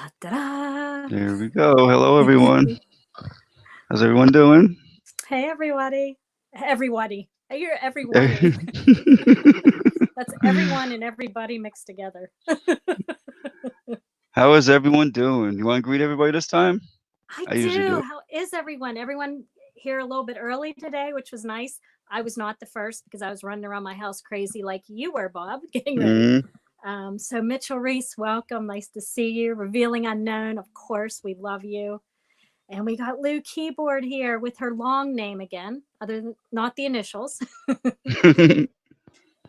Da-da-da. There we go. Hello, everyone. How's everyone doing? Hey, everybody. Everybody. You're everybody. That's everyone and everybody mixed together. How is everyone doing? You want to greet everybody this time? I I usually do do. it. How is everyone? Everyone here a little bit early today, which was nice. I was not the first because I was running around my house crazy like you were, Bob, getting ready. Mm, So, Mitchell Reese, welcome. Nice to see you. Revealing Unknown, of course, we love you. And we got Lou Keyboard here with her long name again, other than not the initials.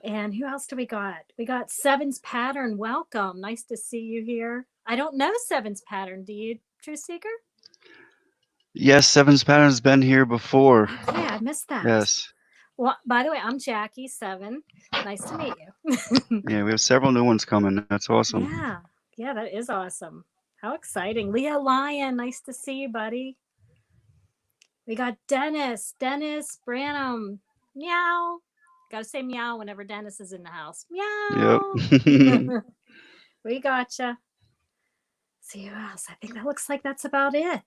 And who else do we got? We got Seven's Pattern. Welcome. Nice to see you here. I don't know Seven's Pattern. Do you, Truth Seeker? yes, Seven's Pattern's been here before. Okay, I missed that. Yes. Well, by the way, I'm Jackie Seven. Nice to meet you. Yeah, we have several new ones coming. That's awesome. Yeah, yeah, that is awesome. How exciting. Leo Lyon, nice to see you, buddy. We got Dennis Branham. Meow. Gotta say meow whenever Dennis is in the house. Yep. Meow. We gotcha. See who else? I think that looks like that's about it.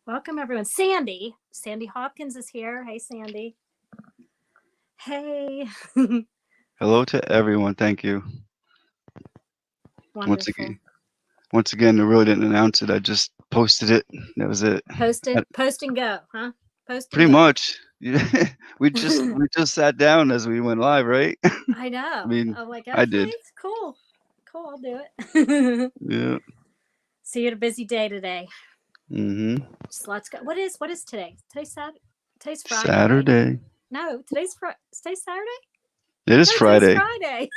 Welcome everyone. Sandy Hopkins is here. Hey Sandy. Hey. Hello to everyone. Thank you. Once Wonderful. again, once again, I really didn't announce it. I just posted it. That was it. Post and go, huh? Post and Pretty go. much. Yeah. We just sat down as we went live, right? I I know. mean, I'm like, I okay, did. cool. Cool, I'll do it. Yeah. See you had a busy day today. Mhm. Just lots go. What is today? Today's Friday, right? Saturday. No, today's Saturday? It is No, today's Friday. Friday.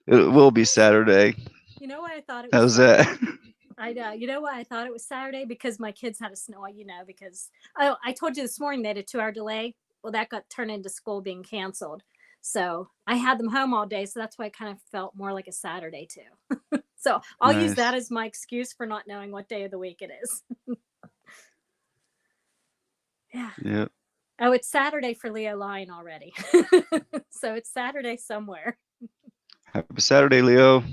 It will be Saturday. You know why I thought it was How's that? Saturday? I know. You know why I thought it was Saturday? Because my kids had a snow. Because I told you this morning they had a 2 hour delay. Well, that got turned into school being canceled. So I had them home all day. So that's why it kind of felt more like a Saturday too. So I'll use that Nice. as my excuse for not knowing what day of the week it is. Yeah. Yep. Oh, it's Saturday for Leo Lion already. So it's Saturday somewhere. Happy Saturday, Leo.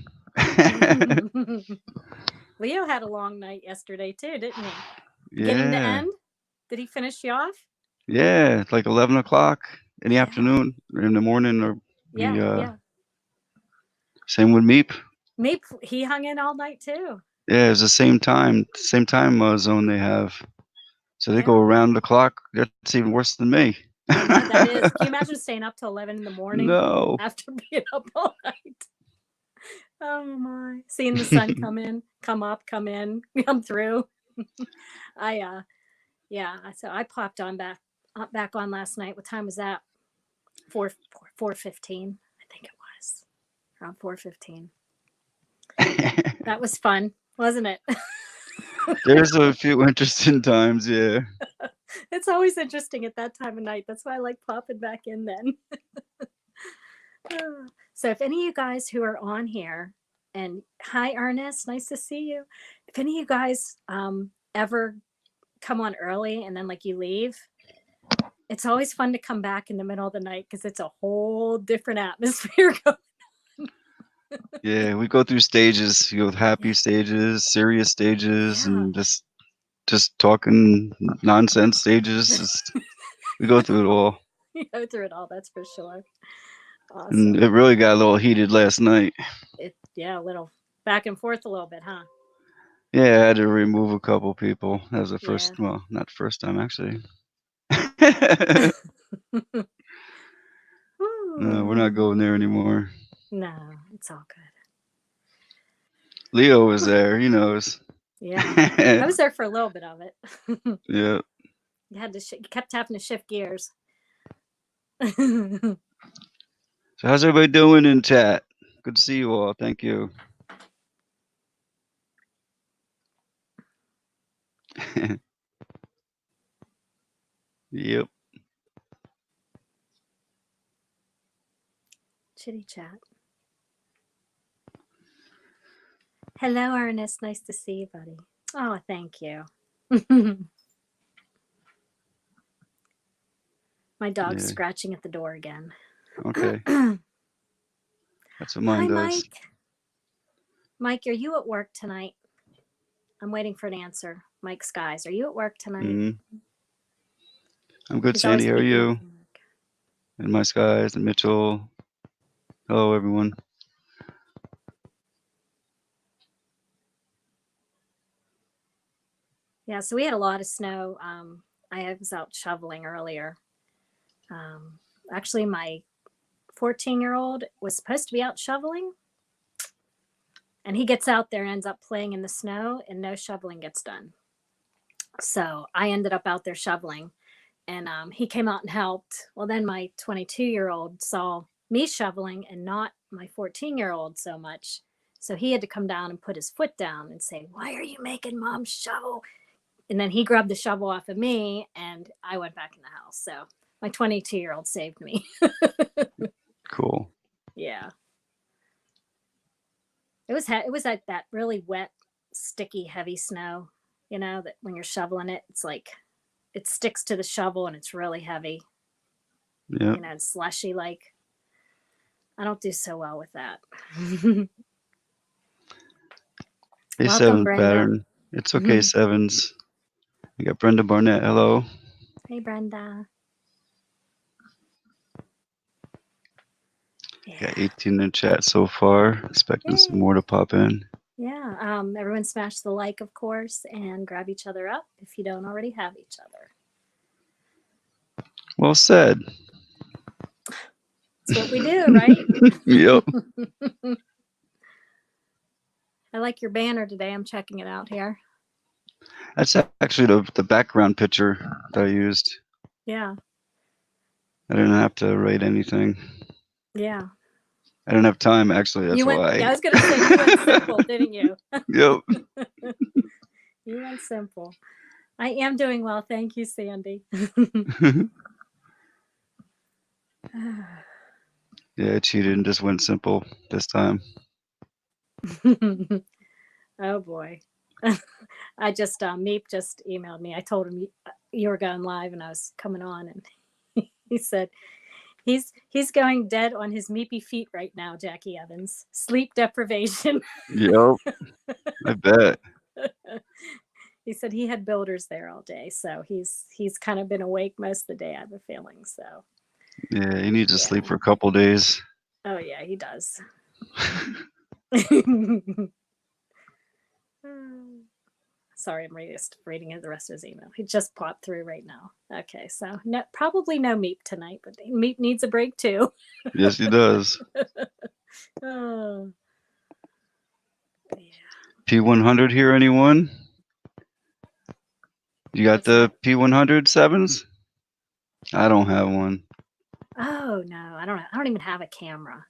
Leo had a long night yesterday too, didn't he? Beginning to Yeah. end? Did he finish you off? Yeah. It's like 11 o'clock in the Yeah. afternoon or in the morning, or Yeah. the Yeah. same with Meep. Me, he hung in all night too. Yeah, it's the same time zone they have. So they go Yeah. around the clock. That's even worse than me. I know that is. Can you imagine staying up till 11 in the morning No. after being up all night? Oh my. Seeing the sun come in, come up, come in, come through. I yeah, so I popped on back on last night. What time was that? 4:15, I think it was. Around 4:15. That was fun, wasn't it? There's a few interesting times, yeah. It's always interesting at that time of night. That's why I like popping back in then. So if any of you guys who are on here, and hi Ernest, nice to see you. If any of you guys ever come on early and then like you leave, it's always fun to come back in the middle of the night because it's a whole different atmosphere going. Yeah, we go through stages. You go with happy Yeah. stages, serious stages, Yeah. and just talking nonsense stages. We go through it all. You go through it all, that's for sure. And Awesome. it really got a little heated last night. Yeah, a little back and forth a little bit, huh? Yeah, I had to remove a couple people. That was the Yeah. first, well, not the first time actually. No, we're not going there anymore. No, it's all good. Leo was there. He knows. Yeah, I was there for a little bit of it. Yeah. You kept having to shift gears. So how's everybody doing in chat? Good to see you all. Thank you. Yep. Chitty chat. Hello, Ernest. Nice to see you, buddy. Oh, thank you. My dog's Yeah. scratching at the door again. Okay. That's what mine Hi, does. Mike. Mike, are you at work tonight? I'm waiting for an answer. Mike Skies, are you at work tonight? Mm. I'm good, He's always Sandy. How are speaking you? from work. And my skies and Mitchell. Hello, everyone. Yeah, so we had a lot of snow. I was out shoveling earlier. Actually, my 14-year-old was supposed to be out shoveling, and he gets out there and ends up playing in the snow, and no shoveling gets done. So I ended up out there shoveling, and he came out and helped. Well, then my 22-year-old saw me shoveling and not my 14-year-old so much. So he had to come down and put his foot down and say, "Why are you making mom shovel?" And then he grabbed the shovel off of me, and I went back in the house. So my 22-year-old saved me. Cool. Yeah. It was like that really wet, sticky, heavy snow, that when you're shoveling it, it's like it sticks to the shovel and it's really heavy. Yeah. It's slushy like. I don't do so well with that. Hey, Welcome, Sevens Brenda. pattern. It's okay, Sevens. We got Brenda Barnett. Hello. Hey, Brenda. Yeah. Got 18 in the chat so far. Expecting some more to pop in. Yeah. Everyone smash the like, of course, and grab each other up if you don't already have each other. Well said. That's what we do, right? Yep. I like your banner today. I'm checking it out here. That's actually the background picture that I used. Yeah. I didn't have to write anything. Yeah. I didn't have time, actually. That's why. Yeah, I was going to say, you went simple, didn't you? Yep. You went simple. I am doing well. Thank you, Sandy. Yeah, I cheated and just went simple this time. Oh, boy. I just, Meep just emailed me. I told him you were going live and I was coming on, and he said, He's going dead on his meepy feet right now, Jackie Evans. Sleep deprivation. Yep. I bet. He said he had builders there all day, so he's kind of been awake most of the day, I have a feeling. So Yeah, he needs to sleep for a couple days. Oh yeah, he does. Sorry, I'm just reading the rest of his email. He just popped through right now. Okay, so probably no Meep tonight, but Meep needs a break too. Yes, he does. Oh, yeah. P100 here, anyone? You got What's the that? P100 sevens? I don't have one. Oh no, I don't know. I don't even have a camera.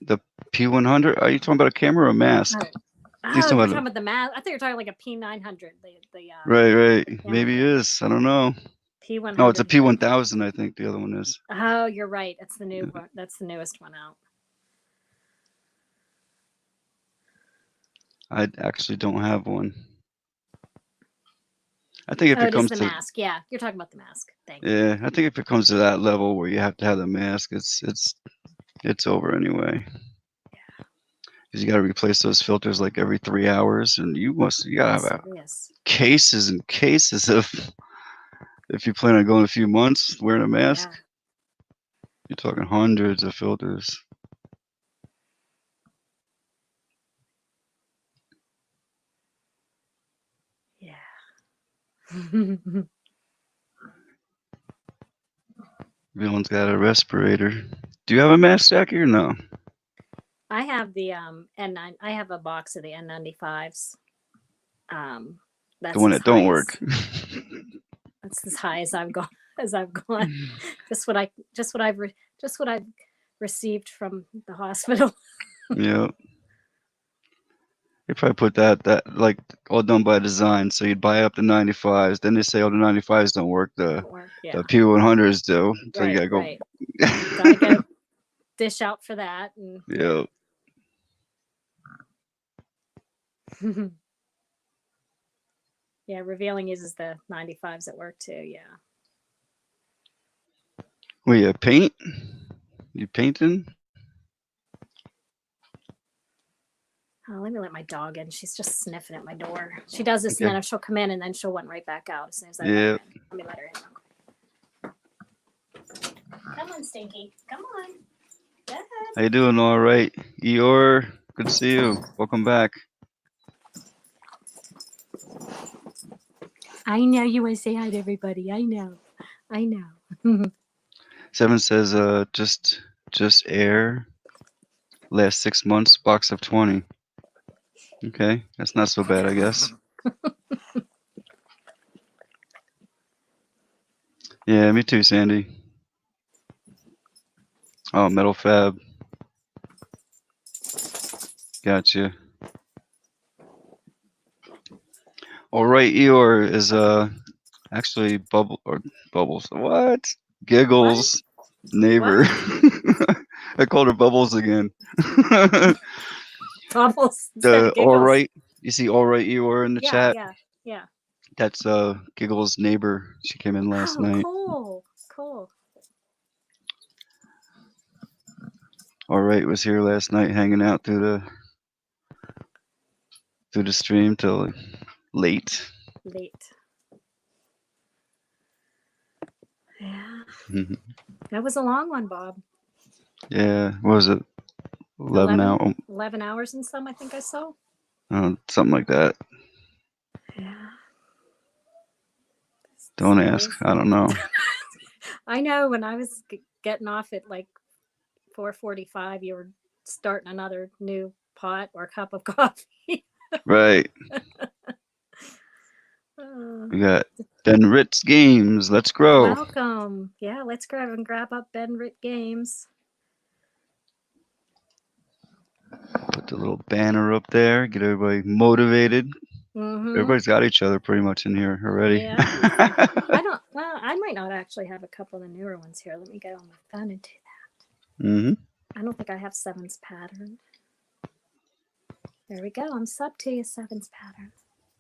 The P100? Are you talking about a camera or a mask? Oh, you're talking about the mask. I thought you were talking like a P900. Right. Maybe it is. I don't know. P100. No, it's a P1000. I think the other one is. Oh, you're right. That's the new one. That's the newest one out. I actually don't have one. I think if it comes to the mask, yeah, you're talking about the mask. Thank you. Yeah, I think if it comes to that level where you have to have the mask, it's over anyway. Yeah. Because you got to replace those filters like every 3 hours, and you gotta have cases and cases of. If you plan on going a few months wearing a mask, you're talking hundreds of filters. Yeah. Everyone's got a respirator. Do you have a mask, Jackie, or no? I have the N9. I have a box of the N95s. That's the one that don't work. That's as high as I've gone. Just what I've received from the hospital. Yeah. They probably put that like all done by design. So you'd buy up the 95s. Then they say, oh, the 95s don't work. The P100s do. So you gotta go. Right. Gotta go dish out for that. And, yeah. Yeah, Revealing uses the 95s at work too. Yeah. Well, you paint? You painting? Oh, let me let my dog in. She's just sniffing at my door. She does this, and then she'll come in, and then she'll run right back out as soon as I let her in. Let me let her in. Come on, Stinky. Come on. Go ahead. How you doing? All right, Eeyore. Good to see you. Welcome back. I know you want to say hi to everybody. I know. I know. Seven says, just air. Last 6 months, box of 20. Okay, that's not so bad, I guess. Yeah, me too, Sandy. Oh, Metal Fab. Gotcha. All right, Eeyore is actually Bubbles. What? Giggles neighbor. What? I called her Bubbles again. Bubbles instead of Giggles. All right. You see all right Eeyore in the chat? Yeah. That's Giggles' neighbor. She came in last night. Cool. All right was here last night hanging out through the stream till late. Yeah. That was a long one, Bob. Yeah. What was it? 11 hours? 11 hours and some, I think I saw. Something like that. Yeah. Don't ask. I don't know. I know when I was getting off at like 4:45, you were starting another new pot or cup of coffee. Right. We got Ben Ritz Games. Let's grow. Welcome. Yeah, let's grab up Ben Ritz Games. Put the little banner up there. Get everybody motivated. Everybody's got each other pretty much in here already. Yeah. I might not actually have a couple of the newer ones here. Let me go on my phone and do that. I don't think I have Seven's pattern. There we go. I'm sub to you, Seven's pattern.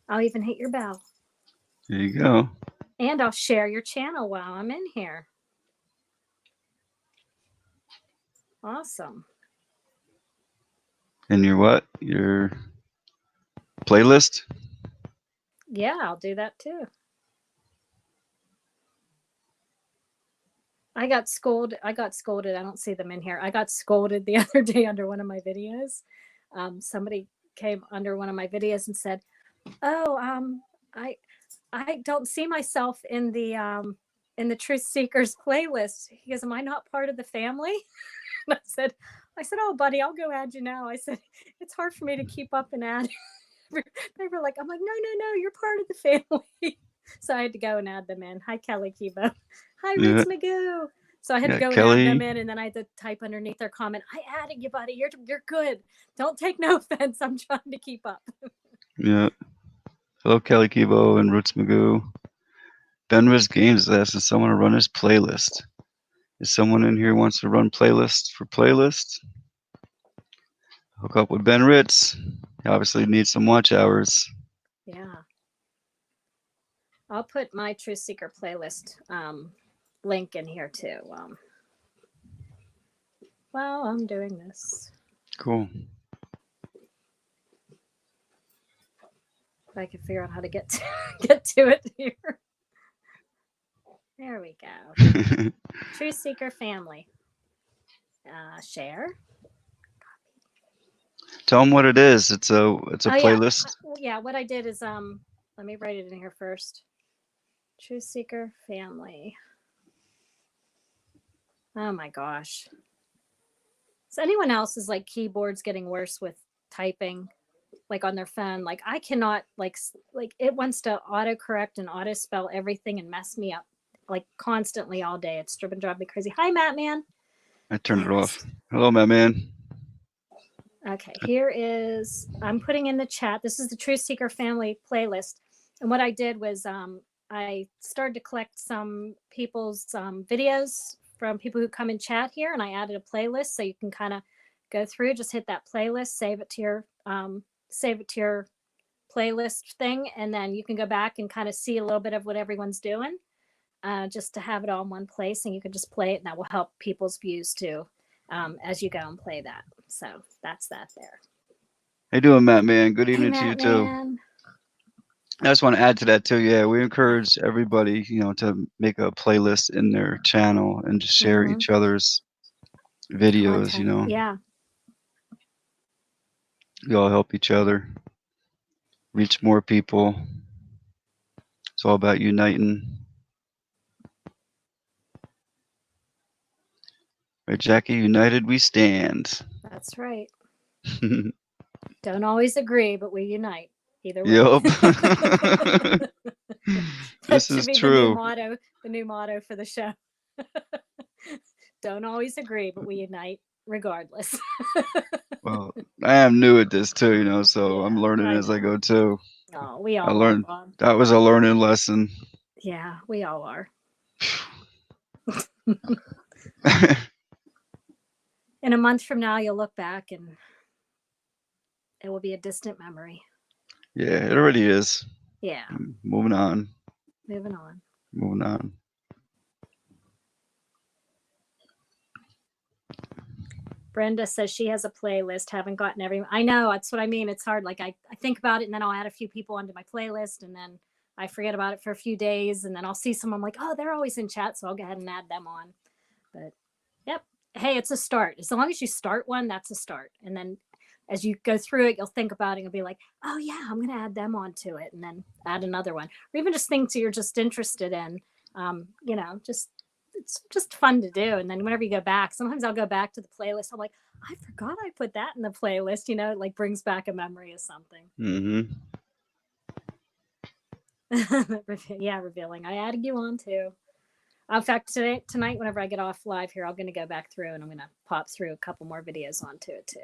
I'll even hit your bell. There you go. And I'll share your channel while I'm in here. Awesome. And your what? Your playlist? Yeah, I'll do that too. I got scolded. I don't see them in here. I got scolded the other day under one of my videos. Somebody came under one of my videos and said, "Oh, I don't see myself in the Truth Seekers playlist." He goes, "Am I not part of the family?" And I said, "Oh, buddy, I'll go add you now." I said, "It's hard for me to keep up and add." They were like, I'm like, no, you're part of the family. So I had to go and add them in. Hi, Kelly Kibo. Hi, Roots Magoo. So I had to go and add them in, and then I had to type underneath their comment, "I added you, buddy. You're good. Don't take no offense. I'm trying to keep up." Yeah. Hello, Kelly Kibo and Roots Magoo. Ben Ritz Games is asking someone to run his playlist. Is someone in here wants to run playlists for playlists? Hook up with Ben Ritz. He obviously needs some watch hours. Yeah. I'll put my Truth Seeker playlist link in here too. While I'm doing this. Cool. If I can figure out how to get to it here. There we go. Truth Seeker family. Share. Tell them what it is. It's a playlist. Yeah, what I did is let me write it in here first. Truth Seeker family. Oh my gosh. So anyone else's like keyboards getting worse with typing, like on their phone? Like I cannot like it wants to autocorrect and auto spell everything and mess me up like constantly all day. It's been driving me crazy. Hi, Matt Man. I turned it off. Hello, Matt Man. Okay, here is, I'm putting in the chat. This is the Truth Seeker family playlist. And what I did was I started to collect some people's videos from people who come in chat here, and I added a playlist so you can kind of go through, just hit that playlist, save it to your playlist thing, and then you can go back and kind of see a little bit of what everyone's doing, just to have it all in one place, and you can just play it, and that will help people's views too, as you go and play that. So that's that there. How you doing, Matt, man? Good evening Hey, to you, Matt, too. man. I just want to add to that, too. Yeah, we encourage everybody, to make a playlist in their channel and just share each other's videos, Content. Yeah. We all help each other reach more people. It's all about uniting. Right, Jackie? United we stand. That's right. Don't always agree, but we unite. Either way. Yup. That This should is be true. the new motto for the show. Don't always agree, but we unite regardless. Well, I am new at this too, so I'm Yeah, learning as I go too. Oh, we I all are, learned Bob. that was a learning lesson. Yeah, we all are. In a month from now, you'll look back and it will be a distant memory. Yeah, it already is. Yeah. Moving on. Moving on. Moving on. Brenda says she has a playlist. Haven't gotten everyone. I know, that's what I mean. It's hard. Like I think about it and then I'll add a few people onto my playlist and then I forget about it for a few days and then I'll see someone like, oh, they're always in chat, so I'll go ahead and add them on. But yep. Hey, it's a start. As long as you start one, that's a start. And then as you go through it, you'll think about it and you'll be like, oh yeah, I'm gonna add them onto it and then add another one. Or even just things you're just interested in. Just it's just fun to do. And then whenever you go back, sometimes I'll go back to the playlist. I'm like, I forgot I put that in the playlist. It like brings back a memory of something. Mm-hmm. Yeah, revealing. I added you on too. In fact, tonight, whenever I get off live here, I'm going to go back through and I'm going to pop through a couple more videos onto it too.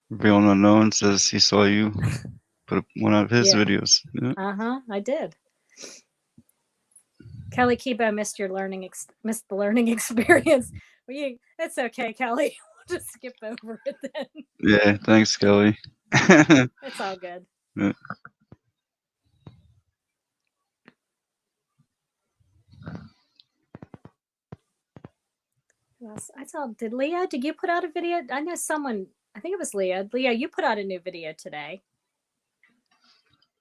Revealing Unknown says he saw you put one of his videos. Yeah. I did. Kelly Kibo missed the learning experience. It's okay, Kelly. We'll just skip over it then. Yeah, thanks, Kelly. It's all good. Yeah. I saw. Did you put out a video? I know someone. I think it was Leah. Leah, you put out a new video today.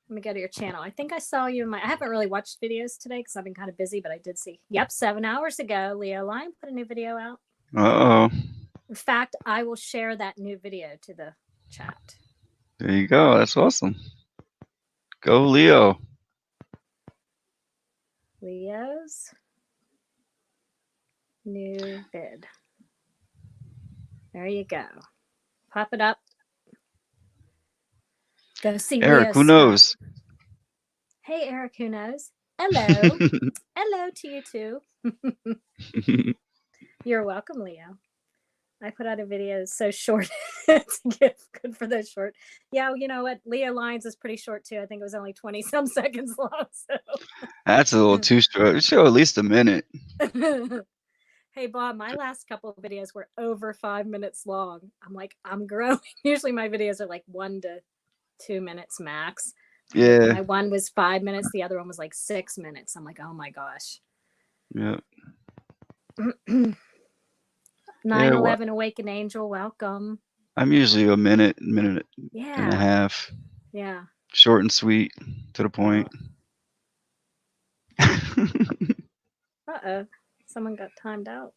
Let me go to your channel. I think I saw you in I haven't really watched videos today because I've been kind of busy, but I did see. Yep, 7 hours ago, Leah Line put a new video out. Uh-oh. In fact, I will share that new video to the chat. There you go. That's awesome. Go, Leo. Leo's new vid. There you go. Pop it up. Go see Eric, Leo's who knows? stuff. Hey, Eric, who knows? Hello. Hello to you too. You're welcome, Leo. I put out a video so short. It's good for those short. Yeah, you know what? Leo Lines is pretty short too. I think it was only 20 some seconds long. So that's a little too short. Show at least a minute. Hey Bob, my last couple of videos were over 5 minutes long. I'm like, I'm growing. Usually my videos are like 1 to 2 minutes max. Yeah. My one was 5 minutes. The other one was like 6 minutes. I'm like, oh my gosh. Yeah. 9/11 Awakened Angel, welcome. I'm usually a minute and a half. Yeah. Short and sweet, to the point. Uh-oh. Someone got timed out.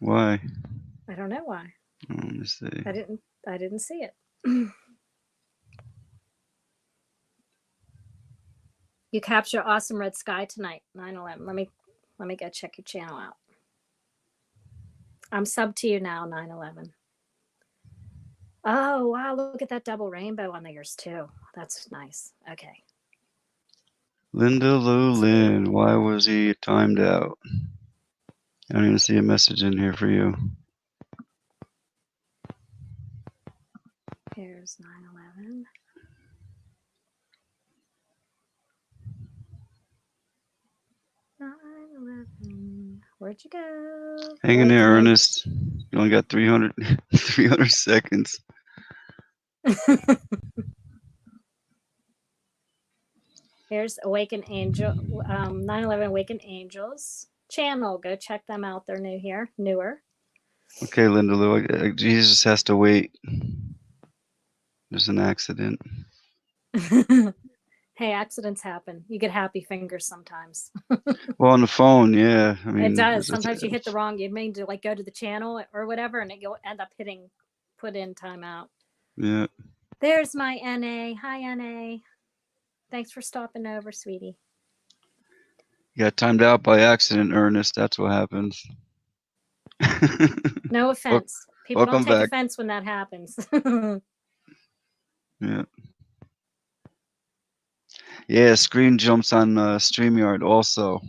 Why? I don't know why. Let me see. I didn't see it. You capture awesome red sky tonight, 9/11. Let me go check your channel out. I'm sub to you now, 9/11. Oh wow, look at that double rainbow on yours too. That's nice. Okay. Linda Lou Lynn, why was he timed out? I don't even see a message in here for you. Here's 9/11. Where'd you go? Hang in there, Ernest. You only got 300 seconds. Here's Awaken Angel, 9/11 Awaken Angels channel. Go check them out. They're new here, newer. Okay, Linda Lou, Jesus has to wait. There's an accident. Hey, accidents happen. You get happy fingers sometimes. Well, on the phone, yeah. I mean, it does. Sometimes you hit the wrong. You mean to like go to the channel or whatever, and you'll end up hitting put in timeout. Yeah. There's my NA. Hi, NA. Thanks for stopping over, sweetie. You got timed out by accident, Ernest. That's what happens. No offense. People Welcome don't take back. offense when that happens. Yeah. Yeah, screen jumps on StreamYard also.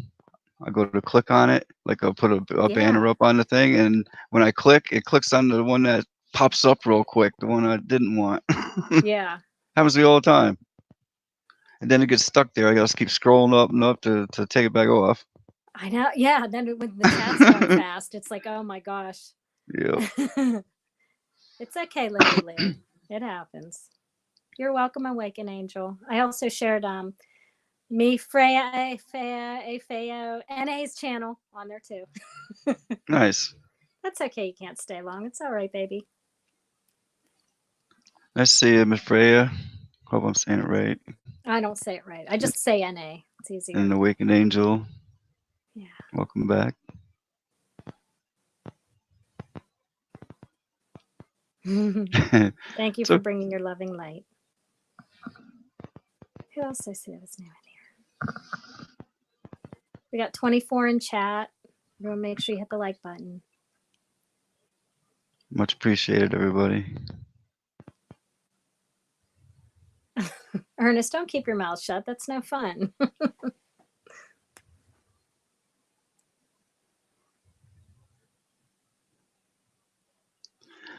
I go to click on it, like I'll put a banner up on the thing, and when I click, it clicks on the one that pops up real quick, the one I didn't want. Yeah. Happens to me all the time. And then it gets stuck there. I gotta keep scrolling up and up to take it back off. I know. Yeah. Then when the chat's going fast, it's like, oh my gosh. Yeah. It's okay, Lindy Lou. It happens. You're welcome, Awaken Angel. I also shared me, Freya, Feo, NA's channel on there too. Nice. That's okay. You can't stay long. It's all right, baby. Nice to see you, Miss Freya. Hope I'm saying it right. I don't say it right. I just say NA. It's easier. And Awakened Angel. Yeah. Welcome back. Thank you for bringing your loving light. Who else I see that was new in here? We got 24 in chat. Everyone make sure you hit the like button. Much appreciated, everybody. Ernest, don't keep your mouth shut. That's no fun.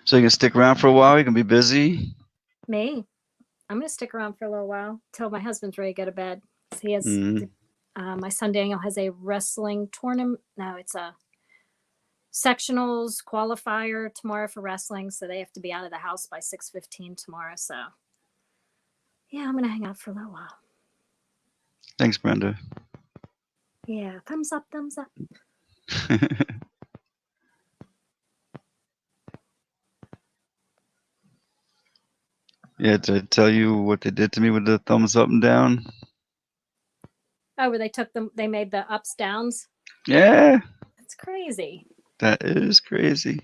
So you can stick around for a while? You can be busy? Me? I'm going to stick around for a little while till my husband's ready to go to bed. He has my son Daniel has a wrestling tournament. No, it's a sectionals qualifier tomorrow for wrestling, so they have to be out of the house by 6:15 tomorrow. So yeah, I'm going to hang out for a little while. Thanks, Brenda. Yeah, thumbs up, thumbs up. Yeah, did I tell you what they did to me with the thumbs up and down? Oh, where they took them, they made the ups downs? Yeah. That's crazy. That is crazy.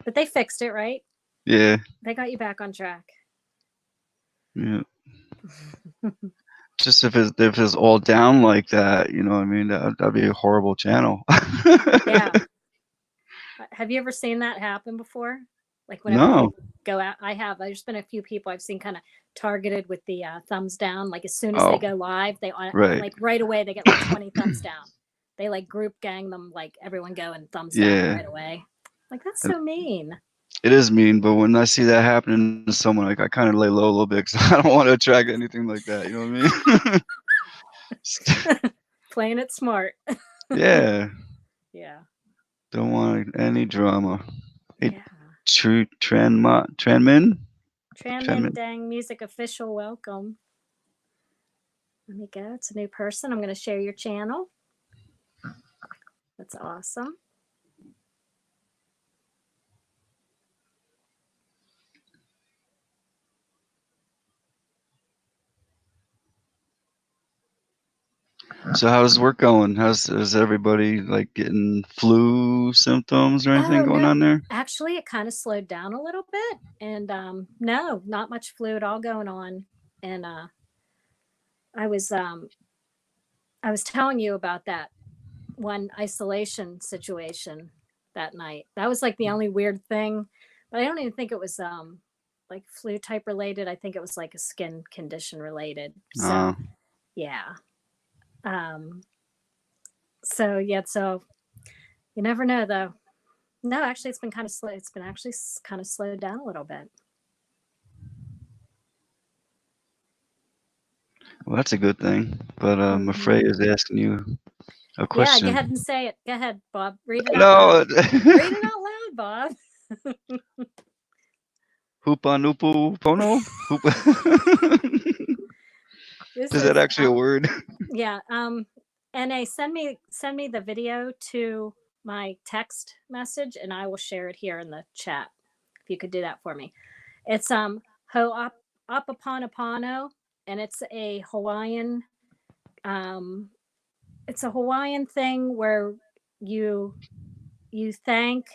But they fixed it, right? Yeah. They got you back on track. Yeah. Just if it's all down like that, you know what I mean? That'd be a horrible channel. Yeah. Have you ever seen that happen before? Like whenever people go out, I have. There's been a few people I've seen kind of targeted with the thumbs down. Like as soon as they go live, they like right away they get like 20 thumbs down. They like group gang them, like everyone go and thumbs down right away. Like that's so mean. It is mean, but when I see that happening to someone, like I kind of lay low a little bit because I don't want to attract anything like that. You know what I mean? Playing it smart. Yeah. Yeah. Don't want any drama. Hey, yeah. Tranmin Dang Music official, welcome. Let me go. It's a new person. I'm going to share your channel. That's awesome. So how's work going? Is everybody like getting flu symptoms or anything going on there? Actually, it kind of slowed down a little bit, and no, not much flu at all going on. And I was telling you about that one isolation situation that night. That was like the only weird thing, but I don't even think it was like flu type related. I think it was like a skin condition related. So yeah. So yeah, so you never know though. No, actually it's been kind of slow. It's been actually kind of slowed down a little bit. Well, that's a good thing. But I'm afraid is asking you a question. Yeah, go ahead and say it. Go ahead, Bob. Read it out loud. Read it out loud, Bob. Hoopa noopu pono? Is that actually a word? Yeah. NA, send me the video to my text message, and I will share it here in the chat. If you could do that for me. It's Ho'oponopono, and it's a Hawaiian. It's a Hawaiian thing where you thank,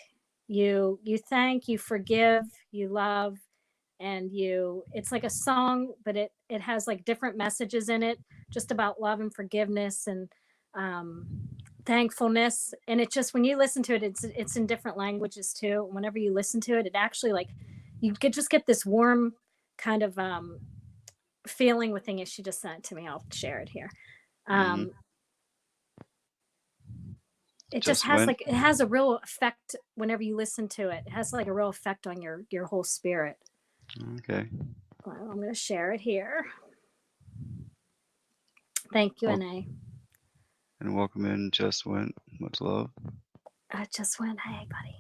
you thank, you forgive, you love, and it's like a song, but it has like different messages in it, just about love and forgiveness and thankfulness. And it just, when you listen to it, it's in different languages too. Whenever you listen to it, it actually, like, you just get this warm kind of feeling within it. She just sent it to me. I'll share it here. It just has like, it has a real effect whenever you listen to it. It has like a real effect on your whole spirit. Okay. Well, I'm going to share it here. Thank you, NA. And welcome in, Just Went. Much love. Just Went. Hey, buddy.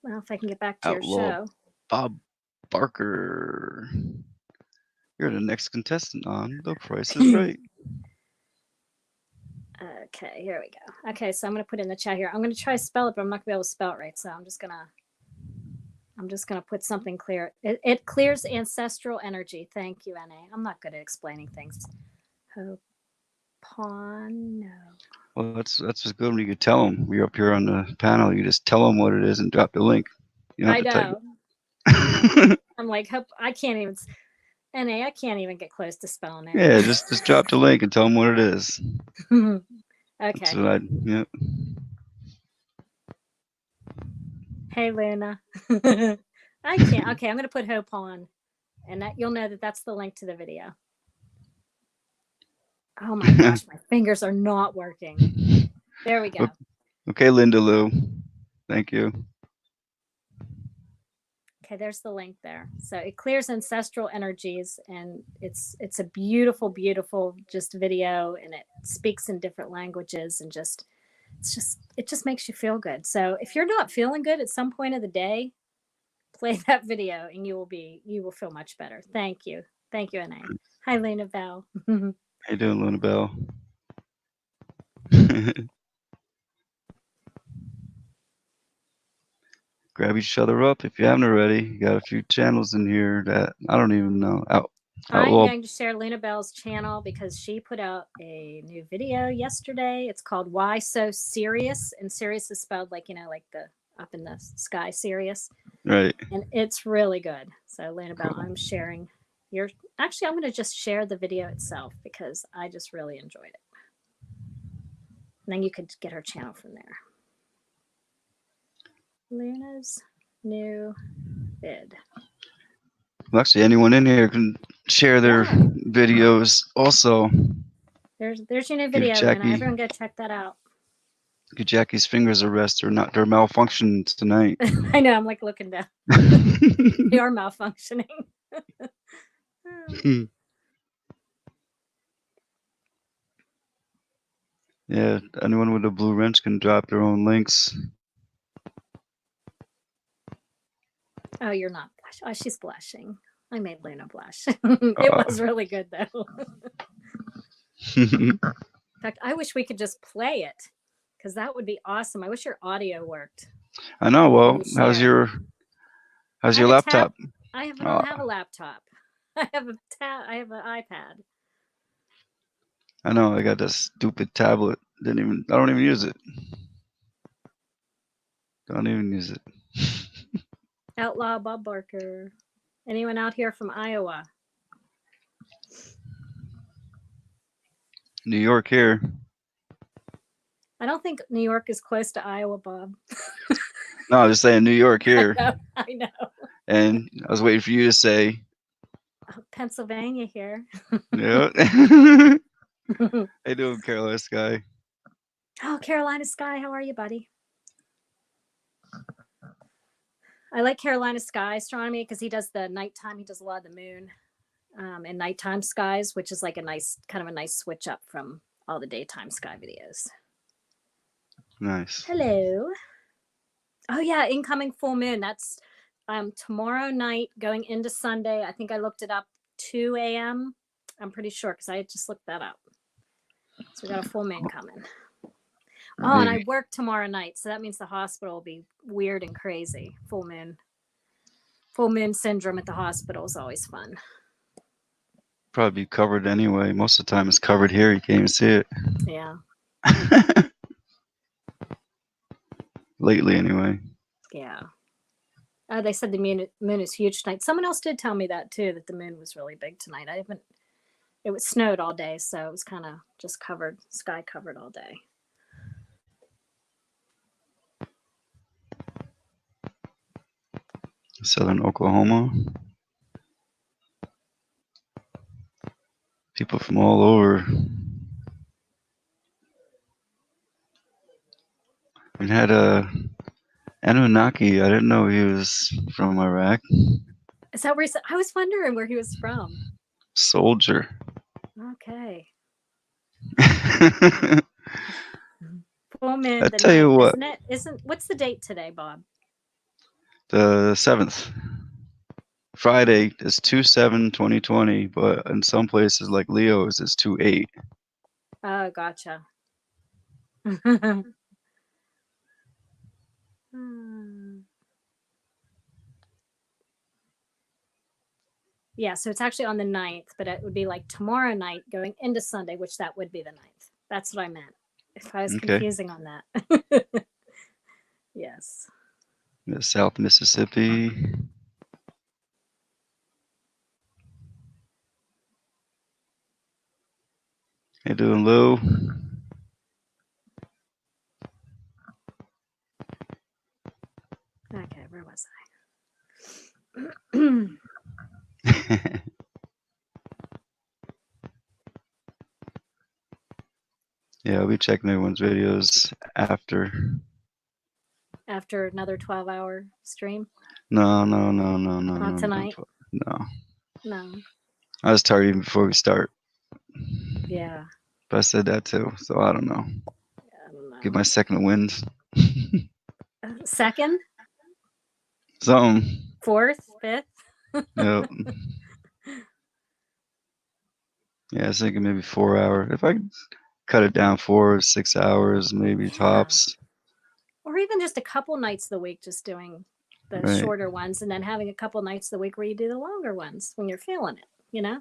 Well, if I can get back to Outlaw your show. Bob Barker. You're the next contestant on The Price is Right. Okay, here we go. Okay, so I'm going to put in the chat here. I'm going to try to spell it, but I'm not going to be able to spell it right. So I'm just going to put something clear. It clears ancestral energy. Thank you, NA. I'm not good at explaining things. Ho'opono. Well, that's just good when you could tell them. We're up here on the panel. You just tell them what it is and drop the link. You don't have to type it. I'm like, I can't even. NA, I can't even get close to spelling it. Yeah, just drop the link and tell them what it is. Okay. That's what yep. Hey, Luna. I can't. Okay, I'm going to put Hope on, and you'll know that that's the link to the video. Oh my gosh, my fingers are not working. There we go. Okay, Linda Lou. Thank you. Okay, there's the link there. So it clears ancestral energies, and it's a beautiful, beautiful just video, and it speaks in different languages, and it just makes you feel good. So if you're not feeling good at some point of the day, play that video and you will feel much better. Thank you. Thank you, NA. Hi, Lena Bell. How you doing, Luna Bell? Grab each other up if you haven't already. You got a few channels in here that I don't even know. I'm going to share Lena Bell's channel because she put out a new video yesterday. It's called Why So Serious? And serious is spelled like, like the up in the sky serious. Right. And it's really good. So Lena Bell, cool. I'm sharing actually, I'm going to just share the video itself because I just really enjoyed it. And then you could get her channel from there. Luna's new vid. Well, actually, anyone in here can share their videos also. There's your new video, Luna. Everyone go check that out. Give Jackie's fingers a rest. They're malfunctioning tonight. I know. I'm like looking down. They are malfunctioning. Yeah, anyone with a blue wrench can drop their own links. Oh, you're not blushing. Oh, she's blushing. I made Luna blush. It was really good, though. In fact, I wish we could just play it because that would be awesome. I wish your audio worked. I know. Well, how's your laptop? I don't have a laptop. I have an iPad. I know. I got this stupid tablet. I don't even use it. Don't even use it. Outlaw Bob Barker. Anyone out here from Iowa? New York here. I don't think New York is close to Iowa, Bob. No, I'm just saying New York here. I know. And I was waiting for you to say Pennsylvania here. Yeah. How you doing, Carolina Sky? Oh, Carolina Sky, how are you, buddy? I like Carolina Sky Astronomy because he does the nighttime. He does a lot of the moon and nighttime skies, which is like a nice switch up from all the daytime sky videos. Nice. Hello. Oh yeah, incoming full moon. That's tomorrow night going into Sunday. I think I looked it up, 2 a.m. I'm pretty sure because I just looked that up. So we got a full moon coming. Oh, and I work tomorrow night, so that means the hospital will be weird and crazy. Full moon syndrome at the hospital is always fun. Probably be covered anyway. Most of the time it's covered here. You can't even see it. Yeah. Lately, anyway. Yeah. They said the moon is huge tonight. Someone else did tell me that too, that the moon was really big tonight. It was snowed all day, so it was kind of just covered, sky covered all day. Southern Oklahoma. People from all over. We had a Anunnaki. I didn't know he was from Iraq. Is that where I was wondering where he was from. Soldier. Okay. Full moon. I tell you what. What's the date today, Bob? The 7th. Friday is 2/7/2020, but in some places like Leo's it's 2/8. Oh, gotcha. Yeah, so it's actually on the 9th, but it would be like tomorrow night going into Sunday, which that would be the 9th. That's what I meant. If I was confusing on that. Yes. South Mississippi. How you doing, Lou? Okay, where was I? Yeah, I'll be checking everyone's videos after. After another 12-hour stream? No. Not tonight? No. I was tired even before we start. Yeah. But I said that too, so I don't know. Yeah, I don't know. Get my second wind. Second? Something. Fourth? Fifth? Yep. Yeah, I was thinking maybe 4 hour. If I could cut it down 4 or 6 hours, maybe tops. Or even just a couple nights of the week, just doing the shorter ones, and then having a couple nights of the week where you do the longer ones when you're feeling it, you know?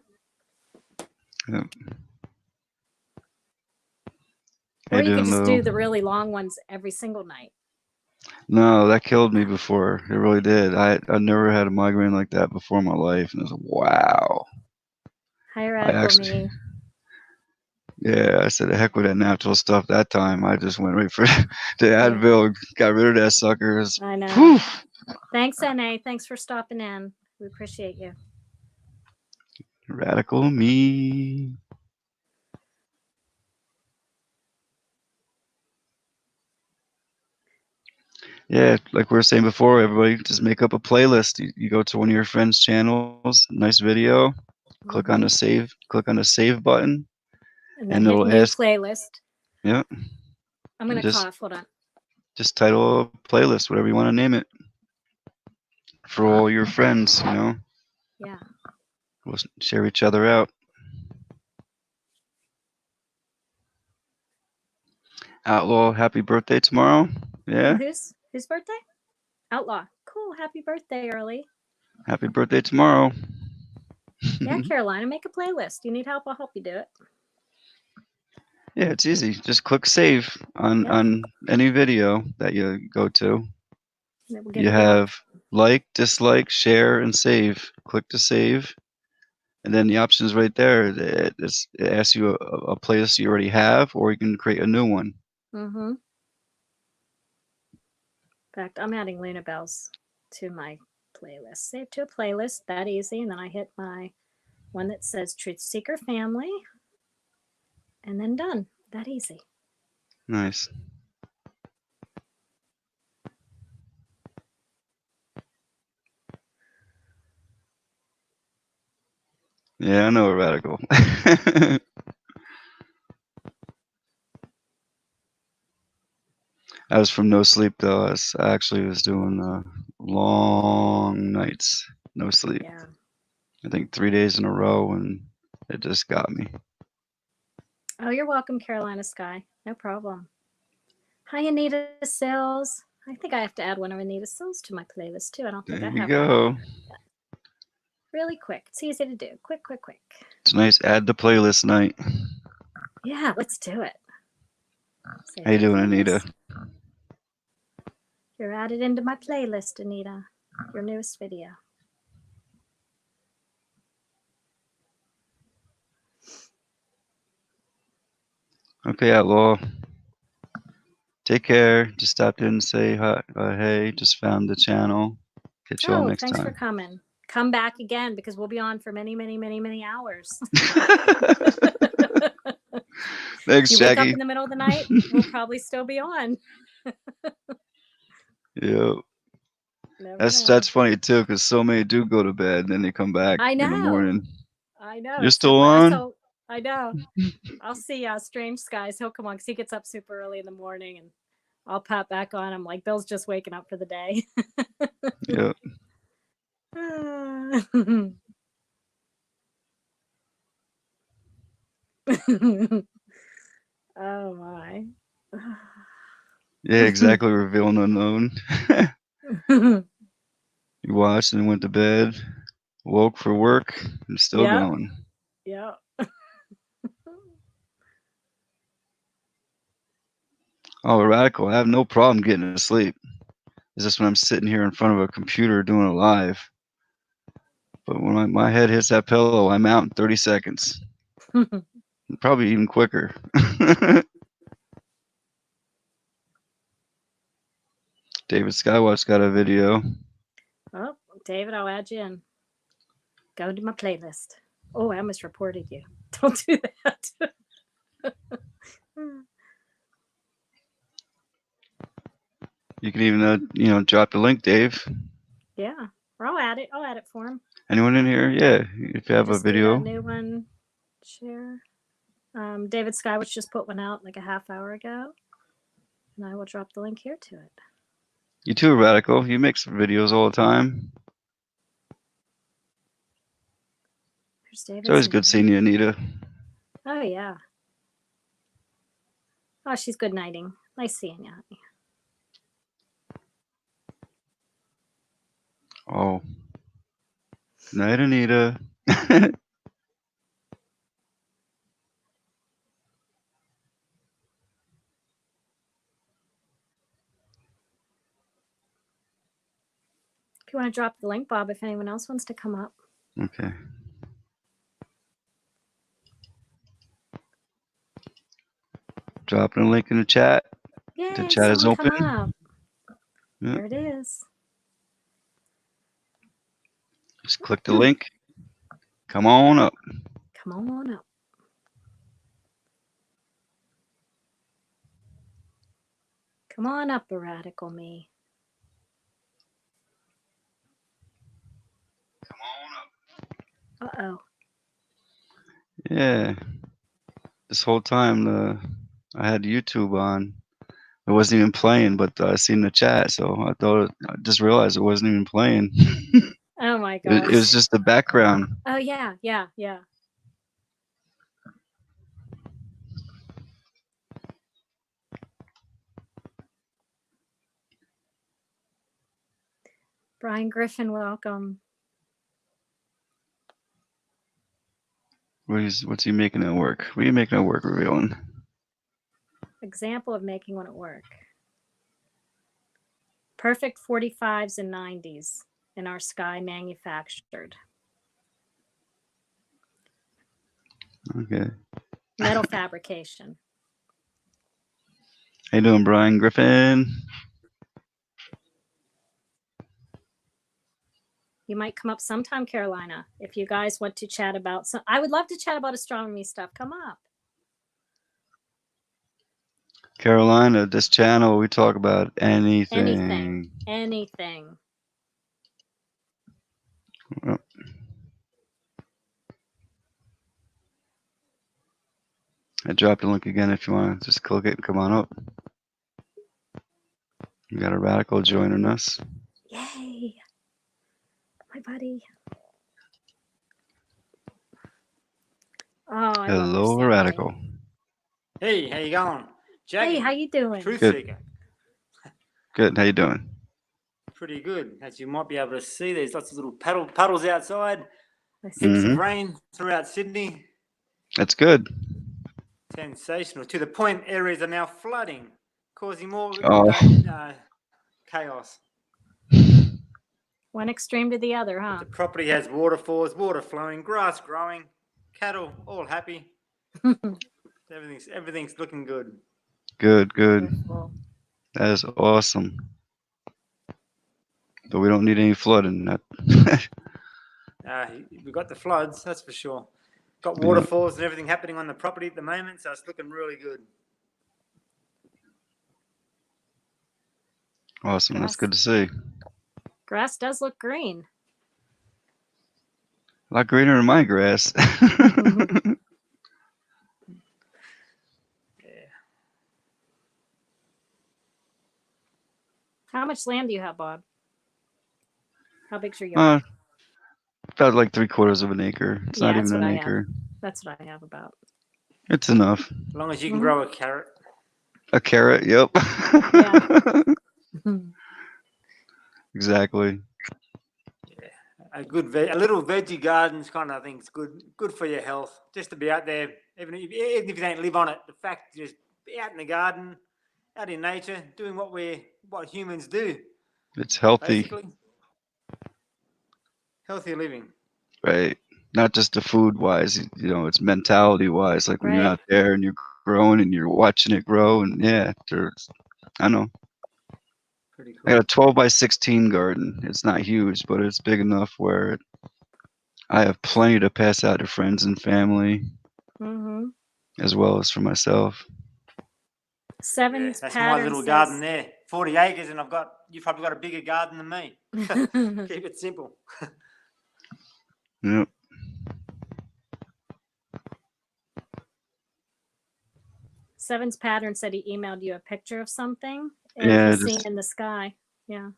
Yep. Or you could just do the really long ones every single night. No, that killed me before. It really did. I never had a migraine like that before in my life, and it was like, wow. Hi, Radical Me. Yeah, I said, heck with that natural stuff that time. I just went right for the Advil, got rid of that suckers. I know. Poof. Thanks, NA. Thanks for stopping in. We appreciate you. Radical Me. Yeah, like we were saying before, everybody just make up a playlist. You go to one of your friends' channels, nice video, click on the save button, and then hit new playlist. Yeah. I'm gonna cough. Hold on. Just title a playlist, whatever you want to name it, for all your friends. You know. Yeah. We'll share each other out. Outlaw, happy birthday tomorrow. Yeah. Whose birthday? Outlaw. Cool. Happy birthday, early. Happy birthday tomorrow. Yeah, Carolina, make a playlist. You need help? I'll help you do it. Yeah, it's easy. Just click save on any video that you go to. You have like, dislike, share, and save. Click to save. And then the options right there, it asks you a playlist you already have, or you can create a new one. Mm-hmm. In fact, I'm adding Luna Bells to my playlist. Save to a playlist, that easy. And then I hit my one that says Truth Seeker Family. And then done. That easy. Nice. Yeah, I know a radical. I was from no sleep though. I actually was doing long nights, no sleep. Yeah. I think 3 days in a row, and It just got me. Oh, you're welcome, Carolina Sky. No problem. Hi, Anita Sills. I think I have to add one of Anita Sills to my playlist too. I don't think There I you have go. one. Really quick. It's easy to do. Quick, quick, quick. It's nice. Add the playlist night. Yeah, let's do it. How you doing, Anita? You're added into my playlist, Anita. Your newest video. Okay, Outlaw. Take care. Just stopped in and say hi. Hey, just found the channel. Catch you all next thanks time. for coming. Come back again because we'll be on for many, many, many, many hours. Thanks, you Jackie. wake up in the middle of the night, we'll probably still be on. Yep. That's funny too, because so many do go to bed and then they come back in the morning. I know. You're still on? So, I know. I'll see Strange Skies. He'll come on because he gets up super early in the morning, and I'll pop back on. I'm like, Bill's just waking up for the day. Yep. Oh my. Yeah, exactly. Revealing unknown. You watched and went to bed, woke for work, and still going. Yeah. Oh, radical. I have no problem getting to sleep. It's just when I'm sitting here in front of a computer doing a live. But when my head hits that pillow, I'm out in 30 seconds. Probably even quicker. David Skywatch got a video. Oh, David, I'll add you in. Go to my playlist. Oh, I almost reported you. Don't do that. You can even, drop the link, Dave. Yeah, or I'll add it. I'll add it for him. Anyone in here? Yeah, if you have a video. Do that new one. Share. David Skywatch just put one out like a half hour ago, and I will drop the link here to it. You too, Radical. You make some videos all the time. It's always good seeing you, Anita. Oh, yeah. Oh, she's good nighting. Nice seeing you, honey. Oh. Good night, Anita. If you want to drop the link, Bob, if anyone else wants to come up. Okay. Dropping a link in the chat. Yay, the chat is open. Come up. Yep. There it is. Just click the link. Come on up. Come on up. Come on up, radical me. Come on up. Uh-oh. Yeah. This whole time I had YouTube on. It wasn't even playing, but I seen the chat, so I just realized it wasn't even playing. Oh my gosh. It was just the background. Oh yeah. Brian Griffin, welcome. What's he making it work? What are you making it work, revealing? Example of making one at work. Perfect 45s and 90s in our sky manufactured. Okay. Metal fabrication. How you doing, Brian Griffin? You might come up sometime, Carolina, if you guys want to chat about some. I would love to chat about astronomy stuff. Come up. Carolina, this channel, we talk about anything. Anything. Well, I dropped the link again if you want to just click it and come on up. You got a radical joining us. Yay. My buddy. I love our Hello, family. Radical. Hey, how you going? Jackie, hey, how you doing? Truth Good. Seeker. Good. How you doing? Pretty good. As you might be able to see, there's lots of little puddles outside. Mm-hmm. Heaps of rain throughout Sydney. That's good. Sensational. To the point, areas are now flooding, causing more chaos. One extreme to the other, huh? The property has waterfalls, water flowing, grass growing, cattle all happy. Everything's looking good. Good. Wonderful. That is awesome. But we don't need any flooding. We got the floods, that's for sure. Got waterfalls and everything happening on the property at the moment, so it's looking really good. Awesome. That's good to see. Grass does look green. A lot greener than my grass. Yeah. How much land do you have, Bob? How big's your yard? About like 3/4 of an acre. It's not even an acre. That's what I have about. It's enough. As long as you can grow a carrot. A carrot, yep. Yeah. Exactly. Yeah, a little veggie garden's kind of, I think, is good for your health. Just to be out there, even if you don't live on it, the fact just be out in the garden, out in nature, doing what humans do. It's healthy. Basically, healthy living. Right. Not just the food wise, it's mentality wise. Like when you're out there and you're growing and you're watching it grow, and I know. Pretty cool. I got a 12 by 16 garden. It's not huge, but it's big enough where I have plenty to pass out to friends and family, as well as for myself. Seven's that's pattern my little says, garden there. 40 acres, and you've probably got a bigger garden than me. Keep it simple. Yep. Seven's pattern said he emailed you a picture of something, and Yeah, he's seeing in the sky. Yeah.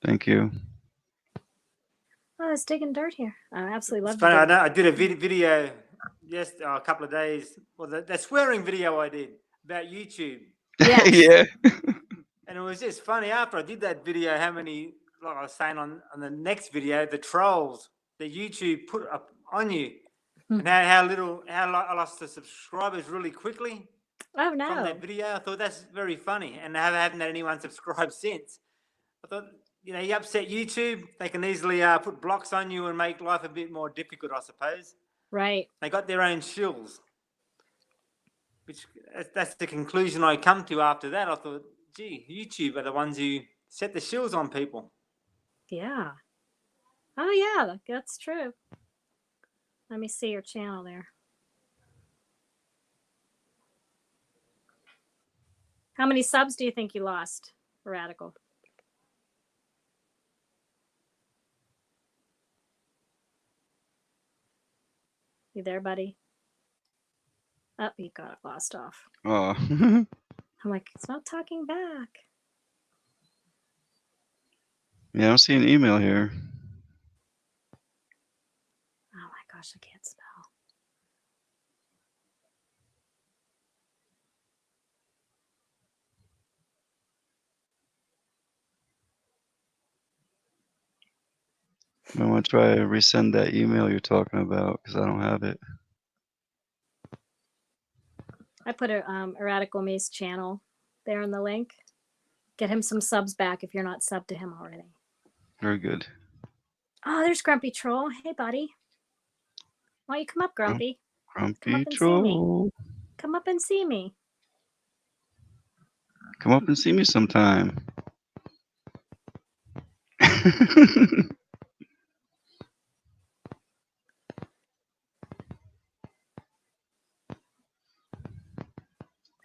Thank you. Oh, it's digging dirt here. I absolutely love it. It's funny. I know. I did a video a couple of days. Well, that swearing video I did about YouTube. Yes. Yeah. And it was just funny after I did that video, how many, like I was saying on the next video, the trolls that YouTube put up on you, and how I lost the subscribers really quickly. Oh no! From that video, I thought that's very funny, and I haven't had anyone subscribe since. I thought, you upset YouTube, they can easily put blocks on you and make life a bit more difficult, I suppose. Right. They got their own shills. Which that's the conclusion I come to after that. I thought, gee, YouTube are the ones who set the shills on people. Yeah. Oh yeah, that's true. Let me see your channel there. How many subs do you think you lost, Radical? You there, buddy? Oh, you got lost off. Oh. I'm like, it's not talking back. Yeah, I don't see an email here. Oh my gosh, I can't spell. I want to try to resend that email you're talking about because I don't have it. I put a Radical Me's channel there in the link. Get him some subs back if you're not subbed to him already. Very good. Oh, there's Grumpy Troll. Hey, buddy. Why don't you come up, Grumpy? Grumpy Troll. Come up and see me. Come up and see me sometime.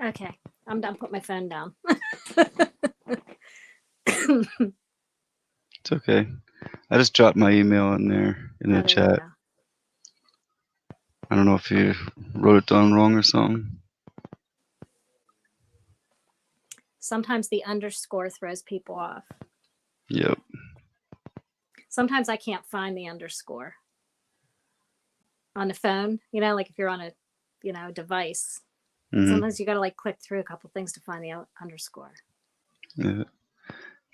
Okay, I'm done. Put my phone down. It's okay. I just dropped my email in there in the chat. I don't know if you wrote it down wrong or something. Sometimes the underscore throws people off. Yep. Sometimes I can't find the underscore on the phone. Like if you're on a device. Mhm. Sometimes you got to like click through a couple things to find the underscore. Yeah.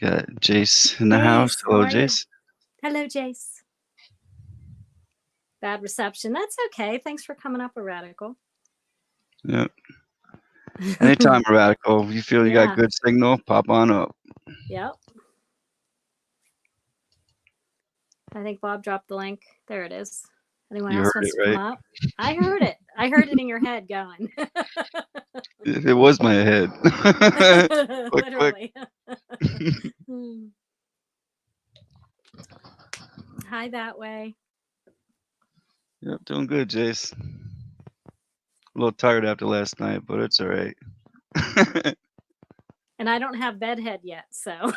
Got Jace in the house. Hello, Jace. Hello, Jace. Bad reception. That's okay. Thanks for coming up, a Radical. Yep. Anytime, Radical. If you feel you got good signal, pop on up. Yep. I think Bob dropped the link. There it is. Anyone else wants to come up? I heard it. I heard it in your head going. It was my head. Literally. Hi, that way. Yep, doing good, Jace. A little tired after last night, but it's all right. And I don't have bedhead yet, so.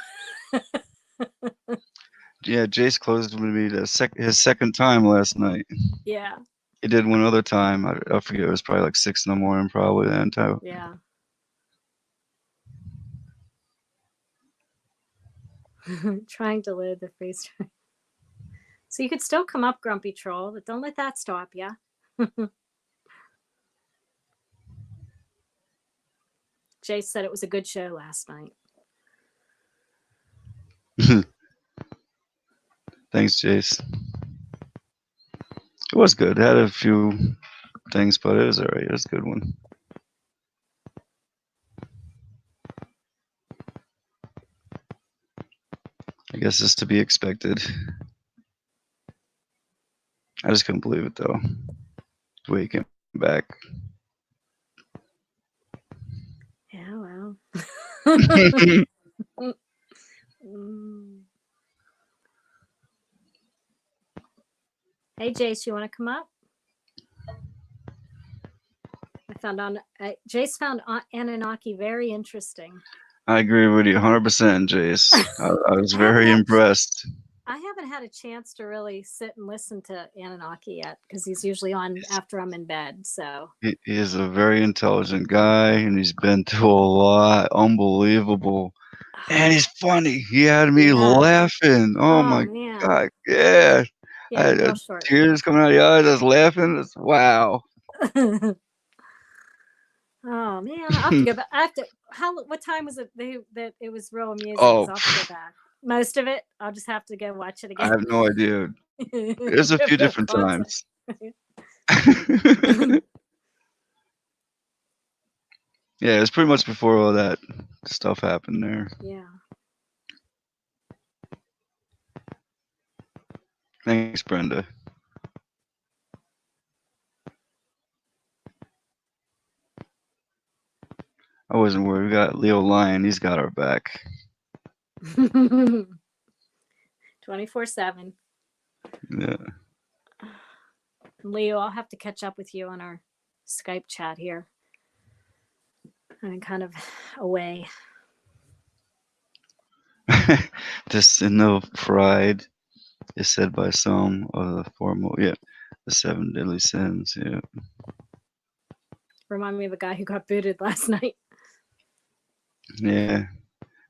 Yeah, Jace closed with me his second time last night. Yeah. He did one other time. I forget. It was probably like 6 in the morning, probably then too. Yeah. Trying to load the freeze drive. So you could still come up, Grumpy Troll, but don't let that stop you. Jace said it was a good show last night. Thanks, Jace. It was good. It had a few things, but it was all right. It was a good one. I guess it's to be expected. I just couldn't believe it, though. The way he came back. Yeah, well. Hey, Jace, you want to come up? Jace found Anunnaki very interesting. I agree with you 100%, Jace. I was very impressed. I haven't had a chance to really sit and listen to Anunnaki yet because he's usually on after I'm in bed. So he is a very intelligent guy, and he's been through a lot. Unbelievable. And he's funny. He had me laughing. Oh my God. Yeah. I had tears coming out of the eyes. I was laughing. Wow. Oh man, I have to go back. What time was it that it was real amusing? Oh, I'll have to go back. Most of it, I'll just have to go watch it again. I have no idea. There's a few different times. Yeah, it was pretty much before all that stuff happened there. Yeah. Thanks, Brenda. I wasn't worried. We got Leo Lion. He's got our back. 24/7. Yeah. Leo, I'll have to catch up with you on our Skype chat here. I'm kind of away. The sin of pride is said by some of the formal, the 7 deadly sins. Yeah. Remind me of a guy who got booted last night. Yeah.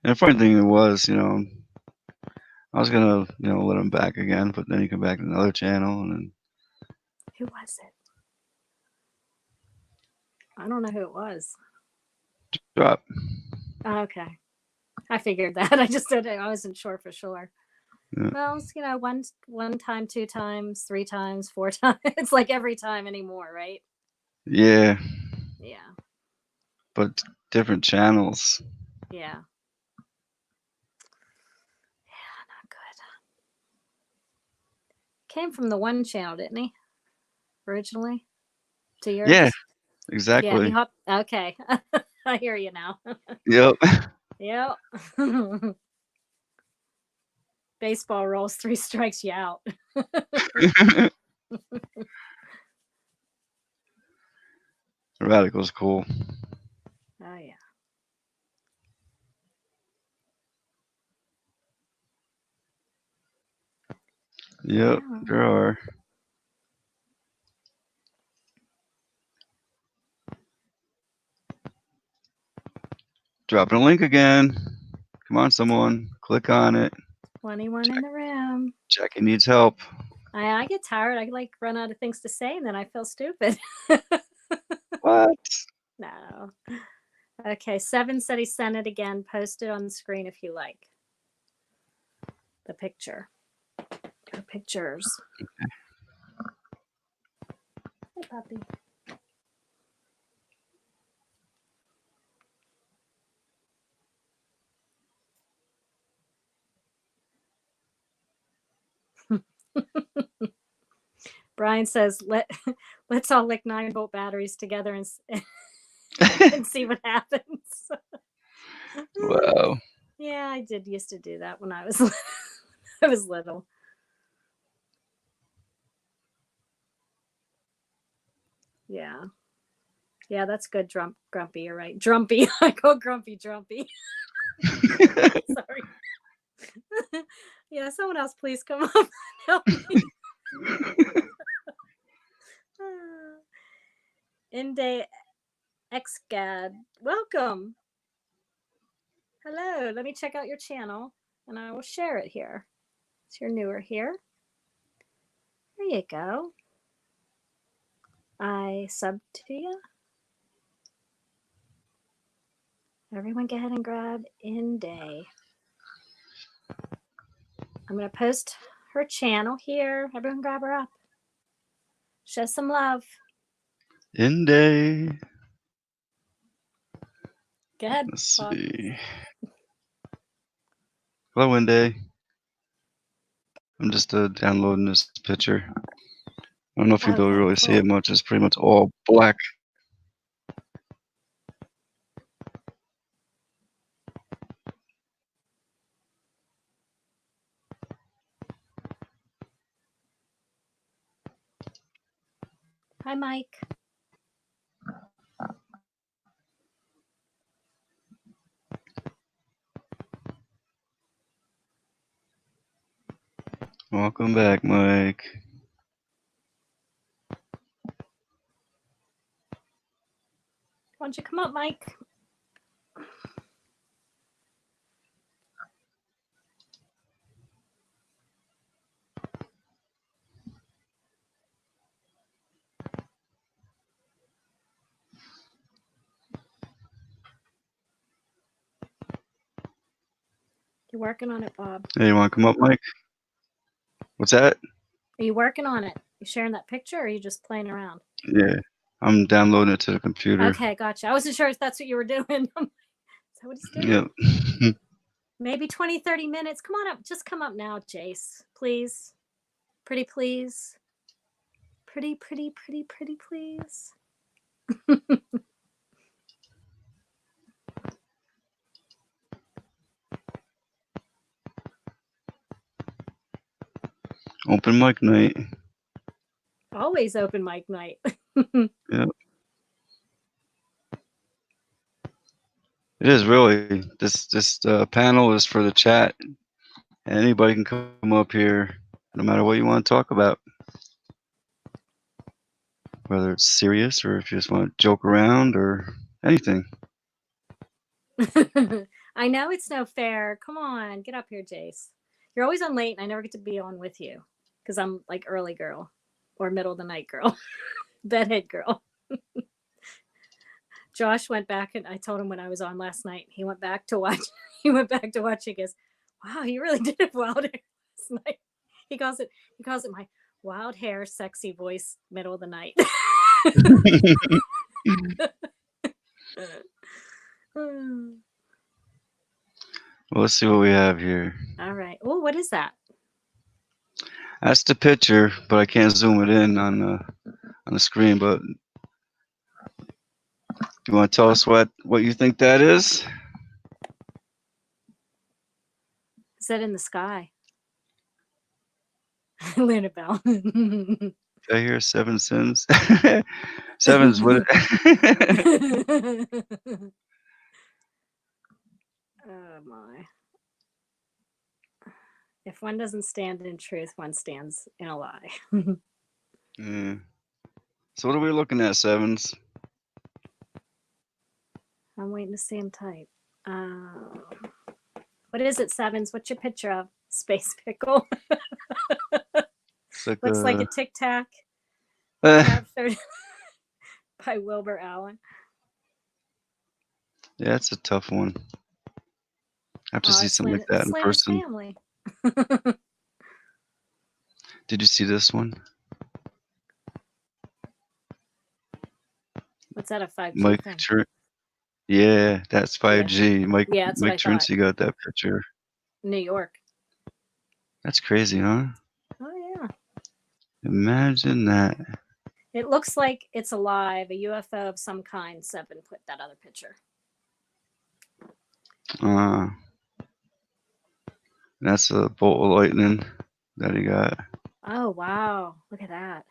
And the funny thing was, I was gonna, let him back again, but then he came back to another channel, and then. Who was it? I don't know who it was. Drop. Okay. I figured that. I wasn't sure for sure. Yeah. Well, it's, one time, 2 times, 3 times, 4 times. It's like every time anymore, right? Yeah. Yeah. But different channels. Yeah. Yeah, not good. Came from the one channel, didn't he? Originally? To yours? Yeah, exactly. Yeah, he hopped. Okay. I hear you now. Yep. Yep. Baseball rolls, 3 strikes you out. Radical's cool. Oh, yeah. Yep, there are. Dropping a link again. Come on, someone. Click on it. 21 in the room. Jackie needs help. I get tired. I run out of things to say, and then I feel stupid. What? No. Okay, Seven said he sent it again. Post it on the screen if you like. The picture. Or pictures. Hey, puppy. Brian says, let's all lick 9-volt batteries together and see what happens. Wow. Yeah, I used to do that when I was I was little. Yeah. Yeah, that's good. Grumpy, you're right. Drumpy. I go Grumpy. Sorry. Yeah, someone else please come up and help me. Inde Xgad, welcome. Hello, let me check out your channel and I will share it here. So you're newer here. There you go. I subbed to you. Everyone go ahead and grab Inde. I'm going to post her channel here. Everyone grab her up. Show some love. Inde. Go ahead. Let's see. Hello, Inde. I'm just downloading this picture. I don't know if you'll be able to really see it much. It's pretty much all black. Hi, Mike. Welcome back, Mike. Why don't you come up, Mike? You're working on it, Bob. Hey, you want to come up, Mike? What's that? Are you working on it? You sharing that picture or are you just playing around? Yeah, I'm downloading it to the computer. Okay, gotcha. I wasn't sure if that's what you were doing. Is that what he's doing? Yep. Maybe 20, 30 minutes. Come on up. Just come up now, Jace. Please. Pretty please. Pretty please. Open mic night. Always open mic night. Yep. It is really. This panel is for the chat. Anybody can come up here, no matter what you want to talk about. Whether it's serious or if you just want to joke around or anything. I know it's no fair. Come on, get up here, Jace. You're always on late and I never get to be on with you because I'm like early girl or middle of the night girl, bedhead girl. Josh went back and I told him when I was on last night, he went back to watch. He goes, wow, you really did it wild hair last night. He calls it my wild hair, sexy voice, middle of the night. Well, let's see what we have here. All right. Oh, what is that? That's the picture, but I can't zoom it in on the screen. But you want to tell us what you think that is? Is that in the sky? Luna Bell. Did I hear 7 sins? Seven's what? Oh my. If one doesn't stand in truth, one stands in a lie. Yeah. So what are we looking at, Sevens? I'm waiting to see him type. What is it, Sevens? What's your picture of? Space pickle. Looks like a Tic Tac. by Wilbur Allen. Yeah, it's a tough one. I have to see something like that in Slander's person. family. Did you see this one? What's that, a 5G Mike thing? Yeah, that's 5G. Yeah. Mike Yeah, that's what I thought. Trincy got that picture. New York. That's crazy, huh? Oh, yeah. Imagine that. It looks like it's alive, a UFO of some kind. Seven put that other picture. That's a bolt of lightning that he got. Oh, wow. Look at that.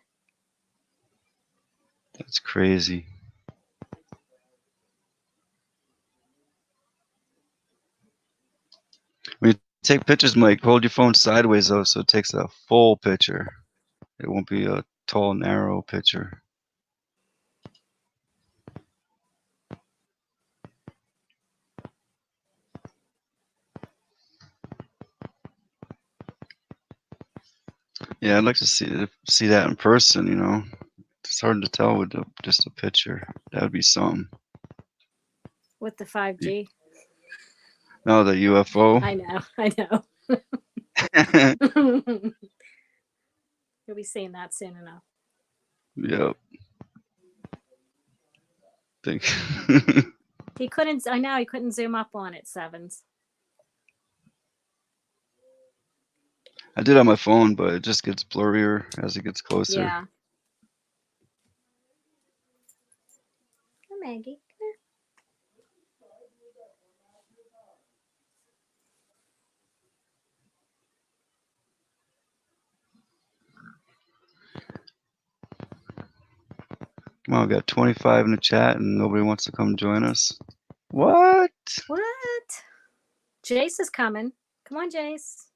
That's crazy. When you take pictures, Mike, hold your phone sideways though, so it takes a full picture. It won't be a tall, narrow picture. Yeah, I'd like to see that in person. You know, it's hard to tell with just a picture. That would be something. With the 5G. No, the UFO. I know. You'll be seeing that soon enough. Yep. He couldn't zoom up on it, Sevens. I did on my phone, but it just gets blurrier as it gets closer. Yeah. Come, Maggie. Come on, we got 25 in the chat and nobody wants to come join us. What? Jace is coming. Come on, Jace.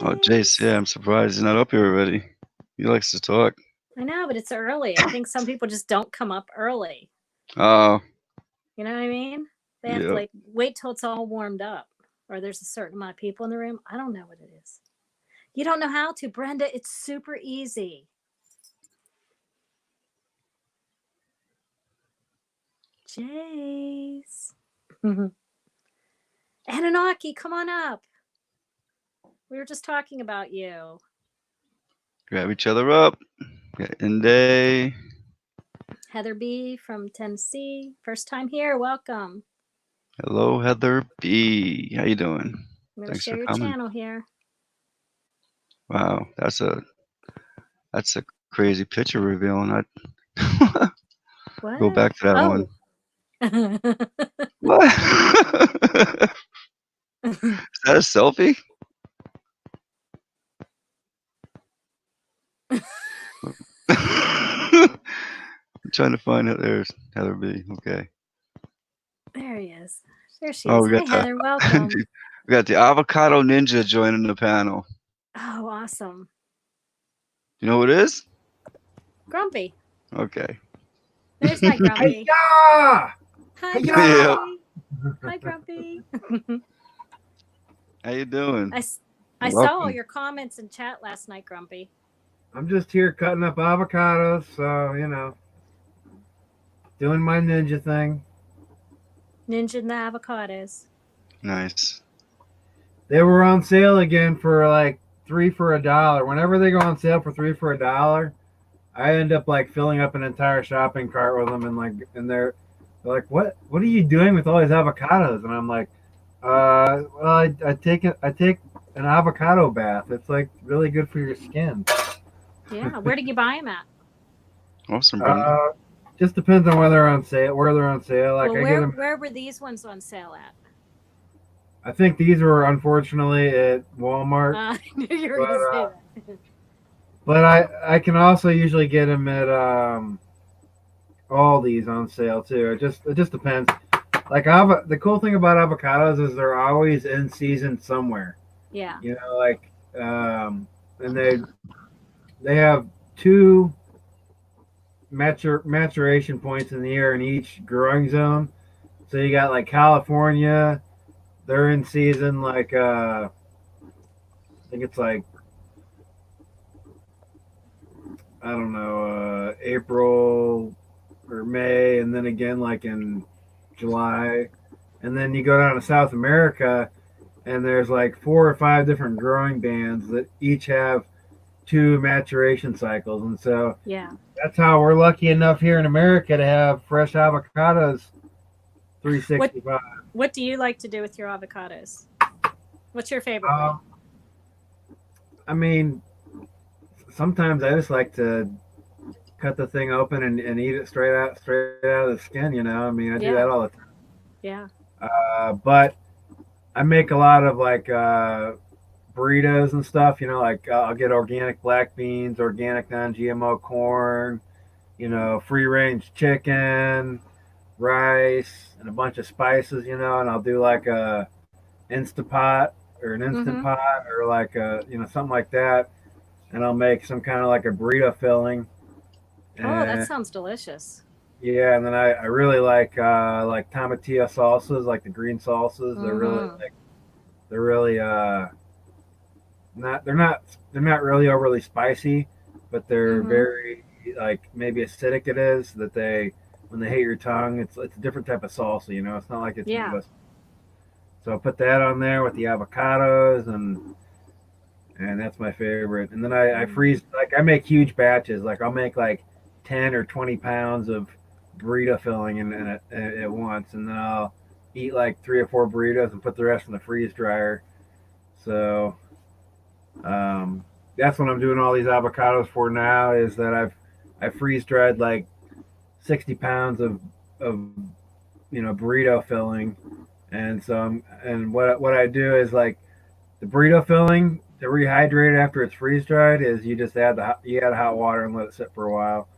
Oh, Jace, yeah, I'm surprised he's not up here already. He likes to talk. I know, but it's early. I think some people just don't come up early. Oh. You know what I mean? They have to wait till it's all warmed up, or there's a certain amount of people in the room. I don't know what it is. You don't know how to, Brenda. It's super easy. Jace. Anunnaki, come on up. We were just talking about you. Grab each other up. Got Inday. Heather B from Tennessee. First time here. Welcome. Hello, Heather B. How you doing? I'm going to share your channel here. Wow, that's a crazy picture reveal, and go back to that one. What? Is that a selfie? I'm trying to find it. There's Heather B. Okay. There he is. There she is. Hi, Heather. Welcome. We got the Avocado Ninja joining the panel. Oh, awesome. You know who it is? Grumpy. Okay. There's my Grumpy. Hi-ya! Hi, Grumpy. Hi, Grumpy. How you doing? I saw all your comments in chat last night, Grumpy. I'm just here cutting up avocados, so, you know, doing my ninja thing. Ninja and the avocados. Nice. They were on sale again for like 3 for $1. Whenever they go on sale for 3 for $1, I end up like filling up an entire shopping cart with them, and they're like, what are you doing with all these avocados? And I'm like, well, I take an avocado bath. It's like really good for your skin. Yeah. Where did you buy them at? Awesome, Brenda. Just depends on where they're on sale. Like, well, where were these ones on sale at? I think these were unfortunately at Walmart. I knew you were going to say that. But I can also usually get them at Aldi's on sale too. It just depends. Like the cool thing about avocados is they're always in season somewhere. Yeah. You know, like and they have 2 maturation points in the year in each growing zone. So you got like California, they're in season like I think it's like I don't know, April or May, and then again like in July. And then you go down to South America, and there's like 4 or 5 different growing bands that each have 2 maturation cycles. And so that's how we're lucky enough here in America to have fresh avocados 365. What do you like to do with your avocados? What's your favorite way? I mean, sometimes I just like to cut the thing open and eat it straight out of the skin. You know, I mean, I do that all the time. Yeah. But I make a lot of like burritos and stuff. You know, like I'll get organic black beans, organic non-GMO corn, you know, free-range chicken, rice, and a bunch of spices. You know, and I'll do like a Instapot or an instant pot or like a, you know, something like that, and I'll make some kind of like a burrito filling. Oh, that sounds delicious. Yeah, and then I really like tomatillo salsas, like the green salsas. They're really they're not really overly spicy, but they're very like maybe acidic. It is that they, when they hit your tongue, it's a different type of salsa. You know, it's not like it's US. So I put that on there with the avocados, and that's my favorite. And then I freeze, like I make huge batches. Like I'll make like 10 or 20 pounds of burrito filling at once, and then I'll eat like 3 or 4 burritos and put the rest in the freeze dryer. So that's what I'm doing all these avocados for now, is that I freeze dried like 60 pounds of you know, burrito filling. And so what I do is like the burrito filling to rehydrate it after it's freeze dried is you just add hot water and let it sit for a while.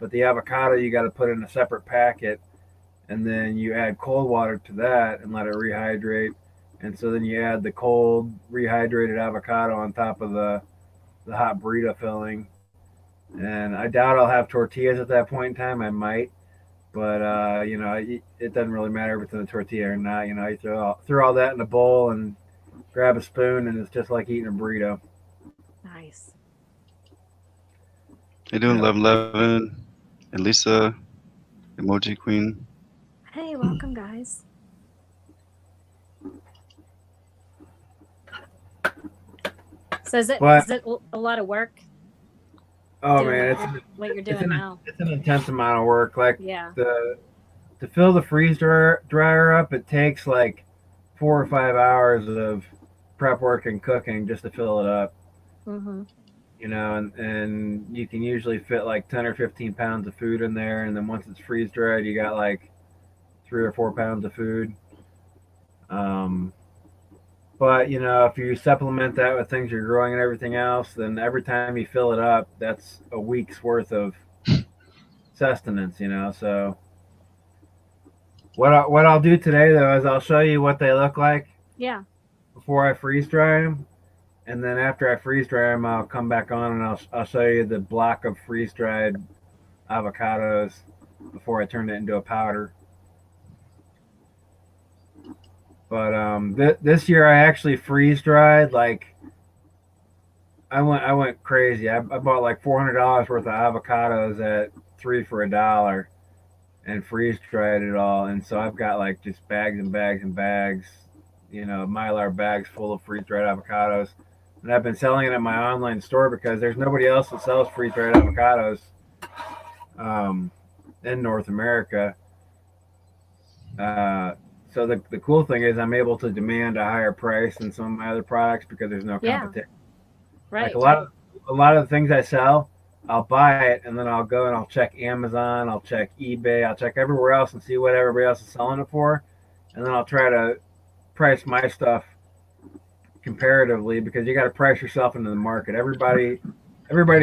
But the avocado you got to put in a separate packet, and then you add cold water to that and let it rehydrate. And so then you add the cold rehydrated avocado on top of the hot burrito filling. And I doubt I'll have tortillas at that point in time. I might, but you know, it doesn't really matter if it's in a tortilla or not. You know, you throw all that in a bowl and grab a spoon, and it's just like eating a burrito. Nice. How you doing, 1111 and Lisa, Emoji Queen? Hey, welcome, guys. So is it a lot of work? Oh man, what you're doing now. It's an intense amount of work. Like to fill the freeze dryer up, it takes like 4 or 5 hours of prep work and cooking just to fill it up. You know, and you can usually fit like 10 or 15 pounds of food in there, and then once it's freeze dried, you got like 3 or 4 pounds of food. But you know, if you supplement that with things you're growing and everything else, then every time you fill it up, that's a week's worth of sustenance. You know, so what I'll do today though is I'll show you what they look like. Yeah. Before I freeze dry them, and then after I freeze dry them, I'll come back on and I'll show you the block of freeze dried avocados before I turn it into a powder. But this year I actually freeze dried, like I went crazy. I bought like $400 worth of avocados at 3 for $1 and freeze dried it all. And so I've got like just bags and bags and bags, you know, Mylar bags full of freeze dried avocados. And I've been selling it at my online store because there's nobody else that sells freeze dried avocados in North America. So the cool thing is I'm able to demand a higher price than some of my other products because there's no competition. Right. Like a lot of the things I sell, I'll buy it and then I'll go and I'll check Amazon, I'll check eBay, I'll check everywhere else and see what everybody else is selling it for, and then I'll try to price my stuff comparatively, because you got to price yourself into the market. Everybody's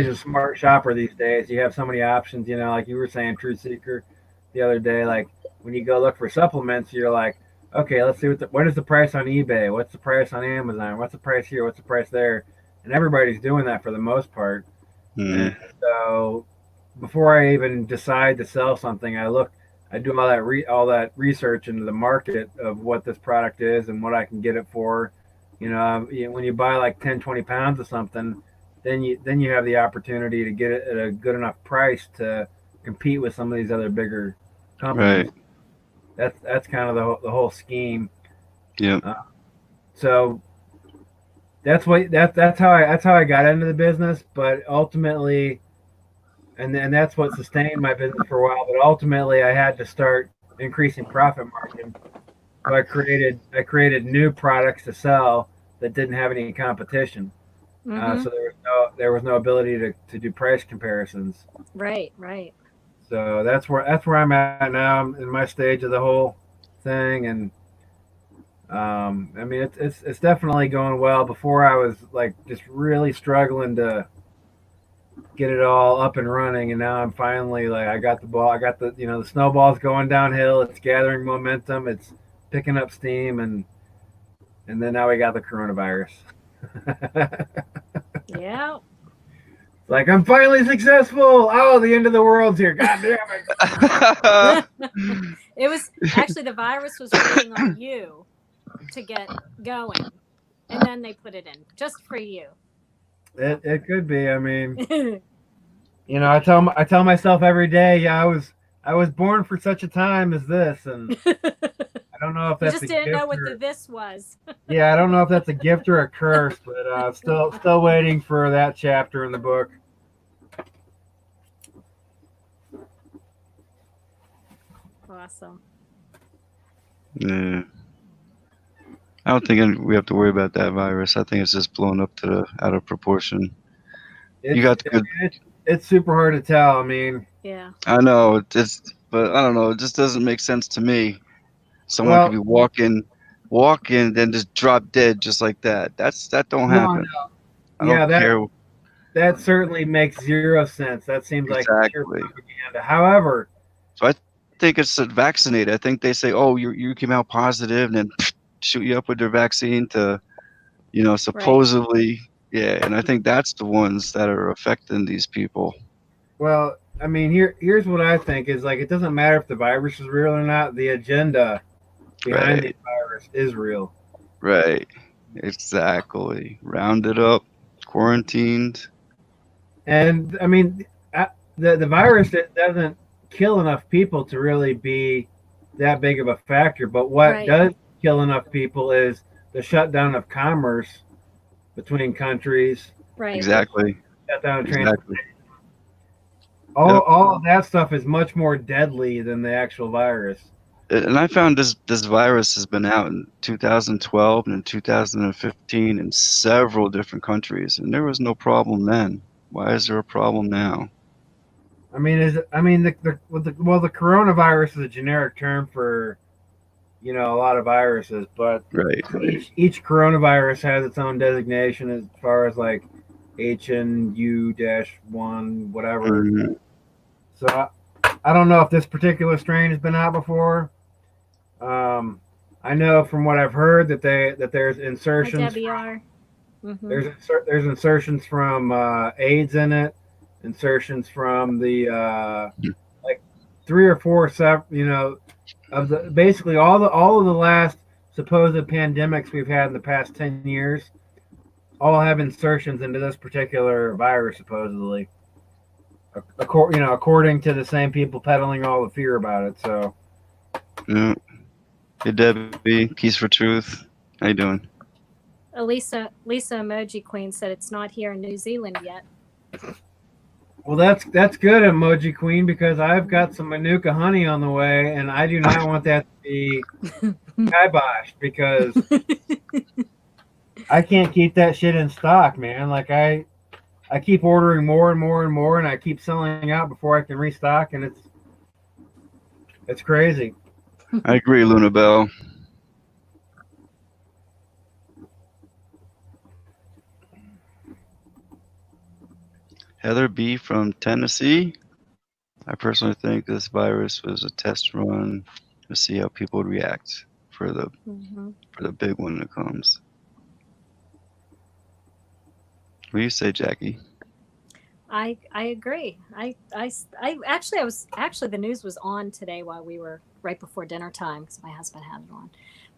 a smart shopper these days. You have so many options, you know, like you were saying, Truth Seeker, the other day. Like when you go look for supplements, you're like, okay, let's see what is the price on eBay? What's the price on Amazon? What's the price here? What's the price there? And everybody's doing that for the most part. And so before I even decide to sell something, I do all that research into the market of what this product is and what I can get it for. You know, when you buy like 10, 20 pounds of something, then you have the opportunity to get it at a good enough price to compete with some of these other bigger companies. Right. That's kind of the whole scheme. Yeah. So that's how I got into the business. But ultimately, and that's what sustained my business for a while. But ultimately, I had to start increasing profit margin. So I created new products to sell that didn't have any competition. So there was no ability to do price comparisons. Right, right. So that's where I'm at now. I'm in my stage of the whole thing, and I mean it's definitely going well. Before I was like just really struggling to get it all up and running, and now I'm finally like I got the ball. I got the the snowball's going downhill. It's gathering momentum. It's picking up steam, and then now we got the coronavirus. Yeah. Like I'm finally successful. Oh, the end of the world's here. God damn it. It was actually the virus was waiting on you to get going, and then they put it in just for you. It could be. I mean, I tell myself every day, yeah, I was born for such a time as this, and I don't know if that's you just didn't know what this was. Yeah, I don't know if that's a gift or a curse, but still waiting for that chapter in the book. Awesome. Yeah. I don't think we have to worry about that virus. I think it's just blown up out of proportion. It's super hard to tell. I mean, yeah. I know but I don't know. It just doesn't make sense to me. Someone could be walking, then just drop dead just like that. That don't happen. No. I don't care. That certainly makes zero sense. That seems like pure propaganda. However, so I think it's vaccinated. I think they say, "Oh, you came out positive," and then shoot you up with their vaccine to, supposedly, yeah. And I think that's the ones that are affecting these people. Well, I mean, here's what I think is like it doesn't matter if the virus is real or not. The agenda behind the virus is real. Right. Exactly. Rounded up, quarantined. And I mean, the virus doesn't kill enough people to really be that big of a factor. But what does kill enough people is the shutdown of commerce between countries. Right. Exactly. Shutdown of transportation. All of that stuff is much more deadly than the actual virus. And I found this virus has been out in 2012 and in 2015 in several different countries, and there was no problem then. Why is there a problem now? I mean, the coronavirus is a generic term for, a lot of viruses, but each coronavirus has its own designation as far as like HNU-1, whatever. Mm-hmm. So I don't know if this particular strain has been out before. I know from what I've heard that there's insertions. There's insertions from AIDS in it, insertions from the like 3 or 4 of the basically all of the last supposed pandemics we've had in the past 10 years all have insertions into this particular virus supposedly. According to the same people peddling all the fear about it. So. Yeah. Hey Debbie, Peace for Truth. How you doing? Lisa Emoji Queen said it's not here in New Zealand yet. Well, that's good, Emoji Queen, because I've got some Manuka honey on the way, and I do not want that to be kiboshed because I can't keep that shit in stock, man. Like I keep ordering more and more and more, and I keep selling out before I can restock, and it's crazy. I agree, Luna Bell. Heather B. from Tennessee. I personally think this virus was a test run to see how people would react for the big one that comes. What do you say, Jackie? I agree. I actually the news was on today while we were right before dinner time because my husband had it on.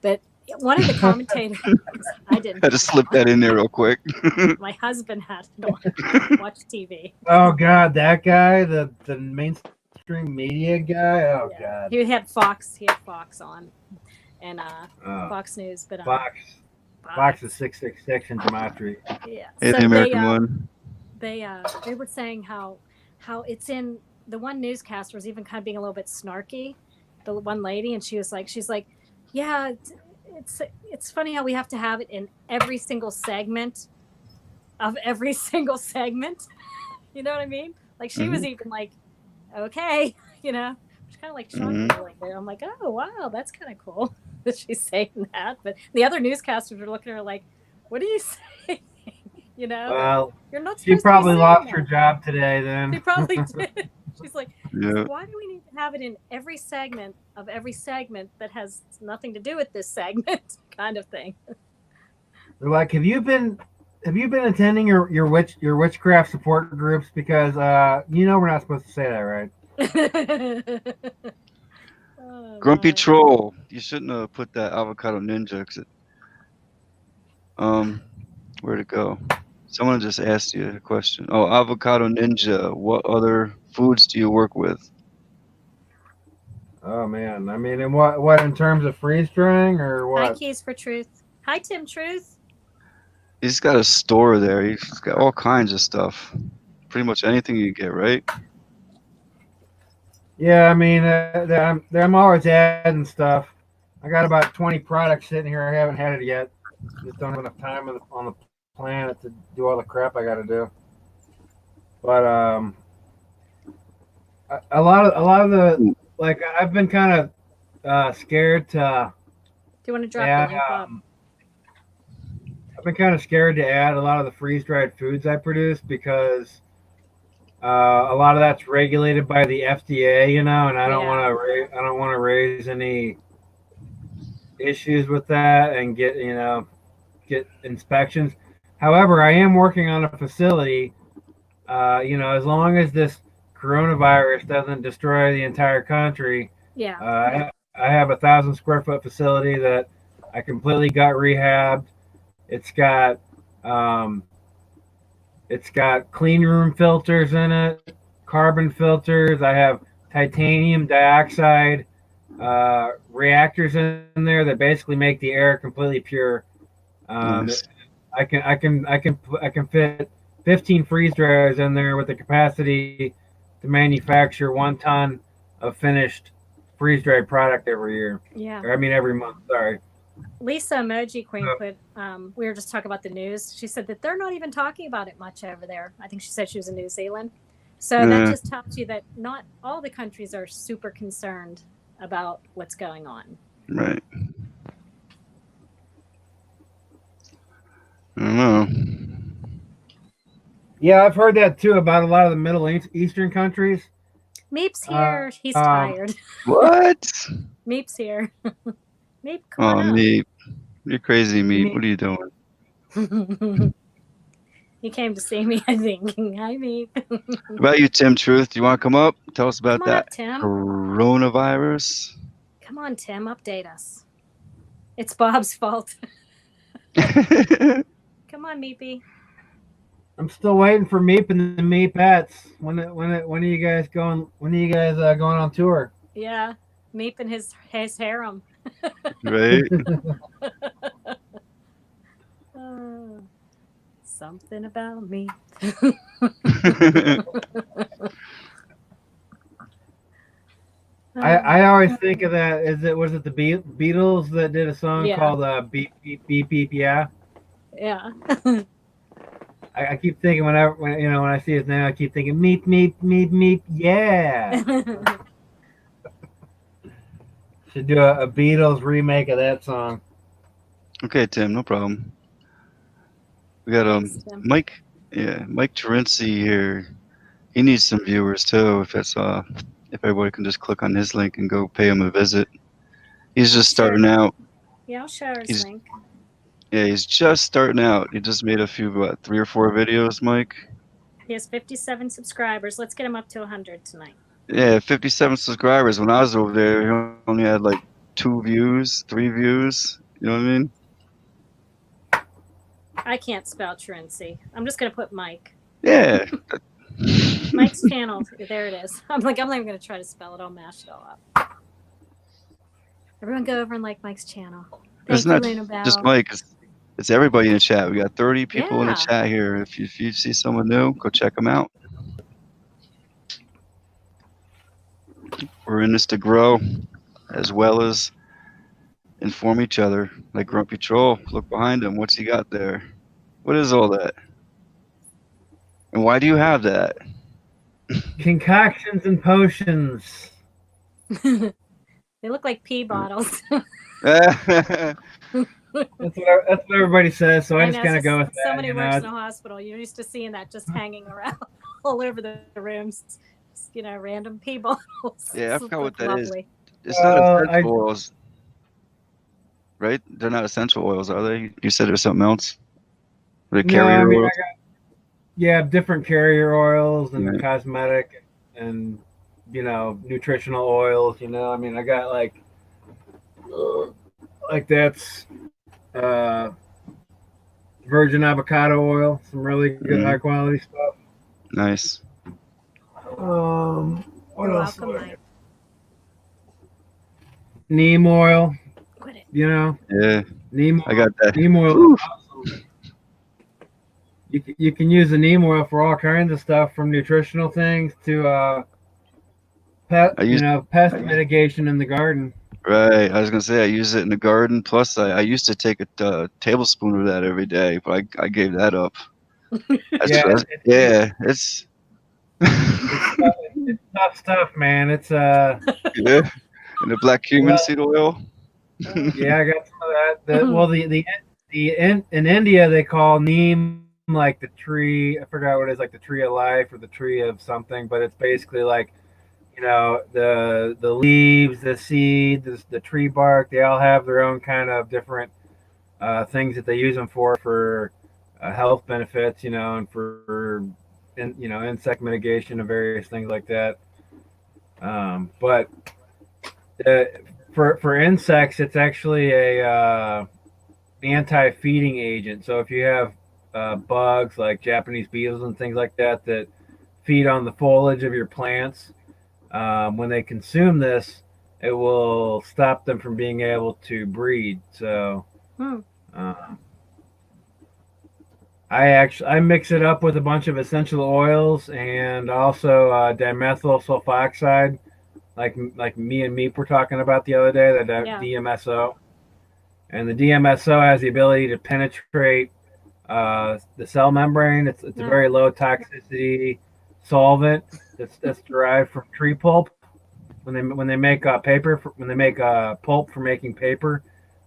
But one of the commentators, I didn't. I just slipped that in there real quick. My husband had it on. Watch TV. Oh God, that guy, the main mainstream media guy. Oh God. He had Fox. He had Fox on, and Fox News. But Fox is 666 in gematria. Yeah. Hey, So the American one. They were saying how it's in the one newscaster was even kind of being a little bit snarky, the one lady, and she's like, yeah, it's funny how we have to have it in every single segment of every single segment. You know what I mean? Like she was even like, okay, you know, which kind of like shocked me a little bit. I'm like, oh wow, that's kind of cool that she's saying that. But the other newscasters are looking at her like, what are you saying? You know, well, you're not supposed she probably to be lost that. her job today. Then She probably did. She's like, Yeah. why do we need to have it in every segment of every segment that has nothing to do with this segment, kind of thing. They're like, have you been attending your witchcraft support groups? Because you know we're not supposed to say that, right? Oh, Grumpy God. Troll. You shouldn't have put that avocado ninja. Where'd it go? Someone just asked you a question. Oh, avocado ninja. What other foods do you work with? Oh man, I mean, in what in terms of freeze drying or what? Hi, Keys for Truth. Hi, Tim Truth. He's got a store there. He's got all kinds of stuff. Pretty much anything you get, right? Yeah, I mean, I'm always adding stuff. I got about 20 products sitting here. I haven't had it yet. Just don't have enough time on the planet to do all the crap I got to do. But a lot of the like I've been kind of scared to. Do you want to drop add, the link, Bob? I've been kind of scared to add a lot of the freeze dried foods I produce because a lot of that's regulated by the FDA, you know, and I don't want to raise any issues with that and get inspections. However, I am working on a facility. As long as this coronavirus doesn't destroy the entire country, I have 1,000 square foot facility that I completely got rehabbed. It's got clean room filters in it, carbon filters. I have titanium dioxide reactors in there that basically make the air completely pure. Nice. I can fit 15 freeze dryers in there with the capacity to manufacture 1 ton of finished freeze dried product every year. Yeah. Or, I mean every month. Sorry. Lisa Emoji Queen put, we were just talking about the news. She said that they're not even talking about it much over there. I think she said she was in New Zealand. So that just tells you that not all the countries are super concerned about what's going on. Right. I don't know. Yeah, I've heard that too about a lot of the Middle Eastern countries. Meep's here. He's tired. What? Meep's here. Meep, come on up. Meep. You're crazy, Meep. What are you doing? He came to see me, I think. Hi, Meep. What about you, Tim Truth? Do you want to come up? Tell us about that Tim. coronavirus. Come on, Tim. Update us. It's Bob's fault. Come on, Meepy. I'm still waiting for Meep and the Meepettes. When are you guys going? When are you guys going on tour? Yeah, Meep and his harem. Right. Something about me. I always think of that. Was it the Beatles that did a song called "Beep Beep Beep Beep"? Yeah. Yeah. I keep thinking when I see his name, I keep thinking Meep Meep Meep Meep. Yeah. Should do a Beatles remake of that song. Okay, Tim, no problem. We got Mike Terenzi here. He needs some viewers too. If everybody can just click on his link and go pay him a visit. He's just starting out. Yeah, I'll share his link. Yeah, he's just starting out. He just made a few, 3 or 4 videos, Mike. He has 57 subscribers. Let's get him up to 100 tonight. Yeah, 57 subscribers. When I was over there, he only had 2 views, 3 views. You know what I mean? I can't spell truancy. I'm just going to put Mike. Yeah. Mike's channel. There it is. I'm not even going to try to spell it. I'll mash it all up. Everyone go over and like Mike's channel. It's not just Mike. It's everybody in the chat. We got 30 people in the chat here. If you see someone new, go check them out. We're in this to grow, as well as inform each other. Like Grumpy Troll, look behind him. What's he got there? What is all that? And why do you have that? Concoctions and potions. They look like pee bottles. That's what everybody says, so I just kind of go with that. Somebody works in a hospital. You're used to seeing that just hanging around all over the rooms. Just, random pee bottles. Yeah, I forgot what that is. Lovely. It's not essential oils, right? They're not essential oils, are they? You said there's something else? Carrier oils? Different carrier oils and cosmetic and, nutritional oils, I got like that's virgin avocado oil, some really good high quality stuff. Nice. What else? Neem oil. Yeah. Neem. I got that. Neem oil. You can use the neem oil for all kinds of stuff, from nutritional things to pest mitigation in the garden. Right. I was gonna say I use it in the garden. Plus, I used to take a tablespoon of that every day, but I gave that up. It's tough stuff, man. It's and the black cumin seed oil. Yeah, I got some of that. In India they call neem like the tree. I forgot what it is, like the tree of life or the tree of something, but it's basically like the leaves, the seeds, the tree bark. They all have their own kind of different things that they use them for health benefits, and for insect mitigation and various things like that. But for insects, it's actually a anti-feeding agent. So if you have bugs like Japanese beetles and things like that that feed on the foliage of your plants, when they consume this, it will stop them from being able to breed. So I mix it up with a bunch of essential oils and also dimethyl sulfoxide, like me and Meep were talking about the other day, the DMSO. And the DMSO has the ability to penetrate the cell membrane. It's a very low toxicity solvent that's derived from tree pulp. When they make paper, when they make pulp for making paper,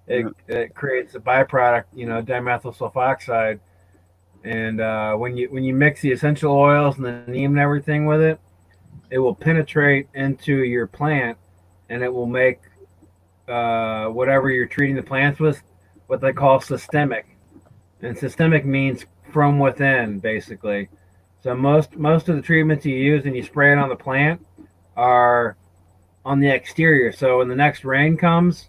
it creates a byproduct, dimethyl sulfoxide. And when you mix the essential oils and the neem and everything with it, it will penetrate into your plant, and it will make whatever you're treating the plants with what they call systemic. And systemic means from within, basically. So most of the treatments you use and you spray it on the plant are on the exterior. So when the next rain comes,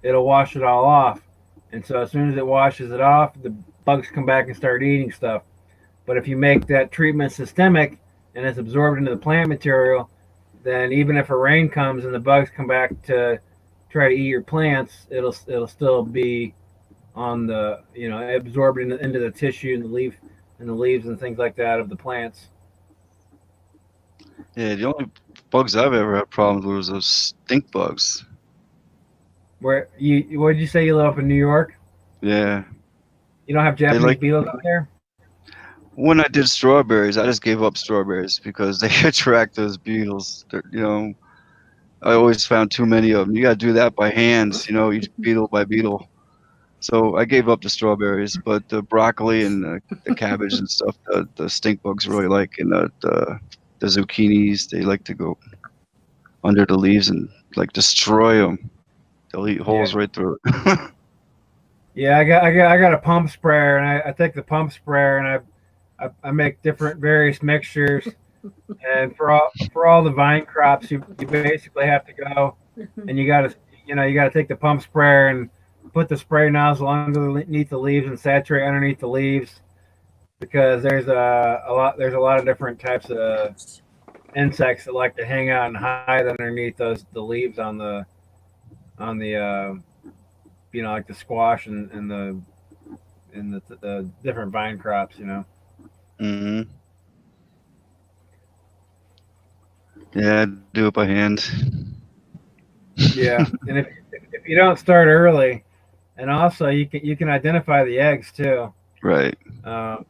it'll wash it all off. And so as soon as it washes it off, the bugs come back and start eating stuff. But if you make that treatment systemic and it's absorbed into the plant material, then even if a rain comes and the bugs come back to try to eat your plants, it'll still be on the absorbed into the tissue and the leaves and things like that of the plants. Yeah, the only bugs I've ever had problems with was those stink bugs. What did you say, you live up in New York? Yeah. You don't have Japanese beetles out there? When I did strawberries, I just gave up strawberries because they attract those beetles. I always found too many of them. You got to do that by hands, each beetle by beetle. So I gave up the strawberries, but the broccoli and the cabbage and stuff, the stink bugs really like, and the zucchinis, they like to go under the leaves and destroy them. They'll eat holes right through it. Yeah, I got a pump sprayer, and I take the pump sprayer and I make various mixtures. And for all the vine crops, you basically have to go and you got to take the pump sprayer and put the spray nozzle underneath the leaves and saturate underneath the leaves because there's a lot of different types of insects that like to hang out and hide underneath the leaves on the like the squash and the different vine crops, Mm-hmm. Yeah, do it by hand. Yeah, and if you don't start early, and also you can identify the eggs too. Right. Um,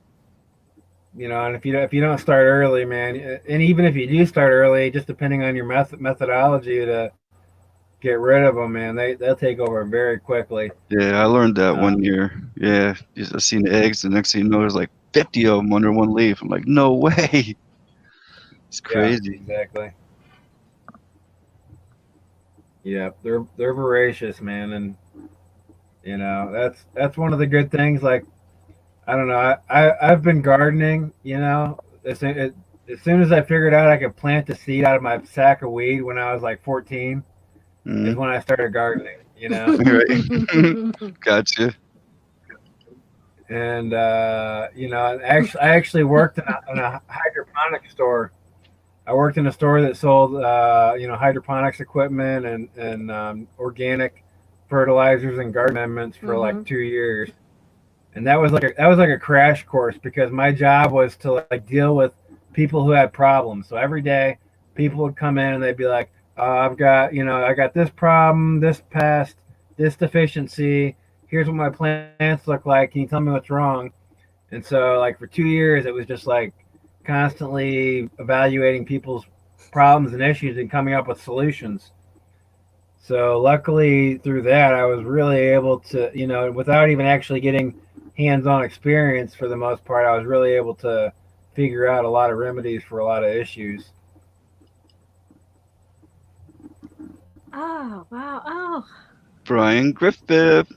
and if you don't start early, man, and even if you do start early, just depending on your methodology to get rid of them, man, they'll take over very quickly. Yeah, I learned that one year. Yeah, I seen the eggs. The next thing you know, there's like 50 of them under one leaf. I'm like, no way. It's crazy. Yeah, exactly. Yeah, they're voracious, man, and that's one of the good things. Like, I don't know, I've been gardening, as soon as I figured out I could plant the seed out of my sack of weed when I was like 14, is when I started gardening. Right. Gotcha. And I actually worked in a hydroponic store. I worked in a store that sold hydroponics equipment and organic fertilizers and garden amendments for like 2 years. And that was like a crash course, because my job was to like deal with people who had problems. So every day people would come in and they'd be like, I got this problem, this pest, this deficiency. Here's what my plants look like. Can you tell me what's wrong? And so like for 2 years, it was just like constantly evaluating people's problems and issues and coming up with solutions. So luckily through that, I was really able to, without even actually getting hands-on experience for the most part, I was really able to figure out a lot of remedies for a lot of issues. Oh, wow. Oh. Brian Griffith.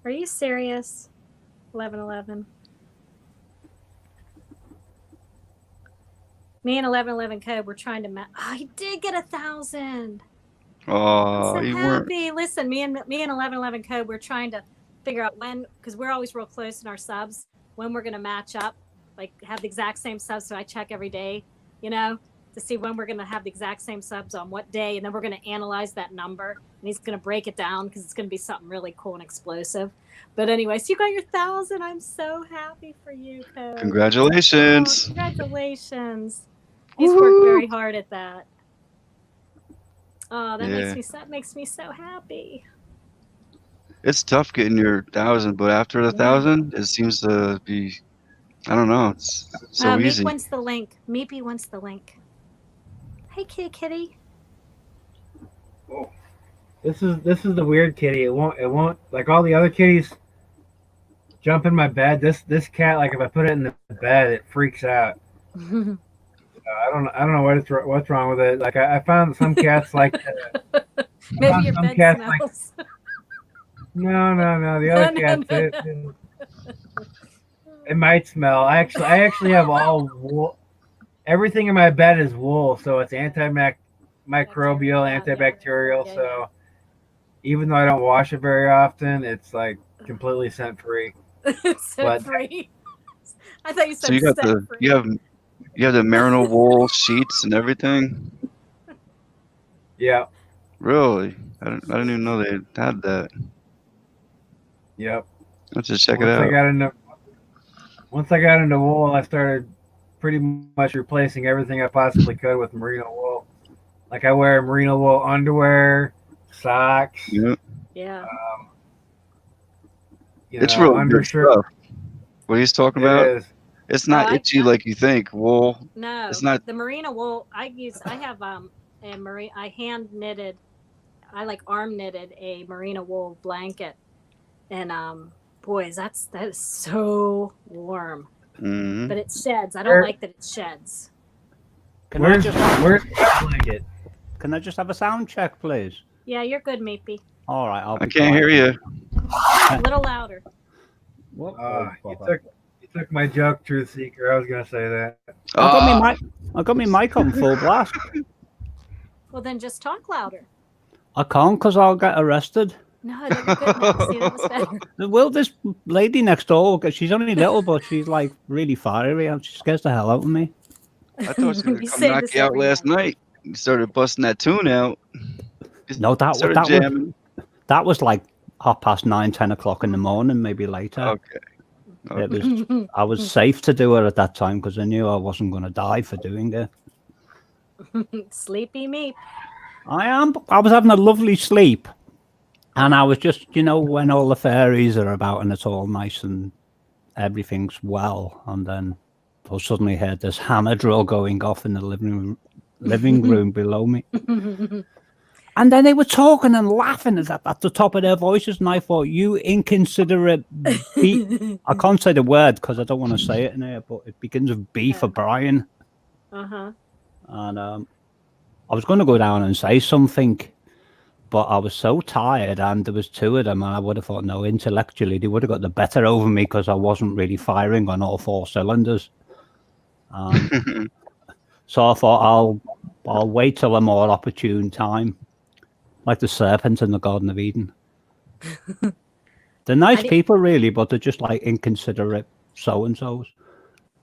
Are you serious? 1111. Me and 1111 Code were trying to oh, he did get 1,000. Oh, I'm so you happy. weren't. Listen, me and 1111 Code, we're trying to figure out when, because we're always real close in our subs, when we're going to match up, like have the exact same subs. So I check every day, to see when we're going to have the exact same subs on what day. And then we're going to analyze that number, and he's going to break it down because it's going to be something really cool and explosive. But anyway, so you got your 1,000. I'm so happy for you, Code. Congratulations. Oh, congratulations. He's worked very hard at that. Oh, that makes me so happy. It's tough getting your 1,000, but after the 1,000, it seems to be, I don't know, it's so easy. Meepy wants the link. Meepy wants the link. Hey, kitty. Oh, this is the weird kitty. It won't like all the other kitties jump in my bed. This cat, like if I put it in the bed, it freaks out. I don't know what's wrong with it. Like I found some cats like maybe your bed smells. Like, no. The other cats, it might smell. I actually have all wool. Everything in my bed is wool, so it's microbial, antibacterial. Yeah, so even though I don't wash it very often, it's like completely scent free. Scent free. I thought you said so you have the merino wool sheets and everything. Yeah. Really? I didn't even know they had that. Yep. Let's just check it out. Once I got into wool, I started pretty much replacing everything I possibly could with merino wool. Like I wear merino wool underwear, socks. Yep. Yeah. It's real undershirt. Good stuff. What he's talking about? Is. It's not itchy like you think. Wool. No, it's not. The merino wool I have I hand knitted. I like arm knitted a merino wool blanket, and boys, that is so warm. Mm-hmm. But it sheds. I don't like that it sheds. Where's the blanket? Can I just have a sound check, please? Yeah, you're good, Meepy. All right, I can't hear you. A little louder. You took my joke, Truth Seeker. I was gonna say that. I got my mic on full blast. Well, then just talk louder. I can't because I'll get arrested. No, they were good now. See, that was better. Well, this lady next door, she's only little, but she's like really fiery and she scares the hell out of me. I thought she was You gonna come say knock this you out every last night. You started busting that tune out. No, Started jamming. that was like 9:30, 10 o'clock in the morning, maybe later. Okay. It was. I was safe to do it at that time because I knew I wasn't going to die for doing it. Sleepy me. I was having a lovely sleep, and I was just, when all the fairies are about and it's all nice and everything's well, and then I suddenly heard this hammer drill going off in the living room below me. And then they were talking and laughing at the top of their voices, and I thought, you inconsiderate I can't say the word because I don't want to say it in here, but it begins with B for Brian. Uh-huh. And I was going to go down and say something, but I was so tired, and there was two of them, and I would have thought, no, intellectually, they would have got the better over me because I wasn't really firing on all four cylinders. So I thought, I'll wait till a more opportune time. Like the serpent in the Garden of Eden. They're nice people, really, but they're just like inconsiderate so-and-sos.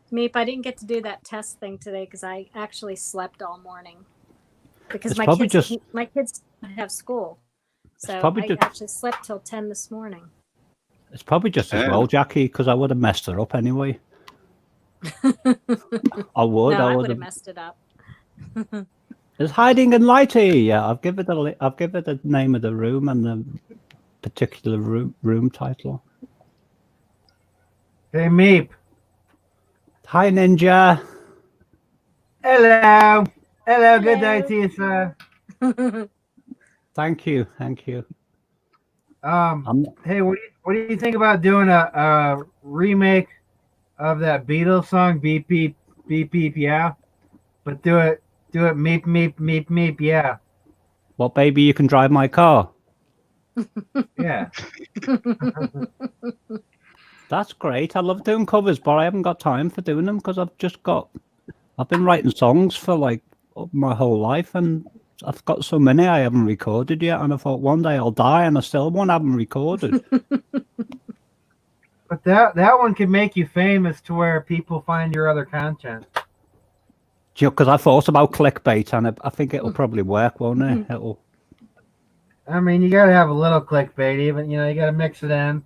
Meep, I didn't get to do that test thing today because I actually slept all morning. Because It's my probably kids have school. So I actually slept till 10 this morning. It's probably just as well, Jackie, because I would have messed her up anyway. I would. No, I would have messed it up. There's hiding and light here. Yeah, I've given it the name of the room and the particular room title. Hey, Meep. Hi, Ninja. Hello. Hello. Good day to you, sir. Thank you. Hey, what do you think about doing a remake of that Beatles song, Beep Beep Beep Beep Yeah, but do it meep meep meep meep yeah. Well, baby, you can drive my car. Yeah. That's great. I love doing covers, but I haven't got time for doing them because I've been writing songs for like my whole life, and I've got so many I haven't recorded yet, and I thought one day I'll die and I still won't have them recorded. But that one could make you famous to where people find your other content. Because I thought about clickbait, and I think it'll probably work, won't it? I mean, you gotta have a little clickbait, even you gotta mix it in.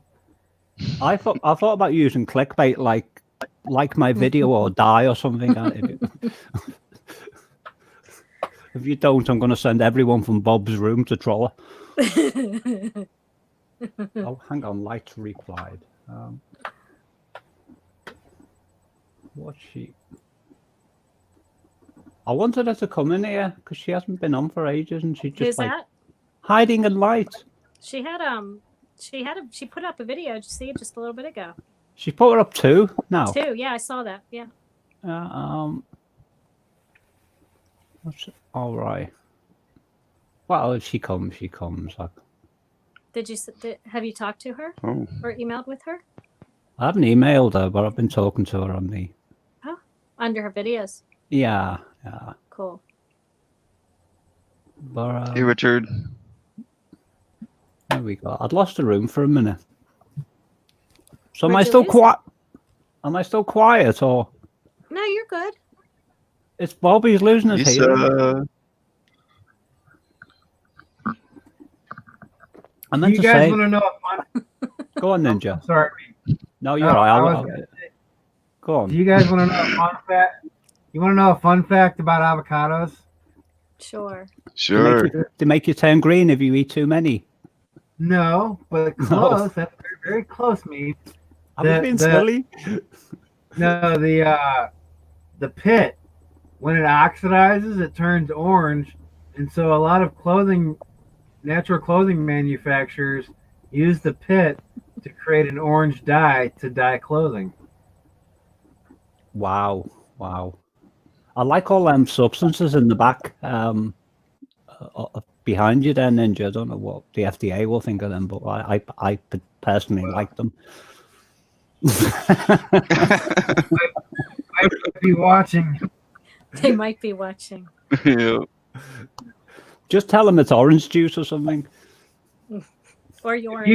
I thought about using clickbait, like my video or die or something. If you don't, I'm going to send everyone from Bob's room to Troller. Oh, hang on, Light replied. What's she? I wanted her to come in here because she hasn't been on for ages, and she just Who's like that? hiding in light. She put up a video. Did you see it just a little bit ago? She put her up two now. Two, yeah, I saw that. Yeah. All right. Well, if she comes, she comes. Have you talked to her or emailed with her? I haven't emailed her, but I've been talking to her on the. Oh, under her videos. Yeah. Cool. But, hey, Richard. There we go. I'd lost the room for a minute. So am I still quiet? Am I still quiet or? No, you're good. It's Bobby's losing his hearing. I meant you to guys say. Want to know a fun? Go on, Ninja. Oh, sorry. No, you're right. Go on. Do you guys want to know a fun fact? You want to know a fun fact about avocados? Sure. They make you turn green if you eat too many. No, but close. No. That's very, very close, me. I'm being silly. No, the pit, when it oxidizes, it turns orange, and so a lot of natural clothing manufacturers use the pit to create an orange dye to dye clothing. Wow. I like all them substances in the back behind you there, Ninja. I don't know what the FDA will think of them, but I personally like them. Might be watching. They might be watching. Yeah. Just tell them it's orange juice or something. Or yours.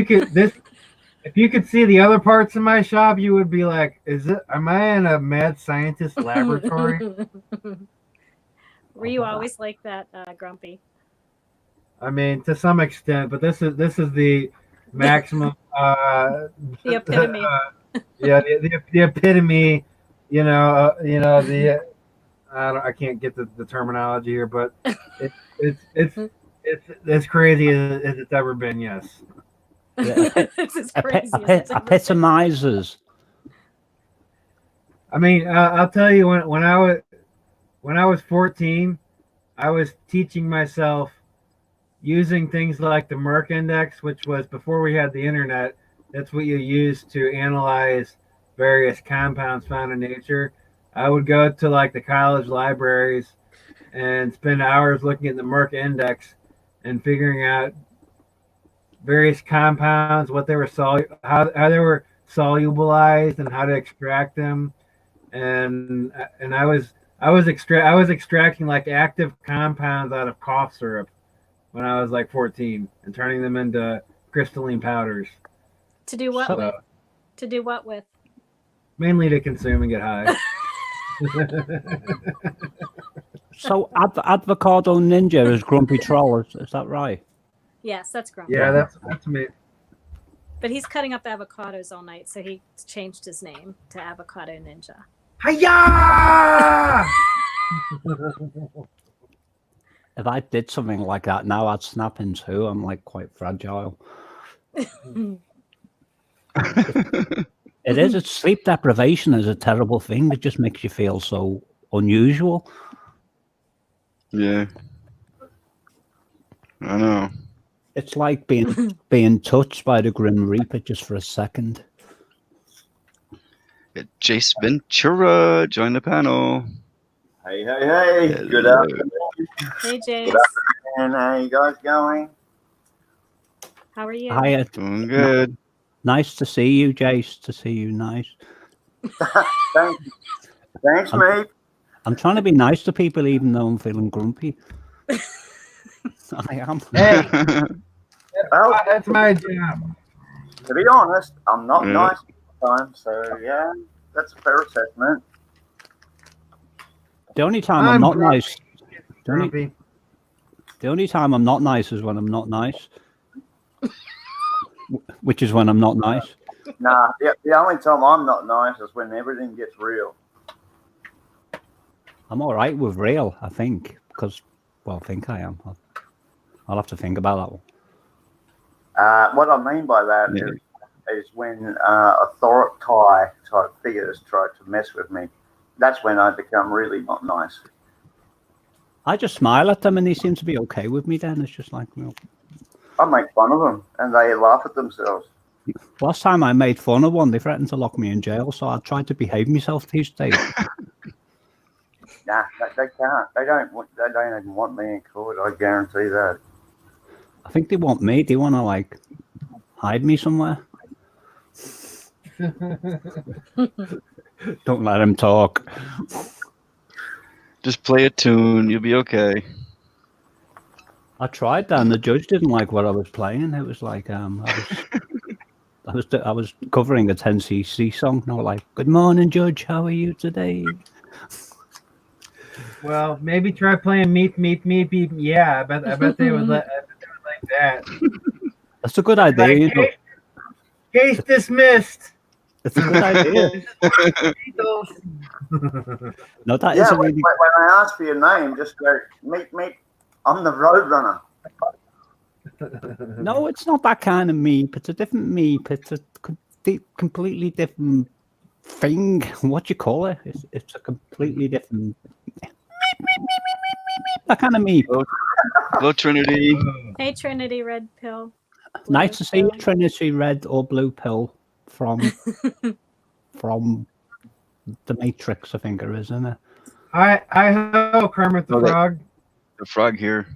If you could see the other parts of my shop, you would be like, am I in a mad scientist laboratory? Were you always like that, Grumpy? I mean, to some extent, but this is the maximum. The epitome. Yeah, the epitome. The I can't get the terminology here, but it's as crazy as it's ever been. Yes. It's as crazy as it's ever been. Epitomizes. I mean, I'll tell you when I was 14, I was teaching myself using things like the Merck index, which was before we had the internet. That's what you use to analyze various compounds found in nature. I would go to like the college libraries and spend hours looking at the Merck index and figuring out various compounds, what they were how they were solubilized and how to extract them. And I was extracting like active compounds out of cough syrup when I was like 14 and turning them into crystalline powders. To do what with? To do what with? Mainly to consume and get high. So Avocado Ninja is Grumpy Troll, is that right? Yes, that's Grumpy. Yeah, that's me. But he's cutting up avocados all night, so he changed his name to Avocado Ninja. Hiya! If I did something like that now, I'd snap in two. I'm like quite fragile. It is. It's sleep deprivation is a terrible thing. It just makes you feel so unusual. Yeah. I know. It's like being touched by the Grim Reaper just for a second. Jace Ventura, join the panel. Hey, hey, hey. Hello. Good afternoon. Hey, Jace. Good afternoon. How you guys going? How are you? Hi, Doing good. nice to see you, Jace. To see you, nice. Thanks. Thanks, mate. I'm trying to be nice to people even though I'm feeling grumpy. I am. Hey, Well, that's my job. to be honest, I'm not Yeah. nice all the time, so yeah, that's a fair assessment. The only time I'm not grumpy. nice. Grumpy. The only time I'm not nice is when I'm not nice. Which is when I'm not nice. Nah, the only time I'm not nice is when everything gets real. I'm all right with real, I think, because, well, I think I am. I'll have to think about that one. What I mean by that is when authority type figures try to mess with me. That's when I become really not nice. I just smile at them and they seem to be okay with me then. It's just like, well, I make fun of them and they laugh at themselves. last time I made fun of one, they threatened to lock me in jail, so I tried to behave myself these days. Nah, they can't. They don't even want me in court. I guarantee that. I think they want me. They want to, like, hide me somewhere. Don't let him talk. Just play a tune. You'll be okay. I tried that, and the judge didn't like what I was playing. It was like I was covering a 10cc song. And I was like, "Good morning, Judge. How are you today?" Well, maybe try playing meet. Yeah, I bet they would like that. That's a good idea. You know. Case dismissed. It's a good idea. No, that Yeah, is a when really. I ask for your name, just go, meet. I'm the Roadrunner. No, it's not that kind of meep. It's a different meep. It's a completely different thing. What do you call it? It's a completely different. That kind of meep. Hello, Trinity. Hey, Trinity Red Pill. Nice to see you, Pill. Trinity Red or Blue Pill from the Matrix, I think it is, isn't it? Hi, hello, Kermit the Frog. The frog here.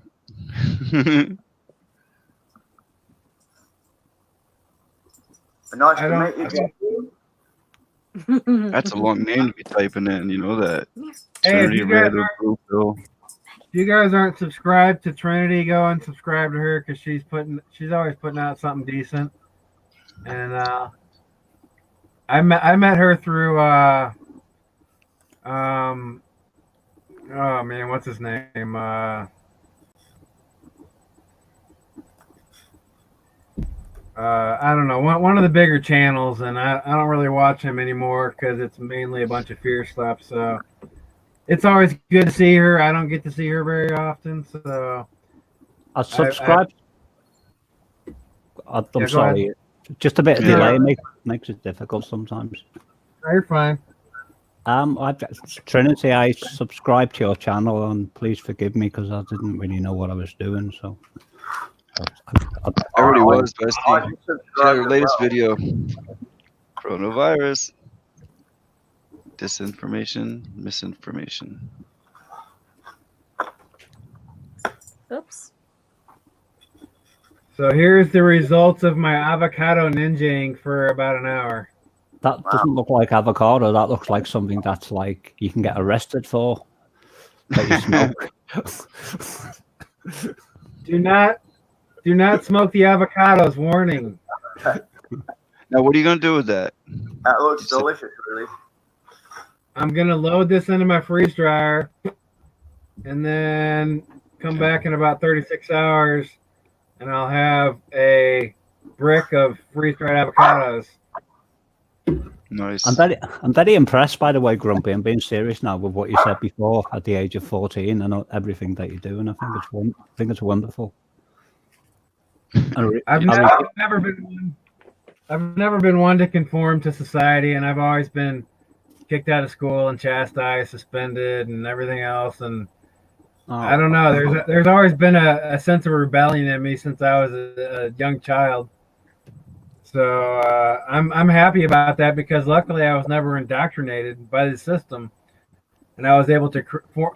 Nice to meet you. That's a long name to be typing in. You know that. Hey, Trinity Red or Blue Pill. you guys aren't subscribed to Trinity, go and subscribe to her because she's always putting out something decent. And I met her through oh man, what's his name? I don't know, one of the bigger channels, and I don't really watch him anymore because it's mainly a bunch of fear stuff. So it's always good to see her. I don't get to see her very often, so I subscribed. I'm Yeah, go sorry, ahead. just a bit of Yeah. delay makes it difficult sometimes. No, you're fine. Trinity, I subscribed to your channel, and please forgive me because I didn't really know what I was doing. So I already was, I bestie. can Check your subscribe as latest well. video. Coronavirus. Disinformation, misinformation. Oops. So here's the results of my avocado ninjaing for about an hour. that doesn't look like avocado. That looks like something that's like you can get arrested for. That you smoke. Do not smoke the avocados. Warning. Now, what are you gonna do with that? That looks delicious, really. I'm gonna load this into my freeze dryer, and then come back in about 36 hours, and I'll have a brick of freeze dried avocados. Nice. I'm very impressed, by the way, Grumpy. I'm being serious now with what you said before. At the age of 14, and everything that you do, and I think it's wonderful. I've never been one to conform to society, and I've always been kicked out of school and chastised, suspended, and everything else. And I don't know. There's always been a sense of rebellion in me since I was a young child. So I'm happy about that because luckily I was never indoctrinated by the system, and I was able to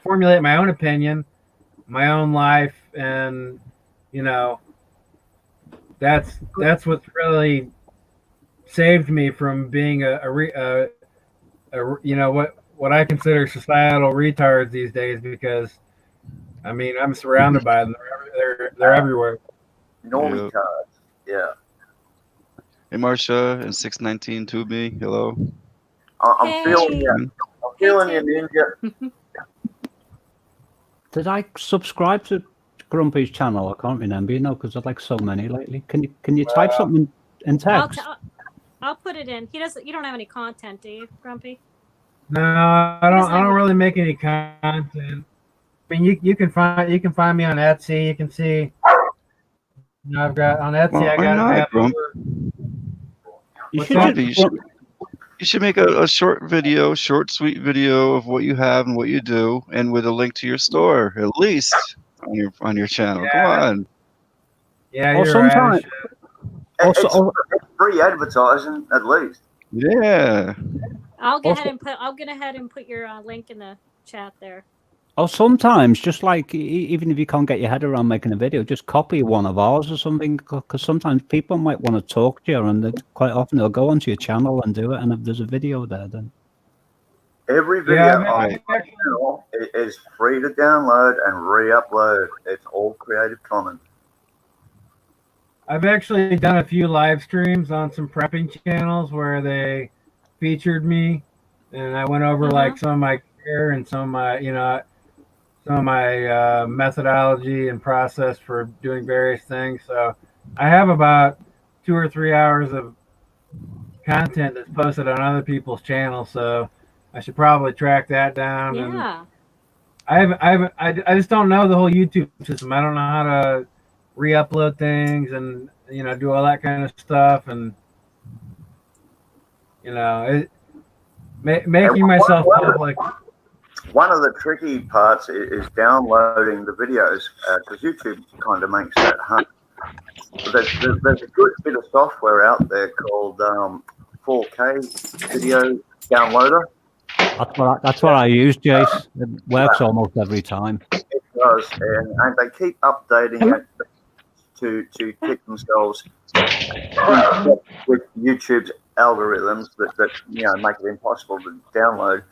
formulate my own opinion, my own life, and you know that's what's really saved me from being a you know what I consider societal retards these days, because I mean I'm surrounded by them. They're everywhere. Normie Yep. cards. Yeah. Hey, Marsha and 619 to me. Hello. I'm Hey. feeling you. I'm feeling you, Ninja. Did I subscribe to Grumpy's channel? I can't remember, because I've like so many lately. Can you type something in text? I'll put it in. You don't have any content, do you, Grumpy? No, I don't really make any content. I mean, you can find me on Etsy. You can see. I've got on Etsy. Well, I why got. not, I have Grump? over, You should make a short video, short, sweet video of what you have and what you do, and with a link to your store, at least on your channel. Yeah. Come on. Yeah, Or you're sometimes, right. It's free advertising, at least. Yeah. I'll go ahead and put your link in the chat there. or sometimes, just like even if you can't get your head around making a video, just copy one of ours or something. Because sometimes people might want to talk to you, and quite often they'll go onto your channel and do it. And if there's a video there, then Every video on my channel is free to download and re-upload. It's all Creative Commons. I've actually done a few live streams on some prepping channels where they featured me, and I went over like some of my care and some of my methodology and process for doing various things. So I have about 2 or 3 hours of content that's posted on other people's channels. So I should probably track that down. Yeah. And I just don't know the whole YouTube system. I don't know how to re-upload things and do all that kind of stuff, and making myself public. One of the tricky parts is downloading the videos, because YouTube kind of makes that hard. There's a good bit of software out there called 4K video downloader. That's what I use, Jace. It works almost every time. It does, and they keep updating it to keep themselves with YouTube's algorithms that make it impossible to download.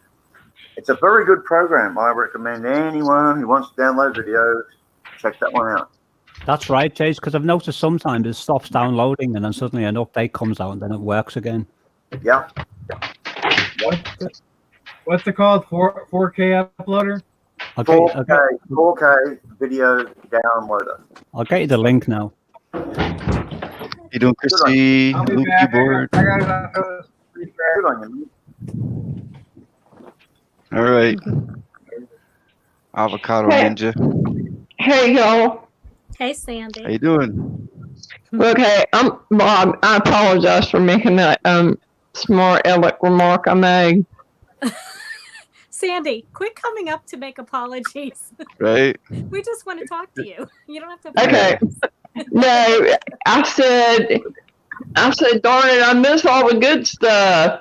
It's a very good program. I recommend anyone who wants to download videos, check that one out. That's right, Chase, because I've noticed sometimes it stops downloading and then suddenly an update comes out and then it works again. Yeah. What's it called? 4K uploader? Okay, 4K video downloader. I'll get you the link now. You doing, Chrissy? I'll be Luke back. board. I gotta Good on you. All right. Avocado Ninja. Hey, y'all. Hey, Sandy. How you doing? Okay, I'm Bob. I apologize for making that smart aleck remark I made. Sandy, quit coming up to make apologies. Right? We just want to talk to you. You don't have to. Okay. No, I said, darn it, I miss all the good stuff.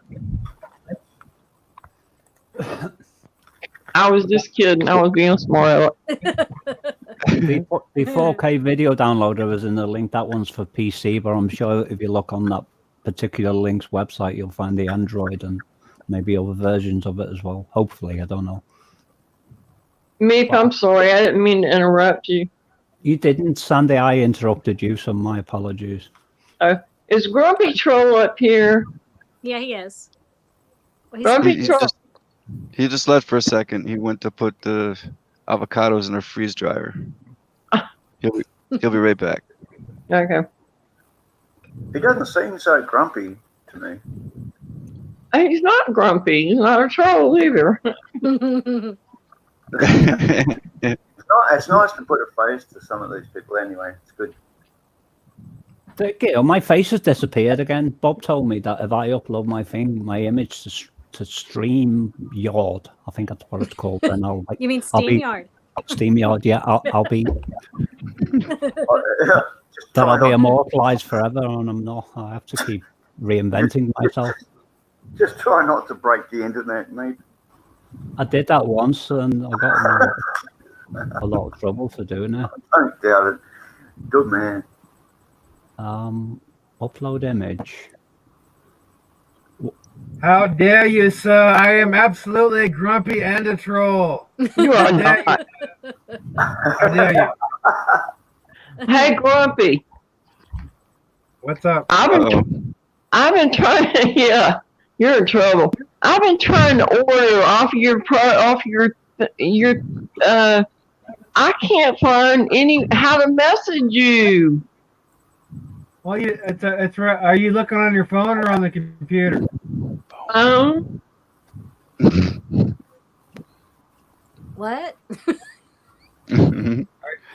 I was just kidding. I was being smart. The 4K video downloader is in the link. That one's for PC, but I'm sure if you look on that particular link's website, you'll find the Android and maybe other versions of it as well. Hopefully, I don't know. Meep, I'm sorry. I didn't mean to interrupt you. You didn't, Sandy. I interrupted you, so my apologies. Is Grumpy Troll up here? Yeah, he is. Well, Grumpy Troll. He just left for a second. He went to put the avocados in a freeze dryer. He'll be right back. Okay. He doesn't seem so grumpy to me. He's not grumpy. He's not a troll either. It's nice to put a face to some of these people anyway. It's good. My face has disappeared again. Bob told me that if I upload my image to StreamYard, I think that's what it's called. Then you mean SteamYard? SteamYard, yeah. I'll be I'll be immortalized forever, and I'm not. I have to keep reinventing myself. Just try not to break the internet, mate. I did that once, and I got a lot of trouble for doing it. Don't doubt it. Good man. Upload image. How dare you, sir? I am absolutely grumpy and a troll. You are not. How dare you? Hey, Grumpy. What's up? I've been trying to, yeah, you're in trouble. I've been trying to order off your I can't find how to message you. Well, it's right. Are you looking on your phone or on the computer? What?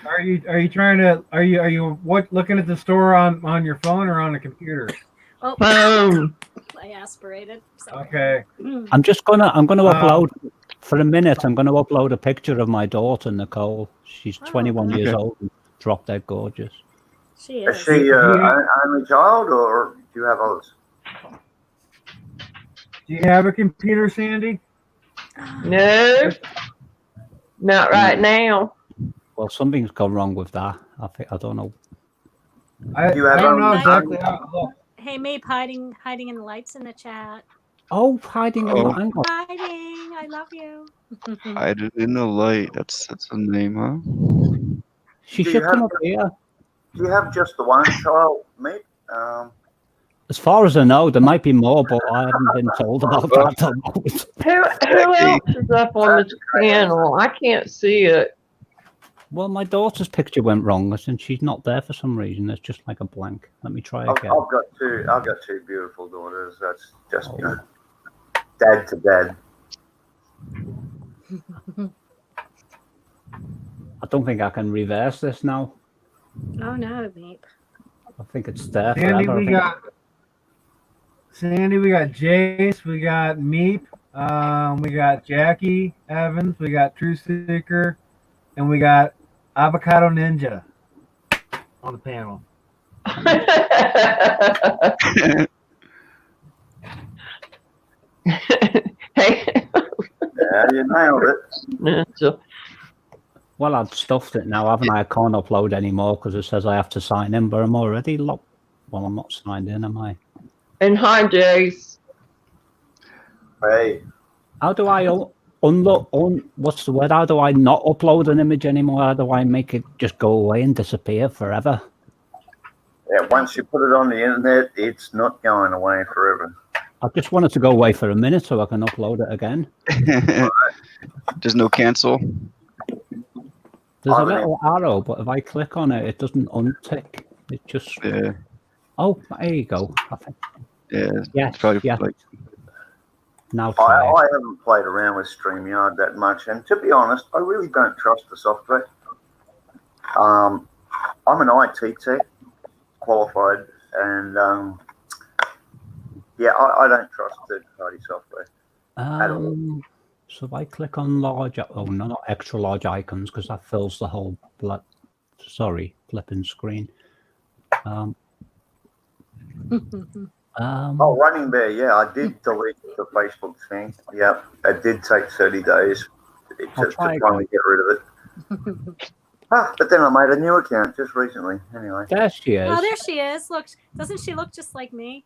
Are you trying to? Are you looking at the store on your phone or on the computer? Oh, Phone. I aspirated. Sorry. Okay. I'm gonna upload for a minute. I'm gonna upload a picture of my daughter Nicole. She's 21 years old and drop dead gorgeous. She Is is. she only child, or do you have others? Do you have a computer, Sandy? No, not right now. Well, something's gone wrong with that. I don't know. I don't know exactly how it looks. Hey, Mape, hiding in the lights in the chat. Oh, hiding in the angle. Hiding, I love you. Hiding in the light. That's the name, huh? She should come up here. Do you have just the one child, mate? As far as I know, there might be more, but I haven't been told about that. Who else is up on this panel? I can't see it. Well, my daughter's picture went wrong, and she's not there for some reason. It's just like a blank. Let me try again. I've got two beautiful daughters. That's just dad to dad. I don't think I can reverse this now. Oh no, Mape. I think it's there Sandy, forever. we got Jace, we got Meep, we got Jackie Evans, we got True Seeker, and we got Avocado Ninja on the panel. Hey. Yeah, you nailed it. Well, I've stuffed it now, haven't I? I can't upload anymore because it says I have to sign in, but I'm already locked. Well, I'm not signed in, am I? And hi, Jace. Hey. How do I what's the word? How do I not upload an image anymore? How do I make it just go away and disappear forever? Yeah, once you put it on the internet, it's not going away forever. I just want it to go away for a minute so I can upload it again. There's no cancel. There's a little arrow, but if I click on it, it doesn't untick. It just... Yeah. Oh, there you go. I think. Yeah. Yes, Probably yes. like... Now try it. I haven't played around with StreamYard that much, and to be honest, I really don't trust the software. I'm an IT tech, qualified, and yeah, I don't trust third-party software at all. So if I click on large, oh no, not extra large icons, because that fills the whole flipping screen. Running Bear, yeah, I did delete the Facebook thing. Yeah, it did take 30 days to finally get rid of it. But then I made a new account just recently. Anyway, there she is. Oh, there she is. Look, doesn't she look just like me?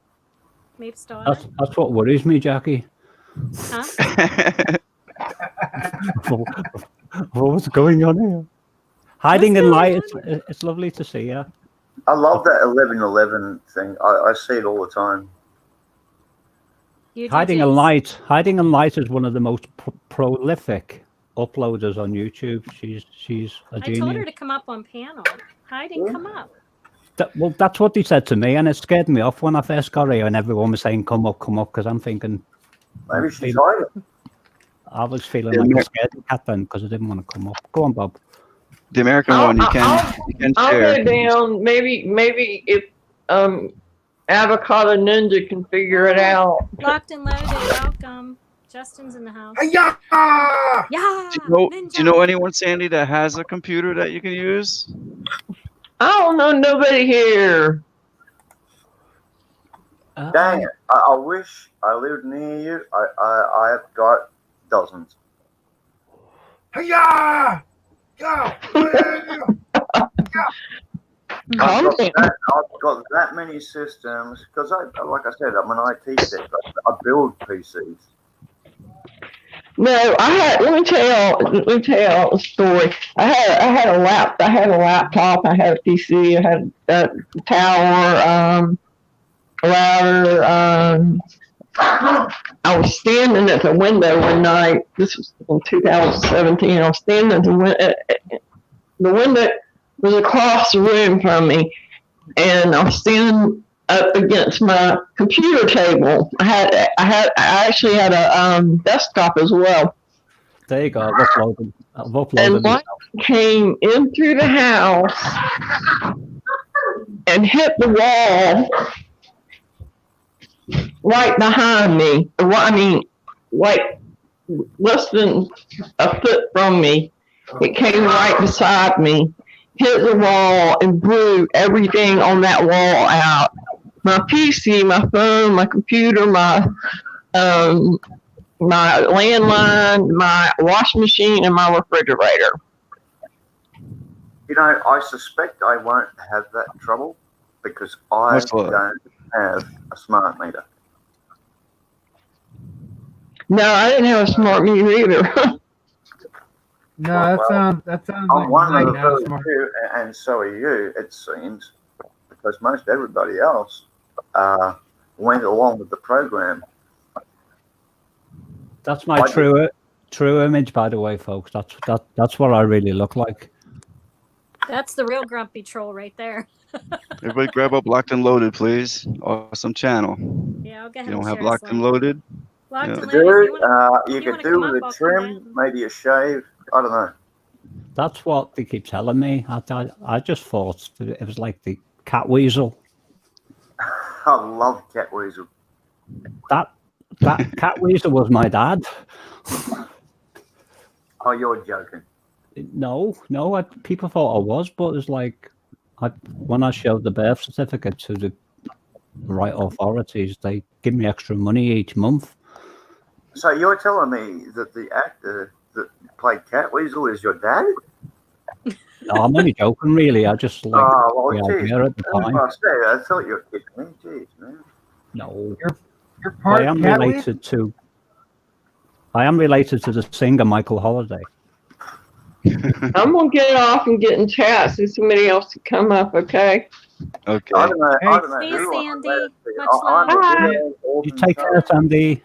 Maeve's daughter. That's what worries me, Jackie. Huh? What's going on here? Hiding in light. It's lovely to see you. I love that 1111 thing. I see it all the time. Hiding in light is one of the most prolific uploaders on YouTube. She's a genius. I told her to come up on panel. Hiding, come up. Well, that's what they said to me, and it scared me off when I first got here, and everyone was saying, come up, because I'm thinking... Maybe she's hiding. I was feeling like a scared cat then, because I didn't want to come up. Go on, Bob. The American one, you can share. I'll go down. Maybe if Avocado Ninja can figure it out. Locked and loaded. Welcome. Justin's in the house. Yeah. Yeah. Do you know anyone, Sandy, that has a computer that you can use? I don't know nobody here. Dang it! I wish I lived near you. I have got dozens. Yeah. I've got that many systems because, like I said, I'm an IT tech. I build PCs. No, let me tell a story. I had a laptop, I had a PC, I had a tower, router. I was standing at the window one night. This was in 2017. I was standing at the window was across the room from me, and I was standing up against my computer table. I actually had a desktop as well. There you go. I've uploaded And light came in through the house and hit the wall right behind me. Like less than a foot from me. It came right beside me, hit the wall, and blew everything on that wall out. My PC, my phone, my computer, my landline, my washing machine, and my refrigerator. You know, I suspect I won't have that trouble because I don't have a smart meter. No, I didn't have a smart meter either. No, that sounds I'm one like of those two, and so are you, it seems, because most everybody else went along with the program. That's my true image, by the way, folks. That's what I really look like. That's the real grumpy troll right there. Everybody grab up Locked and Loaded, please. Awesome channel. Yeah, I'll get him. You don't have Locked and Loaded? Locked and Loaded. You could do with a trim, maybe a shave. I don't know. That's what they keep telling me. I just thought it was like the cat weasel. I love cat weasel. That cat weasel was my dad. Oh, you're joking. No, people thought I was, but it's like when I showed the birth certificate to the right authorities, they give me extra money each month. So you're telling me that the actor that played Catweasel is your dad? No, I'm only joking, really. I just like the idea at the time. I thought you were kidding me. Jeez, man. No. You're part I am Catweasel? related to... I am related to the singer Michael Holiday. I'm gonna get off and get in chat so somebody else can come up, okay? Okay. I don't know. I don't know. See you, who I'm Sandy. related to. Much I'm a love. real You orphan take son. care, Sandy.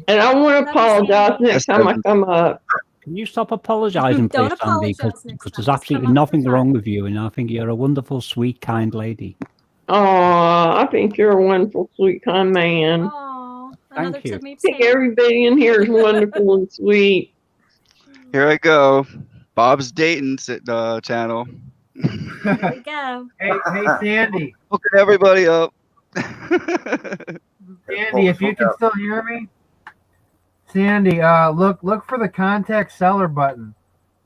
And I want to Love you, apologize Sandy. next time I come up. Can you stop apologizing, Don't please, Sandy? apologize next Because time. there's Just absolutely come up nothing and wrong with you, and I think you're a wonderful, sweet, kind lady. Oh, I think you're a wonderful, sweet, kind man. Oh, another Thank you. Tiffany I think Sam. everybody in here is wonderful and sweet. Here I go. Bob's dating channel. Here we go. Hey, Sandy. Hooking everybody up. Sandy, if you can still hear me. Sandy, look for the contact seller button.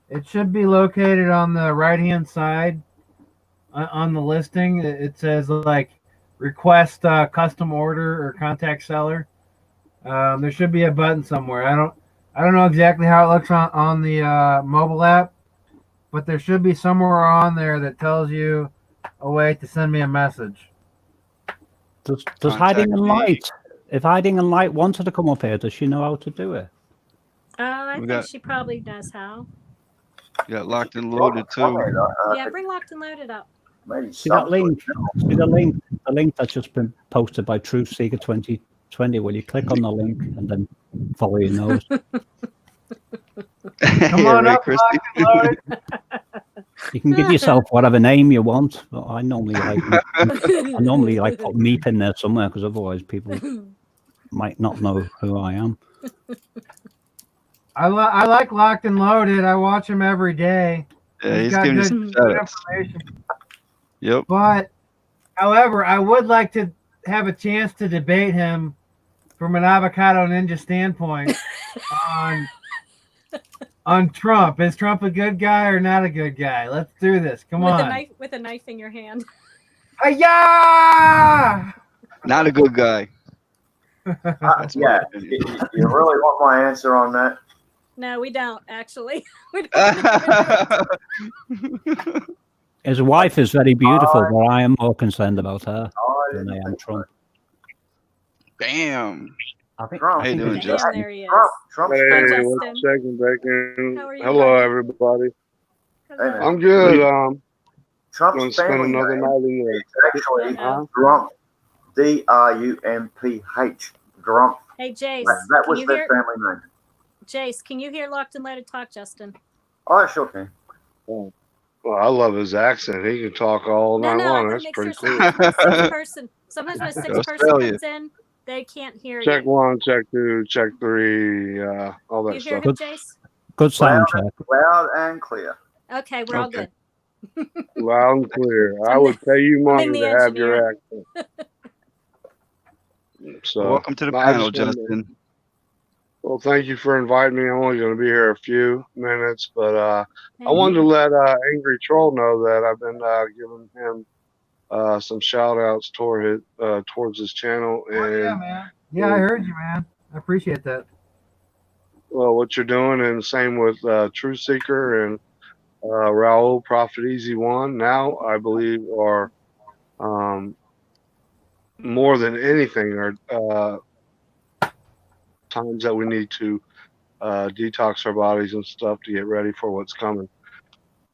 It should be located on the right-hand side on the listing. It says like request custom order or contact seller. There should be a button somewhere. I don't know exactly how it looks on the mobile app, but there should be somewhere on there that tells you a way to send me a message. Does Contact Hiding and me. Light, if Hiding and Light wanted to come up here, does she know how to do it? I We think got- she probably knows how. Got locked and loaded too. Yeah, bring Locked and Loaded up. See that link? See the link? The link that's just been posted by Truthseeker 2020. Will you click on the link and then follow your nose? Come on up, Locked and Loaded. You can give yourself whatever name you want, but I normally like put Meep in there somewhere because otherwise people might not know who I am. I like Locked and Loaded. I watch him every day. Yeah, he's got giving you good some shout-outs. information. Yep. But, however, I would like to have a chance to debate him from an avocado ninja standpoint on Trump. Is Trump a good guy or not a good guy? Let's do this. Come on. With a knife in your hand. Hi-ya! Not a good guy. Yeah. You really want my answer on that? No, we don't actually. We don't. His wife is very beautiful, but I am more concerned about her than I am Trump. Damn. Trump. How you doing, Damn, Justin? there he is. Trump. Hey, Hi, what's Justin. second bacon? How are you, Hello, buddy? everybody. Hello. I'm good. Gonna Trump's spend family another name night in is actually Uh-oh. Grump. D-R-U-M-P-H. Grump. Hey, Jace. That Can was you their hear? family name. Jace, can you hear Locked and Loaded talk, Justin? Oh, I sure can. Well, I love his accent. He can talk all No, night no, I long. want That's to make pretty sure cool. sometimes when a sixth person Australia. comes in, they can't hear Check you. 1, check 2, check 3, all that You hear stuff. him, Jace? Good sound check. Loud and clear. Okay, we're all Okay. good. Loud and clear. I I'm would pay you I'm money the to have your engineer. accent. So, Well, welcome to the I panel, just wanted to- Justin. Well, thank you for inviting me. I'm only going to be here a few minutes, but I Hey, wanted to let Angry Troll know that I've been giving him some shout outs towards his channel. Oh, yeah, And man. Yeah, I heard you, man. I appreciate that. well, what you're doing, and same with True Seeker and Raul Prophet Easy One. Now, I believe are more than anything are times that we need to detox our bodies and stuff to get ready for what's coming.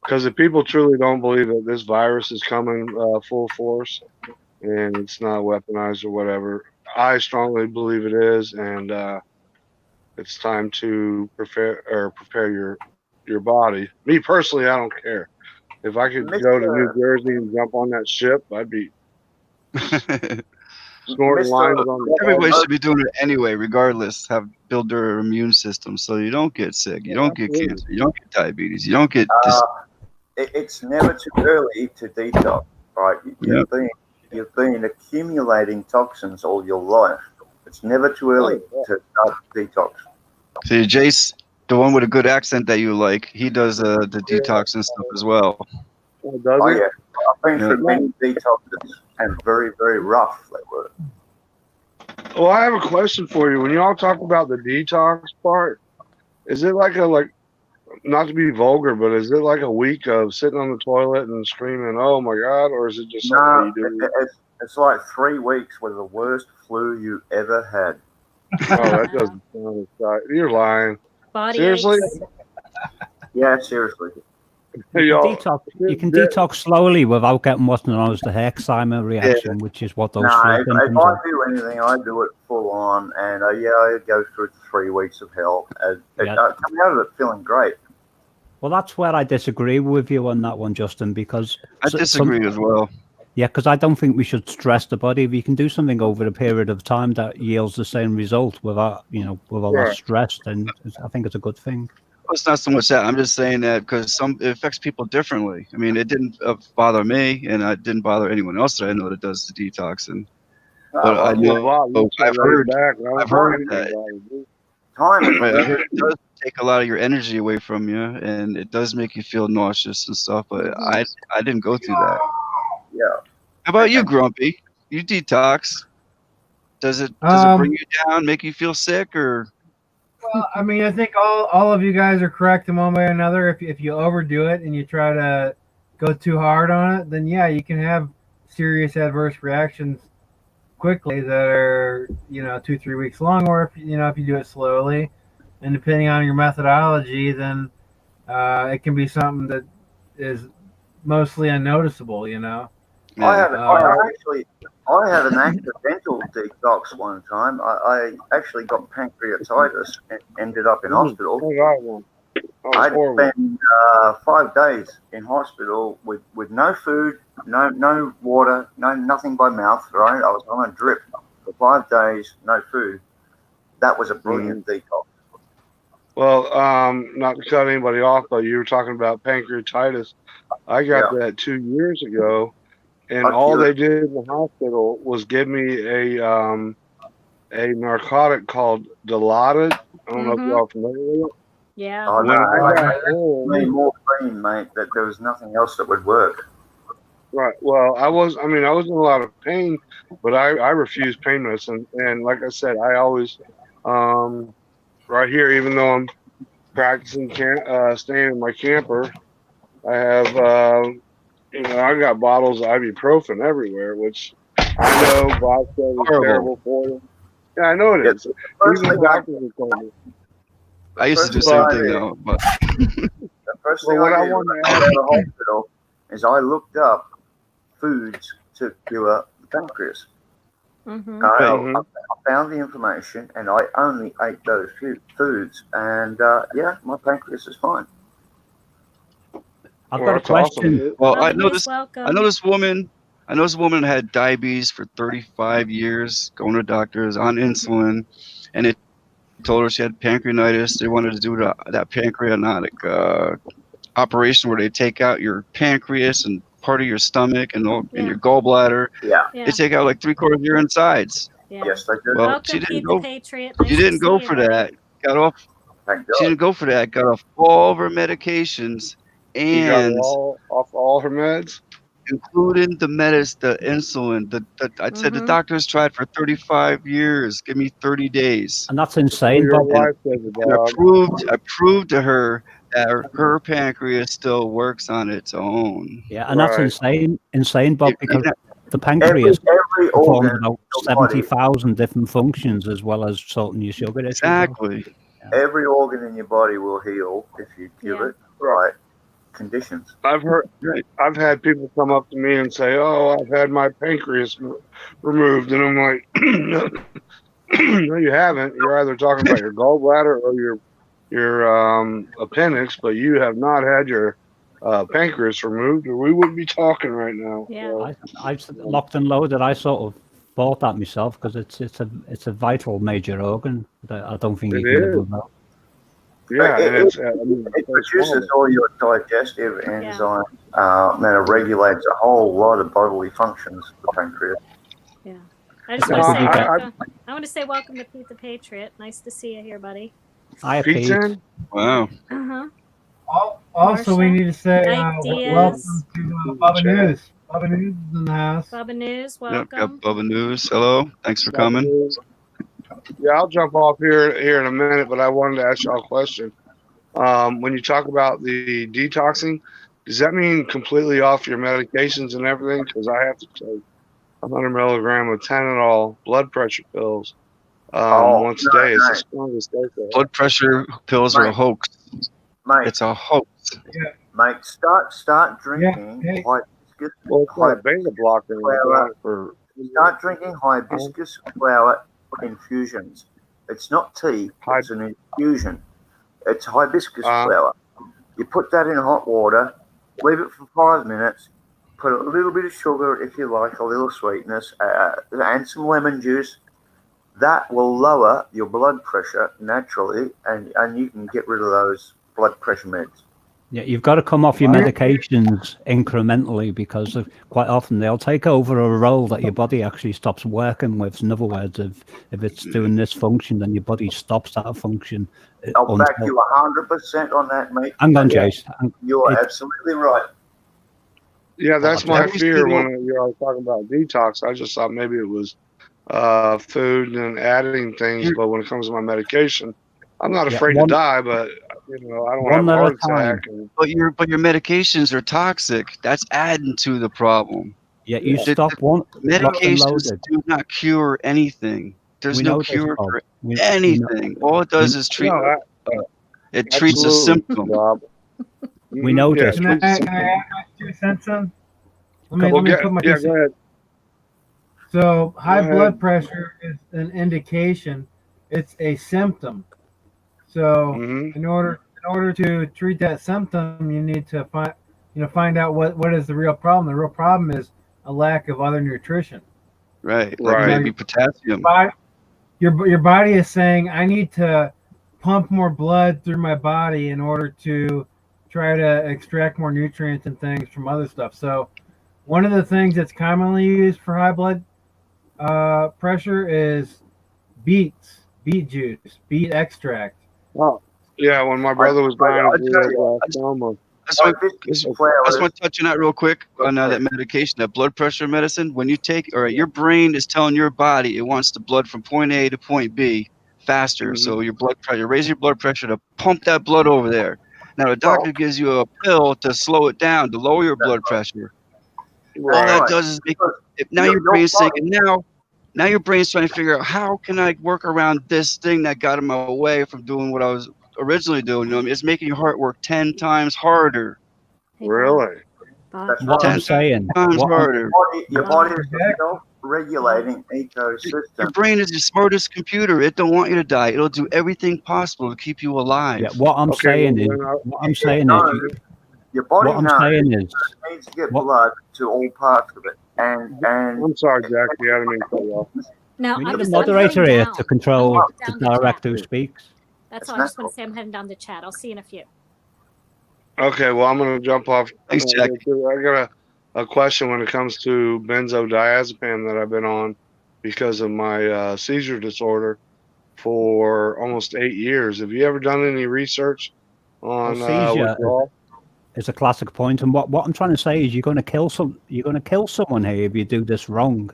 Because if people truly don't believe that this virus is coming full force and it's not weaponized or whatever, I strongly believe it is, and it's time to prepare your body. Me personally, I don't care. If I could go to New Jersey and jump on that ship, I'd be snorting lines on the Everybody should be doing it anyway, regardless. Build their immune system so you don't get sick, you don't get cancer, you don't get diabetes, you don't get It's never too early to detox, right? You've been accumulating toxins all your life. It's never too early to start detox. See, Jace, the one with a good accent that you like, he does the detox and stuff as well. Oh, yeah. I've been through many detoxes and very, very rough they were. Well, I have a question for you. When you all talk about the detox part, is it like not to be vulgar, but is it like a week of sitting on the toilet and screaming, "Oh my God," or is it just something you do? It's like 3 weeks with the worst flu you ever had. Oh, that doesn't sound right. You're lying. Body Seriously? aches. Yeah, seriously. You can detox slowly without getting what's known as the Herxheimer reaction, which is what those No, three if symptoms I are. do anything, I do it full on, and yeah, I go through 3 weeks of hell. Yeah. Come out of it feeling great. Well, that's where I disagree with you on that one, Justin, because I disagree as well. Yeah, because I don't think we should stress the body. If you can do something over a period of time that yields the same result without, with a less stress, then I think it's a good thing. Well, it's not so much that. I'm just saying that because it affects people differently. I mean, it didn't bother me, and it didn't bother anyone else that I know that does the detoxing. But I know I've heard that. Right, I heard it does take a lot of your energy away from you, and it does make you feel nauseous and stuff. But I didn't go through that. Yeah. How about you, Grumpy? You detox. Does it bring you down, make you feel sick, or? Well, I mean, I think all of you guys are correct in one way or another. If you overdo it and you try to go too hard on it, then yeah, you can have serious adverse reactions quickly that are 2-3 weeks long. Or if you do it slowly, and depending on your methodology, then it can be something that is mostly unnoticeable. I had an accidental detox one time. I actually got pancreatitis and ended up in hospital. I spent 5 days in hospital with no food, no water, nothing by mouth. Right, I was on a drip for 5 days, no food. That was a brilliant detox. Well, not to cut anybody off, but you were talking about pancreatitis. I got that 2 years ago. And all they did in the hospital was give me a narcotic called Dilaudid. I don't know if y'all are familiar with it. Yeah. Oh, no, I made morphine, mate, that there was nothing else that would work. Right. Well, I was in a lot of pain, but I refused pain medicine. And like I said, I always, right here, even though I'm practicing staying in my camper, I have, I got bottles of ibuprofen everywhere, which I know vodka is terrible for you. Yeah, I know it is. Even the doctors have told me. I used to do the same thing though. But the first thing I did when I got out of the hospital is I looked up foods to cure the pancreas. I found the information, and I only ate those foods, and my pancreas is fine. I've got a question. Well, I know this woman had diabetes for 35 years, going to doctors on insulin, and it told her she had pancreatitis. They wanted to do that pancreatic operation where they take out your pancreas and part of your stomach and your gallbladder. Yeah. They take out like 3/4 of your insides. Yeah. Yes, they do. Well, she didn't go. She didn't go for that. Got off. She didn't go for that. Got off all of her medications. And off all her meds, including the insulin. I said the doctors tried for 35 years. Give me 30 days. And that's insane. I proved to her that her pancreas still works on its own. Yeah, and that's insane, Bob, because the pancreas performs about 70,000 different functions as well as sorting your sugar. Exactly. Yeah. Every organ in your body will heal if you give it right conditions. I've had people come up to me and say, "Oh, I've had my pancreas removed," and I'm like, "No, you haven't. You're either talking about your gallbladder or your appendix, but you have not had your pancreas removed, or we wouldn't be talking right now." Yeah, so, I've locked and loaded. I sort of thought that myself because it's a vital major organ that I don't think you can live without. Yeah, it produces all your digestive enzymes, and it regulates a whole lot of bodily functions. The pancreas. Yeah, I just want to say welcome. I want to say welcome to Pete the Patriot. Nice to see you here, buddy. Hi, Pete. Wow. Also, we need to say welcome to Bubba News. Bubba News is in the house. Bubba News, welcome. Yep, got Bubba News. Hello, thanks for coming. Yeah, I'll jump off here in a minute, but I wanted to ask y'all a question. When you talk about the detoxing, does that mean completely off your medications and everything? Because I have to take 100 milligram of Tylenol blood pressure pills once a day. It's no. the strongest dose. Blood pressure pills are a hoax. Mate, It's a hoax. mate, start drinking hibiscus. Well, it's not a beta blocker. Start drinking hibiscus flower infusions. It's not tea. It's an infusion. It's hibiscus flower. You put that in hot water, leave it for 5 minutes, put a little bit of sugar if you like, a little sweetness, and some lemon juice. That will lower your blood pressure naturally, and you can get rid of those blood pressure meds. Yeah, you've got to come off your medications incrementally, because quite often they'll take over a role that your body actually stops working with. In other words, if it's doing this function, then your body stops that function. I'll back you 100% on that, mate. Hang on, Jace. You're absolutely right. Yeah, that's my fear when you're talking about detox. I just thought maybe it was food and adding things, but when it comes to my medication, I'm not afraid to die, but I don't have a heart attack. But your medications are toxic. That's adding to the problem. Yeah, you stop one. Medications do not cure anything. There's no cure for anything. All it does is treat. It treats a symptom. We know this. Can I add 2 cents in? Let me put my 2 cents. Go ahead. So high blood pressure is an indication. It's a symptom. So in order to treat that symptom, you need to find out what is the real problem. The real problem is a lack of other nutrition. Right. Like maybe potassium. Your body is saying, I need to pump more blood through my body in order to try to extract more nutrients and things from other stuff. So one of the things that's commonly used for high blood pressure is beet juice, beet extract. Oh, yeah. When my brother was dying of glaucoma. I just want to touch on that real quick on that medication, that blood pressure medicine. When you take, your brain is telling your body it wants the blood from point A to point B faster. So your blood pressure, raise your blood pressure to pump that blood over there. Now the doctor gives you a pill to slow it down, to lower your blood pressure. All that does is make now your brain's thinking now your brain's trying to figure out, how can I work around this thing that got in my way from doing what I was originally doing. It's making your heart work 10 times harder. Really? What I'm saying. Harder. Your body is a self-regulating ecosystem. Your brain is the smartest computer. It don't want you to die. It'll do everything possible to keep you alive. Yeah, what I'm saying is your body needs to get blood to all parts of it. And I'm sorry, Jack. You had me cut you off. Now, we need a moderator here to control the director who speaks. That's all. I just want to say I'm heading down the chat. I'll see you in a few. Okay, well, I'm going to jump off. Thanks, Jack. I got a question when it comes to benzodiazepam that I've been on because of my seizure disorder for almost 8 years. Have you ever done any research on seizure? Withdrawal? It's a classic point, and what I'm trying to say is you're going to kill someone here if you do this wrong.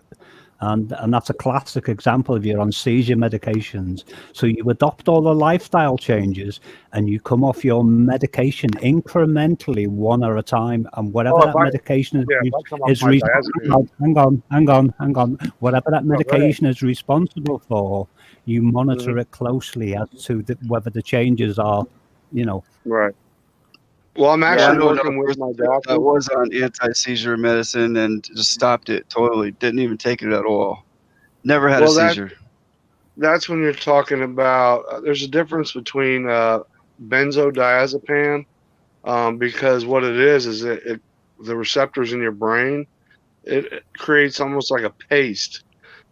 And that's a classic example if you're on seizure medications. So you adopt all the lifestyle changes and you come off your medication incrementally, one at a time. And whatever that medication is hang on. Whatever that medication is responsible for, you monitor it closely as to whether the changes are, Right. Well, I'm actually working with my doctor. I was on anti-seizure medicine and just stopped it totally. Didn't even take it at all. Never had a seizure. That's when you're talking about, there's a difference between benzodiazepam, because what it is the receptors in your brain, it creates almost like a paste.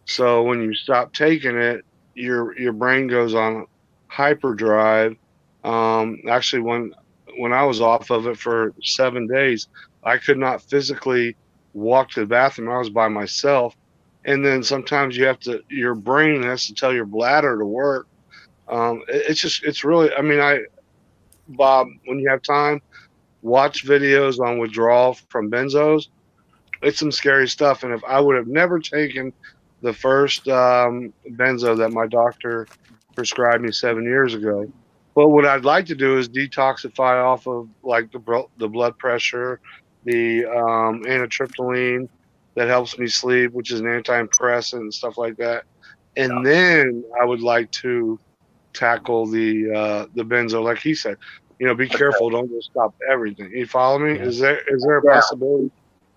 So when you stop taking it, your brain goes on hyperdrive. Actually, when I was off of it for 7 days, I could not physically walk to the bathroom. I was by myself. And then sometimes your brain has to tell your bladder to work. It's really, Bob, when you have time, watch videos on withdrawal from benzos. It's some scary stuff. And if I would have never taken the first benzo that my doctor prescribed me 7 years ago, but what I'd like to do is detoxify off of like the blood pressure, the amitriptyline that helps me sleep, which is an antidepressant and stuff like that. and then I would like to tackle the benzo, like he said. You know, be careful. Don't just stop everything. You follow me? Yeah. Is there a Yeah. possibility?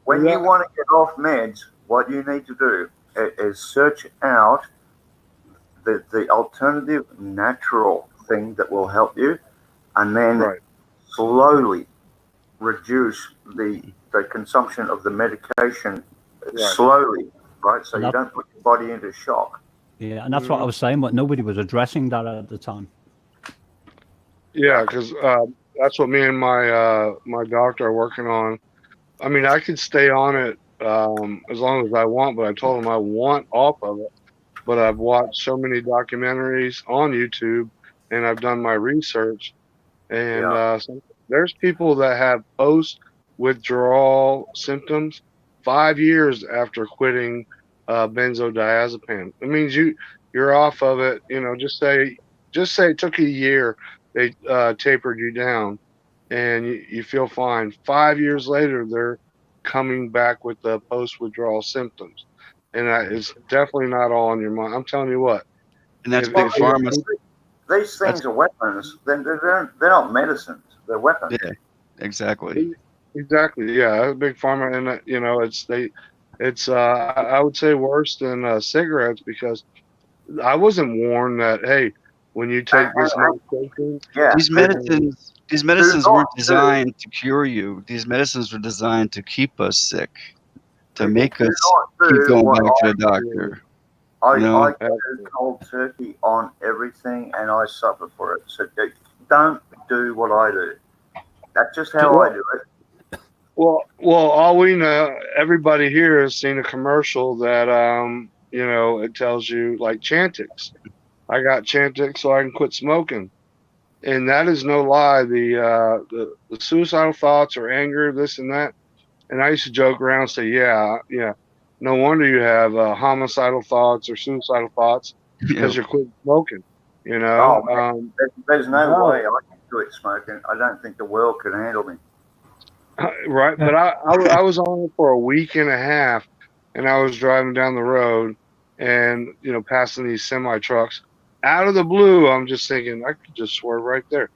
When Yeah. you want to get off meds, what you need to do is search out the alternative natural thing that will help you, and then Right. slowly reduce the consumption of the medication Right. slowly, right? So And you that- don't put your body into shock. Yeah, and that's what I was saying, but nobody was addressing that at the time. Yeah, because that's what me and my doctor are working on. I mean, I could stay on it as long as I want, but I told him I want off of it. But I've watched so many documentaries on YouTube, and I've done my research, and Yeah. there's people that have post-withdrawal symptoms 5 years after quitting benzodiazepine. It means you're off of it. You know, just say it took you a year. They tapered you down, and you feel fine. 5 years later, they're coming back with the post-withdrawal symptoms, and it's definitely not all on your mind. I'm telling you what. And that's If- big if- pharma. These things are weapons. They're not medicines. They're weapons. Yeah, exactly. Exactly. Yeah, big pharma, and you know, I would say worse than cigarettes, because I wasn't warned that, hey, when you take this medication, Yeah. These medicines weren't designed to cure you. These medicines were designed to keep us sick, to make us keep going back to the doctor. I No. go cold turkey on everything, and I suffer for it. So don't do what I do. That's just how I do it. Well, all we know, everybody here has seen a commercial that, you know, it tells you, like, Chantix. I got Chantix so I can quit smoking, and that is no lie. The suicidal thoughts or anger, this and that, and I used to joke around and say, yeah, no wonder you have homicidal thoughts or suicidal thoughts, because you're quitting smoking. You know, there's no way I can quit smoking. I don't think the world can handle me. Right, but I was on it for a week and a half, and I was driving down the road, and you know, passing these semi trucks. Out of the blue, I'm just thinking I could just swerve right there.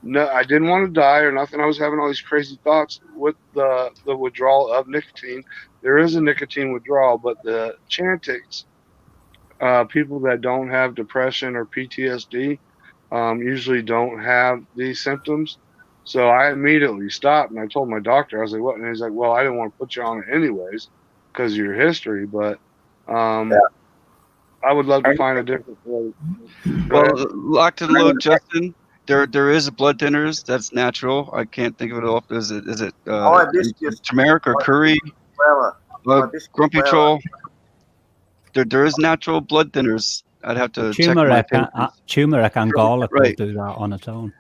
No, I didn't want to die or nothing. I was having all these crazy thoughts with the withdrawal of nicotine. There is a nicotine withdrawal, but the Chantix, people that don't have depression or PTSD, usually don't have these symptoms. So I immediately stopped, and I told my doctor, I was like, what? And he's like, well, I didn't want to put you on it anyways because of your history, but I would love to find a different way. Well, locked and load, Justin. There is blood thinners that's natural. I can't think of it off. Is it turmeric or curry? Grumpy Troll. There is natural blood thinners. I'd have to check my turmeric and garlic will do that on its own.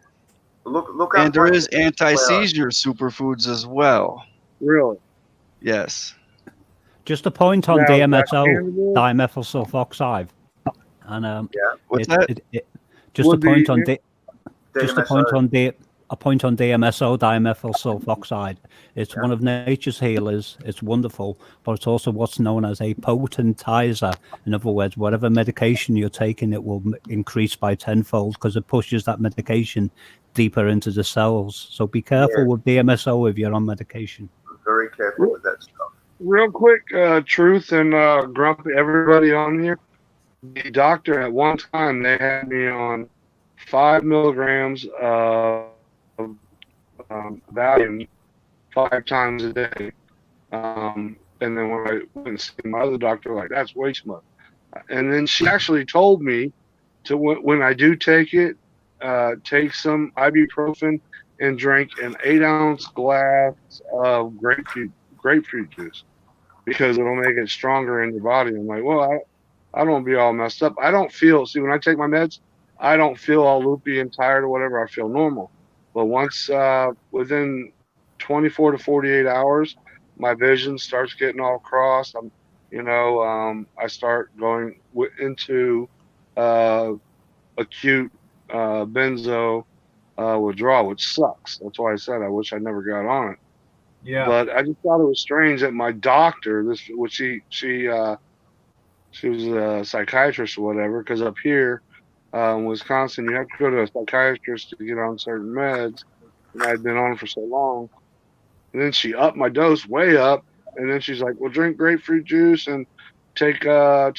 Look, and there is anti-seizure superfoods as well. Really? Yes. Just a point on DMSO, dimethyl sulfoxide, and what's that? Just a point on DMSO, dimethyl sulfoxide. It's one of nature's healers. It's wonderful, but it's also what's known as a potentizer. In other words, whatever medication you're taking, it will increase by tenfold because it pushes that medication deeper into the cells. So be careful with DMSO if you're on medication. Very careful with that stuff. Real quick, Truth and Grumpy, everybody on here. The doctor at one time, they had me on 5 milligrams of Valium 5 times a day. And then when I went and see my other doctor, like, that's way too much. And then she actually told me to, when I do take it, take some ibuprofen and drink an 8-ounce glass of grapefruit juice, because it'll make it stronger in your body. I'm like, well, I don't be all messed up. I don't feel, see, when I take my meds, I don't feel all loopy and tired or whatever. I feel normal. But once, within 24 to 48 hours, my vision starts getting all crossed. I start going into acute benzo withdrawal, which sucks. That's why I said I wish I never got on it. Yeah. But I just thought it was strange that my doctor, She was a psychiatrist or whatever. Because up here, in Wisconsin, you have to go to a psychiatrist to get on certain meds. And I'd been on for so long. And then she upped my dose way up. And then she's like, well, drink grapefruit juice and take 2 or 3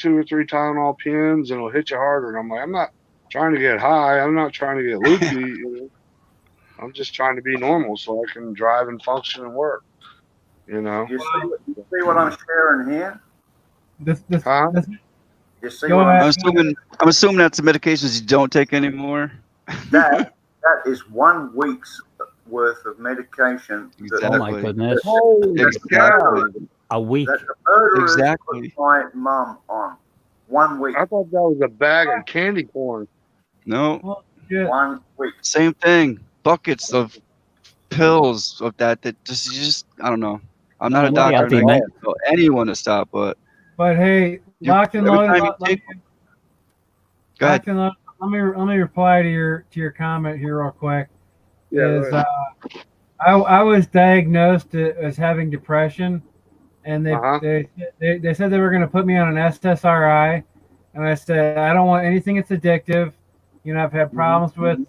Tylenol pins and it'll hit you harder. And I'm like, I'm not trying to get high. I'm not trying to get loopy. You know? I'm just trying to be normal so I can drive and function and work. You know? You see what I'm sharing here? You see what I'm assuming that's the medications you don't take anymore. That is 1 week's worth of medication. Exactly. Oh my goodness. Exactly. A week. That the murderers Exactly. put my mum on 1 week. I thought that was a bag of candy corn. No. 1 week. Same thing. Buckets of pills of that just I don't know. I'm not a doctor. And I can't tell anyone to stop, but hey, locked and loaded. Go ahead. Let me reply to your comment here real quick. Yeah, I was diagnosed as having depression, and they said they were going to put me on an SSRI, and I said I don't want anything that's addictive. You know, I've had problems with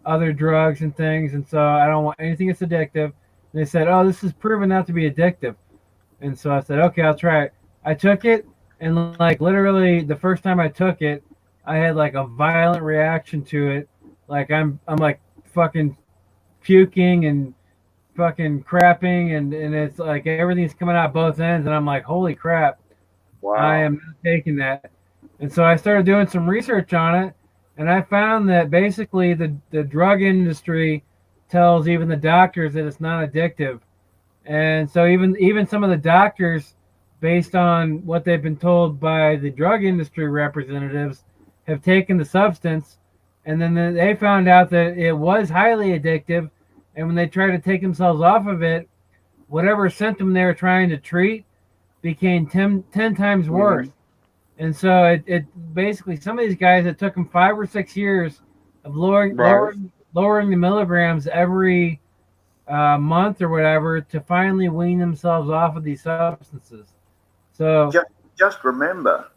other drugs and things, and so I don't want anything that's addictive. And they said, oh, this is proven not to be addictive, and so I said, okay, I'll try it. I took it, and like literally the first time I took it, I had like a violent reaction to it. Like I'm like fucking puking and fucking crapping, and it's like everything's coming out both ends, and I'm like, holy crap. Wow. I am not taking that. And so I started doing some research on it, and I found that basically the drug industry tells even the doctors that it's not addictive. And so even some of the doctors, based on what they've been told by the drug industry representatives, have taken the substance, and then they found out that it was highly addictive, and when they tried to take themselves off of it, whatever symptom they were trying to treat became 10 times worse. And so it basically, some of these guys, it took them 5 or 6 years of lowering the milligrams every month or whatever to finally wean themselves off of these substances. So just remember,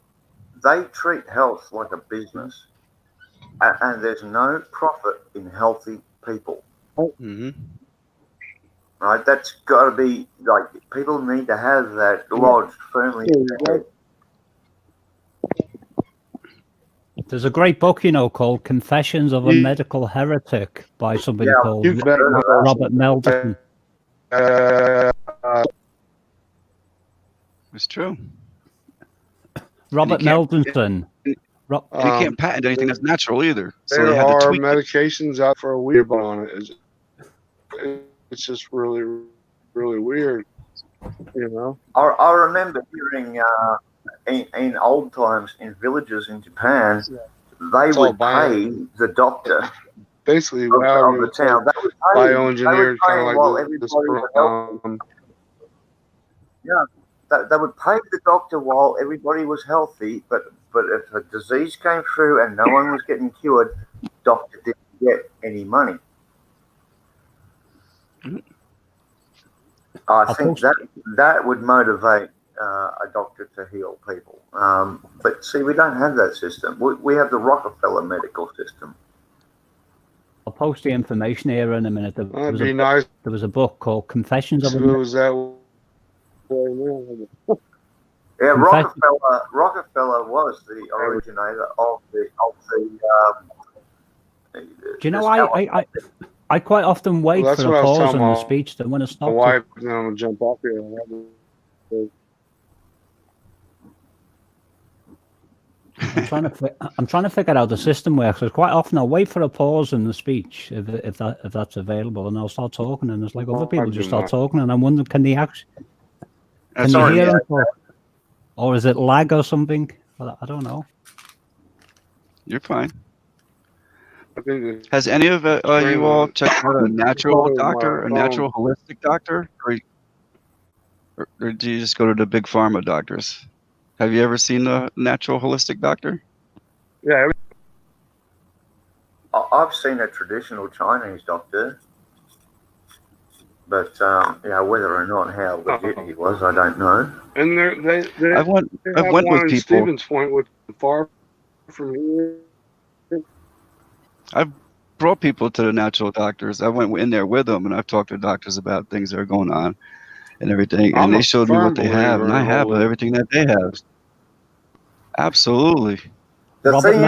they treat health like a business, and there's no profit in healthy people. Right? That's got to be like, people need to have that lodged firmly in their head. There's a great book, you know, called Confessions of a Medical Heretic by somebody called Robert Melton. It's true. Robert Melton. You can't patent anything that's natural either. So there they have to are tweak medications out for a weird on it. It's just really, really weird, you know. I remember hearing in old times in villages in Japan, they would pay the doctor. Basically, of the town. They would pay, bioengineered, kind of like while this. They would pay the doctor while everybody was healthy, but if a disease came through and no one was getting cured, doctor didn't get any money. I think that would motivate a doctor to heal people. But see, we don't have that system. We have the Rockefeller medical system. I'll post the information here in a minute. That'd be nice. There was a book called Confessions of a was that Yeah, Rockefeller was the originator of the do you know, I quite often wait for a pause in the speech to when it stops. My wife, I'm gonna jump off here. I'm trying to figure out the system works. Because quite often I'll wait for a pause in the speech if that's available, and I'll start talking, and it's like other people just start talking, and I'm wondering, can they actually you hear them talk? Or is it lag or something? I don't know. You're fine. Has any of you all checked out a natural doctor, a natural holistic doctor, or do you just go to the big pharma doctors? Have you ever seen a natural holistic doctor? Yeah, I've seen a traditional Chinese doctor. But whether or not how legit he was, I don't know. And I went with in people. Stevens Point, which is far from here. I've brought people to the natural doctors. I went in there with them, and I've talked to doctors about things that are going on and everything, and they showed me what they have, and I have everything that they have. Absolutely. The thing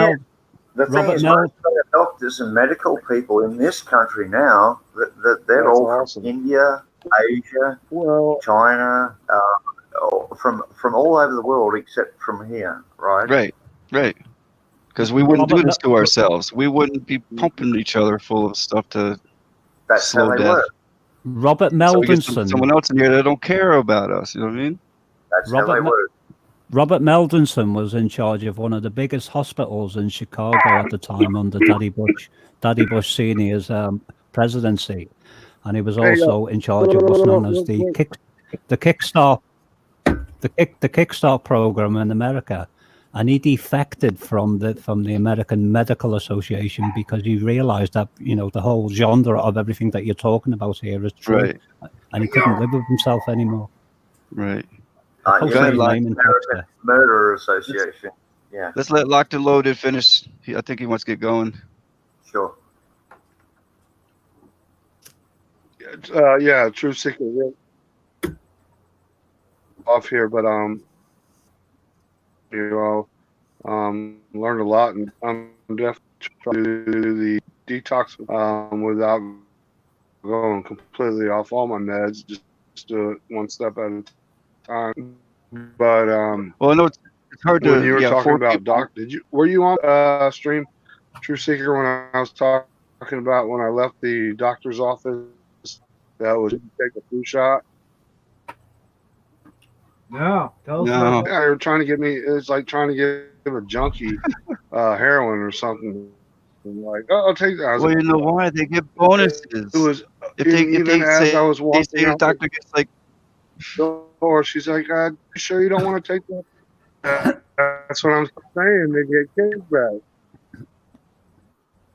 is, most of the doctors and medical people in this country now, that they're all from India, Asia, China, from all over the world except from here, right? Right. Because we wouldn't do this to ourselves. We wouldn't be pumping each other full of stuff to slow death. Robert So we get Meldenson. someone else in here that don't care about us. You know what I mean? That's how they work. Robert Meldenson was in charge of one of the biggest hospitals in Chicago at the time under Daddy Bush Senior's presidency, and he was also in charge of what's known as the Kickstart program in America. And he defected from the American Medical Association because he realized that the whole genre of everything that you're talking about here is true, right. And he couldn't live with himself anymore. Right. American Murder Association. Yeah. Let's let Locked and Loaded finish. I think he wants to get going. Sure. Yeah, True Secret off here, but learned a lot, and I'm definitely trying to do the detox without going completely off all my meds. Just do it one step at a time. But well, no, it's hard when to. You were talking about people. Were you on stream True Seeker when I was talking about when I left the doctor's office? That was take a flu shot. No, tell us. No. Yeah, they were trying to get me. It's like trying to give a junkie heroin or something. I'm like, oh, I'll take that. Well, you know why? They get bonuses. It was if they say, I was walking they say the doctor gets like. Or she's like, you sure you don't want to take that? That's what I'm saying. They get kickback.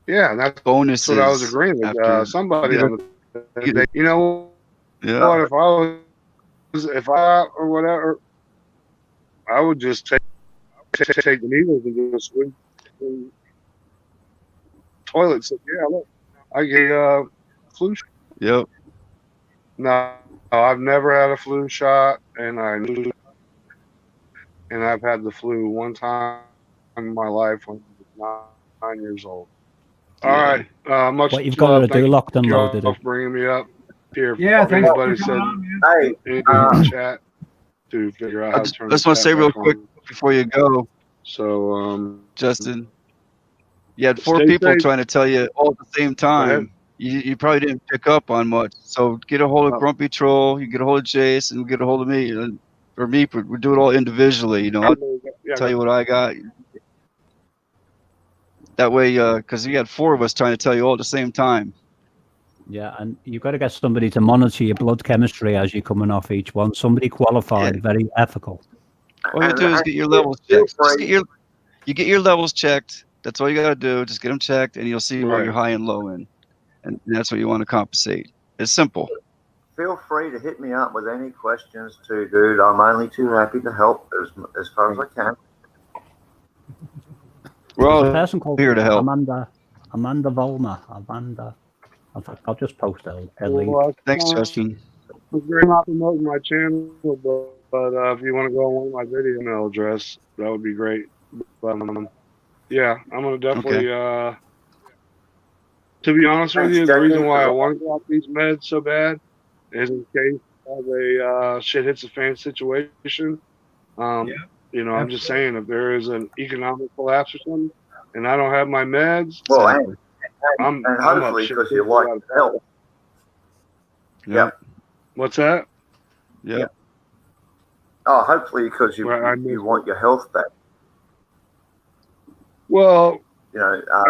Yeah, that's bonuses. What I was agreeing with somebody on the. You know what? If I or whatever, I would just take the needles and just swing toilets. Yeah, look, I get flu shot. Yep. No, I've never had a flu shot, and I've had the flu one time in my life when I was 9 years old. All right, much what you've got to do, Locked and Loaded. For bringing me up here. Yeah, if anybody said anything in the chat to figure out how to turn. I just want to say real quick before you go. So, Justin, you had 4 people trying to tell you all at the same time. You probably didn't pick up on much. So get a hold of Grumpy Troll. You get a hold of Chase, and get a hold of me. Or me, we do it all individually. I'll tell you what I got. That way, because you had 4 of us trying to tell you all at the same time. Yeah, and you've got to get somebody to monitor your blood chemistry as you're coming off each one. Somebody qualified, very ethical. All you do is get your levels checked. You get your levels checked. That's all you got to do. Just get them checked, and you'll see where you're high and low in. And that's what you want to compensate. It's simple. Feel free to hit me up with any questions too, dude. I'm only too happy to help as far as I can. We're all a person called here to help. Amanda Volmer. I'll just post a link. Thanks, Justin. I'm very not promoting my channel, but if you want to go on one of my video email address, that would be great. But yeah, I'm gonna definitely. To be honest with you, the reason why I want to go off these meds so bad is in case of a shit hits the fan situation. I'm just saying, if there is an economic collapse or something, and I don't have my meds, and hopefully because you like help. Yeah. What's that? Yeah. Oh, hopefully because you want your health back. Well,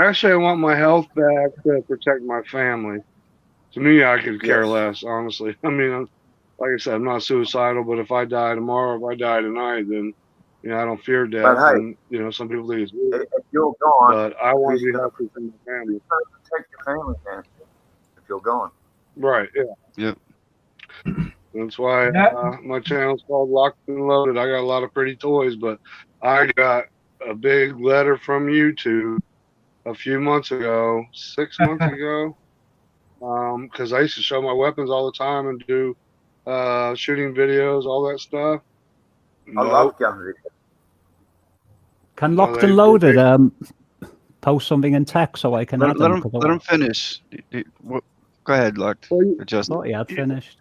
actually, I want my health back to protect my family. To me, I could care less, honestly. I mean, like I said, I'm not suicidal, but if I die tomorrow, if I die tonight, then I don't fear death. But hey, and some people think it's weird. If you're gone, but I want to be healthy for my family. Protect your family, man. If you're gone. Right. Yeah. Yep. That's why my channel's called Locked and Loaded. I got a lot of pretty toys, but I got a big letter from YouTube a few months ago, 6 months ago, because I used to show my weapons all the time and do shooting videos, all that stuff. I love gun videos. Can Locked and Loaded post something in text so I can add them? Let him finish. Go ahead, Locked. I thought he had finished.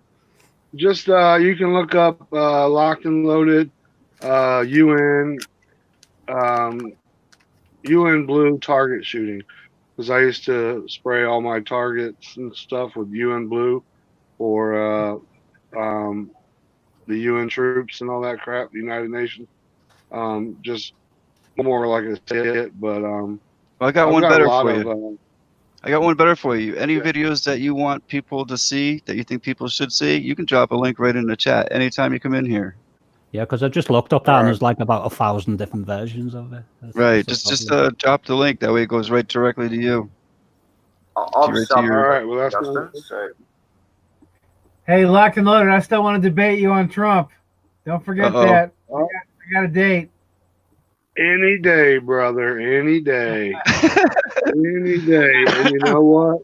Just you can look up Locked and Loaded UN blue target shooting, because I used to spray all my targets and stuff with UN blue for the UN troops and all that crap, the United Nations. Just more like a hit, but I got one better for you. I got one better for you. Any videos that you want people to see, that you think people should see, you can drop a link right in the chat anytime you come in here. Yeah, because I just looked up that and there's like about 1,000 different versions of it. Right, just drop the link. That way it goes right directly to you. All right, well, that's Justin, Hey, Locked and Loaded, I still want to debate you on Trump. Don't forget that. I got a date. Any day, brother. Any day. Any day. And you know what?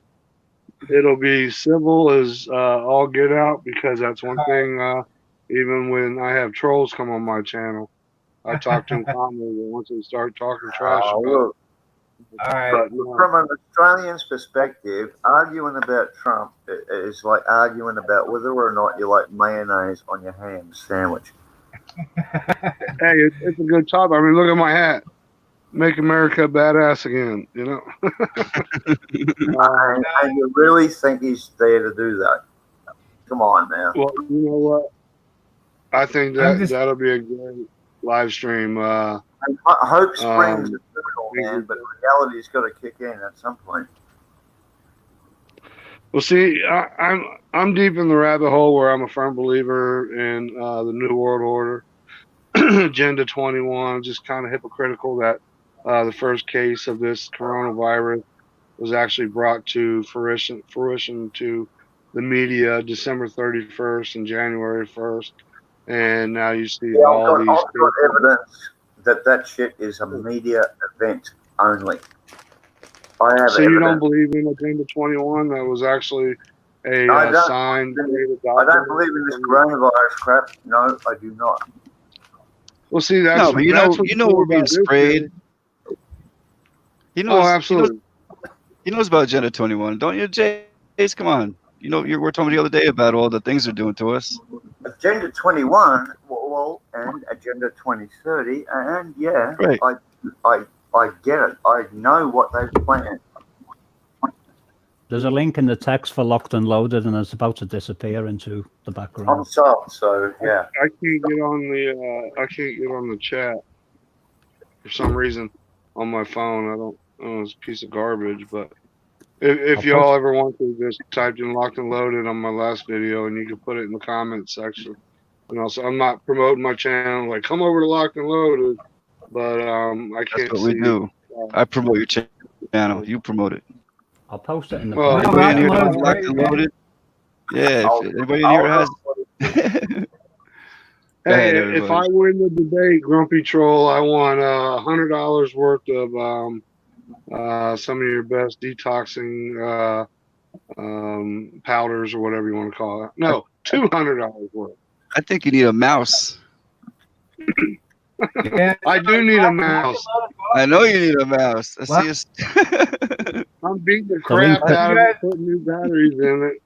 It'll be civil as all get out, because that's one thing. Even when I have trolls come on my channel, I talk to them calmly. But once they start talking trash about look. All right. But from an Australian's perspective, arguing about Trump is like arguing about whether or not you like mayonnaise on your ham sandwich. Hey, it's a good topic. I mean, look at my hat. Make America badass again, you know? And you really think he's there to do that? Come on, man. Well, you know what? I think that'll be a great live stream. Hope springs eternal, man, but reality's got to kick in at some point. Well, see, I'm deep in the rabbit hole where I'm a firm believer in the New World Order, Agenda 21. Just kind of hypocritical that the first case of this coronavirus was actually brought to fruition to the media December 31st and January 1st, and now you see all these. I've got evidence that shit is a media event only. So you don't believe in Agenda 21? That was actually a signed. I don't believe in this coronavirus crap. No, I do not. Well, see, that's no, but you know we're being sprayed. He knows, absolutely. He knows about Agenda 21, don't you, Jace? Come on. You know, you were talking the other day about all the things they're doing to us. Agenda 21, well, and Agenda 2030, and yeah, right. I get it. I know what they've planned. There's a link in the text for Locked and Loaded, and it's about to disappear into the background. I'm sorry, so yeah. I can't get on the chat for some reason on my phone. I don't know, it's a piece of garbage, but if y'all ever want to, just type in Locked and Loaded on my last video, and you can put it in the comments section. And also, I'm not promoting my channel, like, come over to Locked and Loaded, but I can't. That's what we do. I promote your channel. You promote it. I'll post it in the. Anybody in here knows Locked and Loaded? Yeah. If anybody in here has. Hey, if I win the debate, Grumpy Troll, I want $100 worth of some of your best detoxing powders or whatever you want to call it. No, $200 worth. I think you need a mouse. Yeah. I do need a mouse. I know you need a mouse. I see us. I'm beating the crap out of it, putting new batteries in it.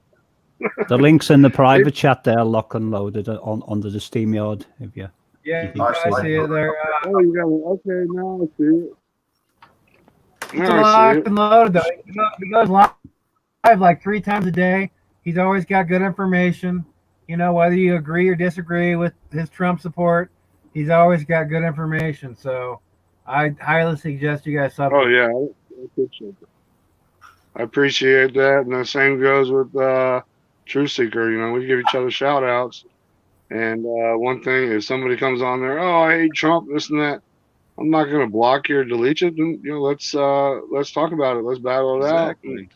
The link's in the private chat there, Lock and Loaded under the SteamYard. If you, yeah, I see it there. Oh, you got it. Okay, now I see it. He's Locked and Loaded, though. He goes live like 3 times a day. He's always got good information. You know, whether you agree or disagree with his Trump support, he's always got good information. So I highly suggest you guys sub. Oh, yeah. I appreciate that. And the same goes with Truth Seeker. You know, we give each other shout outs. And one thing, if somebody comes on there, oh, I hate Trump, this and that, I'm not going to block you or delete it. And, you know, let's talk about it. Let's battle it out. And,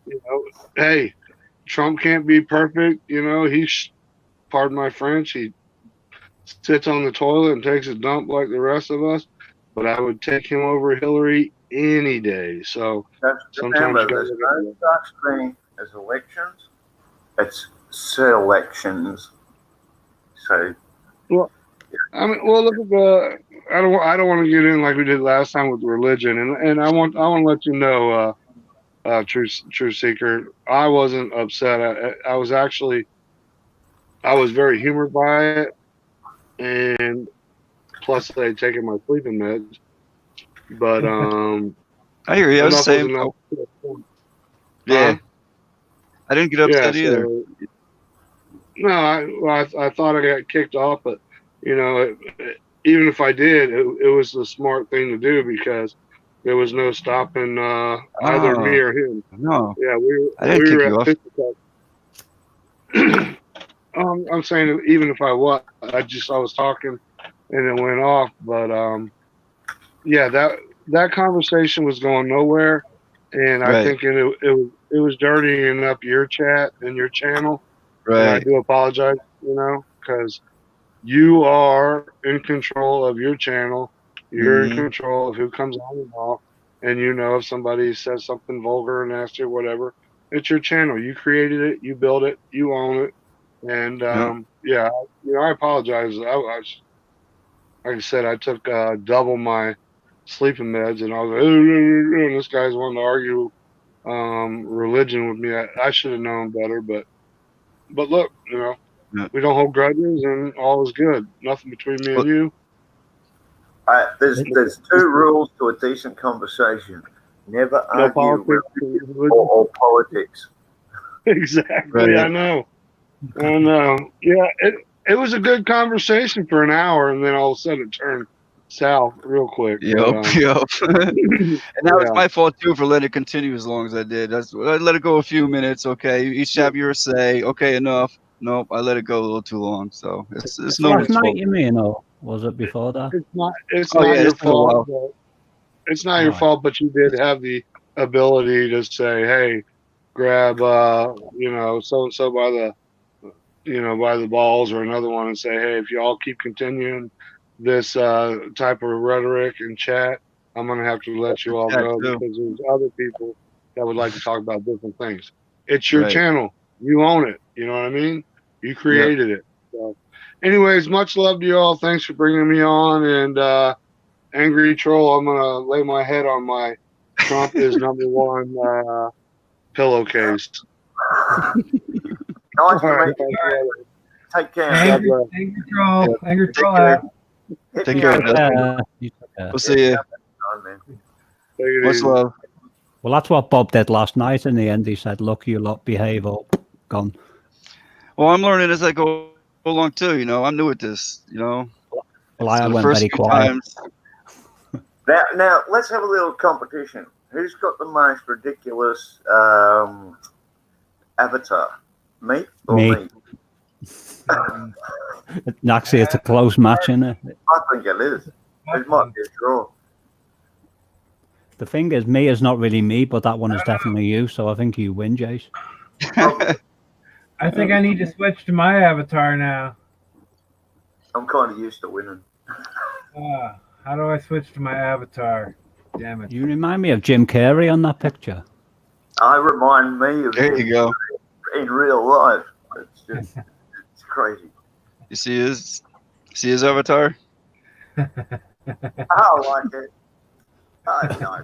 you know, hey, Trump can't be perfect. You know, pardon my French, he sits on the toilet and takes a dump like the rest of us. But I would take him over Hillary any day. So sometimes you got there's to no such thing as elections. It's selections. So, well, I mean, well, look at the. I don't want to get in like we did last time with religion, and I want to let you know, True Seeker, I wasn't upset. I was actually, I was very humored by it, and plus they had taken my sleeping meds. But I hear you. I was the enough was same. enough. Yeah, Huh? I didn't get Yeah. upset either. So no, I thought I got kicked off, but you know, even if I did, it was the smart thing to do because there was no stopping either me Oh or him. no, Yeah, I didn't we kick were you at off. I'm saying that even if I was, I was talking and it went off. But yeah, that conversation was going nowhere, and I Right, think it was dirtying up your chat and your channel, and I right. do apologize, you know, because you are in control of your channel. You're in Hmm. control of who comes on and off, and you know if somebody says something vulgar, nasty, or whatever, it's your channel. You created it, you built it, you own it. And Yeah. yeah, you know, I apologize. Like I said, I took double my sleeping meds, and I was like, and this guy's wanting to argue religion with me. I should have known better, but look, you know, Yeah. we don't hold grudges, and all is good. Nothing between me and Well, you. there's two rules to a decent conversation: never No argue politics, religion religion. or politics. Exactly. right. I know. Yeah, it was a good conversation for an hour, and then all of a sudden it turned south real quick. But Yep, yep. And that was yeah. my fault too for letting it continue as long as I did. I let it go a few minutes. Okay, each have your say. Okay, enough. Nope, I let it go a little too long. So it's no Last one's night, fault. you mean, or was it before that? It's Oh not yeah, your it's been a fault. while. But it's not your All right. fault, but you did have the ability to say, "Hey, grab you know, so and so by the by the balls," or another one, and say, "Hey, if y'all keep continuing this type of rhetoric and chat, I'm gonna have to let you all Chat go too. because there's other people that would like to talk about different things. It's your Right. channel. You own it. You know what I mean? You Yep. created it." So, anyways, much love to you all. Thanks for bringing me on. And Angry Troll, I'm gonna lay my head on my Trump is #1 pillowcase. Nice to All meet right. you. Take care. Angry, Angry troll. Yep. Angry Take troll care. out. Hit Take me care, up Dustin. You took care. We'll see you. anytime, man. Take it Much easy. love. Well, that's what Bob did last night. In the end, he said, "Look, you lot behave up." Gone. Well, I'm learning as I go along too. I'm new at this. Well, So I the went first very few quiet. times, Now let's have a little competition. Who's got the most ridiculous avatar? Me or Me. Actually, it's a close match, isn't it? I think it is. It might be a draw. The thing is, me is not really me, but that one is definitely you. So I think you win, Jace. I think I need to switch to my avatar now. I'm kind of used to winning. How do I switch to my avatar? Damn it. You remind me of Jim Carrey on that picture. I remind me of there him you go. in real life. It's just it's crazy. You see his avatar? I like it. I know.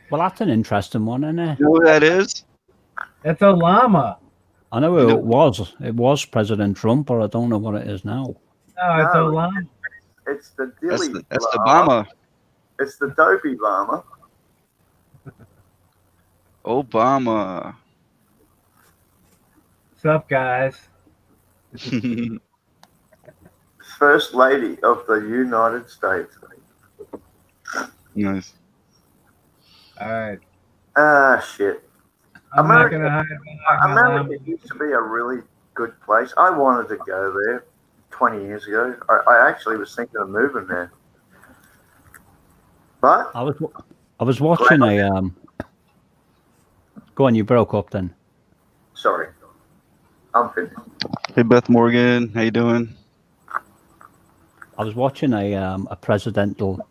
Well, that's an interesting one, isn't it? You know who that is? It's a llama. I know who it was. It was President Trump, but I don't know what it is now. No, it's a llama. It's the That's dilly the llama. Obama. It's the dopey llama. Obama. What's up, guys? First Lady of the United States. Nice. All right. Shit. I'm not gonna hide behind my llama. America used to be a really good place. I wanted to go there 20 years ago. I actually was thinking of moving there. But I was watching a Go on, you broke up then. Sorry, I'm finished. Hey, Beth Morgan, how you doing? I was watching a presidential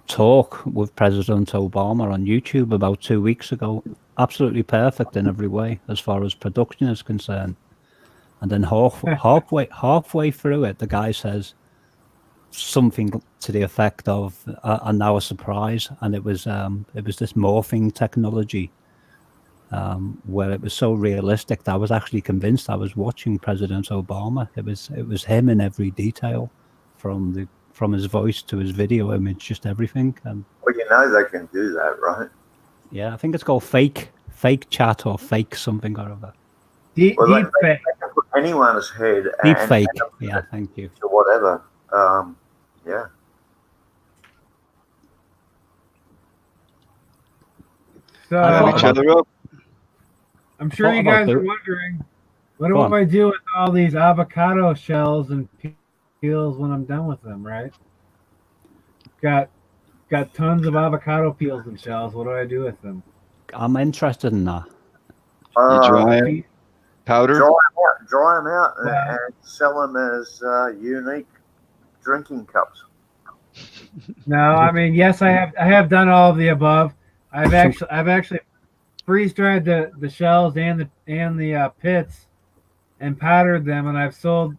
talk with President Obama on YouTube about 2 weeks ago. Absolutely perfect in every way as far as production is concerned. And then halfway through it, the guy says something to the effect of, "And now a surprise," and it was this morphing technology. Where it was so realistic that I was actually convinced I was watching President Obama. It was him in every detail, from his voice to his video image, just everything. And well, you know they can do that, right? yeah, I think it's called fake chat or fake something or other. Deep fake. They can put anyone's head. Deep fake. Yeah, thank you. Or whatever. Yeah. So Each other up. I'm sure you guys are wondering, what do I do with all these avocado shells and peels when I'm done with them, right? Got tons of avocado peels and shells. What do I do with them? I'm interested in that. You dry them? Powder? Dry them out and sell them as unique drinking cups. No, I mean, yes, I have done all of the above. I've actually freeze dried the shells and the pits and powdered them, and I've sold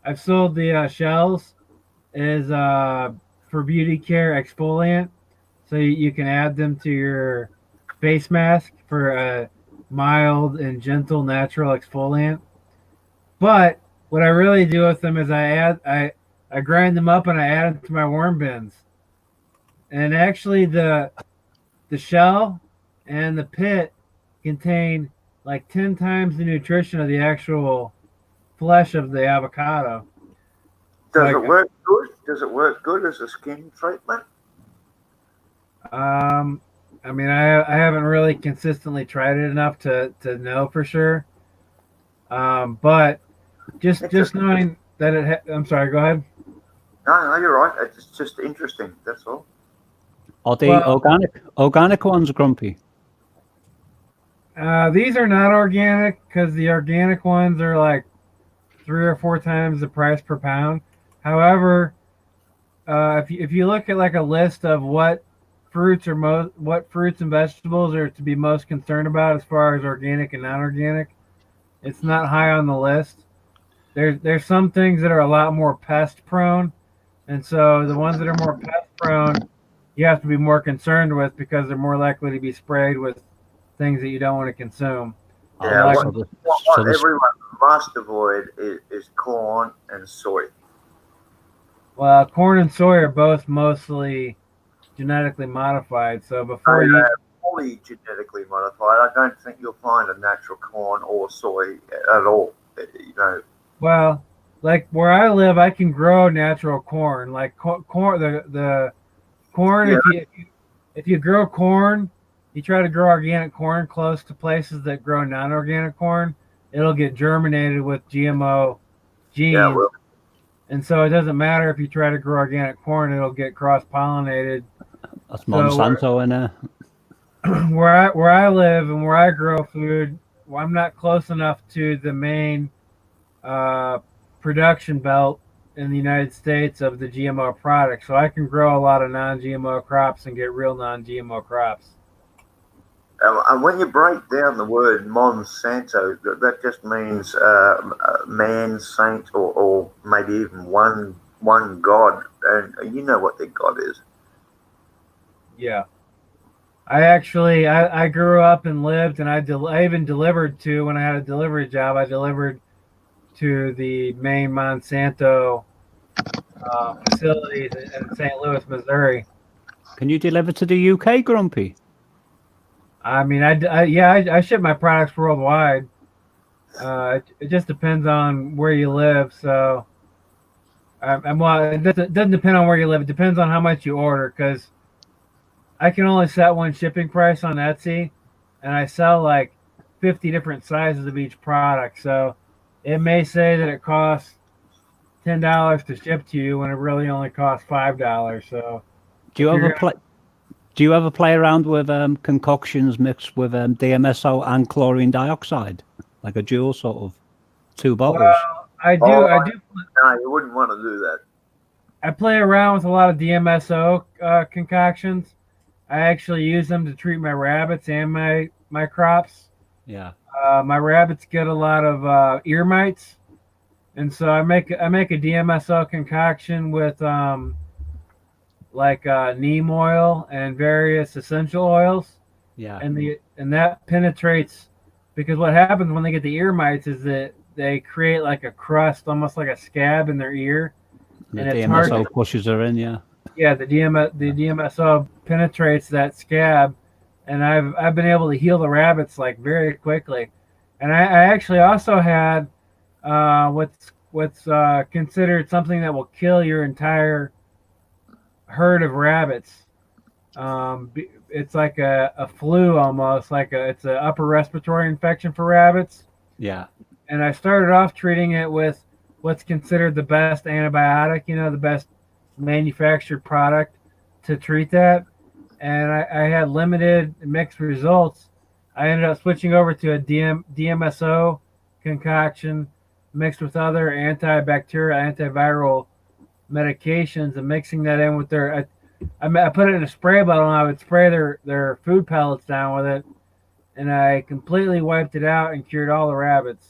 the shells as for beauty care exfoliant, so you can add them to your face mask for a mild and gentle natural exfoliant. But what I really do with them is I grind them up and I add them to my worm bins. And actually the shell and the pit contain like 10 times the nutrition of the actual flesh of the avocado. Does it work good? Does it work good as a skin treatment? I mean, I haven't really consistently tried it enough to know for sure. But just knowing that I'm sorry, go ahead. No, you're right. It's just interesting. That's all. Are they organic ones, Grumpy? These are not organic because the organic ones are like 3 or 4 times the price per pound. However, if you look at like a list of what fruits and vegetables are to be most concerned about as far as organic and non-organic, it's not high on the list. There's some things that are a lot more pest prone, and so the ones that are more pest prone, you have to be more concerned with because they're more likely to be sprayed with things that you don't want to consume. Yeah, what everyone must avoid is corn and soy. Well, corn and soy are both mostly genetically modified, so before you fully genetically modified, I don't think you'll find a natural corn or soy at all. You know. Well, like where I live, I can grow natural corn. Like corn, the corn. Yeah. If you grow corn, you try to grow organic corn close to places that grow non-organic corn, it'll get germinated with GMO genes. Yeah, well. And so it doesn't matter if you try to grow organic corn, it'll get cross-pollinated. That's Monsanto in there. Where I live and where I grow food, well, I'm not close enough to the main production belt in the United States of the GMO products, so I can grow a lot of non-GMO crops and get real non-GMO crops. And when you break down the word Monsanto, that just means man, saint, or maybe even one god, and you know what their god is. Yeah. I grew up and lived, and I even delivered to, when I had a delivery job, I delivered to the main Monsanto facilities in St. Louis, Missouri. Can you deliver to the UK, Grumpy? I mean, I ship my products worldwide. It just depends on where you live. So, well, it doesn't depend on where you live. It depends on how much you order, because I can only set one shipping price on Etsy, and I sell like 50 different sizes of each product. So it may say that it costs $10 to ship to you when it really only costs $5. So do Do you ever play around with concoctions mixed with DMSO and chlorine dioxide, like a dual sort of 2 bottles? Well, I do. No, you wouldn't want to do that. I play around with a lot of DMSO concoctions. I actually use them to treat my rabbits and my crops. Yeah. My rabbits get a lot of ear mites, and so I make a DMSO concoction with like neem oil and various essential oils. Yeah. And that penetrates, because what happens when they get the ear mites is that they create like a crust, almost like a scab in their ear. And the DMSO pushes her in, yeah. Yeah, the DMSO penetrates that scab, and I've been able to heal the rabbits like very quickly. And I actually also had what's considered something that will kill your entire herd of rabbits. It's like a flu almost, it's an upper respiratory infection for rabbits. Yeah. And I started off treating it with what's considered the best antibiotic, the best manufactured product to treat that. And I had limited mixed results. I ended up switching over to a DMSO concoction mixed with other antibacterial, antiviral medications, and mixing that in with I put it in a spray bottle, and I would spray their food pellets down with it, and I completely wiped it out and cured all the rabbits.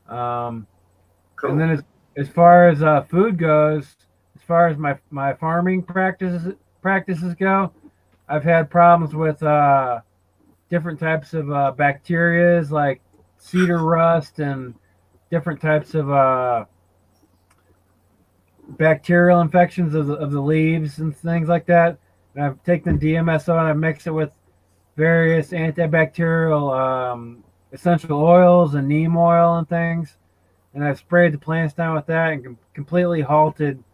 Cool. And then as far as food goes, as far as my farming practices go, I've had problems with different types of bacterias like cedar rust and different types of bacterial infections of the leaves and things like that. And I've taken DMSO and I've mixed it with various antibacterial essential oils and neem oil and things. And I've sprayed the plants down with that and completely halted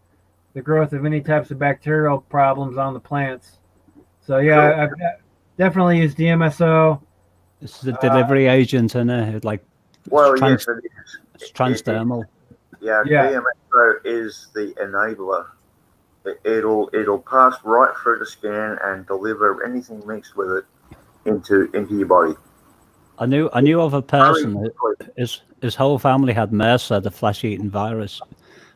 the growth of any types of bacterial problems on the plants. So yeah, I've definitely used DMSO. This is a delivery agent, isn't it? Like, yes, it is. It's transdermal. Yeah, DMSO is the enabler. It'll pass right through the skin and deliver anything mixed with it into your body. I knew of a person. His whole family had MRSA, the flesh-eating virus,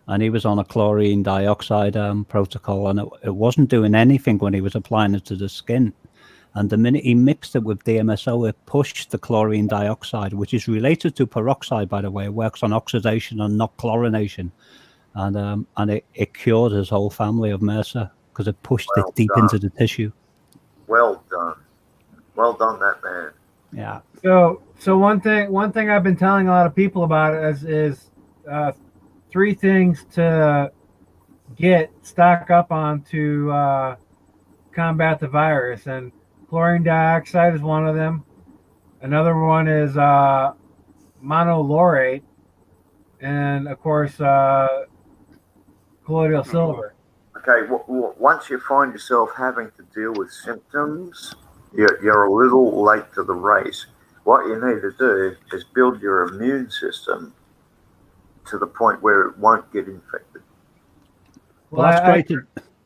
and he was on a chlorine dioxide protocol, and it wasn't doing anything when he was applying it to the skin. And the minute he mixed it with DMSO, it pushed the chlorine dioxide, which is related to peroxide, by the way. It works on oxidation and not chlorination. And it cured his whole family of MRSA because it pushed it deep into the tissue. Well done. Well done, that man. Yeah. So one thing I've been telling a lot of people about is 3 things to stock up on to combat the virus, and chlorine dioxide is one of them. Another one is monolaurate, and of course colloidal silver. Okay, once you find yourself having to deal with symptoms, you're a little late to the race. What you need to do is build your immune system to the point where it won't get infected. Well, that's great.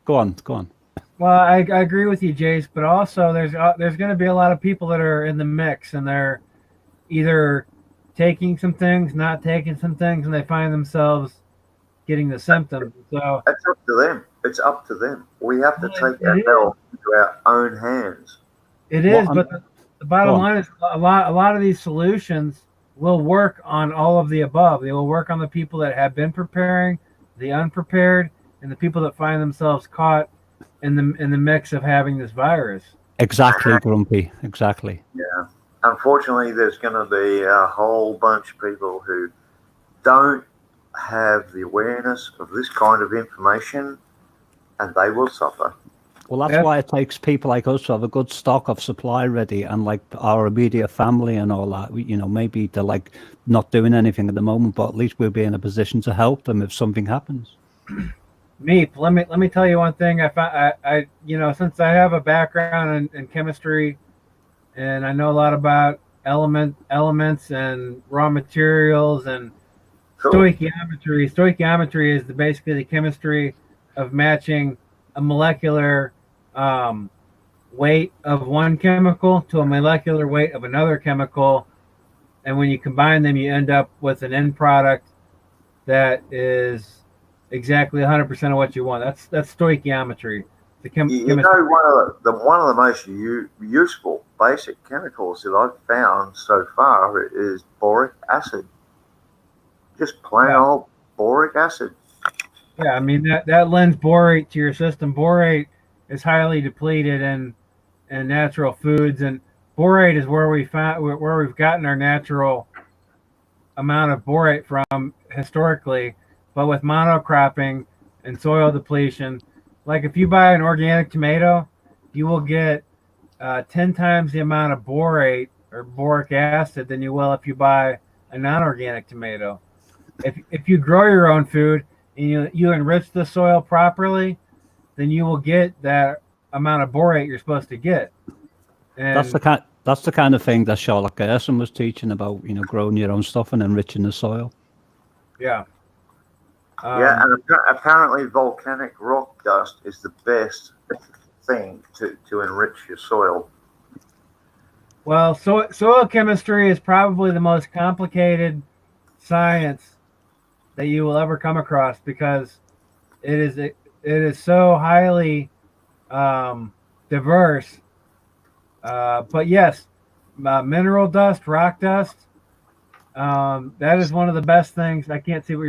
Go on. Well, I agree with you, Jace, but also there's going to be a lot of people that are in the mix, and they're either taking some things, not taking some things, and they find themselves getting the symptoms. So it's up to them. It's up to them. We have to take our health into our own hands. It is, but the bottom line is a lot of these solutions will work on all of the above. They will work on the people that have been preparing, the unprepared, and the people that find themselves caught in the mix of having this virus. Exactly, Grumpy. Exactly. Yeah. Unfortunately, there's going to be a whole bunch of people who don't have the awareness of this kind of information, and they will suffer. Well, that's why it takes people like us to have a good stock of supply ready, and like our immediate family and all that. Maybe they're like not doing anything at the moment, but at least we'll be in a position to help them if something happens. Meep, let me tell you one thing. I since I have a background in chemistry, and I know a lot about elements and raw materials and stoichiometry. Stoichiometry is basically the chemistry of matching a molecular weight of one chemical to a molecular weight of another chemical, and when you combine them, you end up with an end product that is exactly 100% of what you want. That's stoichiometry. You know, one of the most useful basic chemicals that I've found so far is boric acid. Just plain old boric acid. Yeah, I mean that lends borate to your system. Borate is highly depleted in natural foods, and borate is where we've gotten our natural amount of borate from historically. But with monocropping and soil depletion, like if you buy an organic tomato, you will get 10 times the amount of borate or boric acid than you will if you buy a non-organic tomato. If you grow your own food and you enrich the soil properly, then you will get that amount of borate you're supposed to get. And that's the kind of thing that Charlotte Gerson was teaching about, growing your own stuff and enriching the soil. Yeah. And apparently volcanic rock dust is the best thing to enrich your soil. Well, soil chemistry is probably the most complicated science that you will ever come across because it is so highly diverse. But yes, mineral dust, rock dust, that is one of the best things. I can't see what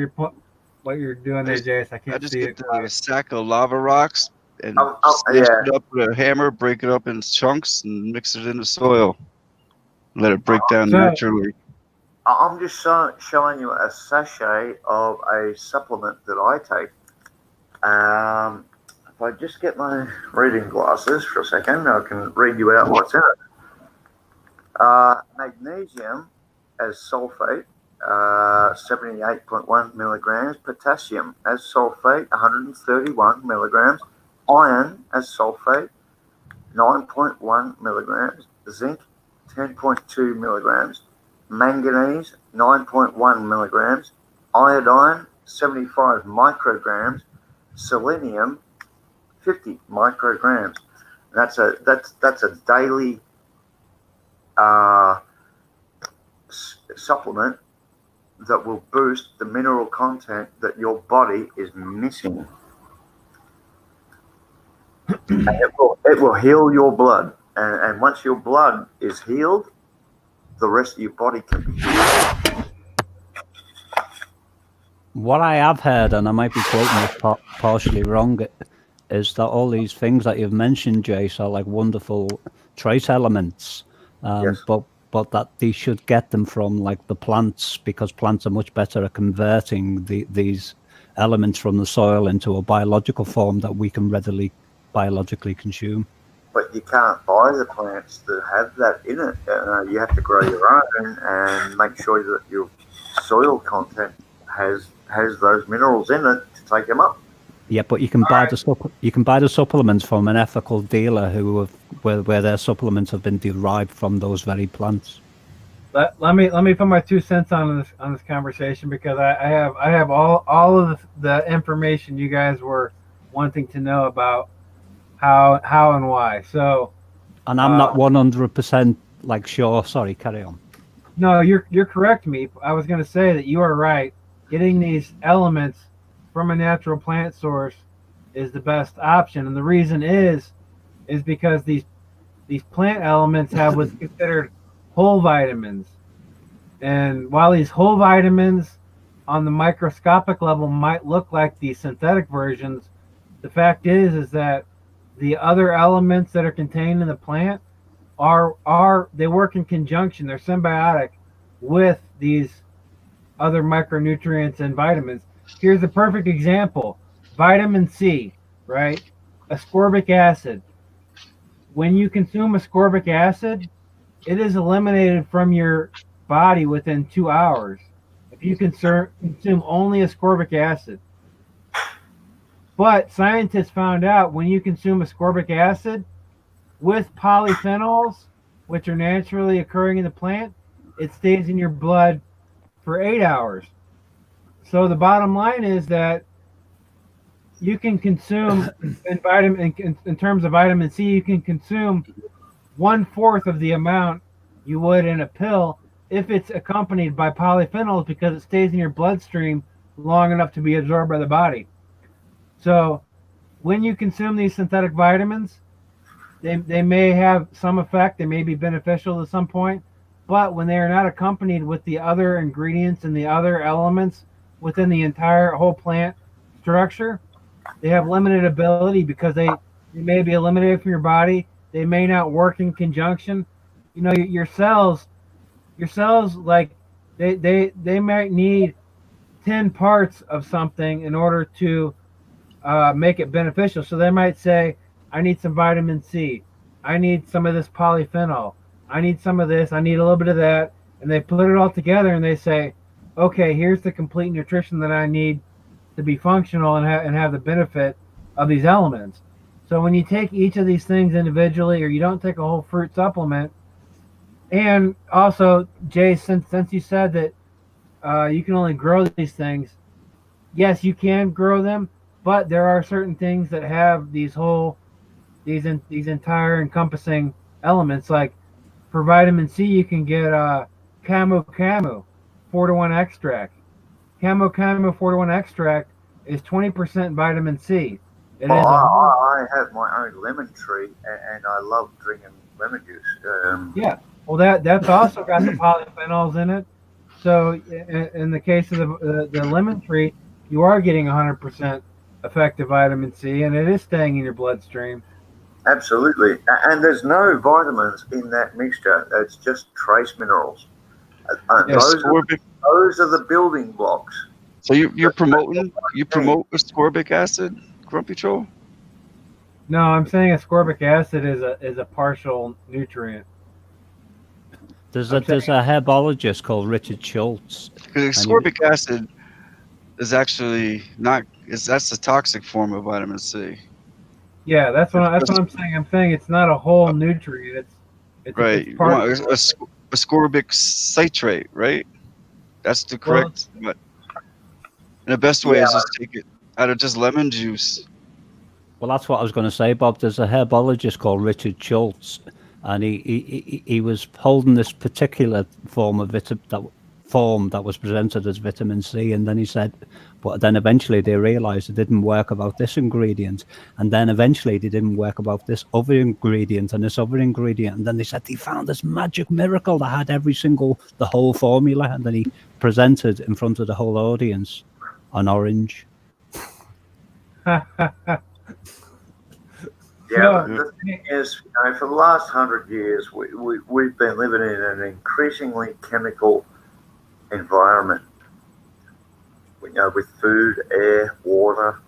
you're doing there, Jace. I can't see it. I just get a sack of lava rocks and yeah. it up with a hammer, break it up in chunks, and mix it in the soil. Let it break down naturally. I'm just showing you a sachet of a supplement that I take. If I just get my reading glasses for a second, I can read you out what's in it. Magnesium as sulfate, 78.1 milligrams. Potassium as sulfate, 131 milligrams. Iron as sulfate, 9.1 milligrams. Zinc, 10.2 milligrams. Manganese, 9.1 milligrams. Iodine, 75 micrograms. Selenium, 50 micrograms. That's a daily supplement that will boost the mineral content that your body is missing. And it will heal your blood. And once your blood is healed, the rest of your body can be healed. What I have heard, and I might be quoting this partially wrong, is that all these things that you've mentioned, Jace, are like wonderful trace elements, Yes. but that they should get them from like the plants, because plants are much better at converting these elements from the soil into a biological form that we can readily biologically consume. But you can't buy the plants that have that in it. You have to grow your own and make sure that your soil content has those minerals in it to take them up. Yeah, but you can buy the supplements from an ethical dealer where their supplements have been derived from those very plants. Let me put my 2 cents on this conversation, because I have all of the information you guys were wanting to know about how and why. So, and I'm not 100% like sure. Sorry, carry on. No, you're correct, Meep. I was going to say that you are right. Getting these elements from a natural plant source is the best option, and the reason is because these plant elements have what's considered whole vitamins. And while these whole vitamins on the microscopic level might look like the synthetic versions, the fact is that the other elements that are contained in the plant they work in conjunction. They're symbiotic with these other micronutrients and vitamins. Here's a perfect example. Vitamin C, right? Ascorbic acid. When you consume ascorbic acid, it is eliminated from your body within 2 hours if you consume only ascorbic acid. But scientists found out when you consume ascorbic acid with polyphenols, which are naturally occurring in the plant, it stays in your blood for 8 hours. So the bottom line is that you can consume in terms of vitamin C, you can consume 1/4 of the amount you would in a pill if it's accompanied by polyphenols because it stays in your bloodstream long enough to be absorbed by the body. So when you consume these synthetic vitamins, they may have some effect, they may be beneficial at some point, but when they are not accompanied with the other ingredients and the other elements within the entire whole plant structure, they have limited ability because they may be eliminated from your body. They may not work in conjunction. You know, your cells like they might need 10 parts of something in order to make it beneficial. So they might say, I need some vitamin C. I need some of this polyphenol. I need some of this. I need a little bit of that. And they put it all together and they say, okay, here's the complete nutrition that I need to be functional and have the benefit of these elements. So when you take each of these things individually, or you don't take a whole fruit supplement, and also, Jay, since you said that you can only grow these things, yes, you can grow them, but there are certain things that have these entire encompassing elements. Like for vitamin C, you can get camu 4-to-1 extract. Camu 4-to-1 extract is 20% vitamin C. I have my own lemon tree, and I love drinking lemon juice. Yeah, well, that's also got the polyphenols in it. So in the case of the lemon tree, you are getting 100% effective vitamin C, and it is staying in your bloodstream. Absolutely, and there's no vitamins in that mixture. It's just trace minerals. Those are the building blocks. So you promote ascorbic acid, Grumpy Troll? No, I'm saying ascorbic acid is a partial nutrient. There's a herbologist called Richard Schultz. Ascorbic acid is actually that's a toxic form of vitamin C. Yeah, that's what I'm saying. I'm saying it's not a whole nutrient. It's right. It's part ascorbic citrate, right? That's the correct. But the best way is just take it out of just lemon juice. Well, that's what I was going to say, Bob. There's a herbologist called Richard Schultz, and he was holding this particular form of that was presented as vitamin C, and then he said, but then eventually they realized it didn't work about this ingredient, and then eventually they didn't work about this other ingredient and this other ingredient, and then they said they found this magic miracle that had the whole formula, and then he presented in front of the whole audience an orange. Yeah, but the thing is, for the last 100 years, we've been living in an increasingly chemical environment. With food, air, water,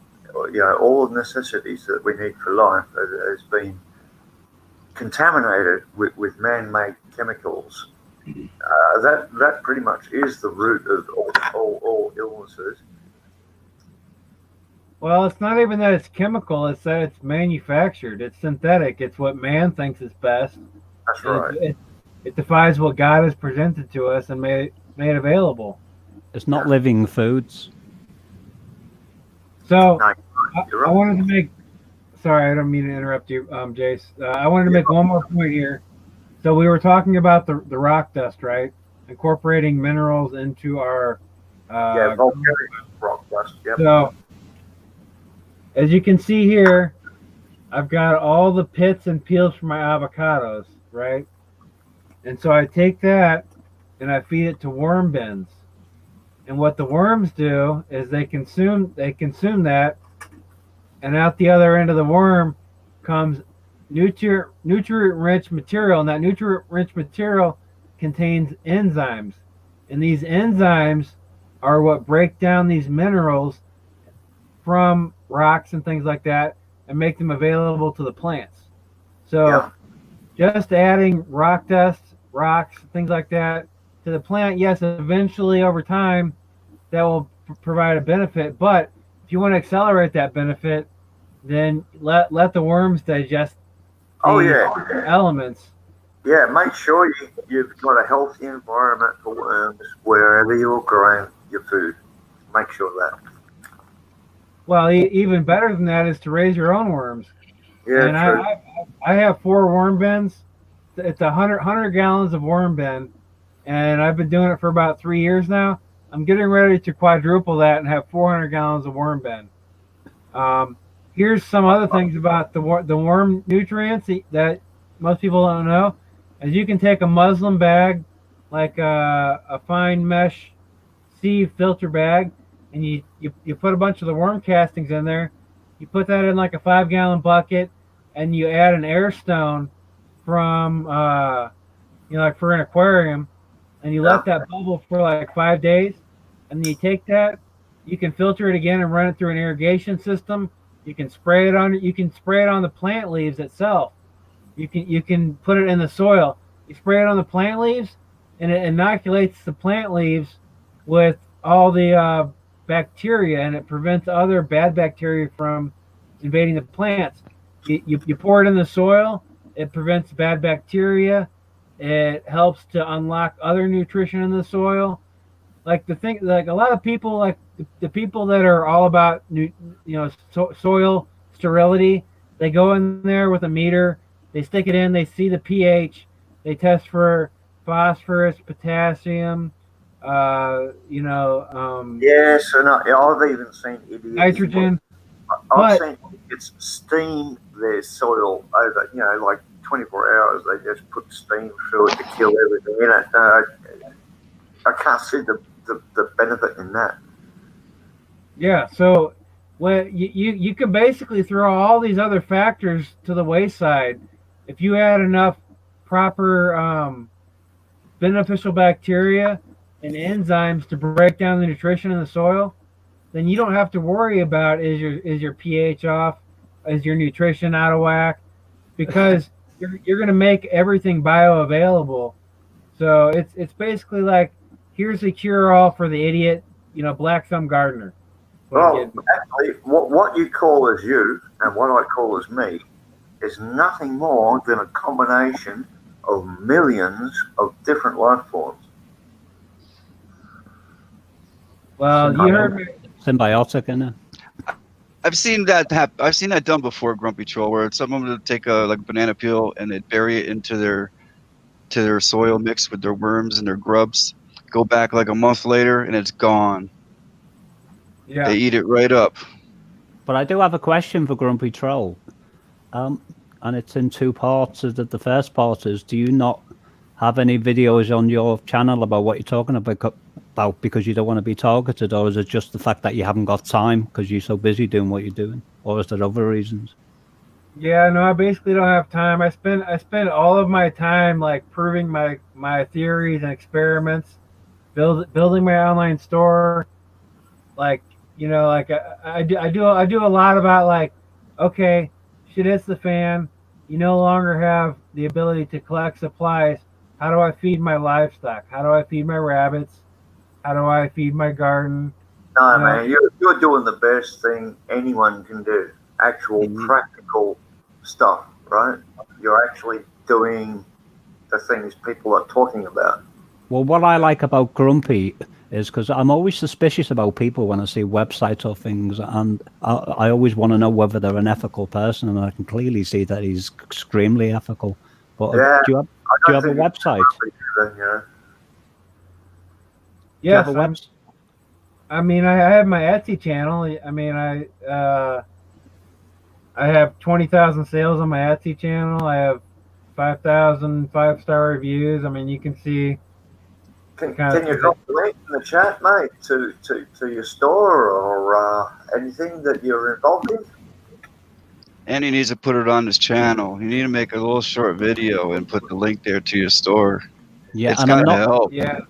all the necessities that we need for life has been contaminated with man-made chemicals. That pretty much is the root of all illnesses. Well, it's not even that it's chemical, it's that it's manufactured. It's synthetic. It's what man thinks is best. That's right. It defies what God has presented to us and made available. It's not living foods. So, I wanted to make... Sorry, I don't mean to interrupt you, Jace. I wanted to make one more point here. So we were talking about the rock dust, right? Incorporating minerals into our... volcanic rock dust, yep. So, as you can see here, I've got all the pits and peels from my avocados, right? And so I take that and I feed it to worm bins. And what the worms do is they consume that, and out the other end of the worm comes nutrient-rich material, and that nutrient-rich material contains enzymes. And these enzymes are what break down these minerals from rocks and things like that and make them available to the plants. So just adding rock dust, rocks, things like that to the plant, yes, eventually over time that will provide a benefit, but if you want to accelerate that benefit, then let the worms digest elements. Yeah, make sure you've got a healthy environment for worms wherever you're growing your food. Make sure of that. Well, even better than that is to raise your own worms. Yeah, And true. I have 4 worm bins. It's 100 gallons of worm bin, and I've been doing it for about 3 years now. I'm getting ready to quadruple that and have 400 gallons of worm bin. Here's some other things about the worm nutrients that most people don't know. As you can take a muslin bag, like a fine mesh sieve filter bag, and you put a bunch of the worm castings in there. You put that in like a 5-gallon bucket, and you add an air stone from like for an aquarium, and you let that bubble for like 5 days, and then you take that, you can filter it again and run it through an irrigation system. You can spray it on. You can spray it on the plant leaves itself. You can put it in the soil. You spray it on the plant leaves, and it inoculates the plant leaves with all the bacteria, and it prevents other bad bacteria from invading the plants. You pour it in the soil. It prevents bad bacteria. It helps to unlock other nutrition in the soil. Like a lot of people, like the people that are all about soil sterility, they go in there with a meter, they stick it in, they see the pH, they test for phosphorus, potassium, Yes, and I've even seen idiots. nitrogen. I've seen idiots steam their soil over, like 24 hours. They just put steam through it to kill everything in it. I can't see the benefit in that. Yeah, so you can basically throw all these other factors to the wayside if you add enough proper beneficial bacteria and enzymes to break down the nutrition in the soil. Then you don't have to worry about is your pH off, is your nutrition out of whack, because you're going to make everything bioavailable. So it's basically like, here's the cure all for the idiot, black thumb gardener. Well, actually, what you call as you and what I call as me is nothing more than a combination of millions of different life forms. Well, you heard me. Symbiotic, isn't it? I've seen that I've seen that done before, Grumpy Troll, where someone would take a banana peel and they'd bury it into their soil mixed with their worms and their grubs. Go back like a month later and it's gone. Yeah. They eat it right up. But I do have a question for Grumpy Troll. And it's in 2 parts. The first part is, do you not have any videos on your channel about what you're talking about because you don't want to be targeted, or is it just the fact that you haven't got time because you're so busy doing what you're doing, or is there other reasons? Yeah, no, I basically don't have time. I spend all of my time like proving my theories and experiments, building my online store. Like, I do a lot about like, okay, shit hits the fan. You no longer have the ability to collect supplies. How do I feed my livestock? How do I feed my rabbits? How do I feed my garden? No, man, you're doing the best thing anyone can do. Actual practical stuff, right? You're actually doing the things people are talking about. Well, what I like about Grumpy is because I'm always suspicious about people when I see websites or things, and I always want to know whether they're an ethical person, and I can clearly see that he's extremely ethical. But Yeah, do you have a website? Yes, I mean, I have my Etsy channel. I mean, I have 20,000 sales on my Etsy channel. I have 5,000 5-star reviews. I mean, you can see. Can you drop the link in the chat, mate, to your store or anything that you're involved in? And he needs to put it on his channel. You need to make a little short video and put the link there to your store. Yeah, it's and gotta help. Yeah.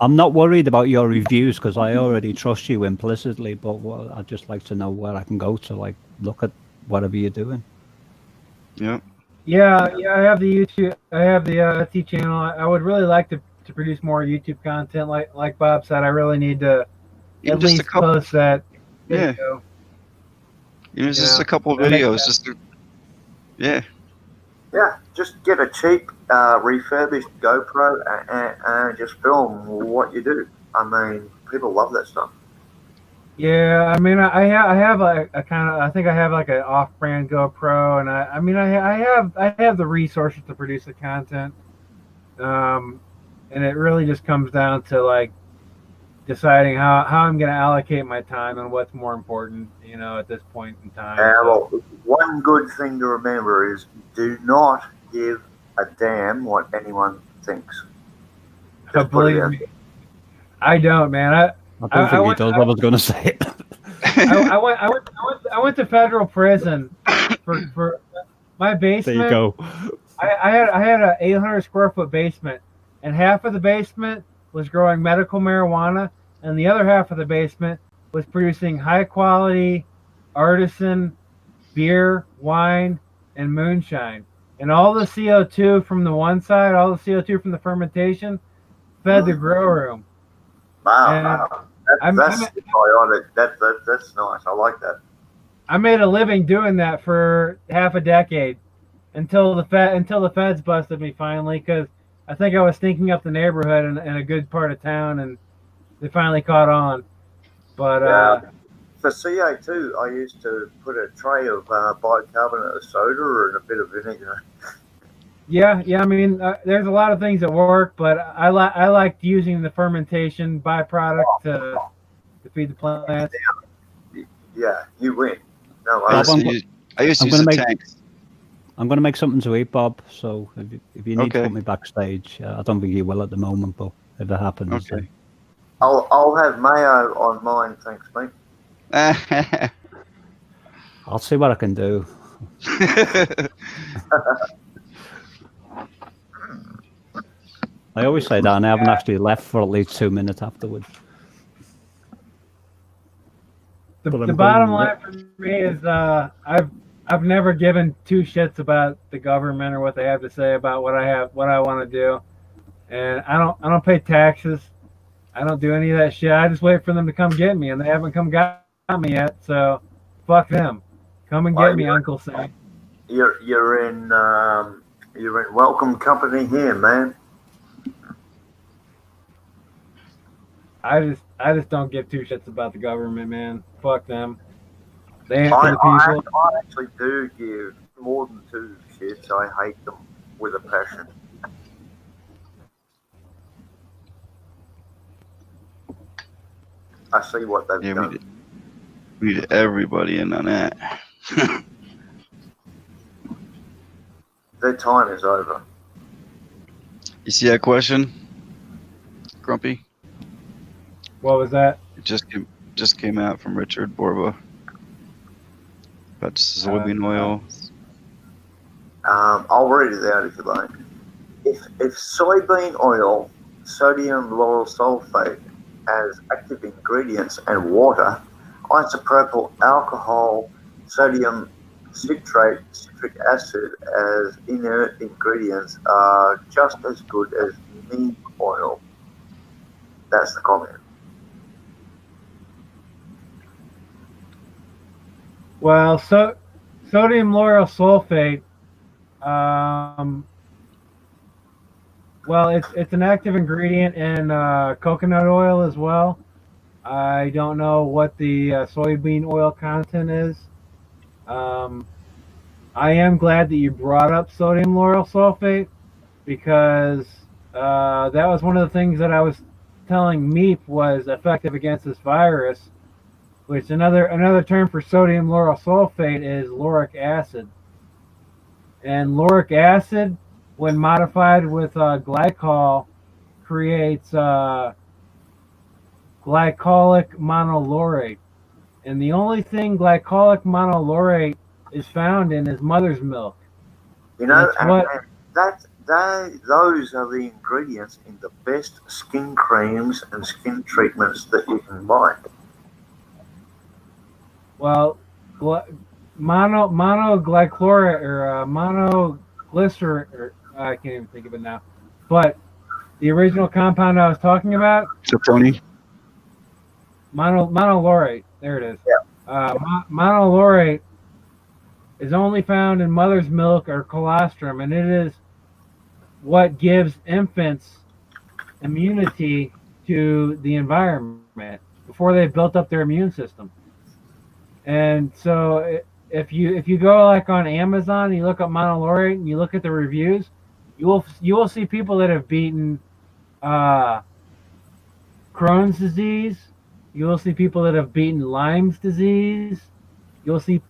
I'm not worried about your reviews because I already trust you implicitly, but I'd just like to know where I can go to like look at whatever you're doing. Yeah. Yeah, I have the Etsy channel. I would really like to produce more YouTube content. Like Bob said, I really need to at least post that video. Yeah. Just a couple of videos. Yeah, just get a cheap refurbished GoPro and just film what you do. I mean, people love that stuff. Yeah, I mean, I have a kind of, I think I have like an off-brand GoPro, and I mean, I have the resources to produce the content, um, and it really just comes down to like deciding how I'm going to allocate my time and what's more important, at this point in time. So, Well, one good thing to remember is do not give a damn what anyone thinks. Just put it believe out. me, I don't, man. I don't think he does. I was going to say it. I went to federal prison for my basement. There you go. I had a 800 square foot basement, and half of the basement was growing medical marijuana, and the other half of the basement was producing high quality artisan beer, wine, and moonshine. And all the CO2 from the one side, all the CO2 from the fermentation, fed the grow room. Wow, that's symbiotic. That's nice. I like that. I made a living doing that for half a decade until the feds busted me finally, because I think I was stinking up the neighborhood in a good part of town, and they finally caught on. But for CO2, I used to put a tray of bicarbonate of soda and a bit of vinegar. Yeah. I mean, there's a lot of things that work, but I liked using the fermentation byproduct to feed the plants. Yeah, you win. No, Bob, I used to use the tanks. I'm going to make something to eat, Bob. So if you need to put me backstage, I don't think you will at the moment, but if it happens, okay. I'll have mayo on mine, thanks, mate. I'll see what I can do. I always say that, and I haven't actually left for at least 2 minutes afterwards. The bottom line for me is I've never given two shits about the government or what they have to say about what I want to do, and I don't pay taxes. I don't do any of that shit. I just wait for them to come get me, and they haven't come got me yet. So fuck them. Come and get me, Uncle Sam. You're in welcome company here, man. I just don't give two shits about the government, man. Fuck them. They ain't for the people. I actually do give more than two shits. I hate them with a passion. I see what they've done. We need everybody in on that. Their time is over. You see that question, Grumpy? What was that? It just came out from Richard Borba about soybean oil. I'll read it out if you like. If soybean oil, sodium lauryl sulfate as active ingredients and water, isopropyl alcohol, sodium citrate, citric acid as inert ingredients are just as good as neem oil. That's the comment. Well, sodium lauryl sulfate. Well, it's an active ingredient in coconut oil as well. I don't know what the soybean oil content is. I am glad that you brought up sodium lauryl sulfate, because that was one of the things that I was telling Meep was effective against this virus. Which another term for sodium lauryl sulfate is lauric acid. And lauric acid, when modified with glycol, creates glycolic monolaurate. And the only thing glycolic monolaurate is found in is mother's milk. You know, those are the ingredients in the best skin creams and skin treatments that you can buy. Well, monoglychlorate or monoglycerin, or I can't even think of it now. But the original compound I was talking about, Sophrony. Monolaurate. There it is. Yeah. Monolaurate is only found in mother's milk or colostrum, and it is what gives infants immunity to the environment. before they've built up their immune system. And so if you go like on Amazon, and you look up monolaurate and you look at the reviews, you will see people that have beaten Crohn's disease. You will see people that have beaten Lyme's disease. You will see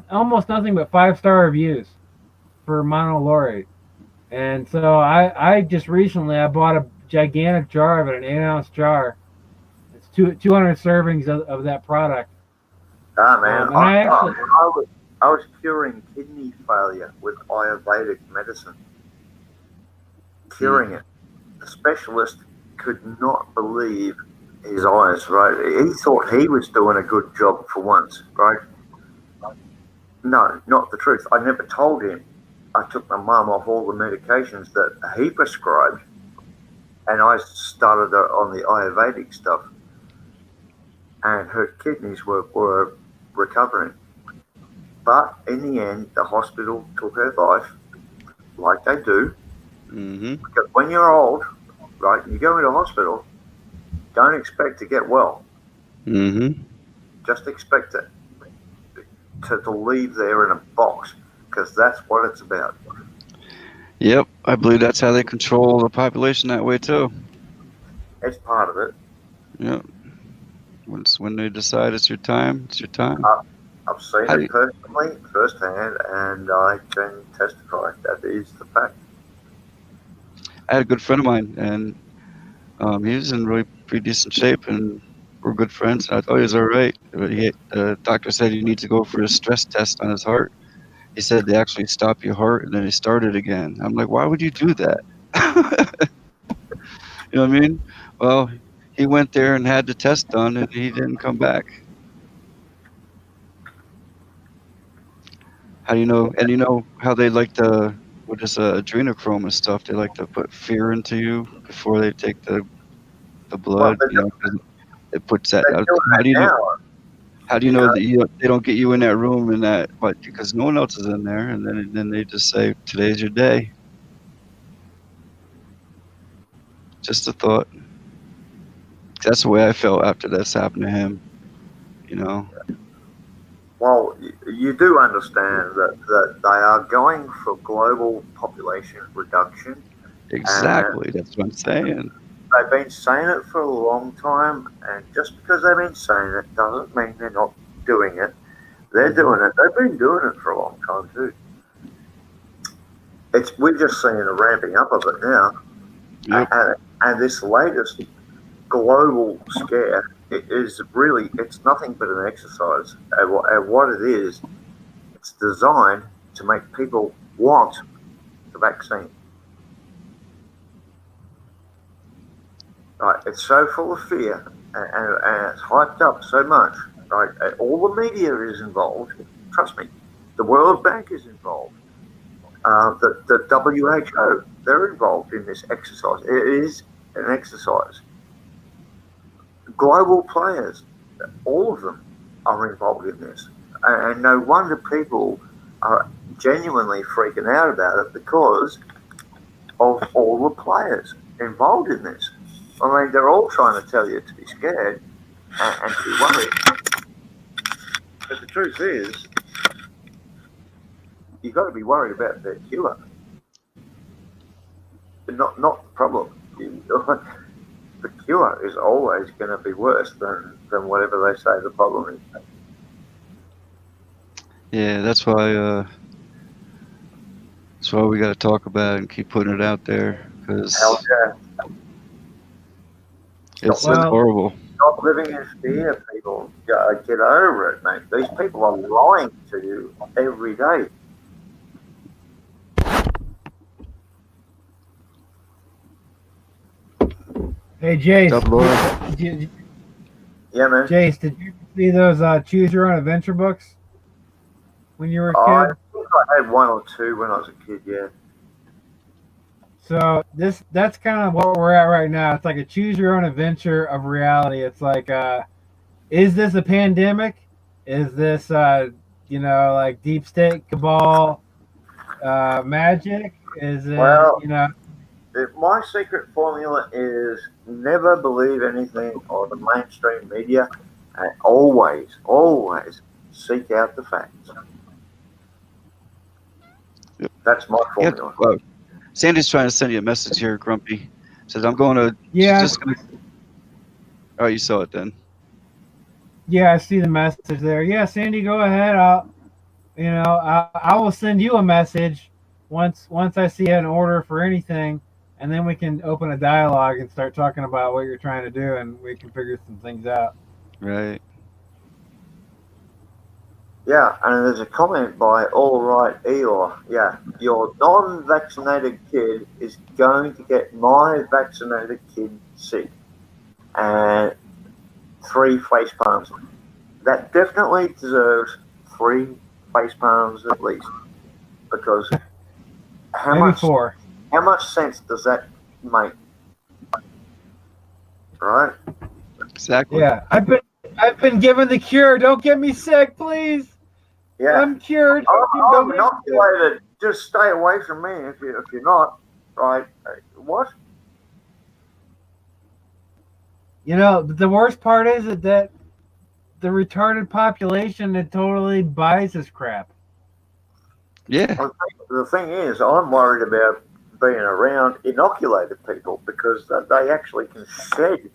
almost nothing but 5-star reviews for monolaurate. And so I just recently I bought a gigantic jar of it, an 8-ounce jar. It's 200 servings of that product. Ah, man, And I was curing kidney failure with Ayurvedic medicine. Curing it. The specialist could not believe his eyes, right? He thought he was doing a good job for once, right? No, not the truth. I never told him. I took my mum off all the medications that he prescribed, and I started on the Ayurvedic stuff, and her kidneys were recovering. But in the end, the hospital took her life, like they do. Mm-hmm. Because when you're old, right, you go into hospital, don't expect to get well. Mm-hmm. Just expect it to leave there in a box, because that's what it's about. Yep, I believe that's how they control the population that way too. It's part of it. Yep. When they decide it's your time, it's your time. I've seen it personally, firsthand, and I can testify that is the fact. I had a good friend of mine, and he was in really pretty decent shape, and we're good friends. And I thought he was all right. But the doctor said he needs to go for a stress test on his heart. He said they actually stop your heart, and then they start it again. I'm like, why would you do that? You know what I mean? Well, he went there and had the test done, and he didn't come back. How do you know? And you know how they like to, with this adrenochrome and stuff, they like to put fear into you before they take the blood. Well, You know, 'cause it puts that. they're doing How do you that know? now. How do you know that they don't get you in that room and that? But because no one else is in there, and then they just say today's your day. Just a thought. That's the way I felt after this happened to him. You know. Well, you do understand that they are going for global population reduction. Exactly. That's what I'm saying. They've been saying it for a long time, and just because they've been saying it doesn't mean they're not doing it. They're doing it. They've been doing it for a long time too. We're just seeing a ramping up of it now. Yep. And this latest global scare it's nothing but an exercise. And what it is, it's designed to make people want the vaccine. Right, it's so full of fear, and it's hyped up so much. Right, all the media is involved. Trust me, the World Bank is involved. The WHO, they're involved in this exercise. It is an exercise. Global players, all of them are involved in this, and no wonder people are genuinely freaking out about it because of all the players involved in this. I mean, they're all trying to tell you to be scared and to be worried. But the truth is, you've got to be worried about the cure, not the problem. The cure is always going to be worse than whatever they say the problem is. Yeah, that's why we got to talk about it and keep putting it out there because it's horrible. Stop living in fear, people. Get over it, mate. These people are lying to you every day. Hey, Jace. Yeah, man. Jace, did you see those Choose Your Own Adventure books when you were a kid? I had one or two when I was a kid, yeah. So that's kind of what we're at right now. It's like a choose your own adventure of reality. It's like, is this a pandemic? Is this, like deep state cabal magic? Is it, Well, my secret formula is never believe anything on the mainstream media, and always seek out the facts. Yep. That's my formula. Well, Sandy's trying to send you a message here, Grumpy. Says, I'm going to... Yeah. She's just gonna... Oh, you saw it then. Yeah, I see the message there. Yeah, Sandy, go ahead. I will send you a message once I see an order for anything, and then we can open a dialogue and start talking about what you're trying to do, and we can figure some things out. Right. Yeah, and there's a comment by All Right Eeyore. Yeah, your non-vaccinated kid is going to get my vaccinated kid sick. And 3 face palms. That definitely deserves 3 face palms at least. Because Maybe 4. How much sense does that make? Right? Exactly. Yeah, I've been given the cure. Don't get me sick, please. Yeah. I'm cured. I'm inoculated. Just stay away from me if you're not. Right? What? You know, the worst part is that the retarded population that totally buys this crap. Yeah. The thing is, I'm worried about being around inoculated people because they actually can shed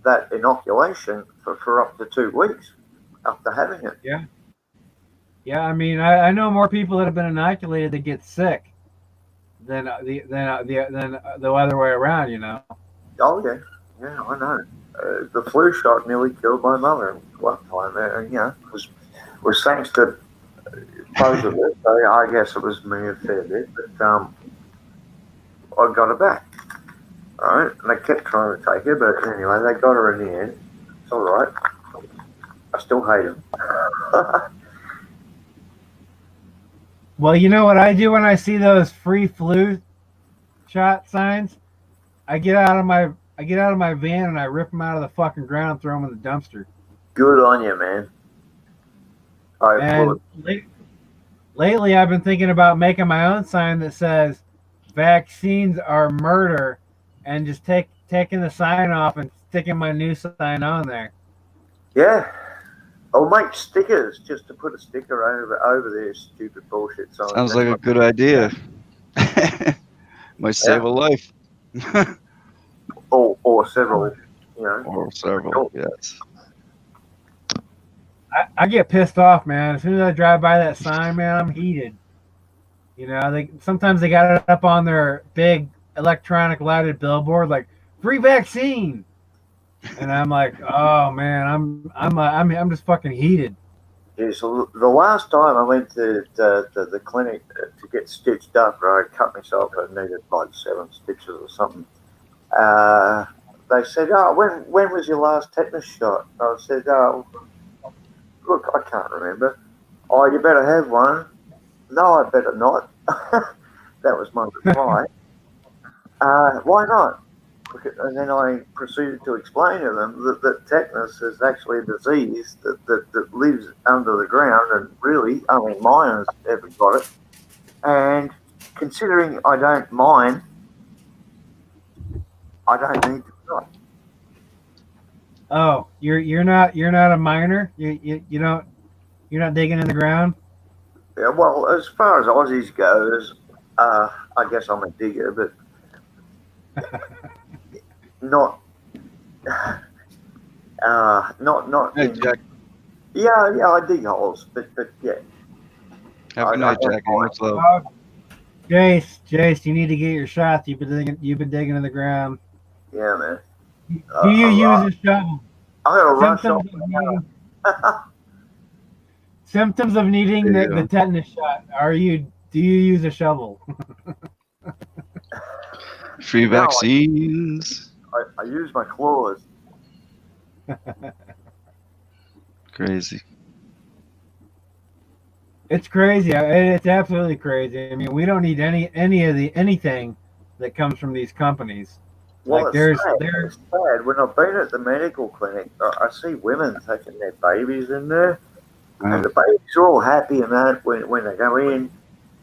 that inoculation for up to 2 weeks after having it. Yeah. Yeah, I mean, I know more people that have been inoculated that get sick than the other way around. You know. Oh yeah, yeah, I know. The flu shot nearly killed my mother one time. You know, was thanks to supposedly. So I guess it was me a fair bit, but I got her back. All right, and they kept trying to take her, but anyway, they got her in the end. It's all right. I still hate them. Well, you know what I do when I see those free flu shot signs? I get out of my van and I rip them out of the fucking ground and throw them in the dumpster. Good on you, man. Lately, I've been thinking about making my own sign that says "Vaccines are murder," and just taking the sign off and sticking my new sign on there. Yeah. I'll make stickers just to put a sticker over their stupid bullshit sign. Sounds like a good idea. Might save a life. or several, you know. Or several, yes. I get pissed off, man. As soon as I drive by that sign, man, I'm heated. You know, sometimes they got it up on their big electronic lighted billboard, like "free vaccine," and I'm like, oh man, I'm just fucking heated. Yeah, so the last time I went to the clinic to get stitched up, right, I cut myself. I needed like 7 stitches or something. They said, "Oh, when was your last tetanus shot?" I said, "Oh, look, I can't remember." "Oh, you better have one." "No, I better not." That was my reply. Why not? And then I proceeded to explain to them that tetanus is actually a disease that lives under the ground, and really only miners ever got it. And considering I don't mine, I don't need to shot. Oh, you're not a miner? You're not digging in the ground? Yeah, well, as far as Aussies goes, I guess I'm a digger, but not. Hey, Jack. Yeah, I dig holes, but yeah. Have a good night, Jack. Much love. Jace, you need to get your shots. You've been digging in the ground. Yeah, man. Do you use a shovel? I'm gonna rush off. Symptoms of needing the tetanus shot. Do you use a shovel? Free vaccines. I use my claws. Crazy. It's crazy. It's absolutely crazy. I mean, we don't need anything that comes from these companies. Well, like it's sad. When I've been at the medical clinic, I see women taking their babies in there, and the babies are all happy and that when they go in,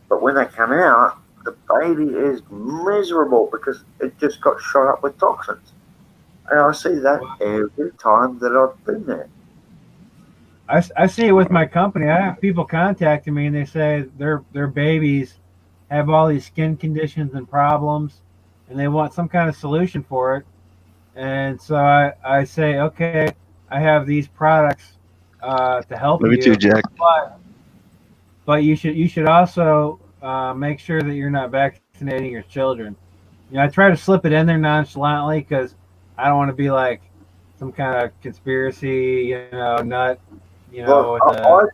but when they come out, the baby is miserable because it just got shot up with toxins. And I see that every time that I've been there. I see it with my company. I have people contacting me and they say their babies have all these skin conditions and problems, and they want some kind of solution for it. And so I say, okay, I have these products to help Love you too, you, Jack. but you should also make sure that you're not vaccinating your children. You know, I try to slip it in there nonchalantly because I don't want to be like some kind of conspiracy, nut. Well, With I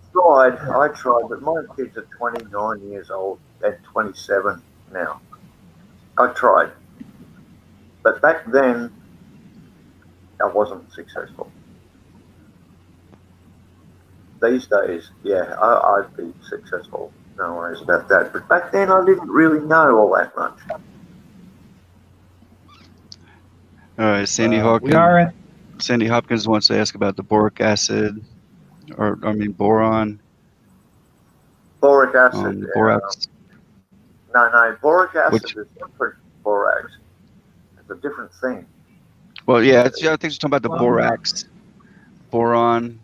tried, but my kids are 29 years old and 27 now. I tried, but back then I wasn't successful. These days, yeah, I'd be successful. No worries about that. But back then, I didn't really know all that much. All right, Sandy Hopkins wants to ask about the boric acid, boron. Boric acid. Borax. No, boric acid is different. Borax. It's a different thing. Well, yeah, I think you're talking about the borax, boron.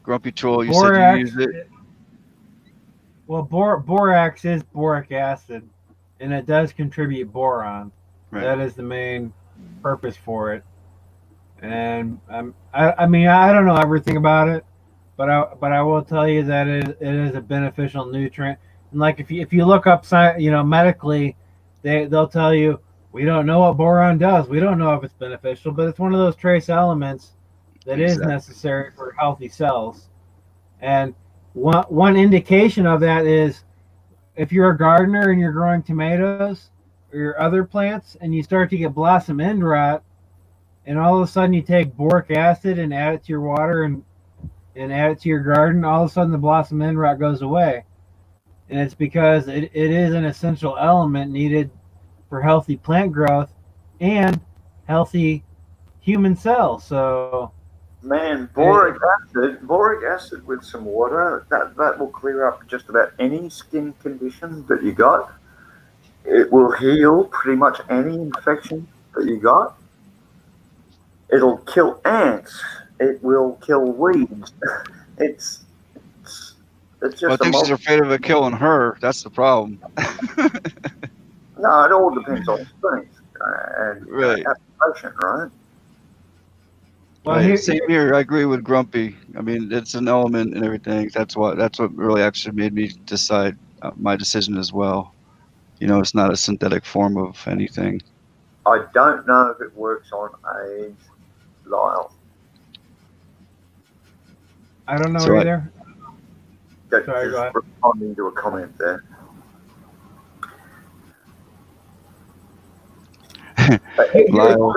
Grumpy Troll, you said you use it. Well, borax is boric acid, and it does contribute boron. Right. That is the main purpose for it. And I mean, I don't know everything about it, but I will tell you that it is a beneficial nutrient. And like if you look up, medically, they'll tell you we don't know what boron does. We don't know if it's beneficial, but it's one of those trace elements that is necessary for healthy cells. And one indication of that is if you're a gardener and you're growing tomatoes or your other plants and you start to get blossom end rot, and all of a sudden you take boric acid and add it to your water and add it to your garden, all of a sudden the blossom end rot goes away. And it's because it is an essential element needed for healthy plant growth and healthy human cells. So man, boric acid with some water, that will clear up just about any skin condition that you got. It will heal pretty much any infection that you got. It'll kill ants. It will kill weeds. It's just. Well, I think she's afraid of it killing her. That's the problem. No, it all depends on strength and application, right? Well, same here. I agree with Grumpy. I mean, it's an element and everything. That's what really actually made me decide my decision as well. It's not a synthetic form of anything. I don't know if it works on age, Lyle. I don't know either. Sorry, just responding to a comment there. Lyle.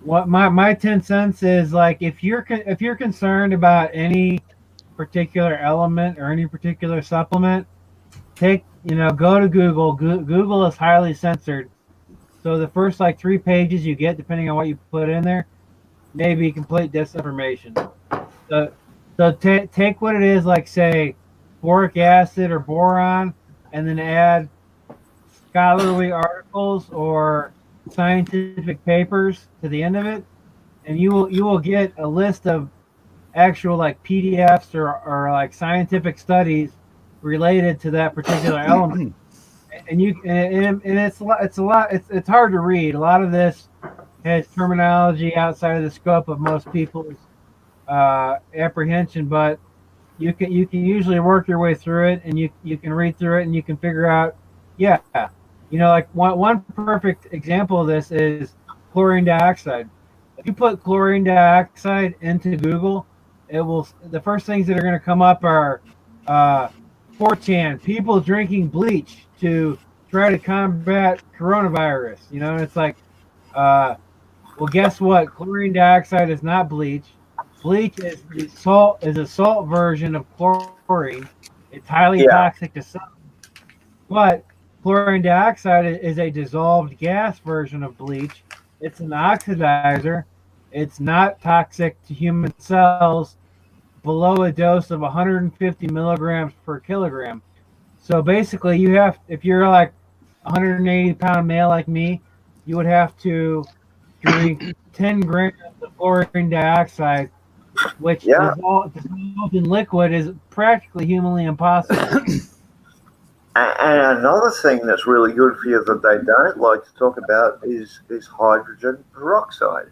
What my 10 cents is, like, if you're concerned about any particular element or any particular supplement, go to Google. Google is highly censored, so the first 3 pages you get, depending on what you put in there, may be complete disinformation. So take what it is, like say boric acid or boron, and then add scholarly articles or scientific papers to the end of it, and you will get a list of actual PDFs or scientific studies related to that particular element. And it's hard to read. A lot of this has terminology outside of the scope of most people's apprehension, but you can usually work your way through it, and you can read through it, and you can figure out, one perfect example of this is chlorine dioxide. If you put chlorine dioxide into Google, the first things that are going to come up are 4chan, people drinking bleach to try to combat coronavirus. It's like, well, guess what? Chlorine dioxide is not bleach. Bleach is a salt version of chlorine. It's highly toxic to some, but chlorine dioxide is a dissolved gas version of bleach. It's an oxidizer. It's not toxic to human cells below a dose of 150 milligrams per kilogram. So basically, if you're like 180-pound male like me, you would have to drink 10 grams of chlorine dioxide, which dissolved in liquid is practically humanly impossible. And another thing that's really good for you that they don't like to talk about is hydrogen peroxide.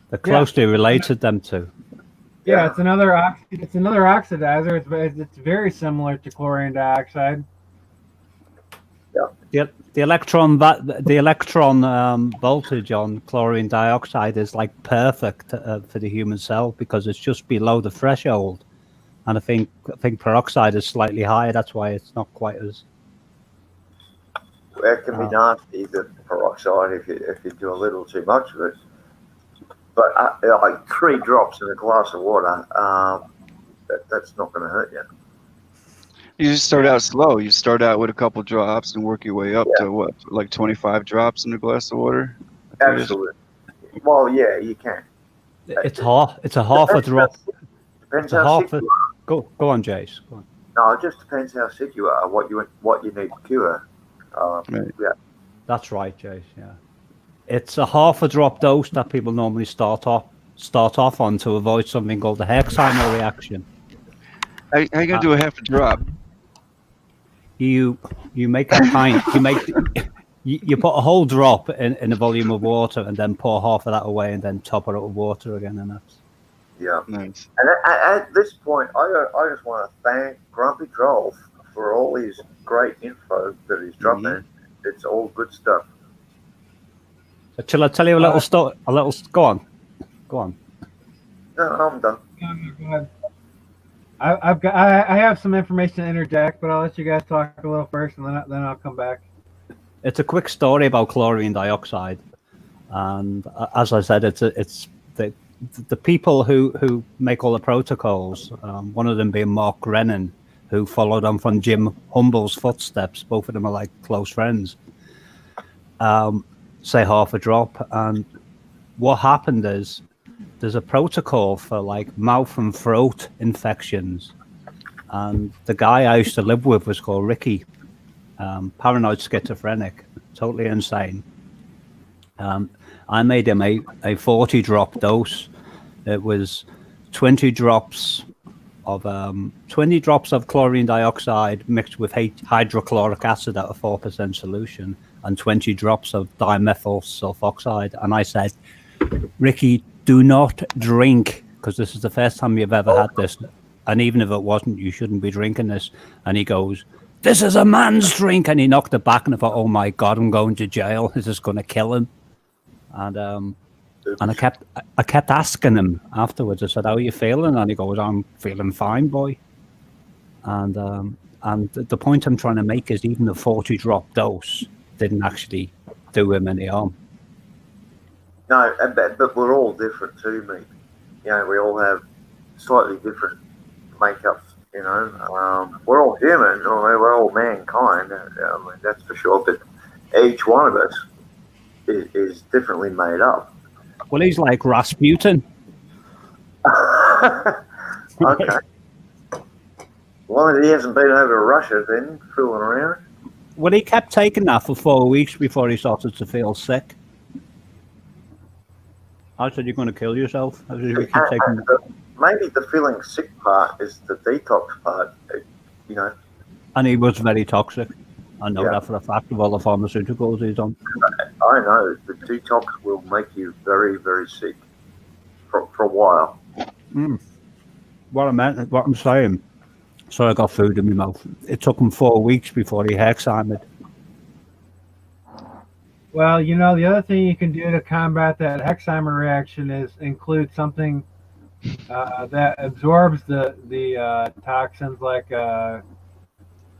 They're closely related, them two. Yeah, it's another oxidizer. It's very similar to chlorine dioxide. The electron voltage on chlorine dioxide is like perfect for the human cell because it's just below the threshold, and I think peroxide is slightly higher. That's why it's not quite as. It can be nasty, the peroxide, if you do a little too much of it. But like 3 drops in a glass of water, that's not going to hurt you. You just start out slow. You start out with a couple drops and work your way up to what, like 25 drops in a glass of water? Absolutely. Well, yeah, you can. It's a half a drop. Depends how sick you are. Go on, Jace. Go on. No, it just depends how sick you are, what you need to cure. Right. Yeah. That's right, Jace. Yeah. It's a half a drop dose that people normally start off on to avoid something called the Herxheimer reaction. How you gonna do a half a drop? You make a pint. You put a whole drop in a volume of water and then pour half of that away and then top it up with water again, and that's nice. And at this point, I just want to thank Grumpy Droll for all his great info that he's dropping. It's all good stuff. Shall I tell you a little story? Go on. No, I'm done. Go ahead. I have some information to interject, but I'll let you guys talk a little first, and then I'll come back. It's a quick story about chlorine dioxide, and as I said, it's the people who make all the protocols. One of them being Mark Grennan, who followed on from Jim Humble's footsteps. Both of them are like close friends. Say half a drop, and what happened is there's a protocol for like mouth and throat infections, and the guy I used to live with was called Ricky, paranoid schizophrenic, totally insane. I made him a 40 drop dose. It was 20 drops of chlorine dioxide mixed with hydrochloric acid at a 4% solution, and 20 drops of dimethyl sulfoxide. And I said, Ricky, do not drink, because this is the first time you've ever had this. And even if it wasn't, you shouldn't be drinking this. And he goes, this is a man's drink. And he knocked it back, and I thought, oh my God, I'm going to jail. This is going to kill him. And I kept asking him afterwards. I said, how are you feeling? And he goes, I'm feeling fine, boy. And the point I'm trying to make is even the 40 drop dose didn't actually do him any harm. No, but we're all different too, mate. You know, we all have slightly different makeups. You know, we're all human. We're all mankind. I mean, that's for sure. But each one of us is differently made up. Well, he's like Rasputin. Okay. Well, he hasn't been over to Russia then, fooling around. Well, he kept taking that for 4 weeks before he started to feel sick. I said, you're going to kill yourself. I said, you keep taking maybe the feeling sick part is the detox part, you know. And he was very toxic. I know that for a fact of all the pharmaceuticals he's on. I know. The detox will make you very, very sick for a while. What I'm saying, so I got food in my mouth. It took him 4 weeks before he Herxheimered. Well, you know, the other thing you can do to combat that Herxheimer reaction is include something that absorbs the toxins, like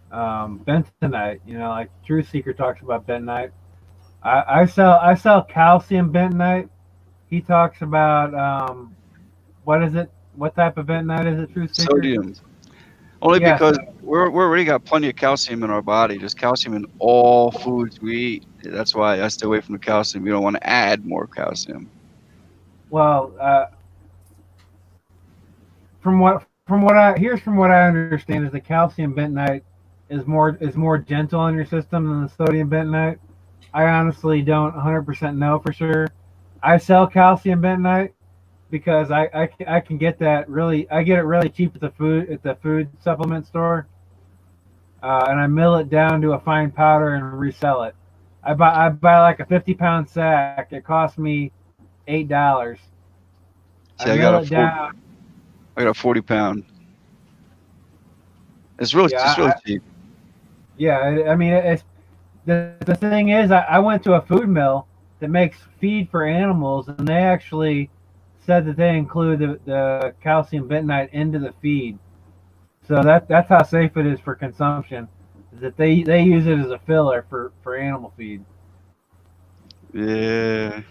bentonite. You know, like Truth Seeker talks about bentonite. I sell calcium bentonite. He talks about what is it? What type of bentonite is it, Truth Seeker? Sodium. Only because we're already got plenty of calcium in our body. There's calcium in all foods we eat. That's why I stay away from the calcium. You don't want to add more calcium. Well, from what I understand is the calcium bentonite is more gentle on your system than the sodium bentonite. I honestly don't 100% know for sure. I sell calcium bentonite because I can get that really. I get it really cheap at the food supplement store, and I mill it down to a fine powder and resell it. I buy like a 50-pound sack. It costs me $8. See, I mill it down. I got a 40-pound. It's really cheap. Yeah, I mean, it's the thing is, I went to a food mill that makes feed for animals, and they actually said that they include the calcium bentonite into the feed. So that's how safe it is for consumption. Is that they use it as a filler for animal feed. Yeah.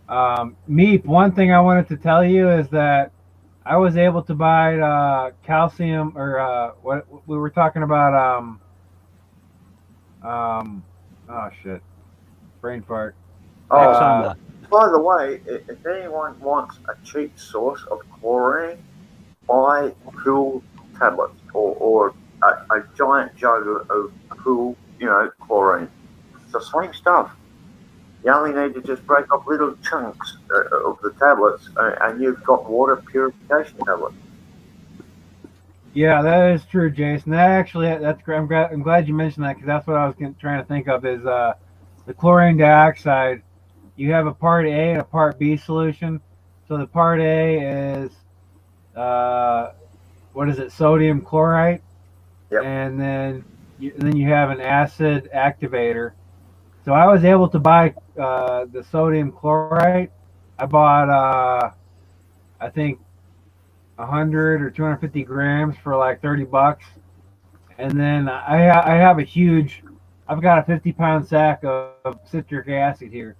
Meep, one thing I wanted to tell you is that I was able to buy calcium, or what we were talking about. Oh shit, brain fart. Oh, by the way, if anyone wants a cheap source of chlorine, buy cool tablets or a giant jug of cool, chlorine. It's the same stuff. You only need to just break up little chunks of the tablets, and you've got water purification tablets. Yeah, that is true, Jason. That's great. I'm glad you mentioned that because that's what I was trying to think of is the chlorine dioxide. You have a part A and a part B solution. So the part A is what is it? Sodium chloride, Yep. and then you have an acid activator. So I was able to buy the sodium chloride. I bought I think 100 or 250 grams for like $30, and then I have I've got a 50-pound sack of citric acid here,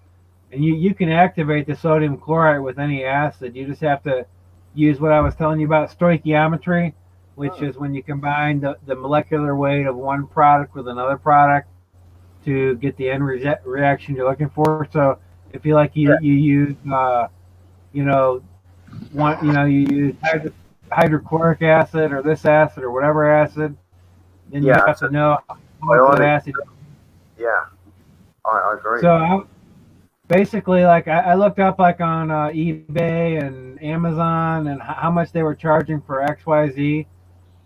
and you can activate the sodium chloride with any acid. You just have to use what I was telling you about stoichiometry, which is when you combine the molecular weight of one product with another product to get the end reaction you're looking for. So if you you use you use hydrochloric acid or this acid or whatever acid, then you have to know how much of acid. Yeah, I agree. So basically, like I looked up like on eBay and Amazon and how much they were charging for XYZ,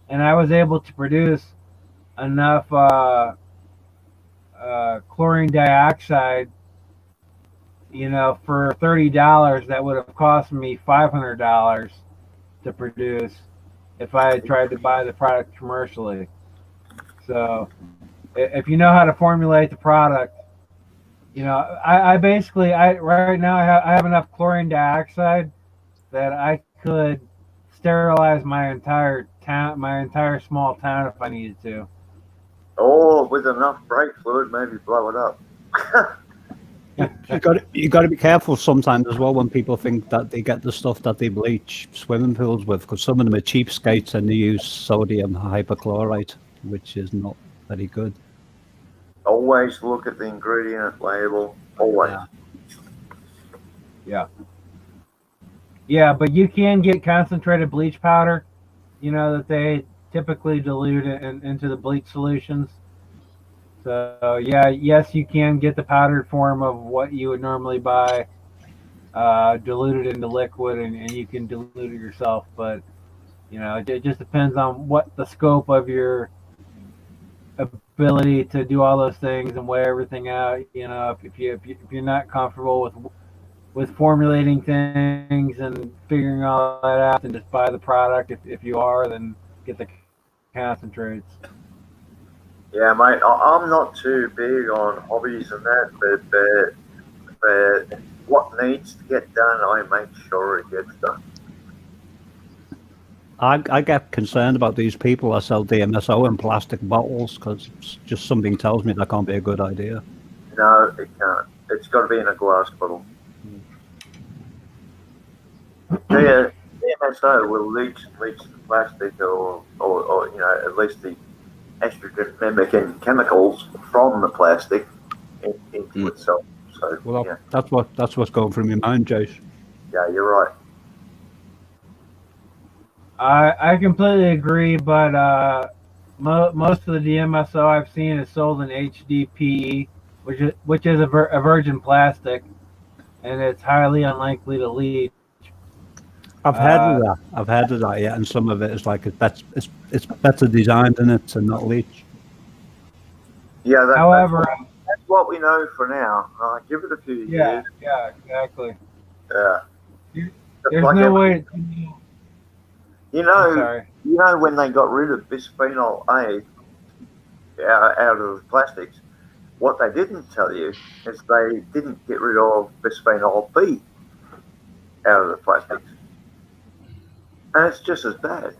and I was able to produce enough chlorine dioxide, for $30 that would have cost me $500 to produce if I had tried to buy the product commercially. So if you know how to formulate the product, I basically right now I have enough chlorine dioxide that I could sterilize my entire town, my entire small town if I needed to. Or with enough brake fluid, maybe blow it up. You got to be careful sometimes as well when people think that they get the stuff that they bleach swimming pools with, because some of them are cheapskates and they use sodium hypochlorite, which is not very good. Always look at the ingredient label. Always. Yeah, but you can get concentrated bleach powder, that they typically dilute into the bleach solutions. So yes, you can get the powdered form of what you would normally buy, diluted into liquid, and you can dilute it yourself. But it just depends on what the scope of your ability to do all those things and weigh everything out. If you're not comfortable with formulating things and figuring all that out, then just buy the product. If you are, then get the concentrates. Yeah, mate, I'm not too big on hobbies and that, but what needs to get done, I make sure it gets done. I get concerned about these people that sell DMSO in plastic bottles because just something tells me that can't be a good idea. No, it can't. It's got to be in a glass bottle. The DMSO will leach the plastic or at least the estrogen mimicking chemicals from the plastic into itself. So well, that's what's going through my mind, Jace. Yeah, you're right. I completely agree, but most of the DMSO I've seen is sold in HDPE, which is a virgin plastic, and it's highly unlikely to leach. I've heard of that. I've heard of that, yeah. And some of it is like it's better designed than it to not leach. Yeah, However, that's what we know for now. Give it a few years. Yeah, exactly. Yeah. There's no way. You know when they got rid of bisphenol A out of the plastics, what they didn't tell you is they didn't get rid of bisphenol B out of the plastics, and it's just as bad.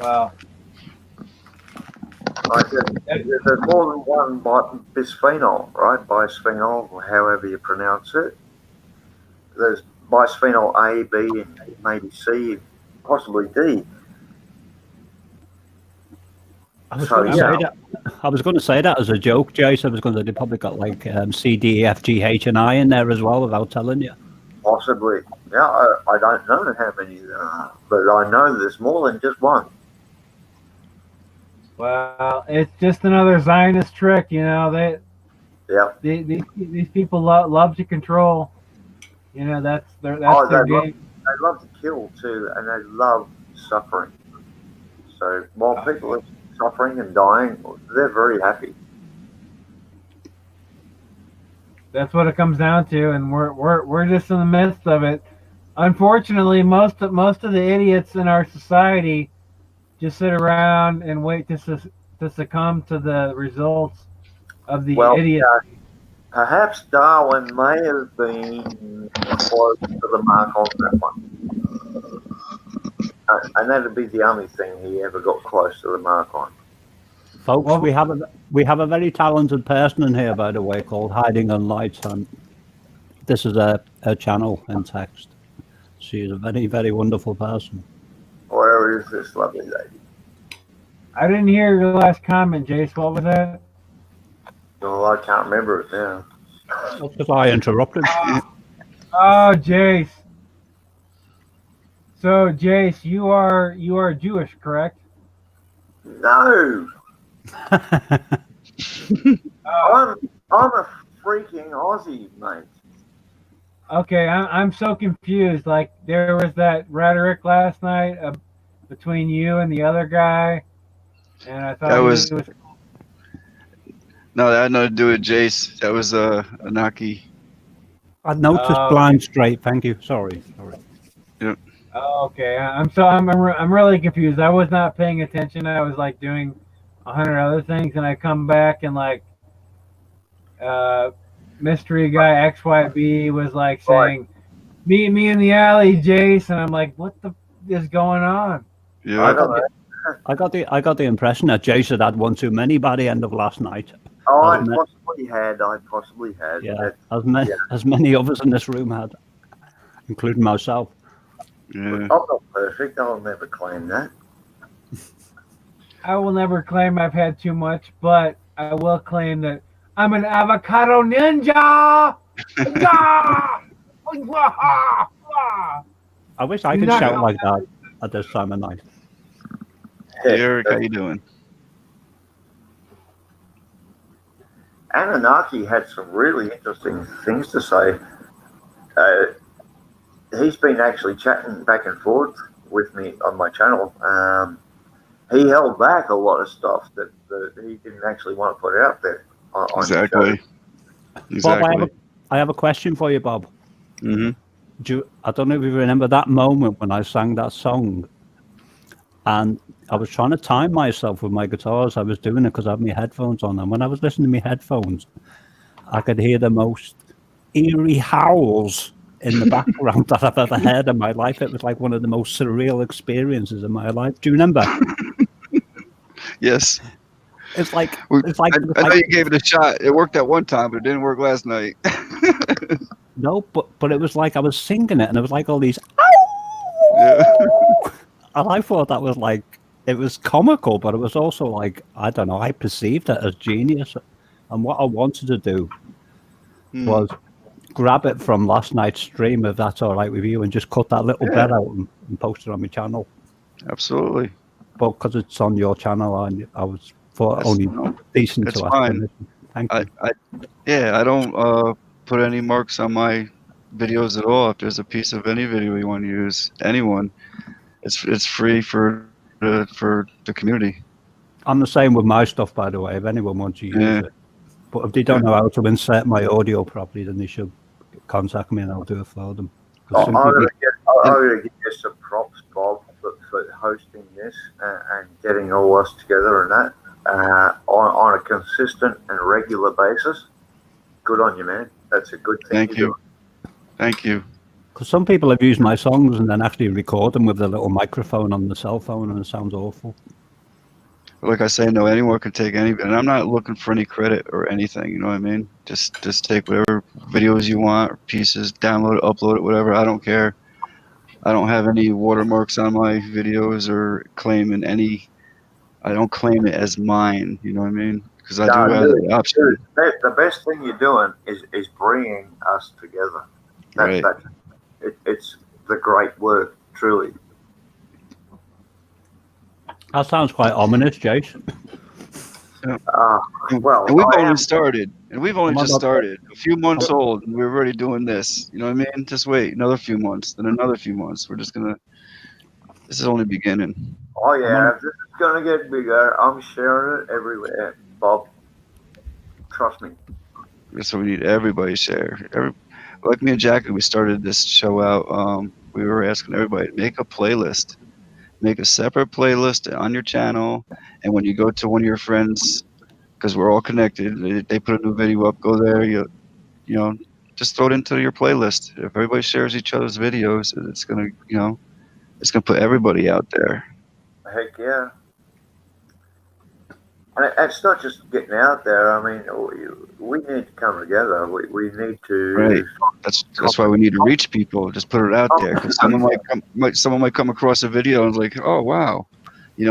Wow. Like there's more than one bisphenol, right? Bisphenol, or however you pronounce it. There's bisphenol A, B, and maybe C, possibly D. I was going to say that as a joke, Jace. I was going to. They probably got like C, D, E, F, G, H, and I in there as well, without telling you. Possibly. Yeah, I don't know how many there are, but I know there's more than just one. Well, it's just another Zionist trick, you know. These people love to control. You know, that's their game. They love to kill too, and they love suffering. So while people are suffering and dying, they're very happy. That's what it comes down to, and we're just in the midst of it. Unfortunately, most of the idiots in our society just sit around and wait to succumb to the results of the idiots. Perhaps Darwin may have been close to the mark on that one. And that'd be the only thing he ever got close to the mark on. Folks, we have a very talented person in here, by the way, called Hiding on Lights, and this is her channel in text. She is a very, very wonderful person. Where is this lovely lady? I didn't hear your last comment, Jace. What was that? Well, I can't remember it now. Because I interrupted. Oh, Jace. So, Jace, you are Jewish, correct? No. I'm a freaking Aussie, mate. Okay, I'm so confused. Like, there was that rhetoric last night between you and the other guy, and I thought No, that had nothing to do with Jace. That was Anaki. I noticed blind straight. Thank you. Sorry. Yep. Okay, I'm really confused. I was not paying attention. I was like doing 100 other things, and I come back and like mystery guy XYB was like saying, "Meet me in the alley, Jace," and I'm like, "What the is going on?" Yeah. I got the impression that Jace had one too many by the end of last night. Oh, I possibly had. Yeah, as many others in this room had, including myself. Yeah. I'm not perfect. I'll never claim that. I will never claim I've had too much, but I will claim that I'm an avocado ninja. I wish I could shout like that at this time of night. Hey, Eric, how you doing? Anunnaki had some really interesting things to say. He's been actually chatting back and forth with me on my channel. He held back a lot of stuff that he didn't actually want to put out there. Exactly. Bob, I have a question for you, Bob. Mm-hmm. I don't know if you remember that moment when I sang that song, and I was trying to time myself with my guitars. I was doing it because I had my headphones on, and when I was listening to my headphones, I could hear the most eerie howls in the background that I've ever heard in my life. It was like one of the most surreal experiences in my life. Do you remember? Yes. It's like I know you gave it a shot. It worked at one time, but it didn't work last night. No, but it was like I was singing it, and it was like all these. Yeah. And I thought that was like, it was comical, but it was also like, I don't know, I perceived it as genius. And what I wanted to do was grab it from last night's stream, if that's all right with you, and just cut that little bit out and post it on my channel. Absolutely. but because it's on your channel, I was thought only decent it's to ask fine. permission. Thank you. I don't put any marks on my videos at all. If there's a piece of any video you want to use, anyone, it's free for the community. I'm the same with my stuff, by the way. If anyone wants to use it, but if they don't know how to insert my audio properly, then they should contact me and I'll do it for them. I'm going to give you some props, Bob, for hosting this and getting all us together and that on a consistent and regular basis. Good on you, man. That's a good thing. Thank you. Because some people have used my songs and then actually record them with a little microphone on the cell phone, and it sounds awful. Like I say, no, anyone can take any, and I'm not looking for any credit or anything. You know what I mean? Just take whatever videos you want, or pieces, download it, upload it, whatever. I don't care. I don't have any watermarks on my videos or claiming any. I don't claim it as mine. You know what I mean? Because I do have the option. The best thing you're doing is bringing us together. Right. It's the great work, truly. That sounds quite ominous, Jace. Well, and we've only started, and we've only just started, a few months old, and we're already doing this. You know what I mean? Just wait another few months, then another few months. We're just gonna. This is only beginning. Oh yeah, this is gonna get bigger. I'm sharing it everywhere, Bob. Trust me. So we need everybody to share. Like me and Jackie, we started this show out. We were asking everybody to make a playlist. Make a separate playlist on your channel, and when you go to one of your friends, because we're all connected, they put a new video up, go there, you know, just throw it into your playlist. If everybody shares each other's videos, it's gonna, it's gonna put everybody out there. Heck yeah. And it's not just getting out there. I mean, we need to come together. We need to. Right. That's why we need to reach people. Just put it out there, because someone might come across a video and like, oh wow, we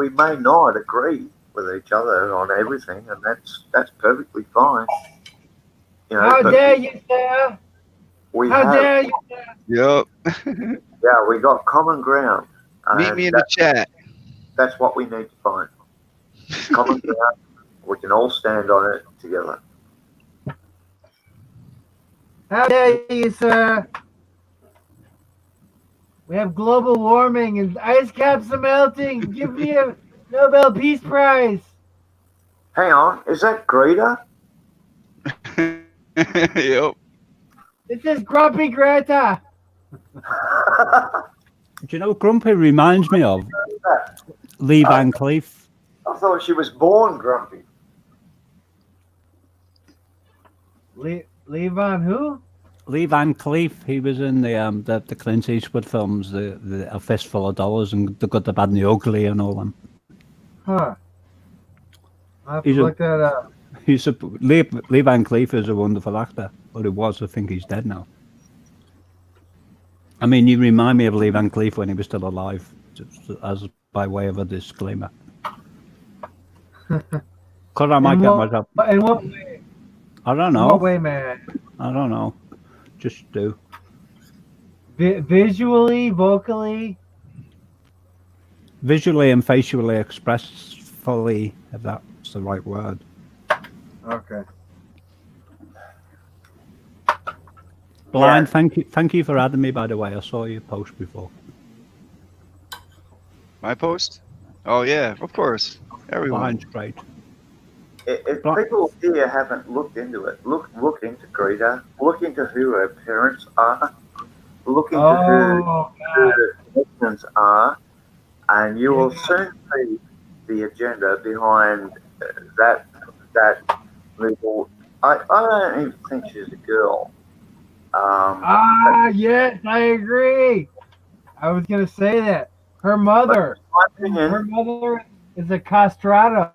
may not agree with each other on everything, and that's perfectly fine. How dare you, sir? How dare you, sir? Yep. Yeah, we got common ground. Meet me in the chat. That's what we need to find. Common ground. We can all stand on it together. How dare you, sir? We have global warming and ice caps are melting. Give me a Nobel Peace Prize. Hang on, is that Greta? Yep. This is Grumpy Greta. Do you know what Grumpy reminds me of? Lee Van Cleef. I thought she was born grumpy. Lee Van who? Lee Van Cleef. He was in the Clint Eastwood films, the A Fistful of Dollars and The Good, the Bad, and the Ugly, and all them. Huh. I have to look that up. Lee Van Cleef is a wonderful actor, but he was. I think he's dead now. I mean, you remind me of Lee Van Cleef when he was still alive, just as by way of a disclaimer. Because I might get myself. In what way? I don't know. In what way, man? I don't know. Just do. Visually, vocally? Visually and facially expressfully, if that's the right word. Okay. Blind, yeah. Thank you for adding me, by the way. I saw your post before. My post? Oh yeah, of course. Everyone. Blind's great. If people here haven't looked into it, look into Greta. Look into who her parents are. Look into who her connections are, and you will soon see the agenda behind that little. I don't even think she's a girl. Yes, I agree. I was gonna say that her mother is a castrato.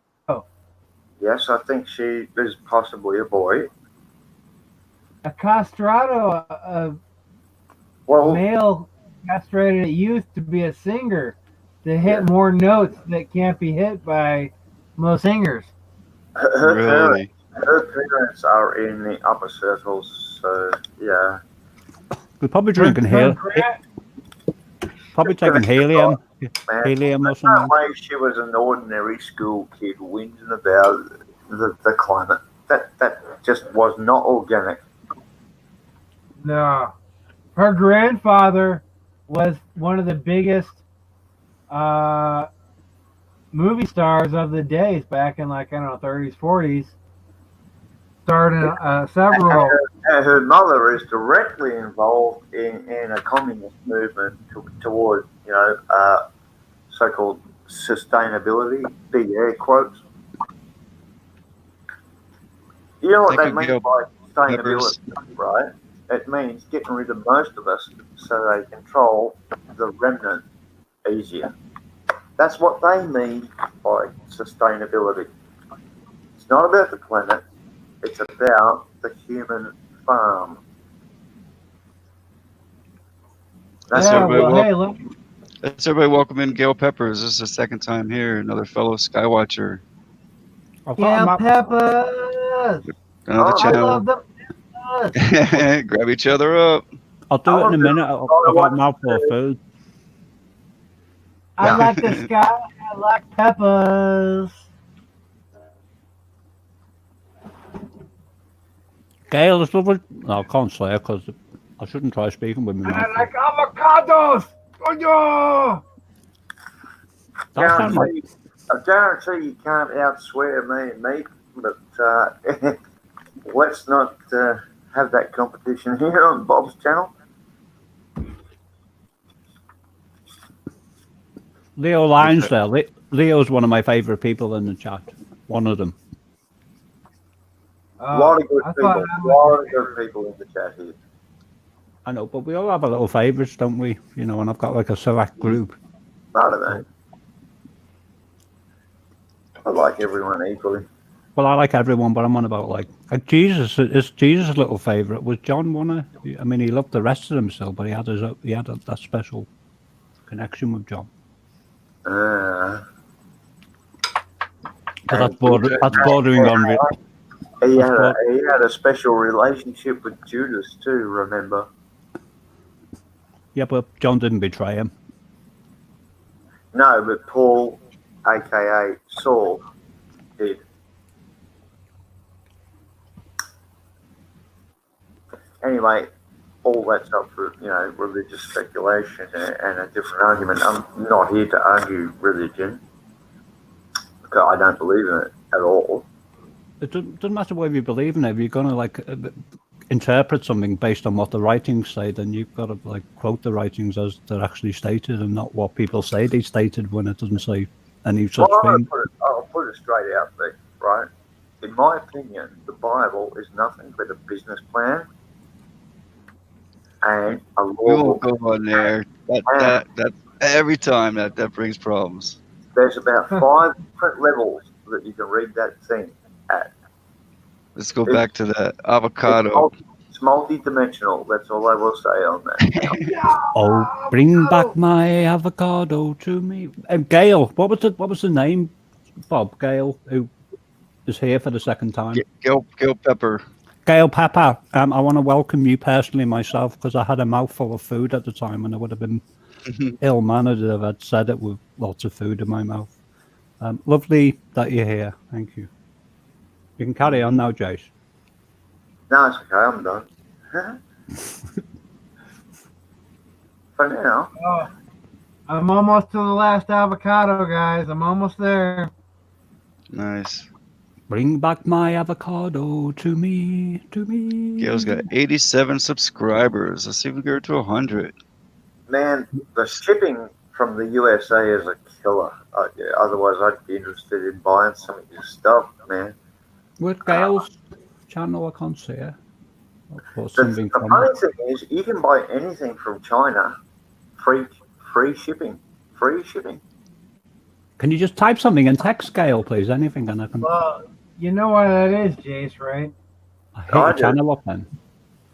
Yes, I think she is possibly a boy. A castrato, a male castrated at youth to be a singer, to hit more notes that can't be hit by most singers. Her parents are in the upper circles, so yeah. We're probably drinking here. Probably taking helium. Man, Helium or no something. way she was an ordinary school kid whinging about the climate. That just was not organic. No. Her grandfather was one of the biggest movie stars of the days back in, like, I don't know, 30s, 40s. Starred in several. Her mother is directly involved in a communist movement toward, so-called sustainability, big air quotes. You know what that means by sustainability, right? It means getting rid of most of us so they control the remnant easier. That's what they mean by sustainability. It's not about the planet, it's about the human farm. Let's Yeah, everybody well, hey, look. Let's everybody welcome in Gail Peppers. This is the second time here, another fellow Skywatcher. Gail Peppers. Another I channel. love them. Grab each other up. I'll do it in a minute. I've got a mouthful of food. I like the sky. I like peppers. Gail is lovely. No, I can't say it because I shouldn't try speaking with me. I like avocados. Oh, I guarantee you can't outswear me and me, but let's not have that competition here on Bob's channel. Leo Linesdale. Leo's one of my favourite people in the chat. One of them. A lot of good people in the chat here. I know, but we all have our little favourites, don't we? You know, and I've got like a select group. Part of that. I like everyone equally. Well, I like everyone, but I'm on about like Jesus. Is Jesus' little favourite? Was John one of? I mean, he loved the rest of them still, but he had that special connection with John. So that's bordering on. He had a special relationship with Judas too. Remember? Yeah, but John didn't betray him. No, but Paul, aka Saul, did. Anyway, all that's up for religious speculation and a different argument. I'm not here to argue religion. I don't believe in it at all. It doesn't matter whether you believe in it. If you're going to like interpret something based on what the writings say, then you've got to like quote the writings as they're actually stated and not what people say they stated when it doesn't say any such thing. I'll put it straight out there, right? In my opinion, the Bible is nothing but a business plan and a law. We won't go on there. That every time that brings problems. There's about 5 different levels that you can read that thing at. Let's go back to that avocado. It's multi-dimensional. That's all I will say on that. Oh, bring back my avocado to me. Gail, what was the name? Bob, Gail, who is here for the second time. Gail Pepper. Gail Pepper. I want to welcome you personally myself because I had a mouthful of food at the time and I would have been ill-mannered if I'd said it with lots of food in my mouth. Lovely that you're here. Thank you. You can carry on now, Jace. No, it's okay. I'm done. For now. Oh, I'm almost to the last avocado, guys. I'm almost there. Nice. Bring back my avocado to me, to me. Gail's got 87 subscribers. Let's see if we get her to 100. Man, the shipping from the USA is a killer. Otherwise, I'd be interested in buying some of your stuff, man. With Gail's channel, I can't see it. The funny thing is, you can buy anything from China, free shipping. Free shipping. Can you just type something in text, Gail, please? Anything, and I can. Well, you know what that is, Jace, right? I hate your channel up then.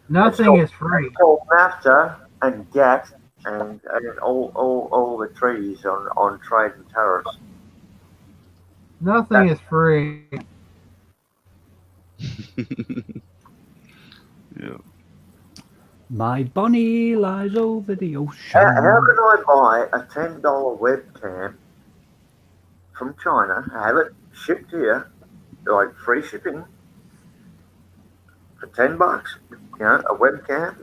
Nothing is free. It's called NAFTA and GATT and all the treaties on trade and tariffs. Nothing is free. Yeah. My bunny lies over the ocean. How can I buy a $10 webcam from China, have it shipped here, like free shipping, for $10? You know, a webcam.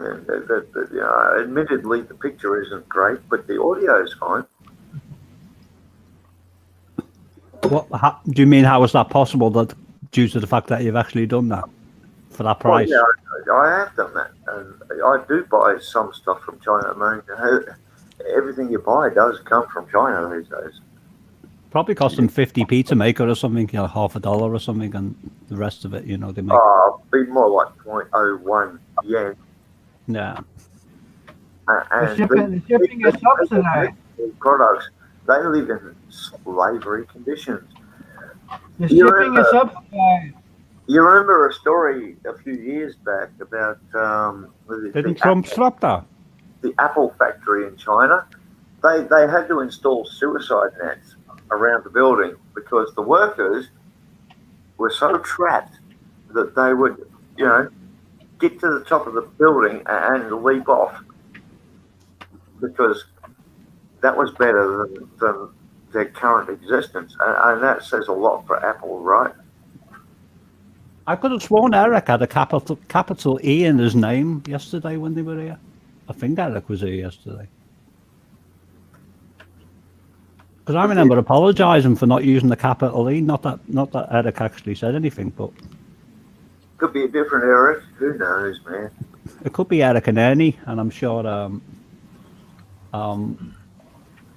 You know, admittedly, the picture isn't great, but the audio is fine. What do you mean? How is that possible? That due to the fact that you've actually done that for that price? Well, yeah, I have done that, and I do buy some stuff from China. I mean, everything you buy does come from China these days. Probably cost them 50p to make it or something, you know, $50 or something, and the rest of it, you know, they make. Be more like 0.01 yen. Yeah. And the shipping is subsidized. Products, they live in slavery conditions. The shipping is subsidized. You remember a story a few years back about Didn't Trump stop that? The Apple factory in China? They had to install suicide nets around the building because the workers were so trapped that they would, you know, get to the top of the building and leap off because that was better than their current existence. And that says a lot for Apple, right? I could have sworn Eric had a capital E in his name yesterday when they were here. I think Eric was here yesterday. Because I remember apologising for not using the capital E. Not that Eric actually said anything, but could be a different Eric. Who knows, man? It could be Eric and Ernie, and I'm sure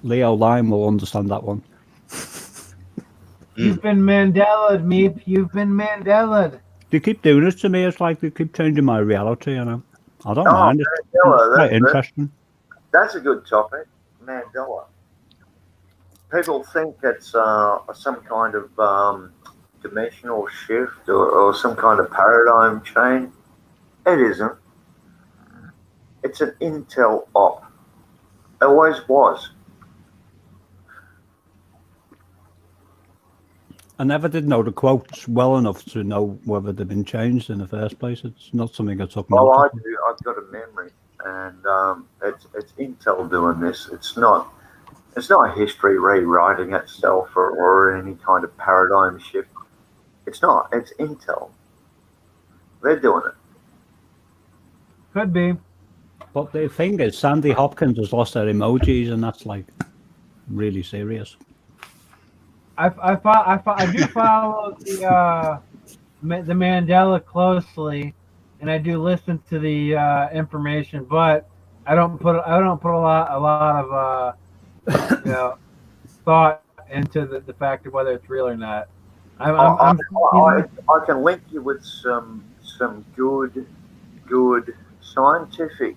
Leo Lime will understand that one. You've been Mandela'd, Meep. You've been Mandela'd. They keep doing this to me. It's like they keep changing my reality, you know. I don't mind. It's quite interesting. That's a good topic, Mandela. People think it's some kind of dimensional shift or some kind of paradigm change. It isn't. It's an intel op. It always was. I never did know the quotes well enough to know whether they've been changed in the first place. It's not something I took notice of. Oh, I do. I've got a memory, and it's Intel doing this. It's not history rewriting itself or any kind of paradigm shift. It's not. It's Intel. They're doing it. Could be. But the thing is, Sandy Hopkins has lost her emojis, and that's like really serious. I do follow the Mandela closely, and I do listen to the information, but I don't put a lot of you know, thought into the fact of whether it's real or not. I can link you with some good scientific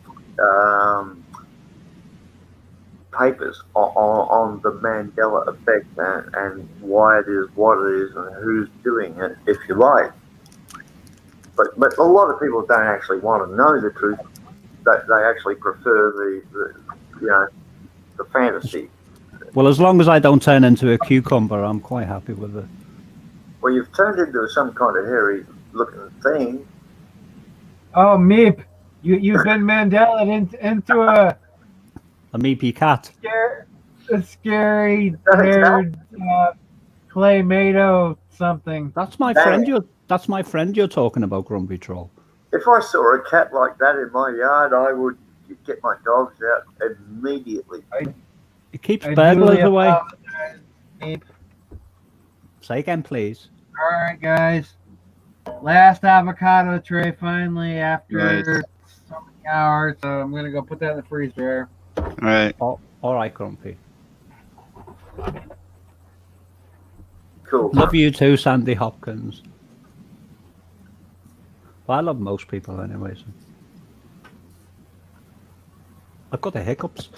papers on the Mandela effect and why it is what it is and who's doing it, if you like. But a lot of people don't actually want to know the truth. They actually prefer the fantasy. Well, as long as I don't turn into a cucumber, I'm quite happy with it. Well, you've turned into some kind of hairy-looking thing. Oh, Meep, you've been Mandela into a meepy cat. A scary haired Claymato something. That's my friend. That's my friend you're talking about, Grumpy Troll. If I saw a cat like that in my yard, I would get my dogs out immediately. It keeps burglars away. Meep. Say again, please. All right, guys. Last avocado tray finally after so many hours. So I'm gonna go put that in the freezer. All right. All right, Grumpy. Cool. Love you too, Sandy Hopkins. Well, I love most people anyway. So. I've got the hiccups.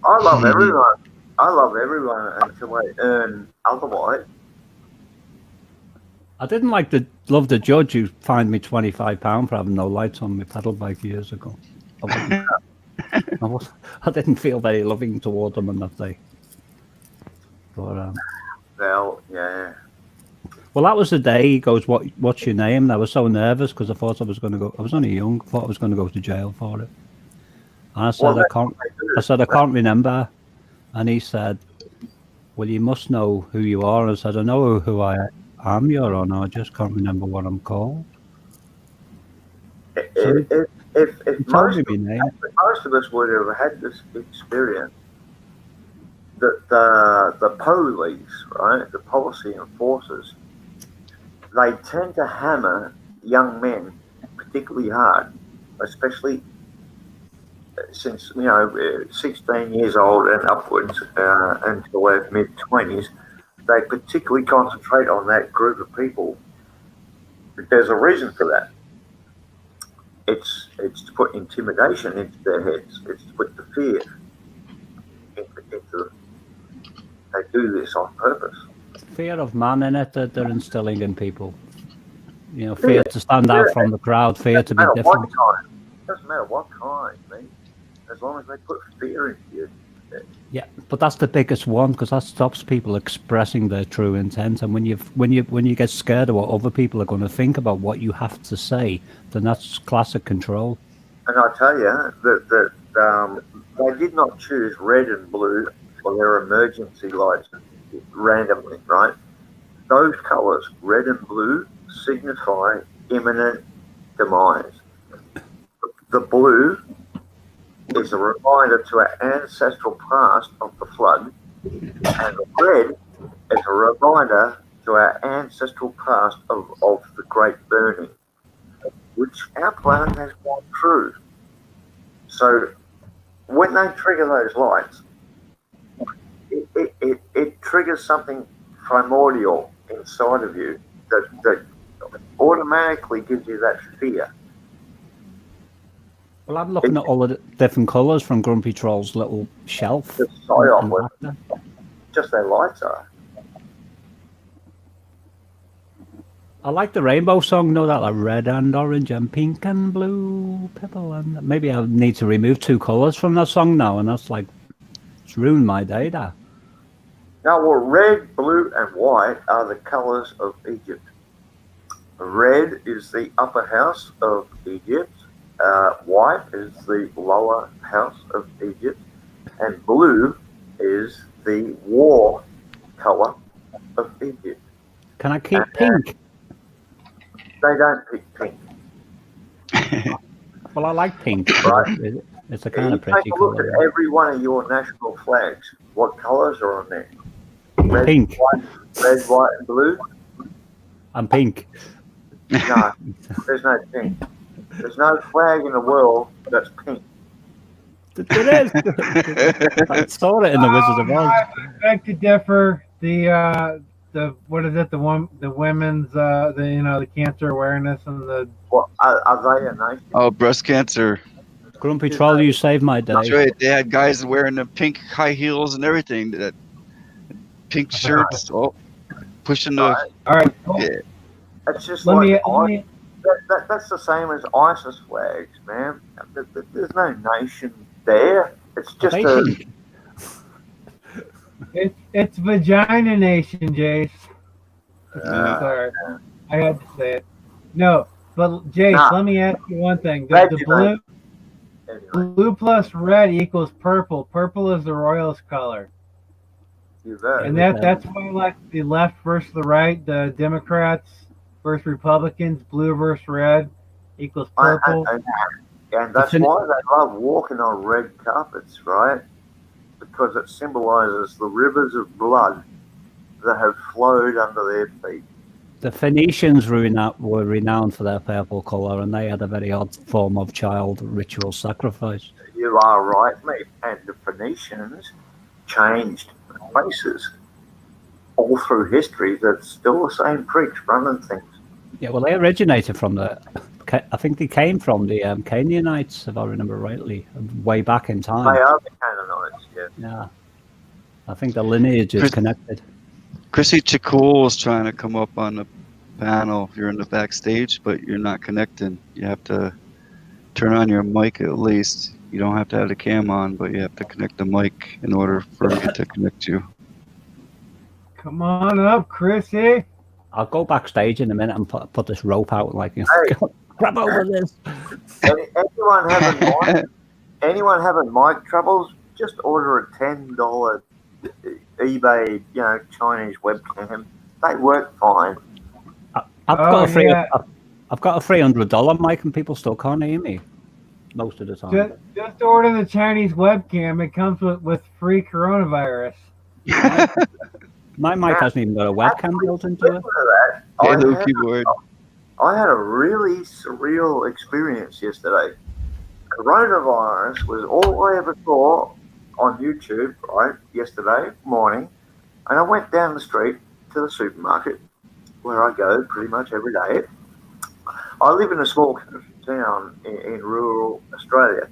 I love everyone. I love everyone until I earn otherwise. I didn't love the judge who fined me £25 for having no lights on my pedal bike years ago. I didn't feel very loving toward them on that day. But well, yeah. Well, that was the day he goes, what's your name? And I was so nervous because I thought I was going to go. I was only young. I thought I was going to go to jail for it. And I said, I can't remember. And he said, well, you must know who you are. And I said, I know who I am, Your Honor. I just can't remember what I'm called. If most of us would have had this experience, that the police, right, the policy enforcers, they tend to hammer young men particularly hard, especially since 16 years old and upwards until their mid-20s. They particularly concentrate on that group of people. There's a reason for that. It's to put intimidation into their heads. It's to put the fear into them. They do this on purpose. Fear of man in it that they're instilling in people. Fear to stand out from the crowd, fear to be different. Doesn't matter what kind, mate. As long as they put fear into you. Yeah, but that's the biggest one because that stops people expressing their true intent. And when you get scared of what other people are going to think about what you have to say, then that's classic control. And I tell you that they did not choose red and blue for their emergency lights randomly, right? Those colours, red and blue, signify imminent demise. The blue is a reminder to our ancestral past of the flood, and the red is a reminder to our ancestral past of the Great Burning, which our planet has gone through. So when they trigger those lights, it triggers something primordial inside of you that automatically gives you that fear. Well, I'm looking at all of the different colours from Grumpy Troll's little shelf. Just their lights are. I like the rainbow song, know that, like red and orange and pink and blue, purple, and maybe I'll need to remove 2 colours from that song now, and that's like, it's ruined my day, that. Now, well, red, blue, and white are the colours of Egypt. Red is the upper house of Egypt. White is the lower house of Egypt, and blue is the war colour of Egypt. Can I keep pink? They don't pick pink. Well, I like pink. Right. It's a kind of Take pretty a look colour. at every one of your national flags. What colours are on there? Red, Pink. Red, white, and blue? And pink. No, there's no pink. There's no flag in the world that's pink. There is. I saw it in the Wizard of Oz. I beg to differ. The what is it? The women's the cancer awareness and the. Well, are they a nation? Oh, breast cancer. Grumpy Troll, you saved my day. That's right. They had guys wearing the pink high heels and everything. That pink shirts. Oh, pushing the. All right. Cool. Yeah. It's just that's the same as ISIS flags, man. There's no nation there. It's just It's Vagina Nation, Jace. Sorry, I had to say it. No, but Jace, let me ask you one thing. The blue plus red equals purple. Purple is the Royals' color. And that's why, like, the left versus the right, the Democrats versus Republicans, blue versus red equals purple. And that's why they love walking on red carpets, right? Because it symbolizes the rivers of blood that have flowed under their feet. The Phoenicians were renowned for their purple colour, and they had a very odd form of child ritual sacrifice. You are right, mate. And the Phoenicians changed places all through history. That's still the same pricks running things. Yeah, well, they originated from I think they came from the Canaanites, if I remember rightly, way back in time. They are the Canaanites, yes. Yeah. I think the lineage is connected. Chrissy Chikul is trying to come up on the panel. You're in the backstage, but you're not connecting. You have to turn on your mic at least. You don't have to have the cam on, but you have to connect the mic in order for me to connect you. Come on up, Chrissy. I'll go backstage in a minute and put this rope out, like, you know, grab over this. Anyone having mic troubles, just order a $10 eBay, you know, Chinese webcam. They work fine. I've got a $300 mic, and people still can't hear me most of the time. Just order the Chinese webcam. It comes with free coronavirus. My mic hasn't even got a webcam built into it. I had a really surreal experience yesterday. Coronavirus was all I ever saw on YouTube, right, yesterday morning. And I went down the street to the supermarket, where I go pretty much every day. I live in a small town in rural Australia.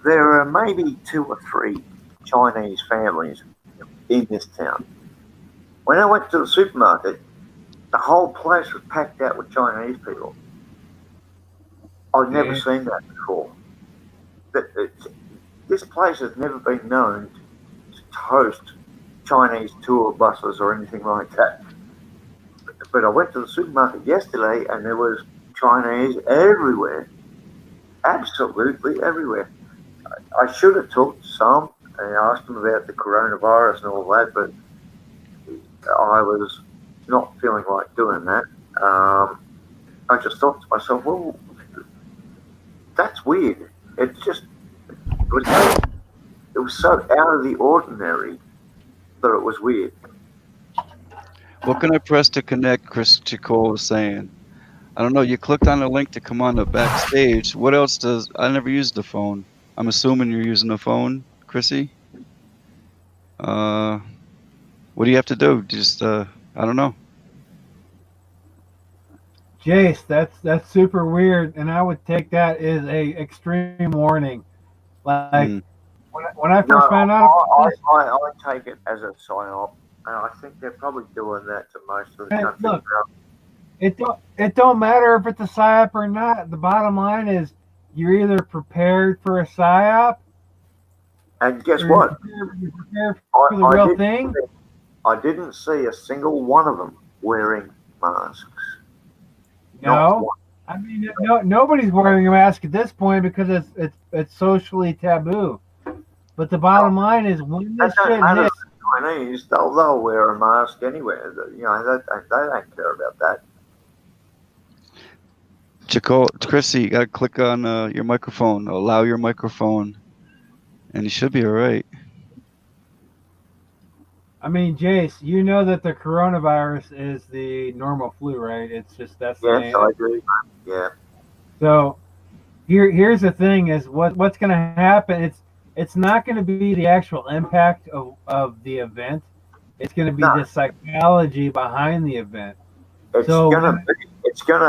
There are maybe 2 or 3 Chinese families in this town. When I went to the supermarket, the whole place was packed out with Chinese people. I've never seen that before. This place has never been known to host Chinese tour buses or anything like that. But I went to the supermarket yesterday and there was Chinese everywhere. Absolutely everywhere. I should have talked to some and asked them about the coronavirus and all that, but I was not feeling like doing that. I just thought to myself, well, that's weird. It was so out of the ordinary that it was weird. What can I press to connect? Chris Chicole was saying. I don't know. You clicked on the link to come on the backstage. What else does? I never used the phone. I'm assuming you're using the phone, Chrissy. What do you have to do? Just I don't know. Jace, that's super weird, and I would take that as a extreme warning. Like when I first found out, I take it as a sign-off, and I think they're probably doing that to most of the country. Look, it don't matter if it's a psyop or not. The bottom line is you're either prepared for a psyop, and guess what? You're prepared for the real thing. I didn't see a single one of them wearing masks. No, I mean nobody's wearing a mask at this point because it's socially taboo. But the bottom line is when this shit hits, Chinese, they'll wear a mask anywhere. You know, they don't care about that. Chrissy, you gotta click on your microphone. Allow your microphone, and you should be all right. I mean, Jace, you know that the coronavirus is the normal flu, right? It's just that's the name. Yes, I do. Yeah. So here's the thing: is what's going to happen? It's not going to be the actual impact of the event. It's going to be the psychology behind the event. It's going to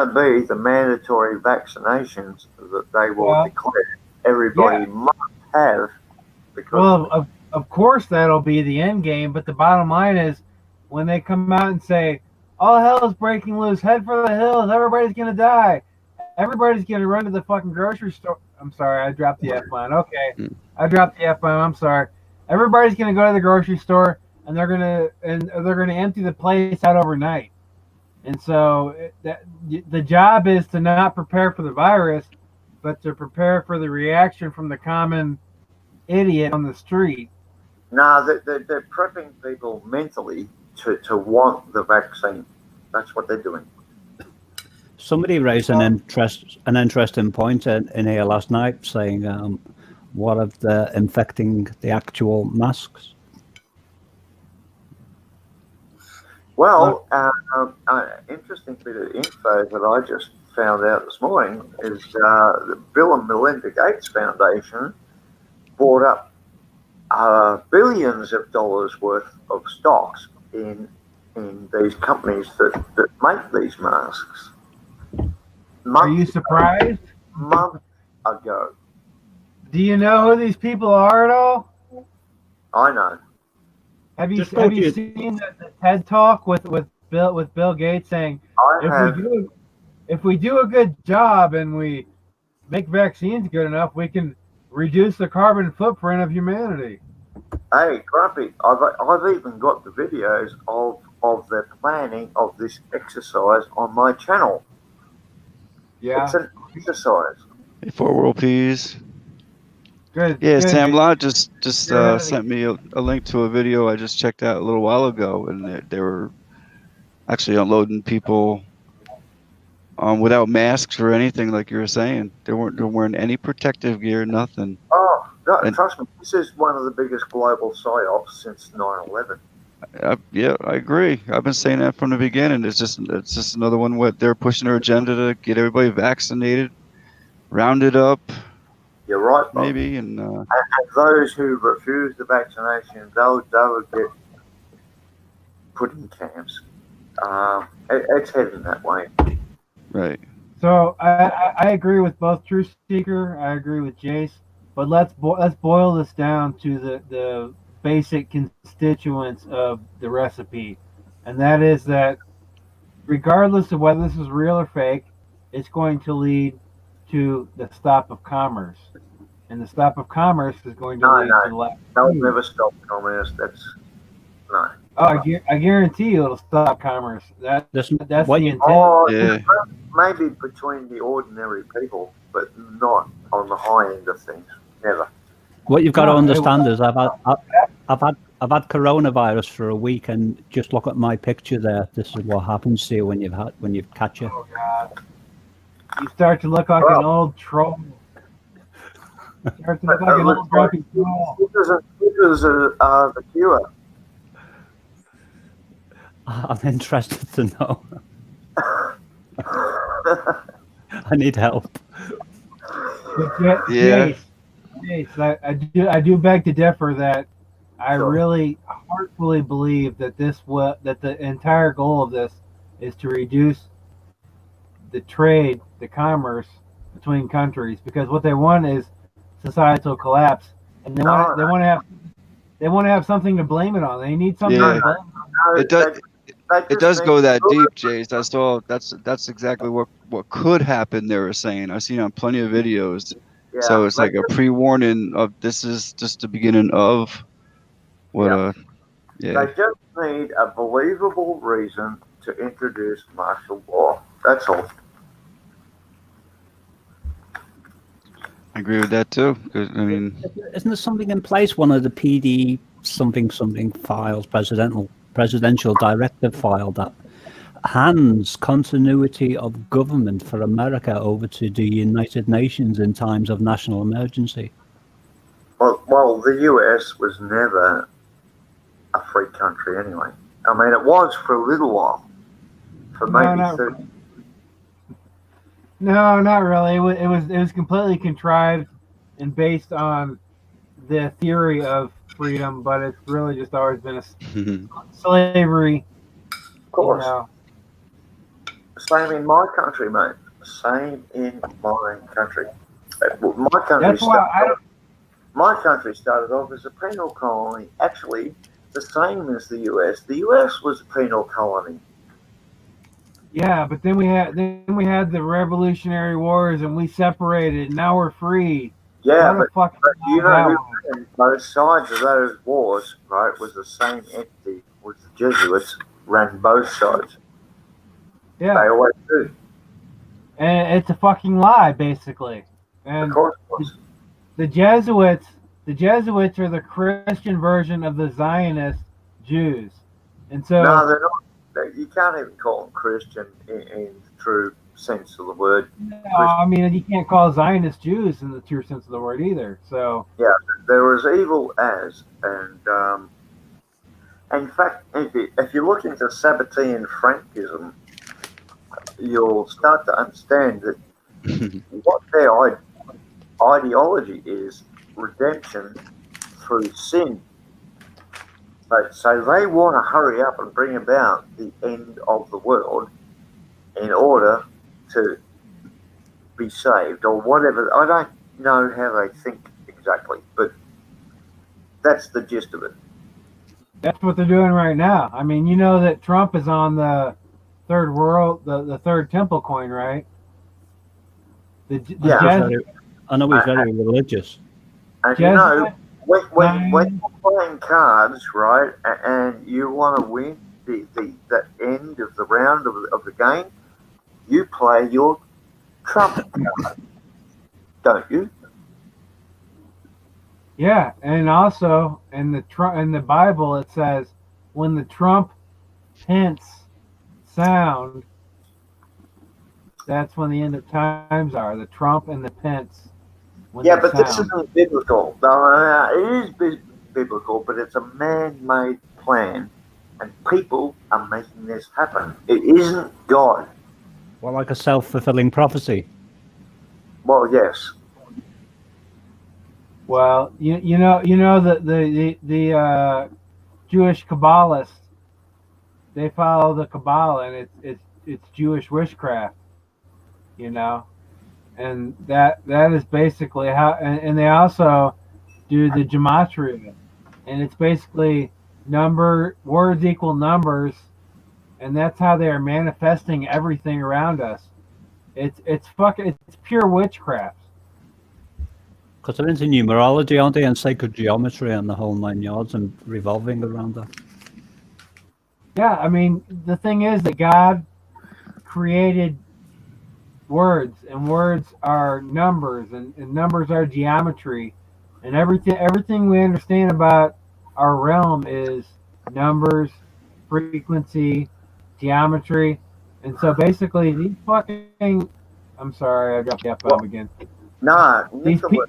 be the mandatory vaccinations that they will declare everybody must have. Because of course that'll be the end game, but the bottom line is when they come out and say all hell is breaking loose, head for the hills, everybody's gonna die, everybody's gonna run to the fucking grocery store. I'm sorry, I dropped the F-bomb. Okay, I dropped the F-bomb. I'm sorry. Everybody's gonna go to the grocery store and they're gonna empty the place out overnight. And so the job is to not prepare for the virus, but to prepare for the reaction from the common idiot on the street. No, they're prepping people mentally to want the vaccine. That's what they're doing. Somebody raised an interesting point in here last night, saying, "What of the infecting the actual masks?" Well, interesting bit of info that I just found out this morning is the Bill and Melinda Gates Foundation bought up billions of dollars worth of stocks in these companies that make these masks. Are you surprised? Months ago. Do you know who these people are at all? I know. Have you seen the TED Talk with Bill Gates saying if we do a good job and we make vaccines good enough, we can reduce the carbon footprint of humanity? Hey, Grumpy, I've even got the videos of of the planning of this exercise on my channel. Yeah. It's an exercise. Hey, Four World Peas. Good. Yeah, good, Sam dude. Lott just You're ahead of the sent me a link to a video I just checked out a little while ago, and they were actually unloading people without masks or anything, like you were saying. They weren't wearing any protective gear, nothing. Oh, no, And trust me, this is one of the biggest global psyops since 9/11. yeah, I agree. I've been saying that from the beginning. It's just another one where they're pushing their agenda to get everybody vaccinated, rounded up, You're right, Bob. maybe, and And those who refuse the vaccination, they'll get put in camps. It's heading that way. right. So I agree with both Truth Seeker. I agree with Jace. But let's boil this down to the basic constituents of the recipe, and that is that regardless of whether this is real or fake, it's going to lead to the stop of commerce, and the stop of commerce is going to lead to lack. They'll never stop commerce. That's no. Oh, I guarantee you it'll stop commerce. That's what the you- intent. Oh, Yeah. maybe between the ordinary people, but not on the high end of things. Never. What you've got to No, understand is I've had coronavirus for a week, and just look at my picture there. This is what happens to you when you've catch it. Oh God! You start to look like an old troll. You start to look like an old grumpy troll. This is the cure. I'm interested to know. I need help. Yeah. Jace, I do beg to differ that I Sure. really heartfully believe that that the entire goal of this is to reduce the trade, the commerce between countries, because what they want is societal collapse, and they want to have something to blame it on. They need something Yeah. to blame it on. It does. It does go that deep, Jace. That's exactly what could happen. They were saying. I've seen on plenty of videos. Yeah, So it's like a pre-warning of this is just the beginning of what. They just need a believable reason to introduce martial law. That's all. I agree with that too. 'Cause, I mean, Isn't there something in place? One of the PD something files, presidential directive file that hands continuity of government for America over to the United Nations in times of national emergency. Well, the US was never a free country anyway. I mean, it was for a little while, for maybe 30. No, not really. It was completely contrived and based on the theory of freedom, but it's really just always been a slavery. Of course. You know. Same in my country, mate. Same in my country. My country started off as a penal colony. Actually, the same as the US. The US was a penal colony. Yeah, but then we had the Revolutionary Wars, and we separated. And now we're free. Yeah, but you know that who ran both sides of those wars, right? Was the same entity. Was the Jesuits ran both sides. Yeah, they always do. And it's a fucking lie, basically. And of course it was. The Jesuits are the Christian version of the Zionist Jews, and so no, they're not. You can't even call them Christian in the true sense of the word. No, I mean, you can't call Zionist Jews in the true sense of the word either. So yeah, they're as evil as, and in fact, if you look into Sabbatean Frankism, you'll start to understand that what their ideology is redemption through sin. So they want to hurry up and bring about the end of the world in order to be saved or whatever. I don't know how they think exactly, but that's the gist of it. That's what they're doing right now. I mean, you know that Trump is on the third world, the third temple coin, right? I know he's very religious. And you know, when you're playing cards, right, and you want to win, the end of the round of the game, you play your trump card, don't you? Yeah, and also in the Bible it says when the trump hints sound, that's when the end of times are. The trump and the pence. Yeah, but this isn't biblical. No, it is biblical, but it's a man-made plan, and people are making this happen. It isn't God. Well, like a self-fulfilling prophecy. Well, yes. Well, you know the Jewish Kabbalists, they follow the Kabbalah, and it's Jewish witchcraft, you know, and that is basically how, and they also do the gematria, and it's basically words equal numbers, and that's how they are manifesting everything around us. It's pure witchcraft. Because they're into numerology, aren't they, and sacred geometry and the whole 9 yards and revolving around that. Yeah, I mean, the thing is that God created words, and words are numbers, and numbers are geometry, and everything we understand about our realm is numbers, frequency, geometry, and so basically these fucking. I'm sorry, I dropped the F-bomb again. Nah, Nikola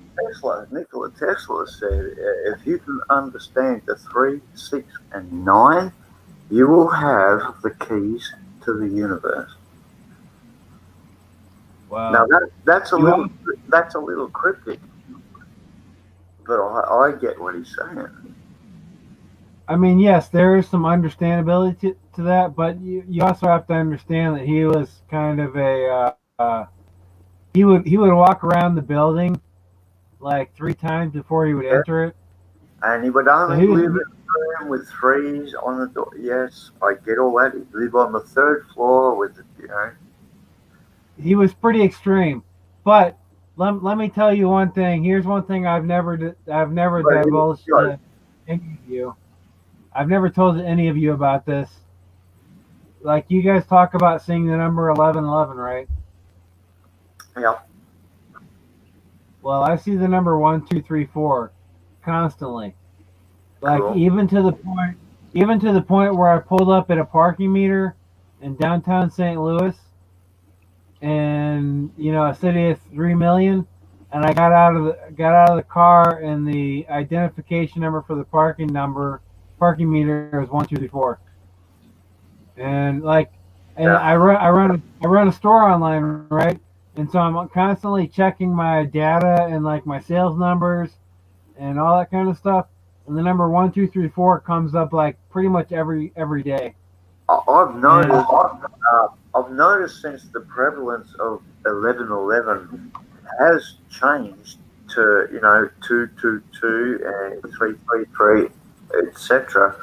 Tesla said, if you can understand the 3, 6, and 9, you will have the keys to the universe. Wow. Now that's a little cryptic, but I get what he's saying. I mean, yes, there is some understandability to that, but you also have to understand that he was kind of a he would walk around the building like 3 times before he would enter it, and he would only live in a room with 3s on the door. Yes, I get all that. He'd live on the 3rd floor with, He was pretty extreme, but let me tell you one thing. Here's one thing I've never divulged to any of you. I've never told any of you about this. Like, you guys talk about seeing the number 1111, right? Yeah. Well, I see the number 1, 2, 3, 4 constantly. Like, Cool. even to the point where I pulled up at a parking meter in downtown St. Louis, and a city of 3 million, and I got out of the car, and the identification number for the parking meter is 1, 2, 3, 4. And I run a store online, right? And so I'm constantly checking my data and like my sales numbers and all that kind of stuff. And the number 1, 2, 3, 4 comes up like pretty much every day. I've noticed since the prevalence of 1111 has changed to 222 and 333, etc.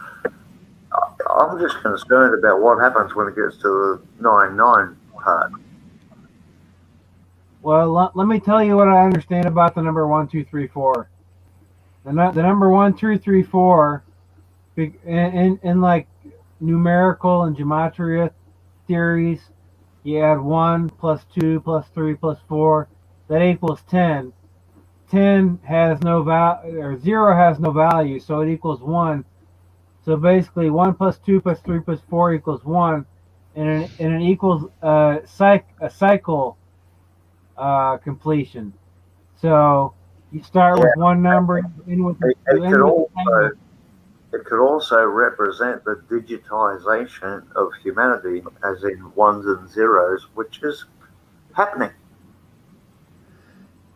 I'm just concerned about what happens when it gets to the 99 part. Well, let me tell you what I understand about the number 1, 2, 3, 4. The number 1, 2, 3, 4, in like numerical and gematria theories, you add 1 plus 2 plus 3 plus 4, that equals 10. 10 has no value, or 0 has no value, so it equals 1. So basically 1 plus 2 plus 3 plus 4 equals 1, and it equals a cycle completion. So you start with one number, it could also represent the digitization of humanity, as in 1s and 0s, which is happening.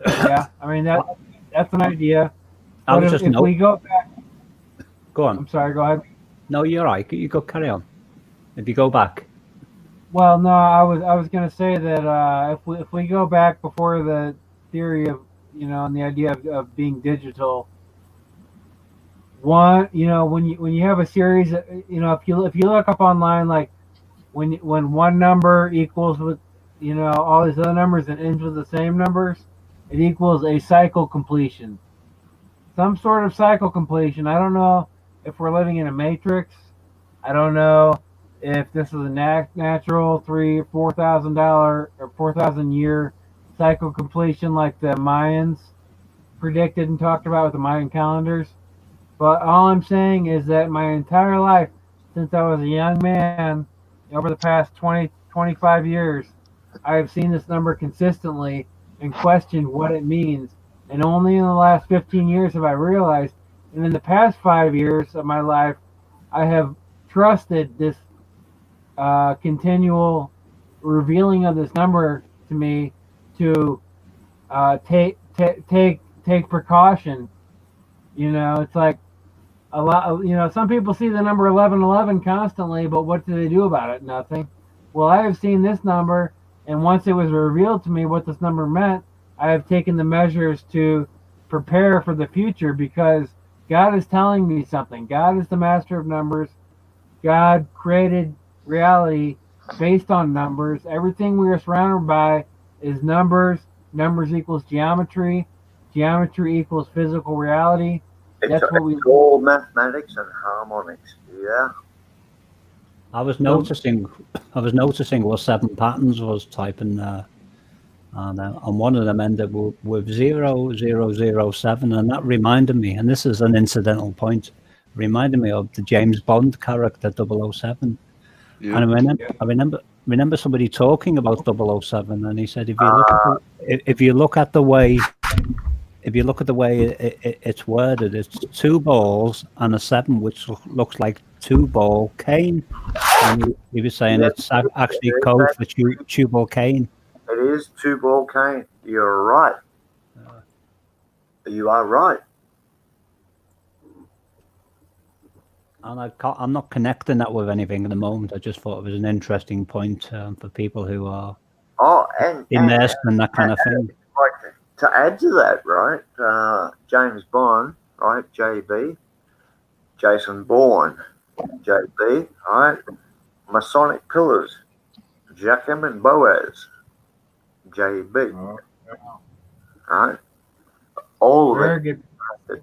Yeah, I mean that's an idea. I But if we go back, go on. I'm sorry. Go ahead. No, you're right. You go carry on. If you go back. Well, no, I was going to say that if we go back before the theory of and the idea of being digital, when you have a series, if you look up online, like when one number equals with all these other numbers and ends with the same numbers, it equals a cycle completion. Some sort of cycle completion. I don't know if we're living in a matrix. I don't know if this is a natural $4,000 or 4,000 year cycle completion like the Mayans predicted and talked about with the Mayan calendars. But all I'm saying is that my entire life, since I was a young man, over the past 20, 25 years, I have seen this number consistently and questioned what it means. And only in the last 15 years have I realized, and in the past 5 years of my life, I have trusted this continual revealing of this number to me to take precaution. You know, it's like a lot. You know, some people see the number 1111 constantly, but what do they do about it? Nothing. Well, I have seen this number, and once it was revealed to me what this number meant, I have taken the measures to prepare for the future because God is telling me something. God is the master of numbers. God created reality based on numbers. Everything we are surrounded by is numbers. Numbers equals geometry. Geometry equals physical reality. That's what we. All mathematics and harmonics. Yeah. I was noticing what 7 patterns was typing and one of them ended with 0007, and that reminded me, and this is an incidental point, reminded me of the James Bond character 007. Yeah. And I remember somebody talking about 007, and he said if you look at the way it's worded, it's 2 balls and a 7, which looks like 2-ball cane. And he was saying it's actually code for tubal cane. It is 2-ball cane. You're right. You are right. And I'm not connecting that with anything at the moment. I just thought it was an interesting point for people who are immersed in that kind of thing. Like, to add to that, right? James Bond, right? JB, Jason Bourne, JB, right? Masonic Pillars, Jackim and Boaz, JB, right? All of it. Good.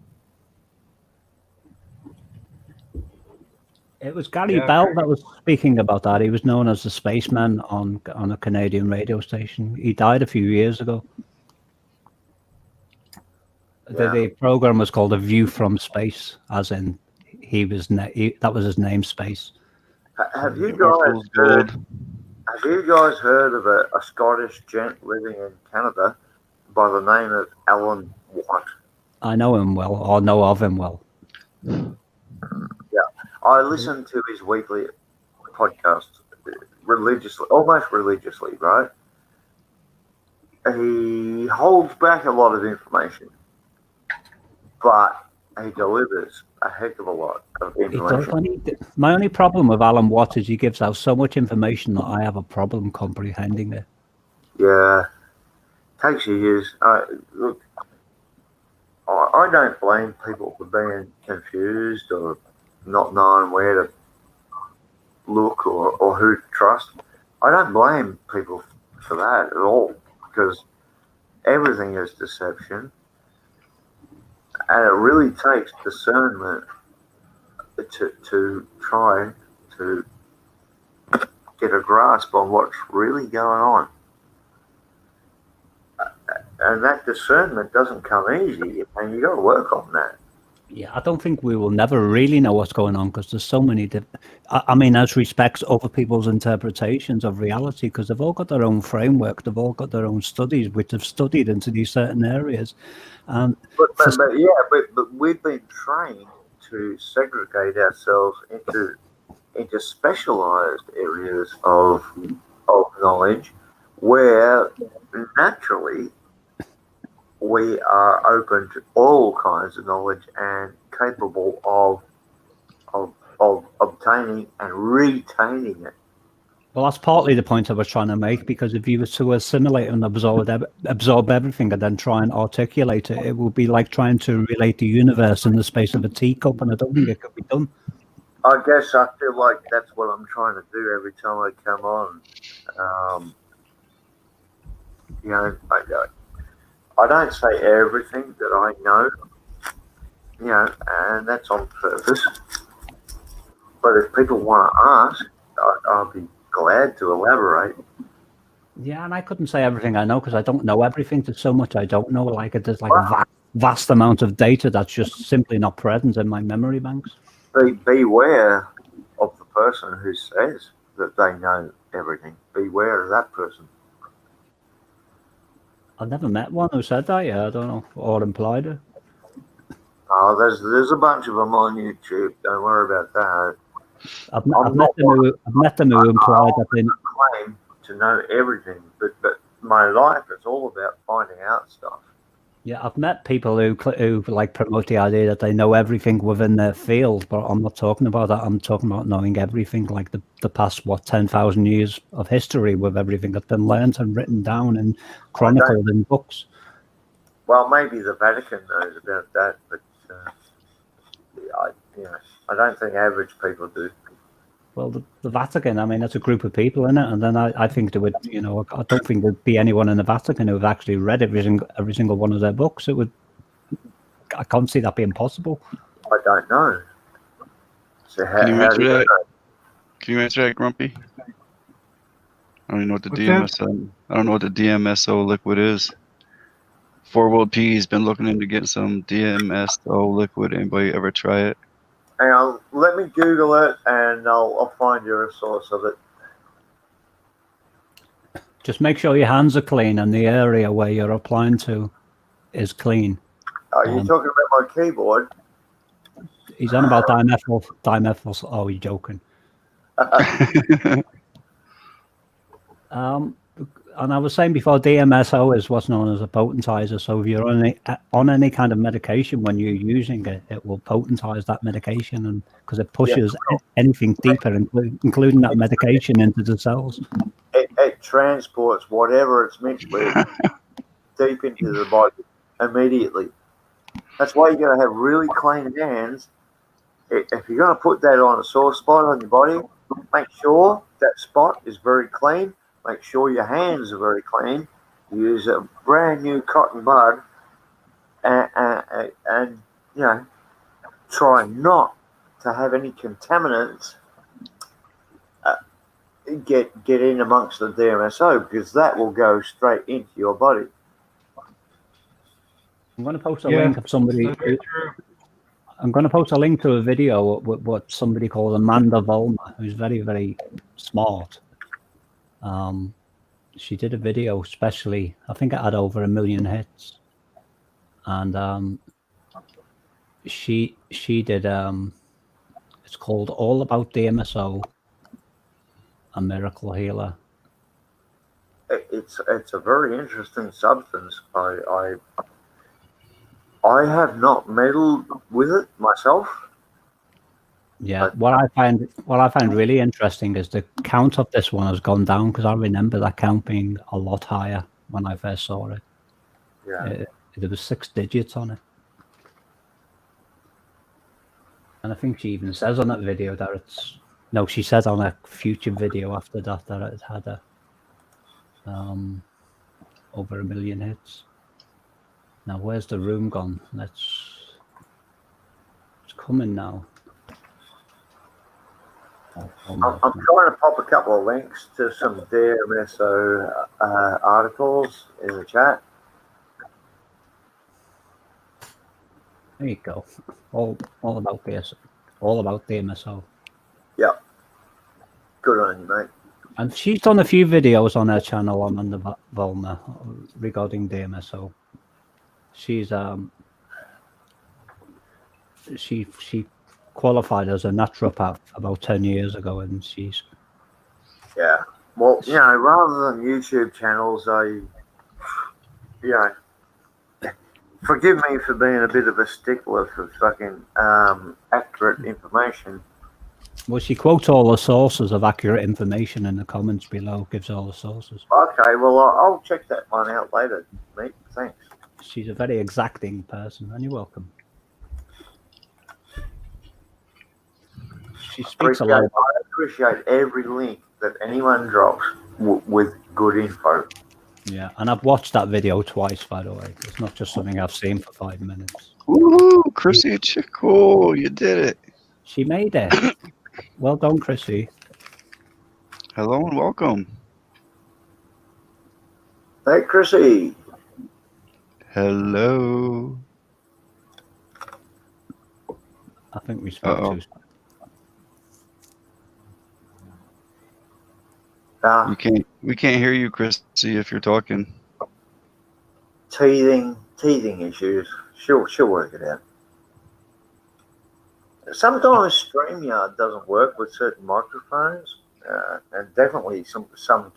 It was Gary Bell that was speaking about that. He was known as the spaceman on a Canadian radio station. He died a few years ago. The program was called A View from Space, as in that was his name, Space. Have you guys heard of a Scottish gent living in Canada by the name of Alan Watt? I know him well, or know of him well. Yeah, I listen to his weekly podcast religiously, almost religiously, right? He holds back a lot of information, but he delivers a heck of a lot of information. My only problem with Alan Watts is he gives out so much information that I have a problem comprehending it. Yeah, takes years. Look, I don't blame people for being confused or not knowing where to look or who to trust. I don't blame people for that at all, because everything is deception. And it really takes discernment to try to get a grasp on what's really going on. And that discernment doesn't come easy, and you got to work on that. Yeah, I don't think we will never really know what's going on, because there's so many I mean, as respects other people's interpretations of reality, because they've all got their own framework, they've all got their own studies, which have studied into these certain areas. But we've been trained to segregate ourselves into specialized areas of knowledge, where naturally we are open to all kinds of knowledge and capable of obtaining and retaining it. Well, that's partly the point I was trying to make, because if you were to assimilate and absorb everything and then try and articulate it, it would be like trying to relate the universe in the space of a teacup, and I don't think it could be done. I guess I feel like that's what I'm trying to do every time I come on. You know, I don't say everything that I know, you know, and that's on purpose. But if people want to ask, I'll be glad to elaborate. Yeah, and I couldn't say everything I know because I don't know everything. There's so much I don't know. Like there's like a vast amount of data that's just simply not present in my memory banks. Beware of the person who says that they know everything. Beware of that person. I've never met one who said that. Yeah, I don't know, or implied it. Oh, there's a bunch of them on YouTube. Don't worry about that. I've met them who implied that they claim to know everything, but my life is all about finding out stuff. Yeah, I've met people who like promote the idea that they know everything within their field, but I'm not talking about that. I'm talking about knowing everything, like the past 10,000 years of history with everything that's been learned and written down and chronicled in books. Well, maybe the Vatican knows about that, but I don't think average people do. Well, the Vatican, I mean, that's a group of people in it, and then I think there would, I don't think there'd be anyone in the Vatican who have actually read every single one of their books. I can't see that being possible. I don't know. So Can you answer that, Grumpy? I don't even know what the DMSO liquid is. 4 World P's been looking into getting some DMSO liquid. Anybody ever try it? Hang on, let me Google it and I'll find you a source of it. Just make sure your hands are clean and the area where you're applying to is clean. Are you talking about my keyboard? He's on about dimethyls. Oh, you're joking. And I was saying before, DMSO is what's known as a potentizer. So if you're on any kind of medication, when you're using it, it will potentize that medication, and because it pushes anything deeper, including that medication, into the cells. It transports whatever it's mixed with deep into the body immediately. That's why you got to have really clean hands. If you're going to put that on a sore spot on your body, make sure that spot is very clean. Make sure your hands are very clean. Use a brand new cotton bud, and try not to have any contaminants get in amongst the DMSO, because that will go straight into your body. I'm going to post a link of somebody. I'm going to post a link to a video with what somebody called Amanda Vollmer, who's very, very smart. She did a video especially, I think it had over 1 million hits, and she did it's called All About DMSO, a Miracle Healer. It's a very interesting substance. I have not meddled with it myself. Yeah, what I find really interesting is the count of this one has gone down, because I remember that count being a lot higher when I first saw it. Yeah, there was 6 digits on it, and I think she even says on that video that she said on a future video after that it had over 1 million hits. Now where's the room gone? It's coming now. I'm trying to pop a couple of links to some DMSO articles in the chat. There you go. All about this. All about DMSO. Yep. Good on you, mate. And she's done a few videos on her channel on the Volma regarding DMSO. She's she qualified as a naturopath about 10 years ago, and she's well, rather than YouTube channels, forgive me for being a bit of a stickler for fucking accurate information. Well, she quotes all the sources of accurate information in the comments below, gives all the sources. Okay, well, I'll check that one out later, mate. Thanks. She's a very exacting person, and you're welcome. She speaks a lot. I appreciate every link that anyone drops with good info. Yeah, and I've watched that video twice, by the way. It's not just something I've seen for 5 minutes. Woohoo, Chrissy Chico, you did it. She made it. Well done, Chrissy. Hello and welcome. Hey, Chrissy. Hello. I think we spoke to. We can't hear you, Chrissy, if you're talking. Teething issues. She'll work it out. Sometimes StreamYard doesn't work with certain microphones, and definitely some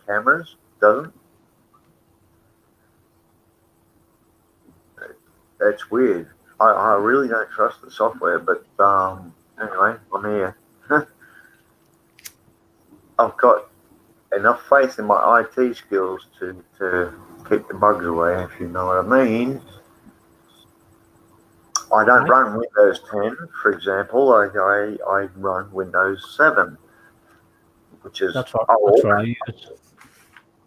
cameras doesn't. It's weird. I really don't trust the software, but anyway, I'm here. I've got enough faith in my IT skills to keep the bugs away, if you know what I mean. I don't run Windows 10, for example. I run Windows 7, which is old. That's right.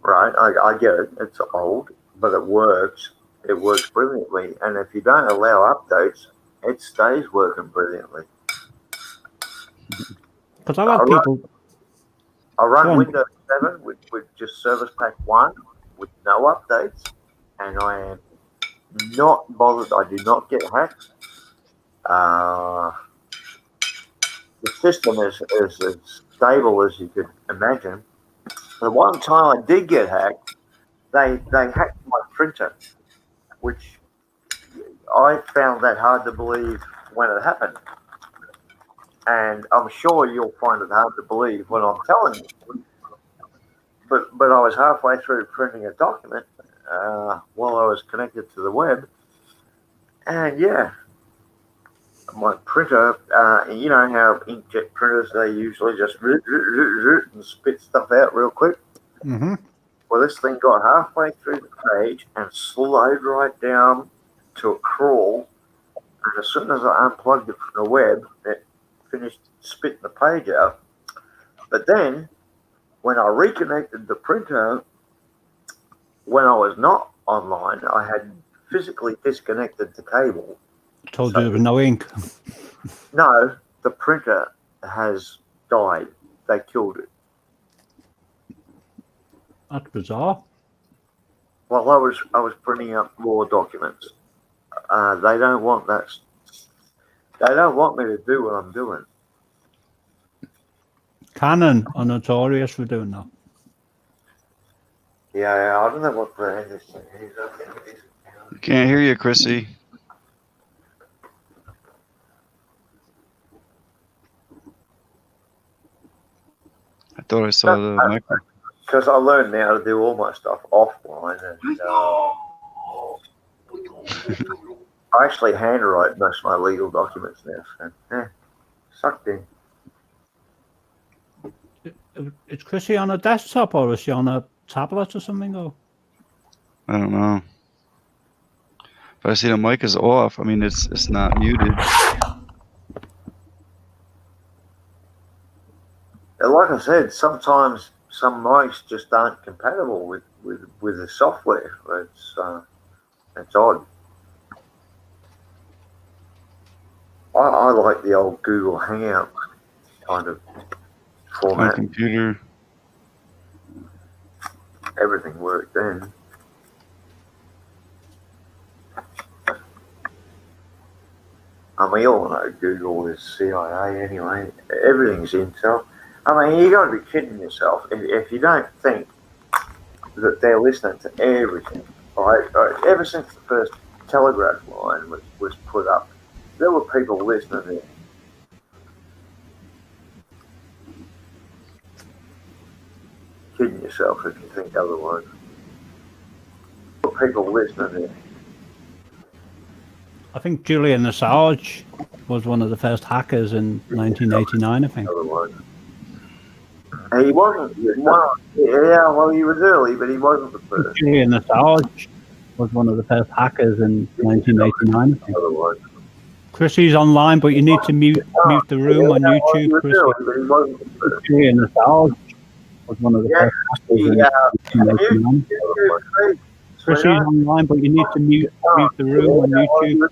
Right, I get it. It's old, but it works. It works brilliantly. And if you don't allow updates, it stays working brilliantly. Because I like people. I run Windows 7 with just Service Pack 1 with no updates, and I am not bothered. I do not get hacked. The system is as stable as you could imagine. The one time I did get hacked, they hacked my printer, which I found that hard to believe when it happened. And I'm sure you'll find it hard to believe when I'm telling you. But I was halfway through printing a document while I was connected to the web. And yeah, my printer, you know how inkjet printers, they usually just and spit stuff out real quick. Mm-hmm. Well, this thing got halfway through the page and slowed right down to a crawl. And as soon as I unplugged it from the web, it finished spitting the page out. But then, when I reconnected the printer, when I was not online, I had physically disconnected the cable. Told you there was no ink. No, the printer has died. They killed it. That's bizarre. Well, I was printing up raw documents. They don't want that. They don't want me to do what I'm doing. Canon are notorious for doing that. Yeah, I don't know what the heck this thing is. Can't hear you, Chrissy. I thought I saw the micro. Because I learned now to do all my stuff offline. And, I actually handwrite most of my legal documents now. So, sucked in. Is Chrissy on a desktop or is she on a tablet or something? Or? I don't know. But I see the mic is off. I mean, it's not muted. Like I said, sometimes some mics just aren't compatible with the software. It's odd. I like the old Google Hangout kind of format. My computer. Everything worked then. I mean, you all know Google is CIA anyway. Everything's Intel. I mean, you got to be kidding yourself if you don't think that they're listening to everything. Right? Ever since the first telegraph line was put up, there were people listening in. Kidding yourself if you think otherwise. There were people listening in. I think Julian Assange was one of the first hackers in 1989, I think. Otherwise. He wasn't. Yeah, well, he was early, but he wasn't the first. Julian Assange was one of the first hackers in 1989, I think. Otherwise. Chrissy's online, but you need to mute the room on YouTube, Chrissy. Julian Assange was one of the first hackers in 1989. Chrissy's online, but you need to mute the room on YouTube.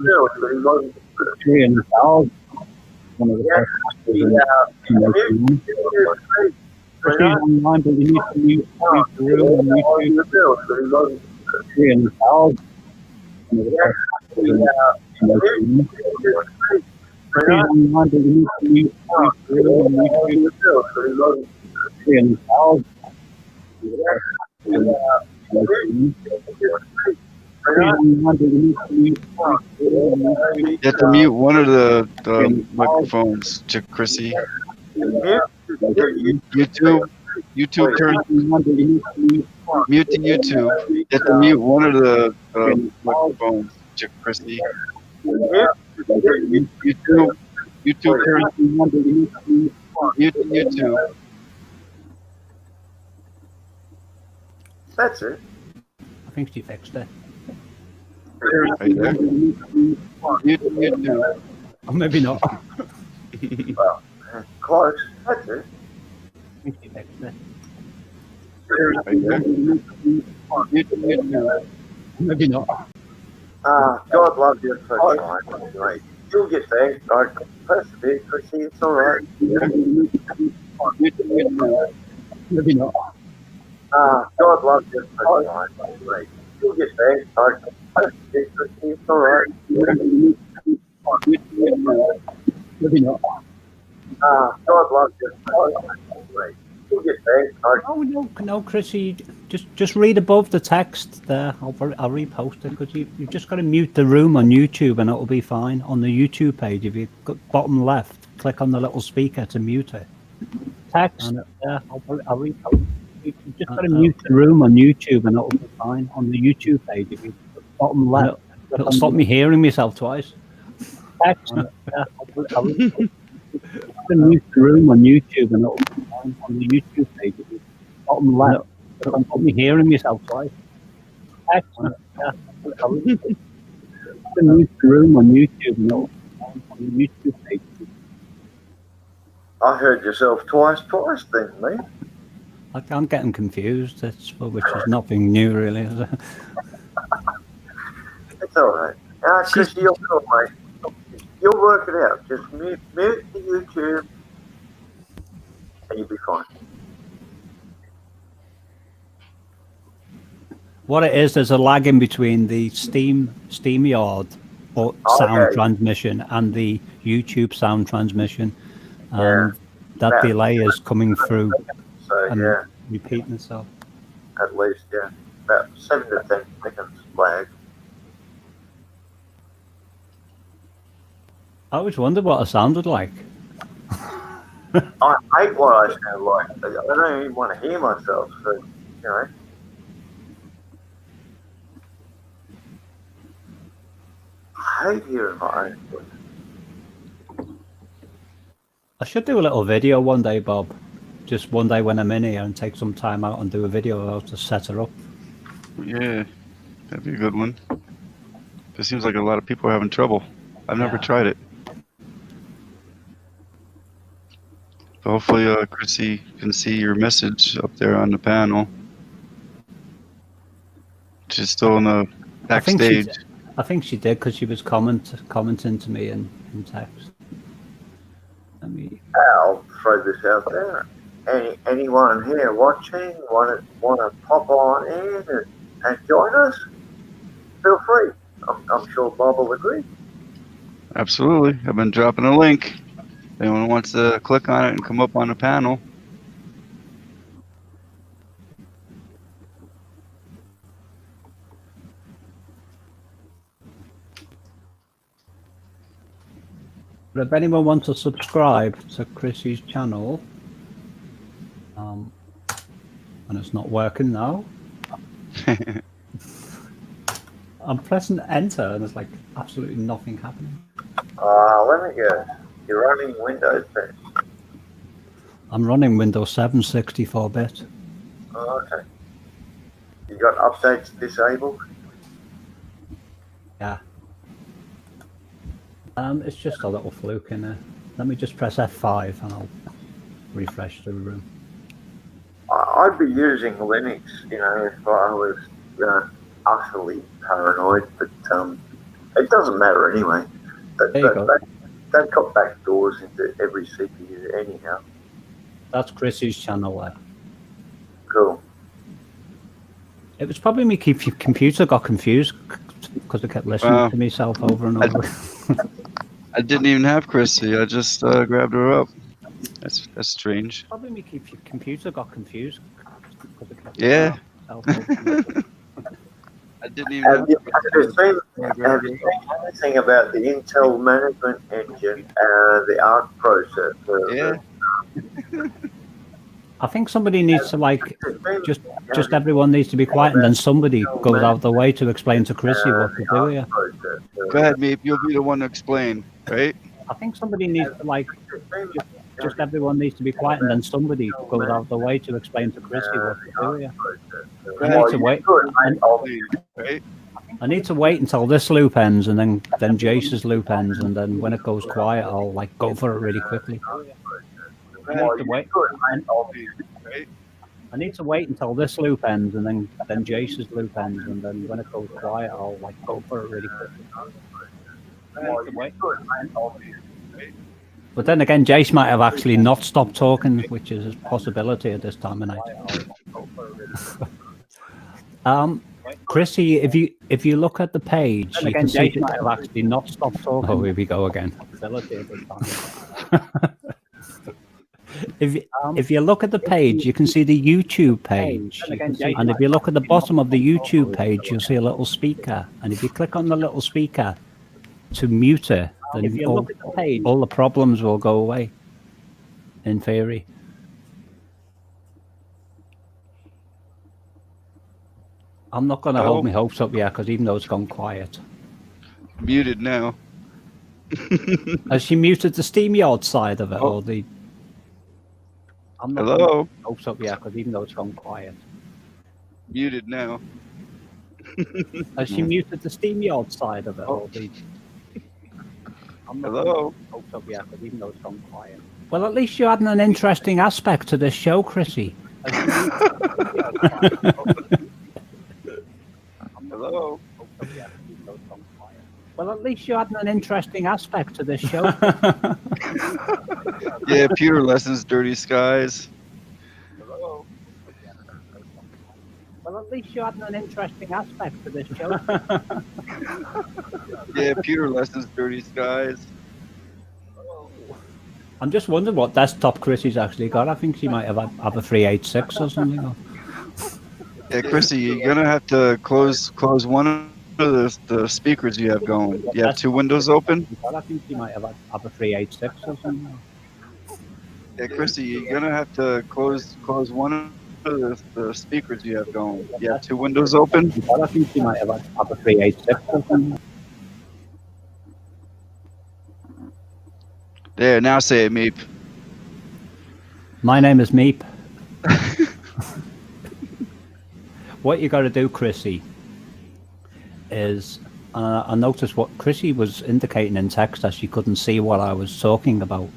Julian Assange, one of the first hackers in 1989. Chrissy's online, but you need to mute the room on YouTube. Chrissy's online, but you need to mute the room on YouTube. You have to mute one of the microphones, Chrissy. YouTube turns mute the YouTube. You have to mute one of the microphones, Chrissy. YouTube turns mute the YouTube. That's it. I think she fixed it. Right there. Mute the YouTube. Or maybe not. Well, close. That's it. I think she fixed it. Right there. Mute the YouTube. Maybe not. God loves you so much. Anyway, you'll get there. God, persevere, Chrissy. It's all right. Mute the YouTube. Maybe not. God loves you so much. Anyway, you'll get there. God, persevere, Chrissy. It's all right. Maybe not. God loves you so much. Anyway, you'll get there. Oh no, Chrissy. Just read above the text there. I'll repost it because you've just got to mute the room on YouTube and it'll be fine. On the YouTube page, if you go bottom left, click on the little speaker to mute it. Text. I'll repost. You've just got to mute the room on YouTube and it'll be fine. On the YouTube page, if you go bottom left, it'll stop me hearing myself twice. Text. I'll mute the room on YouTube and it'll be fine. On the YouTube page, if you go bottom left. It'll stop me hearing myself twice. Text. I'll mute the room on YouTube and it'll be fine. On the YouTube page. I heard yourself twice then, mate. I'm getting confused. Which is nothing new, really, is it? It's all right. Chris, you're cool, mate. You'll work it out. Just mute the YouTube and you'll be fine. What it is, there's a lag in between the SteamYard or sound transmission and the YouTube sound transmission. And that delay is coming through and repeating itself. At least, about 7 to 10 seconds lag. I always wondered what it sounded like. I hate what I sound like. I don't even want to hear myself, so, you know. I hate hearing my own voice. I should do a little video one day, Bob. Just one day when I'm in here and take some time out and do a video of how to set her up. Yeah, that'd be a good one. It seems like a lot of people are having trouble. I've never tried it. But hopefully, Chrissy can see your message up there on the panel. She's still in the backstage. I think she did because she was commenting to me in text. I'll throw this out there. Anyone here watching want to pop on in and join us? Feel free. I'm sure Bob will agree. Absolutely. I've been dropping a link. Anyone wants to click on it and come up on the panel. But if anyone wants to subscribe to Chrissy's channel, and it's not working now, I'm pressing enter and there's like absolutely nothing happening. Let me guess. You're running Windows 10. I'm running Windows 7 64-bit. Oh, okay. You got updates disabled? Yeah. It's just a little fluke in there. Let me just press F5 and I'll refresh the room. I'd be using Linux, you know, if I was utterly paranoid, but it doesn't matter anyway. They've got back doors into every CPU anyhow. That's Chris's channel there. Cool. It was probably my computer got confused because I kept listening to myself over and over. I didn't even have Chrissy. I just grabbed her up. That's strange. Probably my computer got confused because I kept Yeah. listening to myself over and over. I didn't even Have you seen anything about the Intel management engine, the ARC processor? Yeah. I think somebody needs to like just everyone needs to be quiet, and then somebody goes out of the way to explain to Chrissy what to do here. Go ahead, Meep. You'll be the one to explain, right? I think somebody needs to like just everyone needs to be quiet, and then somebody goes out of the way to explain to Chrissy what to do here. I need to wait. Right? I need to wait until this loop ends, and then Jace's loop ends, and then when it goes quiet, I'll like go for it really quickly. I need to wait. I need to wait until this loop ends, and then Jace's loop ends, and then when it goes quiet, I'll like go for it really quickly. I need to wait. But then again, Jace might have actually not stopped talking, which is a possibility at this time of night. Chrissy, if you look at the page, you can see Jace might have actually not stopped talking. Oh, here we go again. If you look at the page, you can see the YouTube page. And if you look at the bottom of the YouTube page, you'll see a little speaker. And if you click on the little speaker to mute it, then all the problems will go away, in theory. I'm not going to hold my hopes up yet, because even though it's gone quiet. Muted now. Has she muted the SteamYard side of it, or the... I'm not Hello? Hopes up yet, because even though it's gone quiet. Muted now. Has she muted the SteamYard side of it, or the... Hello? Hopes up yet, because even though it's gone quiet. Well, at least you're adding an interesting aspect to this show, Chrissy. Hello? Well, at least you're adding an interesting aspect to this show. Yeah, pewter lessons, dirty skies. Hello? Well, at least you're adding an interesting aspect to this show. Yeah, pewter lessons, dirty skies. I'm just wondering what desktop Chrissy's actually got. I think she might have a 386 or something. Yeah, Chrissy, you're gonna have to close one of the speakers you have going. You have two windows open. I think she might have a 386 or something. Yeah, Chrissy, you're gonna have to close one of the speakers you have going. You have two windows open. I think she might have a 386 or something. There, now say it, Meep. My name is Meep. What you got to do, Chrissy, is I noticed what Chrissy was indicating in text that she couldn't see what I was talking about.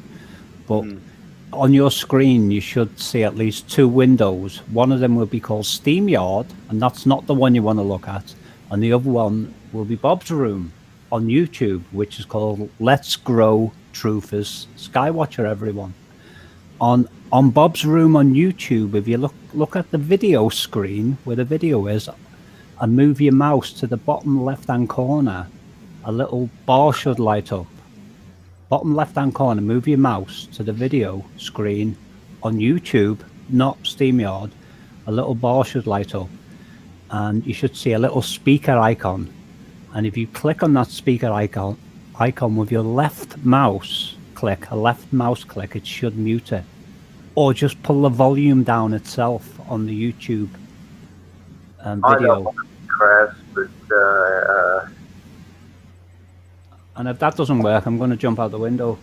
But on your screen, you should see at least two windows. One of them will be called SteamYard, and that's not the one you want to look at. And the other one will be Bob's Room on YouTube, which is called Let's Grow Truthers-Skywatchers-Everyone. On Bob's Room on YouTube, if you look at the video screen where the video is, and move your mouse to the bottom left-hand corner, a little bar should light up. Bottom left-hand corner, move your mouse to the video screen on YouTube, not SteamYard. A little bar should light up, and you should see a little speaker icon. And if you click on that speaker icon with your left mouse click, it should mute it. Or just pull the volume down itself on the YouTube video. I don't want to crash, but and if that doesn't work, I'm going to jump out the window.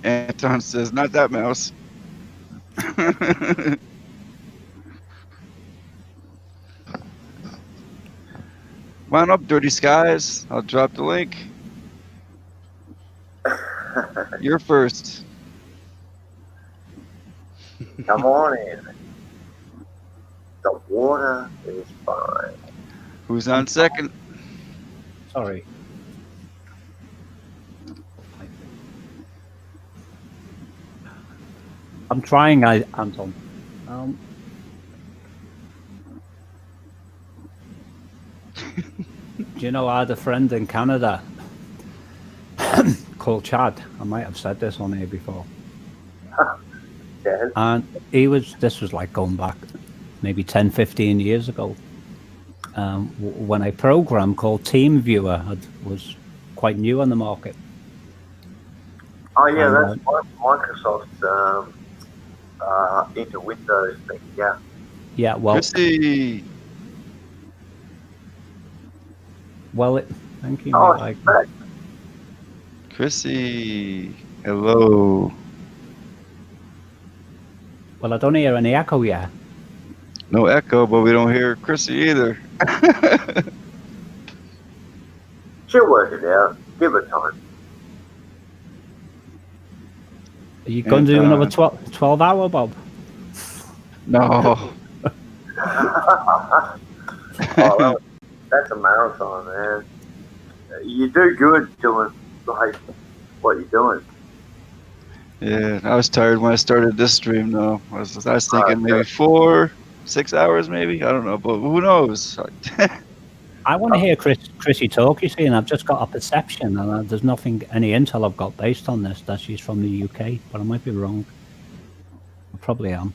Anton says, not that mouse. Come on up, dirty skies. I'll drop the link. You're first. come on in. The water is fine. Who's on second? I'm trying, Anton. Do you know I had a friend in Canada called Chad? I might have said this on here before. Yeah. And this was like going back maybe 10, 15 years ago. When a program called TeamViewer was quite new on the market. Oh yeah, that's Microsoft's into Windows thing. Yeah. Yeah, well, Chrissy. thank you. Oh, mate. Chrissy. Hello. Well, I don't hear any echo yet. No echo, but we don't hear Chrissy either. She'll work it out. Give her time. Are you going to do another 12 hour, Bob? No. Oh, that's a marathon, man. You do good doing like what you're doing. Yeah, I was tired when I started this stream, though. I was thinking maybe 4, 6 hours, maybe. I don't know, but who knows? I want to hear Chrissy talk, you see, and I've just got a perception, and there's any intel I've got based on this, that she's from the UK, but I might be wrong. I probably am.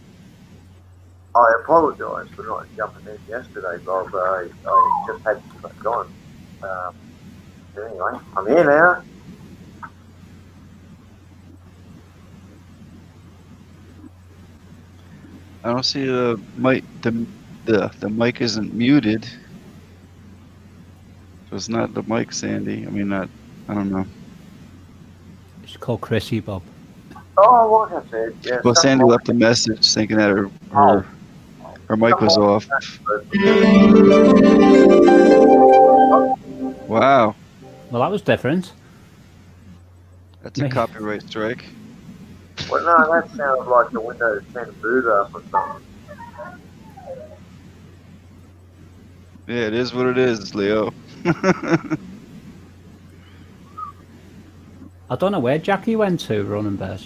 I apologise for not jumping in yesterday, Bob. I just had to keep going. Anyway, I'm here now. I don't see the mic. The mic isn't muted. So it's not the mic, Sandy. I mean, I don't know. It's called Chrissy, Bob. Oh, like I said, yeah. Well, Sandy left a message thinking that her mic was off. Wow. Well, that was different. That's a copyright strike. Well, no, that sounds like the Windows 10 boot up or something. Yeah, it is what it is, Leo. I don't know where Jackie went to, Running Bear.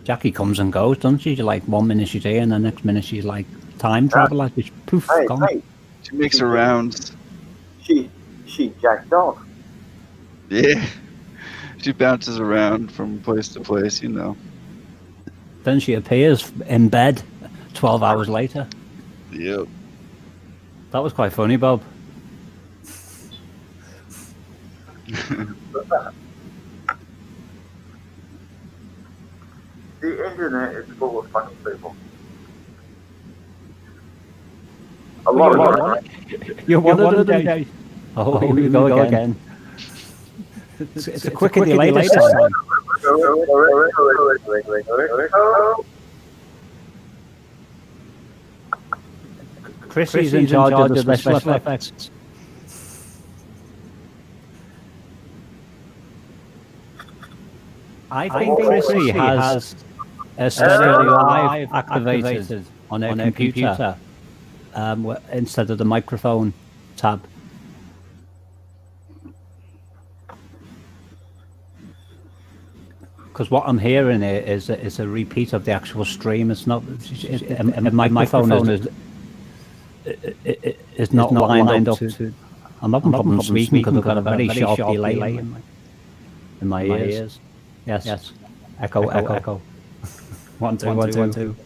Jackie comes and goes, doesn't she? Like 1 minute she's here, and the next minute she's like time traveler. She's poof, gone. Hey, she makes her rounds. She jacked off. Yeah. She bounces around from place to place, you know. Then she appears in bed 12 hours later. Yep. That was quite funny, Bob. The internet is full of funny people. A lot of You're one of them, Dave. Oh, here we go again. It's a quicker delay this time. Chrissy's in charge of the special effects. I think Chrissy has a Stereo Live activated on her computer instead of the microphone tab. Because what I'm hearing here is a repeat of the actual stream. It's not. My microphone is not lined up to. I'm having problems speaking because I've got a very sharp delay in my ears. Yes. Echo. 1, 2, 1, 2, 1, 2.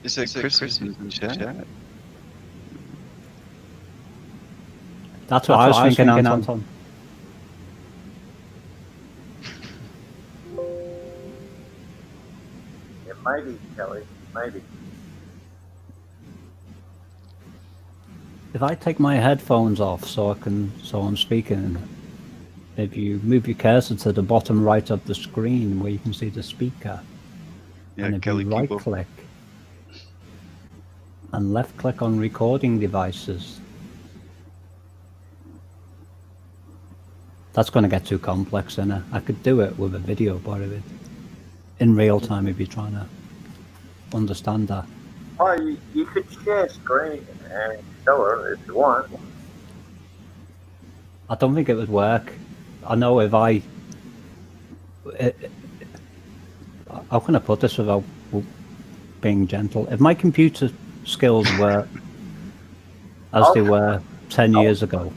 You said Chris in chat? That's what I was thinking, Anton. Yeah, maybe, Kelly. Maybe. If I take my headphones off so I'm speaking, if you move your cursor to the bottom right of the screen where you can see the speaker, and if you right click and left click on recording devices, that's going to get too complex, and I could do it with a video part of it in real time if you're trying to understand that. Oh, you could share screen and show her if you want. I don't think it would work. I know if I how can I put this without being gentle? If my computer skills were as they were 10 years ago.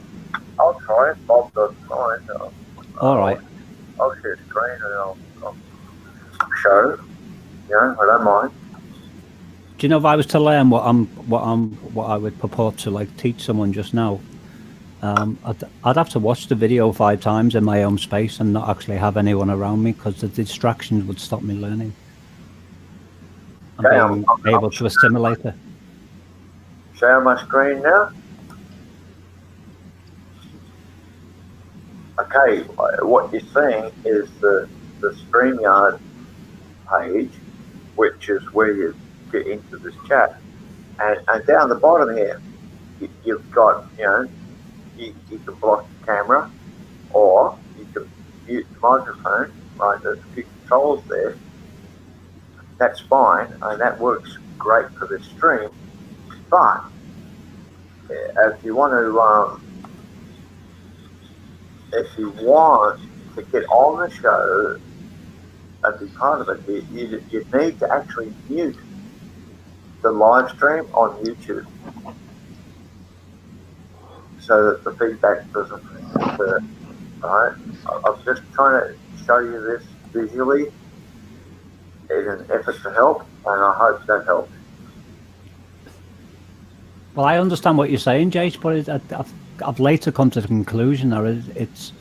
I'll try it. Bob doesn't mind. All right. I'll share screen and I'll show. You know, I don't mind. Do you know if I was to learn what I would purport to like teach someone just now? I'd have to watch the video 5 times in my own space and not actually have anyone around me because the distractions would stop me learning. And being able to assimilate it. Share my screen now. Okay, what you're seeing is the StreamYard page, which is where you get into this chat. And down the bottom here, you've got, you know, you can block the camera or you can mute the microphone. Right, there's a few controls there. That's fine, and that works great for the stream. But if you want to get on the show and be part of it, you need to actually mute the live stream on YouTube so that the feedback doesn't occur. Right? I'm just trying to show you this visually in an effort to help, and I hope that helps. Well, I understand what you're saying, Jace, but I've later come to the conclusion that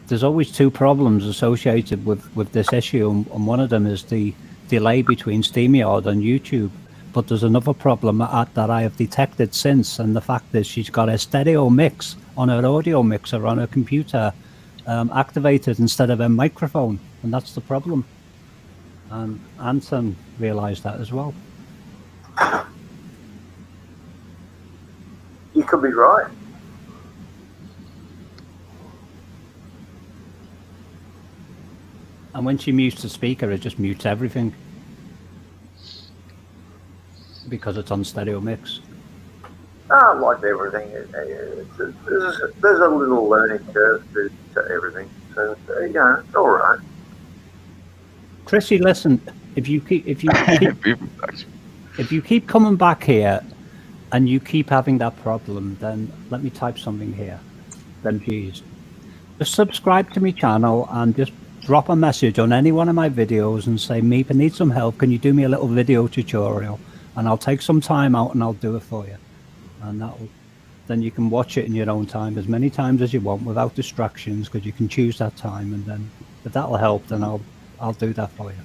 there's always 2 problems associated with this issue, and one of them is the delay between StreamYard and YouTube. But there's another problem that I have detected since, and the fact is she's got a stereo mix on her audio mixer on her computer activated instead of a microphone, and that's the problem. And Anton realised that as well. You could be right. And when she mutes the speaker, it just mutes everything because it's on stereo mix. Like everything, there's a little learning curve to everything. So you know, it's all right. Chrissy, listen. If you keep coming back here, and you keep having that problem, then let me type something here. Then please, just subscribe to my channel and just drop a message on any one of my videos and say, Meep, I need some help. Can you do me a little video tutorial? And I'll take some time out and I'll do it for you. And then you can watch it in your own time as many times as you want without distractions, because you can choose that time. And then if that'll help, then I'll do that for you.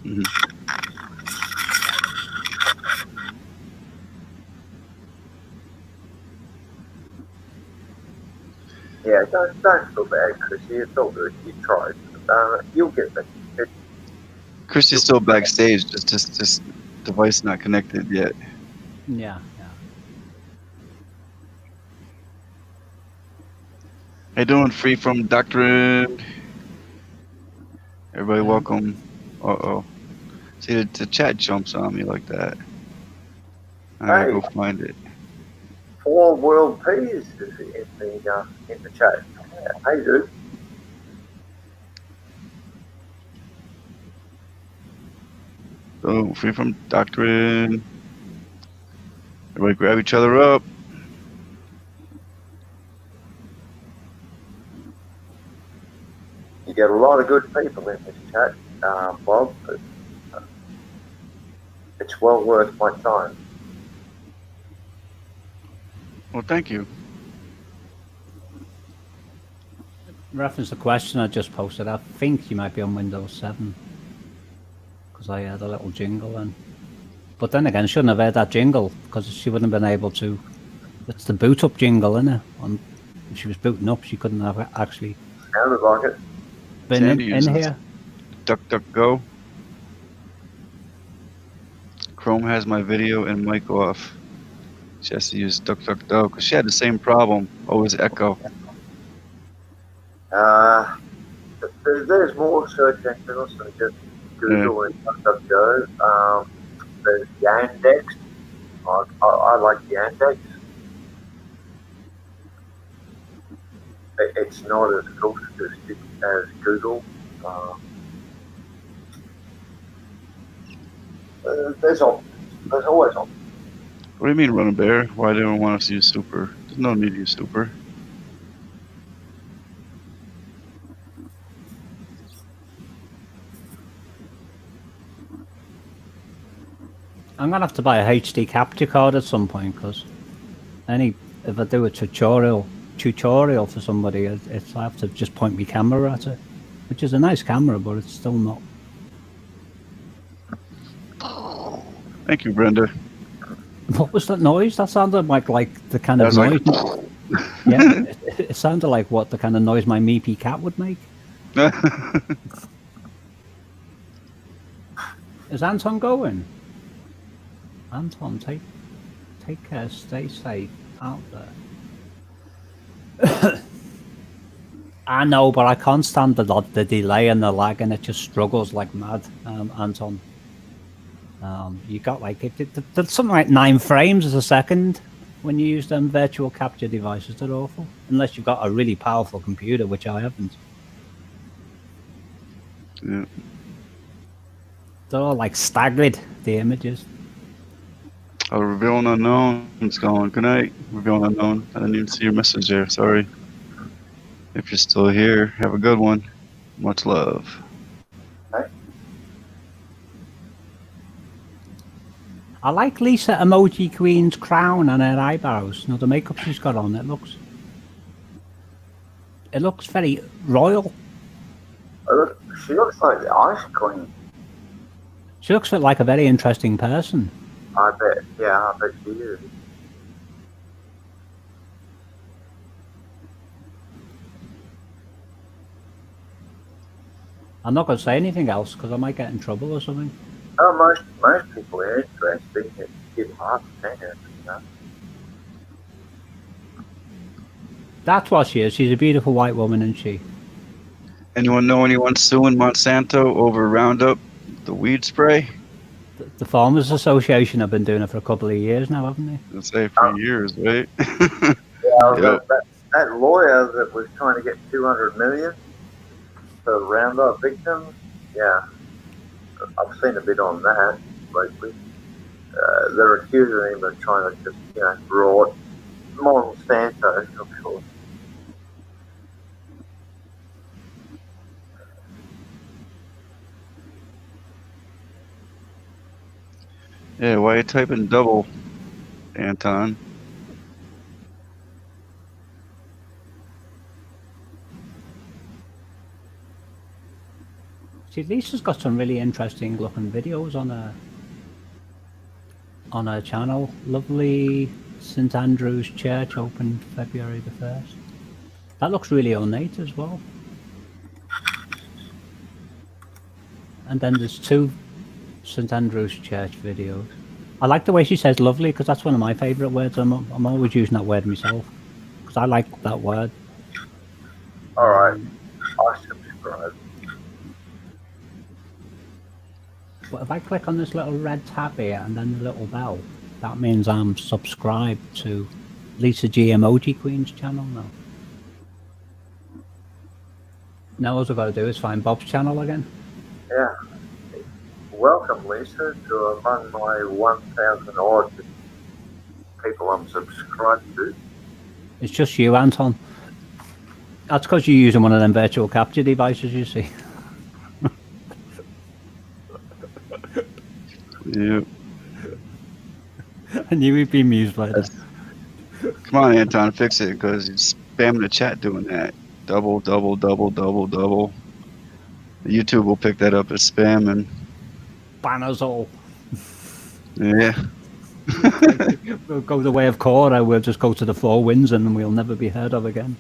Mm-hmm. Yeah, don't feel bad, Chrissy. It's all good. You tried. You'll get it. Chrissy's still backstage, just device not connected yet. Yeah. How you doing, Free from Doctrine? Everybody welcome. Uh-oh. See, the chat jumps on me like that. I gotta go find it. 4 World Peas is in the chat. Hey, dude. So, Free from Doctrine. Everybody grab each other up. You get a lot of good people in this chat, Bob. But, it's well worth my time. Well, thank you. Reference the question I just posted. I think you might be on Windows 7 because I had a little jingle then. But then again, shouldn't have heard that jingle because she wouldn't have been able to. It's the boot up jingle, isn't it? If she was booting up, she couldn't have actually. Sounded like it. Been in here. DuckDuckGo. Chrome has my video and mic off. She has to use DuckDuckGo because she had the same problem. Always echo. There's more search engines than just Google and DuckDuckGo. There's Yandex. I like Yandex. It's not as cool as Google. There's always options. What do you mean, Run a Bear? Why do they want us to use Super? There's no need to use Super. I'm gonna have to buy a HD capture card at some point because if I do a tutorial for somebody, I have to just point my camera at it, which is a nice camera, but it's still not. Thank you, Brenda. What was that noise? That sounded like the kind of noise. Yeah, it sounded like what the kind of noise my meepy cat would make. Is Anton going? Anton, take care, stay safe out there. I know, but I can't stand the delay and the lag, and it just struggles like mad, Anton. You got like there's something like 9 frames a second when you use them virtual capture devices. They're awful, unless you've got a really powerful computer, which I haven't. Yeah. They're all like staggered, the images. Oh, Revealing Unknown. It's going. Good night, Revealing Unknown. I didn't even see your message there. Sorry. If you're still here, have a good one. Much love. I like Lisa Emoji Queen's crown and her eyebrows. You know, the makeup she's got on. It looks very royal. She looks like the Ice Queen. She looks like a very interesting person. I bet. Yeah, I bet she is. I'm not going to say anything else because I might get in trouble or something. Oh, most people are interesting. It's give half a chance, you know. That's what she is. She's a beautiful white woman, isn't she? Anyone know anyone suing Monsanto over Roundup, the weed spray? The Farmers Association have been doing it for a couple of years now, haven't they? Let's say for years, right? Yeah, Yep. that lawyer that was trying to get $200 million for Roundup victims. Yeah, I've seen a bit on that lately. They're accusing him of trying to just, rot Monsanto, I'm sure. Yeah, why are you typing double, Anton? See, Lisa's got some really interesting looking videos on her channel. Lovely St Andrew's Church opened February the 1st. That looks really ornate as well. And then there's 2 St Andrew's Church videos. I like the way she says lovely because that's one of my favourite words. I'm always using that word myself because I like that word. All right, I subscribe. But if I click on this little red tab here and then the little bell, that means I'm subscribed to Lisa G Emoji Queen's channel now. Now all I've got to do is find Bob's channel again. Yeah. Welcome, Lisa, to among my 1,000 odd people I'm subscribed to. It's just you, Anton. That's because you're using one of them virtual capture devices, you see. Yeah. I knew he'd be amused by that. Come on, Anton, fix it because you're spamming the chat doing that. Double, double, double, double, double. YouTube will pick that up as spam and Banners all. yeah. We'll go the way of Cora, we'll just go to the 4 Winds and we'll never be heard of again.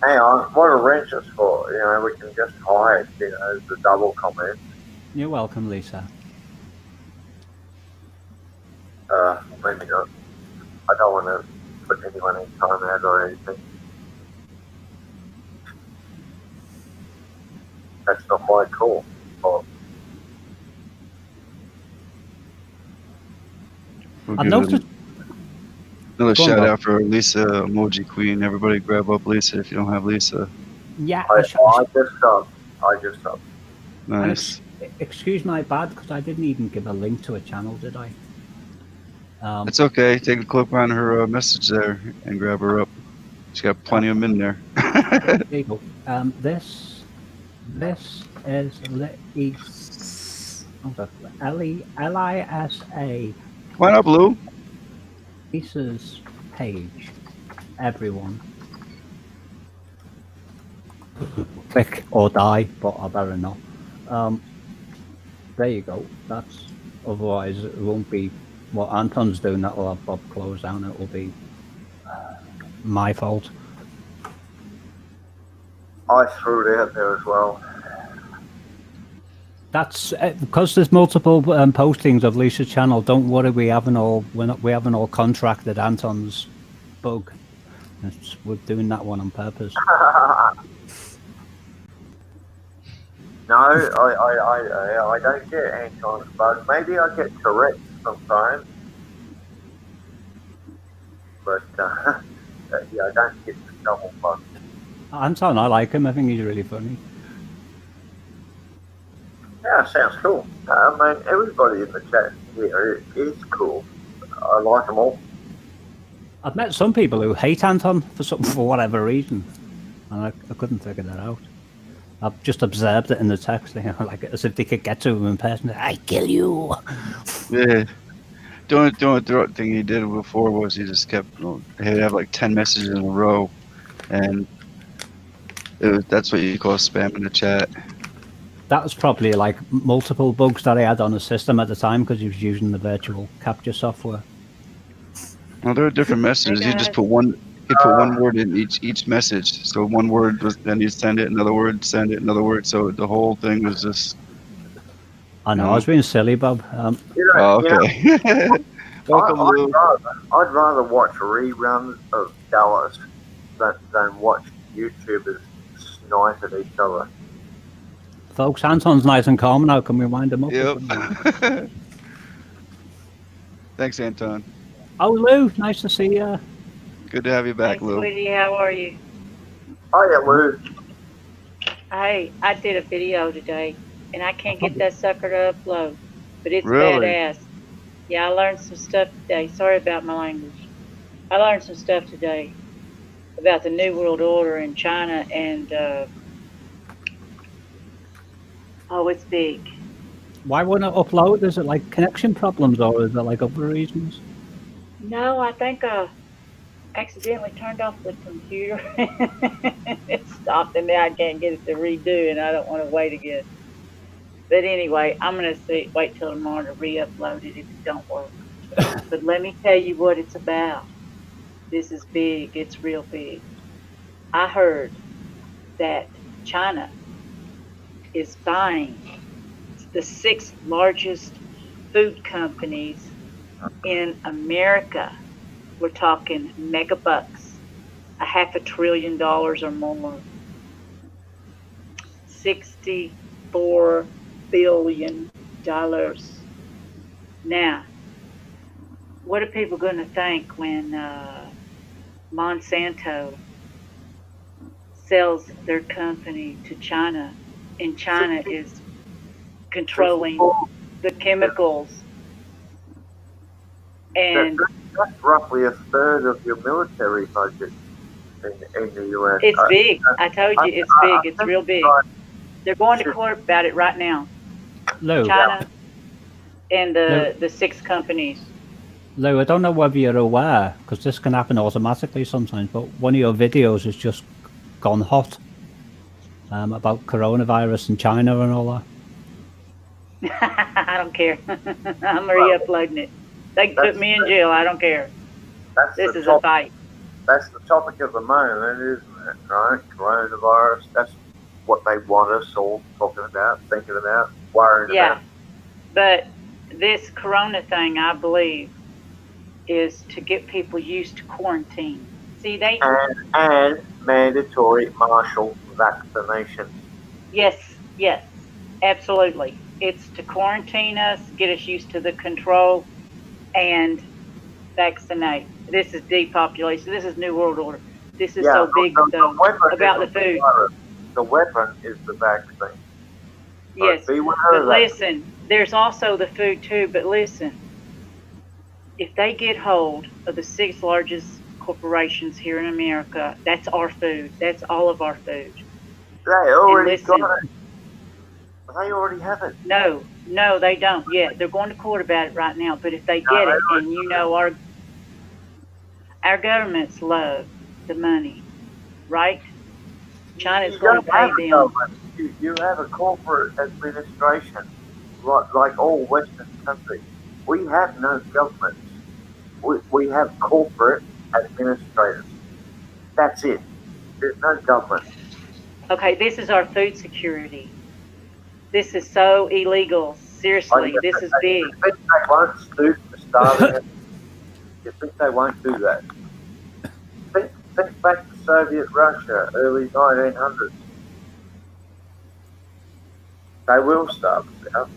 Hang on, what are wrenches for? We can just hide, the double comment. You're welcome, Lisa. Maybe not. I don't want to put anyone in time out or anything. That's not my call. I've noticed Another Go on, shout Bob. out for Lisa, Emoji Queen. Everybody grab up Lisa if you don't have Lisa. Yeah, I just subbed. I just subbed. Nice. Excuse my bad, because I didn't even give a link to a channel, did I? It's okay. Take a clip on her message there and grab her up. She's got plenty of them in there. There you go. This is Lisa. Come on up, Lou. Lisa's page. Everyone. Click or die, but I better not. There you go. That's otherwise it won't be what Anton's doing. That'll have Bob close down. It will be my fault. I threw it out there as well. That's because there's multiple postings of Lisa's channel. Don't worry, we haven't all contracted Anton's bug. We're doing that one on purpose. No, I don't get Anton's bug. Maybe I get Tourette's sometimes, but yeah, I don't get the double bug. Anton, I like him. I think he's really funny. Yeah, sounds cool. I mean, everybody in the chat here is cool. I like them all. I've met some people who hate Anton for whatever reason, and I couldn't figure that out. I've just observed it in the text, like as if they could get to him in person. I kill you. Yeah. The only thing he did before was he just kept, he'd have like 10 messages in a row, and that's what you call spam in the chat. That was probably like multiple bugs that I had on the system at the time because he was using the virtual capture software. Well, there are different messages. You just put one word in each message. So one word was, then you send it, another word, send it, another word. So the whole thing was just. I know, I was being silly, Bob. Okay. Welcome, Lou. I'd rather watch reruns of Dallas than watch YouTubers snipe at each other. Folks, Anton's nice and calm now. Can we wind him up? Yep. Thanks, Anton. Oh, Lou, nice to see you. Good to have you back, Hey, Lou. sweetie, how are you? Hiya, Lou. Hey, I did a video today, and I can't get that sucker to upload, but it's Really? badass. Yeah, I learned some stuff today. Sorry about my language. I learned some stuff today about the New World Order in China, and oh, it's big. Why wouldn't it upload? Is it like connection problems or is it like other reasons? No, I think I accidentally turned off the computer. It stopped, and now I can't get it to redo, and I don't want to wait again. But anyway, I'm going to wait till tomorrow to re-upload it if it don't work. But let me tell you what it's about. This is big. It's real big. I heard that China is buying the 6th largest food companies in America. We're talking mega bucks, $500 billion or more. $64 billion. Now, what are people going to think when Monsanto sells their company to China, and China is controlling the chemicals? And that's roughly a third of your military budget in the US. It's big. I told you, it's big. It's real big. They're going to court about it right now. Lou. China and the 6 companies. Lou, I don't know whether you're aware, because this can happen automatically sometimes, but one of your videos has just gone hot about coronavirus in China and all that. I don't care. I'm re-uploading it. They can put me in jail. I don't care. This is a fight. That's the topic of the moment, isn't it? Right? Coronavirus. That's what they want us all talking about, thinking about, worrying about. But this corona thing, I believe, is to get people used to quarantine. See, and mandatory martial vaccination. Yes, absolutely. It's to quarantine us, get us used to the control, and vaccinate. This is depopulation. This is New World Order. This is Yeah, so big, though, about the food. The weapon is the vaccine. So yes, beware but of that. listen, there's also the food too. But listen, if they get hold of the 6 largest corporations here in America, that's our food. That's all of our food. They already listen, got it. They already have it. No, they don't yet. They're going to court about it right now. But if they get it, and you know our governments love the money, right? China's going to pay them. You have a corporate administration, like all Western countries. We have no government. We have corporate administrators. That's it. There's no government. Okay, this is our food security. This is so illegal. Seriously, this is big. You think they won't stoop to starving it? You think they won't do that? Think back to Soviet Russia, early 1900s. They will starve us out.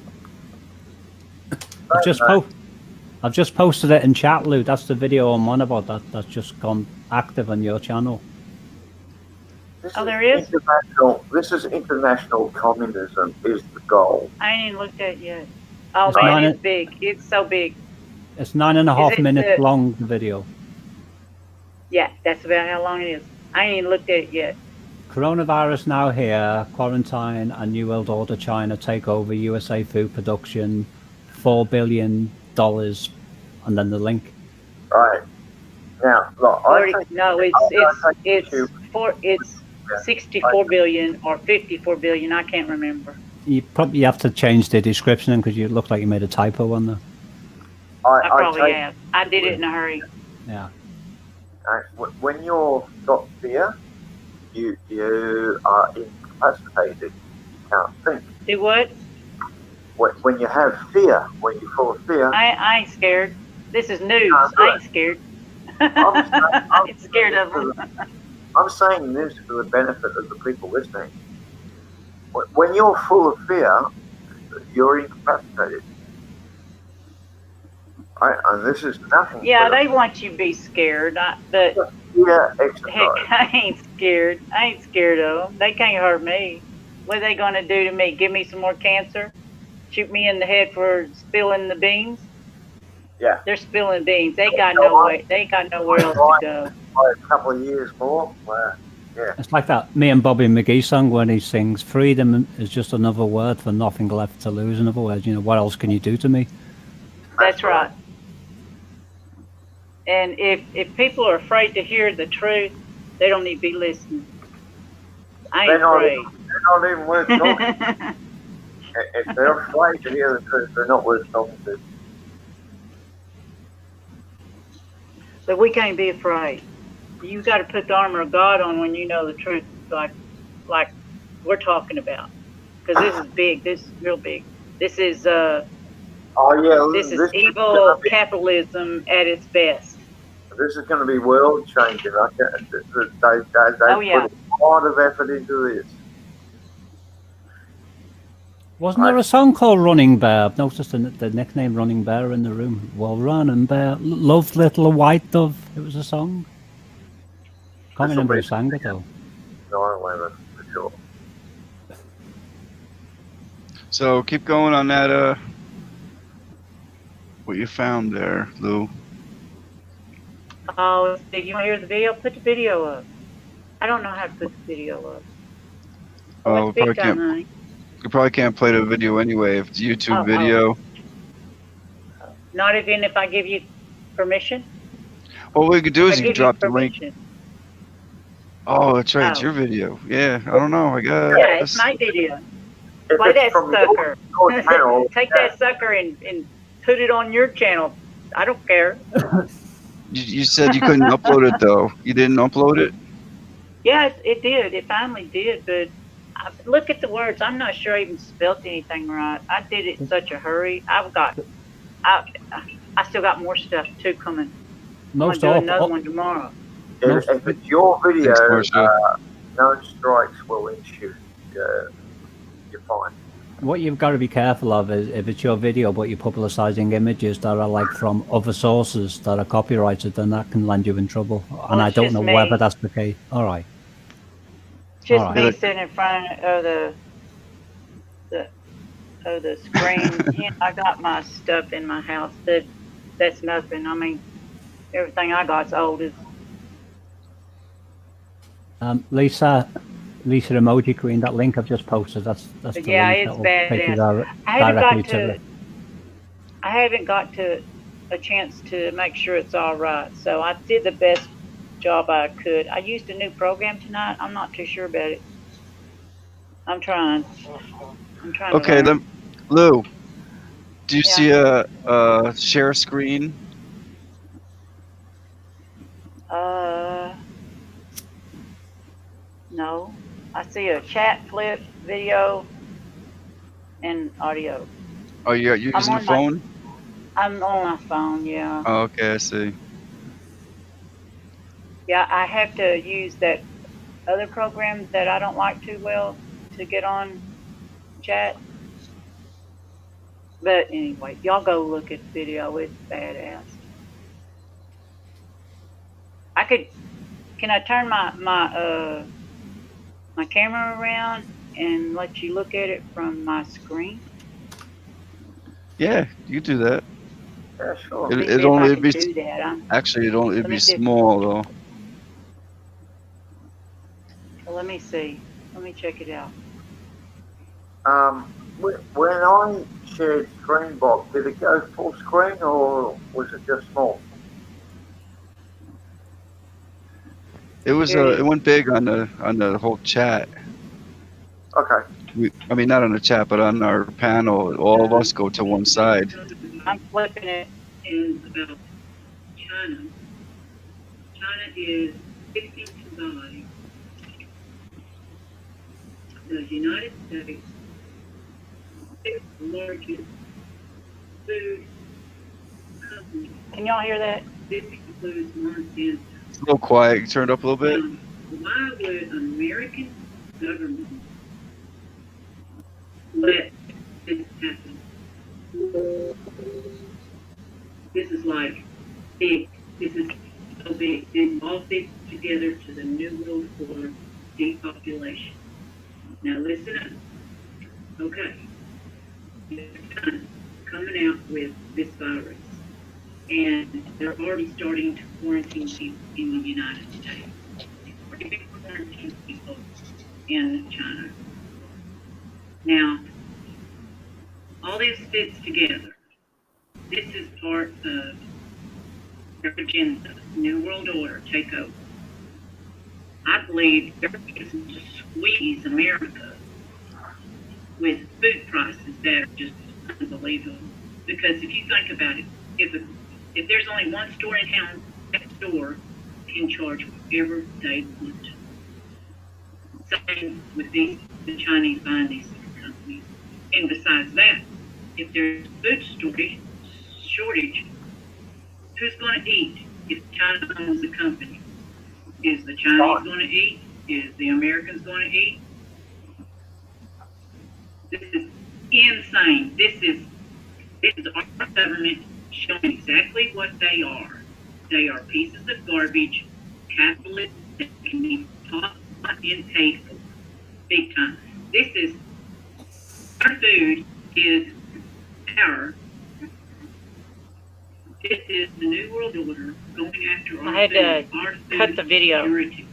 I've just posted it in chat, Lou. That's the video I'm on about. That's just gone active on your channel. There is? This is international communism is the goal. I ain't even looked at it yet. Oh, man, it's big. It's so big. It's 9.5 minutes long, the video. Yeah, that's about how long it is. I ain't even looked at it yet. Coronavirus now here, quarantine and New World Order China take over USA food production, $4 billion, and then the link. Right. Now, look, it's 64 billion or 54 billion. I can't remember. You probably have to change the description because you look like you made a typo on there. I probably have. I did it in a hurry. Yeah. When you've got fear, you are incapacitated. You can't think. Do what? When you have fear, when you're full of fear. I ain't scared. This is news. I ain't scared. I'm scared of them. I'm saying this for the benefit of the people listening. When you're full of fear, you're incapacitated. And this is nothing. Yeah, they want you to be scared, but exercise. Heck, I ain't scared. I ain't scared of them. They can't hurt me. What are they going to do to me? Give me some more cancer? Shoot me in the head for spilling the beans? Yeah. They're spilling beans. They got no way. They got nowhere else to go. A couple of years more. Yeah. It's like that Me and Bobby McGee song when he sings, freedom is just another word for nothing left to lose. In other words, what else can you do to me? That's right. And if people are afraid to hear the truth, they don't need to be listening. I ain't afraid. They're not even worth talking. If they're afraid to hear the truth, they're not worth talking to. But we can't be afraid. You got to put the armor of God on when you know the truth, like we're talking about. Because this is big. This is real big. This is this is evil capitalism at its best. This is going to be world changing. They put a lot of effort into this. Wasn't there a song called Running Bear? I've noticed the nickname Running Bear in the room. Well, Running Bear, Love Little White Dove. It was a song. Can't remember who sang it though. 9/11 for sure. So keep going on that. What you found there, Lou? Oh, do you want to hear the video? Put the video up. I don't know how to put the video up. Oh, you probably can't play the video anyway. If it's a YouTube video. Not even if I give you permission? Well, what we could do is you can drop the link. Oh, that's right. It's your video. Yeah, I don't know. I guess. Yeah, it's my video. Play that sucker. Take that sucker and put it on your channel. I don't care. You said you couldn't upload it, though. You didn't upload it? Yeah, it did. It finally did, but look at the words. I'm not sure I even spelt anything right. I did it in such a hurry. I still got more stuff, too, coming. I'm going to do another one tomorrow. If it's your video, no strikes will ensue. You're fine. what you've got to be careful of is if it's your video, but you're publicizing images that are like from other sources that are copyrighted, then that can land you in trouble. And I it's don't just know me. whether that's the case. All right. Just All me right. sitting in front of the screen. You know, I got my stuff in my house. That's nothing. I mean, everything I got's old. Is Lisa Emoji Queen, that link I've just posted, that's the yeah, link it's that will take you badass. I haven't directly got to the... I haven't got to a chance to make sure it's all right. So I did the best job I could. I used a new program tonight. I'm not too sure about it. I'm trying. To Okay, learn. then, Lou, do you Yeah. see a share screen? No. I see a chat flip, video, and audio. Oh, you're using a phone? I'm on my phone, yeah. Oh, okay, I see. Yeah, I have to use that other program that I don't like too well to get on chat. But anyway, y'all go look at the video. It's badass. Can I turn my camera around and let you look at it from my screen? Yeah, you do that. Yeah, sure. Let me see It if I only can be do that. actually it'd me be see if- small though. Well, let me see. Let me check it out. When I shared Screenbox, did it go full screen or was it just small? It was it went big on the whole chat. Okay. I mean, not on the chat, but on our panel, all of us go to one side. I'm flipping it. And about China. China is fixing to buy the United States' sixth largest food company. Can y'all hear that? This includes Monsanto. It's a little quiet. You turn it up a little bit. Now, why would American government let this happen? This is like big. This is so big. It all fits together to the New World Order depopulation. Now listen up. Okay. They're coming out with this virus. And they're already starting to quarantine people in the United States. They've already been quarantining people in China. Now, all this fits together. This is part of their agenda, New World Order takeover. I believe they're using to squeeze America with food prices that are just unbelievable. Because if you think about it, if there's only one store in town, that store can charge whatever they want. Same with the Chinese buying these companies. And besides that, if there's food shortage, who's going to eat if China owns the company? Is the Chinese going to eat? Is the Americans going to eat? This is insane. This is our government showing exactly what they are. They are pieces of garbage, capitalists that can be taught and paid for, big time. This is, our food is power. This is the New World Order going after our I had food, to our food cut the video. security.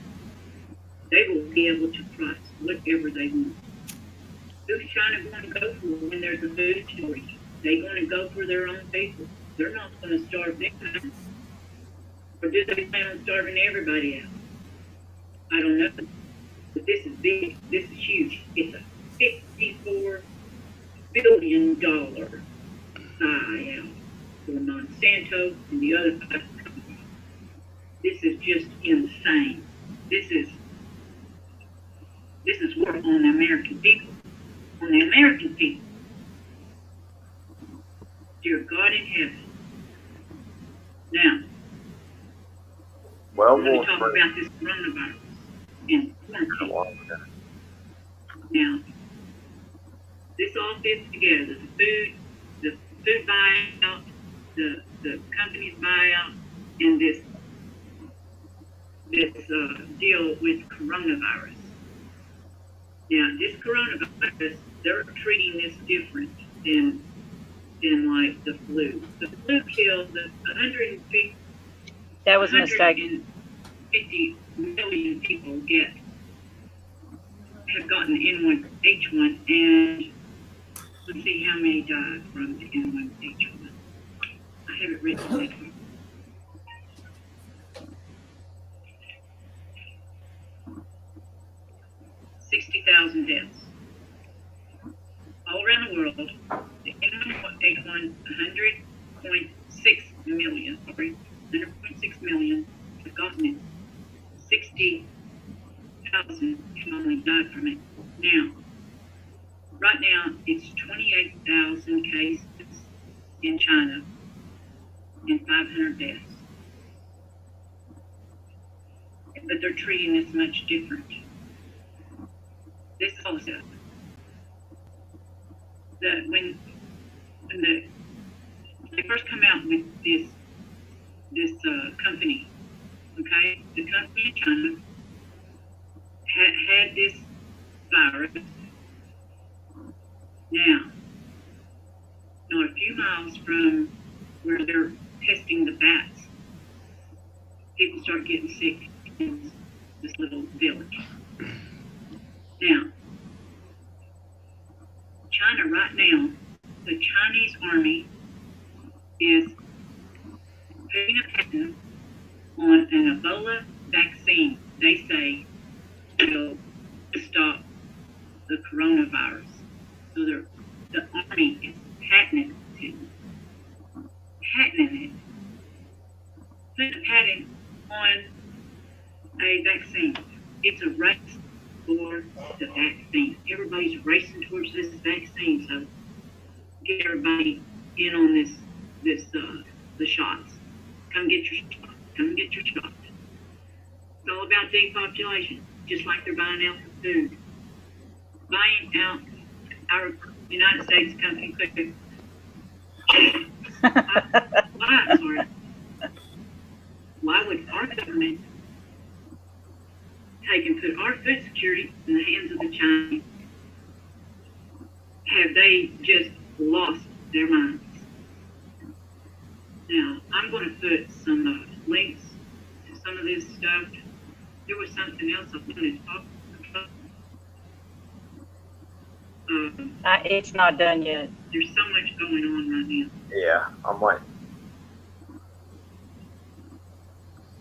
They will be able to price whatever they want. Who's China going to go for when there's a food shortage? They're going to go for their own people. They're not going to starve them. Or do they plan on starving everybody out? I don't know. But this is big. This is huge. It's a $54 billion buyout for Monsanto and the other companies. This is just insane. This is war on the American people. On the American people. Dear God in heaven. Now, Well, I'm going to talk about this coronavirus and quarantine. Now, this all fits together. The food buyout, the company's buyout, and this deal with coronavirus. Now, this coronavirus, they're treating this different than like the flu. The flu killed 150. That was a mistake. 150 million people have gotten N1H1, and let's see how many died from the N1H1. I have it written down. 60,000 deaths all around the world. The N1H1, 100.6 million. Sorry, 100.6 million have gotten it. 60,000 have only died from it. Now, right now, it's 28,000 cases in China and 500 deaths. But they're treating this much different. This also, when they first come out with this company, okay, the company in China had this virus. Now, not a few miles from where they're testing the bats, people start getting sick in this little village. Now, China right now, the Chinese army is putting a patent on an Ebola vaccine. They say will stop the coronavirus. So the army is patenting it, putting a patent on a vaccine. It's a race for the vaccine. Everybody's racing towards this vaccine, so get everybody in on the shots. Come get your shot. Come get your shot. It's all about depopulation, just like they're buying out the food. Buying out our United States company. Why would our government take and put our food security in the hands of the Chinese? Have they just lost their minds? Now, I'm going to put some links to some of this stuff. There was something else I wanted to talk about. It's not done yet. There's so much going on right now. Yeah, I'm waiting.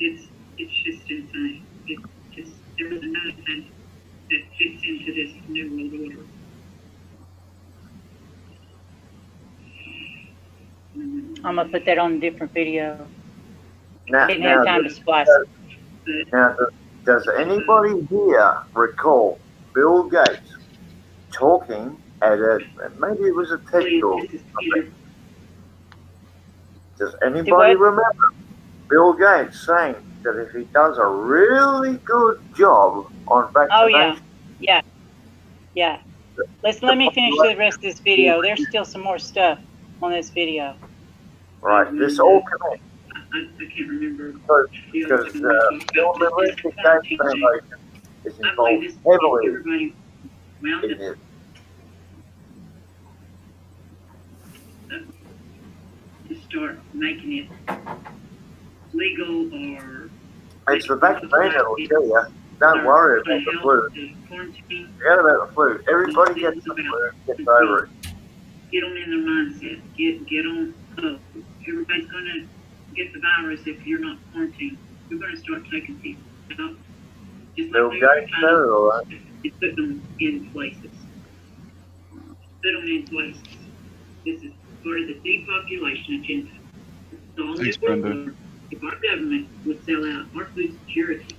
It's just insane. There was another thing that fits into this new world order. I'm gonna put that on a different video. Now, Didn't have time to splice it. Now, does anybody here recall Bill Gates talking at maybe it was a TED talk? Does anybody remember Bill Gates saying that if he does a really good job on vaccination? Oh yeah. Let me finish the rest of this video. There's still some more stuff on this video. Right, this all connects. I can't remember. Because Bill Gates Foundation is involved heavily in it. To start making it legal or... It's the vaccine that will kill you. Don't worry about the flu. Forget about the flu. Everybody gets the flu, gets over it. Get them in their mindset. Get on. Everybody's going to get the virus if you're not quarantined. We're going to start taking people out. Just like put them in places. Put them in places. This is part of the depopulation agenda. So all this world, if our government would sell out our food security,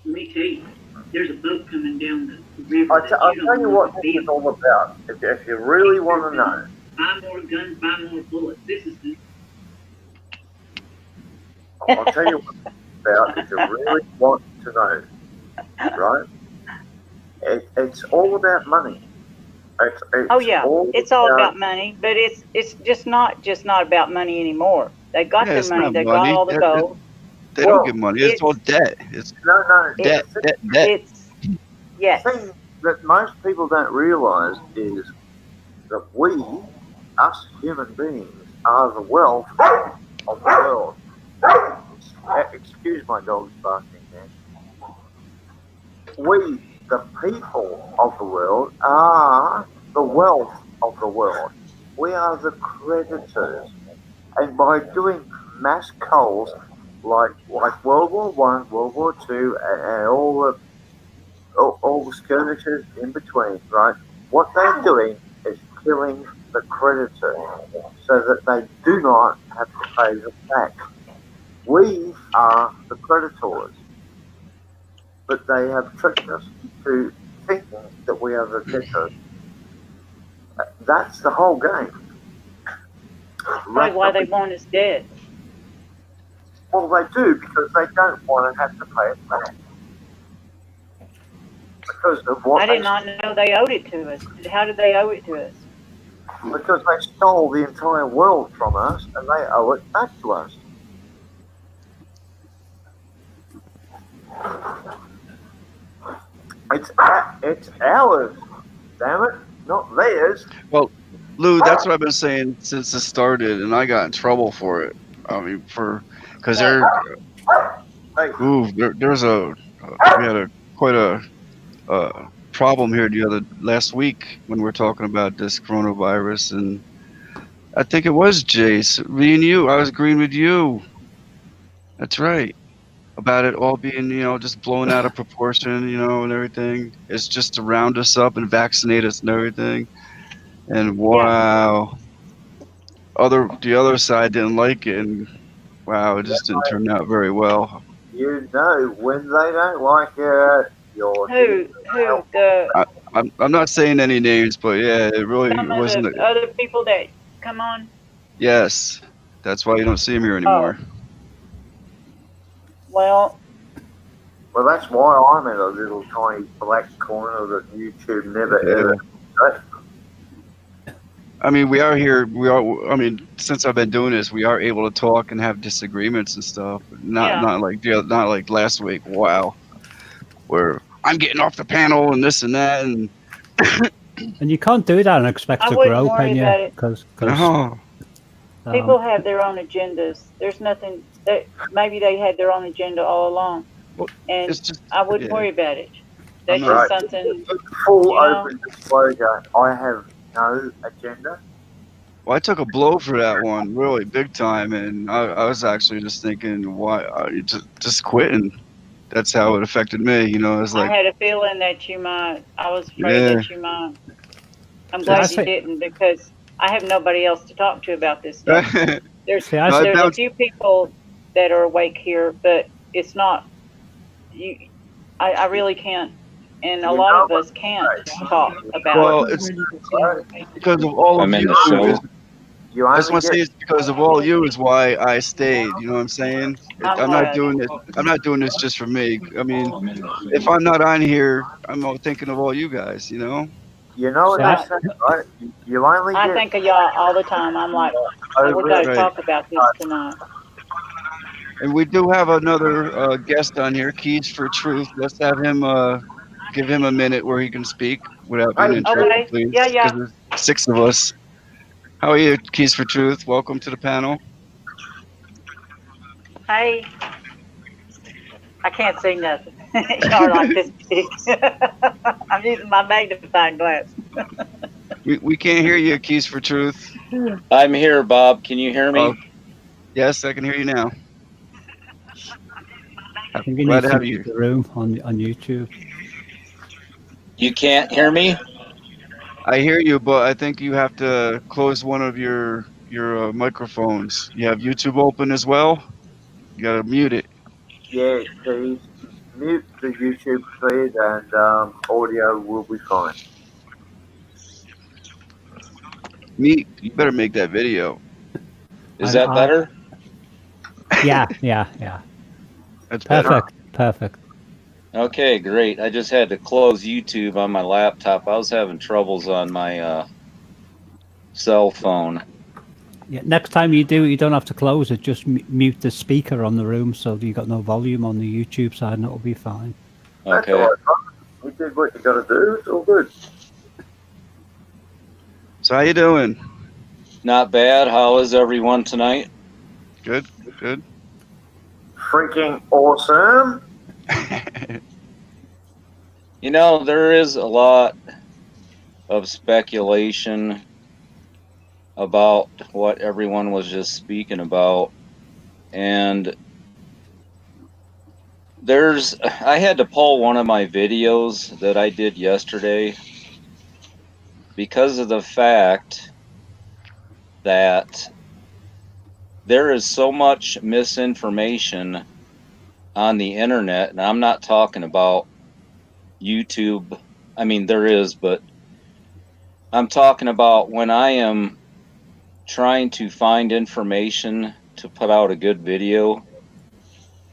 let me tell you, there's a boat coming down the river. I'll tell you what this is all about. If you really want to know. Buy more guns, buy more bullets. This is the... I'll tell you what it's about if you really want to know. Right? It's all about money. Oh yeah, it's all about money, but it's just not about money anymore. They got their it's money, not they got money. all the gold. They don't get money. It's all debt. It's debt. It's yes. The thing that most people don't realise is that we, us human beings, are the wealth of the world. Excuse my dog's barking there. We, the people of the world, are the wealth of the world. We are the creditors. And by doing mass culls like World War One, World War Two, and all the skirmishes in between, right? What they're doing is killing the creditors so that they do not have to pay them back. We are the creditors, but they have tricked us into thinking that we are the debtors. That's the whole game. Probably why they want us dead. Well, they do because they don't want to have to pay it back. Because of what I did not know they owed it to us. How did they owe it to us? Because they stole the entire world from us and they owe it back to us. It's ours, damn it, not theirs. Well, Lou, that's what I've been saying since it started, and I got in trouble for it. I mean, because there's we had quite a problem here last week when we were talking about this coronavirus, and I think it was Jace, me and you. I was agreeing with you. That's right. About it all being, just blown out of proportion, and everything. It's just to round us up and vaccinate us and everything. And wow, the other side didn't like it, and wow, it just didn't turn out very well. You know, when they don't like it, I'm not saying any names, but yeah, it really wasn't. The other people that come on. Yes, that's why you don't see him here anymore. Well, that's why I'm in a little tiny black corner that YouTube never ever. I mean, we are here. I mean, since I've been doing this, we are able to talk and have disagreements and stuff. Not like last week. Wow, where I'm getting off the panel and this and that, and and you can't do that and expect to grow, can you? Because people have their own agendas. There's nothing that maybe they had their own agenda all along, and I wouldn't worry about it. That's just something. Full open disclosure. I have no agenda. Well, I took a blow for that one, really big time, and I was actually just thinking, why just quitting? That's how it affected me. It's like I had a feeling that you might. I was afraid that you might. I'm glad you didn't, because I have nobody else to talk to about this stuff. There's a few people that are awake here, but it's not you. I really can't, and a lot of us can't talk about. Well, it's because of all of you. That's what I say. It's because of all you is why I stayed. You know what I'm saying? I'm not doing this. I'm not doing this just for me. I mean, if I'm not on here, I'm thinking of all you guys. You know what I say, right? You only. I think of y'all all the time. I'm like, we got to talk about this tonight. And we do have another guest on here, Keys for Truth. Let's have him give him a minute where he can speak without being interrupted, please. Yeah. There's 6 of us. How are you, Keys for Truth? Welcome to the panel. Hey. I can't see nothing. Y'all like this big. I'm using my magnifying glass. we can't hear you, Keys for Truth. I'm here, Bob. Can you hear me? Yes, I can hear you now. I think you need to have the room on YouTube. You can't hear me? I hear you, but I think you have to close one of your microphones. You have YouTube open as well? You got to mute it. Yeah, please mute the YouTube feed and audio will be fine. You better make that video. Is that better? Yeah. That's better. Perfect. Okay, great. I just had to close YouTube on my laptop. I was having troubles on my cell phone. Yeah, next time you do it, you don't have to close it. Just mute the speaker on the room so that you got no volume on the YouTube side, and it'll be fine. That's Okay. all right, brother. You did what you got to do. It's all good. So how you doing? Not bad. How is everyone tonight? Good, good. Freaking awesome. You know, there is a lot of speculation about what everyone was just speaking about. And I had to pull one of my videos that I did yesterday because of the fact that there is so much misinformation on the internet. And I'm not talking about YouTube. I mean, there is, but I'm talking about when I am trying to find information to put out a good video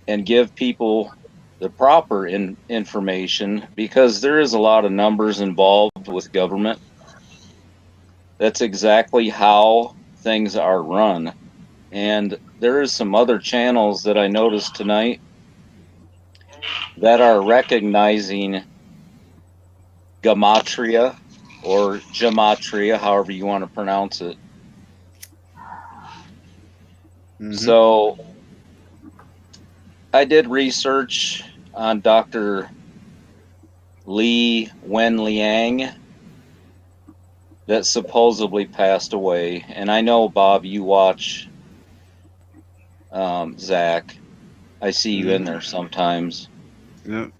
and give people the proper information, because there is a lot of numbers involved with government. That's exactly how things are run. And there is some other channels that I noticed tonight that are recognizing gematria or gematria, however you want to pronounce it. Mm-hmm. So I did research on Dr. Li Wenliang that supposedly passed away. And I know, Bob, you watch Zach. I see you in there sometimes. Yep.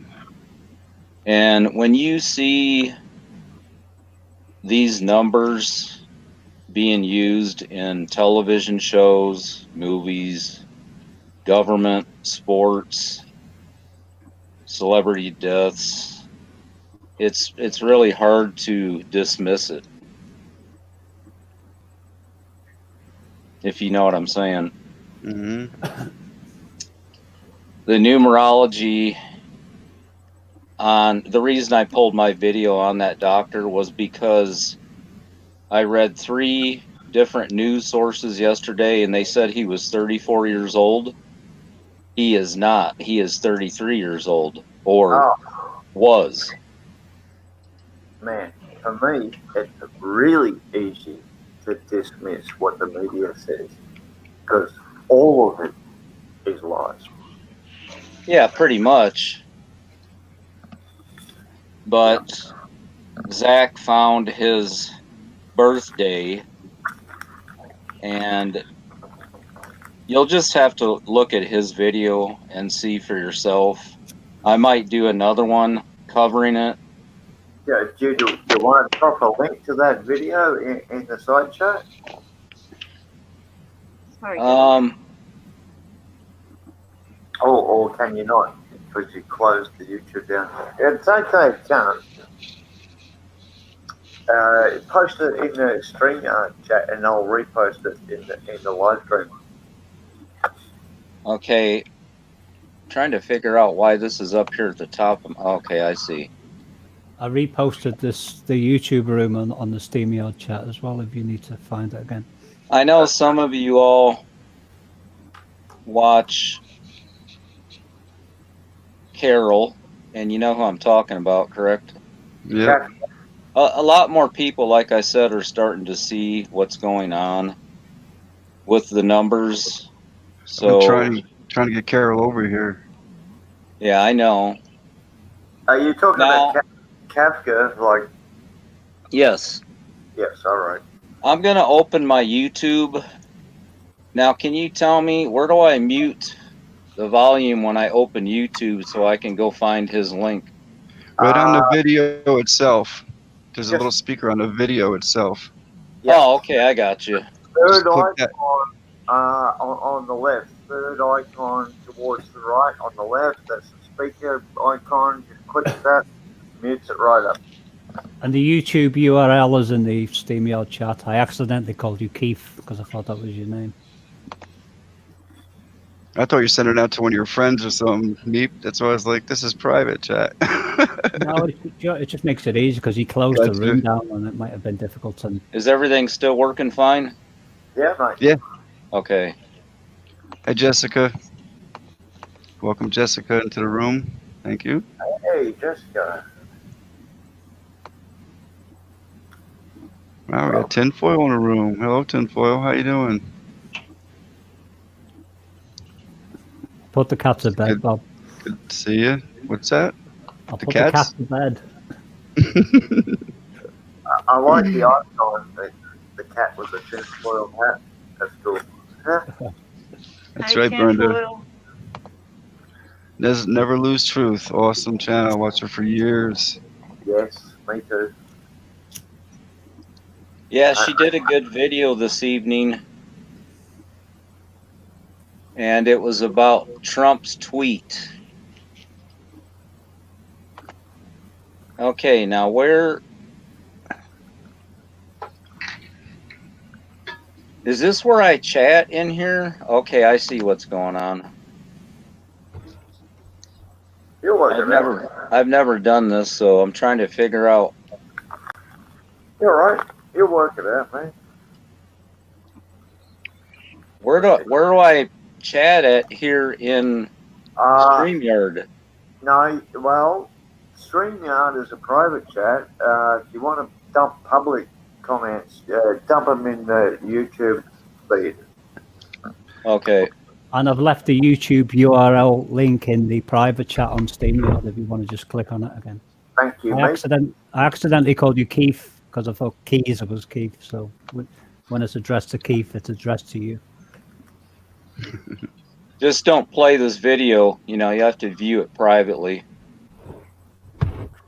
And when you see these numbers being used in television shows, movies, government, sports, celebrity deaths, it's really hard to dismiss it, if you know what I'm saying. Mm-hmm. The numerology on the reason I pulled my video on that doctor was because I read 3 different news sources yesterday, and they said he was 34 years old. He is not. He is 33 years old, or was. Man, for me, it's really easy to dismiss what the media says because all of it is lies. Yeah, pretty much. But Zach found his birthday, and you'll just have to look at his video and see for yourself. I might do another one covering it. Yeah, do you want to drop a link to that video in the side chat? Sorry, or can you not? Because you closed the YouTube down. It's okay, John. Post it in the stream chat, and I'll repost it in the live stream. Okay, trying to figure out why this is up here at the top. Okay, I see. I reposted the YouTube room on the StreamYard chat as well, if you need to find it again. I know some of you all watch Carol, and you know who I'm talking about, correct? Yeah. A lot more people, like I said, are starting to see what's going on with the numbers. So I'm trying to get Carol over here. Yeah, I know. Are you talking about Kafka? Like, yes. Yes, all right. I'm going to open my YouTube. Now, can you tell me, where do I mute the volume when I open YouTube so I can go find his link? Right on the video itself. There's a little speaker on the video itself. Yeah. Oh, okay, I got you. Third icon on the left. Third icon towards the right on the left. That's the speaker icon. Just click that, mutes it right up. And the YouTube URL is in the StreamYard chat. I accidentally called you Keith because I thought that was your name. I thought you sent it out to one of your friends or something. Meep. That's why I was like, this is private chat. No, it just makes it easy because he closed the room down and it might have been difficult. And is everything still working fine? Yeah, mate. Yeah. Okay. Hi, Jessica. Welcome, Jessica, into the room. Thank you. Hey, Jessica. Wow, we got Tinfoil in the room. Hello, Tinfoil. How you doing? put the cat to bed, Bob. Good to see you. What's that? I'll The put the cat cats? to bed. I like the icon, the cat with the tinfoil hat. That's cool. That's Hey, right, Brenda. tinfoil. Never Lose Truth. Awesome channel. I watched her for years. Yes, me too. Yeah, she did a good video this evening. And it was about Trump's tweet. Okay, now where is this where I chat in here? Okay, I see what's going on. You're working I've never done this, so I'm trying to figure out. You're right. You're working out, man. Where do I chat at here in StreamYard? No, well, StreamYard is a private chat. If you want to dump public comments, dump them in the YouTube feed. Okay. And I've left the YouTube URL link in the private chat on StreamYard if you want to just click on it again. Thank you, I mate. accidentally called you Keith because I thought Keys was Keith. So when it's addressed to Keith, it's addressed to you. Just don't play this video. You know, you have to view it privately.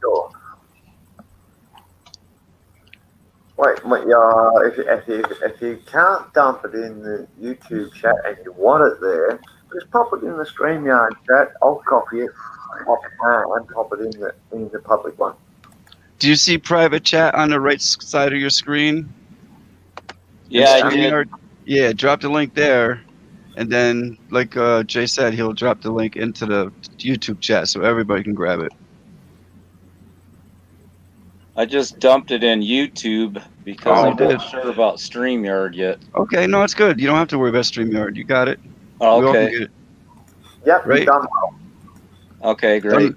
Sure. Wait, if you can't dump it in the YouTube chat and you want it there, just pop it in the StreamYard chat. I'll copy it, and pop it in the public one. Do you see private chat on the right side of your screen? Yeah, I did. Yeah, drop the link there. And then, like Jay said, he'll drop the link into the YouTube chat so everybody can grab it. I just dumped it in YouTube because I'm not sure about StreamYard yet. Okay, no, it's good. You don't have to worry about StreamYard. You got it. Oh, We all can okay. get it. Yep, right? done. Okay, great.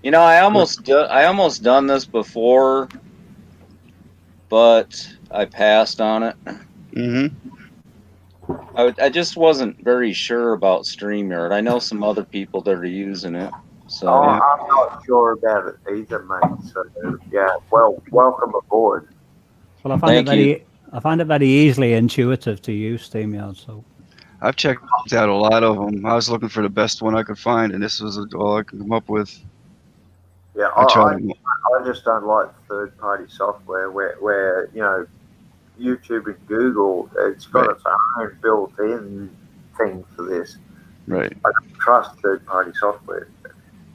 You know, I almost done this before, but I passed on it. Mm-hmm. I just wasn't very sure about StreamYard. I know some other people that are using it. So I'm not sure about it either, mate. So yeah, well, welcome aboard. Well, I find it very easily intuitive to use StreamYard. So I've checked out a lot of them. I was looking for the best one I could find, and this was all I could come up with. Yeah, I just don't like third-party software where you know YouTube and Google, it's got its own built-in thing for this. Right. I don't trust third-party software.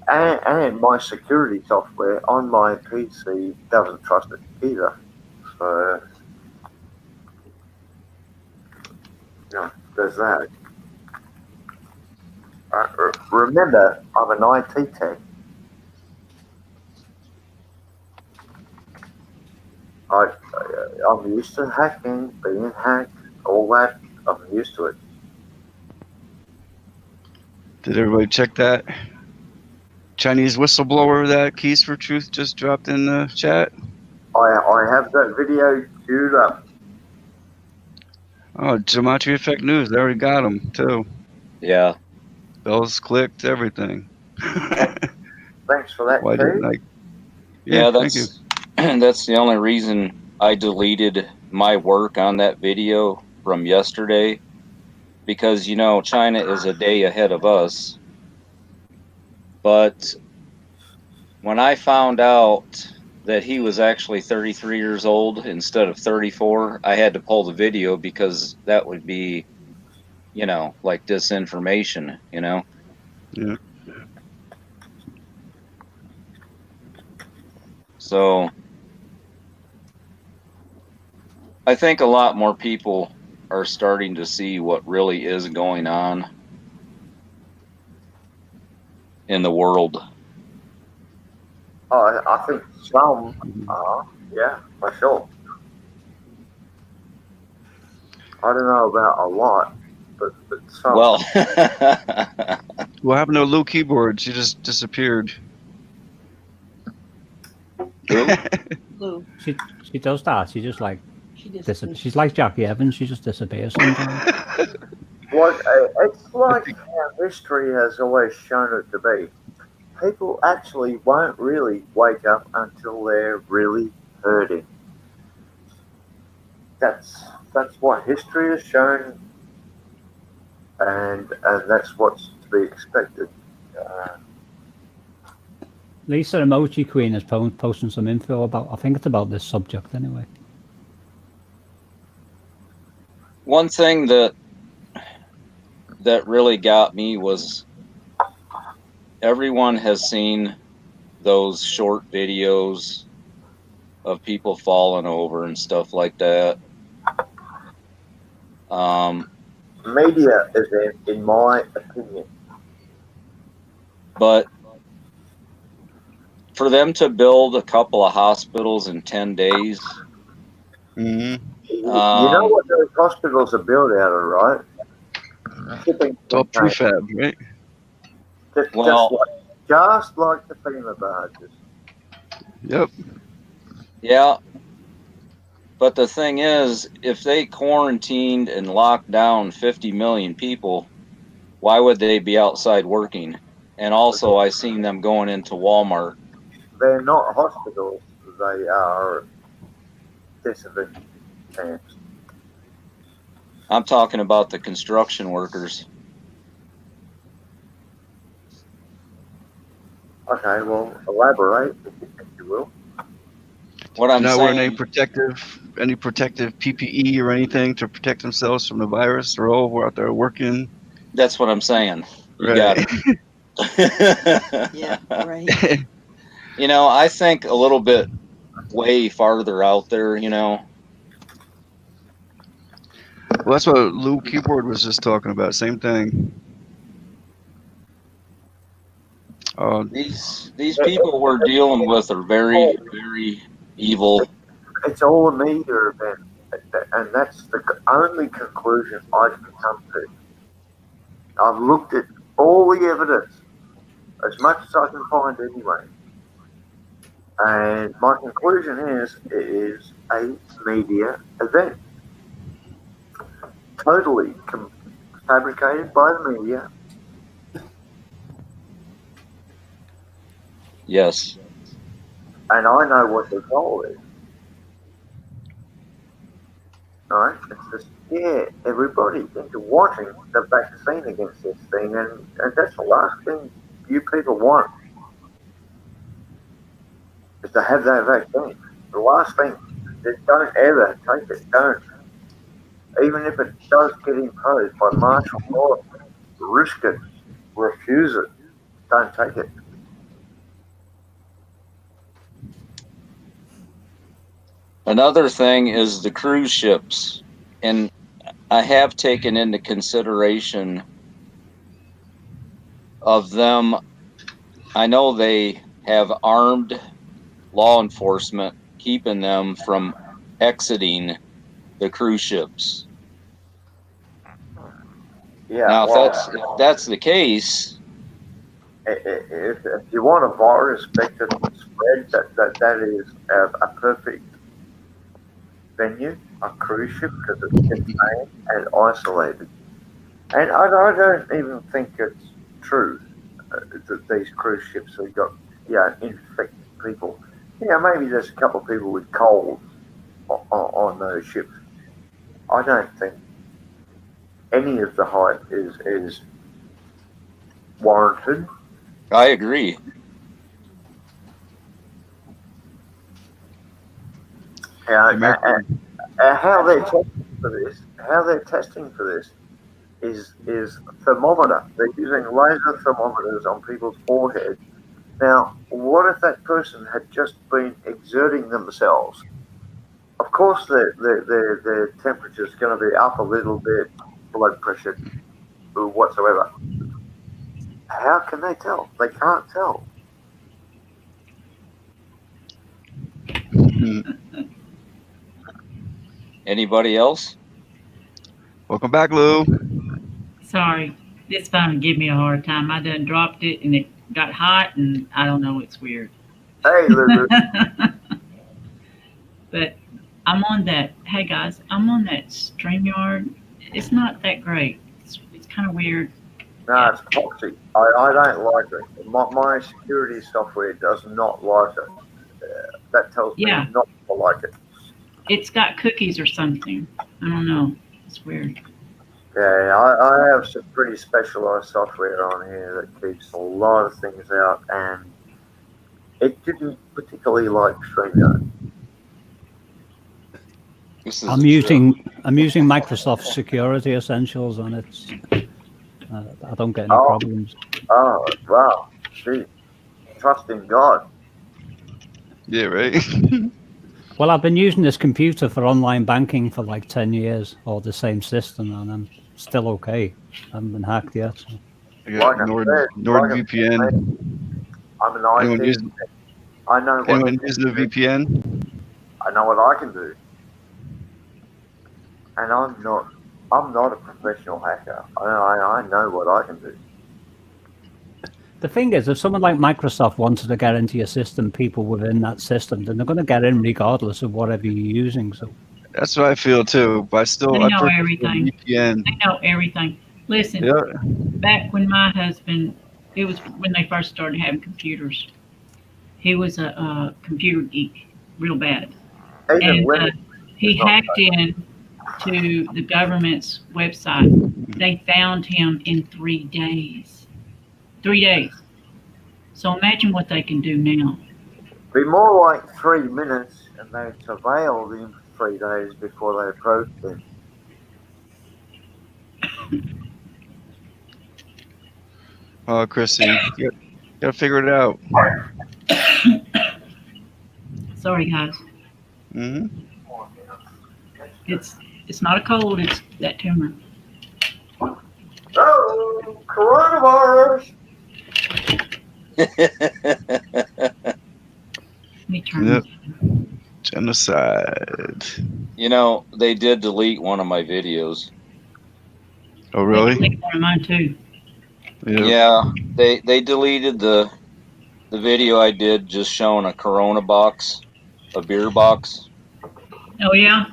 And my security software on my PC doesn't trust it either. So, there's that. Remember, I'm an IT tech. I'm used to hacking, being hacked, all that. I'm used to it. Did everybody check that? Chinese whistleblower that Keys for Truth just dropped in the chat? I have that video queued up. Oh, Gematria Effect News. They already got him, too. Yeah. Bells clicked, everything. Thanks for that, Why didn't I? Yeah, thank you. That's the only reason I deleted my work on that video from yesterday, because you know China is a day ahead of us. But when I found out that he was actually 33 years old instead of 34, I had to pull the video because that would be, you know, like disinformation, you know? Yeah. So I think a lot more people are starting to see what really is going on in the world. I think some are, yeah, for sure. I don't know about a lot, but some. Well, what happened to Lou Keyboard? She just disappeared. Who? Lou. She does that. She just like she's like Jackie Evans. She just disappears sometimes. It's like how history has always shown it to be. People actually won't really wake up until they're really hurting. That's what history has shown, and that's what's to be expected. Lisa Emoji Queen is posting some info about. I think it's about this subject anyway. One thing that really got me was everyone has seen those short videos of people falling over and stuff like that. Media is in my opinion. But for them to build a couple of hospitals in 10 days. Mm-hmm. You know what those hospitals are built out of, right? It's all prefab, right? Just like the FEMA barges. Yep. Yeah. But the thing is, if they quarantined and locked down 50 million people, why would they be outside working? And also, I seen them going into Walmart. They're not hospitals. They are dissident camps. I'm talking about the construction workers. Okay, well, elaborate if you will. What I'm not saying, wearing any protective PPE or anything to protect themselves from the virus. They're all out there working. That's what I'm saying. You got it. Yeah, right. You know, I think a little bit way farther out there, you know. Well, that's what Lou Keyboard was just talking about. Same thing. These people we're dealing with are very, very evil. It's all a media event, and that's the only conclusion I can come to. I've looked at all the evidence, as much as I can find anyway, and my conclusion is it is a media event. Totally fabricated by the media. Yes. And I know what the goal is. Right? It's just, yeah, everybody into wanting the vaccine against this thing, and that's the last thing you people want, is to have that vaccine. The last thing, just don't ever take it, don't. Even if it does get imposed by martial law, risk it, refuse it, don't take it. Another thing is the cruise ships, and I have taken into consideration of them. I know they have armed law enforcement keeping them from exiting the cruise ships. Yeah. Now, well, if that's the case, if you want a virus vector to spread, that is a perfect venue, a cruise ship, because it's contained and isolated. And I don't even think it's true that these cruise ships have got infected people. Yeah, maybe there's a couple of people with colds on those ships. I don't think any of the hype is warranted. I agree. How they're testing for this is thermometer. They're using laser thermometers on people's forehead. Now, what if that person had just been exerting themselves of course, their temperature is going to be up a little bit, blood pressure, or whatsoever. How can they tell? They can't tell. Anybody else? Welcome back, Lou. Sorry, this phone give me a hard time. I done dropped it and it got hot, and I don't know. It's weird. Hey, Lulu. But I'm on that. Hey guys, I'm on that StreamYard. It's not that great. It's kind of weird. No, it's toxic. I don't like it. My security software does not like it. That tells me not to like it. It's got cookies or something. I don't know. It's weird. Yeah, I have some pretty specialized software on here that keeps a lot of things out, and it didn't particularly like StreamYard. I'm using Microsoft Security Essentials, and it's I don't get any problems. Oh wow! Gee, trust in God. Yeah, right. Well, I've been using this computer for online banking for like 10 years, or the same system, and I'm still okay. I haven't been hacked yet. So. I got NordVPN. I'm an IT. I know what. Anyone using a VPN? I know what I can do, and I'm not a professional hacker. I know what I can do. The thing is, if someone like Microsoft wanted to get into your system, people within that system, then they're going to get in regardless of whatever you're using. So that's what I feel too. But They know everything. VPN. They know everything. Listen, back when my husband, it was when they first started having computers. He was a computer geek, real bad, and he hacked in to the government's website. They found him in 3 days. 3 days. So imagine what they can do now. Be more like 3 minutes, and they surveilled him for 3 days before they approached him. Oh, Chrissy, you gotta figure it out. Sorry, guys. Mm-hmm. It's not a cold. It's that tumor. Oh, coronavirus! Let me turn Genocide. You know, they did delete one of my videos. Oh, really? They deleted one of mine too. Yeah, they deleted the video I did just showing a Corona box, a beer box. Oh yeah.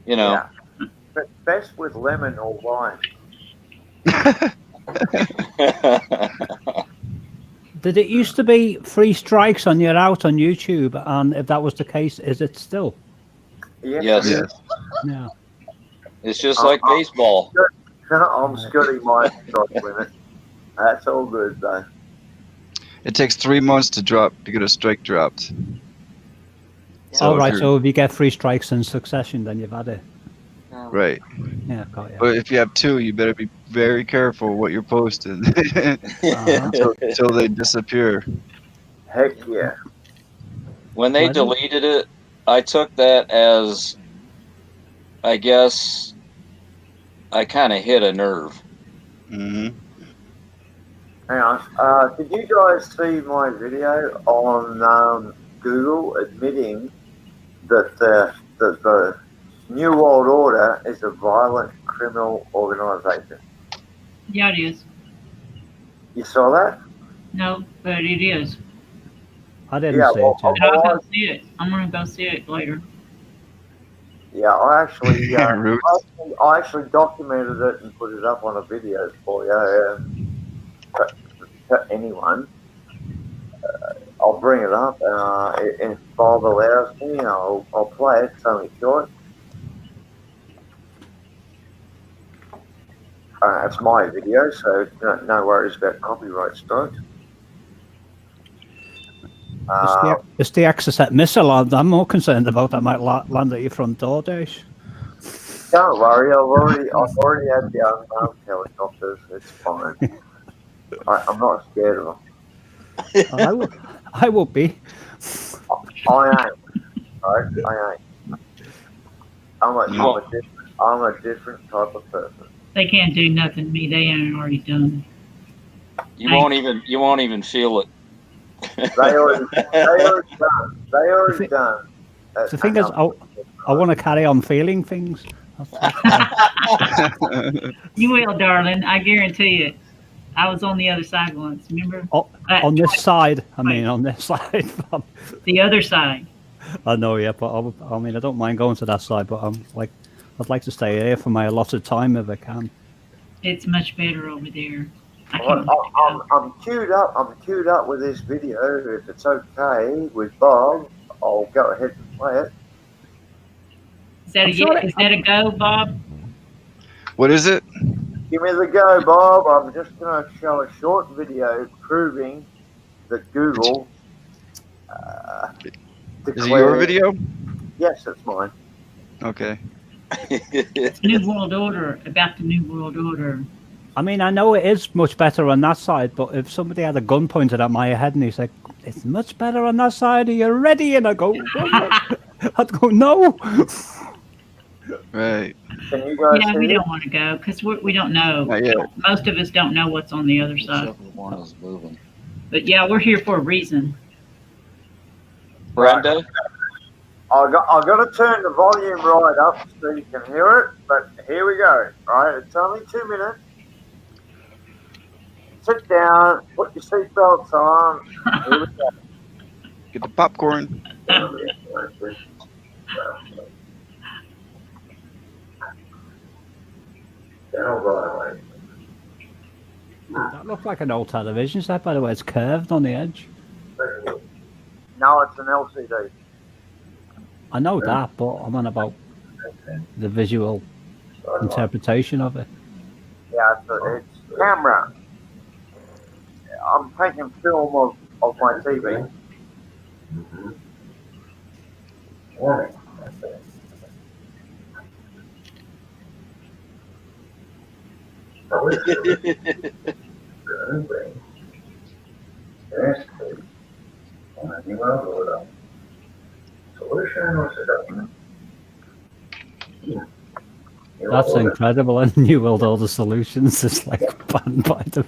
You know. Yeah. But best with lemon or wine. Did it used to be 3 strikes and you're out on YouTube? And if that was the case, is it still? Yes. Yeah. It's just like baseball. I'm skirting my strike limit. That's all good though. It takes 3 months to get a strike dropped. So so if you get 3 strikes in succession, then you've had it. Right. Yeah, got you. But if you have 2, you better be very careful what you're posting until they disappear. Heck yeah. When they deleted it, I took that as, I guess, I kind of hit a nerve. Mm-hmm. Hang on. Did you guys see my video on Google admitting that the New World Order is a violent criminal organization? Yeah, it is. You saw that? No, but it is. I didn't see it. And I'll go see it. I'm gonna go see it later. Yeah, I actually documented it and put it up on a video for you. For anyone, I'll bring it up. If Bob allows me, I'll play it. It's only short. It's my video, so no worries about copyright strikes. It's the Exocet missile. I'm more concerned about that might land at your front door, Dash. Don't worry, I've already had the unmanned helicopters. It's fine. I'm not scared of them. I will be. I am. Right? I ain't. I'm a different type of person. They can't do nothing to me. They ain't already done. You won't even feel it. They already done. The thing is, I want to carry on feeling things. You will, darling. I guarantee it. I was on the other side once. Remember? On this side. I mean, on this side. The other side. I know, yeah, but I mean, I don't mind going to that side, but I'd like to stay here for my allotted time if I can. It's much better over there. I'm queued up. I'm queued up with this video. If it's okay with Bob, I'll go ahead and play it. Is that a go, Bob? What is it? Give me the go, Bob. I'm just going to show a short video proving that Google. Is it your video? Yes, it's mine. Okay. New World Order, about the New World Order. I mean, I know it is much better on that side, but if somebody had a gun pointed at my head and he's like, it's much better on that side, are you ready? And I go, I'd go, no. Right. Can you guys we don't want to go because we don't know. Most of us don't know what's on the other side. One is moving. But yeah, we're here for a reason. Brenda? I got to turn the volume right up so you can hear it, but here we go. Right, it's only 2 minutes. Sit down, put your seatbelts on. Here we go. Get the popcorn. That looks like an old television set, by the way. It's curved on the edge. No, it's an LCD. I know that, but I'm on about the visual interpretation of it. Yeah, it's camera. I'm taking film of my TV. That's incredible. And New World Order Solutions is like banned by them.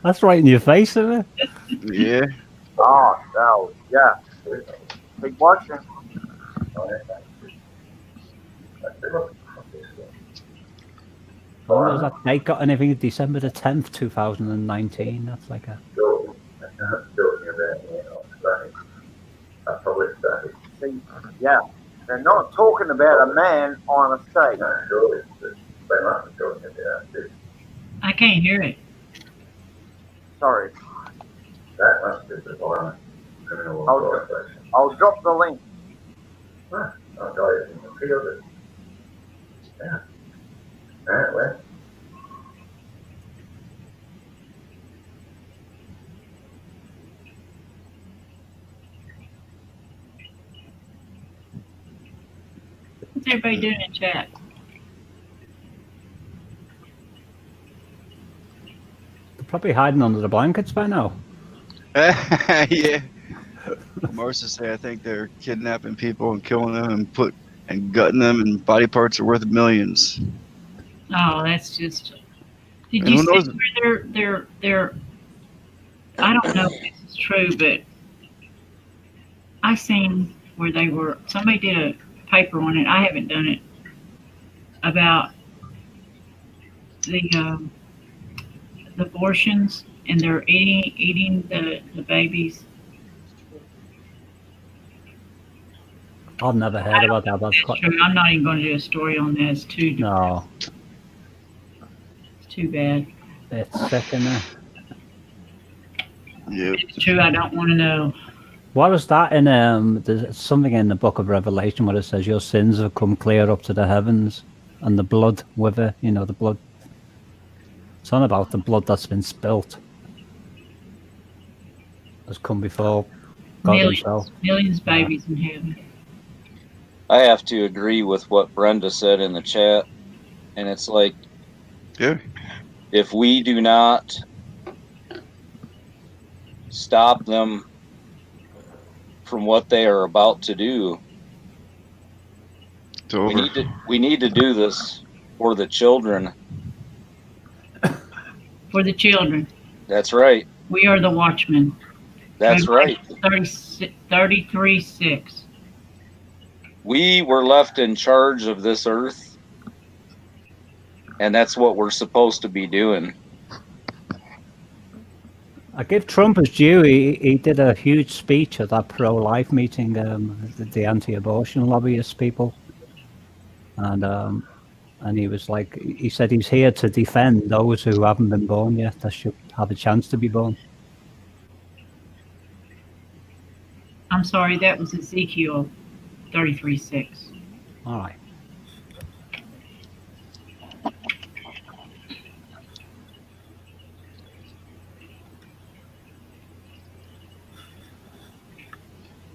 That's right in your face, isn't it? Yeah. Oh, no. Yeah. Keep watching. When was that date got anything? December the 10th, 2019. That's like a... See, yeah. They're not talking about a man on a stage. I can't hear it. Sorry. I'll drop the link. What's everybody doing in chat? They're probably hiding under the blankets by now. Yeah. Marcia say I think they're kidnapping people and killing them and gutting them, and body parts are worth millions. Oh, that's just. Did you see where they're? I don't know if this is true, but I seen where they were. Somebody did a paper on it. I haven't done it about the abortions, and they're eating the babies. I've never heard about that. That's quite true. I'm not even going to do a story on that. It's too. No. It's too bad. It's sick, isn't it? Yeah. It's true. I don't want to know. What was that in there's something in the book of Revelation where it says your sins have come clear up to the heavens and the blood with it, you know, the blood. It's on about the blood that's been spilt has come before God himself. Millions of babies in heaven. I have to agree with what Brenda said in the chat, and it's like, yeah, if we do not stop them from what they are about to do. It's over. We need to do this for the children. For the children. That's right. We are the watchmen. That's right. 33:6. We were left in charge of this earth, and that's what we're supposed to be doing. I give Trump his due. He did a huge speech at that pro-life meeting, the anti-abortion lobbyist people, and he was like, he said he's here to defend those who haven't been born yet, that should have a chance to be born. I'm sorry, that was Ezekiel 33:6. All right.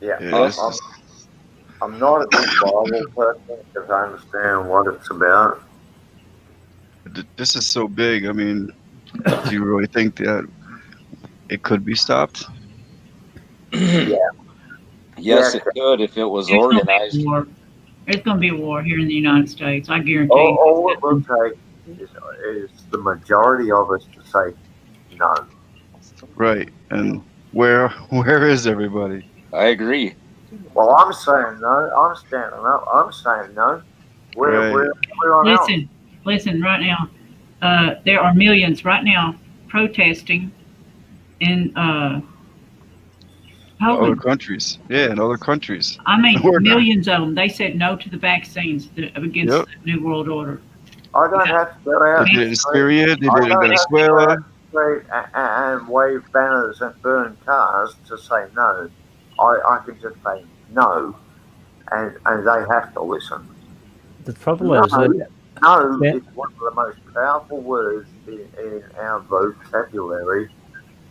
Yeah, Yeah, I'm not a big Bible person because I understand what it's about. this is so big. I mean, do you really think that it could be stopped? Yeah. Yes, it could if it was organized. There's going to be a war here in the United States. I guarantee you. All it will take is the majority of us to say no. Right. And where is everybody? I agree. Well, I'm saying no. I'm standing up. I'm saying no. We're on out. Listen, right now, there are millions right now protesting in Other Poland. countries. Yeah, in other countries. I mean, We're not. millions of them. They said no to the vaccines against the New World Order. I don't have to go out. They did it in Syria. They did it in Venezuela. And wave banners and burn cars to say no. I can just say no, and they have to listen. The trouble is that no is one of the most powerful words in our vocabulary,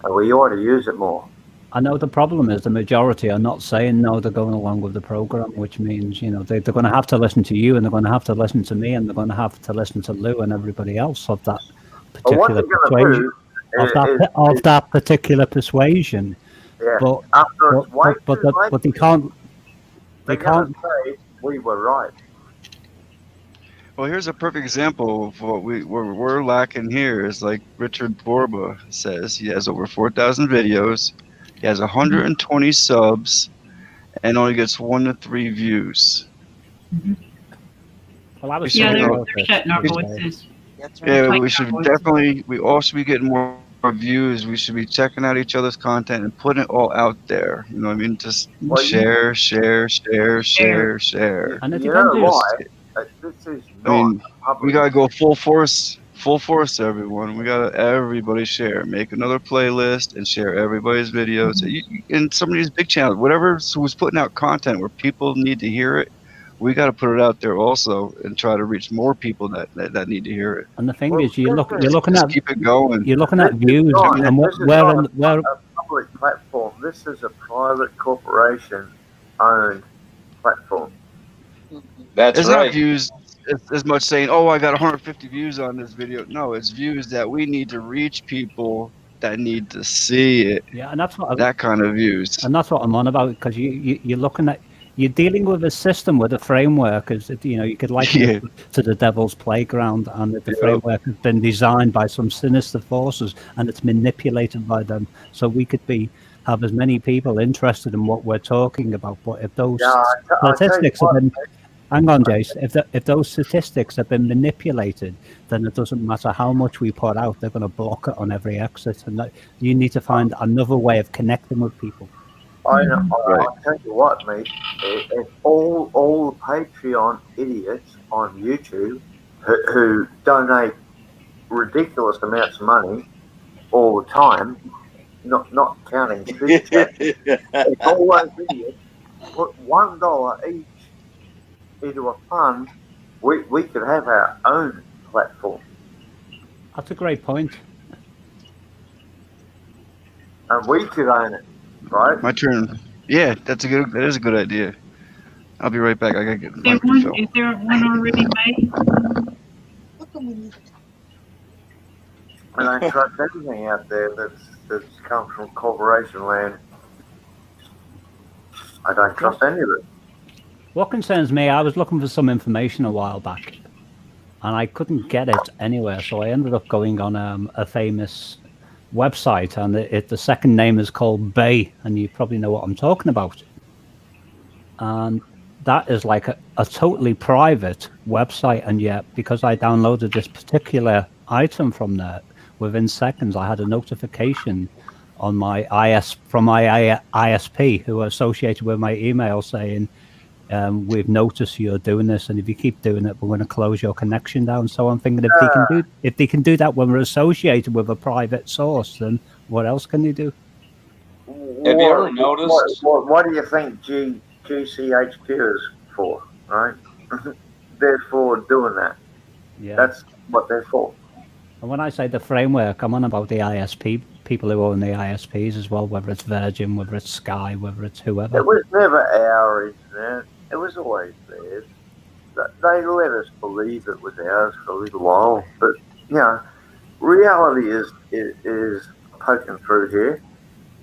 and we ought to use it more. I know the problem is the majority are not saying no, they're going along with the program, which means, you know, they're going to have to listen to you, and they're going to have to listen to me, and they're going to have to listen to Lou and everybody else of that particular persuasion. Of that particular persuasion. Yeah. But they can't. They can't say we were right. Well, here's a perfect example of what we're lacking here. Is like Richard Borba says, he has over 4,000 videos, he has 120 subs, and only gets 1 to 3 views. Mm-hmm. Well, I was they're shutting our voices. Yeah, we should definitely. We all should be getting more views. We should be checking out each other's content and putting it all out there. You know what I mean? Just share. And it you know why? This is we gotta go full force, everyone. We gotta everybody share. Make another playlist and share everybody's videos. And some of these big channels, who's putting out content where people need to hear it, we got to put it out there also and try to reach more people that need to hear it. And the thing is, you're looking at keep it going. You're looking at views and where a public platform. This is a private corporation owned platform. That's it's right. Not views as much saying, "Oh, I got 150 views on this video." No, it's views that we need to reach people that need to see it. Yeah, and that's what that kind of views. And that's what I'm on about, because you're looking at. You're dealing with a system with a framework, as you know, you could liken it to the devil's playground, and the framework has been designed by some sinister forces, and it's manipulated by them. So we could have as many people interested in what we're talking about, but if those statistics have been, hang on, Jace, if those statistics have been manipulated, then it doesn't matter how much we put out; they're going to block it on every exit, and you need to find another way of connecting with people. I'll tell you what, mate. If all the Patreon idiots on YouTube who donate ridiculous amounts of money all the time, not counting super chat, if all those idiots put $1 each into a fund, we could have our own platform. That's a great point. And we could own it. Right. My turn. Yeah, that is a good idea. I'll be right back. I gotta get Is there one already made? And I trust everything out there that's come from corporation land. I don't trust any of it. What concerns me, I was looking for some information a while back, and I couldn't get it anywhere. So I ended up going on a famous website, and the second name is called Bay, and you probably know what I'm talking about. And that is like a totally private website, and yet because I downloaded this particular item from there, within seconds I had a notification on my ISP who are associated with my email saying, we've noticed you're doing this, and if you keep doing it, we're going to close your connection down. So I'm thinking, if they can do that when we're associated with a private source, then what else can they do? Have you ever noticed? What do you think GCHQ is for, right? They're for doing that. Yeah. That's what they're for. And when I say the framework, I'm on about the ISP, people who own the ISPs as well, whether it's Virgin, whether it's Sky, whether it's whoever. It was never our internet. It was always theirs. They let us believe it was ours for a little while, but reality is poking through here.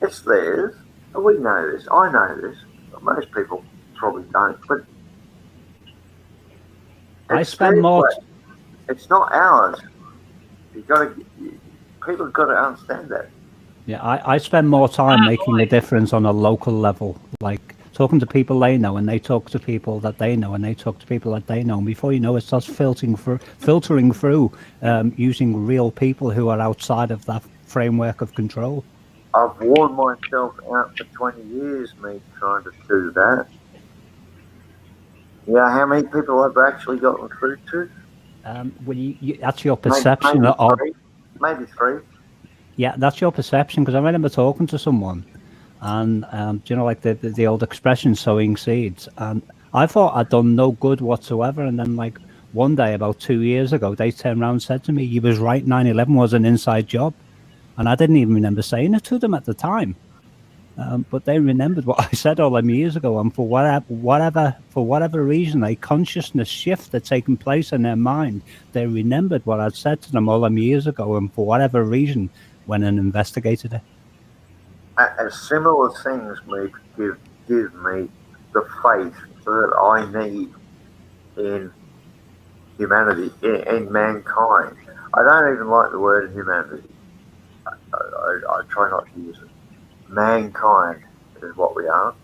It's theirs. We know this. I know this. Most people probably don't, but I spend more. It's not ours. People got to understand that. Yeah, I spend more time making a difference on a local level, like talking to people they know, and they talk to people that they know, and they talk to people that they know. And before you know it, starts filtering through using real people who are outside of that framework of control. I've worn myself out for 20 years, me trying to do that. Yeah, how many people I've actually gotten through to? Well, that's your perception maybe three. Yeah, that's your perception, because I remember talking to someone, and you know, like the old expression, sowing seeds, and I thought I'd done no good whatsoever, and then like one day about 2 years ago, they turned around and said to me, "You was right, 9/11 was an inside job," and I didn't even remember saying it to them at the time. But they remembered what I said all them years ago, and for whatever reason, a consciousness shift had taken place in their mind. They remembered what I'd said to them all them years ago, and for whatever reason, went and investigated it. And similar things give me the faith that I need in humanity, in mankind. I don't even like the word humanity. I try not to use it. Mankind is what we are.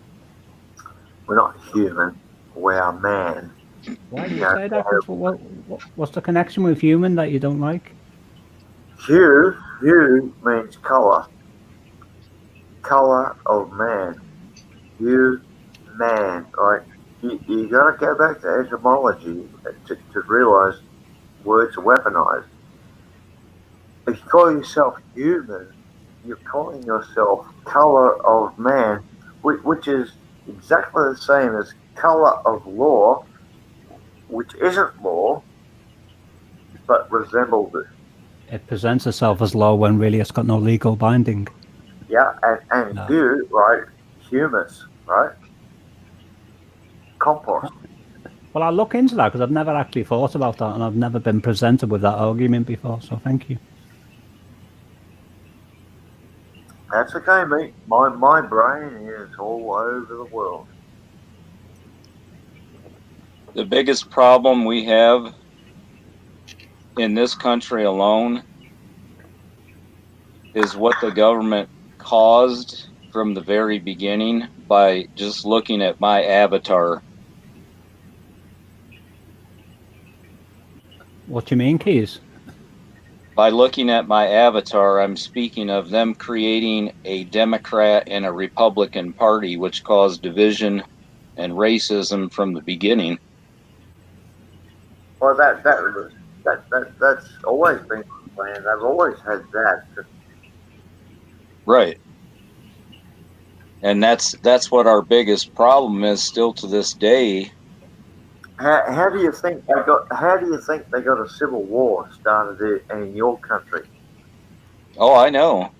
We're not human. We are man. Why do you say that? What's the connection with human that you don't like? Hue means color. Color of man. Hue, man. Right? You got to go back to etymology to realize words are weaponized. If you call yourself human, you're calling yourself color of man, which is exactly the same as color of law, which isn't law, but resembles it. It presents itself as law when really it's got no legal binding. Yeah, and No. you, right, humus, right? Compost. Well, I'll look into that, because I've never actually thought about that, and I've never been presented with that argument before, so thank you. That's okay, mate. My brain is all over the world. The biggest problem we have in this country alone is what the government caused from the very beginning by just looking at my avatar. What do you mean, Keys? By looking at my avatar, I'm speaking of them creating a Democrat and a Republican party, which caused division and racism from the beginning. Well, that's always been the plan. I've always had that. Right. And that's what our biggest problem is still to this day. How do you think they got? How do you think they got a civil war started in your country? Oh, I know.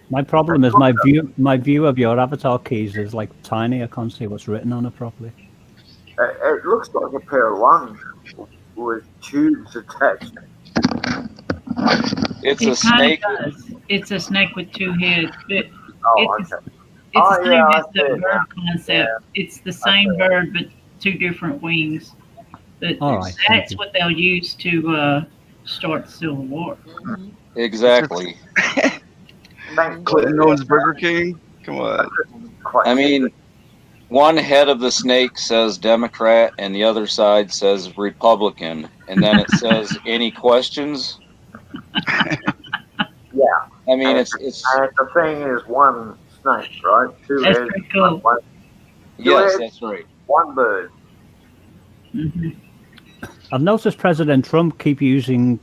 My problem is my view of your avatar, Keys, is like tiny. I can't see what's written on it properly. It looks like a pair of lungs with tubes attached. It's a snake. It's a snake with two heads. Okay. It's Oh, the same yeah, I as see the it now. bird concept. Yeah. It's the same bird, but two different wings. But All right, thank that's you. what they'll use to start the Civil War. Exactly. Thanks, Clinton owns Burger King. Come on. I mean, one head of the snake says Democrat and the other side says Republican, and then it says any questions. Yeah. I mean, and, it's and the thing is one snake, right? Two That's heads, pretty cool. two yes, heads, that's right. one bird. I've noticed President Trump keeps using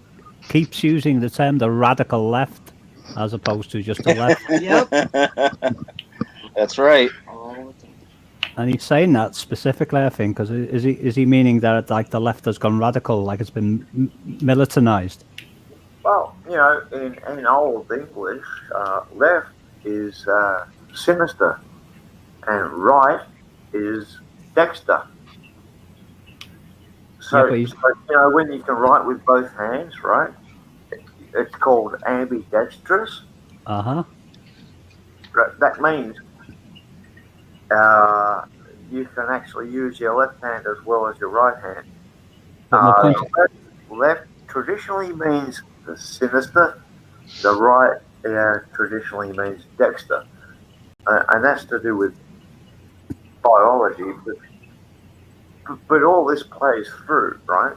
the term the radical left as opposed to just the left. Yep. That's right. And he's saying that specifically, I think, because is he meaning that like the left has gone radical, like it's been militanized? Well, you know, in old English, left is sinister, and right is Dexter. So, Yeah, so, you know, when you can write with both hands, right? It's called ambidextrous. Uh-huh. Right, that means you can actually use your left hand as well as your right hand. But my point Left traditionally means the sinister. The right traditionally means Dexter, and that's to do with biology. But all this plays through, right?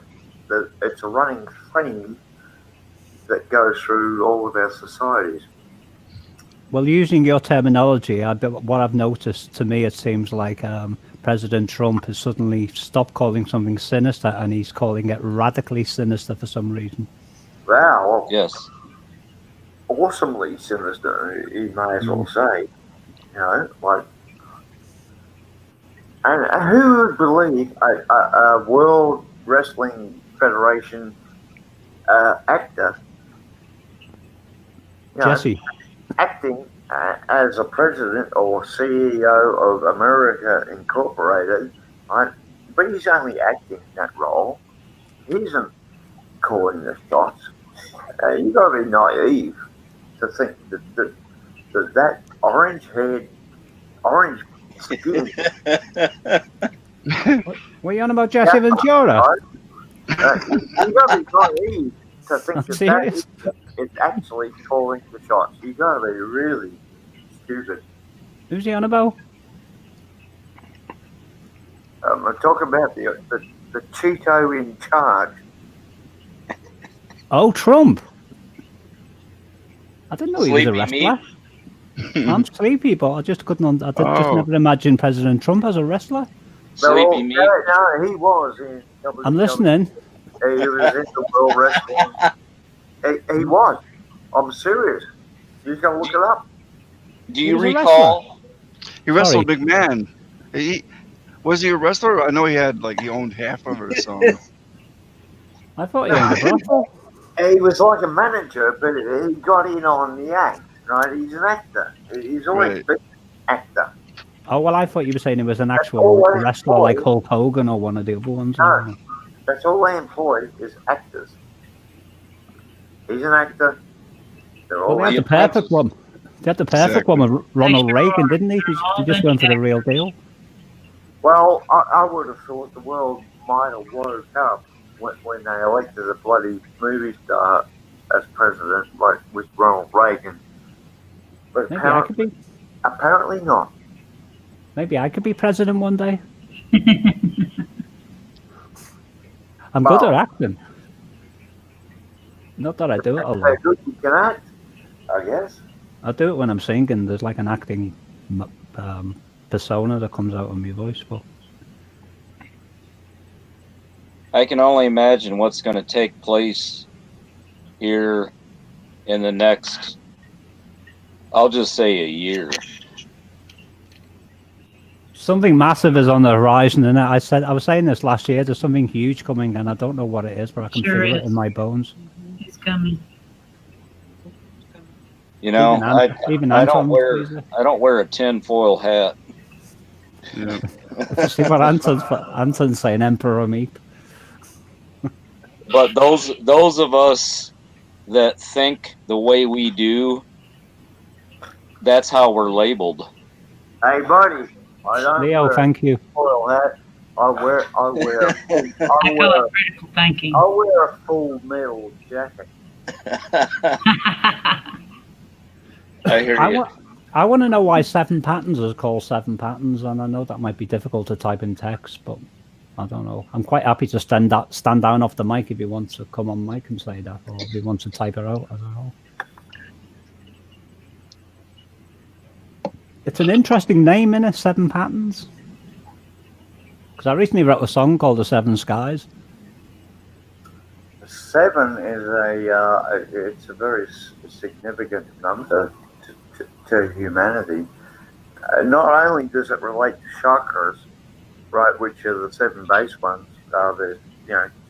It's a running theme that goes through all of our societies. Well, using your terminology, what I've noticed, to me, it seems like President Trump has suddenly stopped calling something sinister and he's calling it radically sinister for some reason. Wow. Well, yes. Awesomely sinister, you may as well say. You know, like, and who would believe a World Wrestling Federation actor, you know, Jesse, acting as a president or CEO of America Incorporated, right? But he's only acting that role. He isn't calling the shots. You've got to be naive to think that orange-haired, orange skin. what are you on about, Jesse Ventura? You've got to be naive to think serious? that it's actually calling the shots. You've got to be really stupid. Who's he on about? I'm talking about the Cheeto in charge. Oh, Trump. I didn't know he was a Sleepy wrestler. I'm sleepy, but I just couldn't. I just Oh. never imagined President Trump as a wrestler. Sleepy meat. No, he was in WWE. I'm listening. He was into World Wrestling. He was. I'm serious. You can look it up. Do you was a recall? He wrestled Sorry. McMahon. Was he a wrestler? I know he owned half of it or something. I thought he owned a brothel. He was like a manager, but he got in on the act, right? He's an actor. He's always been an actor. Oh, well, I thought you were saying he was an actual wrestler like Hulk Hogan or one of the other ones. No, that's all they employ is actors. He's an actor. They're all Well, they had the perfect one. They had the perfect one with Ronald Reagan, didn't he? He just went for the real deal. Well, I would have thought the world might have woke up when they elected a bloody movie star as president, like with Ronald Reagan. But Maybe I could be. Apparently not. Maybe I could be president one day. I'm good at acting. Not that I do it a lot. Good you can act, I guess. I do it when I'm singing. There's like an acting persona that comes out of my voice. But I can only imagine what's going to take place here in the next, I'll just say, a year. something massive is on the horizon, and I was saying this last year. There's something huge coming, and I don't know what it is, but I can feel it in my bones. It's coming. You know, even I don't wear a tinfoil hat. Yeah. See what Anton's saying, Emperor Meat. But those of us that think the way we do, that's how we're labeled. Hey, buddy, I don't Leo, wear thank you. a foil hat. I wear I call it critical thinking. I wear a full metal jacket. I hear you. I want to know why 7 patterns is called 7 patterns, and I know that might be difficult to type in text, but I don't know. I'm quite happy to stand down off the mic if you want to come on mic and say that, or if you want to type it out. I don't know. It's an interesting name, innit? 7 patterns. Because I recently wrote a song called The 7 Skies. 7 is it's a very significant number to humanity. Not only does it relate to chakras, right, which are the 7 base ones. There's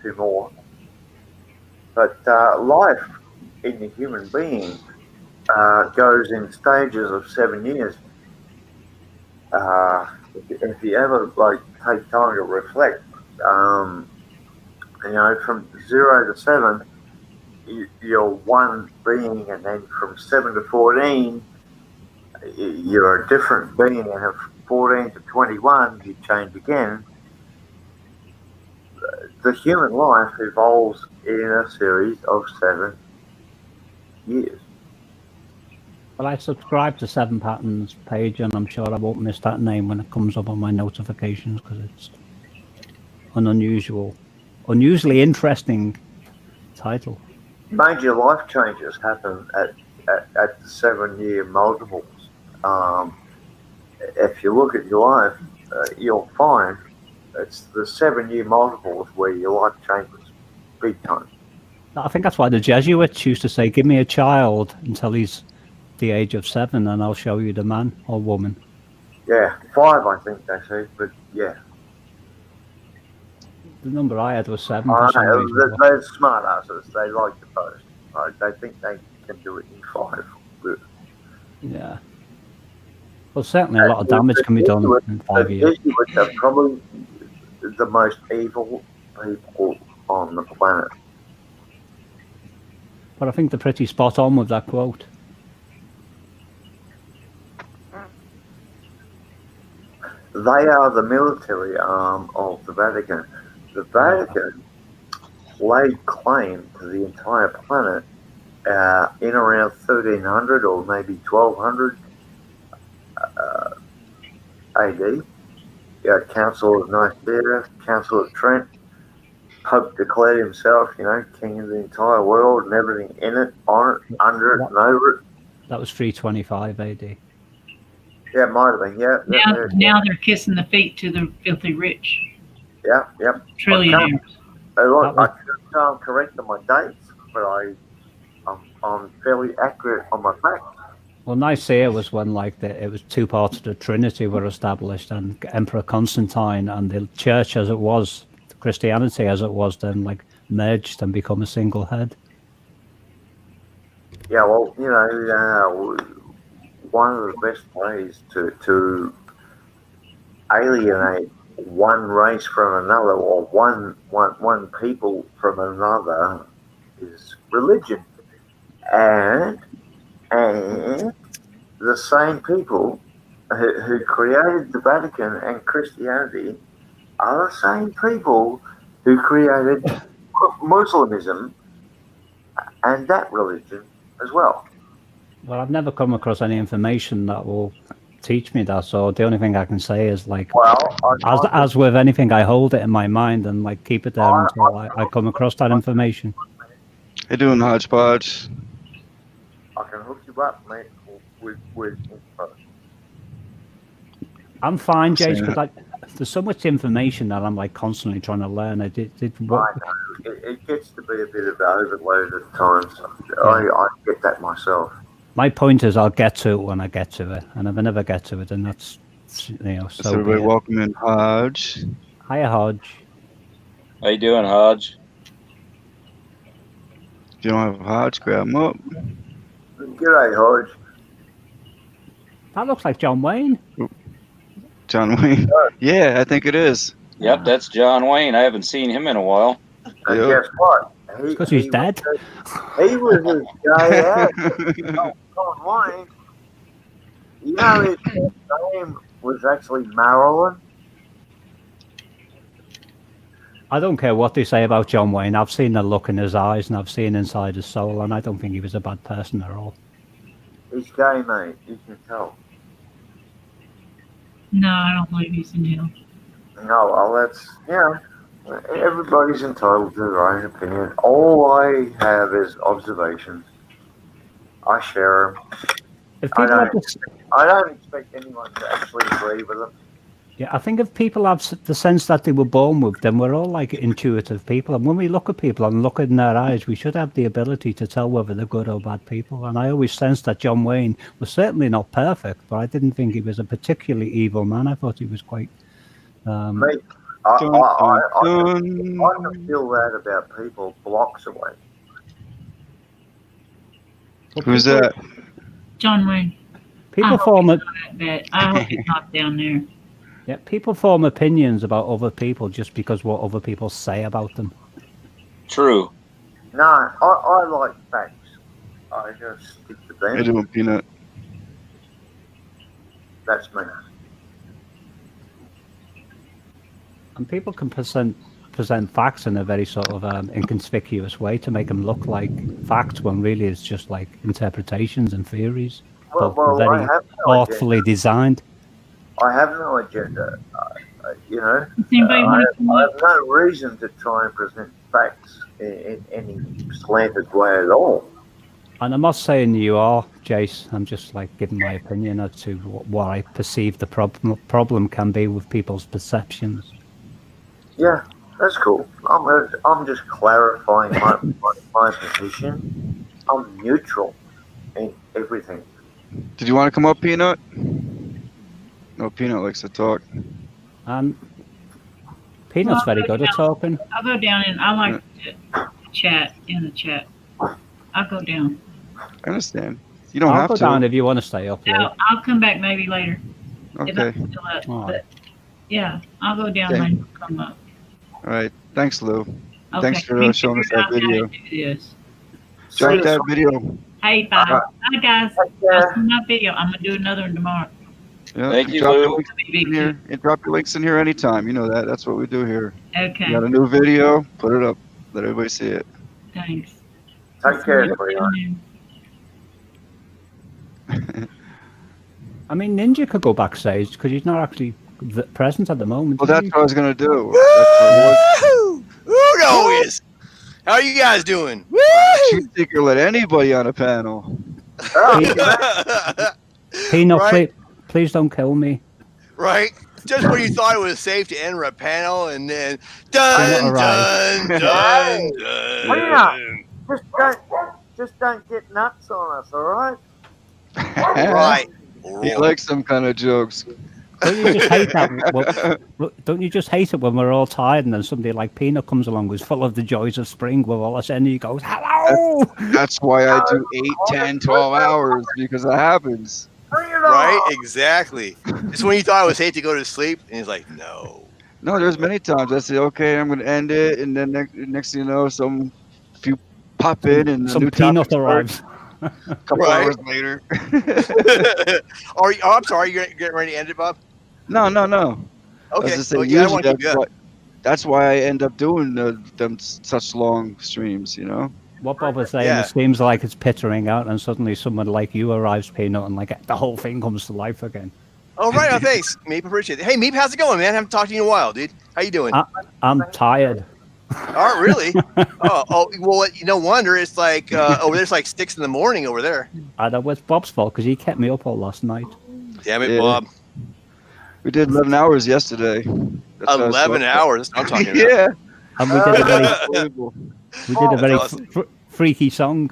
2 more, but life in the human being goes in stages of 7 years. If you ever take time to reflect, from 0 to 7, you're one being, and then from 7 to 14, you're a different being, and from 14 to 21, you change again. The human life evolves in a series of 7 years. Well, I subscribe to 7 Patterns page, and I'm sure I won't miss that name when it comes up on my notifications, because it's an unusually interesting title. Major life changes happen at the 7-year multiples. If you look at your life, you'll find it's the 7-year multiples where your life changes big time. I think that's why the Jesuits used to say, give me a child until he's the age of 7 and I'll show you the man or woman. Yeah, 5 I think they say, but yeah. The number I had was 7. They're smart asses. They like to boast. Right? They think they can do it in 5. But yeah. Well, certainly a lot of damage can be done in 5 years. The Jesuits are probably the most evil people on the planet. But I think they're pretty spot on with that quote. They are the military arm of the Vatican. The Vatican laid claim to the entire planet in around 1300 or maybe 1200 AD. Council of Nicaea, Council of Trent. Pope declared himself, king of the entire world and everything in it, on it, under it, and over it. That was 325 AD. Yeah, it might have been. Yeah. Now they're kissing the feet to the filthy rich. Yeah. Trillionaires. I can't say I'm correct on my dates, but I'm fairly accurate on my facts. Well, Nicaea was when it was 2 parts of the Trinity were established, and Emperor Constantine and the church as it was, Christianity as it was, then merged and become a single head. Yeah, well, one of the best ways to alienate one race from another, or one people from another, is religion. And the same people who created the Vatican and Christianity are the same people who created Muslimism and that religion as well. Well, I've never come across any information that will teach me that, so the only thing I can say is as with anything, I hold it in my mind and keep it there until I come across that information. How you doing, Hodgepodge? I can hook you up, mate, with info. I'm fine, Jace, because there's so much information that I'm constantly trying to learn. I know. It gets to be a bit of overload at times. Yeah. I get that myself. My point is I'll get to it when I get to it, and if I never get to it, then that's so. Everybody welcome in Hodge. Hiya, Hodge. How you doing, Hodge? If you don't have Hodge, grab him up. G'day, Hodge. That looks like John Wayne. John Wayne? Yeah, I think it is. Yep, that's John Wayne. I haven't seen him in a while. And guess what? Because he's dead. He was as gay as John Wayne. You know, his name was actually Marilyn. I don't care what they say about John Wayne. I've seen the look in his eyes and I've seen inside his soul, and I don't think he was a bad person at all. He's gay, mate. You can tell. No, I don't believe he's in hell. No, well, that's, everybody's entitled to their own opinion. All I have is observations. I share them. If people I don't expect anyone to actually agree with them. Yeah, I think if people have the sense that they were born with them, we're all like intuitive people. And when we look at people and look in their eyes, we should have the ability to tell whether they're good or bad people. And I always sensed that John Wayne was certainly not perfect, but I didn't think he was a particularly evil man. I thought he was quite... Mate, I can feel that about people blocks away. Who's that? John Wayne. People form a... I hope he's not down there. Yeah, people form opinions about other people just because what other people say about them. True. No, I like facts. I just stick to them. I do, Peanut. That's me. And people can present facts in a very sort of inconspicuous way to make them look like facts when really it's just like interpretations and theories. Well, very thoughtfully designed. I have no agenda. You know, anybody I have no reason to try and present facts in any slanted way at all. And I'm not saying you are, Jace. I'm just like giving my opinion as to what I perceive the problem can be with people's perceptions. Yeah, that's cool. I'm just clarifying my position. I'm neutral in everything. Did you want to come up, Peanut? No, Peanut likes to talk. Peanut's very good at talking. I'll go down and I like to chat in the chat. I'll go down. I understand. You don't I'll have go to. down if you want to stay up. I'll come back maybe later. Okay. But yeah, I'll go down and come up. All right. Thanks, Lou. Okay. Thanks for showing us that video. Drop that video. Hey, bye. Bye, guys. I'll see my video. I'm going to do another one tomorrow. Yeah, Thank you, drop Lou. your links in here, and drop your links in here anytime. You know that. That's what we do here. Okay. You got a new video, put it up. Let everybody see it. Thanks. Take care, everyone. I mean, Ninja could go backstage because he's not actually present at the moment. Well, that's what I was going to do. Woo! Woo, is. How are you guys doing? Woo! Truth Seeker let anybody on a panel. Peanut, Right? please don't kill me. Right? Just when you thought it was safe to enter a panel, and then dun dun dun dun. Just don't get nuts on us, all right? Right. He likes some kind of jokes. Don't you just hate that? Don't you just hate it when we're all tired and then somebody like Peanut comes along who's full of the joys of spring with all this energy goes, hello! That's why I do 8, 10, 12 hours, because it happens. Right? Exactly. Just when you thought it was safe to go to sleep, and he's like, no. No, there's many times I say, okay, I'm going to end it, and then next thing you know, few pop in, and some Peanut arrives. A couple hours later. I'm sorry, you're getting ready to end it, Bob? No. Okay. That's why I end up doing them such long streams, you know? What Bob was saying, it seems like it's pittering out, and suddenly someone like you arrives, Peanut, and like the whole thing comes to life again. Oh, right. Oh, thanks, Meep. Appreciate it. Hey, Meep, how's it going, man? I haven't talked to you in a while, dude. How you doing? I'm tired. Oh, really? Well, no wonder. It's like over there, it's like 6 in the morning over there. I know it's Bob's fault because he kept me up all last night. Damn it, Bob. We did 11 hours yesterday. 11 hours? I'm talking about. Yeah. And we did a very freaky song.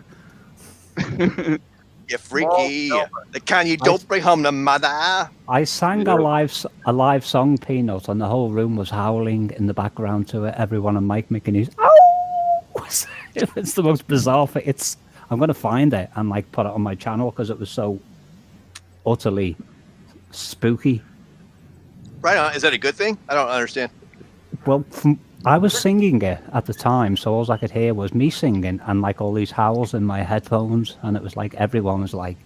You're freaky. The kind you don't bring home to mother. I sang a live song, Peanut, and the whole room was howling in the background to it. Everyone on mic making these. It's the most bizarre thing. I'm going to find it and like put it on my channel because it was so utterly spooky. Right on. Is that a good thing? I don't understand. Well, I was singing it at the time, so all I could hear was me singing and like all these howls in my headphones, and it was like everyone was like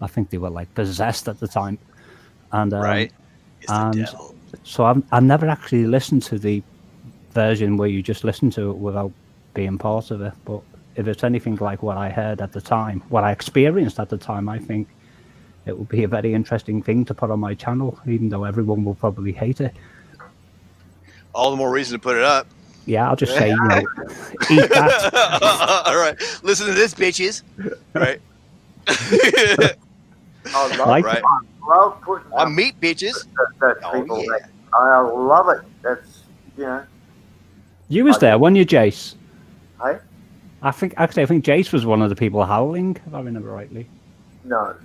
I think they were like possessed at the time, and Right. It's the and devil. so I've never actually listened to the version where you just listen to it without being part of it. But if it's anything like what I heard at the time, what I experienced at the time, I think it would be a very interesting thing to put on my channel, even though everyone will probably hate it. All the more reason to put it up. Yeah, I'll just say, eat that. All right. Listen to this, bitches. Right. I love putting on meat, bitches. People make. I love it. That's, You was there, weren't you, Jace? Hey? I think Jace was one of the people howling, if I remember rightly. No.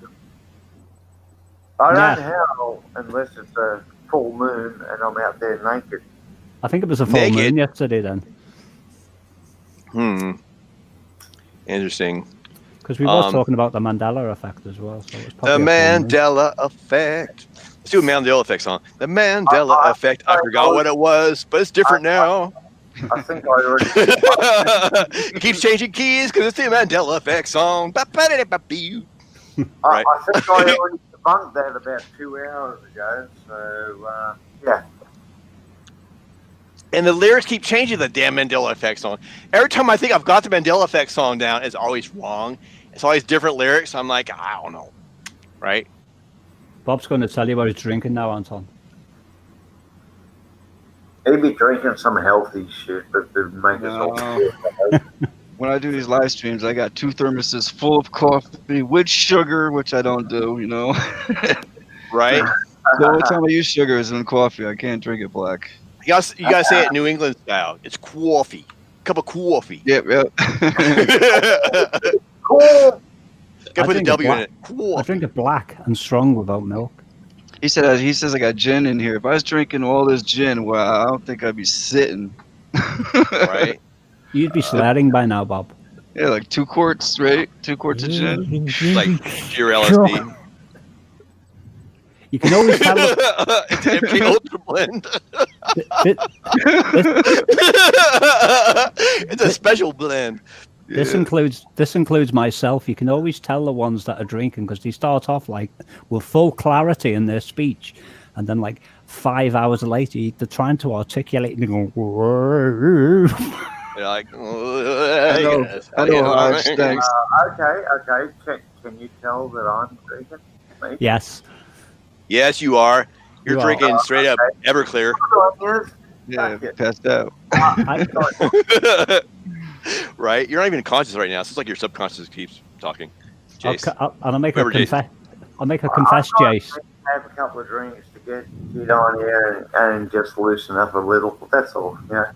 I don't howl unless it's a full moon and I'm out there naked. I think it was a full moon yesterday then. Interesting. Because we were talking about the Mandela effect as well. So it was the Mandela effect. Let's do a Mandela effect song. The Mandela effect. I forgot what it was, but it's different now. I think I already keeps changing keys because it's the Mandela effect song. Right. I think I already debunked that about 2 hours ago. So yeah. And the lyrics keep changing the damn Mandela effect song. Every time I think I've got the Mandela effect song down, it's always wrong. It's always different lyrics. I'm like, I don't know. Right? Bob's going to tell you what he's drinking now, Anton. He'd be drinking some healthy shit that would make us all. When I do these live streams, I got 2 thermoses full of coffee with sugar, which I don't do, Right? The only time I use sugar is in coffee. I can't drink it black. You gotta say it New England style. It's coffee. Cup of coffee. Yep. Cool. Gotta put the W in it. I drink it black and strong without milk. He says I got gin in here. If I was drinking all this gin, well, I don't think I'd be sitting. Right? You'd be sledding by now, Bob. Yeah, like 2 quarts, right? 2 quarts of gin. Like pure LSD. You can always tell. It's an MK Ultra blend. It's a special blend. This includes myself. You can always tell the ones that are drinking because they start off like with full clarity in their speech, and then like 5 hours later they're trying to articulate and they go. You're like, I know. Thanks. Okay. Can you tell that I'm drinking? Me? Yes. Yes, you are. You're drinking straight up Everclear. Yeah, passed out. Right? You're not even conscious right now. So it's like your subconscious keeps talking. Jace. I'll make a confess, Jace. Have a couple of drinks to get on here and just loosen up a little. That's all. Yeah.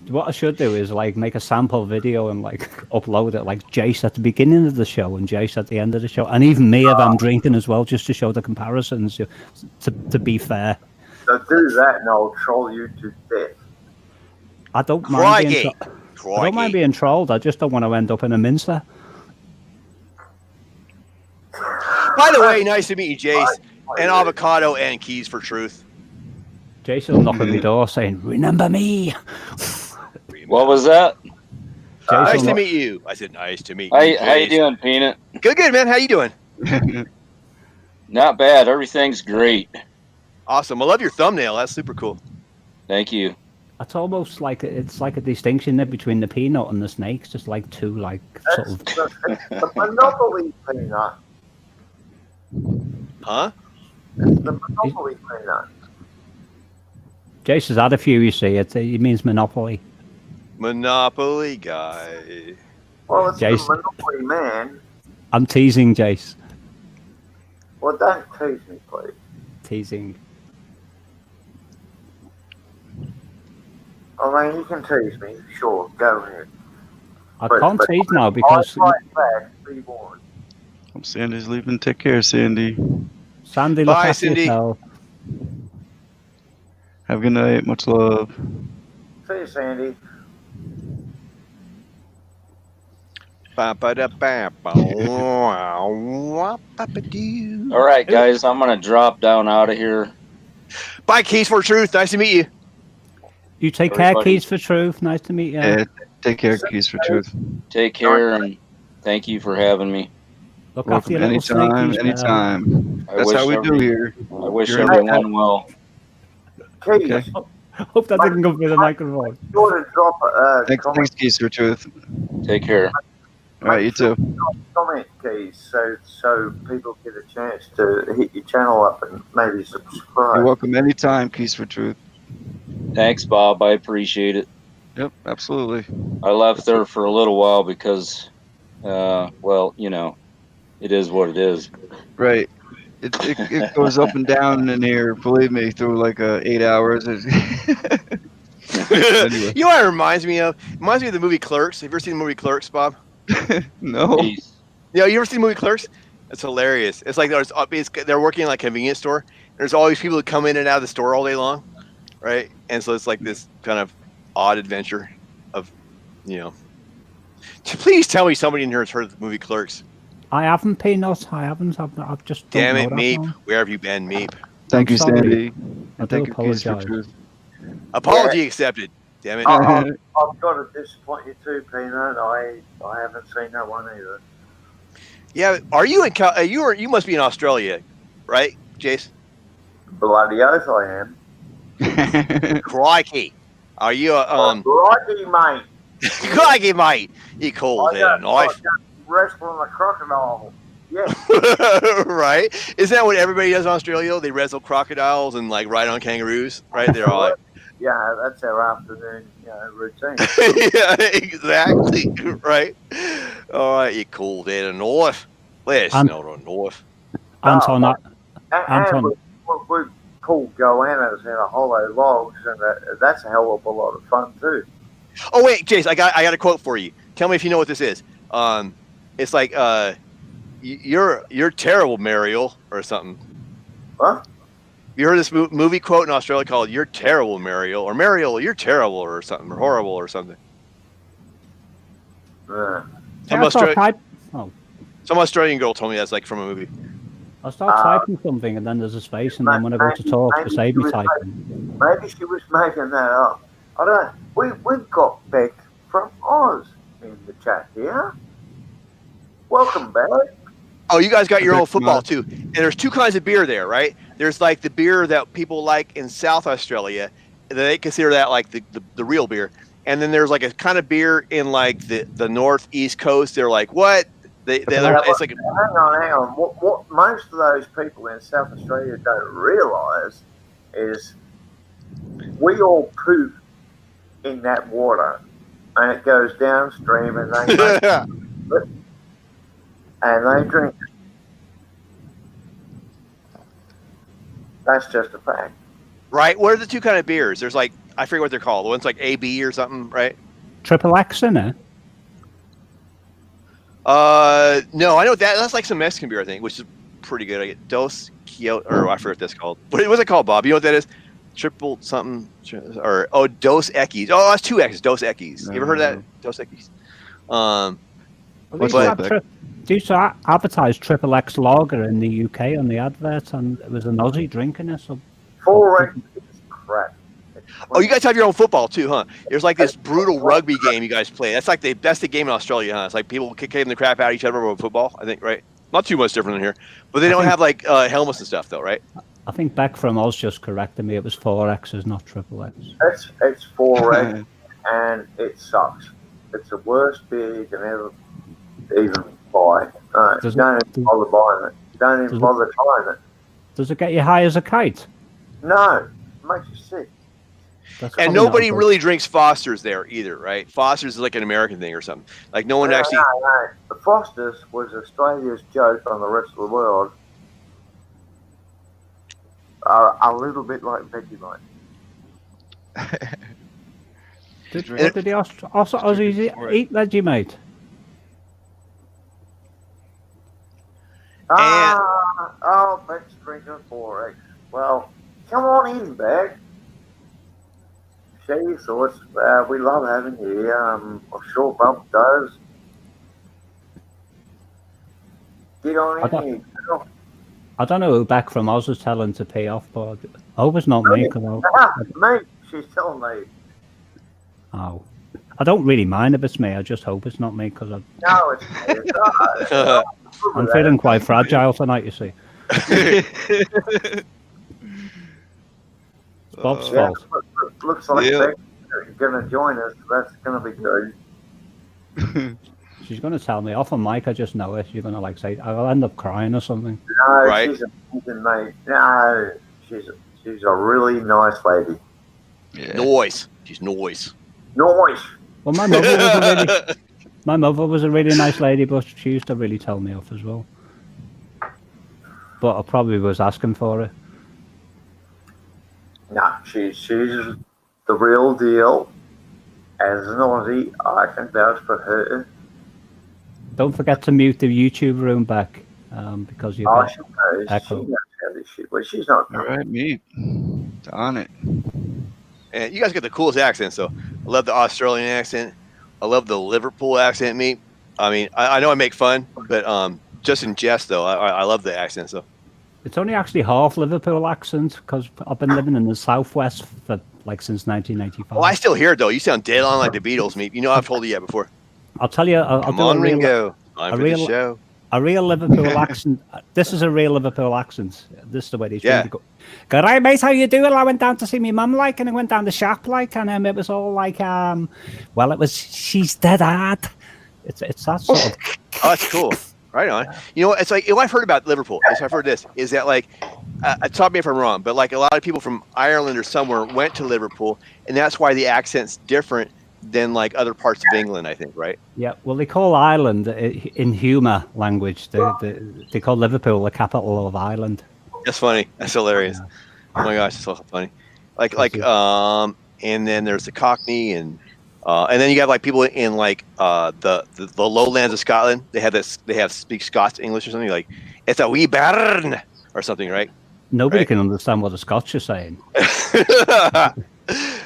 What I should do is like make a sample video and like upload it, like Jace at the beginning of the show and Jace at the end of the show, and even me if I'm drinking as well, just to show the comparisons. To be fair. So do that, and I'll troll you to death. I don't mind being trolled. I just don't want to end up in a mincer. By the way, nice to meet you, Jace. And avocado and keys for truth. Jace will knock on the door saying, "Remember me." What was that? Nice to meet you. I said, nice to meet you. How you doing, Peanut? Good, man. How you doing? Not bad. Everything's great. Awesome. I love your thumbnail. That's super cool. Thank you. It's almost like it's like a distinction there between the peanut and the snakes, just like two like sort of. The Monopoly peanut. Huh? It's the Monopoly peanut. Jace has had a few. You see, it means Monopoly. Monopoly guy. Well, it's Jace. the Monopoly man. I'm teasing, Jace. Well, don't tease me, please. Teasing. I mean, you can tease me, sure, go ahead. I can't tease now because. I fight back, be warned. Sandy's leaving. Take care, Sandy. Sandy, look Bye, after Cindy. yourself. Have a good night. Much love. See you, Sandy. All right, guys, I'm gonna drop down out of here. Bye, Keys for Truth. Nice to meet you. You take care, Keys for Truth. Nice to meet you. Yeah, take care, Keys for Truth. Take care, and thank you for having me. Look after your little snakies. Anytime. I That's wish how we do here. I wish You're in everyone well. Keys, Okay. Hope that didn't come through the microphone. sure to drop a Thanks, comment. Keys for Truth. Take care. All right, you too. Comment, Keys, so people get a chance to hit your channel up and maybe subscribe. You're welcome anytime, Keys for Truth. Thanks, Bob. I appreciate it. Yep, absolutely. I left there for a little while because, well, you know, it is what it is. Right. It goes up and down in here, believe me, through like 8 hours. Anyway. You know what it reminds me of? It reminds me of the movie Clerks. Have you ever seen the movie Clerks, Bob? No. Yeah, you ever seen the movie Clerks? It's hilarious. It's like they're working in like a convenience store. There's all these people that come in and out of the store all day long, right? And so it's like this kind of odd adventure of, you know. Please tell me somebody in here has heard of the movie Clerks. I haven't, Peanut. I haven't. I've just. Damn it, Meep. Where have you been, Meep? Thank you, Sandy. I do Thank you, Keys for apologize. Truth. Apology accepted. Damn it. I've got to disappoint you too, Peanut. I haven't seen that one either. Yeah, are you in? You must be in Australia, right, Jace? Bloody oath, I am. Crikey, are you? Crikey, mate. Crikey, mate. You cold head knife. Wrestling a crocodile. Yeah. Right? Isn't that what everybody does in Australia? They wrestle crocodiles and like ride on kangaroos, right? They're all like, yeah, that's our afternoon, routine. yeah, exactly. Right. All right, you cold head and knife. Let's not a knife. Anton, And we pulled goannas in a hollow logs, and that's a hell of a lot of fun too. Oh wait, Jace, I got a quote for you. Tell me if you know what this is. It's like you're terrible, Mariel, or something. What? You heard this movie quote in Australia called "You're terrible, Mariel," or "Mariel, you're terrible," or something, or horrible, or something. Some Australian girl told me that's like from a movie. I start typing something, and then there's a space, and then when I go to talk, to save me typing. Maybe she was making that up. I don't know. We've got Beck from Oz in the chat here. Welcome back. Oh, you guys got your own football too. And there's two kinds of beer there, right? There's like the beer that people like in South Australia. They consider that like the real beer. And then there's like a kind of beer in like the northeast coast. They're like, what? It's like hang on. What most of those people in South Australia don't realise is we all poop in that water, and it goes downstream, and they drink it. That's just a fact. Right? What are the two kind of beers? There's like, I forget what they're called. The one's like AB or something, right? Triple X in it. No, I know that's like some Mexican beer, I think, which is pretty good. I get Dos Quixote, or I forget what that's called. What's it called, Bob? You know what that is? Triple something, or Dos Equis. Oh, that's two X's. Dos Equis. You ever heard of that? Dos Equis. They used to advertise Triple X Lager in the UK on the advert, and it was an Aussie drinking it. So 4X is crap. Oh, you guys have your own football too, huh? There's like this brutal rugby game you guys play. That's like that's the game in Australia, huh? It's like people kicking the crap out of each other over football, I think, right? Not too much different than here, but they don't have like helmets and stuff, though, right? I think Beck from Oz just corrected me. It was 4X's, not Triple X. It's 4X, and it sucks. It's the worst beer you can ever even buy. Don't even bother buying it. Don't even bother trying it. Does it get you high as a kite? No, it makes you sick. And nobody really drinks Foster's there either, right? Foster's is like an American thing or something. Like no one actually. No. The Foster's was Australia's joke on the rest of the world. A little bit like Vegemite. Did the Aussies eat Vegemite? Beck's drinking 4X. Well, come on in, Beck. Share your thoughts. We love having you here. I'm sure Bump does. Get on in here. I don't know who Beck from Oz is telling to pay off, but I hope it's not me. Me, she's telling me. Oh. I don't really mind if it's me. I just hope it's not me because I. No, it's I'm feeling quite fragile tonight, you see. Bob's fault. Looks like they're going to join us. That's going to be good. She's going to tell me off on mic. I just know it. You're going to like say, I'll end up crying or something. No, Right. she's amazing, mate. No, she's a really nice lady. Yeah. Noise. She's noise. Noise. Well, my mother was a really nice lady, but she used to really tell me off as well. But I probably was asking for it. No, she's the real deal. As an Aussie, I can vouch for her. Don't forget to mute the YouTube room back because you've got she knows. echo. She knows how this shit. Well, she's not. All right, me. On it. And you guys got the coolest accents, though. I love the Australian accent. I love the Liverpool accent, me. I mean, I know I make fun, but just in jest, though, I love the accent, so. It's only actually half Liverpool accent because I've been living in the southwest for like since 1995. Oh, I still hear it, though. You sound dead on like the Beatles, me. You know, I've told you that before. I'll tell you. I'll Come do on, a real, Ringo. I'm for the show. A real Liverpool accent. This is a real Liverpool accent. This is the way they Yeah. go. Good night, mate. How you doing? I went down to see my mum, like, and I went down the shop, like, and it was all like, well, it was she's dead hard. It's that sort of. Oh, that's cool. Right on. You know, it's like, what I've heard about Liverpool, I've heard this, is that like, tell me if I'm wrong, but like a lot of people from Ireland or somewhere went to Liverpool, and that's why the accent's different than like other parts of England, I think, right? Yeah, well, they call Ireland in humour language. They call Liverpool the capital of Ireland. That's funny. That's hilarious. Yeah. Oh my gosh, it's so funny. And then there's the Cockney, and then you got like people in like the lowlands of Scotland. They have speak Scots English or something, like it's a wee bairn or something, right? Nobody can understand what the Scots are saying.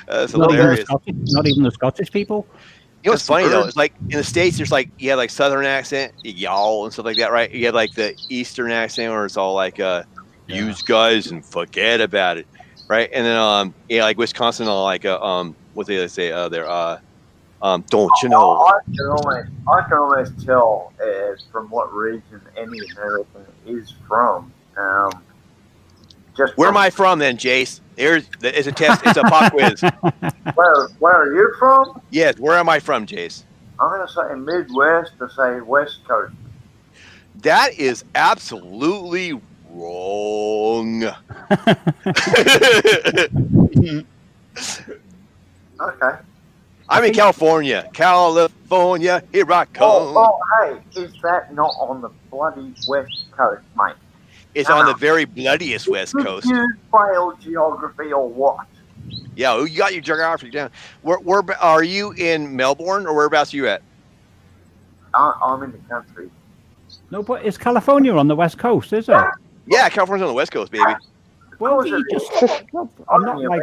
That's hilarious. Not even the Scottish people. You know what's funny though? It's like in the States, there's like you have like Southern accent, y'all and stuff like that, right? You have like the Eastern accent, where it's all like use guys and forget about it, right? And then yeah, like Wisconsin, all like what they say don't you know? I can almost tell from what region any American is from. Just where am I from then, Jace? It's a test. It's a pop quiz. Where are you from? Yes, where am I from, Jace? I'm going to say Midwest to say West Coast. That is absolutely wrong. Okay. I'm in California. California, here I come. Oh, hey, is that not on the bloody West Coast, mate? It's on the very bloodiest West Coast. Did you fail geography or what? Yeah, you got your geography down. Where are you in Melbourne, or whereabouts are you at? I'm in the country. No, but it's California on the West Coast, is it? Yeah, California's on the West Coast, baby. Well, I'm not like.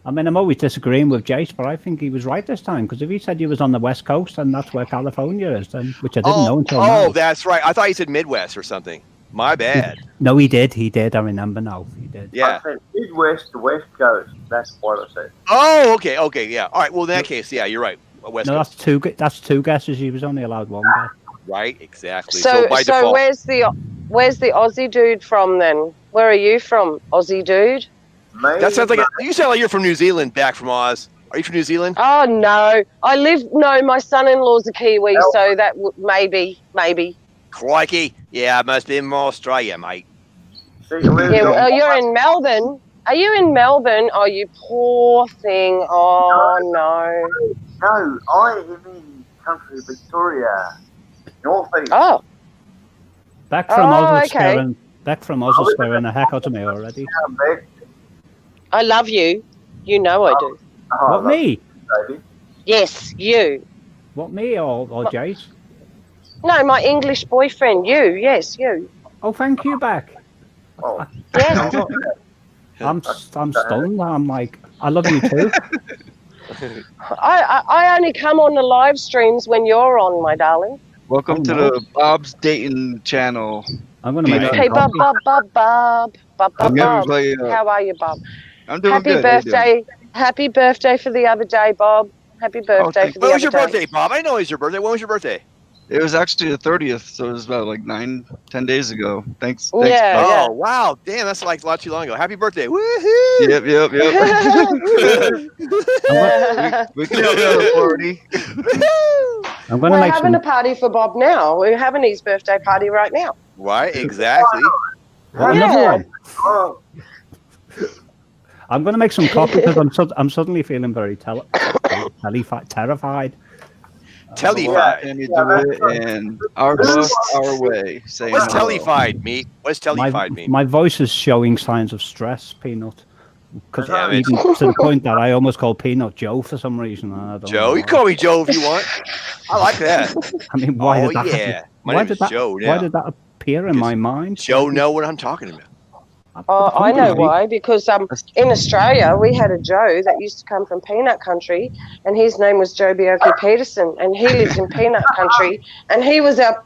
I mean, I'm always disagreeing with Jace, but I think he was right this time, because if he said he was on the West Coast, and that's where California is, then which I didn't know until now. Oh, that's right. I thought he said Midwest or something. My bad. No, he did. He did. I remember now. He did. Yeah. I said Midwest to West Coast. That's what I said. Oh, okay. Okay. Yeah. All right. Well, in that case, yeah, you're right. West Coast. That's two guesses. He was only allowed one guess. Right. Exactly. So by default. where's the Aussie dude from then? Where are you from, Aussie dude? That sounds like you sound like you're from New Zealand, back from Oz. Are you from New Zealand? Oh no, my son-in-law's a Kiwi, so that maybe. Crikey. Yeah, it must be in Australia, mate. Yeah, well, you're in Melbourne. Are you in Melbourne? Oh, you poor thing. Oh, no. No, I am in country Victoria, northeast. Oh. Back from Oz swearing the heck out of me already. I love you. You know I do. What, me? Baby. Yes, you. What, me or Jace? No, my English boyfriend. You. Yes, you. Oh, thank you, back. Oh. Yes. I'm stunned. I'm like, I love you too. I only come on the live streams when you're on, my darling. Welcome to the Bob's Dating channel. I'm gonna make Hey, Bob. How are you, Bob? I'm doing Happy good. birthday! Happy birthday for the other day, Bob. Happy birthday for the other day. When was your birthday, Bob? I know it's your birthday. When was your birthday? It was actually the 30th, so it was about like 10 days ago. Thanks. Yeah, Mike. Oh wow, damn, that's like a lot too long ago. Happy birthday! Woohoo! Yep. we can have another party. I'm going to We're make having some. a party for Bob now. We're having his birthday party right now. Right, exactly. What, Yeah. another one? Oh, I'm going to make some coffee because I'm suddenly feeling very terrified. Tellified. Let me do it in our book, our way. Saying What's hello. tellified, meat? What's tellified mean? My voice is showing signs of stress, Peanut. Because Damn it. even to the point that I almost call Peanut Joe for some reason. I don't know Joe, you why. call me Joe if you want. I like that. I mean, why Oh did that? yeah, my why name did is that? Joe Why now. did that appear in my mind? Joe know what I'm talking about. I know why, because in Australia we had a Joe that used to come from Peanut Country, and his name was Joe Bioki Peterson, and he lives in Peanut Country, and he was our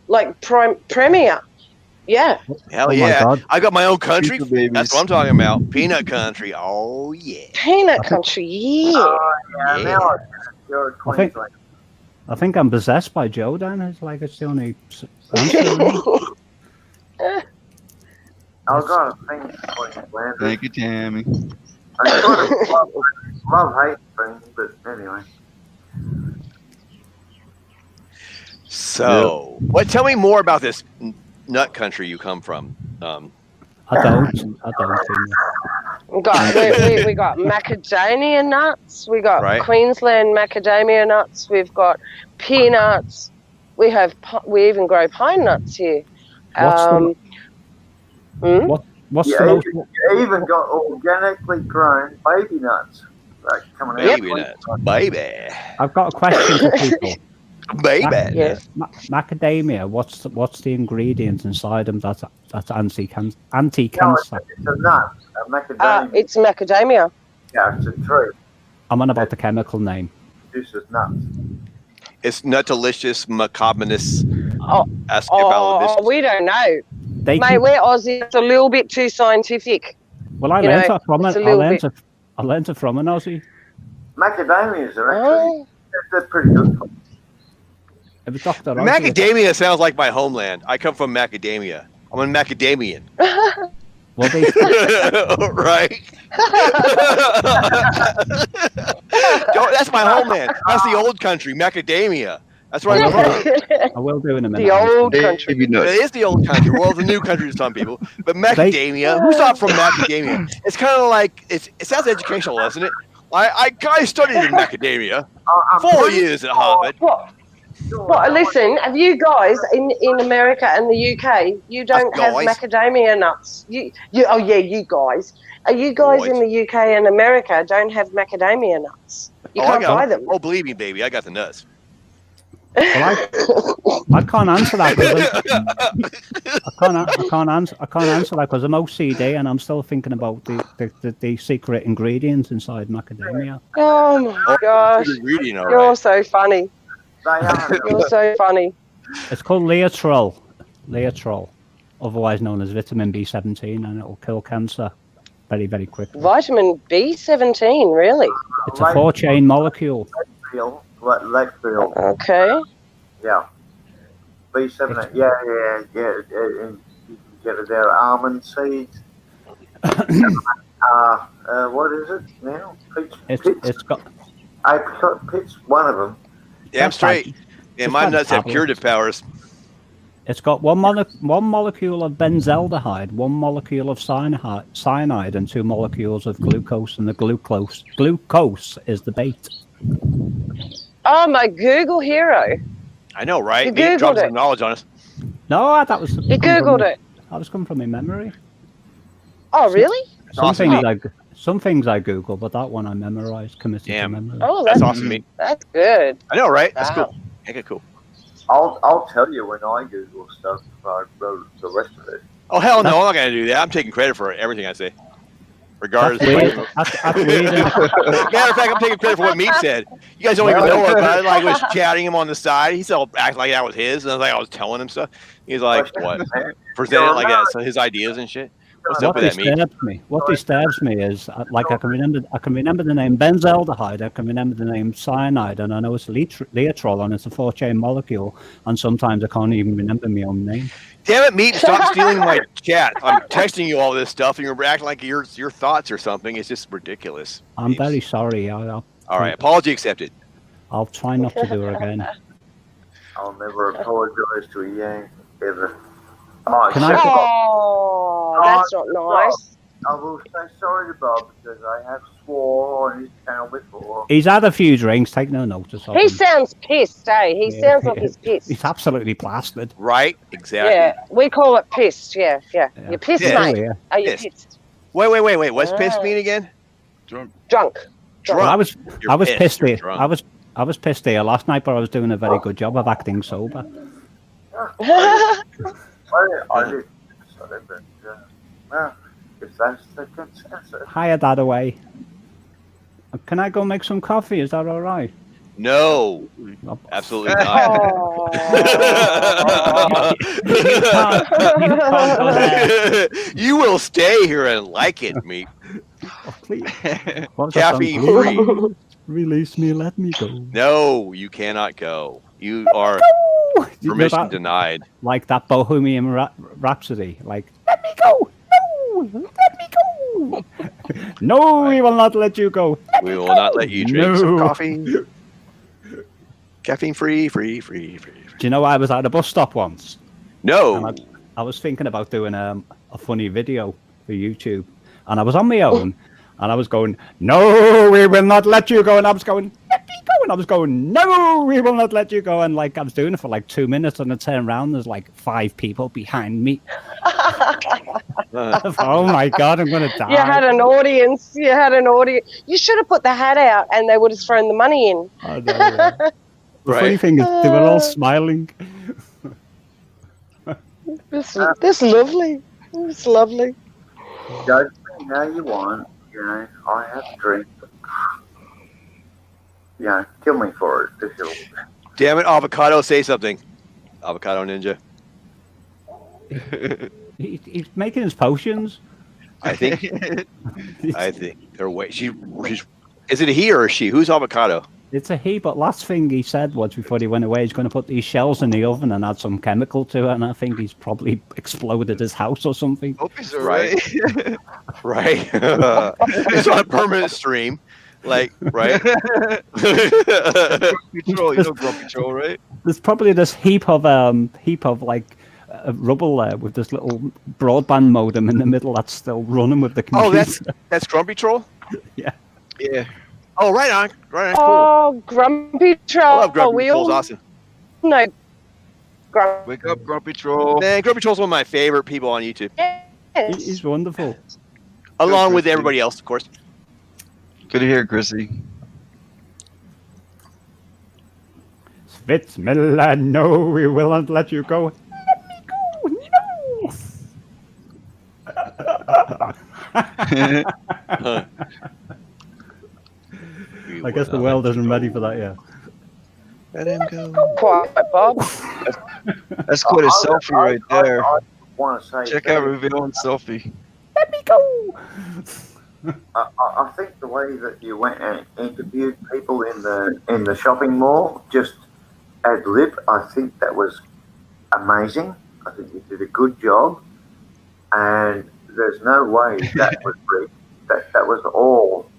like premier. Yeah. Hell Oh my yeah. God. I got my own country. Pizza babies. That's what I'm talking about. Peanut country. Oh yeah. Peanut Country, yeah. yeah, now I guess you're a I think- Queensland. I think I'm possessed by Joe. Dan, it's like it's the only answer. I've got a thing for Queensland. Thank you, Tammy. I sort of love-hate thing, but anyway. So, tell me more about this nut country you come from. I don't. We got macadamia nuts. We got Right. Queensland macadamia nuts. We've got peanuts. We even grow pine nuts here. What's You the most? even got organically grown baby nuts. Like coming out. Baby nuts. Baby. I've got a question for people. Baby. Yes. Macadamia. What's the ingredients inside them that's anti-cancer? No, it's a nut, a macadamia. It's macadamia. Yeah, it's a tree. I'm on about the chemical name. Produces nuts. It's nutdelicious, macabanous, Oh, we don't know. They Mate, can- we're Aussie. It's a little bit too scientific. Well, I you learned know, that from it's it. a little bit. I learned it from an Aussie. Macadamias are actually they're pretty good. It was Dr. Aussie. Macadamia sounds like my homeland. I come from macadamia. I'm a macadamian. Well, they, right? That's my homeland. That's the old country, macadamia. That's where I'm from. I will do in a minute. The old country. It is the old country. Well, it's a new country to some people. But macadamia, who's not from macadamia? It's kind of like, it sounds educational, doesn't it? I studied in macadamia. 4 years at Harvard. What? Listen, have you guys in America and the UK? You don't have guys. macadamia nuts. You guys. Are you guys in the UK and America don't have macadamia nuts? You can't buy them. Oh, believe me, baby, I got the nuts. Well, I can't answer that. I can't answer that because I'm OCD and I'm still thinking about the secret ingredients inside macadamia. Oh my gosh, you're so funny. You're so funny. It's called Leotrol, otherwise known as vitamin B17, and it'll kill cancer very, very quickly. Vitamin B17, really? It's a 4-chain molecule. Lactfield. Okay. Yeah. B7. Yeah. And you can get it out of almond seeds. What is it now? It's got. Apricot pits. One of them. Damn straight. Yeah, my nuts have curative powers. It's got one molecule of benzaldehyde, one molecule of cyanide, and 2 molecules of glucose. And the glucose is the bait. Oh, my Google hero. I know, right? You Nate dropped Googled some it. knowledge on us. No, that was. You Googled it. That was coming from my memory. Oh, really? Some things I Google, but that one I memorized, committed to memory. Oh, that's awesome, mate. That's good. I know, right? That's Wow. cool. Okay, cool. I'll tell you when I Google stuff. I wrote the rest of it. Oh, hell no, I'm not going to do that. I'm taking credit for everything I say. Regardless. That's weird. Matter of fact, I'm taking credit for what Meat said. You guys don't even know about it. Like, I was chatting him on the side. He still acted like that was his. And I was telling him stuff. He's like, what? Present it like that. So his ideas and shit. What disturbs me is like I can remember the name benzaldehyde, I can remember the name cyanide, and I know it's Leotrol and it's a 4-chain molecule, and sometimes I can't even remember my own name. Damn it, Meat! Stop stealing my chat. I'm texting you all this stuff, and you're acting like your thoughts or something. It's just ridiculous. I'm very sorry. All right, apology accepted. I'll try not to do it again. I'll never apologise to a Yang ever. Can I? Oh, that's not nice. I will say sorry to Bob because I have swore on his channel before. He's had a few drinks. Take no notice of him. He sounds pissed, eh? He sounds like he's pissed. He's absolutely plastered. Right? Exactly. Yeah, we call it pissed. Yeah. You're pissed, mate. Yeah. Are you Pissed. pissed? Wait. What's pissed mean again? Drunk. Well, I was pissed You're here. drunk. I was pissed here last night, but I was doing a very good job of acting sober. I did so but well, if that's the consensus. Hiya, Dad away. Can I go make some coffee? Is that all right? No, absolutely not. You will stay here and like it, Meat. Caffeine free. Release me, let me go. No, you cannot go. You are permission denied. Like that Bohemian Rhapsody. Like, let me go. No, let me go. No, we will not let you go. We will not let you drink some coffee. Caffeine free. Do you know I was at a bus stop once? No. And I was thinking about doing a funny video for YouTube. And I was on my own. And I was going, no, we will not let you go. And I was going, let me go. And I was going, no, we will not let you go. And like I was doing it for like 2 minutes. And I turned around, there's like 5 people behind me. Oh my God, I'm going to die. You had an audience. You should have put the hat out and they would have thrown the money in. I know, yeah. The funny thing is, they were all smiling. This is lovely. It's lovely. Judge me how you want. You know, I have a drink. You know, kill me for it if you. Damn it, Avocado, say something. Avocado Ninja. He's making his potions. I think they're way. She's. Is it a he or a she? Who's Avocado? It's a he, but last thing he said was before he went away, he's going to put these shells in the oven and add some chemical to it, and I think he's probably exploded his house or something. Hope he's right. Right. It's on a permanent stream. Like, right? Control, you know Grump Control, right? There's probably this heap of like rubble there with this little broadband modem in the middle that's still running with the computer. Oh, that's Grumpy Troll? Yeah. Yeah. Oh, right on. Cool. Oh, Grumpy Troll. I love Grumpy Troll's awesome. No. Wake up, Grumpy Troll. Man, Grumpy Troll's one of my favorite people on YouTube. Yes. He's wonderful. Along with everybody else, of course. Good to hear, Chrissy. Spitzmiller, no, we will not let you go. Let me go, no. I guess the world isn't ready for that yet. Let him go. Quiet, Bob. That's quite a selfie right there. I want to say. Check out Reveal's selfie. Let me go. I think the way that you went and interviewed people in the shopping mall, just ad lib, I think that was amazing. I think you did a good job, and there's no way that was rigged. That was all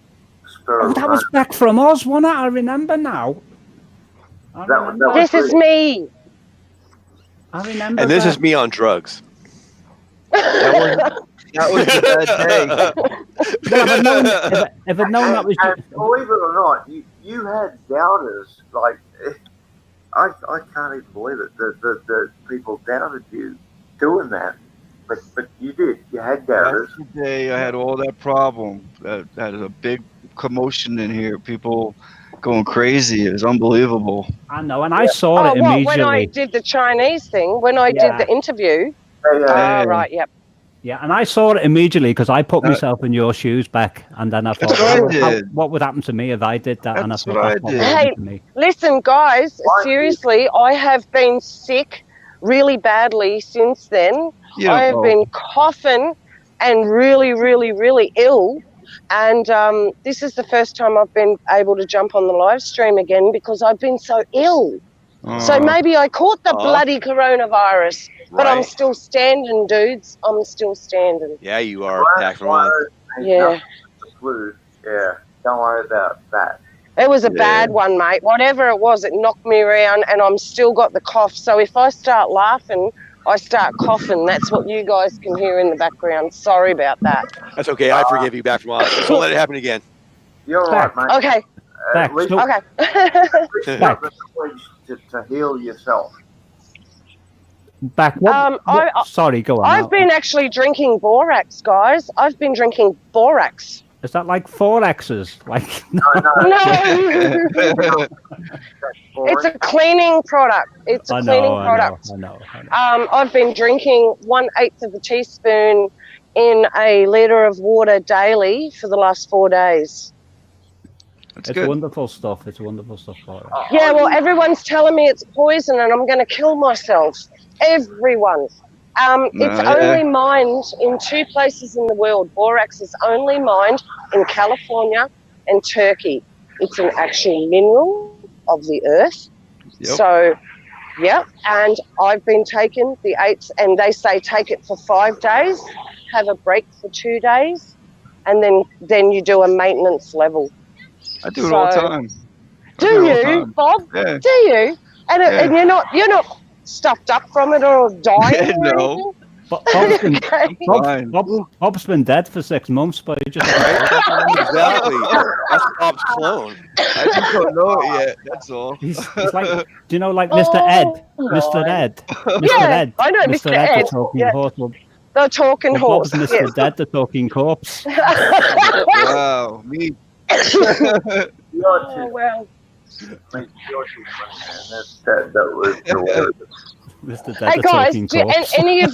spur of the That was back from Oz, wasn't it? I remember now. This is me. I remember. And this is me on drugs. That was a bad day. If I'd known that was. And believe it or not, you had doubters. Like, I can't even believe it. The people doubted you doing that. But you did. You had doubters. That's the day I had all that problem. That had a big commotion in here. People going crazy. It was unbelievable. I know, and I saw it What, immediately. when I did the Chinese thing, when I did the interview? Right, yep. Yeah, and I saw it immediately because I put myself in your shoes back, and then I thought, what would happen to me if I did that? And I thought, that's what would happen to me. Listen, guys, seriously, I have been sick really badly since then. I have been coughing and really, really, really ill. And this is the first time I've been able to jump on the live stream again because I've been so ill. So maybe I caught the bloody coronavirus, but I'm still standing, dudes. I'm still standing. Yeah, you are, Pac from Oz. Yeah. The flu. Yeah, don't worry about that. It was a bad one, mate. Whatever it was, it knocked me around, and I'm still got the cough. So if I start laughing, I start coughing. That's what you guys can hear in the background. Sorry about that. That's okay. I forgive you, Pac from Oz. Just don't let it happen again. You're all right, mate. Okay. To heal yourself. Back. Sorry, go on. I've been actually drinking borax, guys. I've been drinking borax. Is that like 4X's? Like No. It's a cleaning product. It's a cleaning product. I know. I've been drinking 1/8 of a teaspoon in a liter of water daily for the last 4 days. It's wonderful stuff. It's wonderful stuff for it. Yeah, well, everyone's telling me it's poison and I'm going to kill myself. Everyone. It's only mined in 2 places in the world. Borax is only mined in California and Turkey. It's an actual mineral of the earth. Yep. So, yeah, and I've been taking the 8, and they say take it for 5 days, have a break for 2 days, and then you do a maintenance level. I do it all the time. Do you, Bob? Yeah. Do you? And you're not stuffed up from it or dying? No. Bob's been dead for 6 months, but he just Exactly. That's Bob's clone. I just don't know it yet. That's all. He's like, do you know, like Mr. Ed? Mr. Ed. Mr. Ed. I know Mr. Ed. The talking horse. The talking horse. Bob's Mr. Dead, the talking corpse. Wow, me. Oh, well. That was the word. Mr. Dead, Hey guys, do any of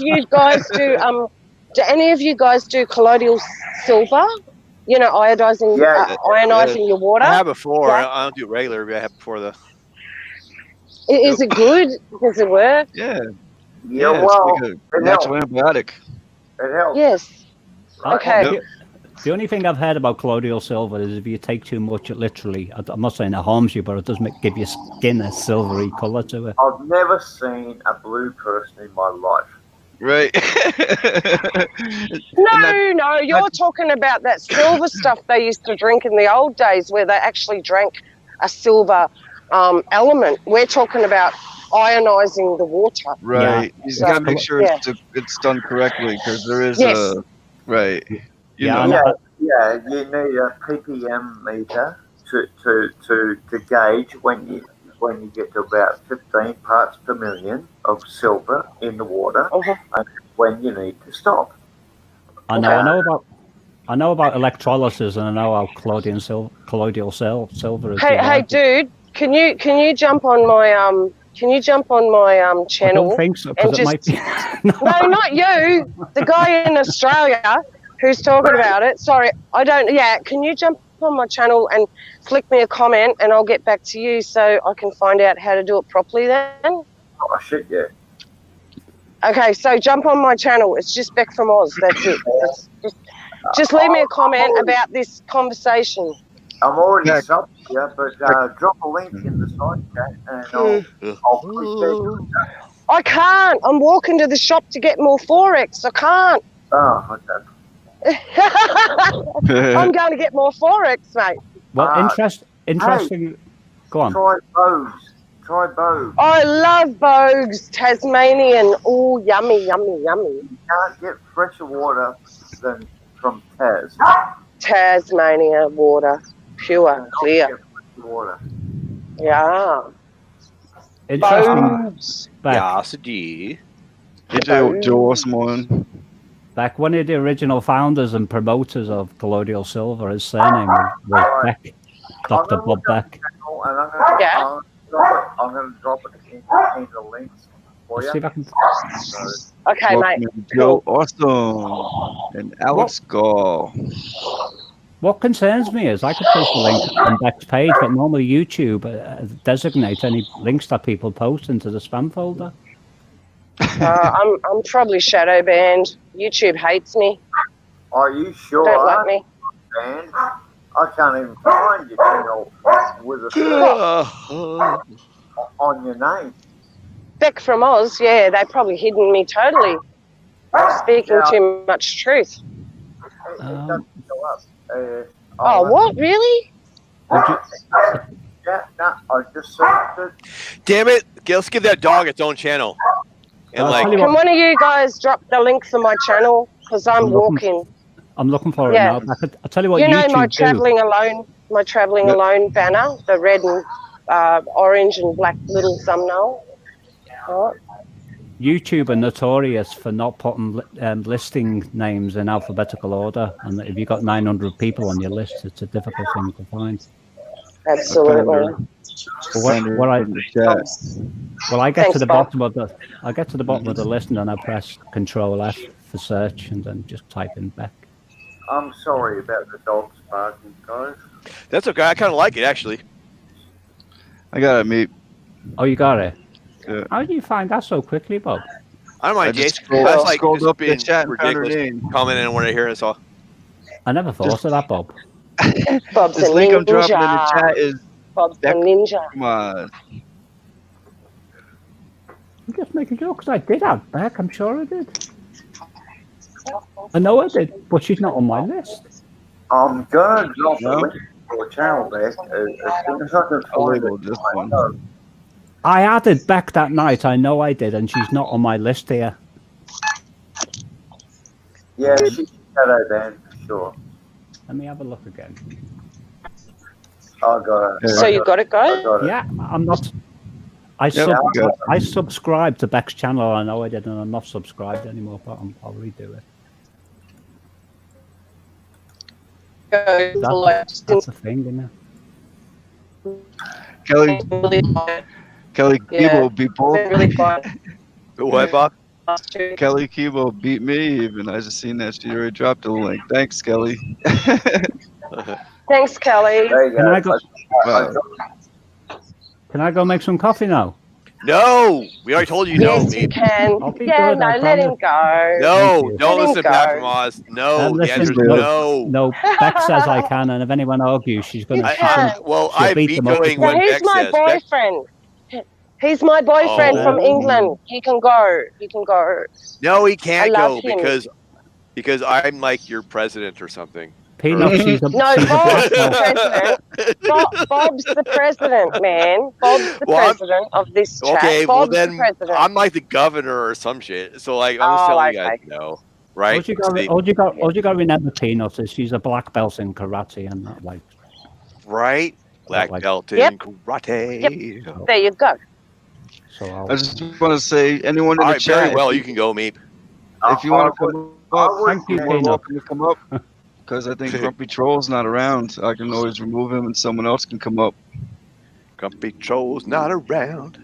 you guys do colloidal silver? You know, ionizing your water. I have before. Yeah. I don't do it regular, but I have before the. Is it good? Does it work? Yeah. Yeah, it's well, like a natural antibiotic. It helps. Yes. Okay. Yep. The only thing I've heard about colloidal silver is if you take too much, it literally, I'm not saying it harms you, but it does give your skin a silvery colour to it. I've never seen a blue person in my life. Right. No, you're talking about that silver stuff they used to drink in the old days where they actually drank a silver element. We're talking about ionizing the water. Right. Yeah. You got to make sure it's done correctly because there is a... Right. You you need a ppm meter to gauge when you get to about 15 parts per million of silver in the water, and when you need to stop. I know about electrolysis, and I know how colloidal silver is. Hey, dude, can you jump on my channel? I don't think so, because it might be. No, not you. The guy in Australia who's talking about it. Sorry, I don't. Yeah, can you jump on my channel and flick me a comment, and I'll get back to you so I can find out how to do it properly then? Oh shit, yeah. Okay, so jump on my channel. It's just Beck from Oz. That's it. Just leave me a comment about this conversation. I'm already subbed here, but drop a link in the side chat and I'll click there. I can't. I'm walking to the shop to get more Forex. I can't. Oh, okay. I'm going to get more Forex, mate. Well, interesting. Hey, go on. Try Bogues. I love Bogues, Tasmanian. Oh, yummy, yummy, yummy. You can't get fresher water than from Tas. Tasmania water, pure, clear. Water. Yeah. Interesting. Yes, Joe Osmond. Back one of the original founders and promoters of colloidal silver, his surname was Beck, Dr. Bob Beck. I'm going to drop it in the links for you. See if I can... Okay, mate. Joe Awesome and Alex Gall. What concerns me is I could post a link on Beck's page, but normally YouTube designates any links that people post into the spam folder. I'm probably shadow banned. YouTube hates me. Are you sure? Don't like me. Man, I can't even find your channel with a on your name. Beck from Oz, yeah, they probably hidden me totally. Speaking too much truth. It doesn't show up. Oh, what? Really? Yeah, no, I just searched it. Damn it! Let's give that dog its own channel. And Can one of you guys drop the link for my channel? Because I'm walking. I'm looking for it now. I'll tell you what You know YouTube my do. traveling alone banner, the red and orange and black little thumbnail. Oh. YouTube are notorious for not putting listing names in alphabetical order, and if you've got 900 people on your list, it's a difficult thing to find. Absolutely. I get to the bottom of the list, and then I press Control F for search, and then just type in Beck. I'm sorry about the dogs barking, guys. That's okay. I kind of like it, actually. I got it, mate. Oh, you got it? Yeah. How do you find that so quickly, Bob? I don't mind, just Jason. That's like scrolled just up the being chat and found her ridiculous. name. Commenting on what I hear, that's all. I never thought of that, Bob. Bob's This a link ninja. I'm dropping in the chat is Bob's a ninja. Come on. I'm just making sure, because I did have Beck. I'm sure I did. I know I did, but she's not on my list. I'm gonna drop the link for the channel back as soon as I can find it. This one. I added Beck that night. I know I did, and she's not on my list here. Yeah, she's shadow banned for sure. Let me have a look again. I got it. So you got it, guys? Yeah, I'm not. I subscribed to Beck's channel. I know I did, and I'm not subscribed anymore. But I'll redo it. That's the thing, isn't it? Kelly Kibo beat both. What, Bob? Kelly Kibo beat me even. I just seen that she already dropped the link. Thanks, Kelly. Thanks, Kelly. Can I go make some coffee now? No, we already told you no. Yes, you can. be Yeah, good, no, I let him go. No, don't Let him listen to Pat go. from Oz. No, the Listen, answer is no. No, Beck says I can, and if anyone argues, she's going to. Well, I'm vetoing Yeah, what he's Beck my says. Beck- boyfriend. He's my boyfriend from England. He can go. He can go. No, he can't I go love him. because I'm like your president or something. Peanut, she's a, No, she's a Bob's black the president. Bob's the president, man. Bob's the president of this chat. Okay, Bob's well the then president. I'm like the governor or some shit. So like I'm just telling you guys no, right? All you got to remember, Peanut, is she's a black belt in karate and not like. Right, black belt in karate. Yep. There you go. So I just want to say, anyone in All the right, chat, very well. You can go, Meep. if you want to come up, Thank you, you're Peanut. welcome to come up. Because I think Grumpy Troll's not around. I can always remove him and someone else can come up. Grumpy Troll's not around.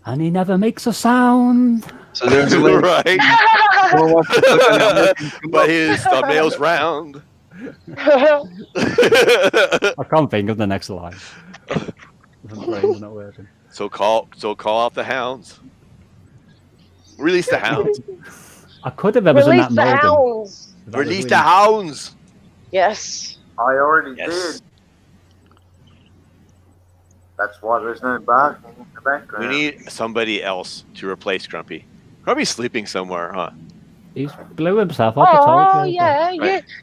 And he never makes a sound. So there's a link. Right. But his thumbnail's round. I can't think of the next line. My brain's not working. So call off the hounds. Release the hounds. I could have ever done Release that the more. hounds. Release the hounds. Yes. I already did. That's why there's no barking in the We background. need somebody else to replace Grumpy. Grumpy's sleeping somewhere, huh? He's blew himself up. I Oh, told you.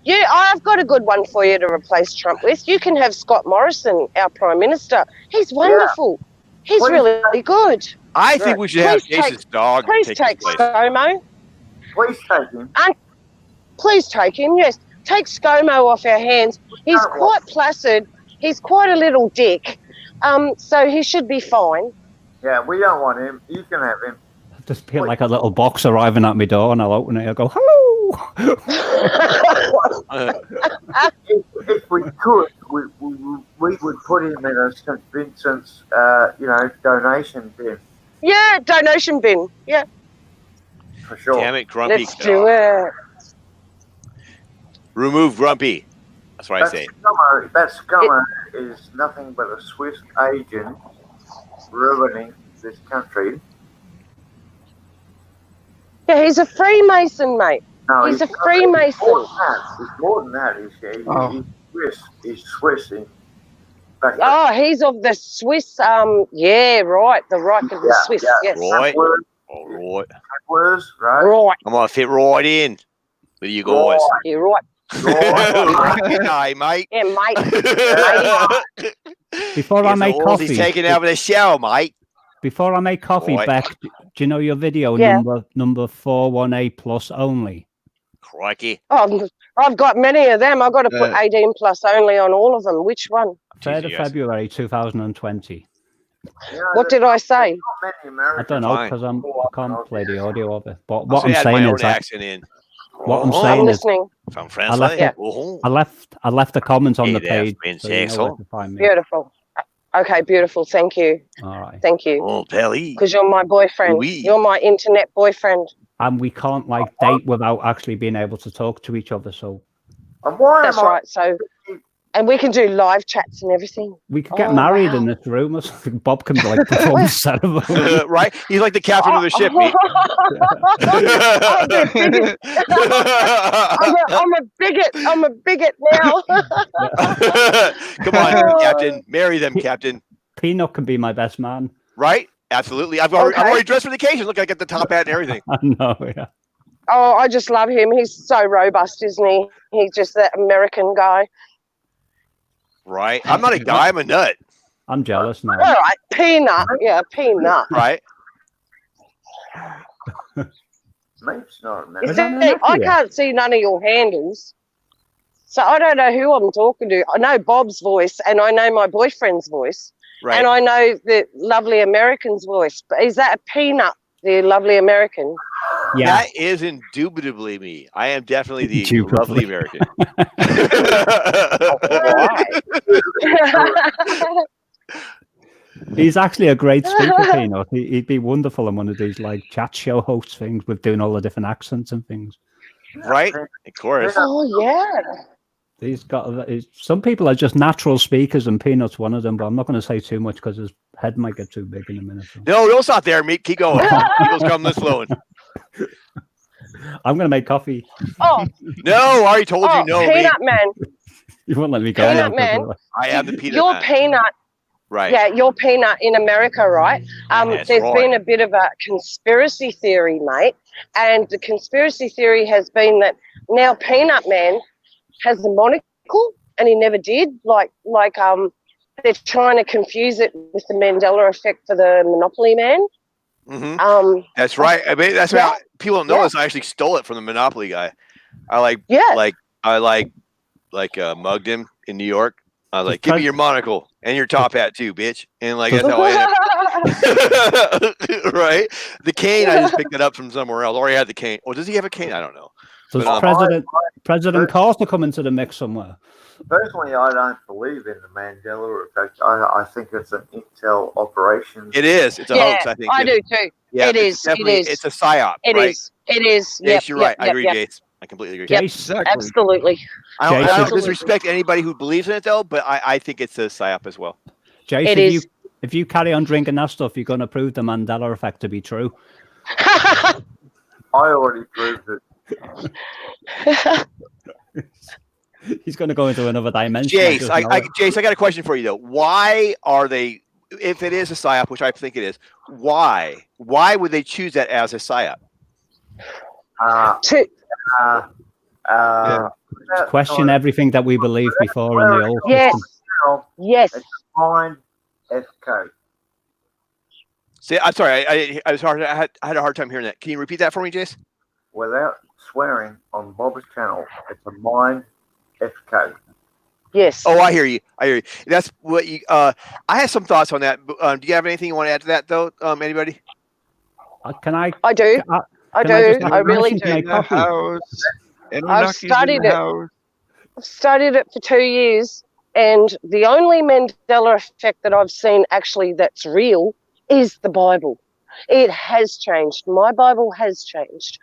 yeah. I've got a good one for you to replace Trump with. You can have Scott Morrison, our Prime Minister. He's wonderful. He's really good. I think we should have Jason's dog Please take take his place. ScoMo. Please take him. Please take him, yes. Take ScoMo off our hands. He's quite placid. He's quite a little dick. So he should be fine. Yeah, we don't want him. You can have him. Just feel like a little box arriving at my door, and I'll open it. I'll go, hello. If we could, we would put him in a St. Vincent's, donation bin. Yeah, donation bin. Yeah. For sure. Damn it, Grumpy. Let's do it. Remove Grumpy. That's what I say. That scummer is nothing but a Swiss agent ruining this country. Yeah, he's a Freemason, mate. No, He's a Freemason. He's more than that. He's Swiss. Oh, he's of the Swiss. Yeah, right. The Reich of the Swiss. Yeah. Yes. Right. All right. Right. Right. I'm gonna fit right in with you guys. You're right. Good day, mate. Yeah, mate. Before I make coffee, he's taking out with a shower, mate. Before I make coffee, Right. Beck, do you know your video number 418 plus only? Crikey. Oh, I've got many of them. I've got to put 18 plus only on all of them. Which one? 3rd of February 2020. What did I say? I don't know because I can't play the audio of it. But What what I'm saying is that accent in. what I'm I'm saying is listening. From I France, left the comments on Hey the there, page. Prince So you know where Axel. to find me. Beautiful. Okay, beautiful. Thank you. All right. Thank you. Oh, Pelly. Because you're my boyfriend. Oui. You're my internet boyfriend. And we can't like date without actually being able to talk to each other. So That's right. So, and we can do live chats and everything. we could get married in this room or something. Bob can like perform the ceremony. Right? He's like the captain of the ship, mate. I'm a bigot. I'm a bigot now. Come on, Captain. Marry them, Captain. Peanut can be my best man. Right? Absolutely. I've already dressed for the occasion. Look, I got the top hat and everything. I know, yeah. Oh, I just love him. He's so robust, isn't he? He's just that American guy. Right? I'm not a guy. I'm a nut. I'm jealous now. All right, peanut. Yeah, peanut. Right? Mate's not You see, I can't see none of your handles. So I don't know who I'm talking to. I know Bob's voice and I know my boyfriend's voice. Right. And I know the lovely American's voice. But is that a peanut, the lovely American? Yeah. That is indubitably me. I am definitely the lovely American. He's actually a great speaker, Peanut. He'd be wonderful in one of these like chat show host things with doing all the different accents and things. Right? Of course. Oh, yeah. He's got some people are just natural speakers, and Peanut's one of them. But I'm not going to say too much because his head might get too big in a minute. So. No, don't stop there, mate. Keep going. People's coming this flowing. I'm going to make coffee. Oh. No, I already told you no, Peanut mate. Man. You won't let me go. Peanut Man. I am the peanut You're man. Peanut. Right. Yeah, you're Peanut in America, right? That's There's right. been a bit of a conspiracy theory, mate. And the conspiracy theory has been that now Peanut Man has a monocle and he never did. Like they're trying to confuse it with the Mandela effect for the Monopoly Man. Mm-hmm. That's right. I mean, that's how people don't know this. I actually stole it from the Monopoly guy. I mugged him in New York. I was like, give me your monocle and your top hat too, bitch. And like that's how I ended up. Right? The cane, I just picked it up from somewhere else. Or he had the cane. Or does he have a cane? I don't know. Does President Carter come into the mix somewhere? Personally, I don't believe in the Mandela effect. I think it's an intel operation. It is. It's a hoax, I think. I do too. Yeah, it is. It's a psyop. It right? is. It is. Jace, Yep, you're right. yep, I agree, yep. Jace. I completely agree. Yep, Exactly. absolutely. I don't disrespect anybody who believes in it, though, but I think it's a psyop as well. Jace, if you carry on drinking that stuff, you're going to prove the Mandela effect to be true. I already proved it. He's going to go into another dimension. Jace, Jace, I got a question for you, though. Why are they, if it is a psyop, which I think it is, why would they choose that as a psyop? Question everything that we believed before in the old system. Yes. It's a mind F code. See, I'm sorry. I had a hard time hearing that. Can you repeat that for me, Jace? Without swearing on Bob's channel, it's a mind F code. Yes. Oh, I hear you. That's what you. I have some thoughts on that. Do you have anything you want to add to that, though? Anybody? Can I? I do. I do. I really do. I've studied it. I've studied it for 2 years, and the only Mandela effect that I've seen actually that's real is the Bible. It has changed. My Bible has changed,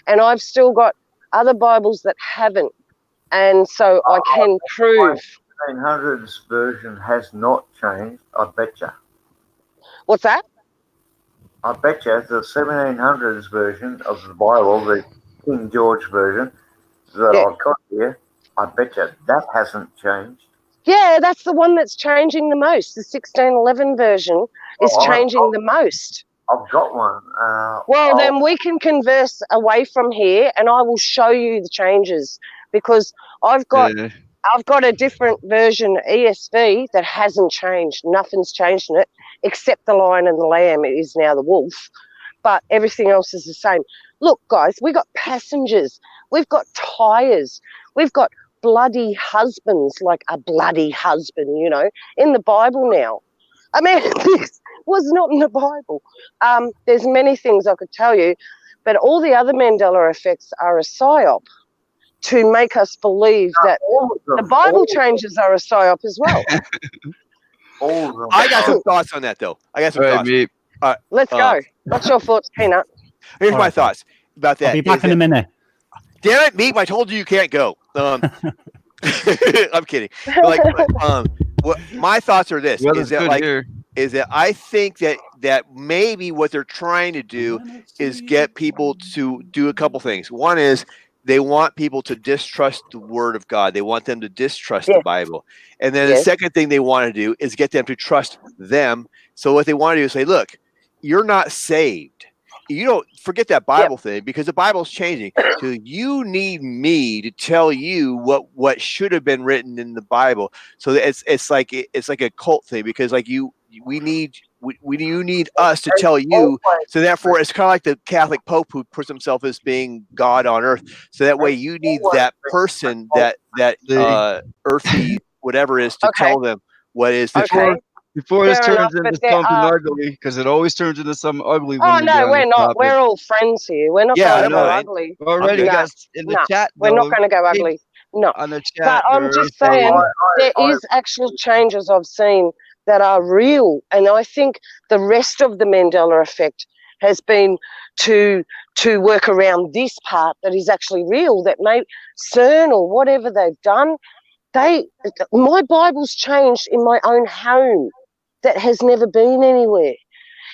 and I've still got other Bibles that haven't, and so I can prove. 1700s version has not changed. I betcha. What's that? I betcha the 1700s version of the Bible, the King George version that I've got here, I bet you that hasn't changed. Yeah, that's the one that's changing the most. The 1611 version is changing the most. I've got one. Well, then we can converse away from here, and I will show you the changes, because I've got a different version ESV that hasn't changed. Nothing's changed in it except the lion and the lamb. It is now the wolf, but everything else is the same. Look, guys, we got passengers, we've got tires, we've got bloody husbands, like a bloody husband, you know, in the Bible now. I mean, this was not in the Bible. There's many things I could tell you, but all the other Mandela effects are a psyop to make us believe that the Bible changes are a psyop as well. I got some thoughts on that, though. I got some thoughts. All right, let's go. What's your thoughts, Peanut? Here's my thoughts about that. I'll be back in a minute. Damn it, Meep! I told you can't go. I'm kidding. But like, what my thoughts are this: is that I think that maybe what they're trying to do is get people to do a couple things. One is they want people to distrust the Word of God. They want them to distrust the Bible. And then the second thing they want to do is get them to trust them. So what they want to do is say, look, you're not saved. You don't forget that Bible thing, because the Bible's changing. So you need me to tell you what should have been written in the Bible. So it's like a cult thing, because like you need us to tell you. So therefore, it's kind of like the Catholic Pope who puts himself as being God on earth. So that way, you need that person, that earthly whatever is, to tell them what is the truth. Before this turns into something ugly, because it always turns into something ugly. Oh no, we're not. We're all friends here. We're not going to go ugly. Already, guys, in the chat, we're not going to go ugly. No, on the chat, but I'm just saying there is actual changes I've seen that are real, and I think the rest of the Mandela effect has been to work around this part that is actually real. That may CERN or whatever they've done. My Bible's changed in my own home. That has never been anywhere.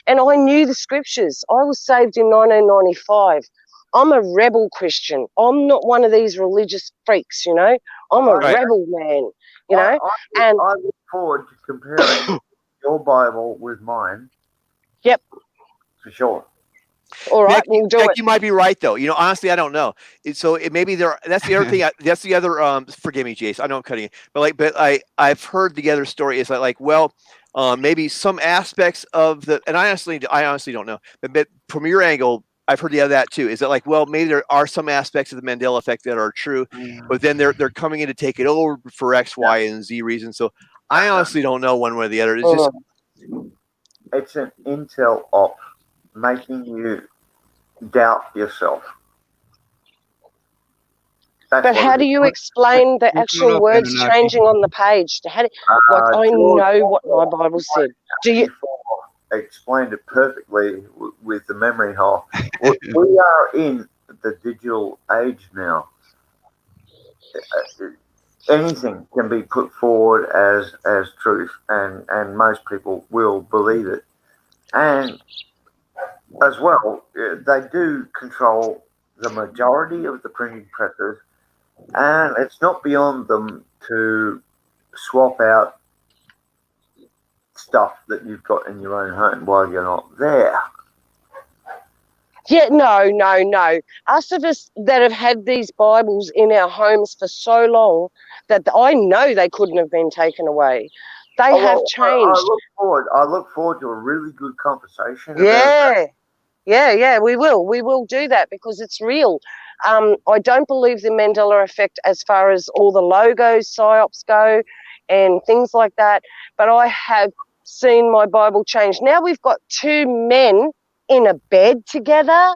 And I knew the scriptures. I was saved in 1995. I'm a rebel Christian. I'm not one of these religious freaks, you know. I'm a rebel man, you know. I look forward to comparing your Bible with mine. Yep. For sure. All right, we'll do it. You might be right, though. You know, honestly, I don't know. So it maybe there. That's the other thing. That's the other. Forgive me, Jace. I know I'm cutting it, but I've heard the other story. Is like, well, maybe some aspects of the, and I honestly don't know. But from your angle, I've heard the other that too. Is that like, well, maybe there are some aspects of the Mandela effect that are true, but then they're coming in to take it over for X, Y, and Z reasons. So I honestly don't know one way or the other. It's just it's an intel op making you doubt yourself. But how do you explain the actual words changing on the page? I know what my Bible said. Do you? I explained it perfectly with the memory hole. We are in the digital age now. Anything can be put forward as truth, and most people will believe it. And as well, they do control the majority of the printing presses, and it's not beyond them to swap out stuff that you've got in your own home while you're not there. Yeah, no. Us of us that have had these Bibles in our homes for so long that I know they couldn't have been taken away. They have changed. I look forward to a really good conversation. Yeah, we will do that because it's real. I don't believe the Mandela effect as far as all the logos, psyops go and things like that, but I have seen my Bible change. Now we've got two men in a bed together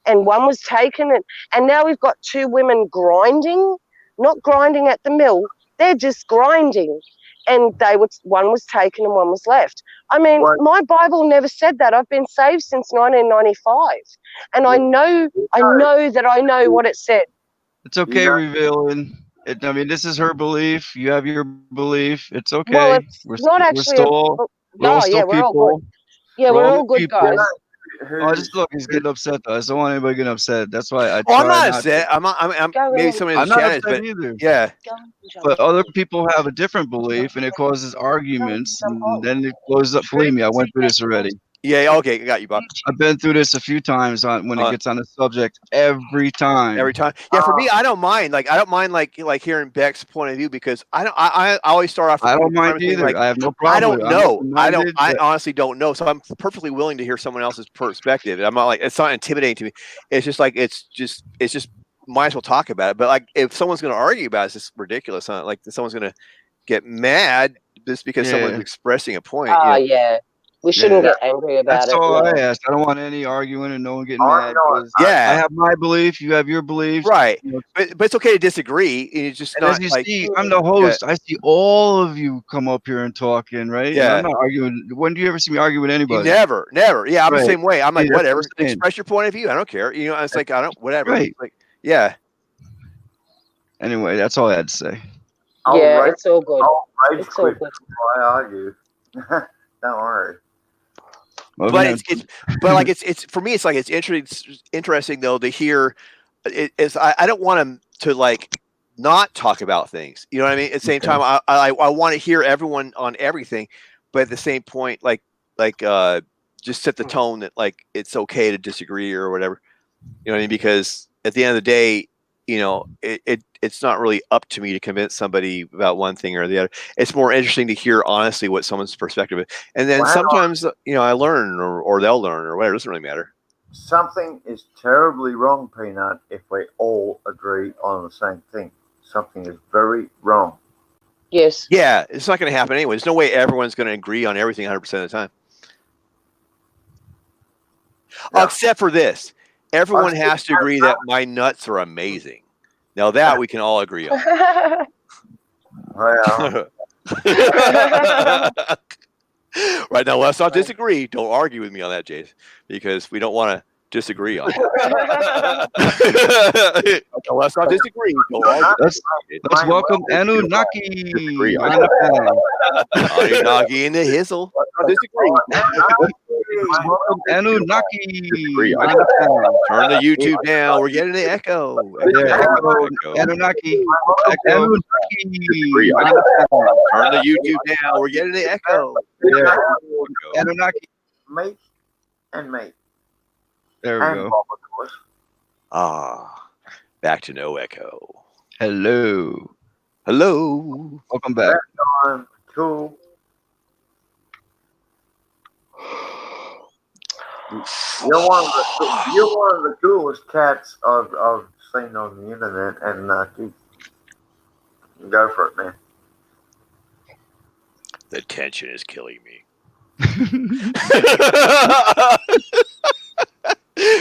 and one was taken, and now we've got two women grinding, not grinding at the mill, they're just grinding. And one was taken and one was left. I mean, my Bible never said that. I've been saved since 1995, and I know that I know what it said. It's okay revealing. I mean, this is her belief. You have your belief. It's okay. Well, it's not actually. We're all still people. Yeah, we're all good guys. Oh, just look, he's getting upset though. I just don't want anybody getting upset. That's why I Oh, I'm try not not upset. to. I'm Go maybe in. somebody in I'm the not chat is, upset but either. yeah. Go and jump But on. other people have a different belief, and it causes Go and arguments, jump and on. then it blows up. Believe me, I went through this already. Yeah, okay, I got you, Bob. I've been through this a few times when it gets on the subject. Every time. Every time. Yeah, for me, I don't mind. Like, I don't mind like hearing Beck's point of view because I always start off. I don't mind premising, either. like, I have no I problem don't with it. I'm know. open-minded, I but honestly don't know. So I'm perfectly willing to hear someone else's perspective. I'm not like it's not intimidating to me. It's just like it's just might as well talk about it. But like if someone's going to argue about it, it's just ridiculous. Huh? Like someone's going to get mad just because someone's yeah, expressing a point. Oh, You know? yeah. We shouldn't get angry about that's it. all I No. ask. I don't want any arguing and no one getting I'm mad. not. 'Cause Yeah. I have my belief. You have your beliefs. Right. You know, But it's okay to disagree. It's just and not as you like see, I'm the host. I see all of you come up here and talking, right? And I'm yeah. not arguing. When do you ever see me argue with You anybody? never. Yeah, I'm the Right. same way. I'm See, like, that's what whatever. I'm saying. Express your point of view. I don't care. You know, it's like I don't whatever. Right. It's like, yeah. Anyway, that's all I had to say. Yeah, it's all good. I'll rage It's all quit good. before I argue. Don't worry. But it's but like it's for me it's like it's interesting though to hear it's I don't want them to like not talk about things. You know what I mean? At the same time, I want to hear everyone on everything, but at the same point, like just set the tone that like it's okay to disagree or whatever. You know what I mean? Because at the end of the day, you know, it's not really up to me to convince somebody about one thing or the other. It's more interesting to hear honestly what someone's perspective is. And then sometimes, you know, I learn or they'll learn or whatever. It doesn't really matter. Something is terribly wrong, Peanut, if we all agree on the same thing. Something is very wrong. Yes. Yeah, it's not going to happen anyway. There's no way everyone's going to agree on everything 100% of the time. Yeah. Except for this. Everyone has to agree that my nuts are amazing. Now that we can all agree on. Well. Right now, let's not disagree. Don't argue with me on that, Jace, because we don't want to disagree on it. Let's not disagree. Don't argue. Let's welcome Anunnaki. Anunnaki in the hizzle. Let's not disagree. Let's welcome Anunnaki. Turn the YouTube down. We're getting the echo. Anunnaki. Turn the YouTube down. We're getting the echo. Anunnaki. Mate and mate. There we go. Bob, of course. Back to no echo. Hello. Hello. Welcome back. Cool. You're one of the coolest cats I've seen on the internet, and go for it, man. The tension is killing me.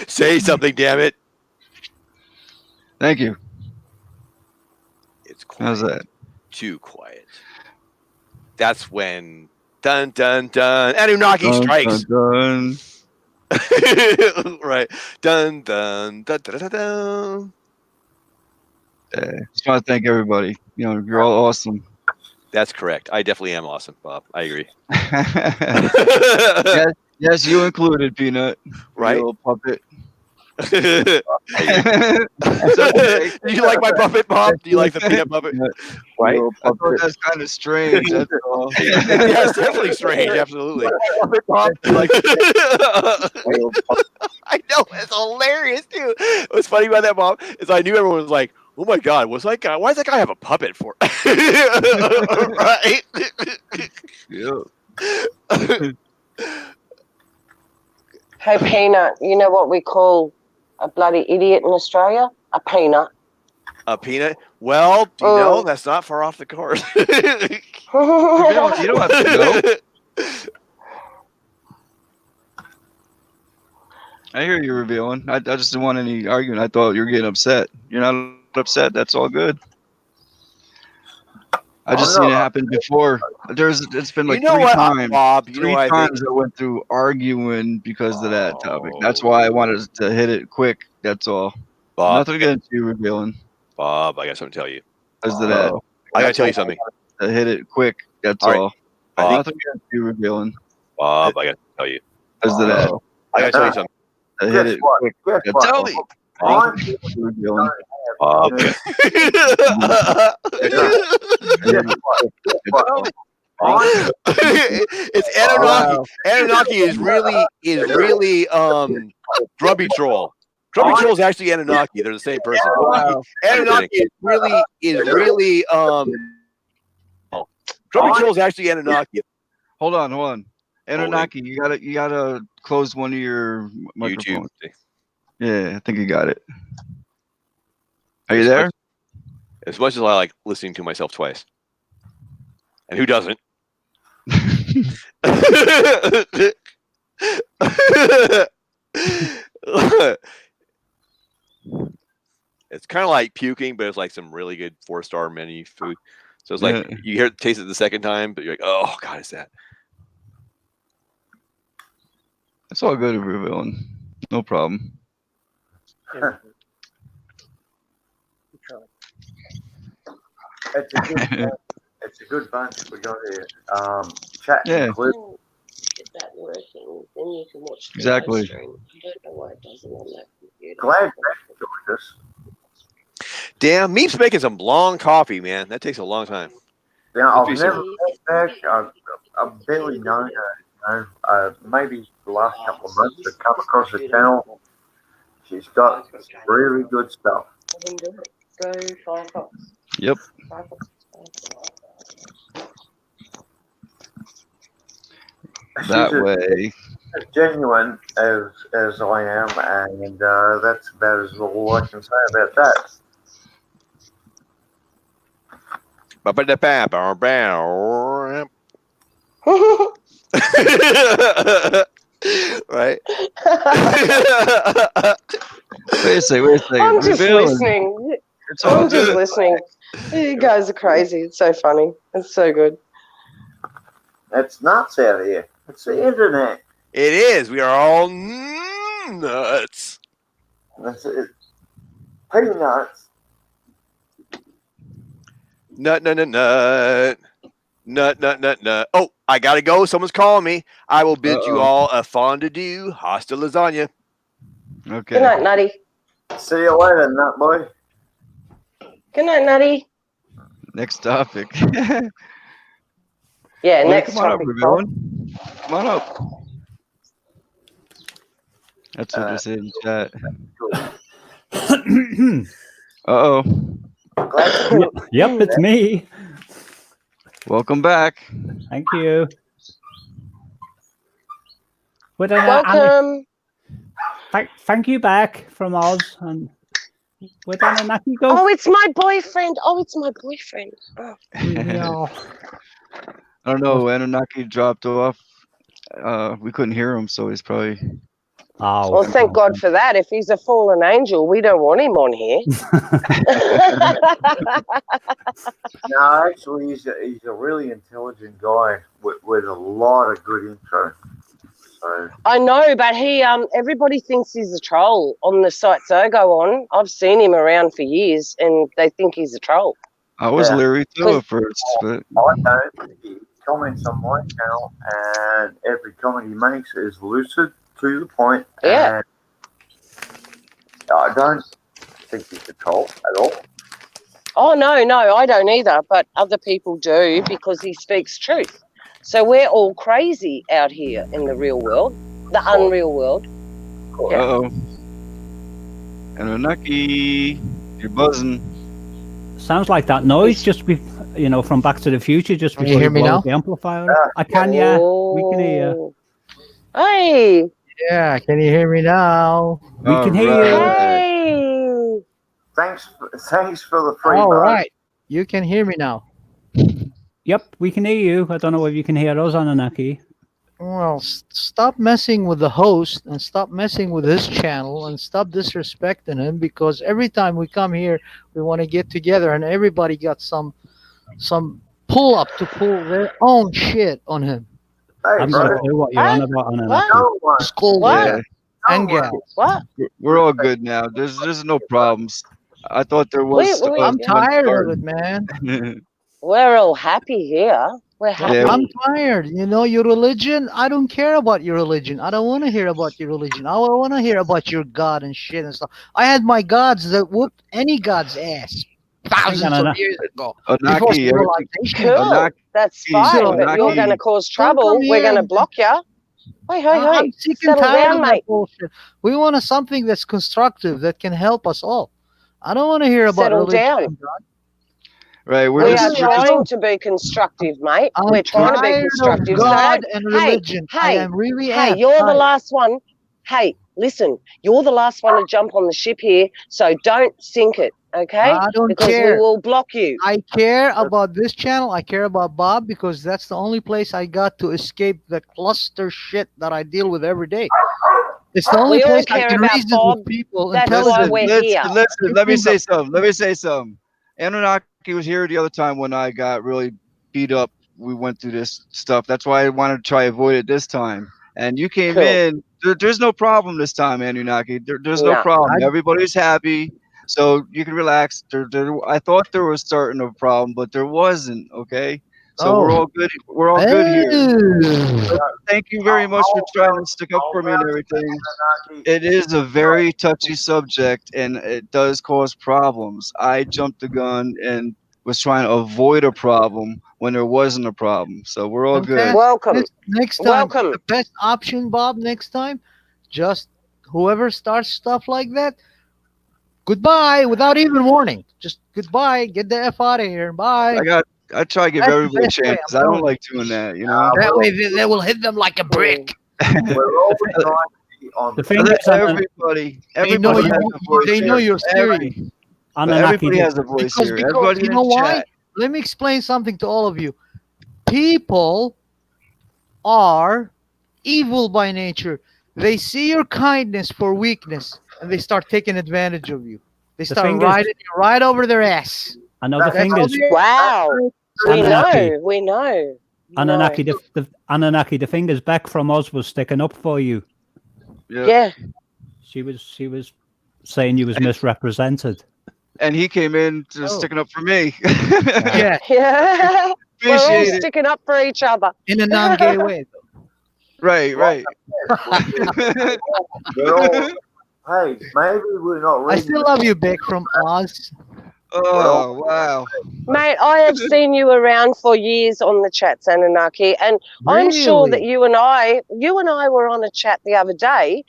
Say something, damn it. Thank you. It's quiet. How's that? Too quiet. That's when dun dun dun Anunnaki strikes. Dun, dun. Right. Dun dun dun dun dun dun. Just want to thank everybody. You know, you're all awesome. That's correct. I definitely am awesome, Bob. I agree. yes, you included, Peanut. Right. You little puppet. Do you like my puppet, Bob? Do you like the peanut puppet? Right. I thought that's kind of strange. That's all. Yeah, it's definitely strange. Absolutely. Puppet, Bob. Like, I know. It's hilarious, too. What's funny about that, Bob, is I knew everyone was like, oh my God, what's that guy? Why does that guy have a puppet for? Right? Yeah. Hey, Peanut, you know what we call a bloody idiot in Australia? A peanut. A peanut? Well, do you know, that's not far off the course. You don't have to know. I hear you revealing. I just didn't want any argument. I thought you were getting upset. You're not upset. That's all good. I just seen it happen before. It's been like three times. Bob, three times I went through arguing because of that topic. That's why I wanted to hit it quick. That's all. Bob, nothing against you revealing. Bob, I got something to tell you. Because of that. I gotta tell you something. To hit it quick. That's all. all. Nothing against you revealing. Bob, I got to tell you. Because of that. I gotta tell you something. I hit Guess it what? quick. Guess Yeah, what? tell me. I'm It's Anunnaki. Anunnaki is really Grubby Troll. Grubby Troll is actually Anunnaki. They're the same person. Wow. Anunnaki is really Grubby Troll is actually Anunnaki. Hold on. Anunnaki, you gotta close one of your microphones. YouTube. Yeah, I think you got it. Are you there? As much as I like listening to myself twice. And who doesn't? It's kind of like puking, but it's like some really good 4-star menu food. So it's like you hear taste it the second time, but you're like, oh God, it's that. It's all good, everyone. No problem. It's a good bunch we got here. Chat included. Get that working, then you can watch the Exactly. live stream. I don't know why it doesn't on that computer. Glad you joined us. Damn, Meep's making some long coffee, man. That takes a long time. Yeah, I've never been back. I've barely known her. Maybe the last couple of months I've come across the channel. She's got really good stuff. Go Firefox. Yep. That way. As genuine as I am, and that's about as all I can say about that. Right? Wait a second. I'm just listening. I'm just listening. You guys are crazy. It's so funny. It's so good. It's nuts out here. It's the internet. It is. We are all nuts. That's it. Pretty nuts. Nut. Oh, I gotta go. Someone's calling me. I will bid you all a fond adieu. Hasta lasagna. Okay. Good night, Nutty. See you later, nut boy. Good night, Nutty. Next topic. Yeah, Well, next come on topic. up, everyone. Come on up. That's what they said in chat. Uh-oh. Yep, it's me. Welcome back. Thank you. Welcome. Thank you back from Oz. And where did Anunnaki go? Oh, it's my boyfriend. Oh. No. I don't know. Anunnaki dropped off. We couldn't hear him, so he's probably. Oh. Well, thank God for that. If he's a fallen angel, we don't want him on here. No, actually, he's a really intelligent guy with a lot of good info. So. I know, but he everybody thinks he's a troll on the sites I go on. I've seen him around for years, and they think he's a troll. I was leery too at first, but I don't. He comments on my channel, and every comment he makes is lucid, to the point. Yeah. And I don't think he's a troll at all. Oh, no, I don't either, but other people do because he speaks truth. So we're all crazy out here in the real world, the unreal world. Yeah. Uh-oh. Anunnaki, you're buzzing. Sounds like that noise just from Back to the Future just Can before you hear me now? The amplifier. I can, yeah. We can hear you. Hey. Yeah, can you hear me now? We can hear you. Hey. Thanks for the free. All right, you can hear me now. Yep, we can hear you. I don't know if you can hear us, Anunnaki. Well, stop messing with the host and stop messing with his channel and stop disrespecting him, because every time we come here, we want to get together and everybody got some pull up to pull their own shit on him. Hey, I'm not sure what you're on about, Anunnaki. School and gals. What? We're all good now. There's no problems. I thought there was. I'm tired of it, man. We're all happy here. We're happy. Yeah. I'm tired. You know, your religion, I don't care about your religion. I don't want to hear about your religion. I want to hear about your God and shit and stuff. I had my gods that whooped any god's ass thousands of years ago. Before Anaki, civilization. Cool. That's fine, but you're Anaki. going to cause Don't come trouble. We're here going to and- block you. Hey, hey, I'm hey. sick and Settle tired down, of mate. that bullshit. We want something that's constructive that can help us all. I don't want to hear about Settle religion down. and God. Right, We are trying to be constructive, mate. I'm We're trying to be tired of constructive. God So, and hey, religion. I hey, am really hey, am you're the tired. last one. Hey, listen, you're the last one to jump on the ship here, so don't sink it, okay? I don't because care. we will block you. I care about this channel. I care about Bob because that's the only place I got to escape the cluster shit that I deal with every day. It's the only We all place I care can about reason Bob. with people and That's tell why them. we're here. Listen, let me say something. Anunnaki was here the other time when I got really beat up. We went through this stuff. That's why I wanted to try to avoid it this time. And you came Cool. in. There's no problem this time, Anunnaki. There's no No. problem. Everybody's happy. So you can relax. I thought there was starting a problem, but there wasn't. Okay. So we're all good. We're all good here. But thank you very much for trying to stick up for me and everything. It is a very touchy subject, and it does cause problems. I jumped the gun and was trying to avoid a problem when there wasn't a problem. So we're all good. Welcome. Next time, Welcome. the best option, Bob, next time, just whoever starts stuff like that, goodbye without even warning. Just goodbye. Get the F out of here. Bye. I try to give That's the everybody a best way, chance. I'm I don't telling like doing that, you know. That way they will hit them like a brick. We're all trying to be on The thing is, everybody They know, has a voice they know here. you're serious. Everybody has a voice here. Because Everybody you in know the why? chat. Let me explain something to all of you. People are evil by nature. They see your kindness for weakness and they start taking advantage of you. They start thing is- riding you right over their ass. I know the thing That's is, Wow. We Anunnaki. know. We know. Anunnaki, Anunnaki, the thing is, Beck from Oz was sticking up for you. Yeah. She was saying you was misrepresented. And he came in to sticking up for me. Yeah. Yeah. We're all Appreciate it. sticking up for each other. In a non-gay way. Right. Hey, maybe we're not I reading. still love you, Beck from Oz. Oh, wow. Mate, I have seen you around for years on the chats, Anunnaki, and I'm sure that Really? you and I were on a chat the other day,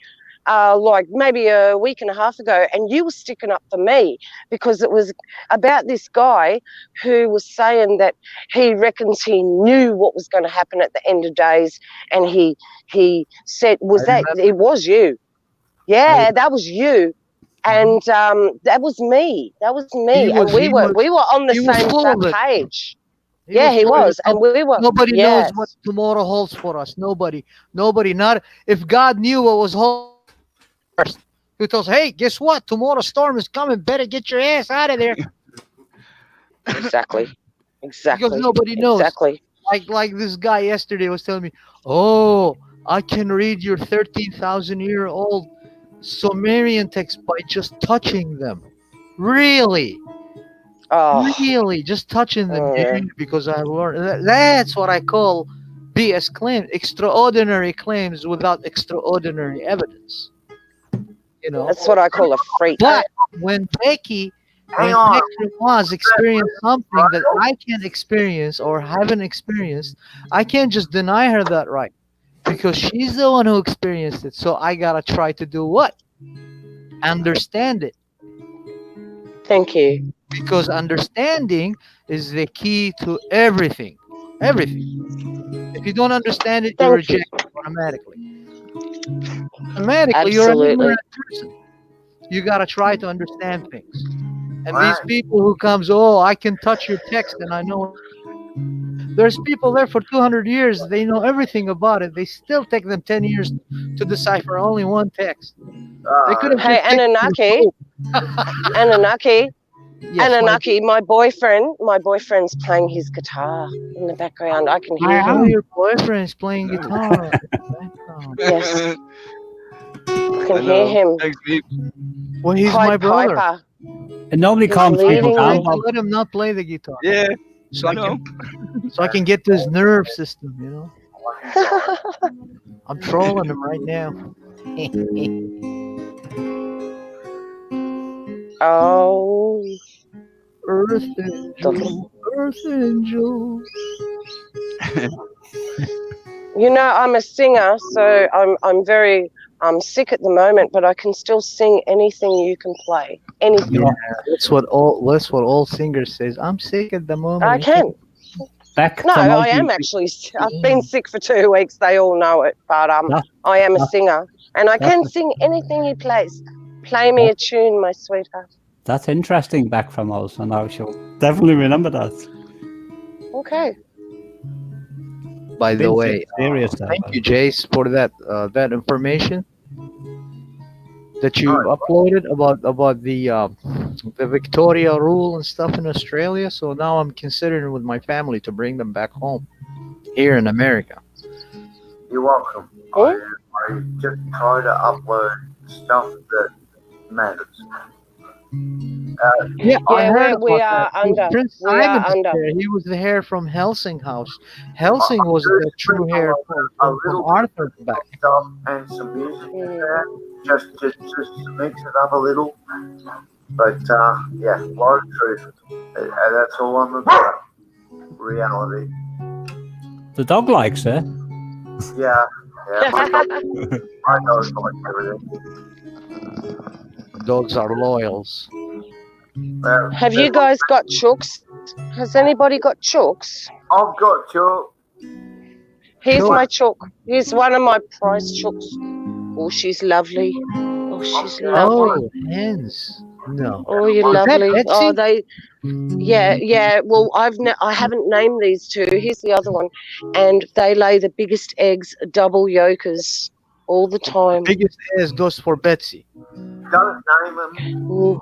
like maybe a week and a half ago, and you were sticking up for me because it was about this guy who was saying that he reckons he knew what was going to happen at the end of days, and he said, it was you. Yeah, that was you. And that was me. That was me. And we were on the same page. Yeah, he was. And we were. Nobody knows what tomorrow holds for us. Nobody. Not if God knew what was holding first. He tells, hey, guess what? Tomorrow's storm is coming. Better get your ass out of there. Exactly. Because nobody knows. Exactly. Like this guy yesterday was telling me, oh, I can read your 13,000-year-old Sumerian text by just touching them. Really? Oh. Really? Just touching them. Yeah, because I learned. That's what I call BS claims. Extraordinary claims without extraordinary evidence. You know? That's what I call a freak. But when Becky was experienced something that I can't experience or haven't experienced, I can't just deny her that right. Because she's the one who experienced it. So I gotta try to do what? Understand it. Thank you. Because understanding is the key to everything. Everything. If you don't understand it, you reject it automatically. Automatically, you're an ignorant person. You gotta try to understand things. And these people who comes, oh, I can touch your text and I know. There's people there for 200 years. They know everything about it. They still take them 10 years to decipher only one text. They could have. Hey, Anunnaki. Anunnaki. Yes, Anunnaki, my boyfriend's playing his guitar in the background. I can hear I know him. your boyfriend's playing guitar. Yes. I can hear him. Well, he's my brother. Piper. It normally He's calms people leading down. the- Let him not play the guitar. Yeah. so I can get to his nerve system. You know, I'm trolling him right now. Oh, Earth Angel, Earth Angel. you know, I'm a singer, so I'm very sick at the moment, but I can still sing anything you can play. Anything. Yeah, that's what all singers says. I'm sick at the moment. I can. Back No, from I am actually. I've been sick for 2 weeks. They all know it, but I am a singer, and I can sing anything he plays. Play me a tune, my sweetheart. That's interesting, back from us, and I shall definitely remember that. Okay. By the way, serious thank you, Jace, for that information that you uploaded about the Victoria rule and stuff in Australia. So now I'm considering with my family to bring them back home here in America. You're welcome. I just try to upload stuff that matters. I heard we about are that. under. Prince We are Simon was under. there. He was the hair from Helsinghouse. Helsing was the true hair from Arthur back. Stuff and some music in there, just to mix it up a little. But yeah, a lot of truth, and that's all I'm about. Reality. The dog likes it. Yeah. My dog's like everything. Dogs are loyals. Have you guys got chooks? Has anybody got chooks? I've got chook. Here's my chook. Here's one of my prize chooks. Oh, she's lovely. Oh, she's lovely. Oh, hens. No. Oh, you're Is that lovely. Betsy? Oh, yeah. Well, I haven't named these two. Here's the other one, and they lay the biggest eggs, double yolkers, all the time. Biggest eggs goes for Betsy. Don't name them because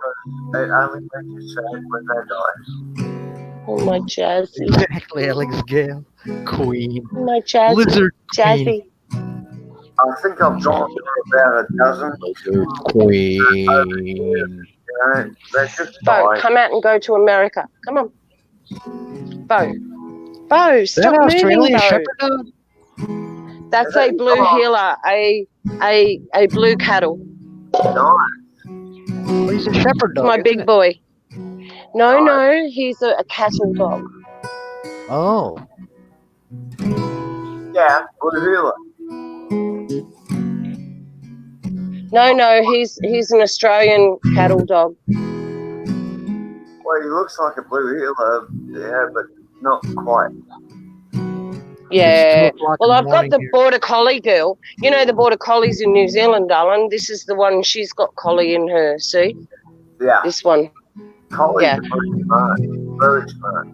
they only make you sad when they die. Oh, my Jazzy. Exactly, Alex Gale. Queen. My Jazzy. Lizard Jazzy. I think I've gone through about a dozen. Lizard Queen. They just Bo, die. come out and go to America. Come on. Bo, Is that stop an moving, Australian Bo. Shepherd dog? That's a blue heeler, a blue cattle. Oh, he's a shepherd dog. My isn't big it? boy. No, he's a cattle dog. Oh. Yeah, blue heeler. No, he's an Australian cattle dog. Well, he looks like a blue heeler, yeah, but not quite. Yeah. It's 2 o'clock Well, in I've got morning the here. border collie girl. You know the border collies in New Zealand, darling. This is the one. She's got collie in her. See? Yeah. This one. Collie's Yeah. very smart. Very smart.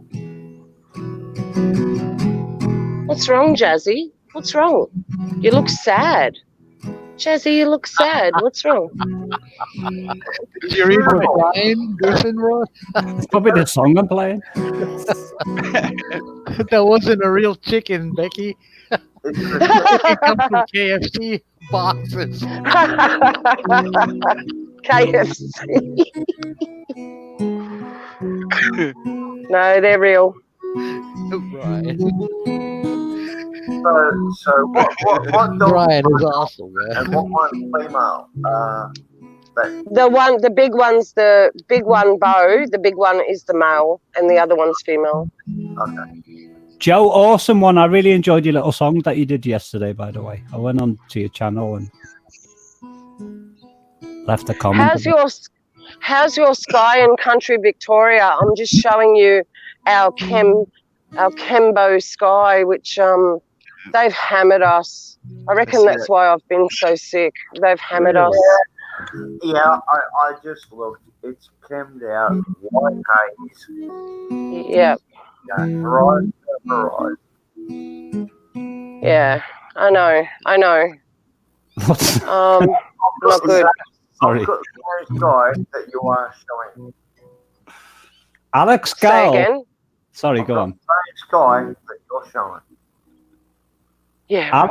What's wrong, Jazzy? What's wrong? You look sad. Jazzy, you look sad. What's wrong? Did you read what Brian Griffin wrote? It's probably the song I'm playing. That wasn't a real chicken, Becky. It comes from KFC boxes. KFC. No, they're real. Brian. So what dog? Brian is awesome, man. And what one's female? The big one's the big one, Bo. The big one is the male, and the other one's female. Okay. Joe, awesome one. I really enjoyed your little song that you did yesterday, by the way. I went on to your channel and left a comment. How's your sky and country Victoria? I'm just showing you our Kembo sky, which they've hammered us. I reckon that's why I've been so sick. They've hammered us. Yeah, I just looked. It's chemmed out, white haze. Yeah. Horizon to horizon. Yeah, I know. Not good. Sorry. I've got the same guy that you are showing. Alex Say Gal. again. Sorry, go on. Same sky that you're showing. Yeah,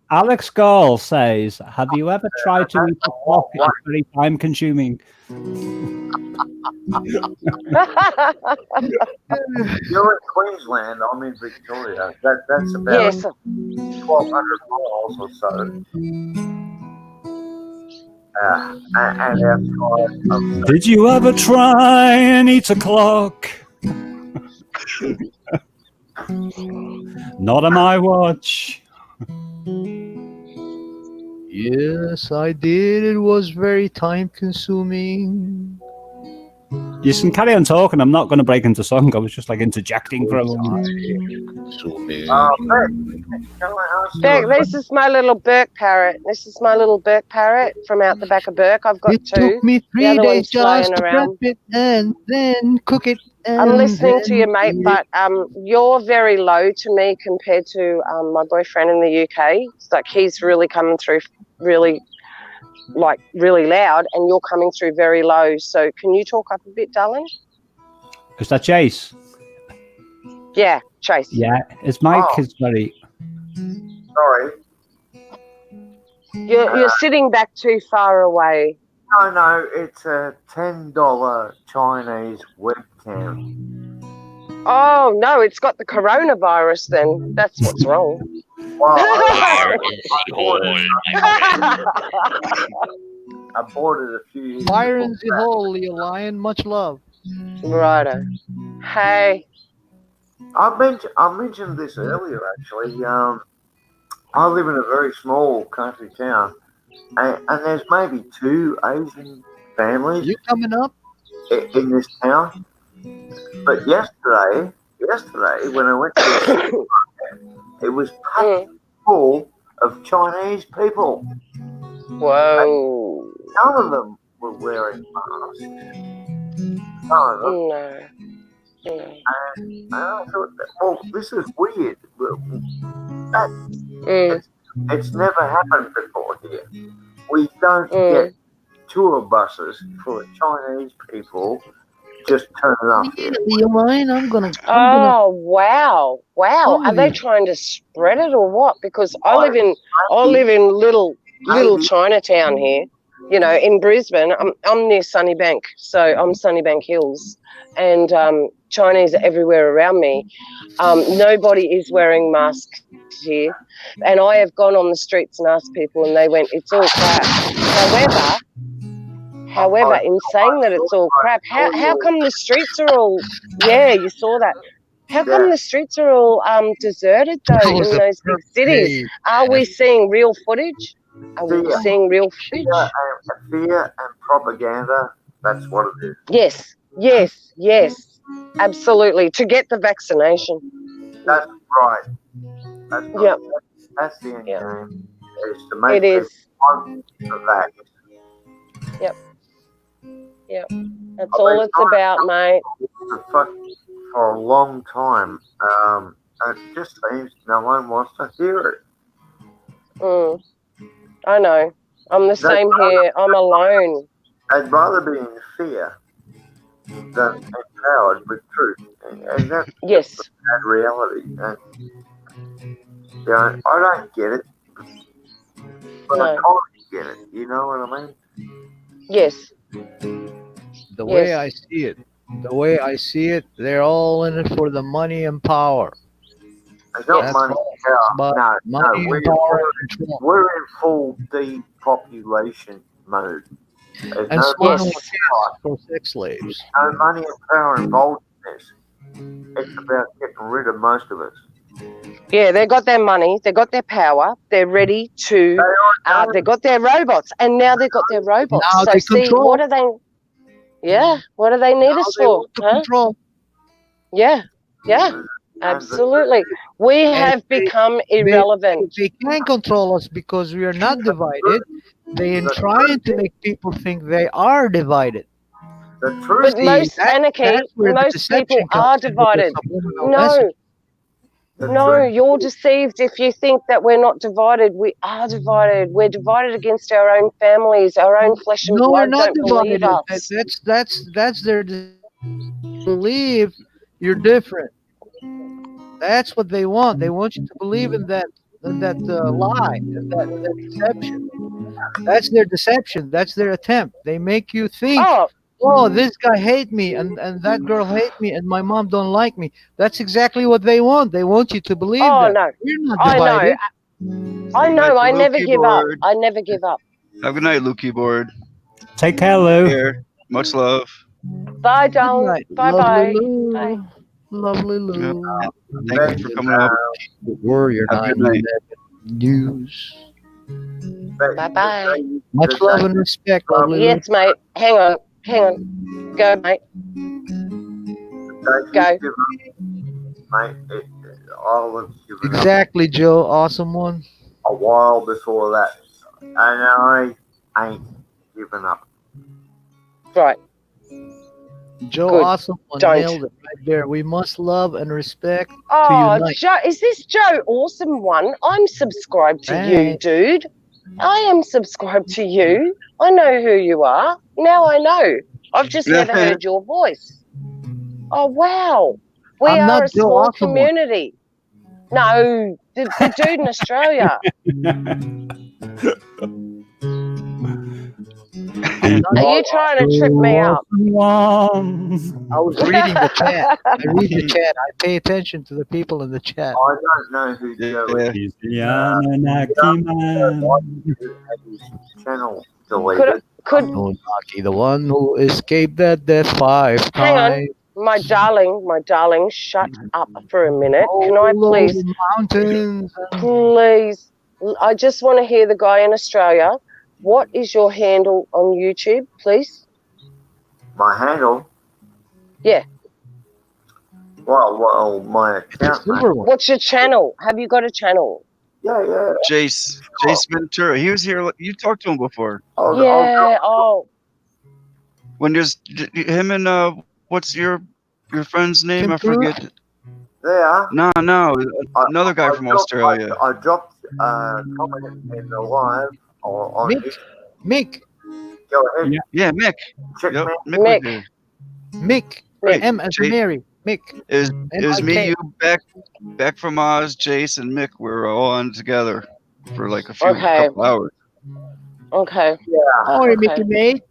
Alex Gall says, have you ever tried to eat a clock? It's very time consuming. You're in Queensland. I'm in Victoria. That's about Yes. 1,200 miles or so. And outside. Did you ever try and eat a clock? Not on my watch. Yes, I did. It was very time consuming. You can carry on talking. I'm not going to break into song. I was just like interjecting for a moment. Beck, this is my little Burke parrot. This is my little Burke parrot from out the back of Burke. I've got It two. took me The 3 other days one's flying just to prep around. it and then cook it. I'm listening to you, mate, then but you're very low to me compared to my boyfriend in the UK. It's like he's really coming through really loud, and you're coming through very low. So can you talk up a bit, darling? Is that Chase? Yeah, Chase. Yeah, his mic is very... Sorry. You're sitting back too far away. No, it's a $10 Chinese webcam. Oh, no, it's got the coronavirus then. That's what's wrong. Well, I bought it a few years Fire ago. in the hole, Leo Lion. Much love. Righto. Hey. I mentioned this earlier, actually. I live in a very small country town, and there's maybe 2 Asian families. You coming up? In this town. But yesterday when I went to the supermarket, it was packed full of Chinese people. Whoa. And none of them were wearing masks. None of them. No. And I thought, well, this is weird. It's never happened before here. We don't get tour buses full of Chinese people just turning up here. Leo Lion, I'm gonna. Wow. Are they trying to spread it or what? Because I live in little Chinatown here. You know, in Brisbane, I'm near Sunnybank, so I'm Sunnybank Hills, and Chinese are everywhere around me. Nobody is wearing masks here, and I have gone on the streets and asked people, and they went, "It's all crap." However, in saying that it's all crap, how come the streets are all? Yeah, you saw that. How come the streets are all deserted though in those big cities? Are we seeing real footage? Are we seeing real footage? Fear and propaganda, that's what it is. Yes. Absolutely. To get the vaccination. That's right. That's right. That's the end game. Is to make people want the vax. Yep. That's all it's about, mate. For a long time. It just seems no one wants to hear it. I know. I'm the same here. I'm alone. I'd rather be in fear than empowered with truth. And that's just bad reality. And, you know, I don't get it. But I kind of get it. You know what I mean? Yes. The way I see it, they're all in it for the money and power. It's not money and power. No, we're in full depopulation mode. There's And no for sex slaves. no money and power involved in this. It's about getting rid of most of us. Yeah, they got their money, they got their power, they're ready to, they got their robots, and now they've got their robots. Now so they see, control. what do they need us for? Control. Yeah, absolutely. We have become irrelevant. They can't control us because we are not divided. They are trying to make people think they are divided. The truth But most people are divided. No, you're deceived if you think that we're not divided. We are divided. We're divided against our own families, our own flesh and No, blood. we're not Don't believe divided. us. That's their believe you're different. That's what they want. They want you to believe in that lie, that deception. That's their deception. That's their attempt. They make you think oh, this guy hate me and that girl hate me and my mom don't like me. That's exactly what they want. They want you to believe Oh that. no, We're not I know, divided. I Good night, know. I Lou never give up. Keyboard. I never give up. Have a good night, Lou Keyboard. Take care, Lou. Here. Much love. Bye, Good Don. night, Bye, lovely bye. Lou. Bye. Lovely Yeah. Lou. Thank you for coming up. Warrior Have a good night. 911 News. Bye, bye. Much love and respect, lovely Lou. Yes, mate. Hang on. Go, mate. Go. Mate, I was given up Exactly, Joe. Awesome one. a while before that, and I ain't given up. Right. Joe, Good. awesome one. Don't. Nailed it right there. We must love and respect to Oh, unite. Joe, is this Joe Awesome One? I'm subscribed to you, Right. dude. I am subscribed to you. I know who you are. Now I know. I've just never heard your voice. Oh, wow. We I'm are not a Joe small Awesome One. community. No, the dude in Australia. Are you trying to trip me up? I was reading the chat. I read the chat. I pay attention to the people in the chat. I don't know who Joe is. He's the Anunnaki man. Channel deleted. Could Anunnaki, the one who escaped that death 5 hang on, times. my darling, shut up for a minute. Can I All please, over the mountains. please? I just want to hear the guy in Australia. What is your handle on YouTube, please? My handle. Yeah. Well, my account. Mate. What's your channel? Have you got a channel? Yeah. Jace Ventura. He was here. You talked to him before. Yeah. Oh. When there's him and what's your friend's name? I forget. There. No, another guy from Australia. I dropped comment in the live on Mick. Go ahead. Yeah, Mick. Check Yep, me. Mick. Was here. Mick. Right. M as in Mary. Mick. It was me, M-I-K. you, back from Oz, Jace, and Mick. We were all on together for like a couple hours. Okay. Yeah. Oh, Mickey mate.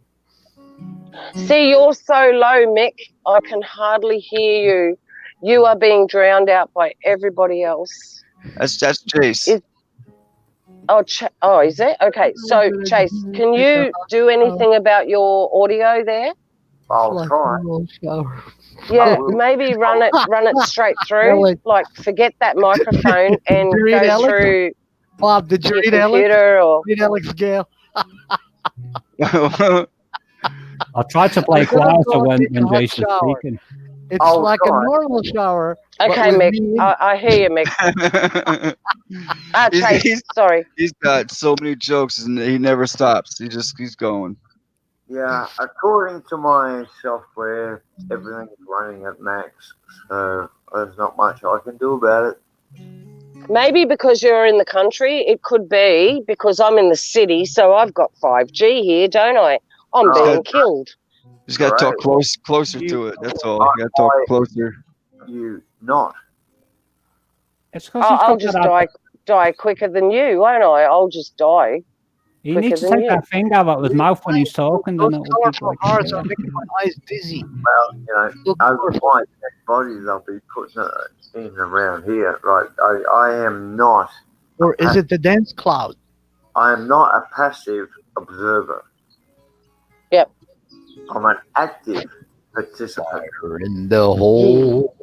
See, you're so low, Mick. I can hardly hear you. You are being drowned out by everybody else. That's Jace. Is it? Okay. So, Chase, can you do anything about your audio there? I'll try. Yeah, maybe run it straight through. Like, forget that microphone and go through. Bob, did you read computer Alex? or Read Alex Gale. I'll try to play quieter when Jason's speaking. It's like a normal shower. Okay, Mick. I hear you, Mick. Chase, sorry. He's got so many jokes and he never stops. He's going. Yeah, according to my software, everything's running at max, so there's not much I can do about it. Maybe because you're in the country, it could be because I'm in the city, so I've got 5G here, don't I? I'm being killed. Just got to talk closer to it. That's all. You got to talk closer. You not. I'll just die quicker than you, won't I? I'll just die. You need to take that finger out of his mouth when he's talking. Then it will be like, Ours are making my eyes dizzy. Well, over my body, they'll be putting it in around here, right? I am not. Or is it the dense cloud? I am not a passive observer. Yep. I'm an active participant. Fire in the hole.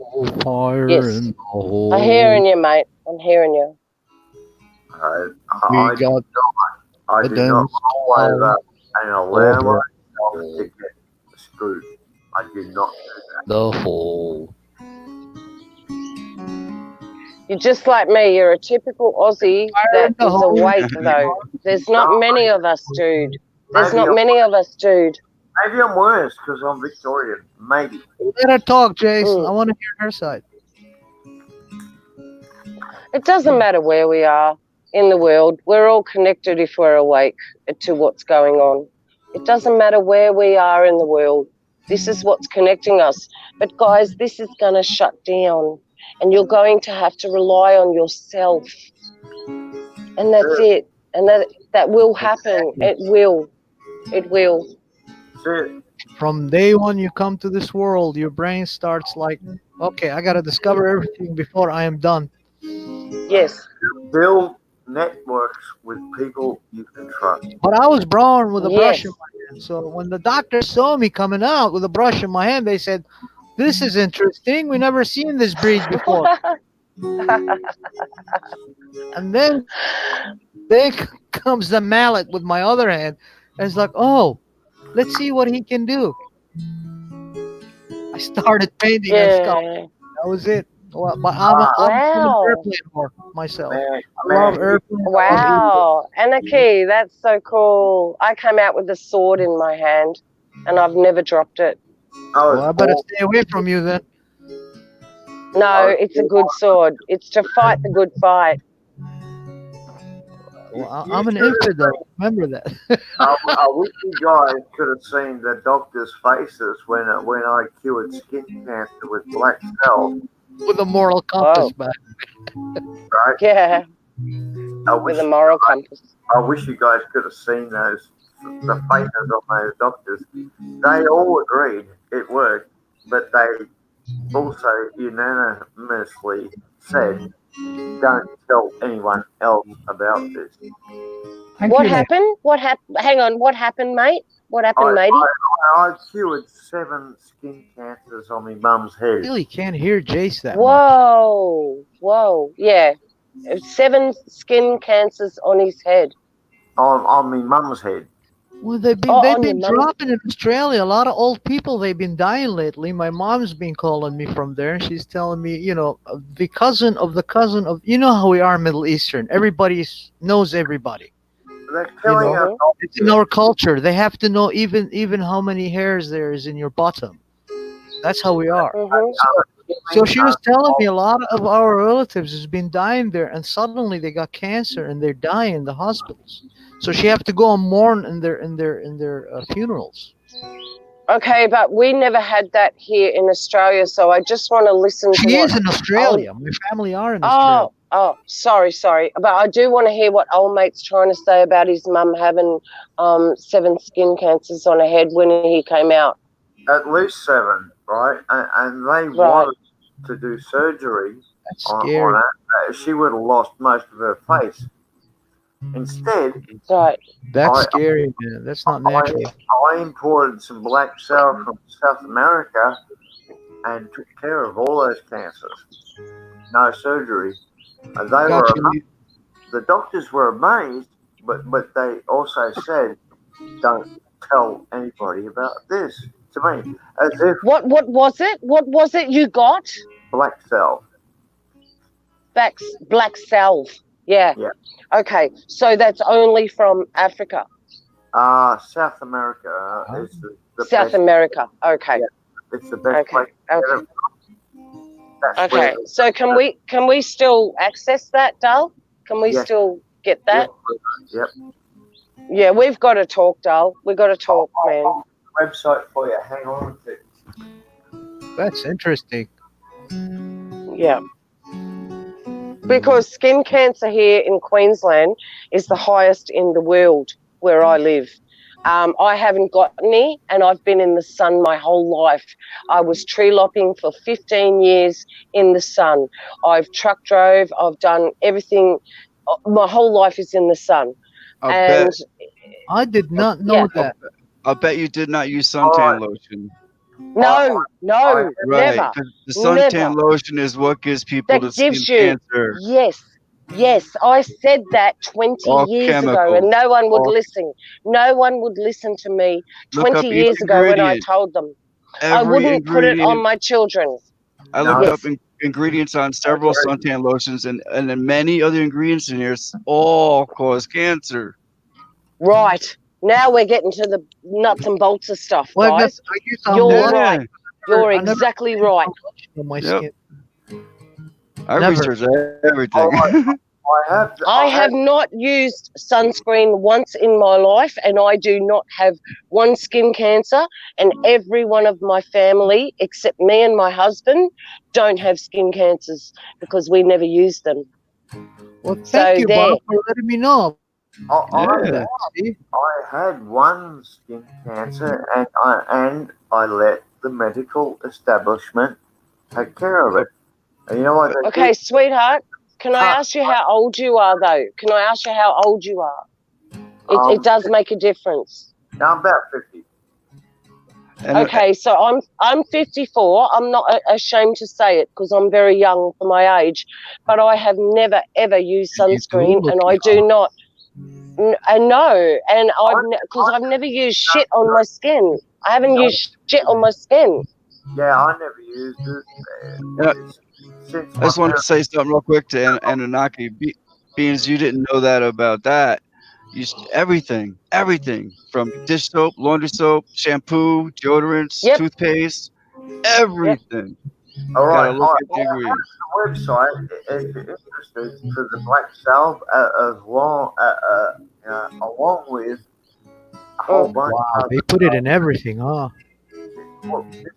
Fire in the hole. I'm hearing you, mate. I'm hearing you. I do not roll over and allow myself to get screwed. I do not do that. The hole. You're just like me. You're a typical Aussie that is awake, though. There's not many of us, dude. There's not many of us, dude. Maybe I'm worse because I'm Victorian. Maybe. Let her talk, Jason. I want to hear her side. It doesn't matter where we are in the world. We're all connected if we're awake to what's going on. It doesn't matter where we are in the world. This is what's connecting us. But, guys, this is going to shut down. And you're going to have to rely on yourself. And that's it. And that will happen. It will. It will. From day one you come to this world, your brain starts like, okay, I got to discover everything before I am done. Yes. Build networks with people you can trust. But I was born with a brush Yes. in my hand. So when the doctors saw me coming out with a brush in my hand, they said, this is interesting. We never seen this breed before. And then comes the mallet with my other hand. And it's like, oh, let's see what he can do. I started painting and sculpting. That was it. Well, but I'm an airplane more myself. I love airplanes. Wow, Anarchy, that's so cool. I came out with a sword in my hand, and I've never dropped it. Well, I better stay away from you then. No, it's a good sword. It's to fight the good fight. Well, I'm an infidel. Remember that. I wish you guys could have seen the doctors' faces when I cured skin cancer with black cells. With a moral compass back. Right? Yeah. With a moral compass. I wish you guys could have seen the faces of those doctors. They all agreed it worked, but they also unanimously said, don't tell anyone else about this. What happened? What happened? Hang on. What happened, mate? What happened, matey? I cured 7 skin cancers on my mum's head. Really can't hear Jace that Whoa. Whoa. Yeah. 7 skin cancers on his head. On my mum's head. Well, they've been dropping in Australia. A lot of old people, they've been dying lately. My mom's been calling me from there, and she's telling me, the cousin of, you know how we are Middle Eastern. Everybody knows everybody. They're killing us. It's in our culture. They have to know even how many hairs there is in your bottom. That's how we are. So she was telling me a lot of our relatives has been dying there, and suddenly they got cancer and they're dying in the hospitals. So she have to go and mourn in their funerals. Okay, but we never had that here in Australia, so I just want to listen to She is in Australia. My family are in Australia. Oh, sorry. But I do want to hear what old mate's trying to say about his mum having 7 skin cancers on her head when he came out. At least 7, right? And they wanted to do surgery on that. She would have lost most of her face. Instead, that's scary, man. That's not natural. I imported some black cells from South America and took care of all those cancers. No surgery. And the doctors were amazed, but they also said, don't tell anybody about this. To me, as if what was it? What was it you got? Black cell. Black salve. Yeah. Okay, so that's only from Africa. South America is the South best. America. Okay. Yeah, it's the best place. Okay. So can we still access that, Dal? Can we still get that? Yep. Yeah, we've got to talk, Dal. We've got to talk, man. Website for you. Hang on. That's interesting. Yeah. Because skin cancer here in Queensland is the highest in the world where I live. I haven't got any, and I've been in the sun my whole life. I was tree lopping for 15 years in the sun. I've truck drove. I've done everything. My whole life is in the sun. I did not know that. I bet you did not use suntan lotion. No, right, never. The suntan lotion is what gives people the skin cancer. Yes, I said that 20 years ago, and no one would listen. No one would listen to me 20 years ago when I told them. I wouldn't put it on my children. I looked up ingredients on several suntan lotions, and then many other ingredients in here all cause cancer. Right. Now we're getting to the nuts and bolts of stuff, well, guys. You're right. You're exactly right. My skin. I research everything. I have not used sunscreen once in my life, and I do not have one skin cancer, and every one of my family, except me and my husband, don't have skin cancers because we never use them. Well, thank you, Bob, for letting me know. Yeah. I had one skin cancer, and I let the medical establishment take care of it. And you know what they Okay, did? sweetheart, can I ask you how old you are, though? Can I ask you how old you are? It does make a difference. I'm about 50. Okay, so I'm 54. I'm not ashamed to say it because I'm very young for my age, but I have never ever used sunscreen, and I do not. I know, and I've never used shit on my skin. I haven't used shit on my skin. Yeah, I never used it. Since I just wanted to say something real quick to Anunnaki. Being as you didn't know that about that, everything from dish soap, laundry soap, shampoo, deodorants, toothpaste, everything. All right, Gotta look at the I have ingredients. the website if you're interested for the black salve, along with a whole bunch Wow, of they put it in everything, huh?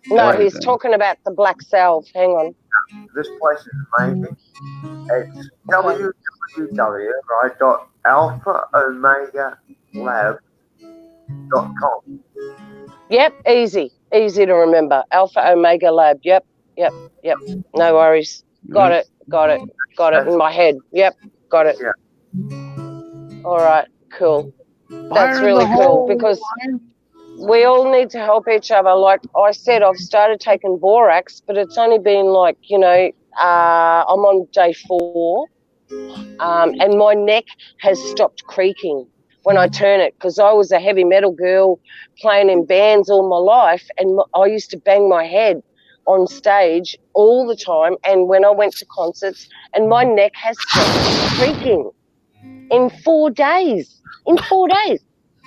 No, he's talking about the black salve. Hang on. This place is amazing. It's Okay. www.alphaomegalab.com. Yep, easy to remember. Alpha Omega Lab. Yep. No worries. Got it in my head. Yep, got it. Yeah. All right, cool. That's Fire in the really cool hole, because we all need to help each other. Like I said, I've started taking borax, but it's only been like, I'm on day 4, and my neck has stopped creaking when I turn it because I was a heavy metal girl playing in bands all my life, and I used to bang my head on stage all the time, and when I went to concerts, and my neck has stopped creaking in 4 days.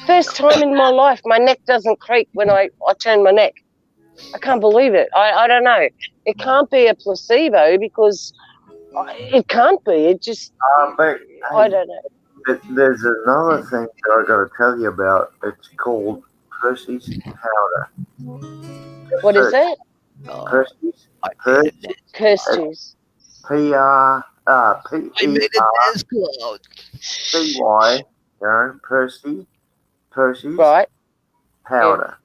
First time in my life, my neck doesn't creak when I turn my neck. I can't believe it. I don't know. It can't be a placebo because it can't be. It just, But I don't know. there's another thing that I got to tell you about. It's called Percy's powder. What is it? Percy's. Kirsty's. P-E-R-C-Y. Darren, Percy's powder.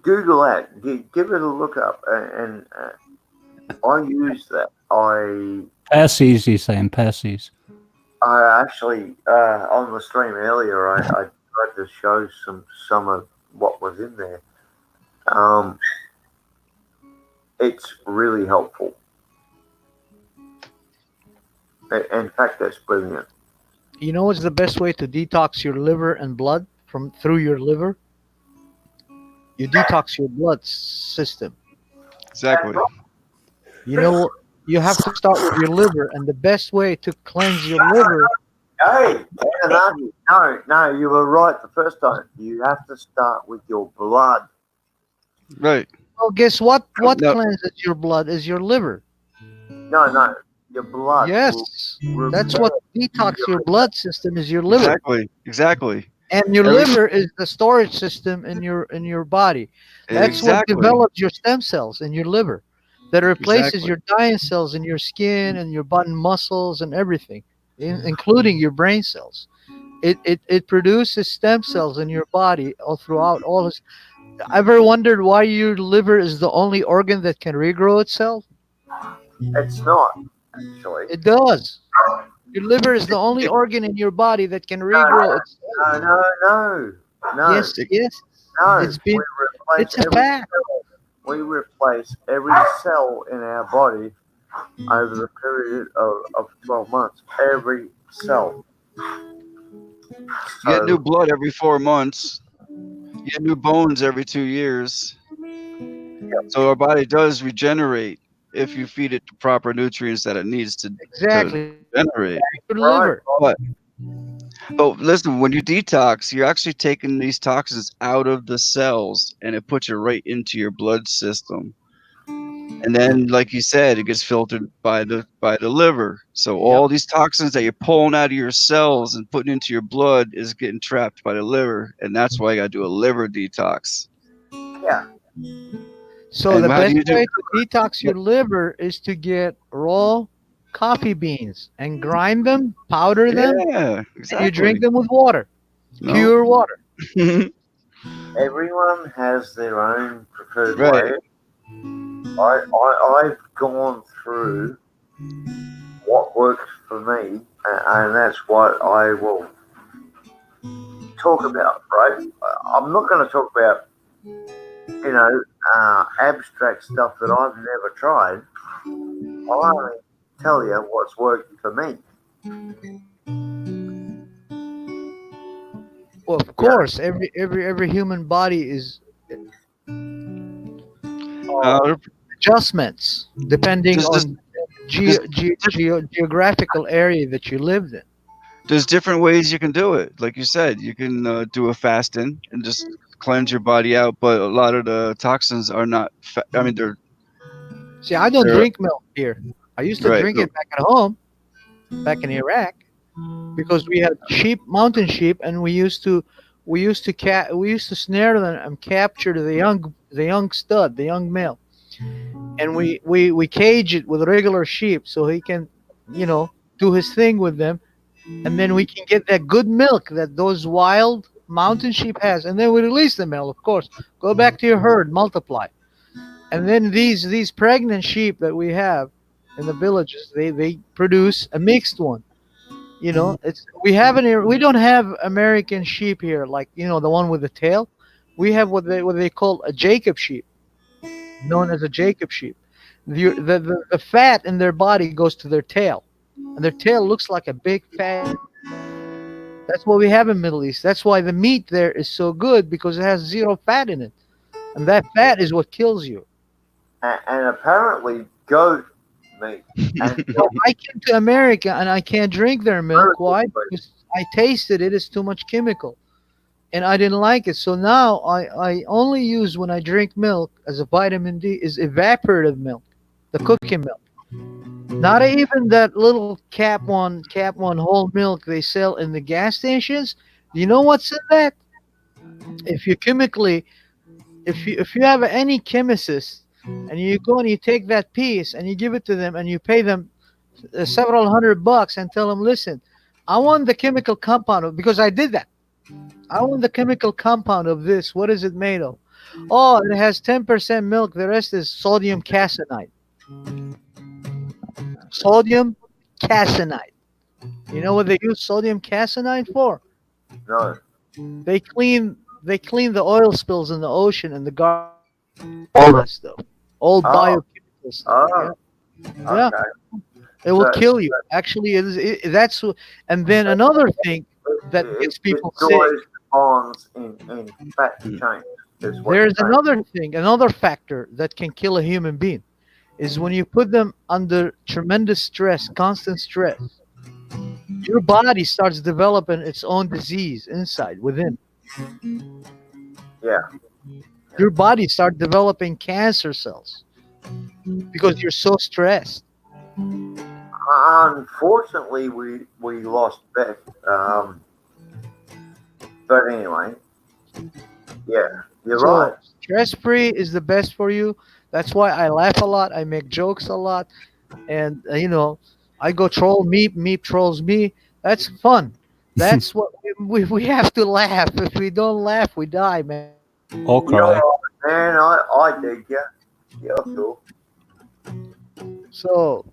Google that. Give it a look up, and I use that. Percy's, he's saying Percy's. I actually on the stream earlier, I tried to show some of what was in there. It's really helpful. In fact, that's brilliant. You know what's the best way to detox your liver and blood through your liver? You detox your blood system. Exactly. You know, you have to start with your liver, and the best way to cleanse your liver. Hey, no, you were right the first time. You have to start with your blood. Right. Well, guess what? What cleanses your blood is your liver. No, your blood. Yes, that's what detox your blood system is. Your liver. Exactly. And your liver is the storage system in your body. That's what develops your stem cells in your liver, that replaces your dying cells in your skin and your button muscles and everything, including your brain cells. It produces stem cells in your body all throughout all this. Ever wondered why your liver is the only organ that can regrow itself? It's not, actually. It does. Your liver is the only organ in your body that can regrow itself. No. Yes. No. It's a fact. We replace every cell in our body over the period of 12 months. Every cell. You get new blood every 4 months. You get new bones every 2 years. So our body does regenerate if you feed it the proper nutrients that it needs to regenerate. Your liver. But listen, when you detox, you're actually taking these toxins out of the cells, and it puts it right into your blood system. And then, like you said, it gets filtered by the liver. So all these toxins that you're pulling out of your cells and putting into your blood is getting trapped by the liver, and that's why you got to do a liver detox. Yeah. So the best way to detox your liver is to get raw coffee beans and grind them, powder them, Yeah, and you drink exactly. them with water, No. pure water. Everyone has their own preferred Right. way. I've gone through what works for me, and that's what I will talk about, right? I'm not going to talk about, abstract stuff that I've never tried. I'll only tell you what's working for me. Well, of course, every human body is adjustments depending There's on geographical area that you lived in. There's different ways you can do it. Like you said, you can do a fasting and just cleanse your body out, but a lot of the toxins are not. I mean, See, I don't they're drink milk here. I used to right. drink it back at home, back in Iraq, because we had sheep, mountain sheep, and we used to snare them and capture the young stud, the young male, and we cage it with regular sheep so he can, do his thing with them, and then we can get that good milk that those wild mountain sheep has, and then we release the male, of course. Go back to your herd, multiply, and then these pregnant sheep that we have in the villages, they produce a mixed one. It's we don't have American sheep here, like the one with the tail. We have what they call a Jacob sheep, known as a Jacob sheep. The fat in their body goes to their tail, and their tail looks like a big fat. That's what we have in Middle East. That's why the meat there is so good, because it has zero fat in it, and that fat is what kills you. And apparently, goat meat. Well, I came to America and I can't drink their milk. Why? Because I tasted it. It's too much chemical, and I didn't like it. So now I only use, when I drink milk as a vitamin D, is evaporative milk, the cooking milk. Not even that little cap one whole milk they sell in the gas stations. You know what's in that? If you chemically, if you have any chemist and you go and you take that piece and you give it to them and you pay them several $100 and tell them, listen, I want the chemical compound because I did that. I want the chemical compound of this. What is it made of? Oh, it has 10% milk. The rest is sodium caseinite. Sodium caseinite. You know what they use sodium caseinite for? No. They clean the oil spills in the ocean and the all that stuff. All biochemical stuff. Oh. Yeah. Okay. It will kill you. Actually, that's and then another thing that gets people sick. Bonds in fat chains. There's another thing, another factor that can kill a human being, is when you put them under tremendous stress, constant stress. Your body starts developing its own disease inside within. Yeah. Your body starts developing cancer cells because you're so stressed. Unfortunately, we lost Beck. But anyway, yeah, you're right. Stress-free is the best for you. That's why I laugh a lot. I make jokes a lot, and I go troll Meep. Meep trolls me. That's fun. That's what we have to laugh. If we don't laugh, we die, man. Or cry. Man, I dig you. You're cool. So,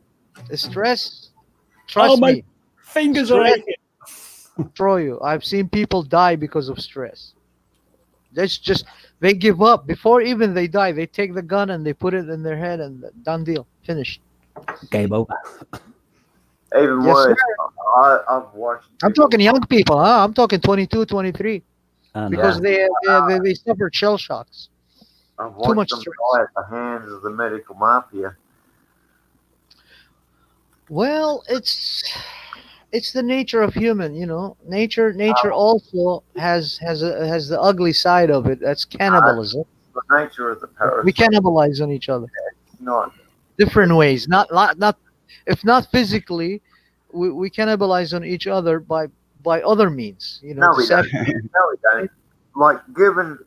stress. Trust my me. Fingers are aching. Destroy you. I've seen people die because of stress. They give up before even they die. They take the gun and they put it in their head and done deal, finished. Game over. Even Yes, worse, sir. I've watched. I'm talking young people, huh? I'm talking 22, 23, because they suffered shell shocks. I've Too much watched them stress. die at the hands of the medical mafia. Well, it's the nature of human, Nature also has the ugly side of it. That's cannibalism. The nature of the parasite. We cannibalize on each other. It's not Different ways. Not if not physically, we cannibalize on each other by other means. No, we don't. No, we don't. Like given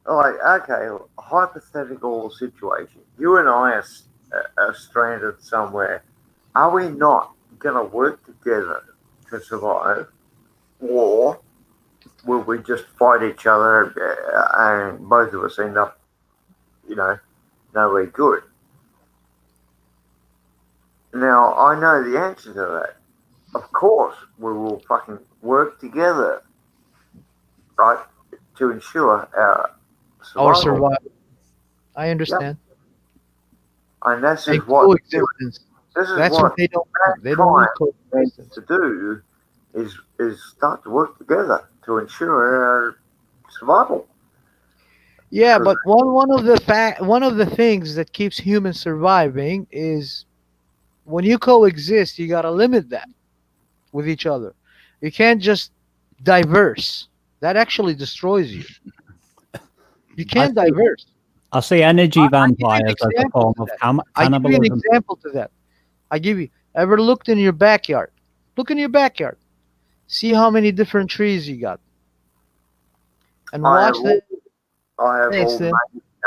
okay, hypothetical situation. You and I are stranded somewhere are we not going to work together to survive, or will we just fight each other and both of us end up, nowhere good? Now, I know the answer to that. Of course, we will fucking work together, right, to ensure our survival. Our survival. I understand. Yep. And this And is what coexistence. this is That's what they don't want. They don't want mankind coexistence. to do is start to work together to ensure our survival. Yeah, but one of the things that keeps humans surviving is when you coexist, you gotta limit that with each other. You can't just diverse. That actually destroys you. You can't diverse. I see energy I'll give you an vampires as a example form to of that. I give you an cannibalism. example to that. I give you. Ever looked in your backyard? Look in your backyard. See how many different trees you got, and watch the. I have Thanks, all then.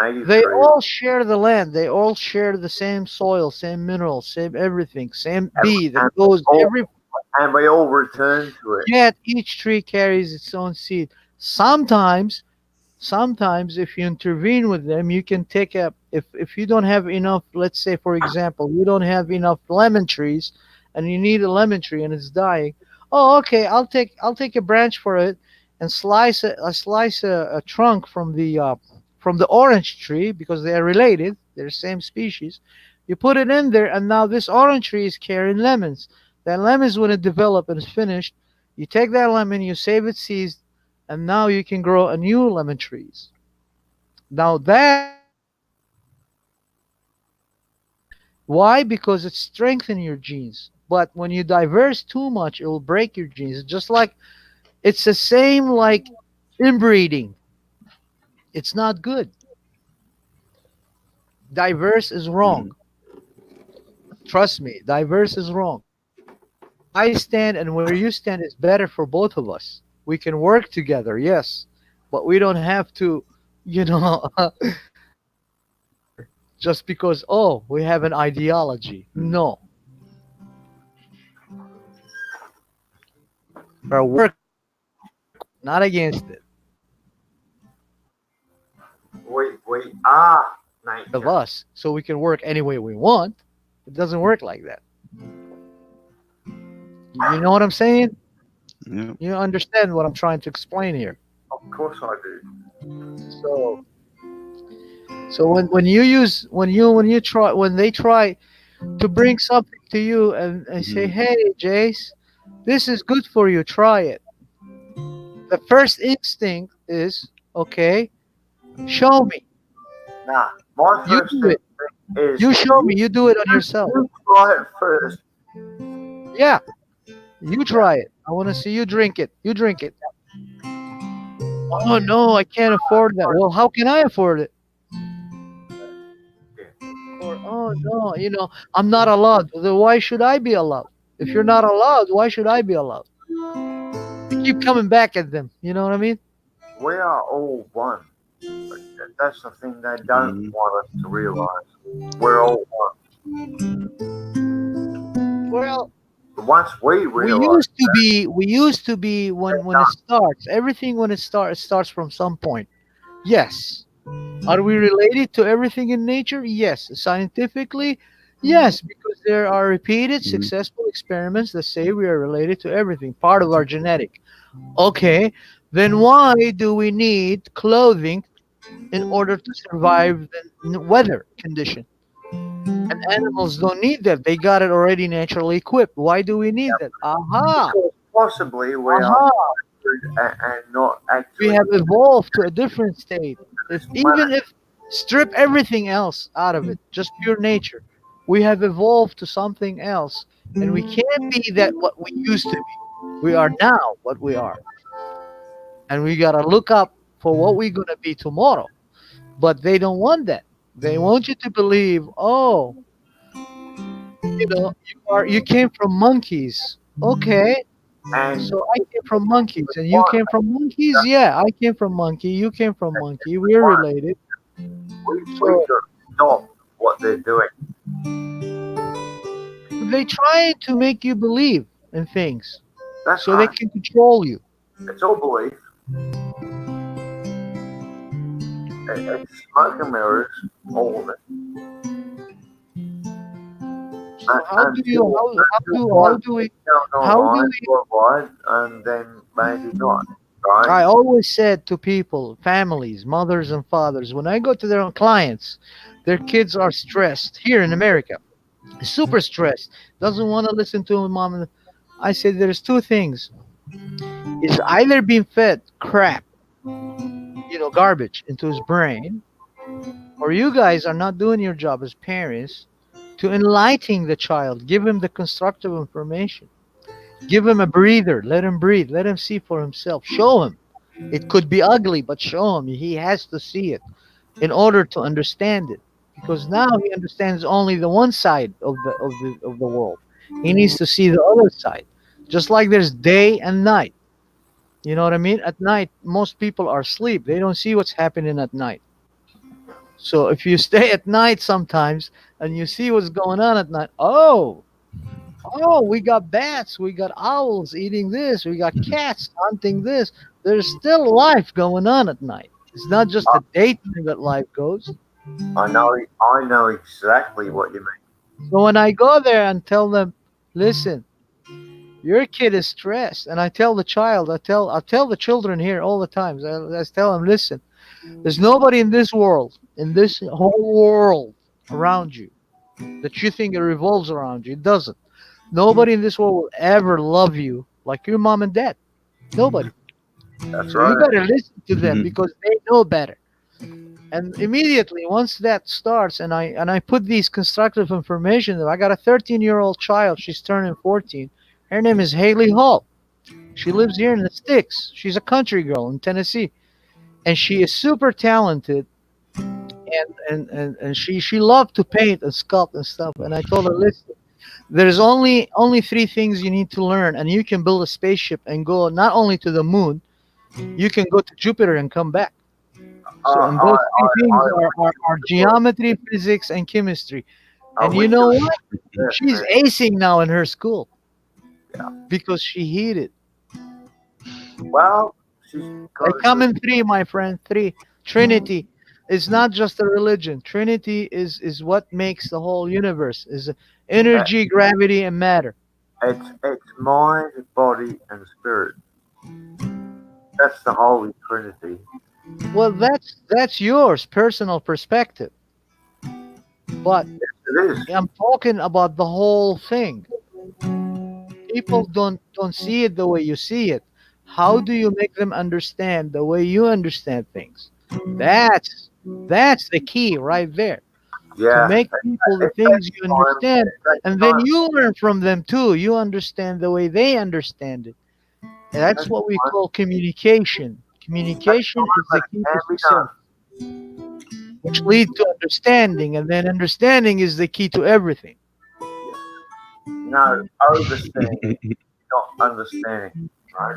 native They trees. all share the land. They all share the same soil, same minerals, same everything, same bee that goes every. And we all return to it. Yet each tree carries its own seed. Sometimes if you intervene with them, you can take a. If you don't have enough, let's say for example, you don't have enough lemon trees, and you need a lemon tree and it's dying. Oh, okay. I'll take a branch for it and slice a trunk from the orange tree because they are related. They're the same species. You put it in there, and now this orange tree is carrying lemons. That lemons, when it develops and is finished, you take that lemon, you save its seeds, and now you can grow a new lemon trees. Now that why? Because it strengthens your genes. But when you diverse too much, it will break your genes. It's just like it's the same like inbreeding. It's not good. Diverse is wrong. Trust me, diverse is wrong. I stand and where you stand is better for both of us. We can work together, yes, but we don't have to, you know, just because, oh, we have an ideology. No. We're work, not against it. We are nature. Of us, so we can work any way we want. It doesn't work like that. You know what I'm saying? Yeah. You understand what I'm trying to explain here. Of course I do. So when you use when they try to bring something to you and say, hey Jace, this is good for you, try it. The first instinct is, okay, show me. Nah, my You first do thing it. is You show me. You do it on yourself. You try it first. Yeah. You try it. I want to see you drink it. You drink it. Oh no, I can't afford that. Well, how can I afford it? Or oh no, I'm not allowed. Then why should I be allowed? If you're not allowed, why should I be allowed? You keep coming back at them. You know what I mean? We are all one. That's the thing they don't want us to realize. We're all one. Well, once we realize we used to be when it starts. Everything when it starts from some point. Yes. Are we related to everything in nature? Yes. Scientifically, yes, because there are repeated successful experiments that say we are related to everything, part of our genetic. Okay, then why do we need clothing in order to survive the weather condition? And animals don't need that. They got it already naturally equipped. Why do we need that? Aha! Because possibly we are and not actually. We have evolved to a different state. Even if strip everything else out of it, just pure nature, we have evolved to something else, and we can't be that what we used to be. We are now what we are, and we gotta look up for what we're gonna be tomorrow. But they don't want that. They want you to believe, oh, you came from monkeys. Okay. So I came from monkeys, and you came from monkeys. Yeah, I came from monkey. You came from monkey. We're related. We should stop what they're doing. they try to make you believe in things That's so they right. can control you. It's all belief. It's smoke and mirrors, all of it. So how do you worldwide, and then maybe not, right? I always said to people, families, mothers and fathers, when I go to their clients, their kids are stressed here in America, super stressed, doesn't want to listen to mom. I said there's two things. It's either being fed crap, garbage into his brain, or you guys are not doing your job as parents to enlighten the child, give him the constructive information, give him a breather, let him breathe, let him see for himself, show him. It could be ugly, but show him. He has to see it in order to understand it, because now he understands only the one side of the world. He needs to see the other side. Just like there's day and night. You know what I mean? At night, most people are asleep. They don't see what's happening at night. So if you stay at night sometimes and you see what's going on at night, we got bats, we got owls eating this, we got cats hunting this. There's still life going on at night. It's not just the daytime that life goes. I know exactly what you mean. So when I go there and tell them, listen, your kid is stressed, and I tell the child, I tell the children here all the time, I tell them, listen, there's nobody in this world, in this whole world around you, that you think it revolves around you. It doesn't. Nobody in this world will ever love you like your mom and dad. Nobody. That's so right. You better listen to them because they know better. And immediately, once that starts, and I put these constructive information, I got a 13-year-old child. She's turning 14. Her name is Haley Hall. She lives here in the sticks. She's a country girl in Tennessee, and she is super talented. And she loved to paint and sculpt and stuff. And I told her, listen, there's only three things you need to learn, and you can build a spaceship and go not only to the moon, you can go to Jupiter and come back. So and those three things are geometry, physics, and chemistry. And you know what? She's acing now in her school. Yeah. Because she hit it. Well, they come in three, my friend. Three. Trinity. It's not just a religion. Trinity is what makes the whole universe. Is energy, gravity, and matter. It's mind, body, and spirit. That's the Holy Trinity. Well, that's yours, personal perspective. But I'm talking about the whole thing. People don't see it the way you see it. How do you make them understand the way you understand things? That's the key right there. Yeah. To make people the things you understand, and then you learn from them too. You understand the way they understand it. And that's what we call communication. Communication is the key to success, which leads to understanding, and then understanding is the key to everything. No, overstanding, not understanding, right?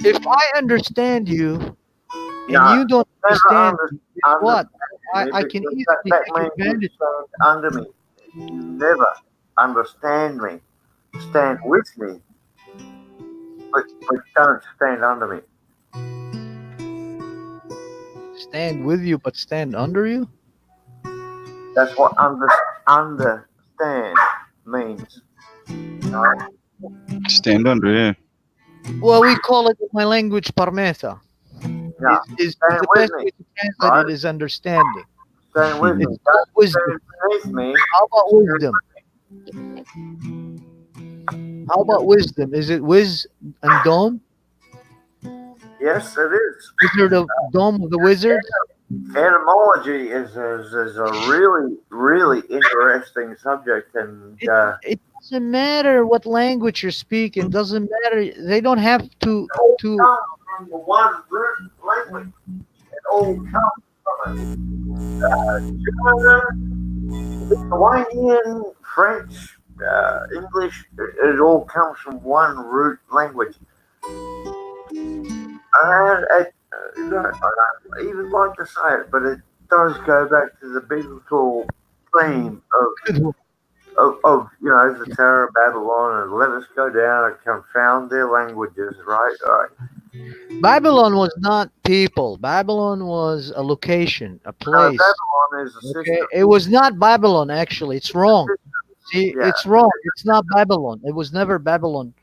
If I understand you and you don't understand me, guess what? I can easily take advantage. Under me. You never understand me. Stand with me, but don't stand under me. Stand with you, but stand under you? That's what understand means. Right? Stand under, yeah. Well, we call it in my language parmesa. Yeah. Is the best way to translate it is understanding. Stand with me. Wisdom. Me. How about wisdom? How about wisdom? Is it whiz and dome? Yes, it is. Wizard of Dome of the Wizard? Etymology is a really, really interesting subject, and it doesn't matter what language you're speaking. Doesn't matter. They don't have to. From the one root language. It all comes from it. German, Lithuanian, French, English. It all comes from one root language. And I don't even like to say it, but does go back to the biblical theme of the Tower of Babylon, and let us go down and confound their languages, right? Babylon was not people. Babylon was a location, a place. Babylon is a system. Okay, it was not Babylon. Actually, it's wrong. See, it's wrong. It's not Babylon. It was never Babylon.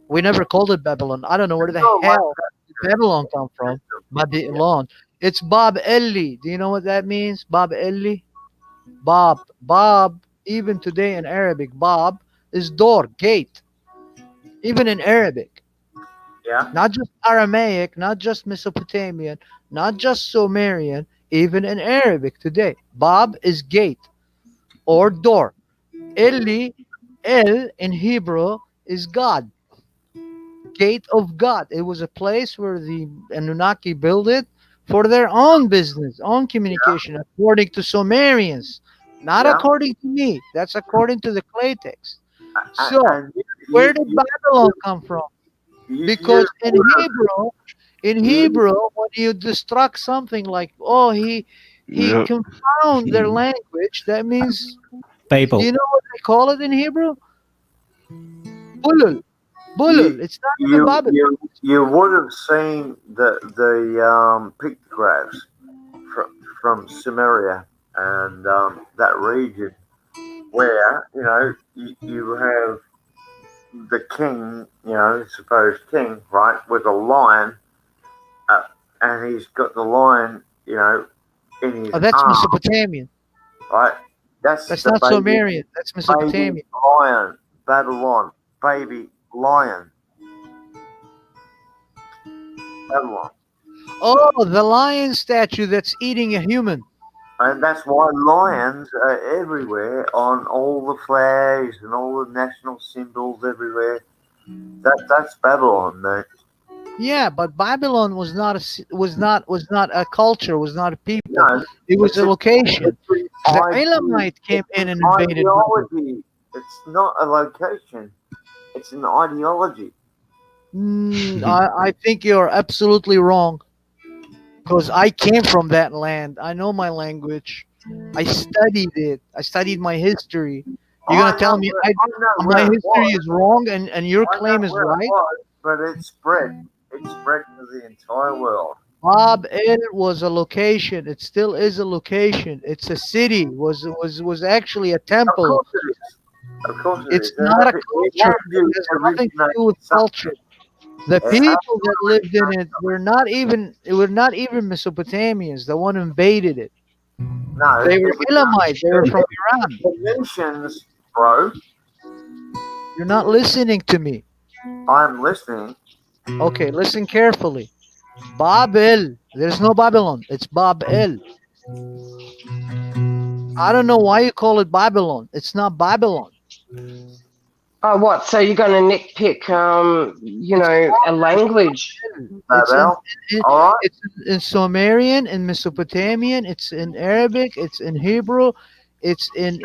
We never called it Babylon. I don't know where the hell did Babylon come from. Babylon. It's Bob Ellie. Do you know what that means? Bob Ellie? Bob. Even today in Arabic, Bob is door, gate. Even in Arabic. Yeah. Not just Aramaic, not just Mesopotamian, not just Sumerian, even in Arabic today. Bob is gate or door. Eli, El in Hebrew is God. Gate of God. It was a place where the Anunnaki built it for their own business, own communication, according to Sumerians. Not according to me. That's according to the clay text. So, where did Babylon come from? Because in Hebrew, when you destruct something like, oh, he confound their language, that means, Babel. do you know what they call it in Hebrew? Bulul. Bulul. It's not even Babylon. You would have seen the pictographs from Sumeria and that region where you have the king, supposed king, right, with a lion, and he's got the lion, in his Oh, that's arm, Mesopotamian. right? That's not Sumerian. That's Mesopotamian. Baby lion, Babylon, baby lion, Babylon. Oh, the lion statue that's eating a human. And that's why lions are everywhere on all the flags and all the national symbols everywhere. That's Babylon, mate. Yeah, but Babylon was not a culture, was not a people. No, it was a location. The idea. Elamite came in and It's invaded. ideology. It's not a location. It's an ideology. I think you're absolutely wrong. Because I came from that land. I know my language. I studied it. I studied my history. You're gonna tell me my history is wrong and your claim is right? But it spread. It spread to the entire world. Bob El was a location. It still is a location. It's a city. Was actually a temple. Of course it is. Of course it it's is. not a culture. It has nothing to do with culture. The people that lived in it were not even Mesopotamians. The one who invaded it. No, they were Elamites. They were from Iran. Phoenicians, bro. You're not listening to me. I'm listening. Okay, listen carefully. Babel. There's no Babylon. It's Babel. I don't know why you call it Babylon. It's not Babylon. Oh, what? So you're going to nitpick, a language? It's in Sumerian, in Mesopotamian, it's in Arabic, it's in Hebrew, it's in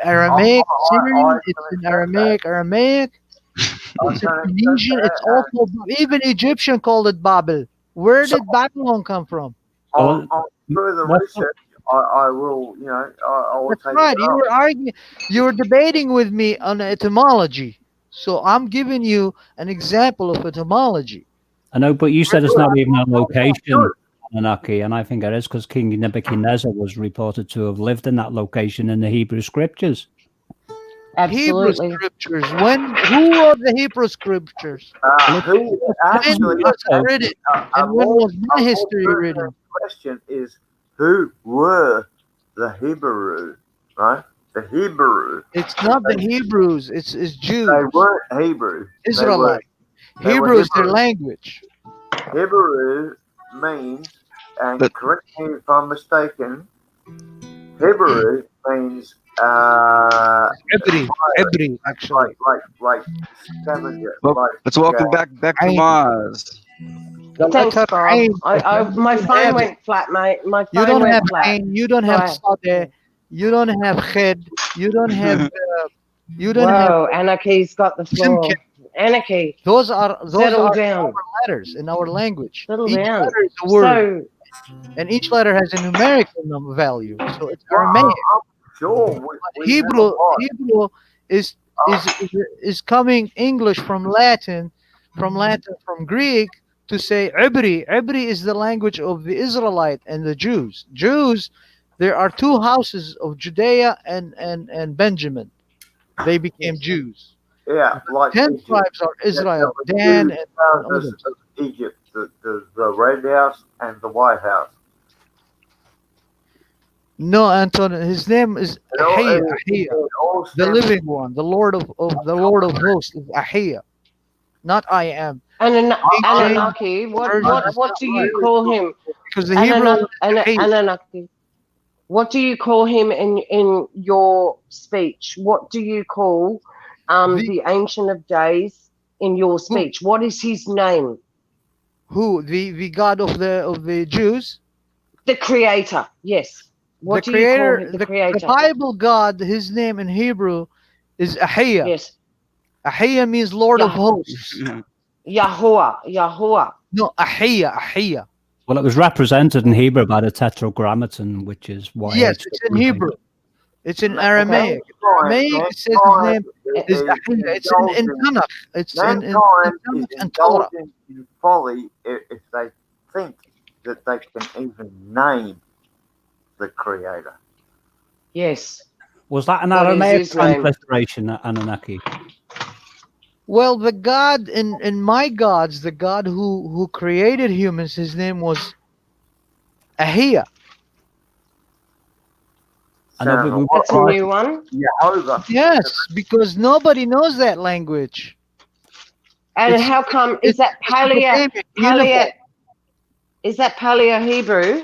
Aramaic, Syrian, it's in Aramaic, it's in Tunisian, it's also, even Egyptian called it Babel. Where did Babylon come from? On further research, I will, I will That's take right. it You were arguing, you were debating with me on etymology. So I'm giving you an example of etymology. I know, but you said it's not even a location, Anunnaki, and I think it is because King Nebuchadnezzar was reported to have lived in that location in the Hebrew scriptures. Absolutely. Hebrew scriptures. Who are the Hebrew scriptures? Who actually was it written? And when was my history written? The question is, who were the Hebrew, right? The Hebrew. It's not the Hebrews. It's Jews. They weren't Hebrew. Israelite. Hebrew is their language. Hebrew means, and correct me if I'm mistaken, Hebrew means Hebrew, actually. Like scavenger. Well, let's welcome back to Mars. Thanks, Bob. My phone went flat, mate. My phone you don't went have flat. Ain, you don't have Sadeh, you don't have Khed, you don't have Whoa, Anarchy's got the floor. Anarchy. Those are Settle down. our letters in our language. Settle Each down. letter is a word. and each letter has a numerical value. So it's Aramaic. Sure, we have a Hebrew lot. Hebrew is is coming English from Latin, from Greek to say Ibri. Ibri is the language of the Israelite and the Jews. There are two houses of Judea and Benjamin. They became Jews. Yeah, like 10 Egypt. tribes are Israel, There were Dan, two and houses others. of Egypt, the Red House and the White House. No, Anton, his name is Ahia, Ahia, all the stems living one, the Lord of hosts is Ahia, not I am. King James Anunnaki. version is What not do you right call him? because the Hebrew one is Ahia. Anunnaki. What do you call him in your speech? What do you call the Ancient of Days in your speech? What is his name? Who the God of the Jews? The Creator. Yes. What do you call him? The Creator. The Bible God, his name in Hebrew is Ahia. Yes. Ahia means Lord of hosts. Yahuwah. No, Ahia. Well, it was represented in Hebrew by the Tetragrammaton, which is why. Yes, it's in Hebrew. It's in Aramaic. Aramaic, it says his name is Ahia. It's in Tanakh. It's in mankind is Tanakh and Torah. indulging in folly if they think that they can even name the Creator. Yes. Was that an What is Aramaic his name? transliteration, Anunnaki? Well, the God in my gods, the God who created humans, his name was Ahia. That's a new one. Jehovah. Yes, because nobody knows that language. And how come is that Is that Paleo Hebrew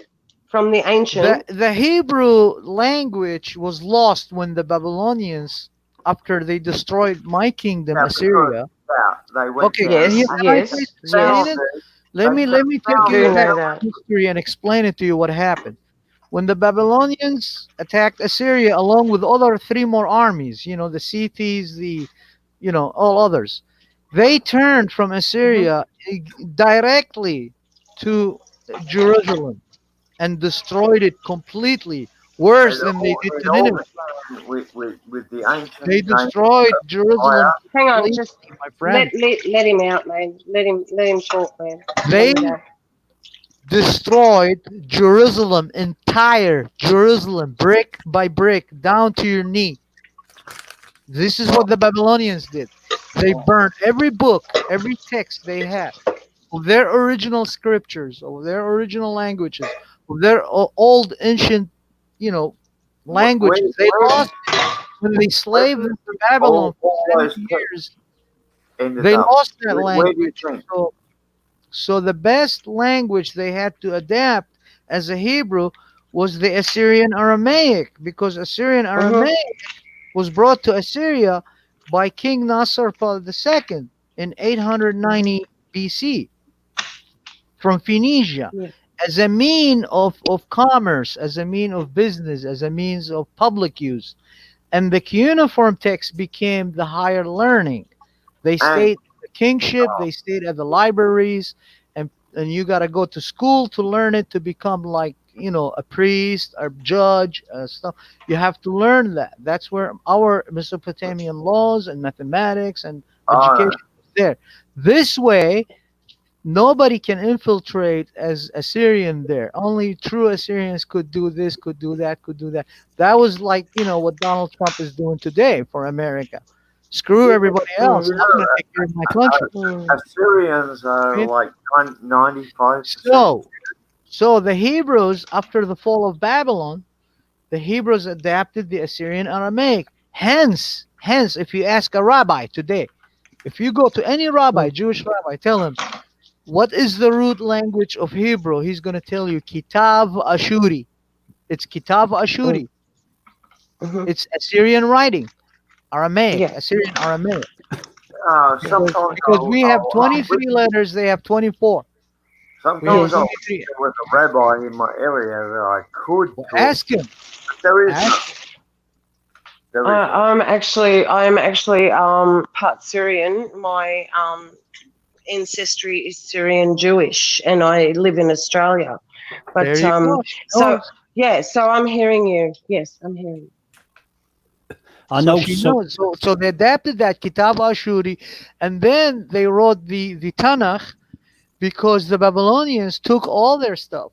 from the ancient? The Hebrew language was lost when the Babylonians, after they destroyed my kingdom, Assyria. They went Okay, yes. Let me take you back history and explain it to you what happened. When the Babylonians attacked Assyria along with other 3 more armies, the Cetes, all others, they turned from Assyria directly to Jerusalem and destroyed it completely, worse than they did to Nineveh. With the ancient They destroyed Jerusalem. Hang on, just my friend. Let him out, man. Let him talk, man. They destroyed Jerusalem, entire Jerusalem, brick by brick, down to your knee. This is what the Babylonians did. They burned every book, every text they had of their original scriptures, of their original languages, of their old ancient, languages. They lost it when they slaved them to Babylon for 70 years. They lost that language. So the best language they had to adapt as a Hebrew was the Assyrian Aramaic, because Assyrian Aramaic was brought to Assyria by King Nasser-Pal II in 890 BC from Phoenicia as a mean of commerce, as a mean of business, as a means of public use. And the cuneiform text became the higher learning. They stayed at the kingship, they stayed at the libraries, and you got to go to school to learn it, to become like, a priest or judge, stuff. You have to learn that. That's where our Mesopotamian laws and mathematics and education is there. This way, nobody can infiltrate as Assyrian there. Only true Assyrians could do this, could do that, could do that. That was like, what Donald Trump is doing today for America. Screw everybody else. I'm going to take care of my country. Assyrians are like 95%. So the Hebrews, after the fall of Babylon, the Hebrews adapted the Assyrian Aramaic. Hence, if you ask a rabbi today, if you go to any rabbi, Jewish rabbi, tell him, what is the root language of Hebrew? He's going to tell you Kitav Ashuri. It's Kitav Ashuri. It's Assyrian writing, Aramaic, Assyrian Aramaic. Because we have 23 letters, they have 24. Sometimes I wish there was a rabbi in my area that I could ask him. There is. I'm actually part Syrian. My ancestry is Syrian Jewish, and I live in Australia. But There you go. so yeah, so I'm hearing you. Yes, I'm hearing you. I So know she some. knows. So they adapted that Kitab Ashuri, and then they wrote the Tanakh because the Babylonians took all their stuff.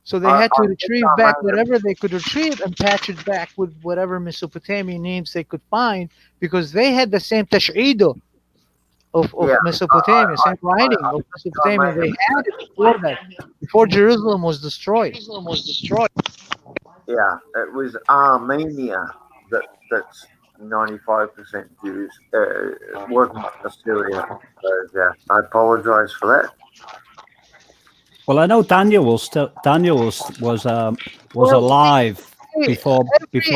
So they had to retrieve back whatever they could retrieve and patch it back with whatever Mesopotamian names they could find, because they had the same tash'ido of Mesopotamia, same writing of Mesopotamia. They had it before that, before Jerusalem was destroyed. Yeah, it was Armenia that's 95% Jews. It wasn't Assyria. So, yeah, I apologize for that. Well, I know Daniel was alive before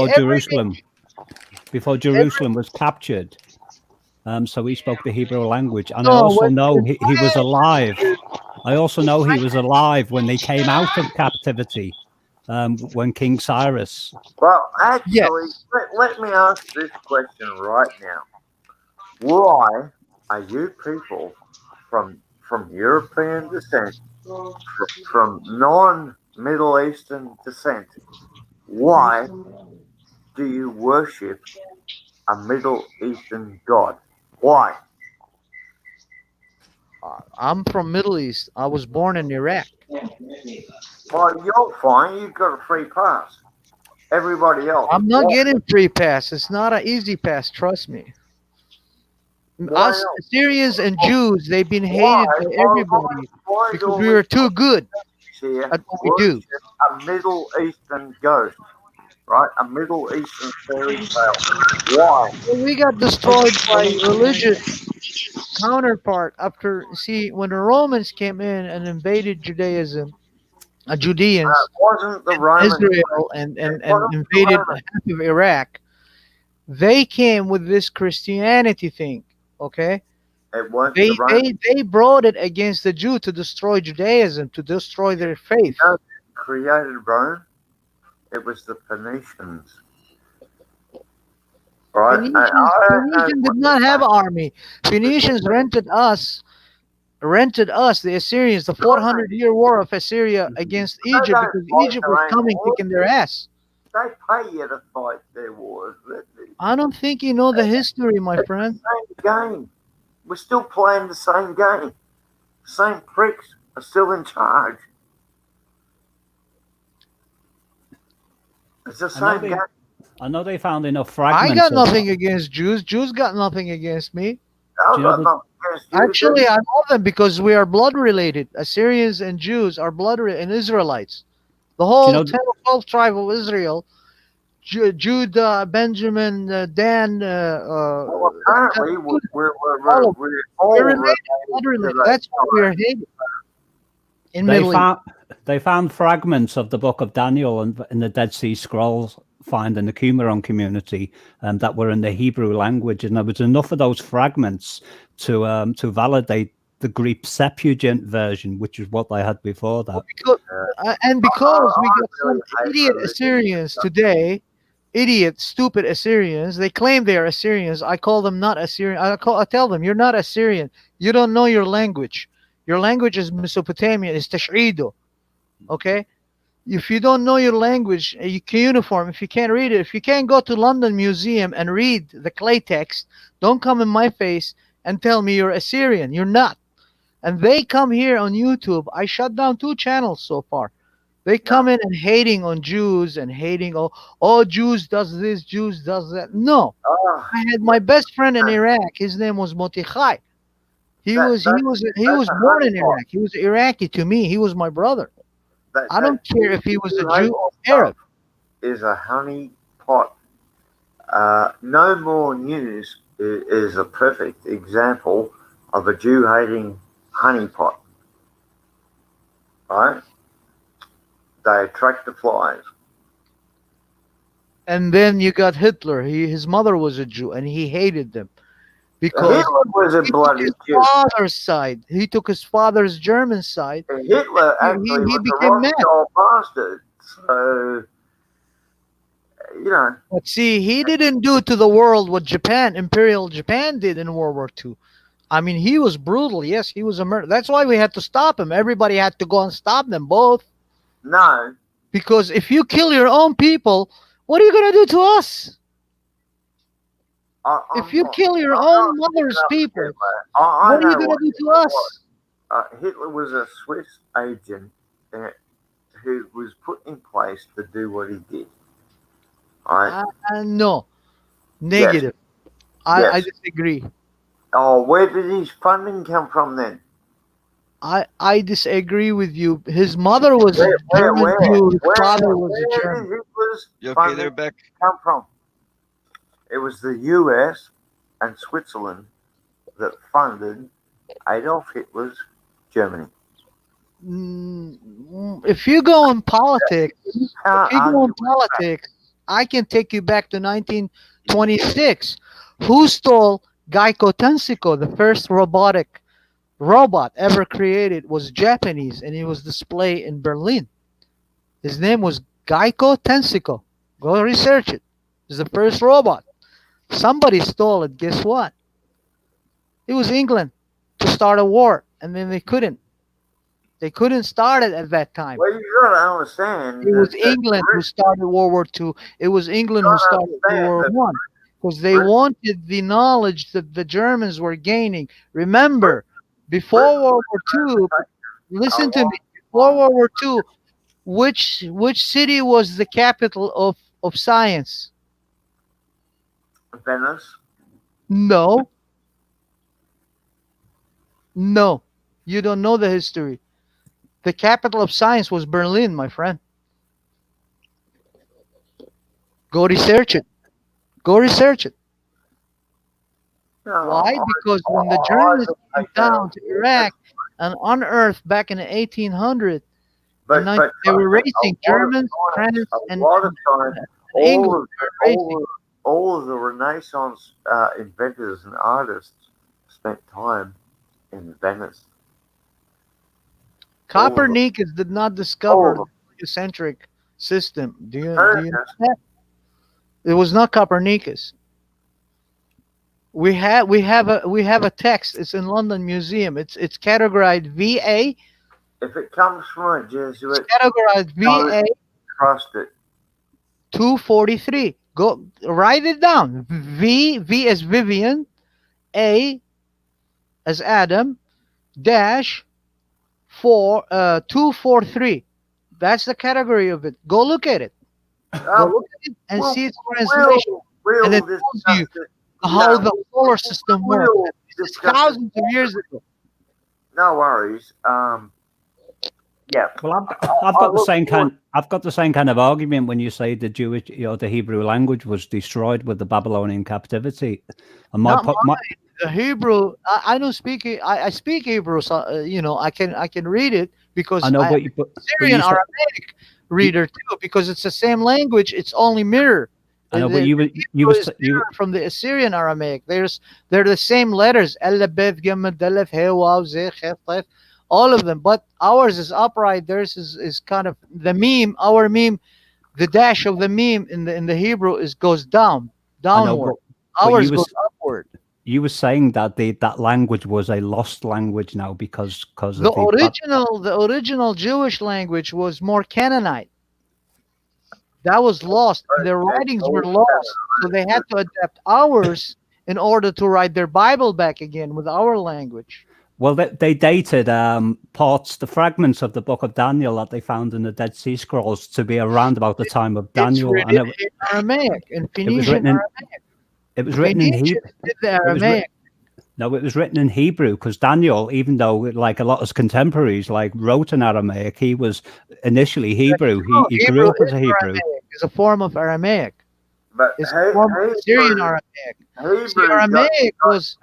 Jerusalem was captured. So he spoke the Hebrew language, and I also know he was alive. I also know he was alive when they came out of captivity, when King Cyrus. Well, actually, let me ask this question right now. Why are you people from European descent, from non-Middle Eastern descent, why do you worship a Middle Eastern god? Why? I'm from Middle East. I was born in Iraq. Well, you're fine. You've got a free pass. Everybody else. I'm not getting free pass. It's not an easy pass. Trust me. Us Syrians and Jews, they've been hated by everybody because we were too good at what we do. A Middle Eastern ghost, right? A Middle Eastern fairy tale. Why? Well, we got destroyed by religious counterpart after, see, when the Romans came in and invaded Judaism, Judeans, wasn't the Roman Israel, and invaded half of Iraq, they came with this Christianity thing, okay? They brought it against the Jew to destroy Judaism, to destroy their faith. Created Rome. It was the Phoenicians. Right? Phoenicians did not have an army. Phoenicians rented us, the Assyrians, the 400-year war of Assyria against Egypt, because Egypt was coming kicking their ass. They pay you to fight their wars. I don't think you know the history, my friend. Same game. We're still playing the same game. Same pricks are still in charge. It's the same game. I know they found enough fragments. I got nothing against Jews. Jews got nothing against me. Actually, I love them because we are blood related. Assyrians and Jews are blood related, and Israelites. The whole 10 or 12 tribe of Israel, Judah, Benjamin, Dan. Apparently, we're all related. Blood related. That's why we are hated. They found fragments of the Book of Daniel in the Dead Sea Scrolls find in the Qumran community that were in the Hebrew language, and there was enough of those fragments to validate the Greek Septuagint version, which is what they had before that. Because we got some idiot Assyrians today, stupid Assyrians. They claim they are Assyrians. I call them not Assyrian. I tell them, you're not Assyrian. You don't know your language. Your language is Mesopotamian. It's Tash'ido. Okay? If you don't know your language, you can uniform. If you can't read it, if you can't go to London Museum and read the clay text, don't come in my face and tell me you're Assyrian. You're not. And they come here on YouTube. I shut down 2 channels so far. They come in and hating on Jews and hating, oh, Jews does this, Jews does that. No. I had my best friend in Iraq. His name was Motichai. He was born in Iraq. He was Iraqi to me. He was my brother. I don't care if he was a Jew or Arab. Is a honey pot. No More News is a perfect example of a Jew hating honeypot. Right? They attract the flies. And then you got Hitler. His mother was a Jew, and he hated them because Hitler was a bloody Jew. Father's side. He took his father's German side. Hitler actually was a Rothschild bastard. So, you know. But see, he didn't do to the world what Imperial Japan did in World War II. I mean, he was brutal. Yes, he was a murderer. That's why we had to stop him. Everybody had to go and stop them both. No. Because if you kill your own people, what are you going to do to us? If you kill your own mother's people, what are you going to do to us? Hitler was a Swiss agent who was put in place to do what he did. No. Negative. Yes. I disagree. Oh, where did his funding come from then? I disagree with you. His mother was a German Jew. His father was a German. Where did Hitler's You okay funding there, Beck? come from? It was the U.S. and Switzerland that funded Adolf Hitler's Germany. If you go in politics, I can take you back to 1926. Who stole Geico Tensico, the first robot ever created? Was Japanese, and it was displayed in Berlin. His name was Geico Tensico. Go research it. It's the first robot. Somebody stole it. Guess what? It was England to start a war, and then they couldn't. They couldn't start it at that time. Well, you got to understand. It was England who started World War II. It was England who started World War I, because they wanted the knowledge that the Germans were gaining. Remember, before World War II, listen to me. Before World War II, which city was the capital of science? Venice. No. No. You don't know the history. The capital of science was Berlin, my friend. Go research it. Go research it. Why? Because when the Germans came down to Iraq and unearthed back in the 1800s, they were racing Germans, France, and England. All of the Renaissance inventors and artists spent time in Venice. Copernicus did not discover the heliocentric system. Do you know that? It was not Copernicus. We have a text. It's in London Museum. It's categorized VA. If it comes from a Jesuit, it's categorized VA. Trust it. 243. Go write it down. V as Vivian, A as Adam, dash 243. That's the category of it. Go look at it. Go look at it and see its translation. And it tells you how the solar system works. It's thousands of years ago. No worries. Yeah. Well, I've got the same kind. I've got the same kind of argument when you say the Jewish, the Hebrew language was destroyed with the Babylonian captivity. And the Hebrew, I don't speak. I speak Hebrew, so I can read it because I know. I'm Syrian Aramaic reader too, because it's the same language. It's only mirror. I know, but you were from the Assyrian Aramaic. They're the same letters. All of them, but ours is upright. Theirs is kind of the meme. Our meme, the dash of the meme in the Hebrew goes downward. Ours goes upward. You were saying that that language was a lost language now because the original Jewish language was more Canaanite. That was lost. Their writings were lost, so they had to adapt ours in order to write their Bible back again with our language. Well, they dated the fragments of the book of Daniel that they found in the Dead Sea Scrolls to be around about the time of Daniel. It's written in Aramaic, in Phoenician Aramaic. It was written in Hebrew. No, it was written in Hebrew because Daniel, even though like a lot of his contemporaries wrote in Aramaic, he was initially Hebrew. He grew up as a Hebrew. It's a form of Aramaic. But it's a form of Syrian Aramaic. Aramaic was...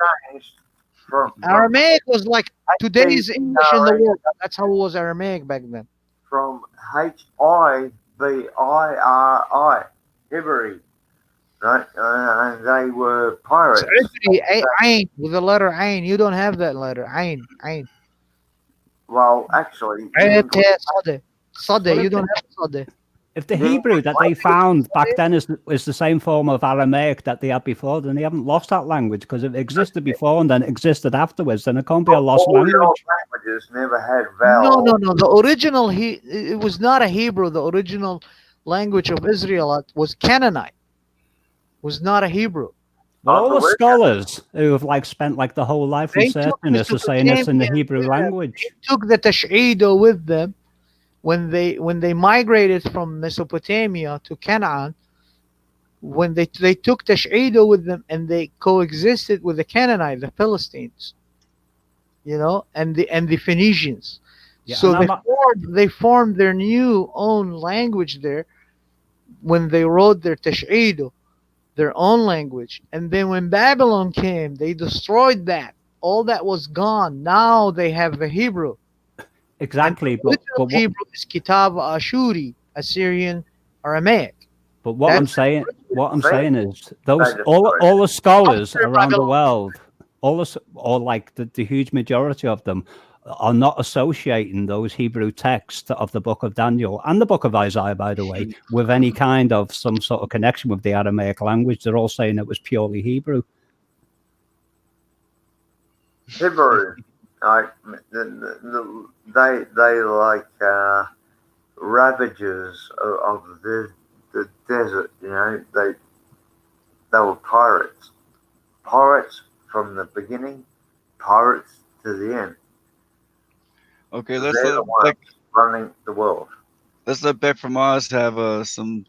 Aramaic was like today's English in the world. That's how it was Aramaic back then. From Hibri, Hibri, right? And they were pirates. Ain, with the letter Ain. You don't have that letter. Ain. Well, actually, Sade. You don't have Sade. If the Hebrew that they found back then is the same form of Aramaic that they had before, then they haven't lost that language, because if it existed before and then it existed afterwards, then it can't be a lost All the language. old languages never had vowels. No. The original it was not a Hebrew. The original language of Israel was Canaanite. Was not a Hebrew. Well, all the scholars who have like spent like the whole life researching this are saying it's in the Hebrew language. They took the Tash'ido with them when they migrated from Mesopotamia to Canaan. When they took Tash'ido with them and they coexisted with the Canaanite, the Philistines, and the Phoenicians. Yeah, so they formed their new own language there when they wrote their Tash'ido, their own language. And then when Babylon came, they destroyed that. All that was gone. Now they have the Hebrew. Exactly, but Hebrew is Kitab Ashuri, Assyrian Aramaic. But what I'm saying is those all the scholars around the world, or like the huge majority of them, are not associating those Hebrew texts of the Book of Daniel and the Book of Isaiah, by the way, with any kind of some sort of connection with the Aramaic language. They're all saying it was purely Hebrew. Hebrew, like they like ravagers of the desert. They were pirates from the beginning, pirates to the end. Okay, They're the ones running the world. Let's let Beck from Oz have some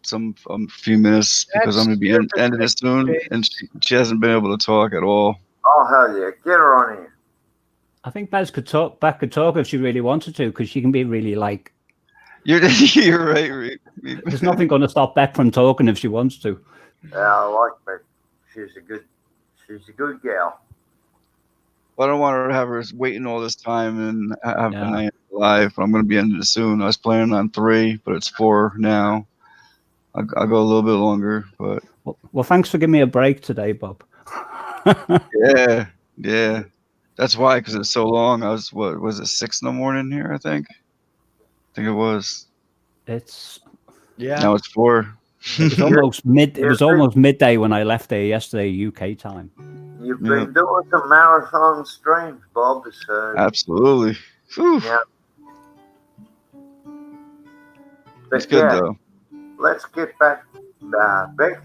few minutes, because I'm going to be ending it soon, and she hasn't been able to talk at all. Oh hell yeah, get her on here. I think Beck could talk if she really wanted to, because she can be really like. You're right. There's nothing going to stop Beck from talking if she wants to. Yeah, I like Beck. She's a good gal. I don't want her to have her waiting all this time and have a night live. But I'm going to be ending it soon. I was planning on 3, but it's 4 now. I'll go a little bit longer, but well, thanks for giving me a break today, Bob. yeah. That's why, because it's so long. I was was it 6 in the morning here? I think it was. It's now it's 4. It was almost It was almost midday when I left there yesterday, UK time. You've been doing some marathon streams, Bob. Absolutely. Yeah. It's good though. Let's get back Beck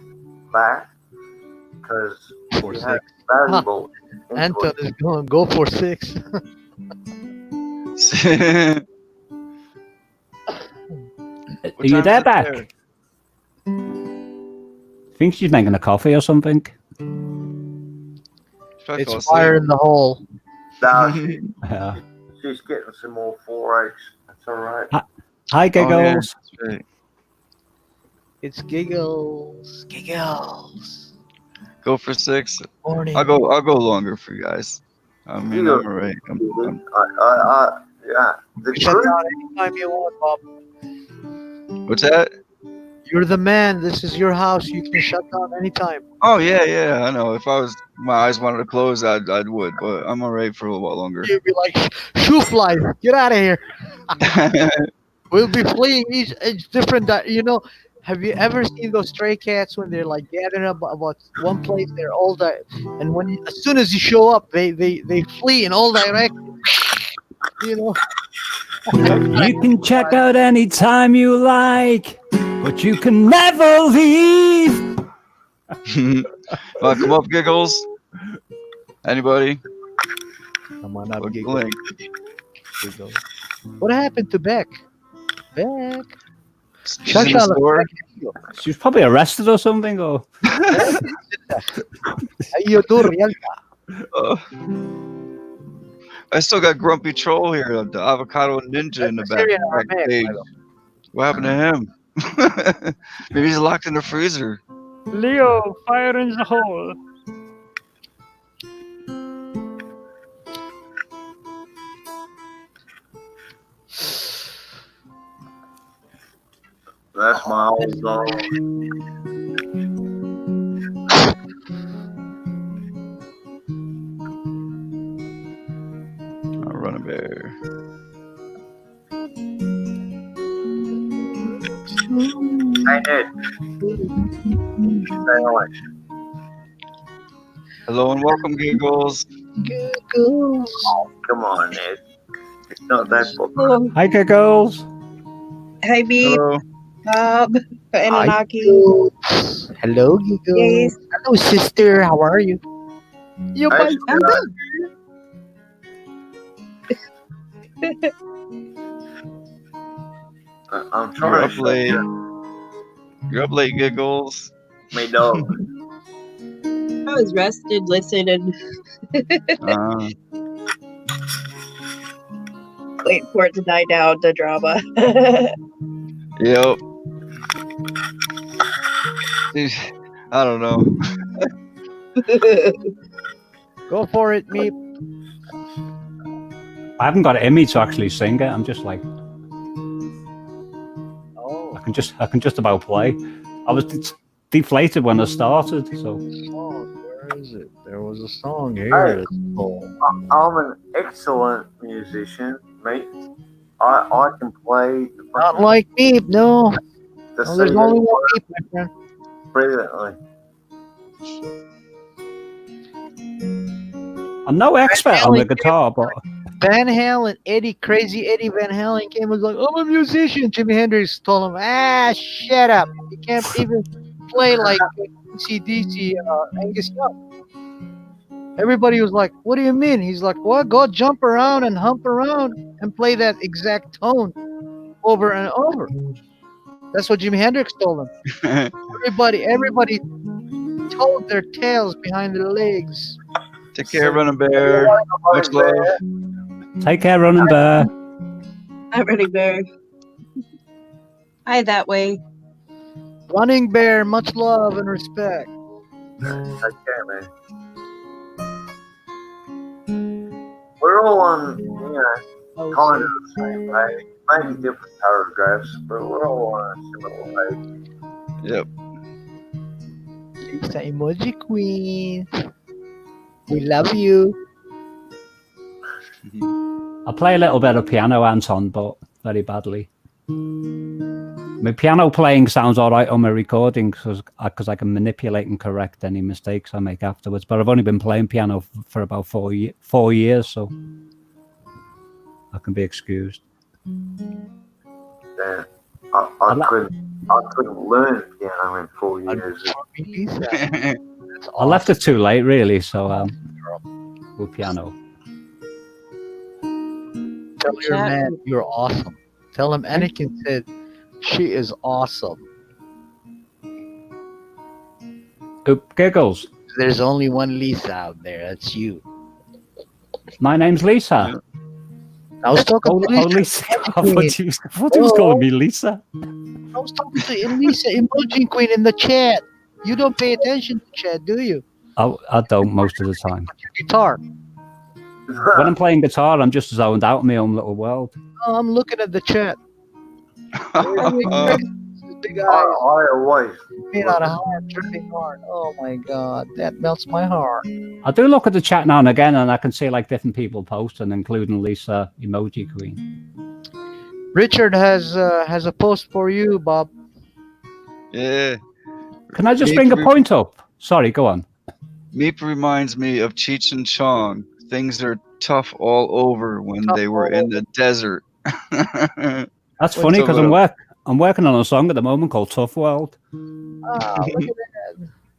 back, because she has valuable. Anton is going go for 6. Are you there, Beck? Think she's making a coffee or something? It's fire in the hole. No, she's getting some more 4 eggs. That's all right. Hi, Giggles. Oh, yeah. It's Giggles. Go for 6. Morning. I'll go longer for you guys. I mean, I'm all right. Yeah. Shut down anytime you want, Bob. What's that? You're the man. This is your house. You can shut down anytime. Oh yeah. I know. If my eyes wanted to close, I would. But I'm all right for a little while longer. You'd be like, shoo flies, get out of here. We'll be fleeing each different. Have you ever seen those stray cats when they're like gathering up about one place? They're all and as soon as you show up, they flee in all directions. You can check out anytime you like, but you can never leave. Come up, Giggles. Anybody? Come on up, Giggles. What happened to Beck? Beck. She's in the store. She was probably arrested or something. Or I still got Grumpy Troll here, the avocado ninja in the backstage. What happened to him? Maybe he's locked in the freezer. Leo, fire in the hole. That's my old dog. I'll run a bear. Hey, Ned. Hello and welcome, Giggles. Giggles. Oh, come on, Ned. It's not that book. Hello. Hi, Giggles. Hi, Beep. Hello. Bob. Anunnaki. Hello, Giggles. Yes. Hello, sister. How are you? You Hey, my I'm good. I'm You're trying up to show late. you You're up late, Giggles. my dog. I was rested listening. Wait for it to die down, the drama. Yep. Dude, I don't know. Go for it, Meep. I haven't got it in me to actually sing it. I'm just like, I can just about play. I was deflated when I started, so. Oh, where is it? There was a song here. Hey, I'm an excellent musician, mate. I can play the Not like Meep, no. the No, there's C only one Meep, my friend. brilliantly. I'm no expert on the guitar, but Van Halen, Crazy Eddie Van Halen came and was like, I'm a musician. Jimi Hendrix told him, shut up. You can't even play like DC Angus Young. Everybody was like, what do you mean? He's like, well, go jump around and hump around and play that exact tone over and over. That's what Jimi Hendrix told him. Everybody told their tails behind their legs. Take care, Running Bear. Much love. Take care, Running Bear. Hi, Running Bear. Hi, that way. Running Bear, much love and respect. Okay, man. We're all on, kind of the same page. Maybe different paragraphs, but we're all on a similar page. Yep. Lisa Emoji Queen. We love you. I play a little bit of piano, Anton, but very badly. My piano playing sounds all right on my recording because I can manipulate and correct any mistakes I make afterwards. But I've only been playing piano for about 4 years, so I can be excused. Yeah, I couldn't learn piano in 4 years. I left it too late, really. So with piano. Tell your man you're awesome. Tell him Anakin said she is awesome. Giggles. There's only one Lisa out there. That's you. My name's Lisa. I was talking to Lisa. Lisa. I thought he was calling me Lisa. I was talking to Lisa Emoji Queen in the chat. You don't pay attention to chat, do you? I don't most of the time. Guitar. When I'm playing guitar, I'm just zoned out in my own little world. Oh, I'm looking at the chat. Big eyes. I always Being on a heart, dripping heart. Oh my God, that melts my heart. I do look at the chat now and again, and I can see like different people posting, including Lisa Emoji Queen. Richard has a post for you, Bob. Yeah. Can I just bring a point up? Sorry, go on. Meep reminds me of Cheech and Chong. Things are tough all over when they were in the desert. That's funny because I'm working on a song at the moment called Tough World. Look at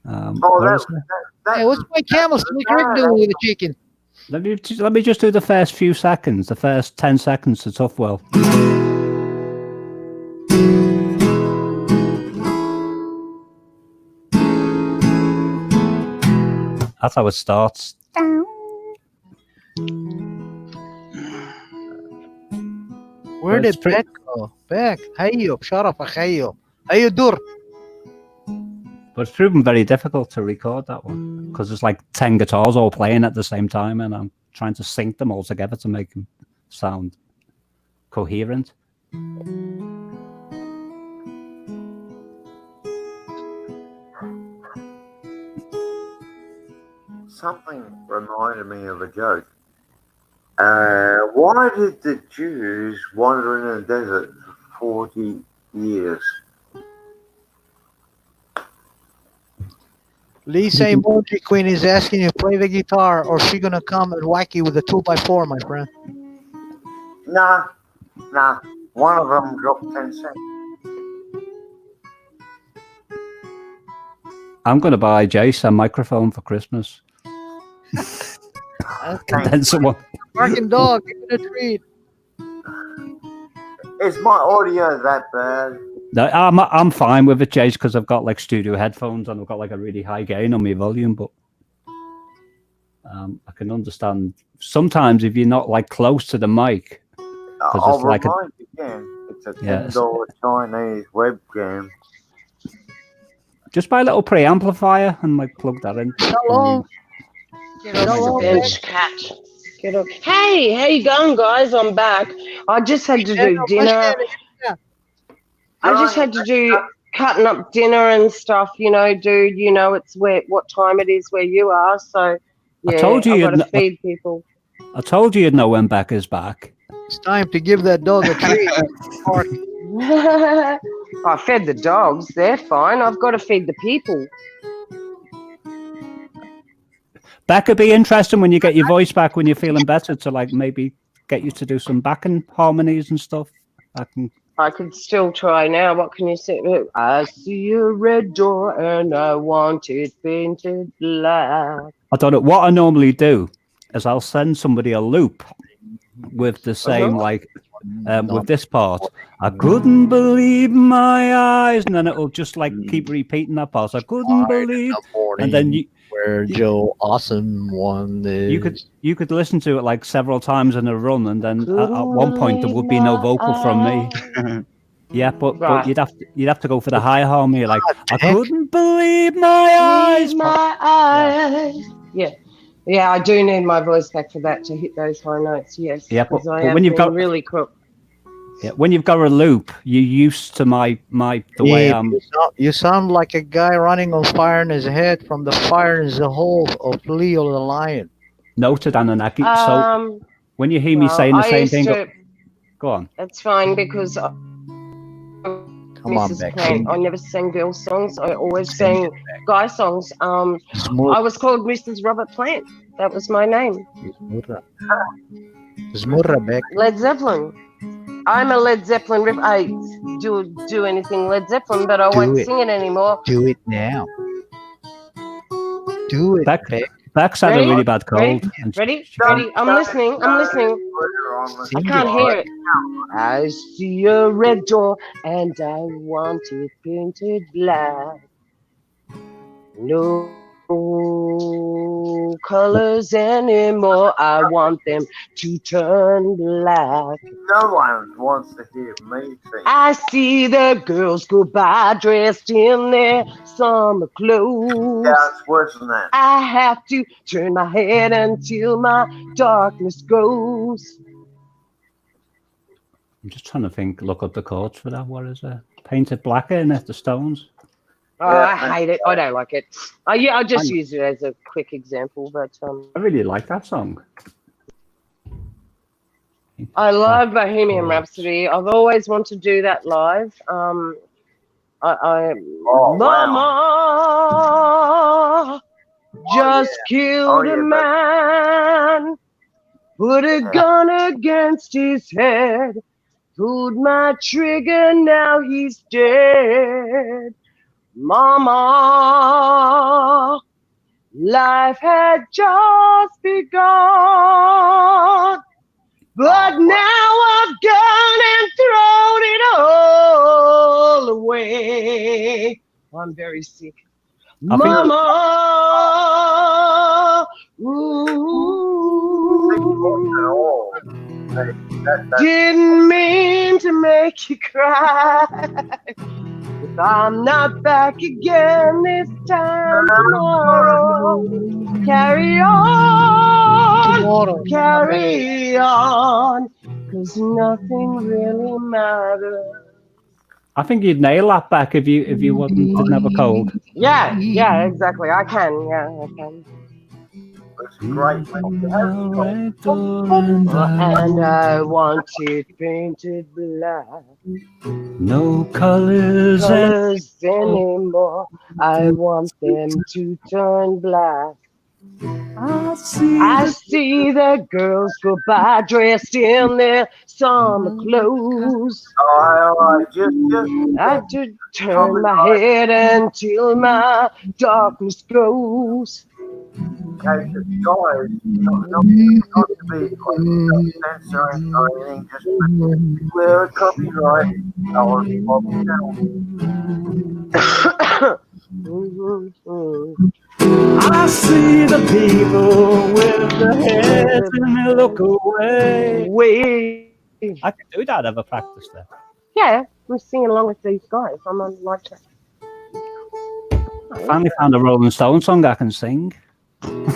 that. Hey, what's my camel slicker doing with the chicken? Let me just do the first few seconds, the first 10 seconds to Tough World. That's how it starts. Where did Beck go? Beck, hayo, sharafa, hayo. Hayo dur. But it's proven very difficult to record that one because there's like 10 guitars all playing at the same time, and I'm trying to sync them all together to make them sound coherent. Something reminded me of a joke. Why did the Jews wander in the desert for 40 years? Lisa Emoji Queen is asking you to play the guitar, or she gonna come and whack you with a 2x4, my friend. Nah. One of them dropped 10 cents. I'm gonna buy Jace a microphone for Christmas. Condenser one. Barking dog, give it a treat. Is my audio that bad? No, I'm fine with it, Jace, because I've got like studio headphones and I've got like a really high gain on my volume, but I can understand sometimes if you're not like close to the mic. I'll remind you again. It's a $10 Chinese webcam. Just buy a little preamplifier and like plug that in. Hello. Bench cat. Get up. Hey, how you going, guys? I'm back. I just had to do dinner. I just had to do cutting up dinner and stuff, you know, dude. You know, it's what time it is where you are. So, yeah, I told you I've got to feed people. I told you you'd know when Beck is back. It's time to give that dog a treat. I fed the dogs. They're fine. I've got to feed the people. Beck would be interesting when you get your voice back when you're feeling better to like maybe get you to do some backing harmonies and stuff. I could still try now. What can you say? I see a red door and I want it painted black. I don't know. What I normally do is I'll send somebody a loop with the same like with this part. I couldn't believe my eyes, and then it'll just like keep repeating that part. I couldn't believe, and then where Joe Awesome one is. You could listen to it like several times in a run, and then at one point there would be no vocal from me. Yeah, but you'd have to go for the high harmony, like I couldn't believe my eyes. Yeah, I do need my voice back for that to hit those high notes. Yes, yeah, but when you've got really crook. Yeah, when you've got a loop, you're used to the way I'm. You sound like a guy running on fire in his head from the fire in the hole of Leo the lion. Noted, Anunnaki. So when you hear me saying the same thing, go on. That's fine because Come on, Becky. I never sang girl songs. I always sang guy songs. I was called Mrs. Robert Plant. That was my name. Led Zeppelin. I'm a Led Zeppelin rip. I do anything Led Zeppelin, but I won't sing it anymore. Do it now. Do it. Beck's had a really bad cold. Ready? I'm listening. I can't hear it. I see a red door and I want it painted black. No colors anymore. I want them to turn black. No one wants to hear me sing. I see the girls go by dressed in their summer clothes. Yeah, it's worse than that. I have to turn my head until my darkness goes. I'm just trying to look up the chords for that. What is it? Painted black in it, the Stones. Oh, I hate it. I don't like it. I'll just use it as a quick example, but I really like that song. I love Bohemian Rhapsody. I've always wanted to do that live. Mama just killed a man, put a gun against his head, pulled my trigger, now he's dead. Mama, life had just begun, but now I've gone and thrown it all away. I'm very sick. Mama, didn't mean to make you cry. If I'm not back again this time tomorrow, carry on, carry on, 'cause nothing really matters. I think you'd nail that back if you didn't have a cold. Yeah, exactly. I can. It's great. And I want it painted black. No colors anymore. I want them to turn black. I see the girls go by dressed in their summer clothes. I just I just turn my head until my darkness goes. Okay, guys, not to be like censoring or anything, just wear a copyright or I see the people with the heads and they look away. I can do that. I've practiced that. Yeah, I'm singing along with these guys. I'm on live chat. I finally found a Rolling Stone song I can sing. Oh,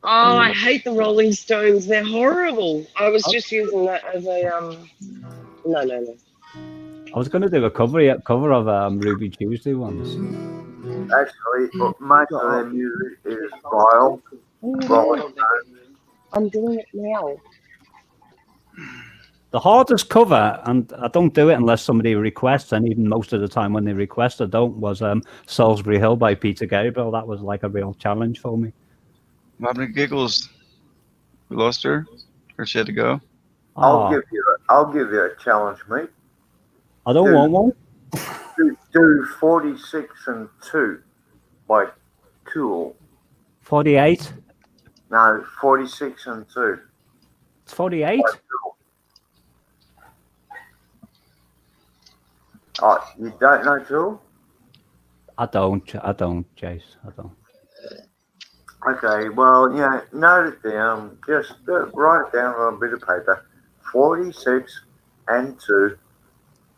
I hate the Rolling Stones. They're horrible. I was just using that as a No. I was going to do a cover of Ruby Tuesday once. Actually, most of their music is vile. I'm doing it now. The hardest cover, and I don't do it unless somebody requests, and even most of the time when they request, I don't, was Salisbury Hill by Peter Gabriel. That was like a real challenge for me. What happened to Giggles? We lost her? Or she had to go? I'll give you a challenge, mate. I don't want one. Do 46 and 2 by Tool. 48? No, 46 and 2. It's 48? Oh, you don't know Tool? I don't, Chase. I don't. Okay, well, yeah, note it down. Just write it down on a bit of paper. 46 and 2,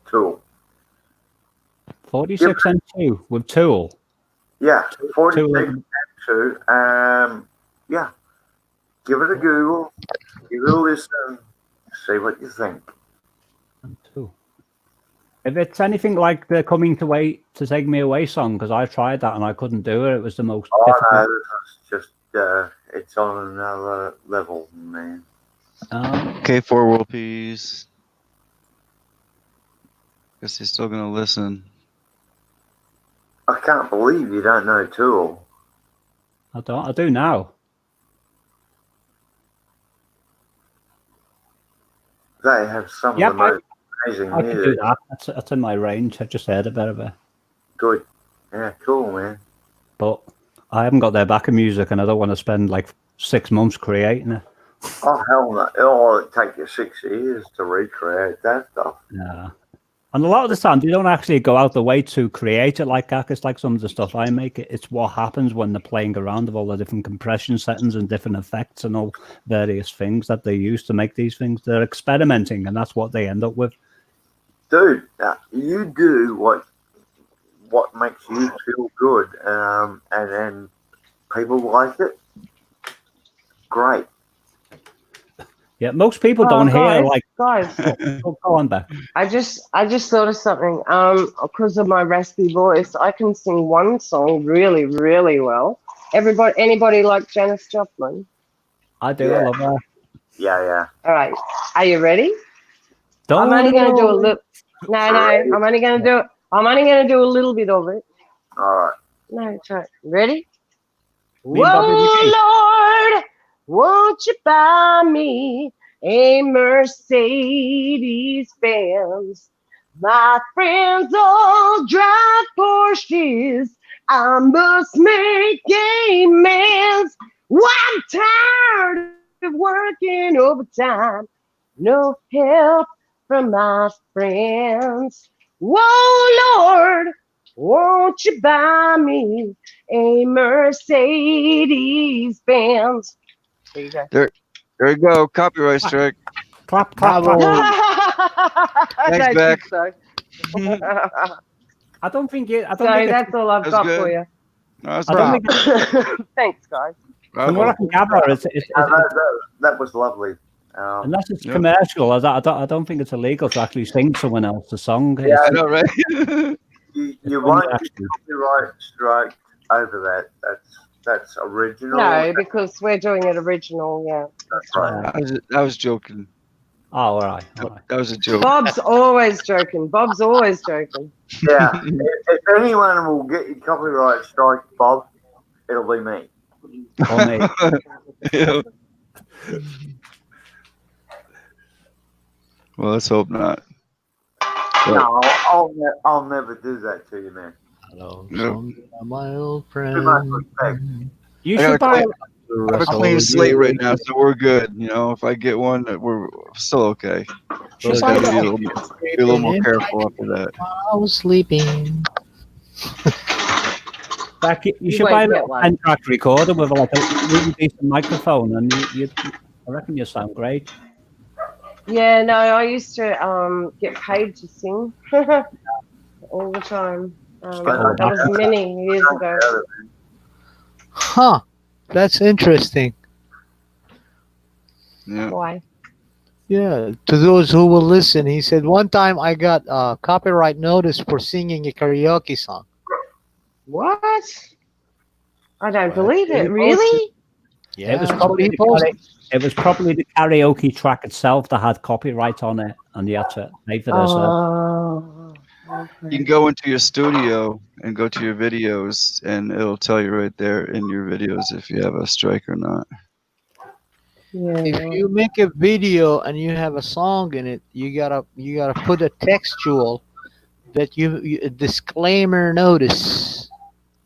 Tool. 46 and 2 with Tool. Yeah, 46 and 2. Yeah, give it a Google, give it a listen, see what you think. And 2. If it's anything like the Coming to Take Me Away song, because I tried that and I couldn't do it. It was the most difficult. No, this is just, it's on another level, man. Okay, 4 world peas. Guess he's still gonna listen. I can't believe you don't know Tool. I do now. They have some of the most amazing I can music. do that. That's in my range. I've just heard about it. Good. Yeah, cool, man. But I haven't got their backing music, and I don't want to spend like 6 months creating it. Oh, hell no. It'll take you 6 years to recreate that stuff. Yeah. And a lot of the time, they don't actually go out the way to create it like that. It's like some of the stuff I make. It's what happens when they're playing around with all the different compression settings and different effects and all various things that they use to make these things. They're experimenting, and that's what they end up with. Dude, you do what makes you feel good, and then people like it. Great. Yeah, most people don't hear like. Guys. Go on, Beck. I just thought of something. Because of my raspy voice, I can sing one song really, really well. Anybody like Janis Joplin? I do. Yeah. I love her. Yeah. All right. Are you ready? I'm only going to do a little. No. I'm only going to do a little bit of it. All right. No, it's all right. Ready? Whoa, Lord, won't you buy me a Mercedes Benz? My friends all drive Porsches. I must make amends. I'm tired of working overtime. No help from my friends. Whoa, Lord, won't you buy me a Mercedes Benz? There you go. There you go. Copyright strike. Clap, clap, clap. Thanks, Beck. I don't think it. Sorry, that's all I've got for you. No, Thanks, guys. From what I can gather, that was lovely. Unless it's commercial, I don't think it's illegal to actually sing someone else's song. Yeah, I know, right? you won't get copyright strike over that. that's original? No, because we're doing it original. Yeah, that's right. I was joking. Oh, all right. That was a joke. Bob's always joking. Bob's always joking. Yeah. If anyone will get you copyright strike, Bob, it'll be me. Or me. Yeah. Well, let's hope not. No, I'll never do that to you, man. Hello, Nope. my old Too much friend. respect. You I should got buy. I have a clean slate right now, so we're good. You know, if I get one, we're still okay. Should Just buy gotta the- be a little more careful after that. I was sleeping. Back, you You should won't buy a get little one. 10-track recorder with like a really decent microphone, and I reckon you sound great. Yeah, no, I used to get paid to sing all the time. That was many years ago. Huh. That's interesting. Yeah. Why? Yeah, to those who will listen, he said one time I got a copyright notice for singing a karaoke song. What? I don't What? believe He it. posted- Really? Yeah, It was that's what probably he posted. the karaoke track itself that had copyright on it, and you had to pay for this. Oh. You can go into your studio and go to your videos, and it'll tell you right there in your videos if you have a strike or not. If you make a video and you have a song in it, you gotta put a textual that you a disclaimer notice,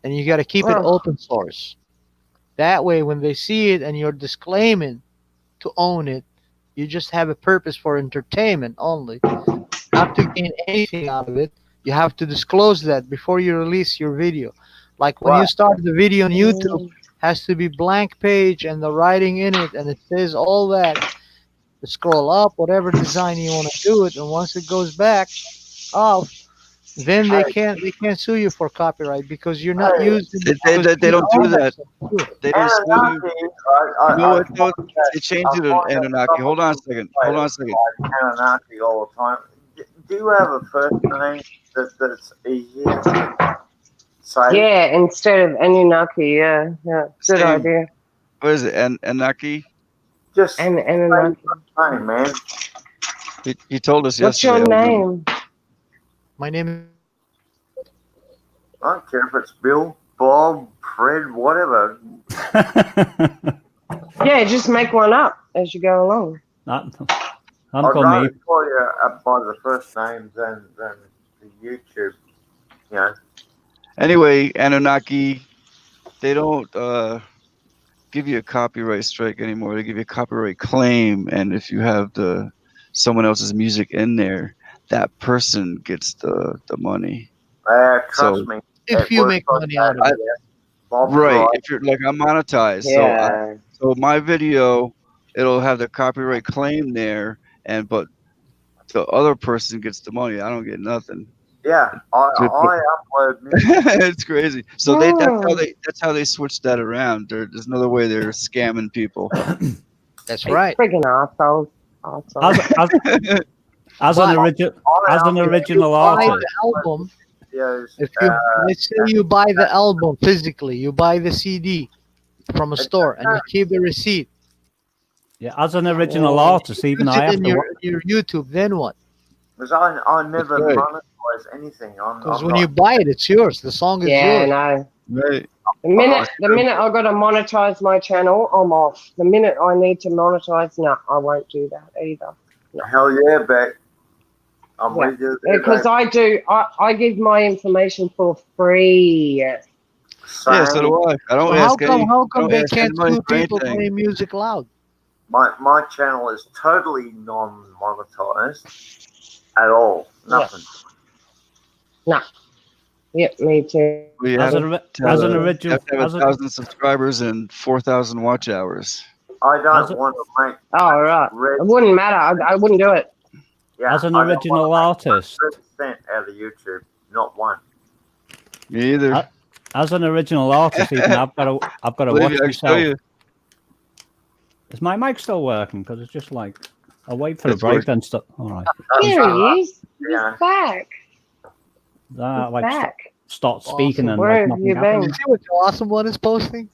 and you gotta keep it Oh. open source. That way, when they see it and you're disclaiming to own it, you just have a purpose for entertainment only, not to gain anything out of it. You have to disclose that before you release your video. Like when you start the video on YouTube, has to be blank page and the writing in it, and it says all that. To scroll up, whatever design you want to do it, and once it goes back off, then they can't sue you for copyright because you're not using. They don't do that. They don't sue you. Anunnaki, You know what? Though? They changed it to Anunnaki. Hold on a second. Anunnaki all the time. Do you have a first name that's easier to say? Yeah, instead of Anunnaki. Yeah. Good Same. idea. What is it? Anunnaki? Just Anunnaki. name, man. He told us What's yesterday. your name? My name. I don't care if it's Bill, Bob, Fred, whatever. Yeah, just make one up as you go along. I'd rather call you by the first name than the YouTube, you know. Anyway, Anunnaki, they don't give you a copyright strike anymore. They give you a copyright claim, and if you have someone else's music in there, that person gets the money. Trust me. If you make money out of it. Right. If you're like, I'm monetized. Yeah. So my video, it'll have the copyright claim there, but the other person gets the money. I don't get nothing. Yeah, I upload music. It's crazy. So that's how they switched that around. There's another way they're scamming people. That's right. Friggin' assholes. As an original artist. The album. Yes. If you let's say you buy the album physically, you buy the CD from a store, and you keep the receipt. Yeah, as an original artist, even I have in to. your YouTube. Then what? Because I never monetize anything. Because when you buy it, it's yours. The song is yours. No. Right. The minute I got to monetize my channel, I'm off. The minute I need to monetize, no, I won't do that either. No. Hell yeah, Beck. I'm with you. Because I give my information for free. Yeah, so do I. I don't ask How come they ask can't anybody sue for people anything. playing music loud? My channel is totally non-monetized at all. Nothing. No. Yep, me too. We As have an to original, have 1,000 subscribers and 4,000 watch hours. I don't want to make. Oh, right. It wouldn't matter. I wouldn't do it. Yeah, as an I don't original wanna make artist. 100% out of YouTube, not one. Me either. As an original artist, even I've got to Believe watch me, I can show myself. you. Is my mic still working? Because it's just like I'll wait for It's a break working. and stuff. All right. Here he is. Yeah. He's back. Like back. start speaking and Where like have nothing you happened. been? You see what the awesome one is posting?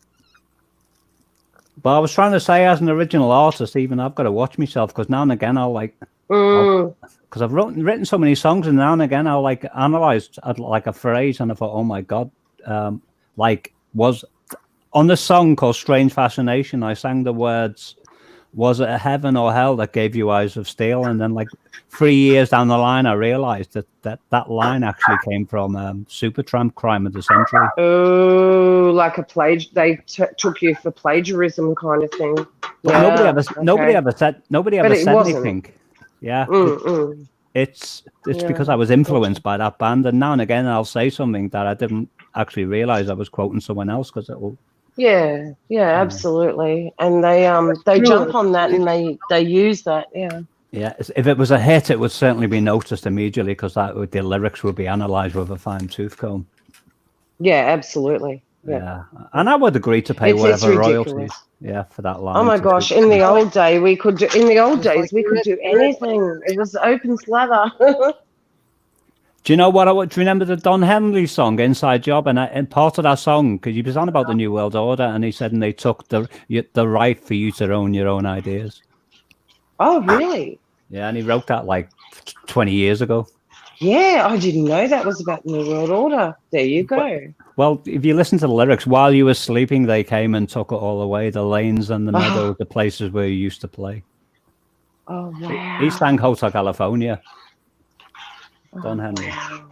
But I was trying to say, as an original artist, even I've got to watch myself, because now and again I'll like, because I've written so many songs, and now and again I'll like analyze like a phrase, and I thought, oh my god, like was on the song called "Strange Fascination," I sang the words, "Was it a heaven or hell that gave you eyes of steel?" And then like 3 years down the line, I realized that line actually came from Supertramp, "Crime of the Century." Oh, like a they took you for plagiarism kind of thing. But nobody ever said anything. Yeah, it's because I was influenced by that band, and now and again I'll say something that I didn't actually realize I was quoting someone else, because it will. Yeah, absolutely. And they jump on that, and they use that. Yeah. Yeah, if it was a hit, it would certainly be noticed immediately, because the lyrics would be analyzed with a fine tooth comb. Yeah, absolutely. Yeah, and I would agree to pay whatever royalties. Yeah, for that line. Oh my gosh! In the old days, we could do anything. It was open slather. Do you know what? Do you remember the Don Henley song "Inside Job"? And part of that song, because he was on about the New World Order, and he said, and they took the right for you to own your own ideas. Oh, really? Yeah, and he wrote that like 20 years ago. Yeah, I didn't know that was about the New World Order. There you go. Well, if you listen to the lyrics, while you were sleeping, they came and took it all away, the lanes and the meadows, the places where you used to play. Oh, wow. He sang Hotel California. Don Henley. Wow.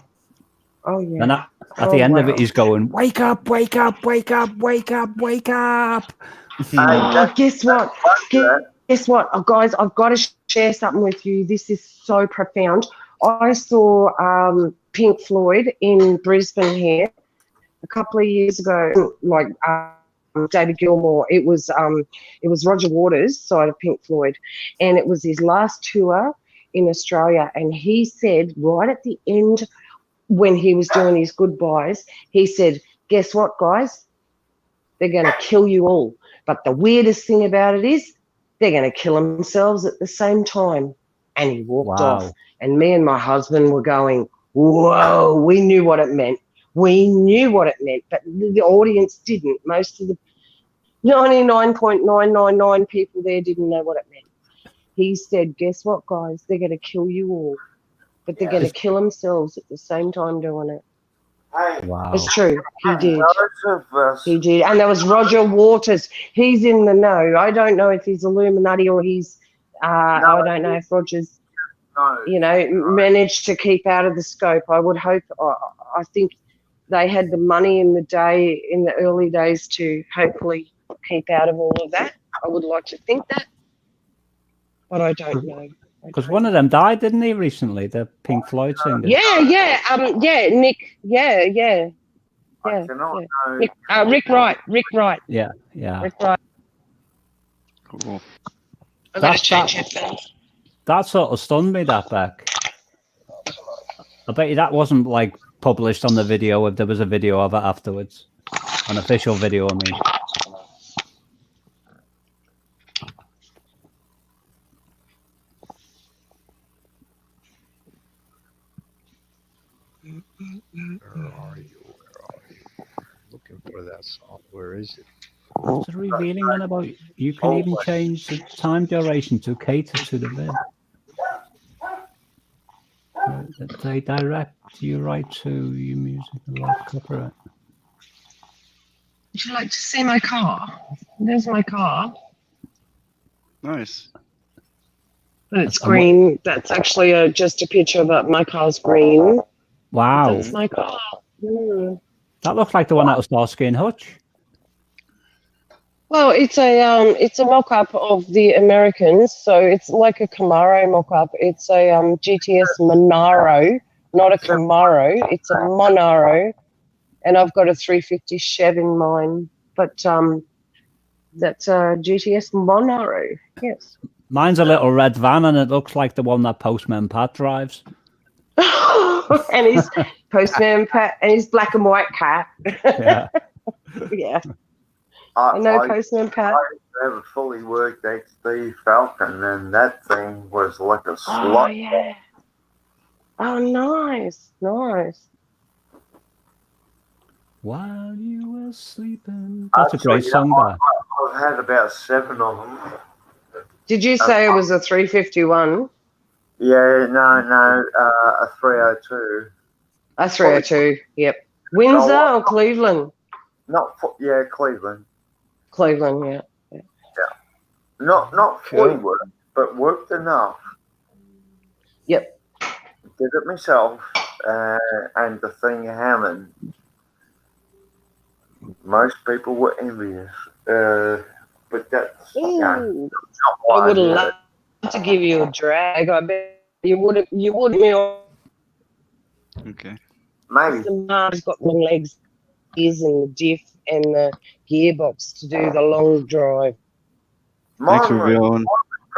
Oh, yeah. And at the end of it, he's going, "Wake up, wake up, wake up, wake up, wake up." Oh, guess what? Guess what? Oh, guys, I've got to share something with you. This is so profound. I saw Pink Floyd in Brisbane here a couple of years ago, like David Gilmour. It was Roger Waters' side of Pink Floyd, and it was his last tour in Australia. And he said right at the end, when he was doing his goodbyes, he said, "Guess what, guys? They're going to kill you all. But the weirdest thing about it is they're going to kill themselves at the same time." And he walked off. And me and my husband were going, whoa, we knew what it meant. We knew what it meant, but the audience didn't. Most of the 99.999 people there didn't know what it meant. He said, "Guess what, guys? They're going to kill you all, but they're going to kill themselves at the same time doing it." Wow. It's true. He did. He did. And there was Roger Waters. He's in the know. I don't know if he's Illuminati or he's, I don't know if Roger's, managed to keep out of the scope. I would hope, I think they had the money in the early days to hopefully keep out of all of that. I would like to think that, but I don't know. Because one of them died, didn't he, recently? The Pink Floyd singer. Yeah, Nick. Yeah. Rick Wright. Yeah. Rick Wright. Cool. That sort of stunned me, that back. I bet you that wasn't like published on the video, if there was a video of it afterwards. An official video, I mean. Where are you? Looking for that song. Where is it? What's the revealing one about? You can even change the time duration to cater to the vid. They direct you right to your music without copyright. Would you like to see my car? There's my car. Nice. It's green. That's actually just a picture of it. My car's green. Wow. That's my car. That looks like the one out of Starsky and Hutch. Well, it's a mock-up of the Americans, so it's like a Camaro mock-up. It's a GTS Monaro, not a Camaro. It's a Monaro, and I've got a 350 Chev in mine. But that's a GTS Monaro. Yes. Mine's a little red van, and it looks like the one that Postman Pat drives. And his Postman Pat and his black and white cat. Yeah. Yeah. I know Postman Pat. I have a fully worked XB Falcon, and that thing was like a slot. Oh, yeah. Oh, nice. While you were sleeping. That's a great song, that. I've had about 7 of them. Did you say it was a 351? Yeah, no, a 302. A 302, yep. Windsor or Cleveland? Yeah, Cleveland. Cleveland, yeah. Not fully worked, but worked enough. Yep. Did it myself, and the thing hammered. Most people were envious, but that's not why I would I did love to give you a drag. I bet you wouldn't. You wouldn't. Okay. Maybe. The Mars got long legs, ears, and the diff and the gearbox to do the long drive. Thanks for revealing.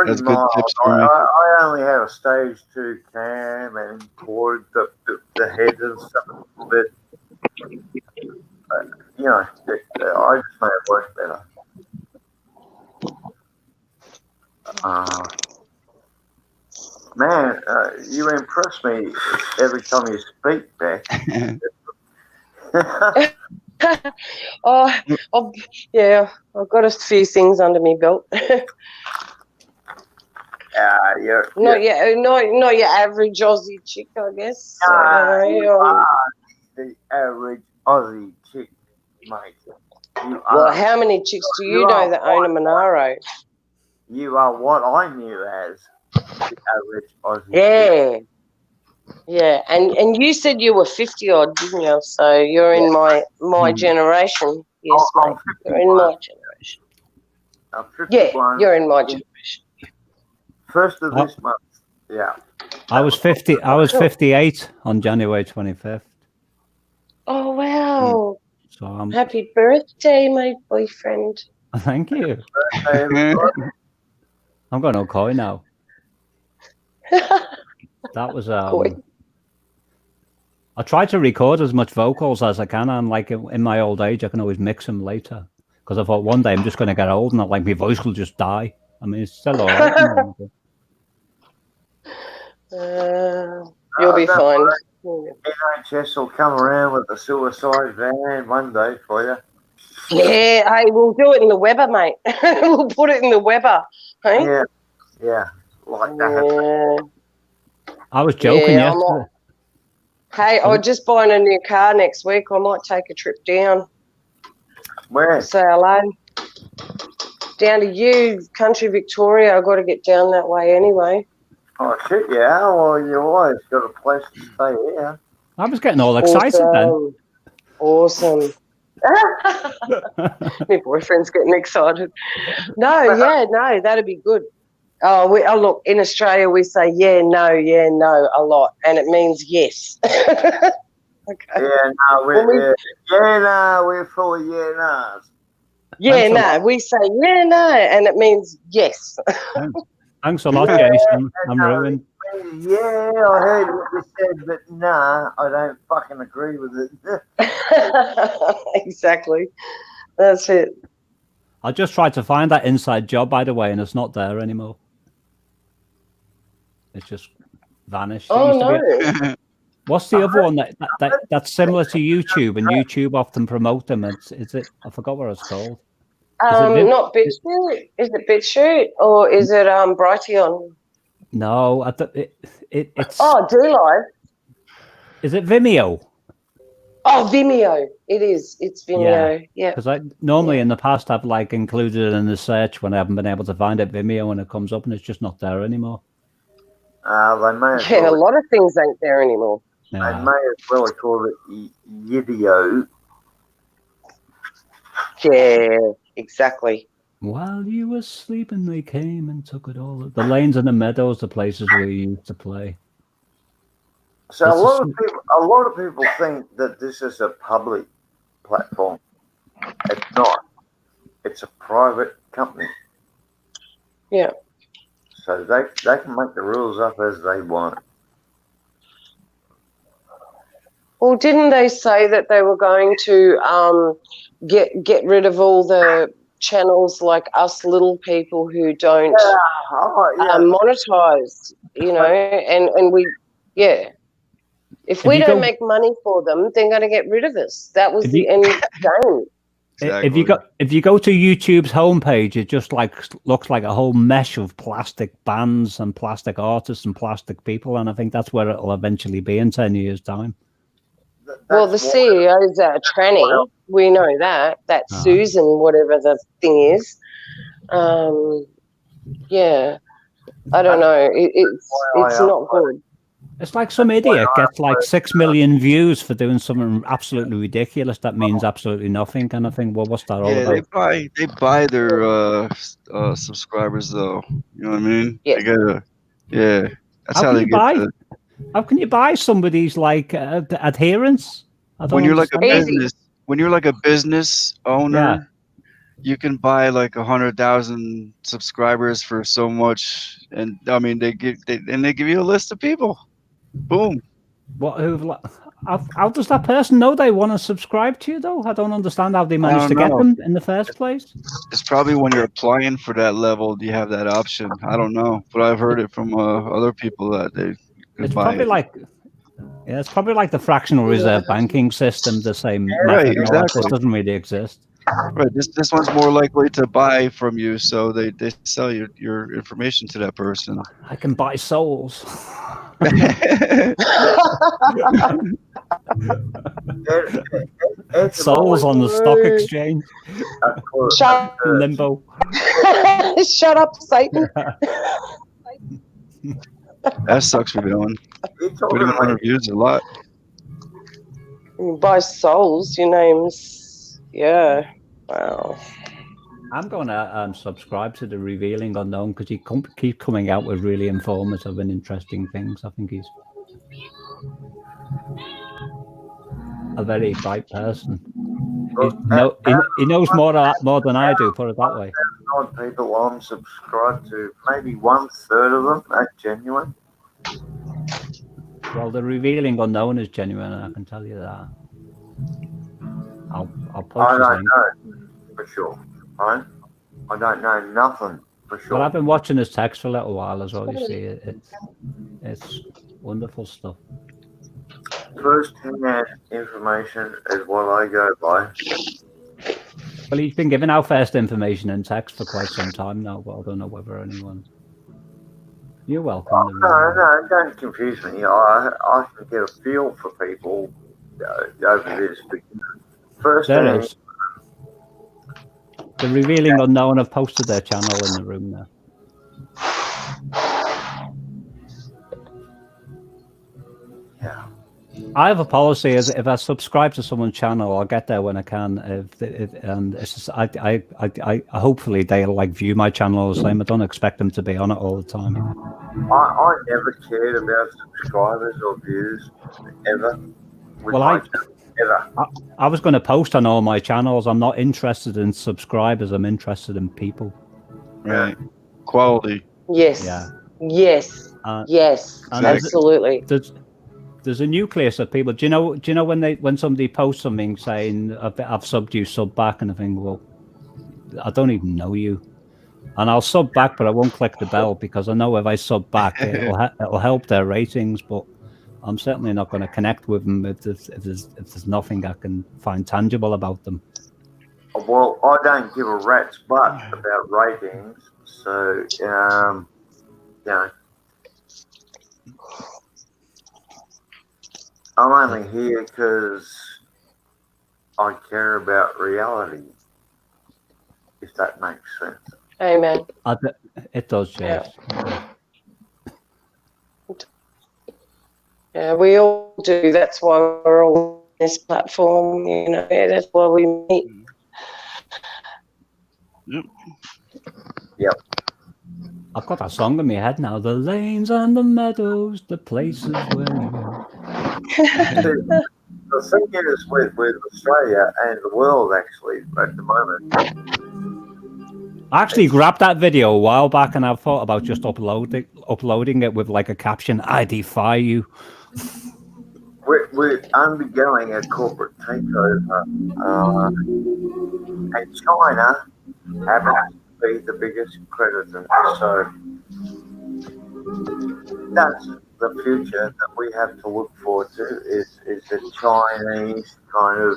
That's good tips for me. I only had a stage 2 cam and poured the head and stuff a little bit. You know, I just made it work better. Man, you impress me every time you speak, Beck. Yeah, I've got a few things under my belt. Not your average Aussie chick, I guess. The average Aussie chick, mate. Well, how many chicks do you know that own a Monaro? You are what I knew as the average Aussie chick. Yeah, and you said you were 50 odd, didn't you? So you're in my generation. Yes, mate. You're in my generation. I'm 51. You're in my generation. First of this month. Yeah. I was 50. I was 58 on January 25th. Oh wow! So I'm. Happy birthday, my boyfriend. Thank you. I'm going to coy now. That was I tried to record as much vocals as I can, and like in my old age, I can always mix them later. Because I thought one day I'm just going to get old and like my voice will just die. I mean, it's still all right. You'll be fine. NHS will come around with a suicide van one day for you. Yeah, hey, we'll do it in the Weber, mate. We'll put it in the Weber. Hey? Yeah, like that. I was joking yesterday. Hey, I'm just buying a new car next week. I might take a trip down. Where? Say hello. Down to you, country Victoria. I've got to get down that way anyway. Oh, shit, yeah. Well, you always got a place to stay here. I was getting all excited then. Awesome. My boyfriend's getting excited. No, that'd be good. Oh, look, in Australia we say yeah, no, a lot, and it means yes. Okay. We're full of yeah, no's. Yeah, no, we say yeah, no, and it means yes. Thanks a lot, Jason. I'm ruined. Yeah, I heard what you said, but nah, I don't fucking agree with it. Exactly. That's it. I just tried to find that inside job, by the way, and it's not there anymore. It's just vanished. Oh, no. What's the other one that's similar to YouTube, and YouTube often promote them? Is it? I forgot what it's called. Not BitChute. Is it BitChute or is it Brighteon? No, it's. Oh, DLive. Is it Vimeo? Oh, Vimeo. It is. It's Vimeo. Yeah. Because I normally in the past I've like included it in the search when I haven't been able to find it Vimeo, and it comes up and it's just not there anymore. They may a lot of things ain't there anymore. They may as well have called it Yidio. Yeah, exactly. While you were sleeping, they came and took it all. The lanes and the meadows, the places where you used to play. So a lot of people think that this is a public platform. It's not. It's a private company. Yeah. So they can make the rules up as they want. Well, didn't they say that they were going to get rid of all the channels like us little people who don't monetize, and we, if we don't make money for them, they're going to get rid of us. That was the end game. Exactly. If you go to YouTube's homepage, it just looks like a whole mesh of plastic bands and plastic artists and plastic people, and I think that's where it'll eventually be in 10 years' time. Well, the CEO is a tranny. We know that. That's Susan, whatever the thing is. Yeah, I don't know. It's not good. It's like some idiot gets like 6 million views for doing something absolutely ridiculous that means absolutely nothing, kind of thing. Well, what's that all Yeah, about? they buy their subscribers though. You know what I mean? Yeah. They gotta, yeah. That's How how can they you get buy? the. How can you buy somebody's like adherence? I don't When you're like a understand. business, when you're like a business owner, you can buy like 100,000 subscribers for so much, and I mean they give you a list of people. Boom. What? How does that person know they want to subscribe to you though? I don't understand how they I managed to don't get know. them in the first place. It's probably when you're applying for that level, you have that option. I don't know, but I've heard it from other people that they could It's buy probably it. like, yeah, it's probably like the fractional reserve banking system, the same Right, method. No, this exactly. doesn't really exist. Right. This one's more likely to buy from you, so they sell your information to that person. I can buy souls. Souls on the stock exchange. Limbo. Shut up, Satan. That sucks for going. 2,100 views a lot. You buy souls, your name's, yeah. Wow. I'm going to subscribe to the Revealing Unknown because he keeps coming out with really informative and interesting things. I think he's a very bright person. He knows more than I do, put it that way. Odd people I'm subscribed to, maybe 1/3 of them are genuine. Well, the Revealing Unknown is genuine, I can tell you that. I'll post I his don't link. know for sure. Right? I don't know nothing for sure. Well, I've been watching his text for a little while as well. You see, it's wonderful stuff. First-hand information is what I go by. Well, he's been giving out first information in text for quite some time now, but I don't know whether anyone. You're welcome. No, don't confuse me. I can get a feel for people over this. First There hand, is. The Revealing Unknown have posted their channel in the room now. Yeah. I have a policy: is if I subscribe to someone's channel, I'll get there when I can. And it's just, I hopefully they'll like view my channel the same. I don't expect them to be on it all the time. I never cared about subscribers or views ever. Well, I was going to post on all my channels. I'm not interested in subscribers. I'm interested in people. Right. Quality. Yes. Yeah. Yes. Yes. Absolutely. There's a nucleus of people. Do you know when somebody posts something saying I've subbed you, sub back, and I think, well, I don't even know you, and I'll sub back, but I won't click the bell because I know if I sub back, it'll help their ratings, but I'm certainly not going to connect with them if there's nothing I can find tangible about them. Well, I don't give a rat's butt about ratings, so you know. I'm only here because I care about reality, if that makes sense. Amen. It does, Jay. Yeah, we all do. That's why we're all on this platform. You know, that's why we meet. Yep. I've got that song in my head now. The lanes and the meadows, the places where you go. The thing is with Australia and the world actually at the moment. I actually grabbed that video a while back and I thought about just uploading it with like a caption, I defy you. We're undergoing a corporate takeover, and China happens to be the biggest creditor. So that's the future that we have to look forward to is the Chinese kind of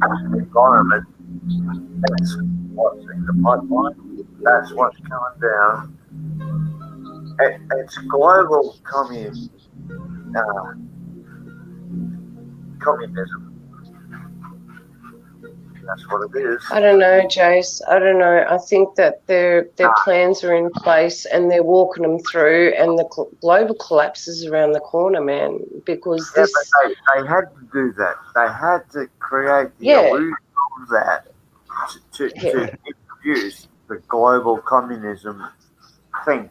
environment. That's what's in the pipeline. That's what's coming down. It's global communism. That's what it is. I don't know, Jace. I don't know. I think that their plans are in place and they're walking them through, and the global collapse is around the corner, man. Because this, they had to do that. They had to create the illusion of that to introduce the global communism thing,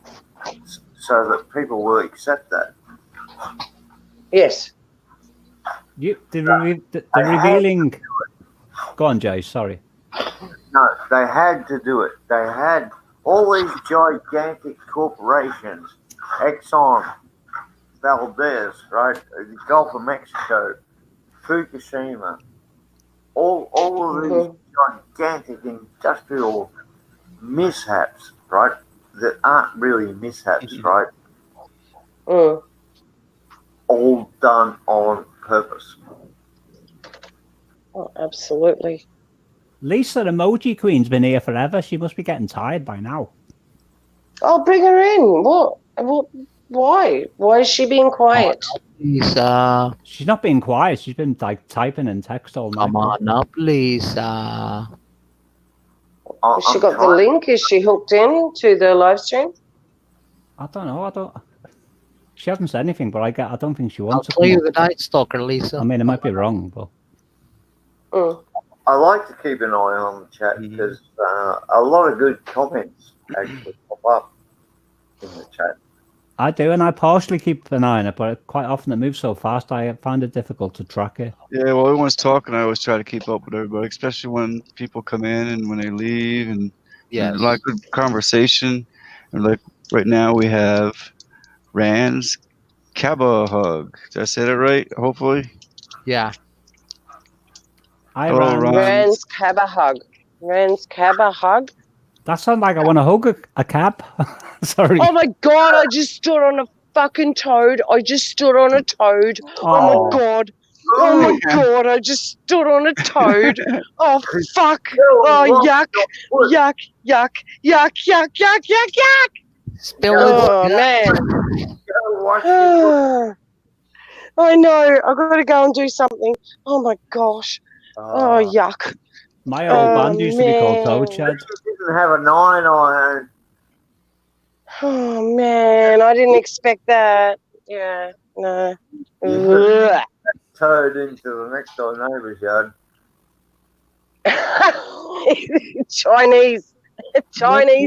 so that people will accept that. Yes. The revealing. Go on, Jay. Sorry. No, they had to do it. They had all these gigantic corporations, Exxon, Valdez, right? The Gulf of Mexico, Fukushima, all of these gigantic industrial mishaps, right? That aren't really mishaps, right? All done on purpose. Oh, absolutely. Lisa, Emoji Queen's been here forever. She must be getting tired by now. Oh, bring her in. What? Why? Why is she being quiet? Lisa. She's not being quiet. She's been like typing in text all night. Come on up, Lisa. Has she got the link? Is she hooked in to the live stream? I don't know. She hasn't said anything, but I don't think she wants to. I'll play you the Night Stalker, Lisa. I mean, it might be wrong, but. I like to keep an eye on the chat because a lot of good comments actually pop up in the chat. I do, and I partially keep an eye on it, but quite often it moves so fast, I find it difficult to track it. Yeah, well, everyone's talking. I always try to keep up with everybody, especially when people come in and when they leave, and a lot of good conversation. And like right now, we have Rand's Kaba Hug. Did I say that right? Hopefully. Yeah. Hello, Ron. Rand's Cabba Hug. Rand's Cabba Hug? That sounds like I want to hug a cab. Sorry. Oh my God, I just stood on a fucking toad. I just stood on a toad. Oh my God. Oh my God, I just stood on a toad. Oh fuck. Oh yuck. Yuck. Yuck. Yuck. Yuck. Yuck. Yuck. Yuck. Spill man. I know. I've got to go and do something. Oh my gosh. Oh yuck. My old band used to be called Toad Shed. Didn't have a 9 iron. Oh man, I didn't expect that. Yeah, no. Toad into the next door neighbour's yard. Chinese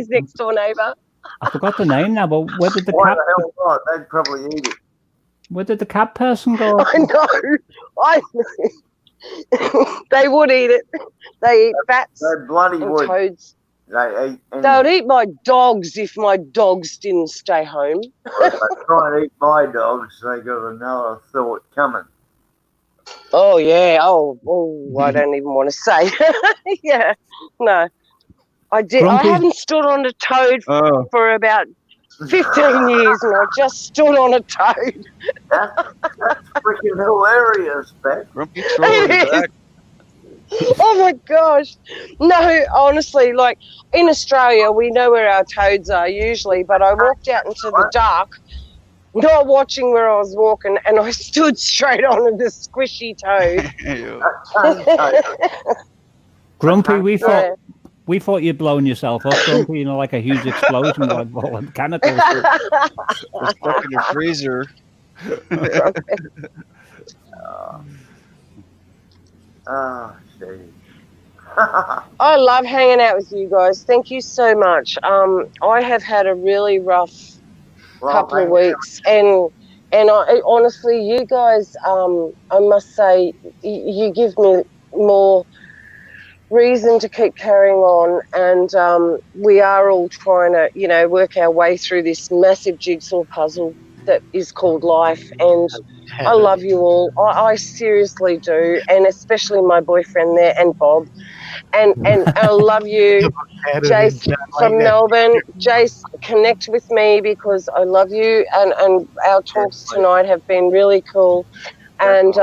next door neighbour. I forgot the name now, but where did the Why cat? the hell not? They'd probably eat it. Where did the cat person go? I know. They would eat it. They eat bats They bloody and would. toads. They eat. They'd eat my dogs if my dogs didn't stay home. If they try and eat my dogs, they got another thought coming. Oh yeah. Oh, I don't even want to say. Yeah. No. I did. Grumpy. I haven't stood on a toad for about 15 years, and I just stood on a toad. That's freaking hilarious, Beck. Grumpy troll back. Oh my gosh. No, honestly, like in Australia, we know where our toads are usually, but I walked out into the dark, not watching where I was walking, and I stood straight onto this squishy toad. Grumpy, we thought you'd blown yourself up, Grumpy, you know, like a huge explosion like all the chemicals. We're stuck in the freezer. I love hanging out with you guys. Thank you so much. I have had a really rough couple of weeks, and I honestly, you guys, I must say, you give me more reason to keep carrying on, and we are all trying to, you know, work our way through this massive jigsaw puzzle that is called life. And I love you all. I seriously do, and especially my boyfriend there and Bob. And I love you, Jace from Melbourne. Jace, connect with me because I love you, and our talks tonight have been really cool. And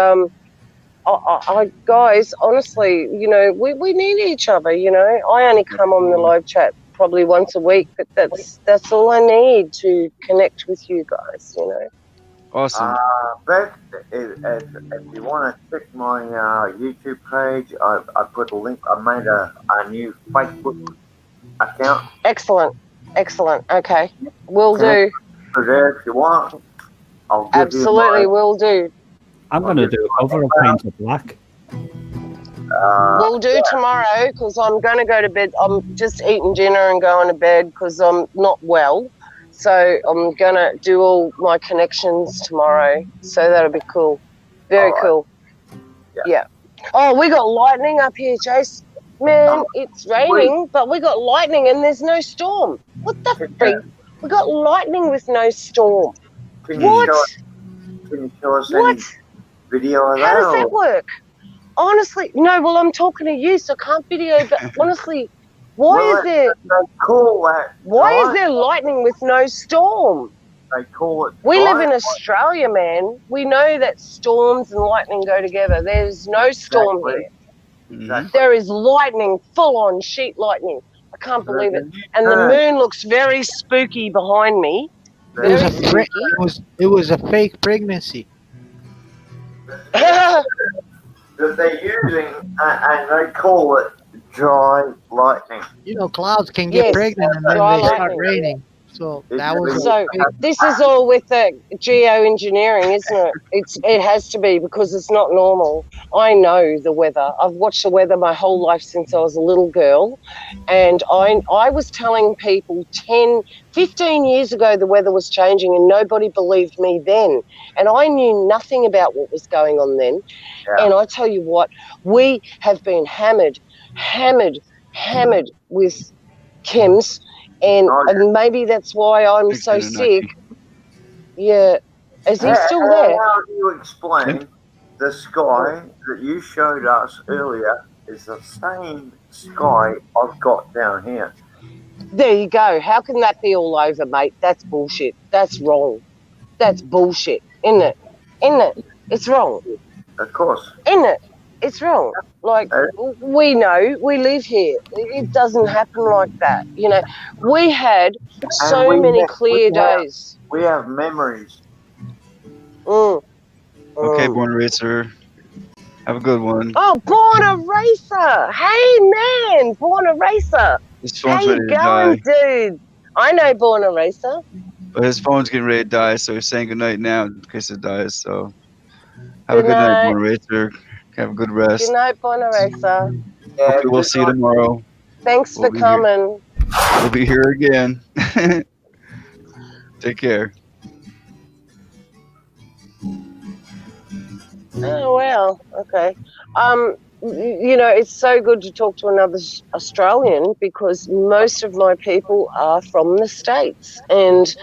guys, honestly, you know, we need each other. You know, I only come on the live chat probably once a week, but that's all I need to connect with you guys. You know. Awesome. Beth, if you want to check my YouTube page, I put a link. I made a new Facebook account. Excellent. Okay, will do. There, if you want, I'll give Absolutely, you will do. I'm going to do a cover of Painted Black. We'll do tomorrow because I'm going to go to bed. I'm just eating dinner and going to bed because I'm not well. So I'm going to do all my connections tomorrow. So that'll be cool. Very cool. Yeah. Oh, we got lightning up here, Chase. Man, it's raining, but we got lightning and there's no storm. What the freak? We got lightning with no storm. Can What? you show us What? any video of How that? does that work? Honestly, no, well, I'm talking to you, so I can't video, but honestly, why is there lightning with no storm? They call it. We live in Australia, man. We know that storms and lightning go together. There's no storm here. Exactly. There is lightning, full on sheet lightning. I can't believe it. And the moon looks very spooky behind me. Very spooky. It was a fake pregnancy. That they're using, and they call it dry lightning. You know, clouds can get pregnant and then they start raining. So that was this is all with the geoengineering, isn't it? It has to be because it's not normal. I know the weather. I've watched the weather my whole life since I was a little girl, and I was telling people 10, 15 years ago the weather was changing and nobody believed me then. And I knew nothing about what was going on then. Yeah. And I tell you what, we have been hammered with chems. And maybe that's why I'm so sick. Yeah. Is he still there? How do you explain the sky that you showed us earlier is the same sky I've got down here? There you go. How can that be all over, mate? That's bullshit. That's wrong. That's bullshit, isn't it? Isn't it? It's wrong. Of course. Isn't it? It's wrong. Like, we know, we live here. It doesn't happen like that. You know, we had so many clear days. We have memories. Okay, Born Racer. Have a good one. Oh, Born a Racer. Hey, man. Born a Racer. His phone's How ready you to going, die. dude? I know Born a Racer. But his phone's getting ready to die, so he's saying goodnight now in case it dies. So have Good a good night, night. Born Racer. Have a good rest. Good night, Born a Racer. Hopefully we'll see you tomorrow. Thanks for coming. We'll be here again. Take care. Oh, wow. Okay. You know, it's so good to talk to another Australian because most of my people are from the States. And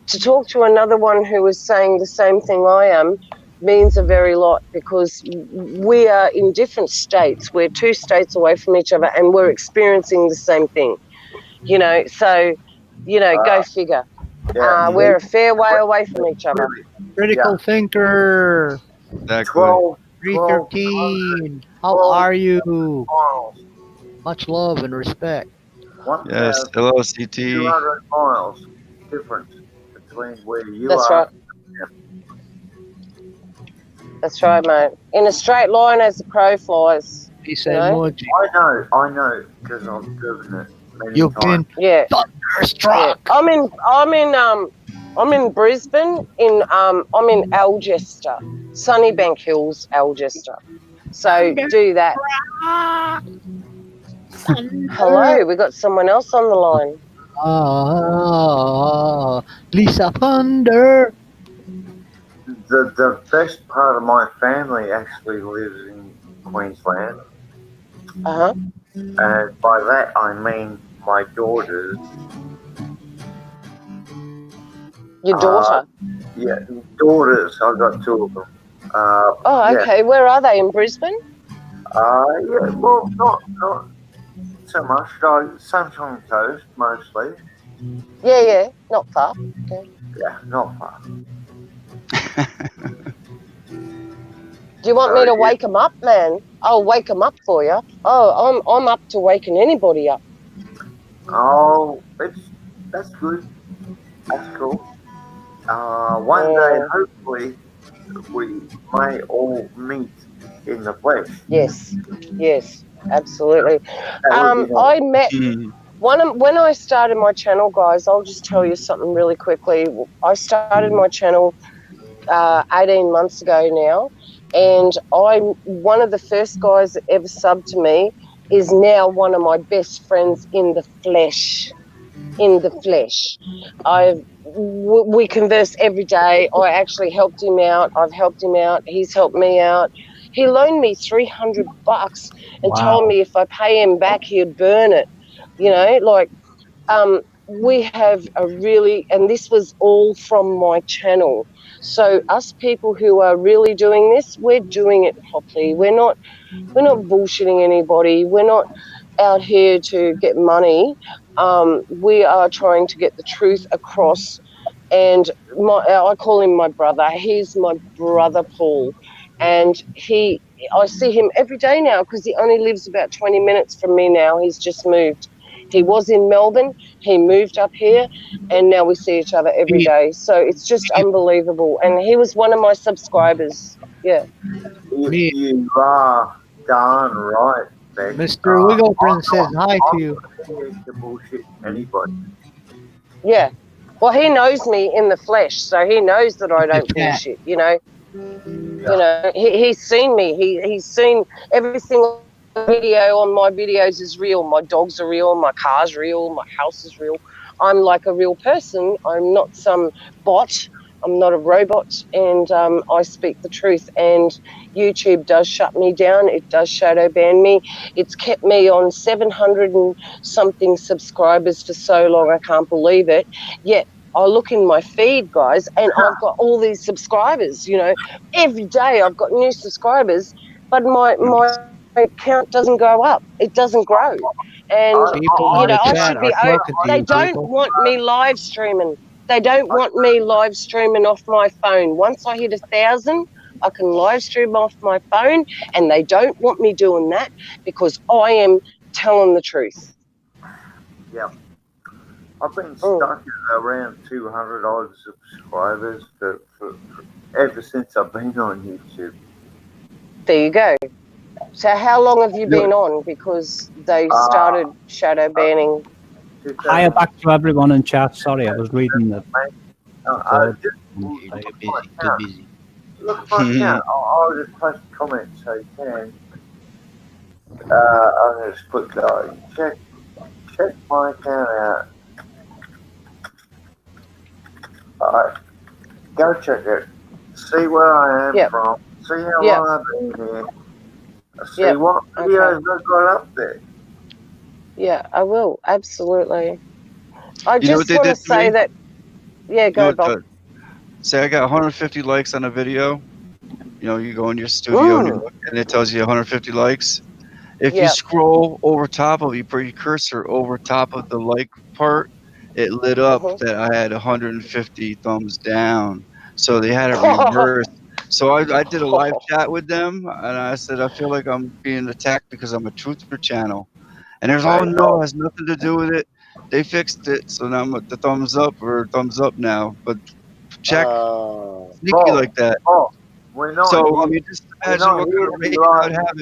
to talk to another one who is saying the same thing I am means a very lot because we are in different states. We're 2 states away from each other and we're experiencing the same thing. You know, so, you know, go figure. Yeah, we're a fair way away from each other. Critical thinker. Exactly. 313. How are you? Much love and respect. Yes. Hello, CT. 200 miles difference between where you That's are. right. That's right, mate. In a straight line as the crow flies. Peace you know? emoji. I know, because I've driven it many You've times. been thunderstruck. Yeah. I'm in Brisbane. I'm in Algester, Sunnybank Hills, Algester. So do that. Hello, we got someone else on the line. Lisa Thunder. The best part of my family actually lives in Queensland. And by that I mean my daughters. Your daughter? Yeah, daughters. I've got 2 of them. Okay. Where are they? In Brisbane? Yeah, well, not so much. Sunshine Coast, mostly. Yeah, not far. Okay. Yeah, not far. Do you want me to wake them up, man? I'll wake them up for you. Oh, I'm up to waking anybody up. Oh, that's good. That's cool. One day, hopefully, we may all meet in the flesh. Yes, absolutely. That would be nice. I met when I started my channel, guys. I'll just tell you something really quickly. I started my channel 18 months ago now, and I'm one of the first guys that ever subbed to me is now one of my best friends in the flesh. We converse every day. I actually helped him out. I've helped him out. He's helped me out. He loaned me $300 and told me if I pay him back, he'd burn it. You know, like we have a really, and this was all from my channel. So us people who are really doing this, we're doing it properly. We're not bullshitting anybody. We're not out here to get money. We are trying to get the truth across. And I call him my brother. He's my brother, Paul. And I see him every day now because he only lives about 20 minutes from me now. He's just moved. He was in Melbourne. He moved up here, and now we see each other every day. So it's just unbelievable. And he was one of my subscribers. Yeah. You are darn right, Beck. Mr. Wiggleprince says hi to you. I'm not here to bullshit anybody. Yeah. Well, he knows me in the flesh, so he knows that I don't bullshit, you know. You know, he's seen me. He's seen every single video on my videos is real. My dogs are real. My car's real. My house is real. I'm like a real person. I'm not some bot. I'm not a robot, and I speak the truth. And YouTube does shut me down. It does shadow ban me. It's kept me on 700 and something subscribers for so long. I can't believe it. Yet I look in my feed, guys, and I've got all these subscribers. You know, every day I've got new subscribers, but my account doesn't go up. It doesn't grow. And you know, I should be. They don't want me live streaming. They don't want me live streaming off my phone. Once I hit 1,000, I can live stream off my phone, and they don't want me doing that because I am telling the truth. Yeah. I've been stuck at around 200 odd subscribers for ever since I've been on YouTube. There you go. So how long have you been on? Because they started shadow banning. Hiya back to everyone in chat. Sorry, I was reading the. Too busy. Look at my account. I'll just post comments so you can. I'll just put check my account out. Alright, go check it. See where I am from. See how long I've been here. See what videos I've got up there. Yeah, I will. Absolutely. I just want to say that. Yeah, go, Bob. Say I got 150 likes on a video. You know, you go in your studio and you look, and it tells you 150 likes. If you scroll over top of, you put your cursor over top of the like part, it lit up that I had 150 thumbs down. So they had it reversed. So I did a live chat with them, and I said, I feel like I'm being attacked because I'm a truther channel. And there's, oh no, it has nothing to do with it. They fixed it. So now I'm at the thumbs up or thumbs up now. But check sneaky like that. So I mean, just imagine what kind of rate I'd have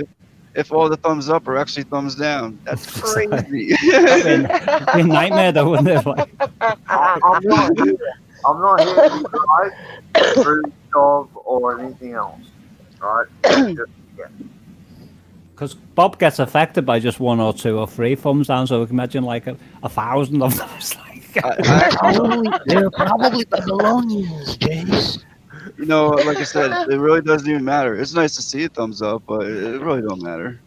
if all the thumbs up are actually thumbs down. That's crazy. It'd be a nightmare though, wouldn't it? Like, I'm not here to drive through job or anything else, right? because Bob gets affected by just 1 or 2 or 3 thumbs down, so we can imagine like 1,000 of them. They're probably Babylonians, Jace. You know, like I said, it really doesn't even matter. It's nice to see a thumbs up, but it really don't matter.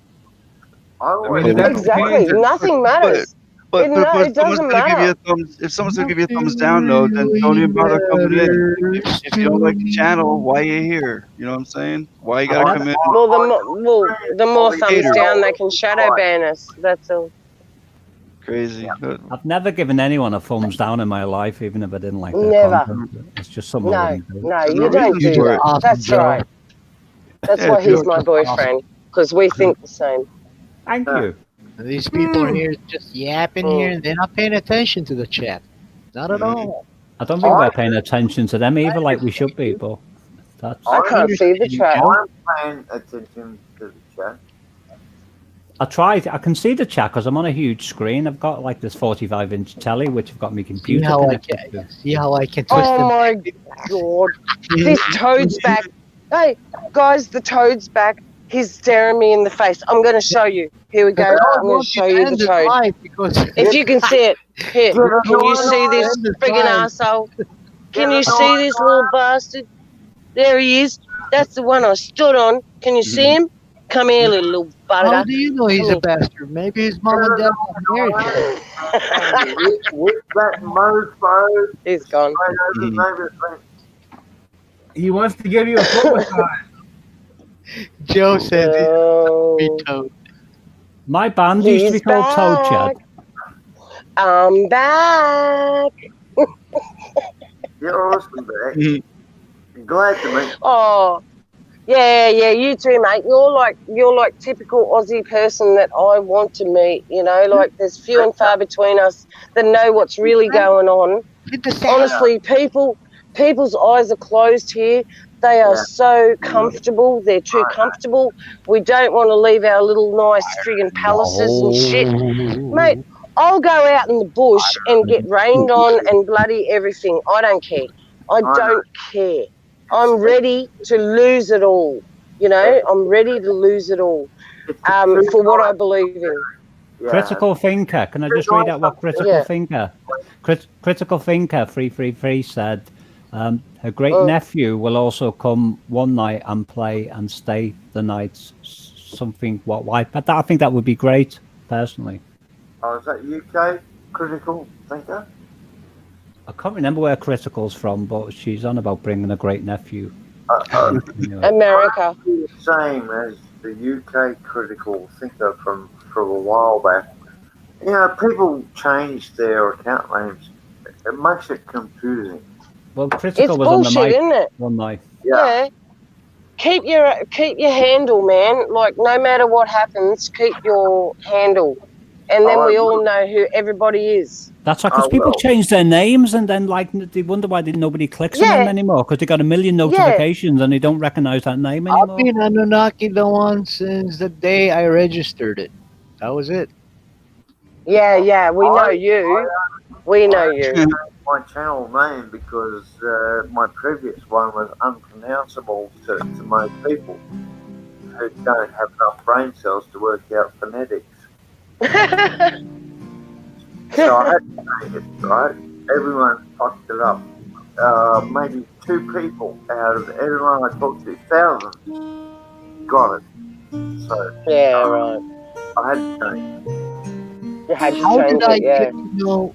Exactly, nothing matters. But it doesn't matter. If someone's gonna give you a thumbs down, though, then don't even bother coming in. If you don't like the channel, why are you here? You know what I'm saying? Why you gotta come in? Well, the more thumbs down, they can shadow ban us. That's all. Crazy. I've never given anyone a thumbs down in my life, even if I didn't like their Never. content. It's just something I wouldn't do. No, you don't do that. That's right. That's why he's my boyfriend, because we think the same. Thank you. These people are here just yapping here, and they're not paying attention to the chat. Not at all. I don't think we're paying attention to them either, like we should be. But that's. I can't see the chat. I'm paying attention to the chat. I tried. I can see the chat because I'm on a huge screen. I've got like this 45-inch telly, which I've got my computer connected to. See how I can twist Oh my god. This toad's back. Hey, guys, the toad's back. He's staring me in the face. I'm going to show you. Here we go. I'm going to show you the toad. If you can see it. Here. Can you see this friggin' asshole? Can you see this little bastard? There he is. That's the one I stood on. Can you see him? Come here, little bugger. How do you know he's a bastard? Maybe his mom and dad are married. With that mofo. He's gone. He wants to give you a foot massage. Joe said be Toad. My band used to be called Toad Chad. I'm back. You're awesome, Beck. Glad to meet you. Oh, yeah, you too, mate. You're like typical Aussie person that I want to meet. You know, like there's few and far between us that know what's really going on. Honestly, people's eyes are closed here. They are so comfortable. They're too comfortable. We don't want to leave our little nice friggin' palaces and shit. Mate, I'll go out in the bush and get rained on and bloody everything. I don't care. I don't care. I'm ready to lose it all. You know, I'm ready to lose it all for what I believe in. Critical Thinker. Can I just read out what Critical Thinker? Critical Thinker 333 said, her great nephew will also come one night and play and stay the night. Something why? But I think that would be great, personally. Oh, is that UK Critical Thinker? I can't remember where Critical's from, but she's on about bringing a great nephew. Anyway. America. Same as the UK Critical Thinker from a while back. You know, people change their account names. It makes it confusing. Well, Critical It's was on the bullshit, mic isn't it? one night. Yeah. Keep your handle, man. Like no matter what happens, keep your handle, and then we all know who everybody is. That's right, because people change their names and then like they wonder why nobody clicks on them anymore because they got a million notifications and they don't recognize that name anymore. I've been Anunnaki the one since the day I registered it. That was it. Yeah, we know you. We know you. My channel name because my previous one was unpronounceable to most people who don't have enough brain cells to work out phonetics. So I had to change it, right? Everyone fucked it up. Maybe 2 people out of everyone I talked to, thousands, got it. So yeah, right. I had to change it. You had to How change did I it, get to know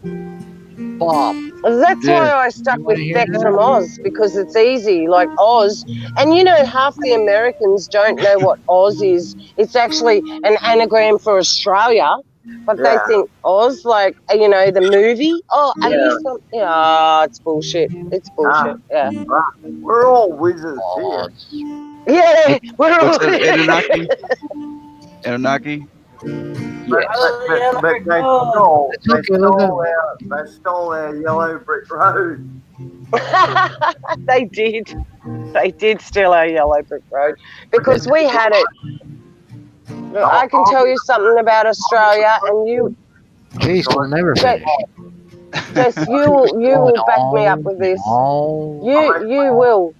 Bob? That's why I stuck with Beck from Oz, because it's easy, like Oz. And you know, half the Americans don't know what Oz is. It's actually an anagram for Australia, but they think Oz, like, you know, the movie. Oh, are you from? Yeah, it's bullshit. It's bullshit. Yeah. We're all wizards here. Yeah, we're all. What's that, Anunnaki? Anunnaki? But they stole our yellow brick road. They did. They did steal our yellow brick road because we had it. I can tell you something about Australia, and you. Jeez, we'll never finish. Jess, you will back me up with this. You will.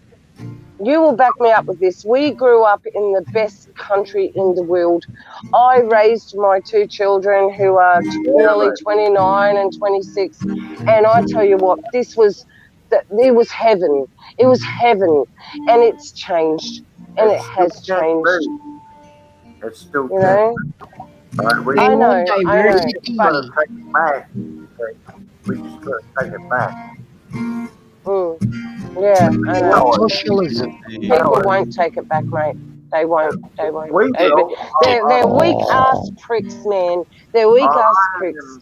You will back me up with this. We grew up in the best country in the world. I raised my 2 children who are nearly 29 and 26. And I tell you what, it was heaven. It was heaven. And it's changed. And it has changed. It's still you know? I know. We just got to take it back. Yeah, I know. Socialism. People won't take it back, mate. They won't. They won't. They're weak ass pricks, man. They're weak ass pricks.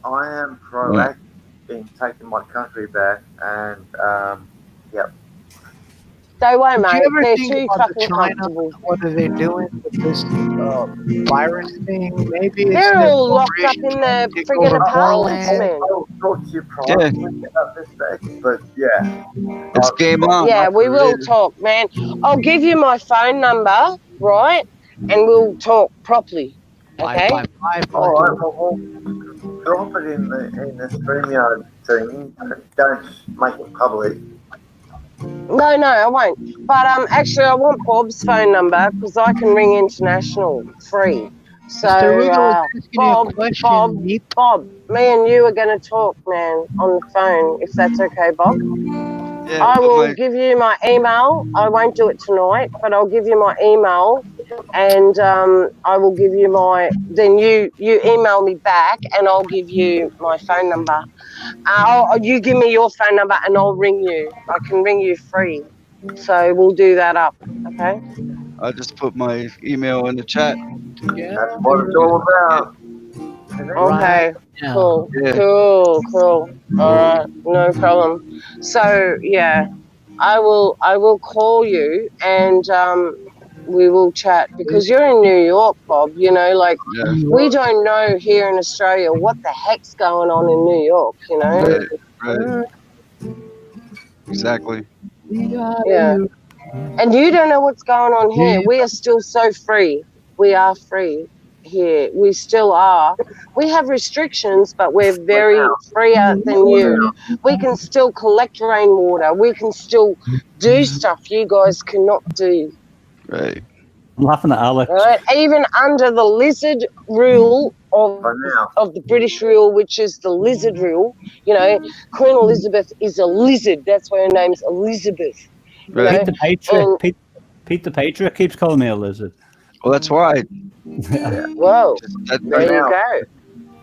I am proactive in taking my country back, and They won't, Did mate. you ever They're think too about the fucking China? comfortable. What are they doing with this virus thing? Maybe it's They're their all locked up corporation in their take friggin' over more apartments, land. man. I'll talk to you Yeah, privately about this, Beck, but yeah. it's game on. Yeah, we will talk, man. I'll give you my phone number, right? And we'll talk properly. Okay? 555. All right, well, drop it in the StreamYard thing. Don't make it public. No, I won't. But actually, I want Bob's phone number because I can ring international free. So, Mr. Wiggle is asking you a Bob, question. me and you are going to talk, man, on the phone, if that's okay, Bob. Yeah, I but will give you my email. I won't do it tonight, but I'll give you my email, and I will give you my. Then you email me back, and I'll give you my phone number. You give me your phone number, and I'll ring you. I can ring you free, so we'll do that up. Okay. I just put my email in the chat. That's what it's all about. Okay. Yeah. Cool. Yeah. Cool. All right. No problem. So yeah. I will call you and we will chat because you're in New York, Bob. You know, like Yeah. we don't know here in Australia what the heck's going on in New York. You know. Right. Exactly. Yeah. And you don't know what's going on here. We are still so free. We are free here. We still are. We have restrictions, but we're very freer than you. We can still collect rainwater. We can still do stuff you guys cannot do. Right. I'm laughing at Alex. Right? Even under the lizard rule of the British rule, which is the lizard rule, you know, Queen Elizabeth is a lizard. That's why her name's Elizabeth. You know? Pete the Patriot. Pete the Patriot keeps calling me a lizard. Well, that's why. Whoa. That, There you go.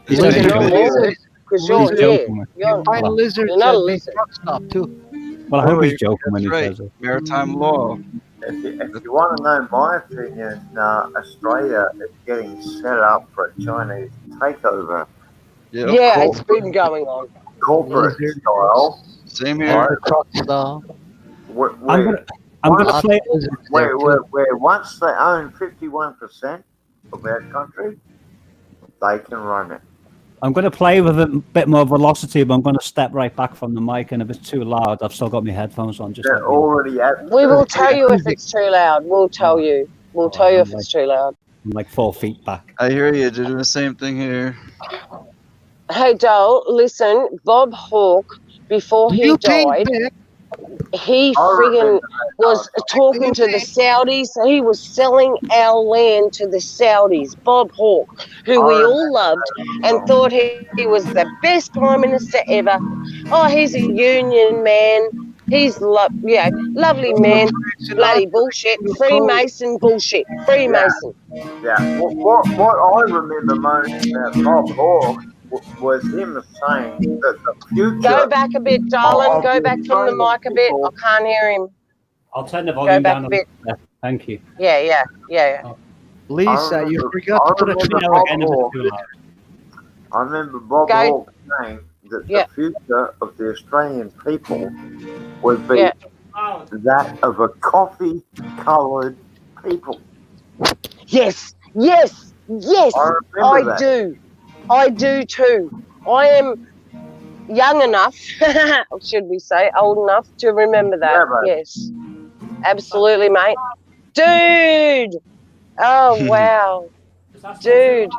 He's Because you're joking. not a lizard. Because you're He's here. joking. You're Find lizards not a at the lizard. truck stop too. Well, I hope Wait, he's joking when he that's right. says it. Maritime law. If you want to know my opinion, Australia is getting set up for a Chinese takeover. Yep. Yeah, it's been going on. Corporate style. Same here. Truck stop. I'm gonna play. Where once they own 51% of our country, they can run it. I'm going to play with a bit more velocity, but I'm going to step right back from the mic, and if it's too loud, I've still got my headphones on. Just They're already at. We will tell you if it's too loud. We'll tell you. We'll tell you if it's too loud. I'm like 4 feet back. I hear you. They're doing the same thing here. Hey, Dole, listen, Bob Hawke, before he died, he friggin' was talking to the Saudis. He was selling our land to the Saudis. Bob Hawke, who we all loved and thought he was the best prime minister ever. Oh, he's a union man. He's lovely man. Bloody bullshit. Freemason bullshit. Freemason. Yeah. What I remember most about Bob Hawke was him saying that the future. Go back a bit, darling. Go back from the mic a bit. I can't hear him. I'll turn the volume back down a bit. bit. Thank you. Yeah. Lisa, you forgot to put a I remember Bob Hawke saying that the future of the Australian people would be that of a coffee-coloured people. Yes. I do too. I am young enough, or should we say old enough, to remember that. Yes. Absolutely, mate. Dude! Oh, wow. Dude.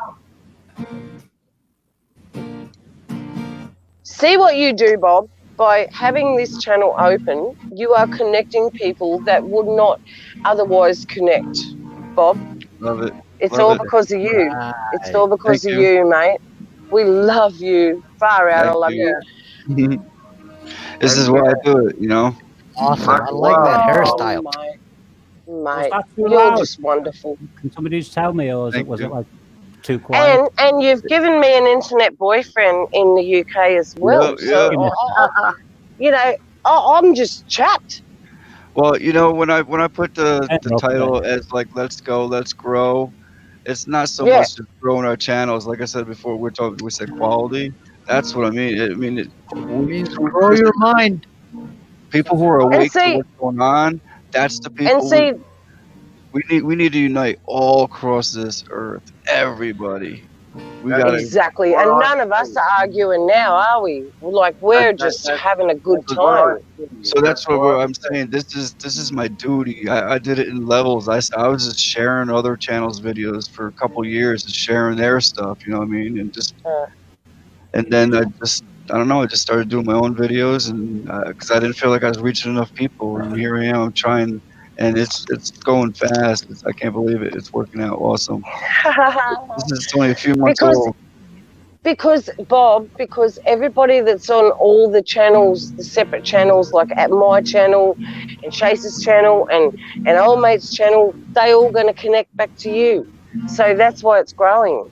See what you do, Bob. By having this channel open, you are connecting people that would not otherwise connect, Bob. Love it. It's all because of you. It's all because of you, mate. We love you. Far out, I love you. This is why I do it, you know? Awesome. I like that hairstyle. Mate, you're just wonderful. Can somebody just tell me, or was it like too quiet? And you've given me an internet boyfriend in the UK as well. I'm just chapped. Well, you know, when I put the title as like "Let's Go, Let's Grow," it's not so much just growing our channels. Like I said before, we said quality. That's what I mean. It means grow your mind. People who are awake to what's going on, That's the people. And see, we need to unite all across this earth. Everybody. We got exactly. And none of us are arguing now, are we? Like we're just having a good time. So that's what I'm saying. This is my duty. I did it in levels. I was just sharing other channels' videos for a couple years, and sharing their stuff. You know what I mean? And then I don't know. I just started doing my own videos, and because I didn't feel like I was reaching enough people, and here I am. I'm trying, and it's going fast. I can't believe it. It's working out awesome. This is only a few months old. Because everybody that's on all the channels, the separate channels, like at my channel and Chase's channel and old mate's channel, they all going to connect back to you. So that's why it's growing.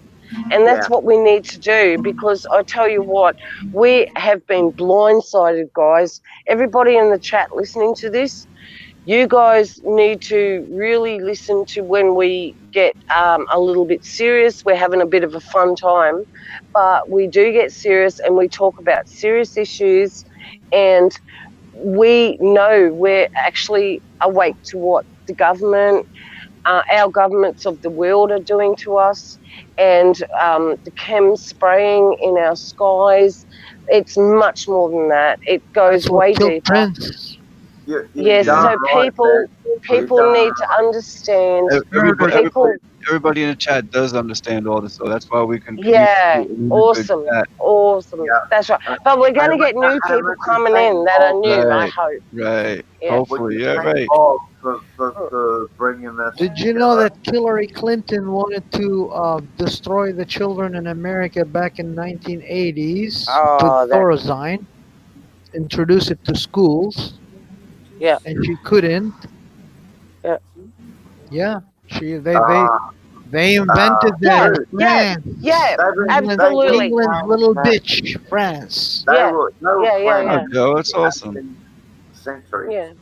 And that's what we need to do, because I tell you what, we have been blindsided, guys. Everybody in the chat listening to this, you guys need to really listen to when we get a little bit serious. We're having a bit of a fun time, but we do get serious and we talk about serious issues, and we know we're actually awake to what the government, our governments of the world are doing to us, and the chem spraying in our skies. It's much more than that. It goes way deeper. Yes, so people need to understand. Everybody in the chat does understand all this, so that's why we can. Awesome. That's right. But we're going to get new people coming in that are new, I hope. Right. Hopefully, right. For bringing that. Did you know that Hillary Clinton wanted to destroy the children in America back in 1980s with Thorazine, introduce it to schools? Yeah. And she couldn't. Yeah. Yeah. They invented that in France. Yeah, absolutely. England's little bitch, France. Yeah. Oh, that's awesome. Yeah.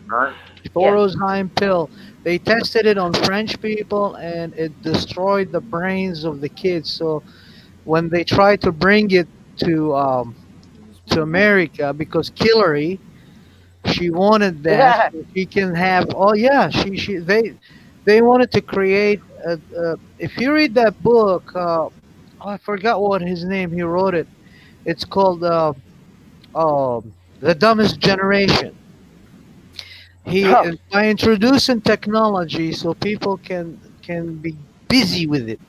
Right. Thorazine pill. They tested it on French people, and it destroyed the brains of the kids. So when they tried to bring it to America, because Hillary, she wanted that so she can have. Oh yeah, they wanted to create. If you read that book, I forgot what his name. He wrote it. It's called The Dumbest Generation. By introducing technology so people can be busy with it.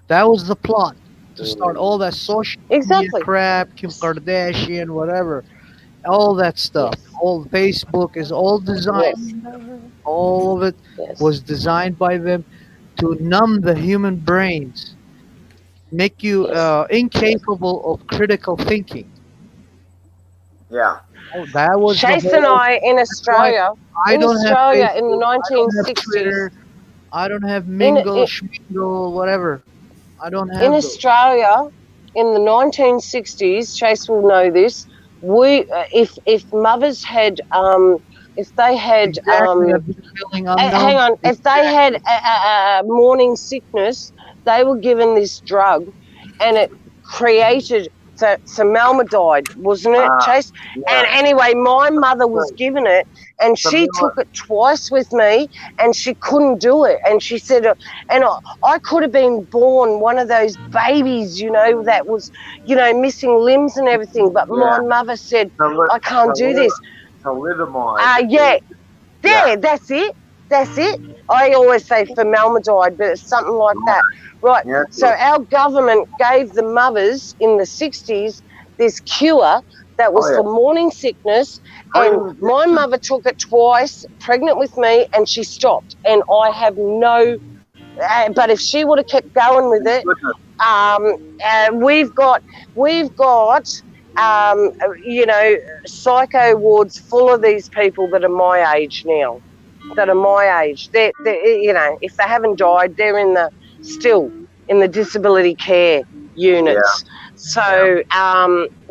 That was the plot, to start all that social media crap, Kim Kardashian, whatever, all that stuff. All Facebook is all designed. All of it was designed by them to numb the human brains, make you incapable of critical thinking. Yeah. Oh, that was Chase and I in Australia. In Australia in the 1960s. I don't have Mingle, Schmingle, whatever. I don't have in those. Australia in the 1960s. Chase will know this. We if mothers had if they had hang on, if they had a morning sickness, they were given this drug, and it created formaldehyde, wasn't it, Chase? And anyway, my mother was given it, and she took it twice with me, and she couldn't do it. And she said, and I could have been born one of those babies, you know, that was, you know, missing limbs and everything. But my mother said, I can't do this. That's it. That's it. I always say formaldehyde, but it's something like that. Right. So our government gave the mothers in the 60s this cure that was for morning sickness, and my mother took it twice, pregnant with me, and she stopped. And I have no, but if she would have kept going with it, we've got, you know, psycho wards full of these people that are my age now. That are my age. They're, you know, if they haven't died, they're still in the disability care units. So,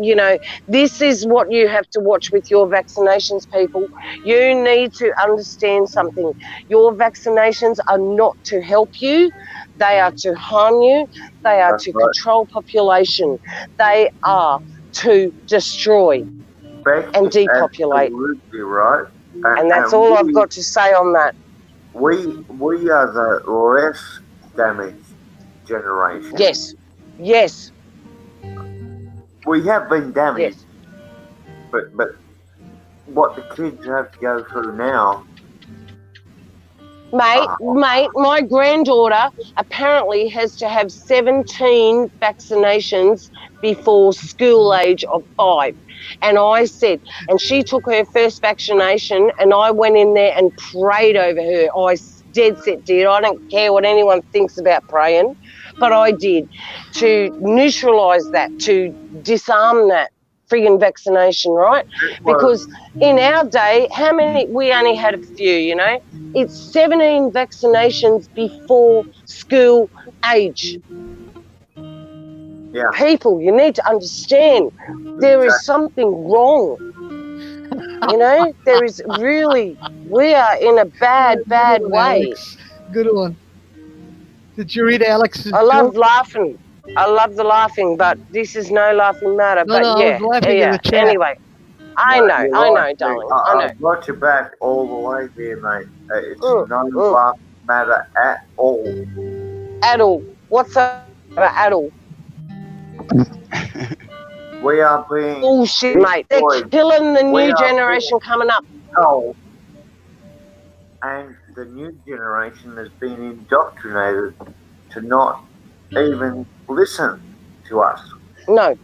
you know, this is what you have to watch with your vaccinations, people. You need to understand something. Your vaccinations are not to help you. They are to harm you. They are to control population. They are to destroy and depopulate. Absolutely right. And that's all I've got to say on that. We are the less damaged generation. Yes. Yes. We have been damaged, yes. but what the kids have to go through now. Mate, my granddaughter apparently has to have 17 vaccinations before school age of 5. And I said, and she took her first vaccination, and I went in there and prayed over her. I dead set did. I don't care what anyone thinks about praying, but I did, to neutralise that, to disarm that frigging vaccination, right? Because in our day, how many, we only had a few, you know. It's 17 vaccinations before school age. Yeah. People, you need to understand there is something wrong. You know, there is really, we are in a bad way. Alex. Good one. Did you read Alex's I love joke? laughing. I love the laughing, but this is no laughing matter. No, But no, I was laughing in the chat. Anyway, I know, darling. I know. I've got you back all the way there, mate. It's no laugh matter at all. At all. What's up at all? We are being bullshit, mate. They're killing the new generation coming up. Oh, and the new generation has been indoctrinated to not even listen to us. No.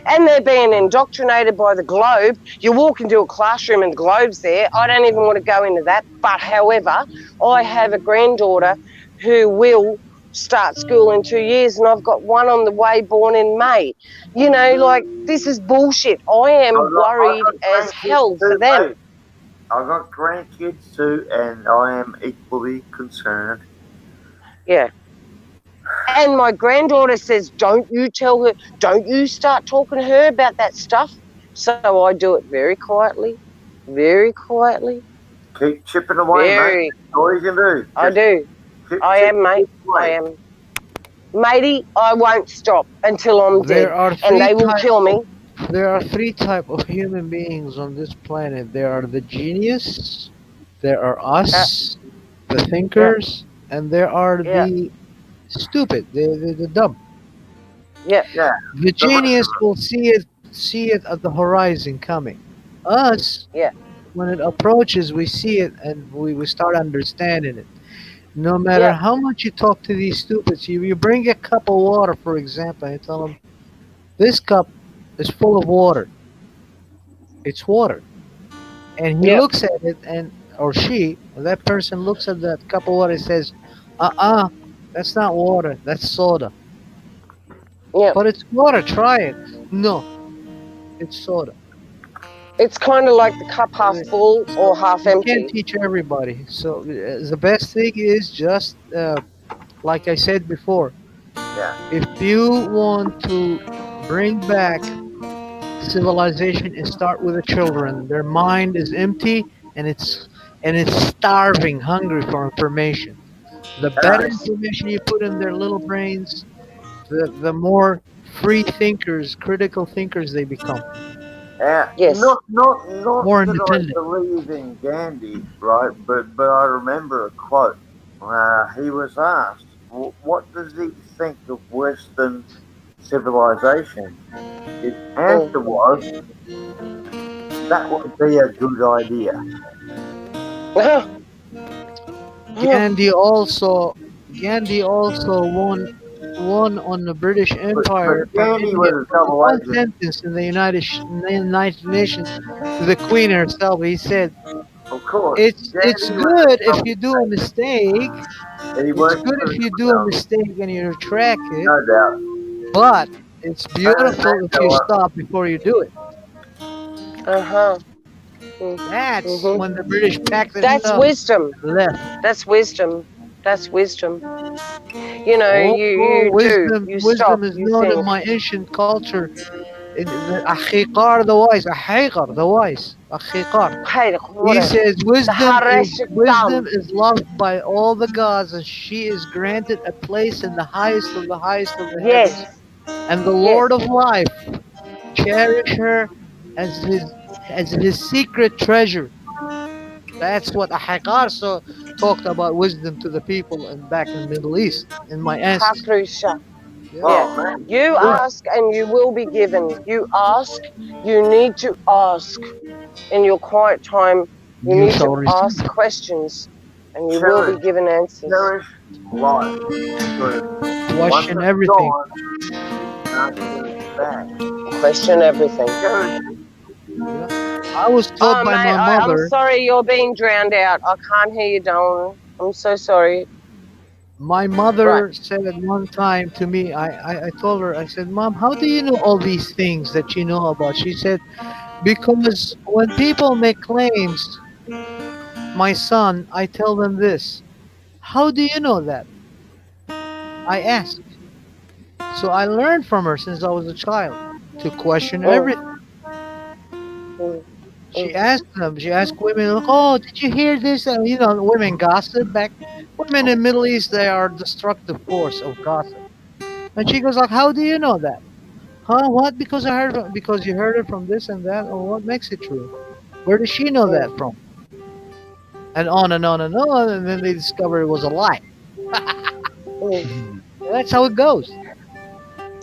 And they're being indoctrinated by the globe. You walk into a classroom and the globe's there. I don't even want to go into that. But however, I have a granddaughter who will start school in 2 years, and I've got one on the way born in May. You know, like, this is bullshit. I am worried as hell for them. I've got grandkids too, and I am equally concerned. Yeah. And my granddaughter says, don't you tell her, don't you start talking to her about that stuff. So I do it very quietly. Keep chipping away, mate. That's all you can do. I do. I am, mate. I am. Matey, I won't stop until I'm dead. And they will kill me. There are 3 types of human beings on this planet. There are the genius, there are us, the thinkers, and there are the stupid, the dumb. Yeah. The genius will see it at the horizon coming. Us, when it approaches, we see it and we start understanding it. No matter how much you talk to these stupids, you bring a cup of water, for example, and tell them, this cup is full of water. It's water. And he looks at it, or that person looks at that cup of water and says, that's not water, that's soda. Yeah. But it's water, try it. No, it's soda. It's kind of like the cup half full or half empty. You can't teach everybody. So the best thing is just, like I said before, if you want to bring back civilization, and start with the children. Their mind is empty and it's starving, hungry for information. The better information you put in their little brains, the more free thinkers, critical thinkers they become. Yes. Not more that independent. I believe in Gandhi, right? But I remember a quote. He was asked, "What does he think of Western civilization?" His answer was, "That would be a good idea." Gandhi also won on the British Empire. But Gandhi was a double one agent. sentence in the United Nations to the Queen herself. He said, "Of course, it's good if you do a mistake. It's good if you do a mistake and you retract it. No doubt. But it's beautiful if you stop before you do it." That's when the British packed it That's up wisdom. and left. That's wisdom. You know, you wisdom, do. You wisdom stop. is You known think. in my ancient culture. Achiqar, the wise. Achiqar, the wise. Achiqar. He says wisdom is loved by all the gods, and she is granted a place in the highest of the heavens. And the Lord of life cherish her as his secret treasure. That's what Hagarso talked about wisdom to the people in back in the Middle East in my ancestors. Hakrusha. Yeah. Yeah. Oh man, You Yeah. ask and you will be given. You ask, you need to ask. In your quiet time, you You need to shall receive. ask questions and you will be cherish, given answers. cherish life because once Question it's everything. gone, you can't get it back. Question everything. Cherish it. Yeah. I was told Oh, by mate, my I'm mother. sorry you're being drowned out. I can't hear you, Don. I'm so sorry. My Right. mother said at one time to me, I told her, I said, Mom, how do you know all these things that you know about? She said, because when people make claims, my son, I tell them this. How do you know that? I ask. So I learned from her since I was a child to question Mm, everything. mm, She mm, asked them, she asked women, like, oh, did you hear this? And, women gossip back. Women in Middle East, they are destructive force of gossip. And she goes like, how do you know that? Huh? What? Because I heard because you heard it from this and that, or what makes it true? Where does she know that mm, from? And on and on and on, and then they discover it was a lie. mm. That's how it goes.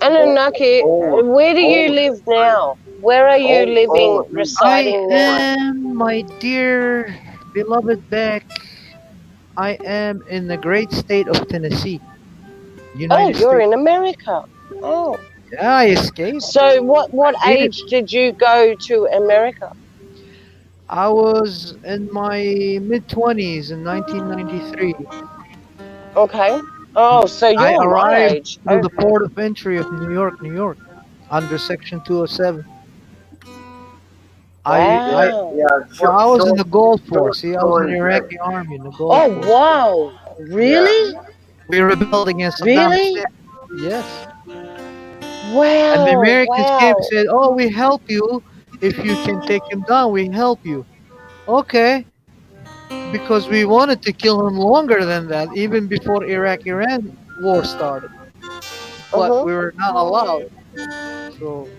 Anunnaki, Always, where do you always, live now? Where are you living, always. I residing now? am, my dear beloved Beck, I am in the great state of Tennessee, Oh, United you're States. in America. Oh. Yeah, I escaped. So what I did it. age did you go to America? I was in my mid 20s in 1993. Okay. Oh, so I you're my arrived age. through the Okay. port of entry of New York, New York, under Section 207. I Yeah, Wow. yeah. Well, I was in the Gulf Short Force. See, I was in the story, Beck. Iraqi army in the Gulf Oh, Force. wow. Yeah. Really? We rebelled against Saddam Really? Hussein. Yes. And the Wow. Americans came and Wow. said, oh, we help you. If you can take him down, we help you. Okay. Because we wanted to kill him longer than that, even before Iraq-Iran war started. But Uh-huh. we were not allowed. So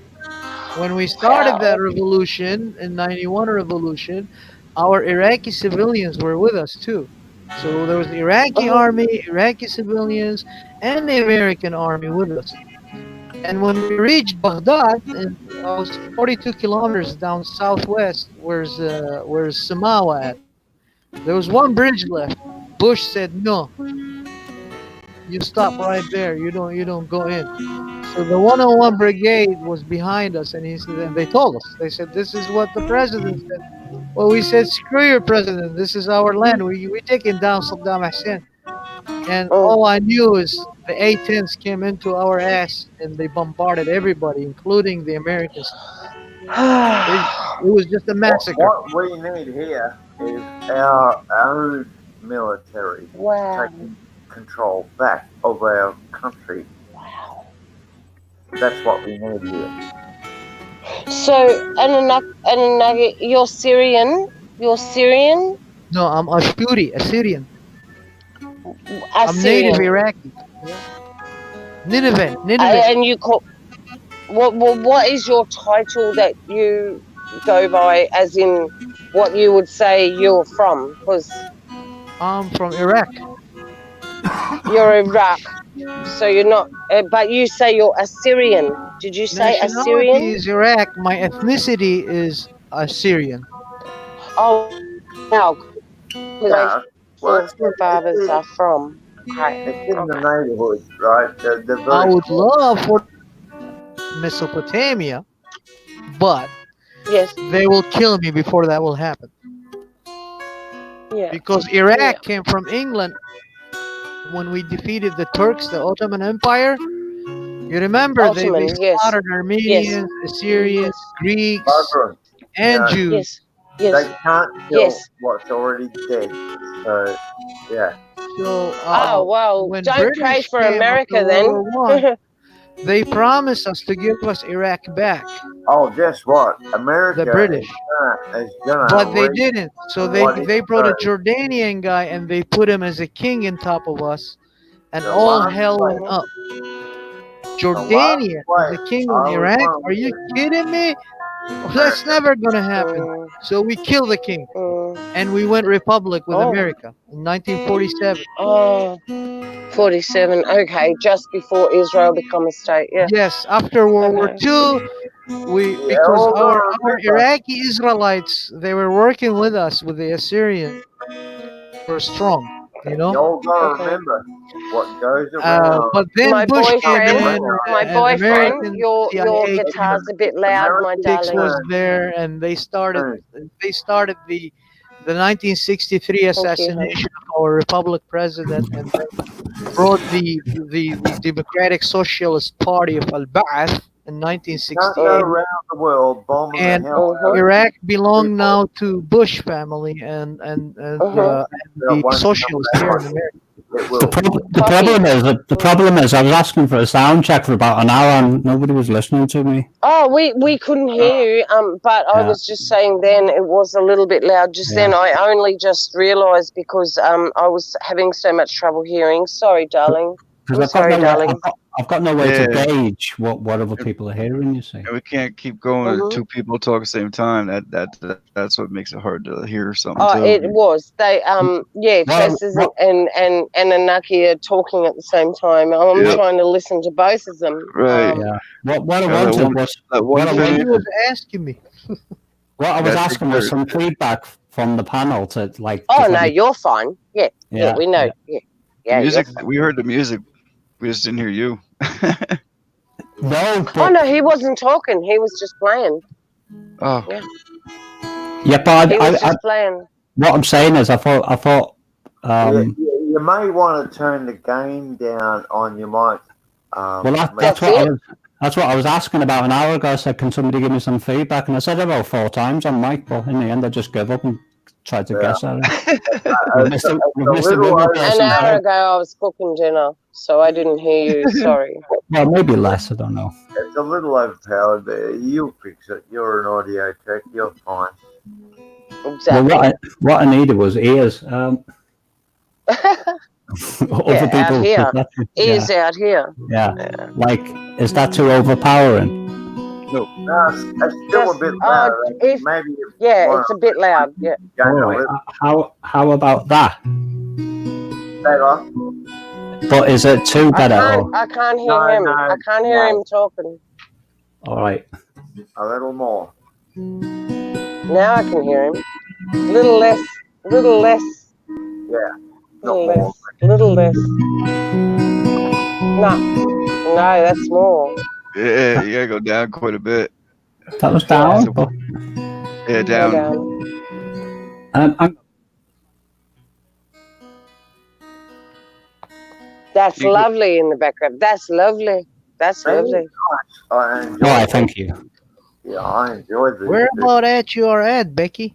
when we started that Wow. revolution in 91 revolution, our Iraqi civilians were with us too. So there was the Iraqi Uh-huh. army, Iraqi civilians, and the American army with us. And when we reached Baghdad, and I was 42 kilometers down southwest, where's Samawa at? There was one bridge left. Bush said, "No, you stop right there. You don't go in." So the 101 brigade was behind us, and he said, and they told us, they said, "This is what the president said." Well, we said, "Screw your president. This is our land. We taking down Saddam Hussein." And Mm. all I knew is the A-10s came into our ass and they bombarded everybody, including the Americans. It was just a massacre. What we need here is our own military Wow. taking control back of our country. That's what we need here. So Anunnaki, you're Syrian? You're Syrian? No, I'm Ashuri, Assyrian. I'm native Assyrian. Iraqi. Yeah. Nineveh. And you call what is your title that you go by, as in what you would say you're from? Because I'm from Iraq. you're Iraq, so you're not. But you say you're Assyrian. Did you say Nationality Assyrian? is Iraq. My ethnicity is Assyrian. Oh, wow. Because my Yeah. Well, forefathers are from. Okay. it's in the Okay. neighborhood, right? They're I very would close. love for Mesopotamia, but Yes. they will kill me before that will happen. Yeah. Because Yeah. Iraq came from England when we defeated the Turks, the Ottoman Empire. You remember they Ottoman. Yes. slaughtered Yes. Armenians, Assyrians, Yes. Greeks, Barbara, you and know, Jews. Yes. they Yes. can't kill Yes. what's already dead. So, yeah. So Oh well, when don't pray British for came after America World then. War One, they promised us to give us Iraq back. Oh, guess what? The America British, is gonna but they reap didn't. So they what it they brought a sows. Jordanian guy and they put him as a king on top of us, and The all last hell place, went up. the last Jordanian is place the king I on was Iraq? gonna Are you live, kidding me? That's America. never gonna happen. So we kill the king. and we went republic with America in 1947. Oh, 47. Okay, just before Israel became a state. Yeah. Yes, after World War II, because our Iraqi Israelites, they were working with us with the Assyrians. Were strong, you know. Y'all gotta remember what goes around. But then My Bush came boyfriend, in, my and boyfriend, American your CIA guitar's a bit loud, my darling. was there, and they started the 1963 Thank you, assassination of our republic president, and they brought the Democratic Socialist Party of Al-Ba'ath in Can't 1968. go around the world bombing the And hell out of Iraq belonged now to Bush family and the socialists here in America. The problem is I was asking for a sound check for about an hour and nobody was listening to me. Oh, we couldn't hear you. But I was just saying then it was a little bit loud. Just then I only just realised because I was having so much trouble hearing. Sorry, darling. I'm sorry, darling. I've got no way to gauge what other people are hearing. You see, and we can't keep going to two people talk at the same time. That's what makes it hard to hear something. Oh, too. it was. They Festus and Anaki are talking at the same time. I'm trying to listen to both of them. Right. What I wanted was He was asking me. What I was asking was some feedback from the panel to like. Oh no, you're fine. Yeah, we know. Yeah, music. We heard the music. We just didn't hear you. No. Oh no, he wasn't talking. He was just playing. Oh. Yeah, but he was just playing. What I'm saying is, I thought. You may want to turn the gain down on your mic. That's what I was asking about an hour ago. I said, "Can somebody give me some feedback?" And I said about 4 times on mic, but in the end, I just gave up and tried to guess at it. An hour ago, I was cooking dinner, so I didn't hear you. Sorry. Well, maybe less. I don't know. It's a little overpowered, but you'll fix it. You're an audio tech. You're fine. Exactly. Well, what I needed was ears. Other out here. Ears out here. Yeah. Like, is that too overpowering? No, it's still a bit loud. Maybe it's a bit loud. Yeah. All right. How about that? Better. But is it too better? I can't hear him. I can't hear him talking. All right. A little more. Now I can hear him. Little less. Yeah. Little less. No, that's more. Yeah, you gotta go down quite a bit. That was down. Yeah, down. That's lovely in the background. That's lovely. That's lovely. I thank you. Yeah, I enjoyed this. Where about at you are at, Becky?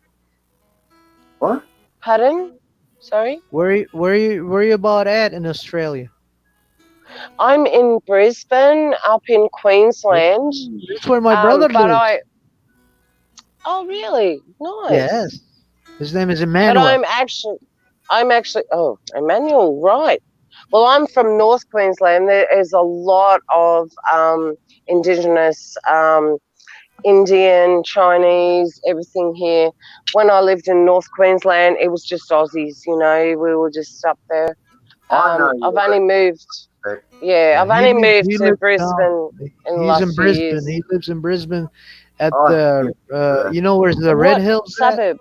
What? Pardon? Sorry? Where you about at in Australia? I'm in Brisbane, up in Queensland. That's where my brother lives. Oh, really? Nice. Yes. His name is Emmanuel. But I'm actually. Oh, Emmanuel, right? Well, I'm from North Queensland. There is a lot of Indigenous, Indian, Chinese, everything here. When I lived in North Queensland, it was just Aussies. You know, we were just up there. I've only moved. Yeah, I've only moved to Brisbane in the last few years. He lives in Brisbane at the, you know where's the Red Hills suburb?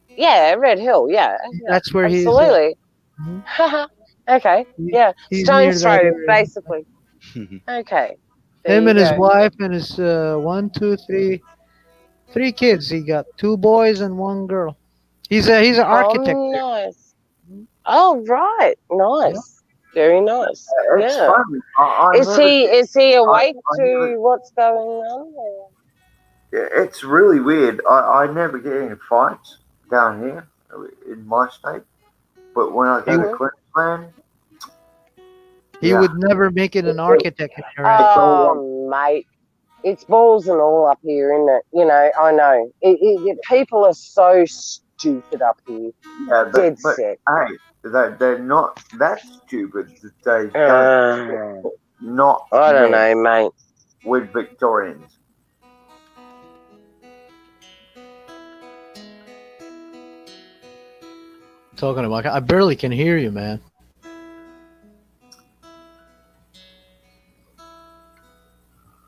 Yeah, Red Hill, yeah. That's where he's absolutely. Okay, yeah. Stone's throw, basically. Okay. Him and his wife and his 3 kids. He got 2 boys and 1 girl. He's an architect. Oh, nice. Oh, right. Nice. Very nice. It's fun. Is he awake to what's going on? Yeah, it's really weird. I never get any fights down here in my state, but when I go to Queensland, he would never make it an architect. Oh, mate, it's balls and all up here, isn't it? You know, I know. People are so stupid up here. Yeah, dead set. Hey, they're not that stupid. They not. I don't know, mate. With Victorians. talking about? I barely can hear you, man.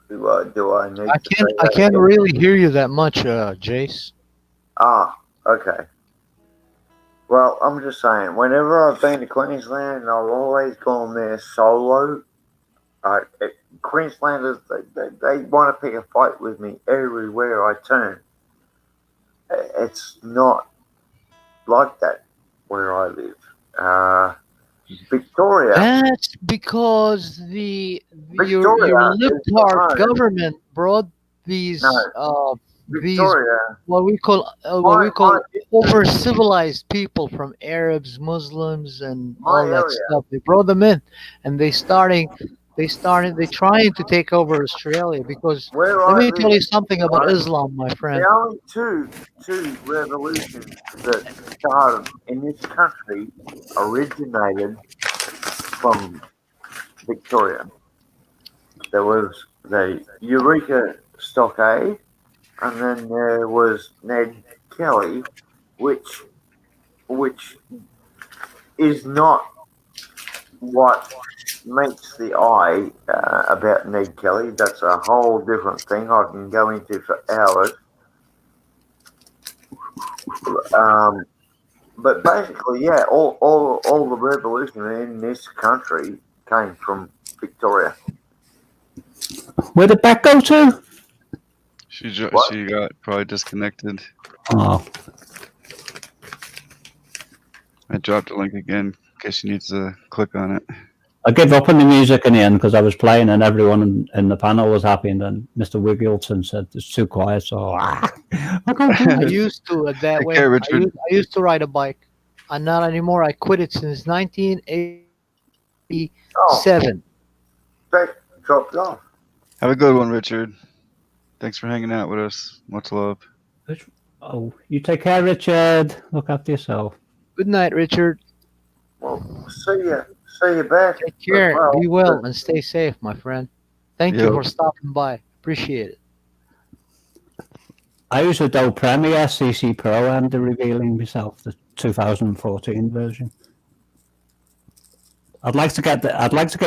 Do I need I to say can't. I that can't again? really hear you that much, Jace. Ah, okay. Well, I'm just saying, whenever I've been to Queensland, I've always gone there solo. Queenslanders, they want to pick a fight with me everywhere I turn. It's not like that where I live. Victoria. That's because your Victoria is libtard the government brought these Victoria. what we call over civilized people from Arabs, Muslims, and all that stuff. They brought them in, and they trying to take over Australia because let me tell you something about Islam, my friend. The only two revolutions that started in this country originated from Victoria. There was the Eureka Stockade, and then there was Ned Kelly, which is not what meets the eye about Ned Kelly. That's a whole different thing I can go into for hours. But basically, yeah, all the revolution in this country came from Victoria. Where did Beck go to? She got probably disconnected. Oh. I dropped the link again in case she needs to click on it. I gave up on the music in the end because I was playing and everyone in the panel was happy, and then Mr. Wiggleton said it's too quiet, so I can't do I it. used to that Take way. care, Richard. I used to ride a bike, and not anymore. I quit it since 1987. Beck dropped off. Have a good one, Richard. Thanks for hanging out with us. Much love. Oh, you take care, Richard. Look after yourself. Good night, Richard. Well, see you back. Take care. Be well and stay safe, my friend. Thank you for stopping by. Appreciate it. I use Adobe Premiere CC Pro. I'm revealing myself the 2014 version. I'd like to get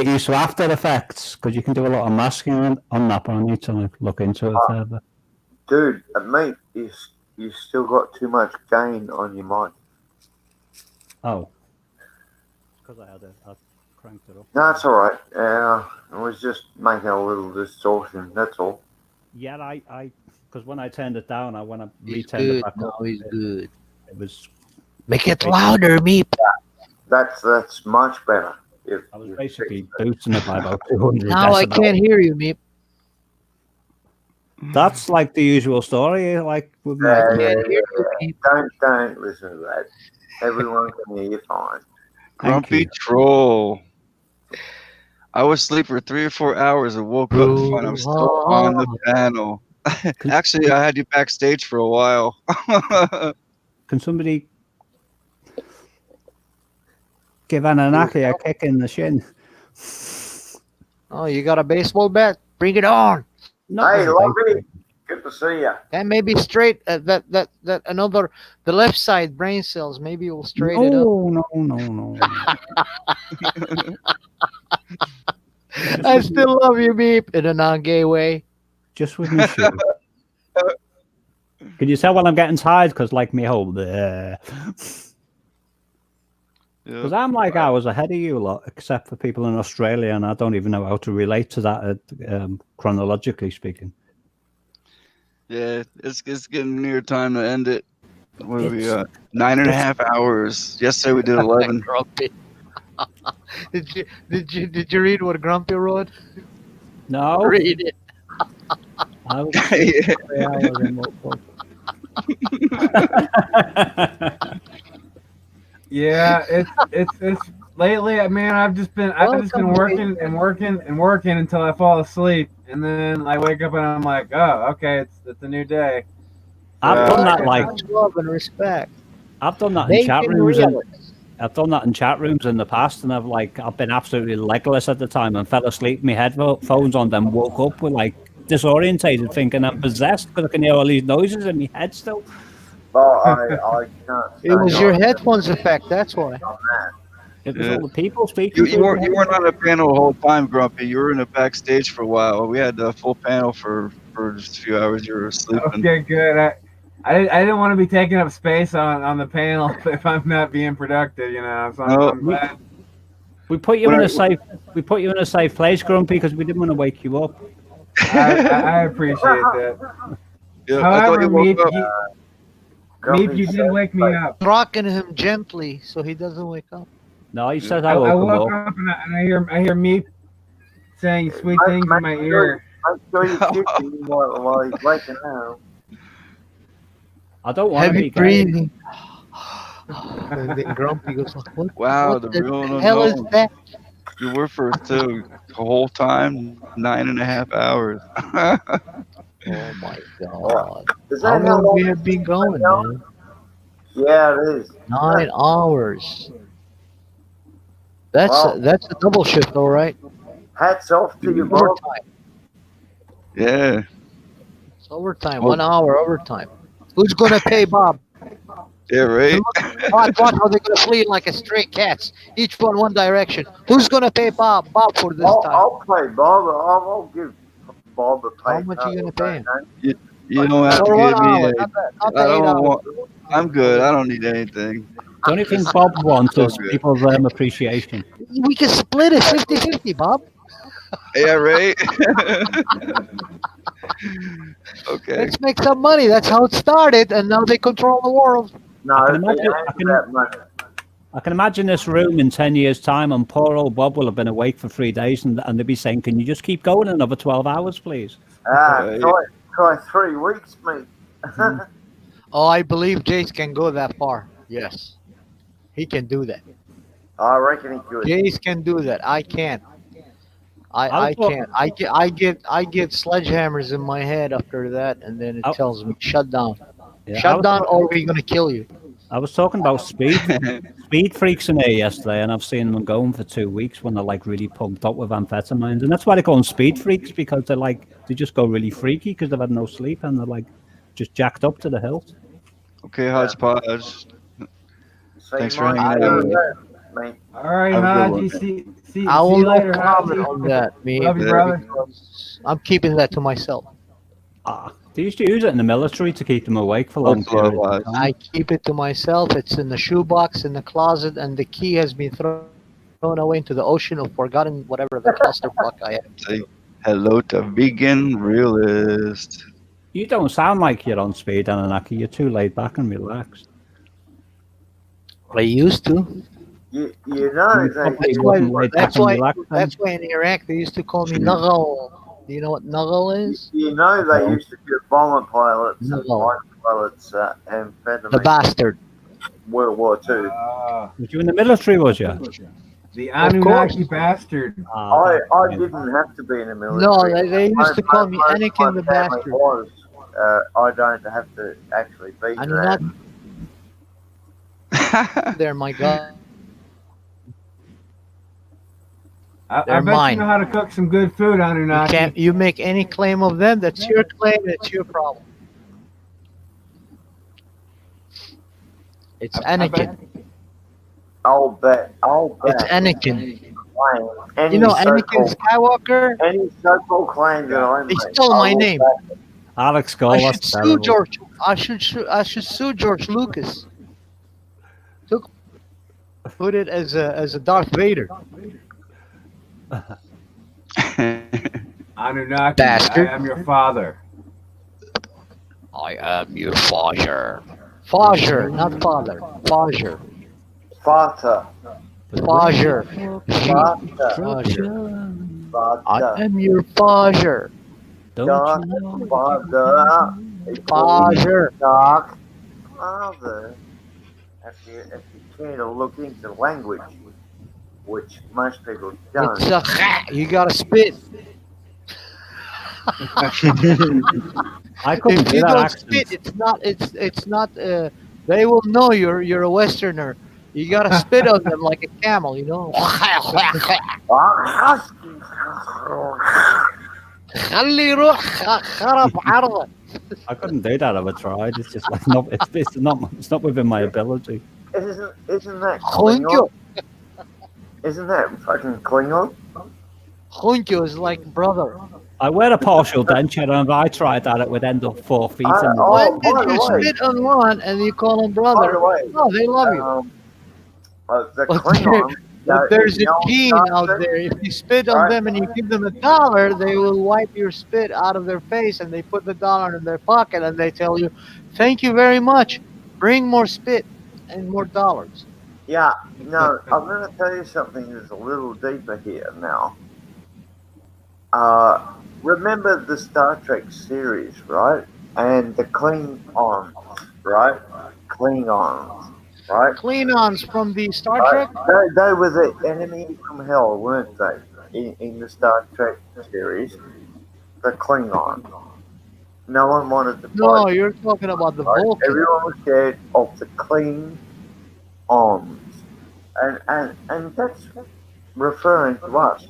used to After Effects because you can do a lot of masking on that, but I need to look into it further. Dude, mate, you still got too much gain on your mic. Oh. Because I cranked it up. No, it's all right. I was just making a little distortion. That's all. Yeah, I because when I turned it down, when I returned good. it back up, he's good. It was. Make it louder, Meep. That's much better. I was basically boosting it by about 200. Now I decibels. can't hear you, Meep. That's like the usual story. Like with Don't listen to that. Everyone can hear you fine. Grumpy troll. I was asleep for 3 or 4 hours and woke up to find I'm still on the panel. Actually, I had you backstage for a while. Can somebody give Anunnaki a kick in the shin? Oh, you got a baseball bat? Bring it on. Hey, lovely. Good to see you. That may be straight. The left side brain cells. Maybe we'll straighten it up. No. I still love you, Beep, in a non-gay way. Just with me shoe. Can you tell when I'm getting tired? Because like me whole there. Because I'm like hours ahead of you lot, except for people in Australia, and I don't even know how to relate to that chronologically speaking. Yeah, it's getting near time to end it. What are we 9.5 hours. Yesterday we did 11. Grumpy. Did you read what Grumpy wrote? No. Read it. I was 3 hours in multiple. Yeah, it's lately. Man, I've just been working until I fall asleep, and then I wake up and I'm like, oh, okay, it's a new day. I've done that like love and respect. I've done that in chat rooms. I've done that in chat rooms in the past, and I've been absolutely legless at the time and fell asleep. My headphones on, then woke up with like disorientated, thinking I'm possessed because I can hear all these noises in my head still. Well, I can't. It was your headphones effect. That's why. It was Yeah. all the people speaking. You weren't on the panel the whole time, Grumpy. You were in the backstage for a while. We had the full panel for just a few hours. You were sleeping. Okay, good. I didn't want to be taking up space on the panel if I'm not being productive, you know. So I'm glad. We put you in a safe. We put you in a safe place, Grumpy, because we didn't want to wake you up. I appreciate that. Yeah, However, I thought you woke up. Meep, you did wake me up. Rocking him gently so he doesn't wake up. No, he says I I woke him woke up. up and I hear Meep saying sweet things in my ear. Make sure you kiss him while he's waking up. I don't want to Heavy be breathing. And then Grumpy goes, what, Wow, what the the real hell is unknown. that? You were first too. The whole time, 9.5 hours. Oh my god. Is How that how long long we have been going, man? Yeah, it is. 9 hours. That's Wow. that's a double shift, all right. Hats off to you, Bob. Overtime. Yeah. It's overtime. Oh. 1 hour overtime. Who's gonna pay Bob? Yeah, right. Watch how they're gonna flee like a stray cats, each one direction. Who's gonna pay Bob? Bob for this time. I'll pay Bob. I'll give Bob a pay. How much are you gonna pay him? You don't have to For 1 give me hour, a, not I the 8 don't hours. want, I'm good. I don't need anything. The only thing Bob wants So is good. people's appreciation. We can split it 50-50, Bob. Yeah, right. Okay. Let's make some money. That's how it started, and now they control the world. No, I can it imagine- I ain't can- that money. I can imagine this room in 10 years' time, and poor old Bob will have been awake for 3 days, and they'll be saying, "Can you just keep going another 12 hours, please?" Right. Try 3 weeks, mate. Oh, I believe Jace can go that far. Yes, he can do that. I reckon he could. Jace can do that. I can't. I I'll go- can't. I get sledgehammers in my head after that, and then it I'll- tells me shut down, Yeah, I shut was down, talk- or we're gonna kill you. I was talking about speed freaks in here yesterday, and I've seen them going for 2 weeks when they're like really pumped up with amphetamines, and that's why they call them speed freaks, because they just go really freaky because they've had no sleep and they're like just jacked up to the hilt. Okay, Hodgepodge. Thanks for mate, hanging out with me. mate. All right, Have a good Haji. one. See I will you not later, comment Haji. on that, me. Love you, Yeah. brother. Because I'm keeping that to myself. They used to use it in the military to keep them awake for long That's what it periods of was. time. I keep it to myself. It's in the shoebox in the closet, and the key has been thrown away into the ocean of forgotten whatever the clusterfuck I have. Say hello to vegan realist. You don't sound like you're on speed, Anunnaki. You're too laid back and relaxed. I used to. You know they. That's why- That's why in Iraq they used to call me Nagal. Do you know what Nagal is? You know they used to give bomber pilots and No. fighter pilots amphetamine. The bastard. World War II. Was you in the military, was you? The Of Anunnaki course. bastard. I didn't have to be in the military. No, they used to call me Most- Anakin the my family bastard. Was, I don't have to actually be I'm that. not there, my God. I They're bet mine. you know how to cook some good food, You Anunnaki. can't. You make any claim of them. That's your claim. It's your problem. It's I bet- Anakin. I'll bet. It's Anakin. Any You know Anakin so-called- Skywalker? Any so-called claim that I They make, stole I my will name. back it. Alex Cole, I should that's sue terrible. George. I should sue George Lucas. Put it as a Darth Vader. Anunnaki, Bastard. I am your father. I am your father. Father, not father. Father. Father. Father. Father. I am your father. Dark Father. Father. Dark Father. If you care to look into language, which most people don't. It's a you gotta spit. I couldn't If do you that don't accent. spit, it's not. They will know you're a Westerner. You gotta spit on them like a camel, you know. I couldn't do that if I tried. It's just like not. It's not within my ability. Isn't that Klingon? Isn't that fucking Klingon? Hunkyo is like brother. I wear a partial denture, and if I tried that, it would end up 4 feet in the When dirt. did you spit on one and you call them brother? By the way, Oh, they love you. The But Klingon. there's a gene out there. If you spit on them and you give them $1, they will wipe your spit out of their face and they put the dollar in their pocket and they tell you, "Thank you very much. Bring more spit and more dollars." Yeah, no, I'm going to tell you something that's a little deeper here now. Remember the Star Trek series, right? And the Klingons, right? Klingons, right? Klingons from the Star Trek? They were the enemy from hell, weren't they? In the Star Trek series, the Klingons. No one wanted to fight. No, you're talking about the Vulcans. Everyone was scared of the Klingons. And that's referring to us.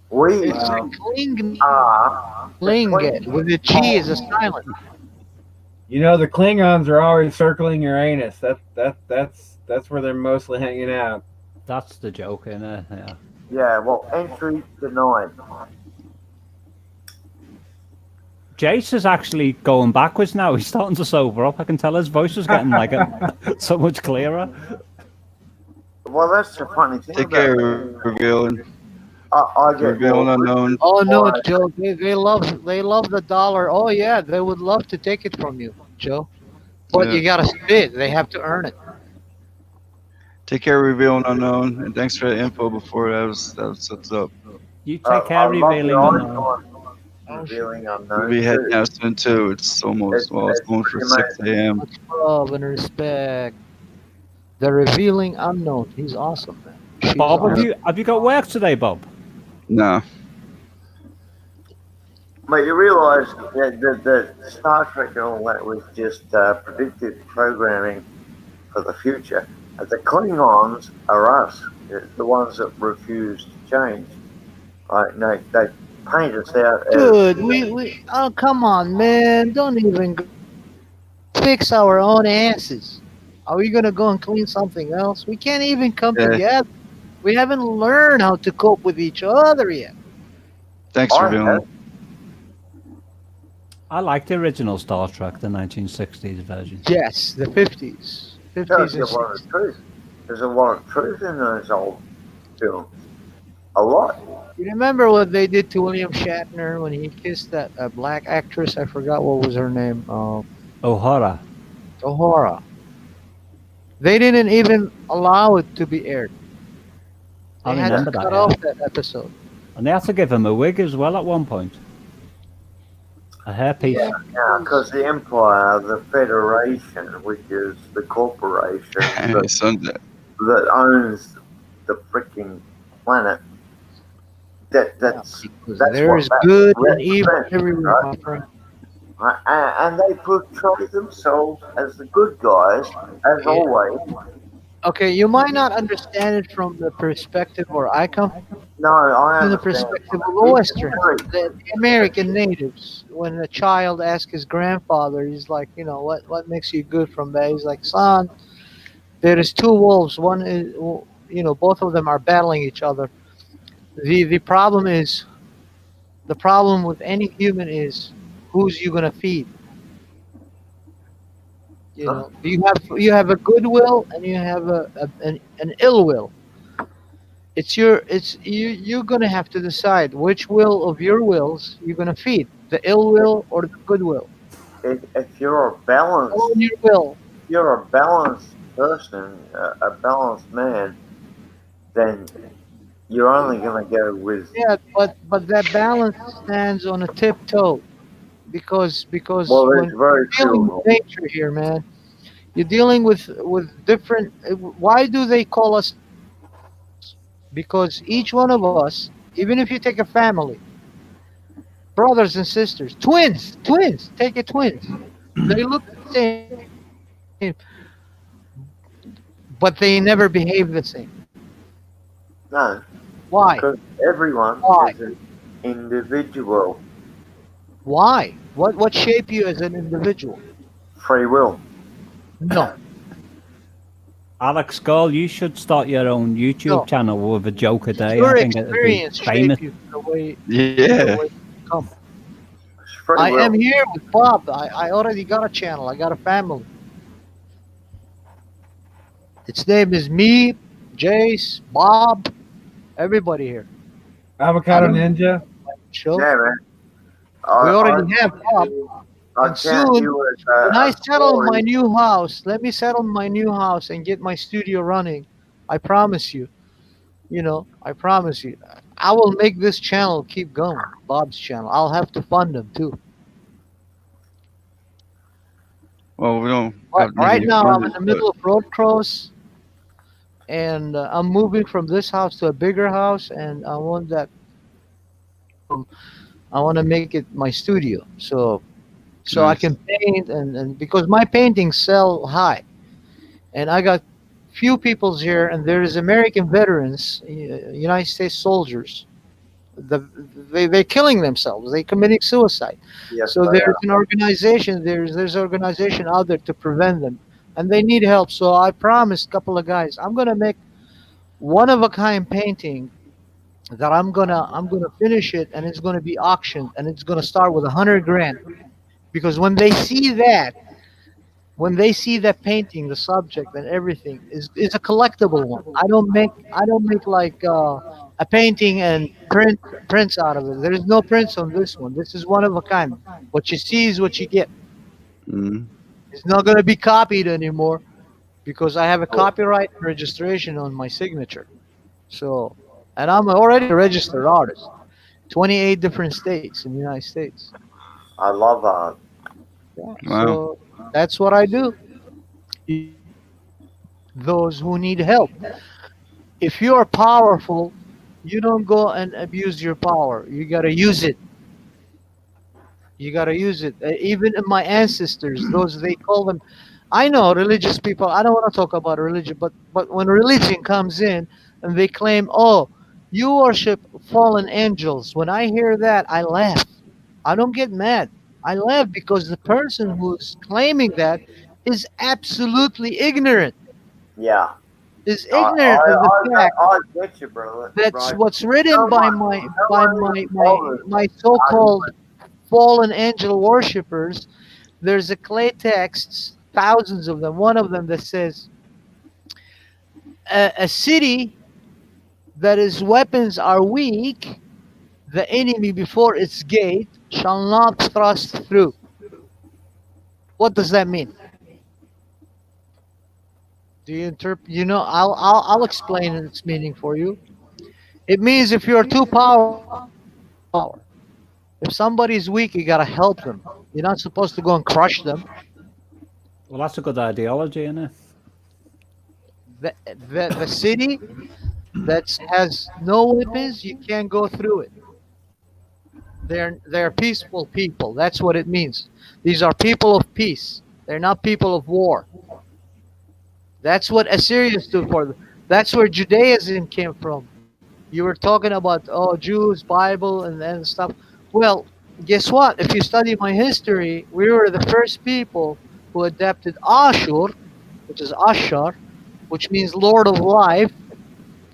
We It's a Kling. are Kling with the G is a silent. You know, the Klingons are always circling Uranus. That's where they're mostly hanging out. That's the joke, isn't it? Yeah. Yeah, well, entry denied. Jace is actually going backwards now. He's starting to sober up. I can tell his voice is getting like so much clearer. Well, that's the funny thing. Take care, revealing. I get Revealing unknown. Oh no, Joe! They love the dollar. Oh yeah, they would love to take it from you, Joe. But you gotta spit. They have to earn it. Take care, revealing unknown, and thanks for the info before that was what's up. You take care, revealing unknown. Revealing unknown. We'll be heading out soon too. It's almost it's going for 6 a.m. Much love and respect. The revealing unknown. He's awesome, man. She's Bob, awesome. have you got work today, Bob? No. But you realise that Star Trek and all that was just predictive programming for the future. The Klingons are us, the ones that refuse to change. Right? No, they paint us out as... Dude, we oh come on, man! Don't even fix our own asses. Are we gonna go and clean something else? We can't even come together. We haven't learned how to cope with each other yet. Thanks for revealing. I like the original Star Trek, the 1960s version. Yes, the 50s. 50s There's and a lot of truth. There's a lot of truth in those old films. A lot. You remember what they did to William Shatner when he kissed that black actress? I forgot what was her name. O'Hara. O'Hara. They didn't even allow it to be aired. I They had remember to that. cut Yeah. off that episode. And they had to give him a wig as well at one point. A hairpiece. Yeah, because the Empire, the Federation, which is the corporation that owns the freaking planet, that's There's what good that and evil represents, everywhere, my right? friend. And they portray themselves as the good guys, as always. Okay, you might not understand it from the perspective where I come No, I from the understand. perspective of the Western, the American natives. When a child asks his grandfather, he's like, you know, what makes you good from that? He's like, son, there is two wolves. One is, you know, both of them are battling each other. The problem is, the problem with any human is, who's you gonna feed? You know, you have a good will and you have an ill will. You're gonna have to decide which will of your wills you're gonna feed, the ill will or the good will. If you're a balanced, Own your will. you're a balanced person, a balanced man, then you're only going to go with. Yeah, but that balance stands on a tiptoe, because Well, when it's very you're dealing true. with nature here, man, you're dealing with different. Why do they call us? Because each one of us, even if you take a family, brothers and sisters, twins, take it twins. They look the same, but they never behave the same. No. Why? Because everyone Why? individual. Why? What shaped you as an individual? Free will. No. Alex Cole, you should start your own YouTube channel with a joke a day. Your I think it'd be experience famous. shaped you the way, Yeah. the way you come. Free I will. am here with Bob. I already got a channel. I got a family. Its name is me, Jace, Bob, everybody here. Avocado Ninja. Show. Yeah, man. We already have Bob. I And count soon, you as when I a settle story. my new house, let me settle my new house and get my studio running. I promise you, I promise you, I will make this channel keep going. Bob's channel. I'll have to fund him too. Well, we don't But have right need now, to I'm fund in it, the but middle of road cross, and I'm moving from this house to a bigger house, and I want that. I want to make it my studio, so I nice. can paint, and because my paintings sell high, and I got few peoples here, and there's American veterans, United States soldiers. The, they're killing themselves. They're committing suicide. Yes, So they there's are. an organization. There's organization out there to prevent them, and they need help. So I promised a couple of guys I'm gonna make one of a kind painting that I'm gonna finish it, and it's gonna be auctioned, and it's gonna start with 100 grand. Because when they see that painting, the subject and everything is a collectible one. I don't make like a painting and prints out of it. There is no prints on this one. This is one of a kind. What you see is what you get. Mm. It's not going to be copied anymore because I have a copyright registration on my signature. So, and I'm already a registered artist. 28 different states in the United States. I love art. Yeah. Wow. So that's what I do. Those who need help. If you are powerful, you don't go and abuse your power. You gotta use it. You gotta use it. Even in my ancestors, those they call them. I know religious people. I don't want to talk about religion, but when religion comes in and they claim, "Oh, you worship fallen angels," when I hear that, I laugh. I don't get mad. I laugh because the person who's claiming that is absolutely ignorant. Yeah. Is I, ignorant of the fact I get you, brother. that's Right. what's written by my by my my bothers my so-called fallen angel worshippers. There's a clay texts, thousands of them. One of them that says, a city that its weapons are weak, the enemy before its gate shall not thrust through." What does that mean? Do you interpret? I'll explain its meaning for you. It means if you're too powerful, if somebody's weak, you gotta help them. You're not supposed to go and crush them. Well, that's a good ideology, isn't it? The city that has no weapons, you can't go through it. They're peaceful people. That's what it means. These are people of peace. They're not people of war. That's what Assyria stood for. That's where Judaism came from. You were talking about Jews, Bible, and stuff. Well, guess what? If you study my history, we were the first people who adapted Ashur, which is Ashar, which means Lord of Life,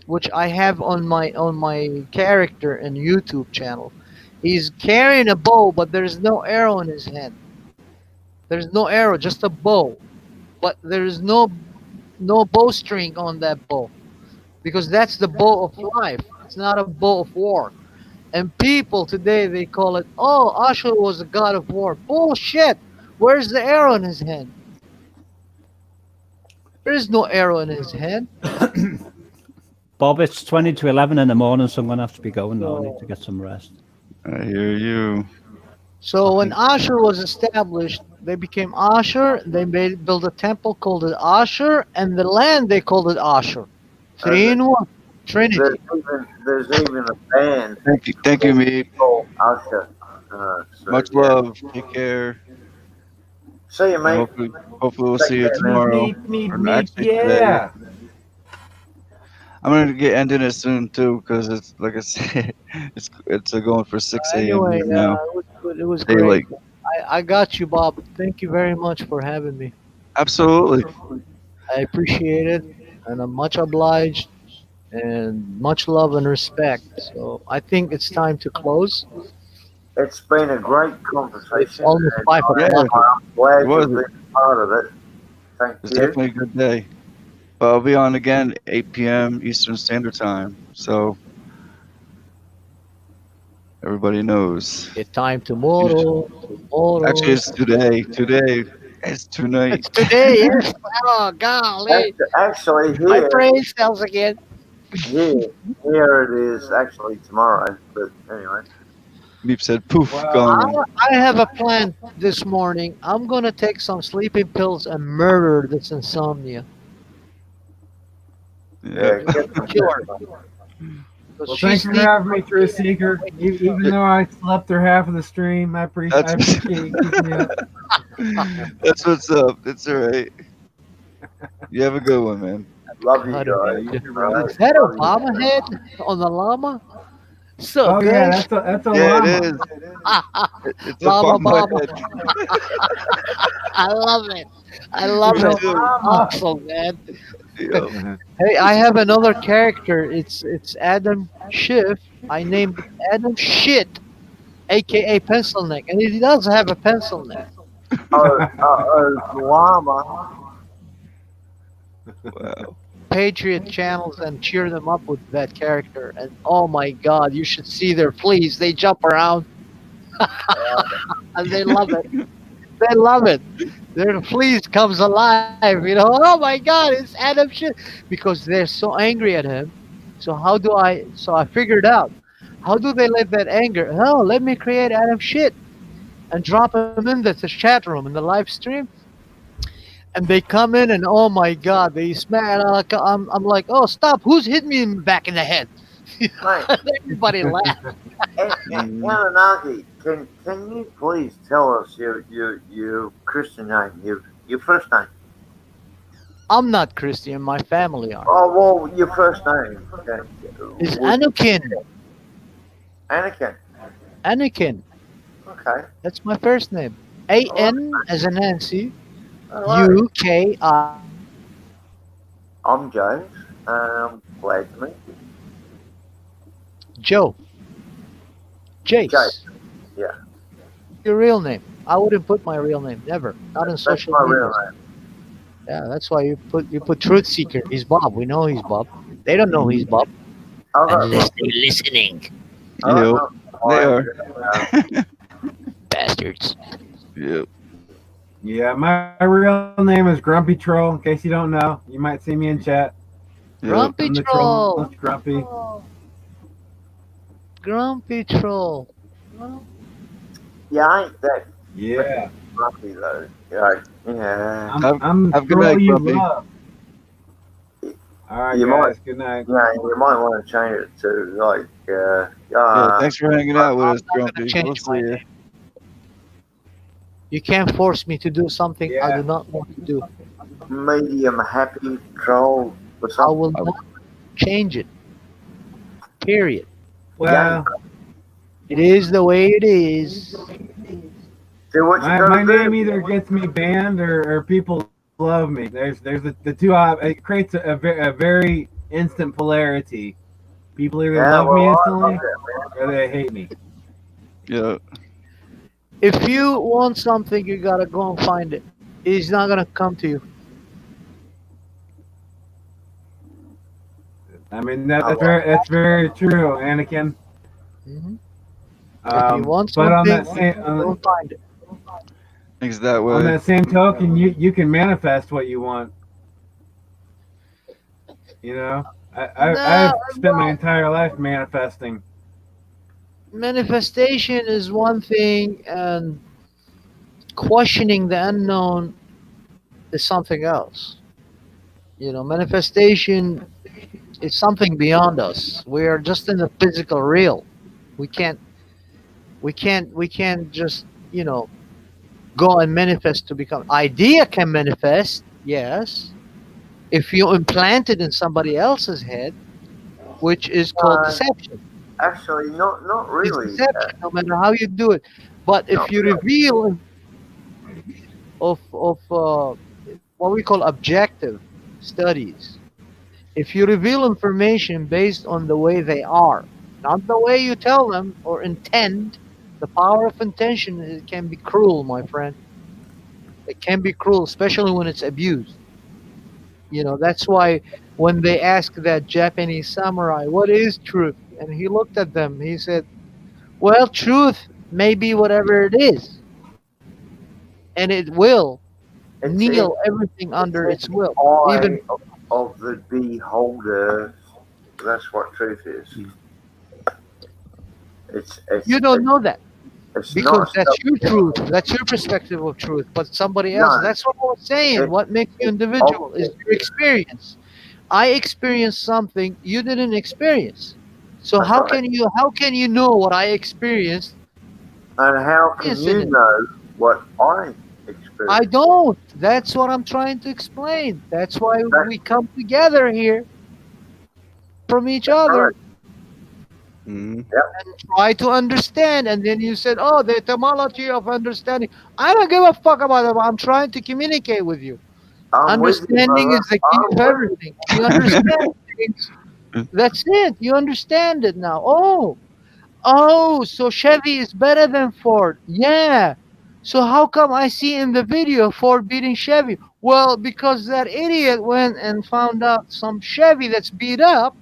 which I have on my character and YouTube channel. He's carrying a bow, but there's no arrow in his hand. There's no arrow, just a bow. But there's no bowstring on that bow because that's the bow of life. It's not a bow of war. And people today they call it, "Oh, Ashur was a god of war." Bullshit. Where's the arrow in his hand? There is no arrow in his hand. Bob, it's 20 to 11 in the morning, so I'm going to have to be going now. I need to get some rest. I hear you. So when Ashur was established, they became Ashur. They built a temple called it Ashur, and the land they called it Ashur. Three in one. Trinity. There's even a band. Thank you, me. Called Usher. Much love. Take care. See you, mate. Hopefully we'll see you tomorrow. Meet, or actually today. yeah. I'm gonna get ending it soon too, because it's like I said, it's going for 6 a.m. Anyway, here now. it was Daylight. great. I got you, Bob. Thank you very much for having me. Absolutely. I appreciate it, and I'm much obliged, and much love and respect. So I think it's time to close. It's been a great It's conversation, almost and 5 o'clock. I'm glad It was. you've been part of it. Thank It's you. definitely a good day. But I'll be on again 8 p.m. Eastern Standard Time. So everybody knows. It's time tomorrow. Actually, Tomorrow. it's today. Today. It's tonight. It's today. Yes. Oh golly. Actually, My here, brain cells again. here, here it is. Actually, tomorrow. But anyway, Meep said, "Poof, Well, gone." I have a plan this morning. I'm gonna take some sleeping pills and murder this insomnia. yeah. Get some Sure. well, thanks for having me, Truth Seeker. Even though I slept through half of the stream, I appreciate you keeping me up. That's what's up. It's all right. You have a good one, man. Love you God, guys. Is that Obama head on the llama? So Oh good. yeah, that's a Yeah, llama. it is. It's a Llama bomb Baba. head. I love it. I love Me it. too. Awesome, man. Yeah. Hey, I have another character. It's Adam Schiff. I named it Adam Shit, aka Pencil Neck, and he does have a pencil neck. Llama. Wow. Patriot channels and cheer them up with that character. And oh my God, you should see their fleas. They jump around and they love it. They love it. Their fleas comes alive. You know, oh my God, it's Adam Shit, because they're so angry at him. So I figured out, how do they let that anger? Oh, let me create Adam Shit and drop him in the chat room in the live stream. And they come in and oh my God, they smack. I'm like, oh stop! Who's hit me in the back in the head? Everybody laughed. Anunnaki, can you please tell us your Christian name, your first name? I'm not Christian. My family are. Oh well, your first name Is Anakin. Anakin. Anakin. Okay. That's my first name. A-N as in Nancy. Alright. U-K-I. I'm James. Glad to meet you. Joe. Jace. Jace. Yeah. Your real name. I wouldn't put my real name. Never. Not in social my media. real name. Yeah, that's why you put Truth Seeker. He's Bob. We know he's Bob. They don't know he's Bob. Unless they're listening. Yep. They are. Bastards. Yep. Yeah, my real name is Grumpy Troll. In case you don't know, you might see me in chat. Grumpy I'm the Troll. most grumpy. Grumpy Troll. Yeah, I ain't that Yeah. grumpy though. Yeah. I'm have a good Troll night, you Grumpy. love. All right, You guys. might- Good night. Yeah, you might want to change it to like. Yeah, thanks for hanging out with us, I'm not gonna Grumpy. change We'll see my you. name. You can't force me to do something I do not want to do. Medium happy troll or something. I will not change it. Period. Well, It is the way it is. Do what you my gotta do. name either gets me banned or people love me. There's the two. It creates a very instant polarity. People either Yeah, love me well, I instantly love that, or they hate me. Yeah. If you want something, you gotta go and find it. He's not gonna come to you. I mean that's very true, Anakin. Mhm. If you want but on that something, same go and find it. Things that on way. that same token, you can manifest what you want. You know, I've spent my entire life manifesting. Manifestation is one thing, and questioning the unknown is something else. You know, manifestation is something beyond us. We are just in the physical real. We can't just, you know, go and manifest to become. Idea can manifest, yes. If you implant it in somebody else's head, which is called deception. Actually, not It's really. deception, no matter how you do it. But if you reveal of what we call objective studies, if you reveal information based on the way they are, not the way you tell them or intend, the power of intention can be cruel, my friend. It can be cruel, especially when it's abused. You know, that's why when they ask that Japanese samurai, what is truth? And he looked at them, he said, well, truth may be whatever it is, and it will kneel everything under its will. Even of the beholder, that's what truth is. It's you don't know that. It's Because not that's your truth. That's your perspective of truth. But somebody else, that's what I was saying. What makes you individual is your experience. I experienced something you didn't experience. So how can you know what I experienced? And how can you know what I experienced? I don't. That's what I'm trying to explain. That's why we come together here from each other. And try to understand. And then you said, oh, the etymology of understanding. I don't give a fuck about it. I'm trying to communicate with you. Understanding is the key of everything. You understand things. That's it. You understand it now. Oh, so Chevy is better than Ford. Yeah. So how come I see in the video Ford beating Chevy? Well, because that idiot went and found out some Chevy that's beat up.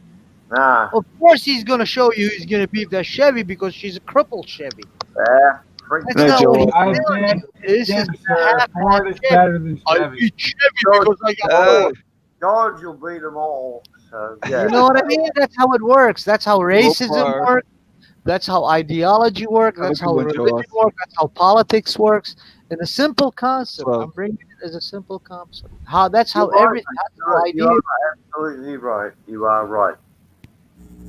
Of course he's going to show you he's going to beat that Chevy because she's a crippled Chevy. That's not what he's telling you. This is Ford is better than Chevy. I beat Chevy because I got Ford. George will beat them all. So, yeah. You know what I mean? That's how it works. That's how racism works. That's how ideology works. That's how religion works. That's how politics works. In a simple concept, I'm bringing it as a simple concept. That's how everything. You are absolutely right. You are right.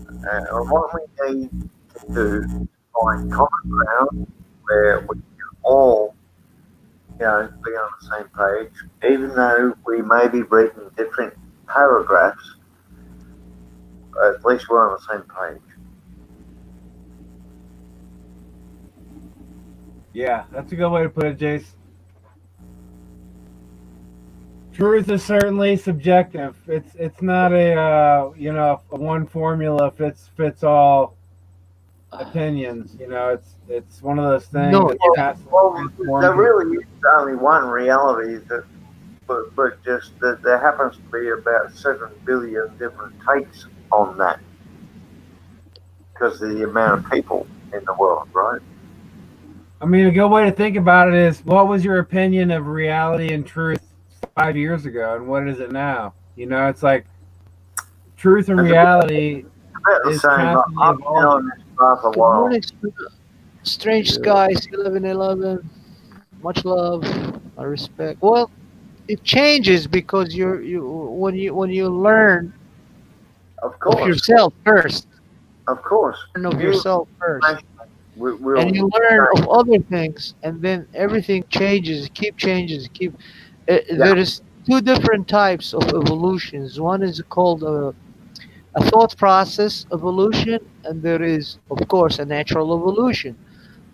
And what we need to do is find common ground where we can all, be on the same page, even though we may be reading different paragraphs. At least we're on the same page. Yeah, that's a good way to put it, Jace. Truth is certainly subjective. It's not a one formula fits all opinions. It's one of those things. No, there really is only one reality but just that there happens to be about 7 billion different takes on that because of the amount of people in the world, right? I mean, a good way to think about it is, what was your opinion of reality and truth 5 years ago, and what is it now? It's like truth and reality is constantly evolving. Good morning, Strange Skies 1111. Much love, I respect. Well, it changes because when you learn of yourself first. Of course. Learn of yourself first. And you learn of other things, and then everything changes, changes. There is two different types of evolutions. One is called a thought process evolution, and there is, of course, a natural evolution,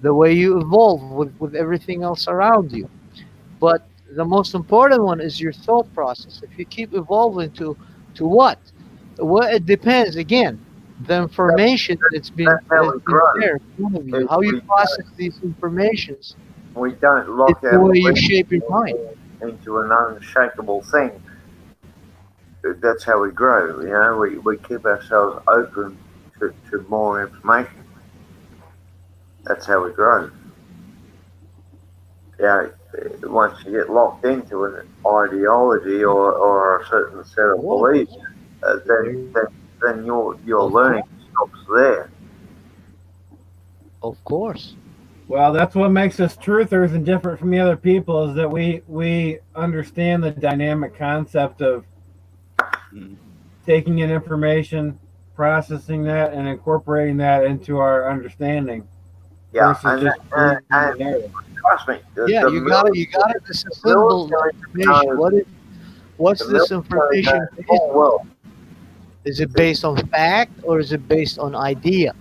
the way you evolve with everything else around you. But the most important one is your thought process. If you keep evolving to what? Well, it depends again. The information that's been there in front of you, how you process these informations. We don't lock the way you shape your mind into an unshakable thing. That's how we grow. We keep ourselves open to more information. That's how we grow. Once you get locked into an ideology or a certain set of beliefs, then your learning stops there. Of course. Well, that's what makes us truthers and different from the other people, is that we understand the dynamic concept of taking in information, processing that, and incorporating that into our understanding. Yeah, and trust me. You got it. This is simple information. What's this information? Is it based on fact or is it based on idea?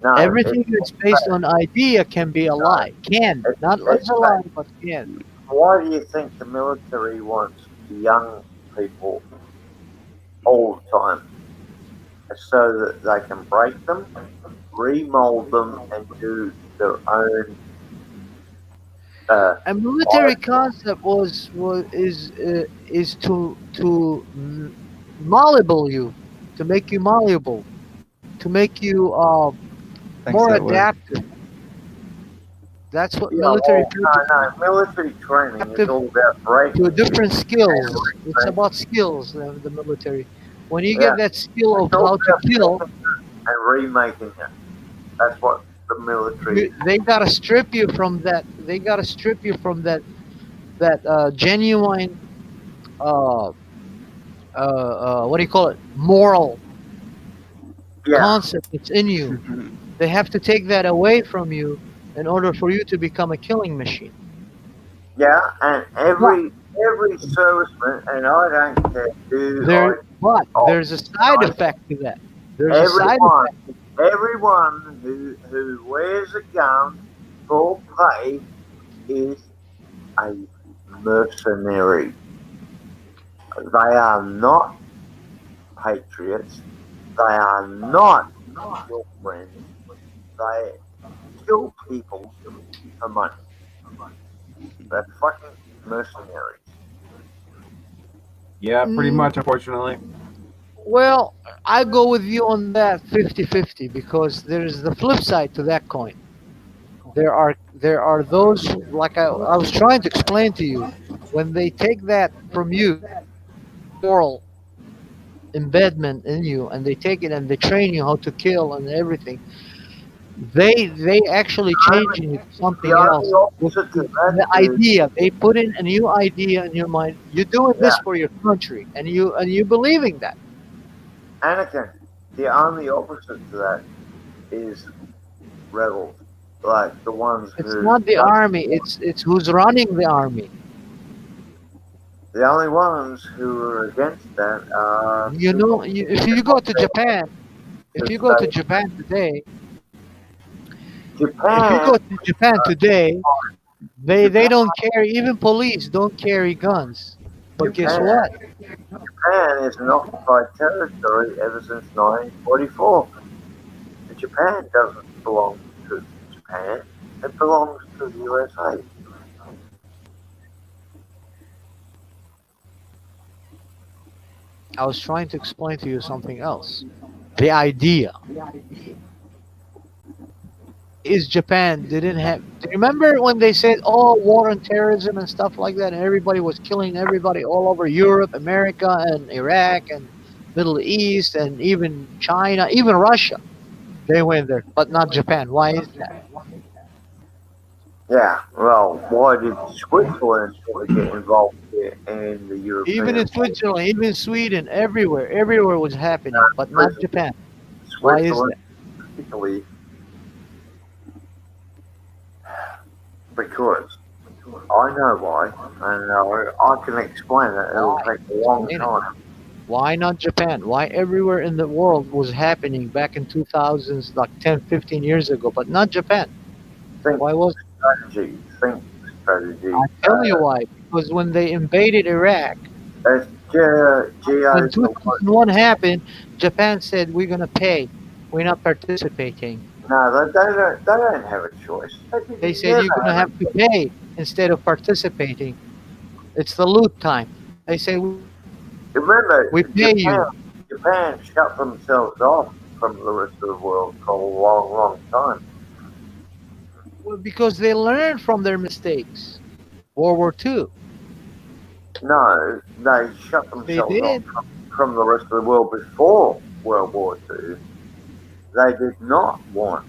No, Everything that's based on idea can be a lie. Can. Not it's is a lie, but can. why do you think the military wants young people all the time? So that they can break them, remold them, and do their own. A military concept is to malleable you, to make you malleable, to make you Thanks more that way. adaptive. That's what Yeah, military well, no, military training is all about breaking. to different skills. It's about skills. The military. When you get that skill of It's all how to about kill, and remaking it. That's what the military. they gotta strip you from that. They gotta strip you from that genuine what do you call it? Moral concept that's in you. They have to take that away from you in order for you to become a killing machine. Yeah, and every serviceman, and I don't care who. But there's a side effect to that. There's a side Everyone, effect. everyone who wears a gun for pay is a mercenary. They are not patriots. They are not your friends. They kill people for money. They're fucking mercenaries. Yeah, pretty much, unfortunately. Well, I go with you on that 50-50 because there's the flip side to that coin. There are those, like I was trying to explain to you, when they take that from you, moral embedment in you, and they take it and they train you how to kill and everything, they actually change you to something else. The idea, they put in a new idea in your mind. You're doing this for your country, and you believing that. Anakin, the only opposite to that is rebels, like the ones It's who. not the army. It's who's running the army. The only ones who are against that are. You know, if you go to Japan, if you go to Japan today, if you go to Japan today, they don't carry. Even police don't carry guns. But guess what? Japan is an occupied territory ever since 1944. Japan doesn't belong to Japan. It belongs to the USA. I was trying to explain to you something else. The idea is Japan didn't have. Do you remember when they said, "Oh, war on terrorism and stuff like that," and everybody was killing everybody all over Europe, America, and Iraq, and Middle East, and even China, even Russia. They went there, but not Japan. Why is that? Yeah, well, why did Switzerland ever get involved here in the European? Even in Switzerland, even Sweden, everywhere was happening, but not Japan. Why is that? Particularly because I know why, and I can explain it. It'll take a long time. Why not Japan? Why everywhere in the world was happening back in 2000s, like 10, 15 years ago, but not Japan? Why was strategy? Think strategy. I tell you why. Because when they invaded Iraq, when 2001 happened, Japan said, "We're gonna pay. We're not participating." No, they don't have a choice. They said you're gonna have to pay instead of participating. It's the loot time. They say remember, we pay you. Japan shut themselves off from the rest of the world for a long, long time. Well, because they learned from their mistakes. World War II. No, they shut themselves off from the rest of the world before World War II. They did not want.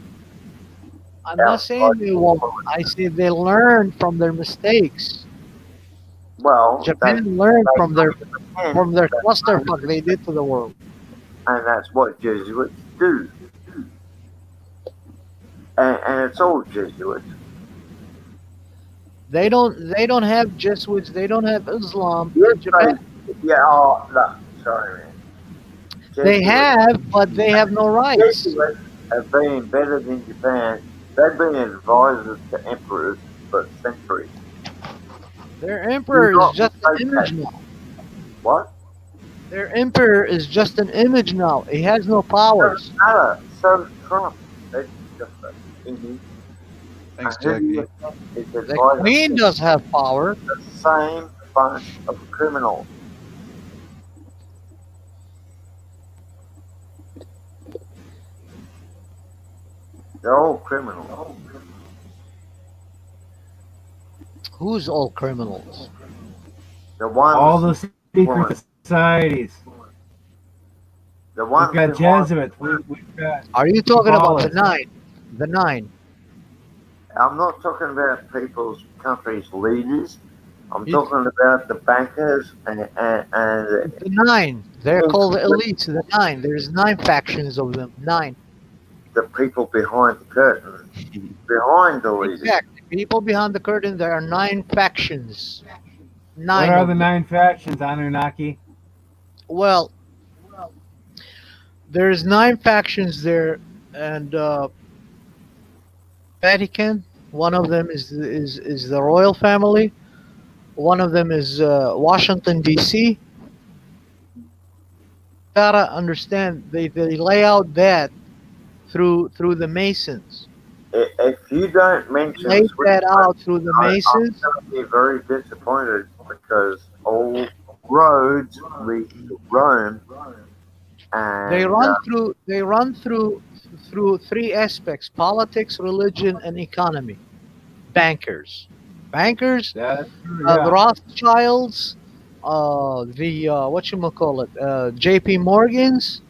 I'm not saying they won't. I say they learned from their mistakes. Well, Japan learned from their clusterfuck they did to the world. And that's what Jesuits do. And it's all Jesuits. They don't have Jesuits. They don't have Islam. Yes, Japan. No, sorry, man. They have, but they have no rights. Jesuits have been embedded in Japan. They've been advisors to emperors for centuries. Their emperor is just an image that. now. What? Their emperor is just an image now. He has no powers. Doesn't matter. So Trump. It's just an image. Thanks, Jackie. The queen does have power. The same bunch of criminals. They're all criminals. Who's all criminals? The ones. All the secret societies. The ones. We've got Jesuits. We've got. Are you talking about the Kabbalists. nine? The nine. I'm not talking about people's countries' leaders. I'm talking about the bankers and The nine. They're called the elites. The nine. There's 9 factions of them. 9. the people behind the curtain, behind the leaders. Exactly. People behind the curtain. There are 9 factions. 9. What are of the them. 9 factions, Anunnaki? Well, there's 9 factions there, and Vatican. One of them is the royal family. One of them is Washington D.C. Gotta understand they lay out that through the Masons. If you don't mention Lay that out through the Masons. I'm going to be very disappointed because all roads lead to Rome. And, They run through 3 aspects: politics, religion, and economy. Bankers, the Rothschilds, the J.P. Morgans.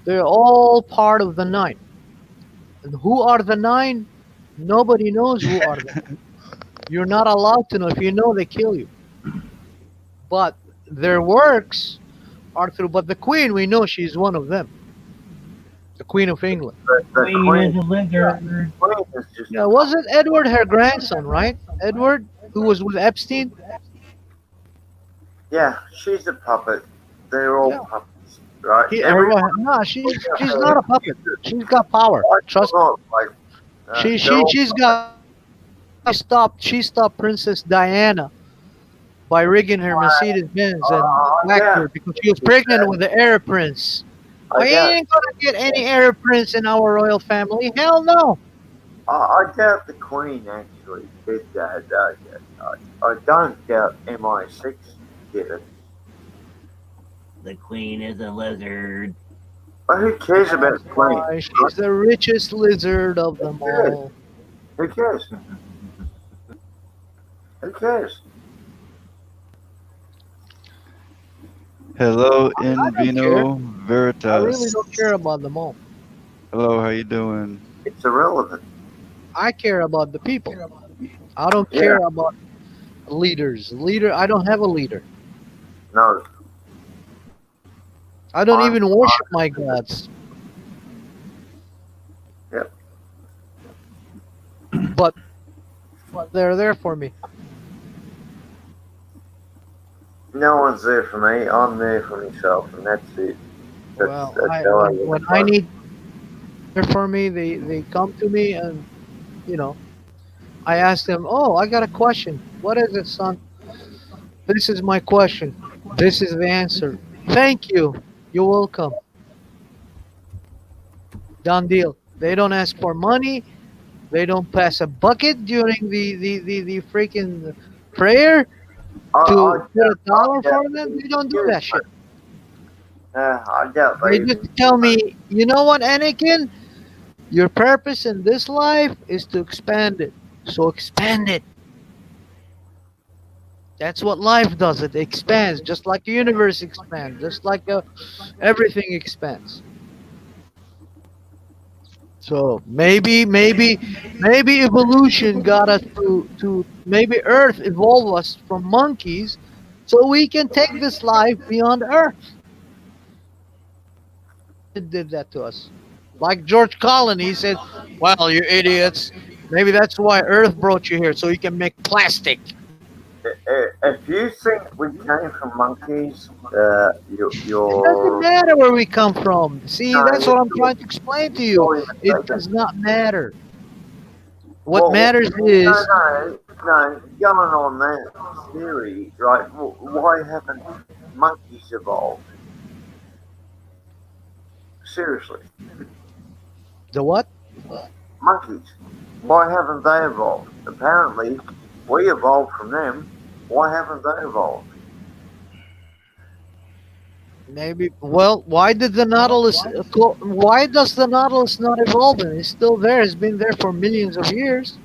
They're all part of the 9. And who are the 9? Nobody knows who are the 9. You're not allowed to know. If you know, they kill you. But their works are through. But the Queen, we know she's one of them. The Queen of England. The Queen is a lizard. Yeah, wasn't Edward her grandson, right? Edward, who was with Epstein? Yeah, she's a puppet. They're all puppets, right? No, she's not a puppet. She's got power. Trust me. Like, She's got. She stopped Princess Diana by rigging her Mercedes Benz and whacked her because she was pregnant with the Arab prince. We ain't gonna get any Arab prince in our royal family. Hell no. I doubt the Queen actually did that. I don't doubt MI6 did it. The Queen is a lizard. But who cares about the Queen? She's the richest lizard of them all. Who cares? Who cares? Hello, in Vino I Veritas. really don't care about them all. Hello, how you doing? It's irrelevant. I care about the people. I don't care about leaders. I don't have a leader. No. I don't even worship my gods. Yep. But they're there for me. No one's there for me. I'm there for myself, and that's it. Well, when I need there for me, they come to me, and I ask them, "Oh, I got a question. What is it, son? This is my question. This is the answer. Thank you. You're welcome." Done deal. They don't ask for money. They don't pass a bucket during the freaking prayer to put $1 for them. They don't do that shit. I doubt They just tell me, you know what, Anakin? Your purpose in this life is to expand it. So expand it. That's what life does. It expands, just like the universe expands, just like everything expands. So maybe evolution got us to maybe Earth evolved us from monkeys, so we can take this life beyond Earth. It did that to us. Like George Carlin, he said, "Well, you idiots. Maybe that's why Earth brought you here, so you can make plastic." If you think we came from monkeys, It doesn't you're matter where we come from. See, that's no, what I'm trying to explain to you. you're It mistaken. does not matter. What Well, matters no, is no. Going on that theory, right? Why haven't monkeys evolved? Seriously, the what? monkeys. Why haven't they evolved? Apparently, we evolved from them. Why haven't they evolved? Maybe. Well, why did the Nautilus? Why does the Nautilus not evolve? It's still there. It's been there for millions of years.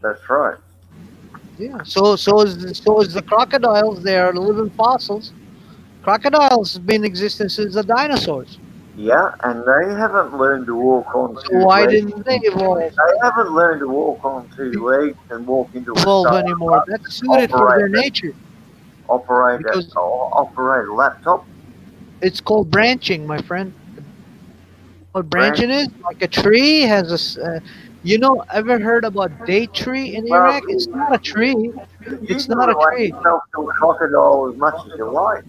That's right. Yeah. So is the crocodiles. They are living fossils. Crocodiles have been in existence since the dinosaurs. Yeah, and they haven't learned to walk on So two why legs. didn't they evolve? They haven't learned to walk on two legs and walk into a Evolve Starbucks, anymore? That's suited for their nature. Because Operate a laptop. it's called branching, my friend. What branching is? Like a tree has ever heard about date tree in Well, Iraq? It's not a tree. You It's can not a relate tree. yourself to a crocodile as much as you like,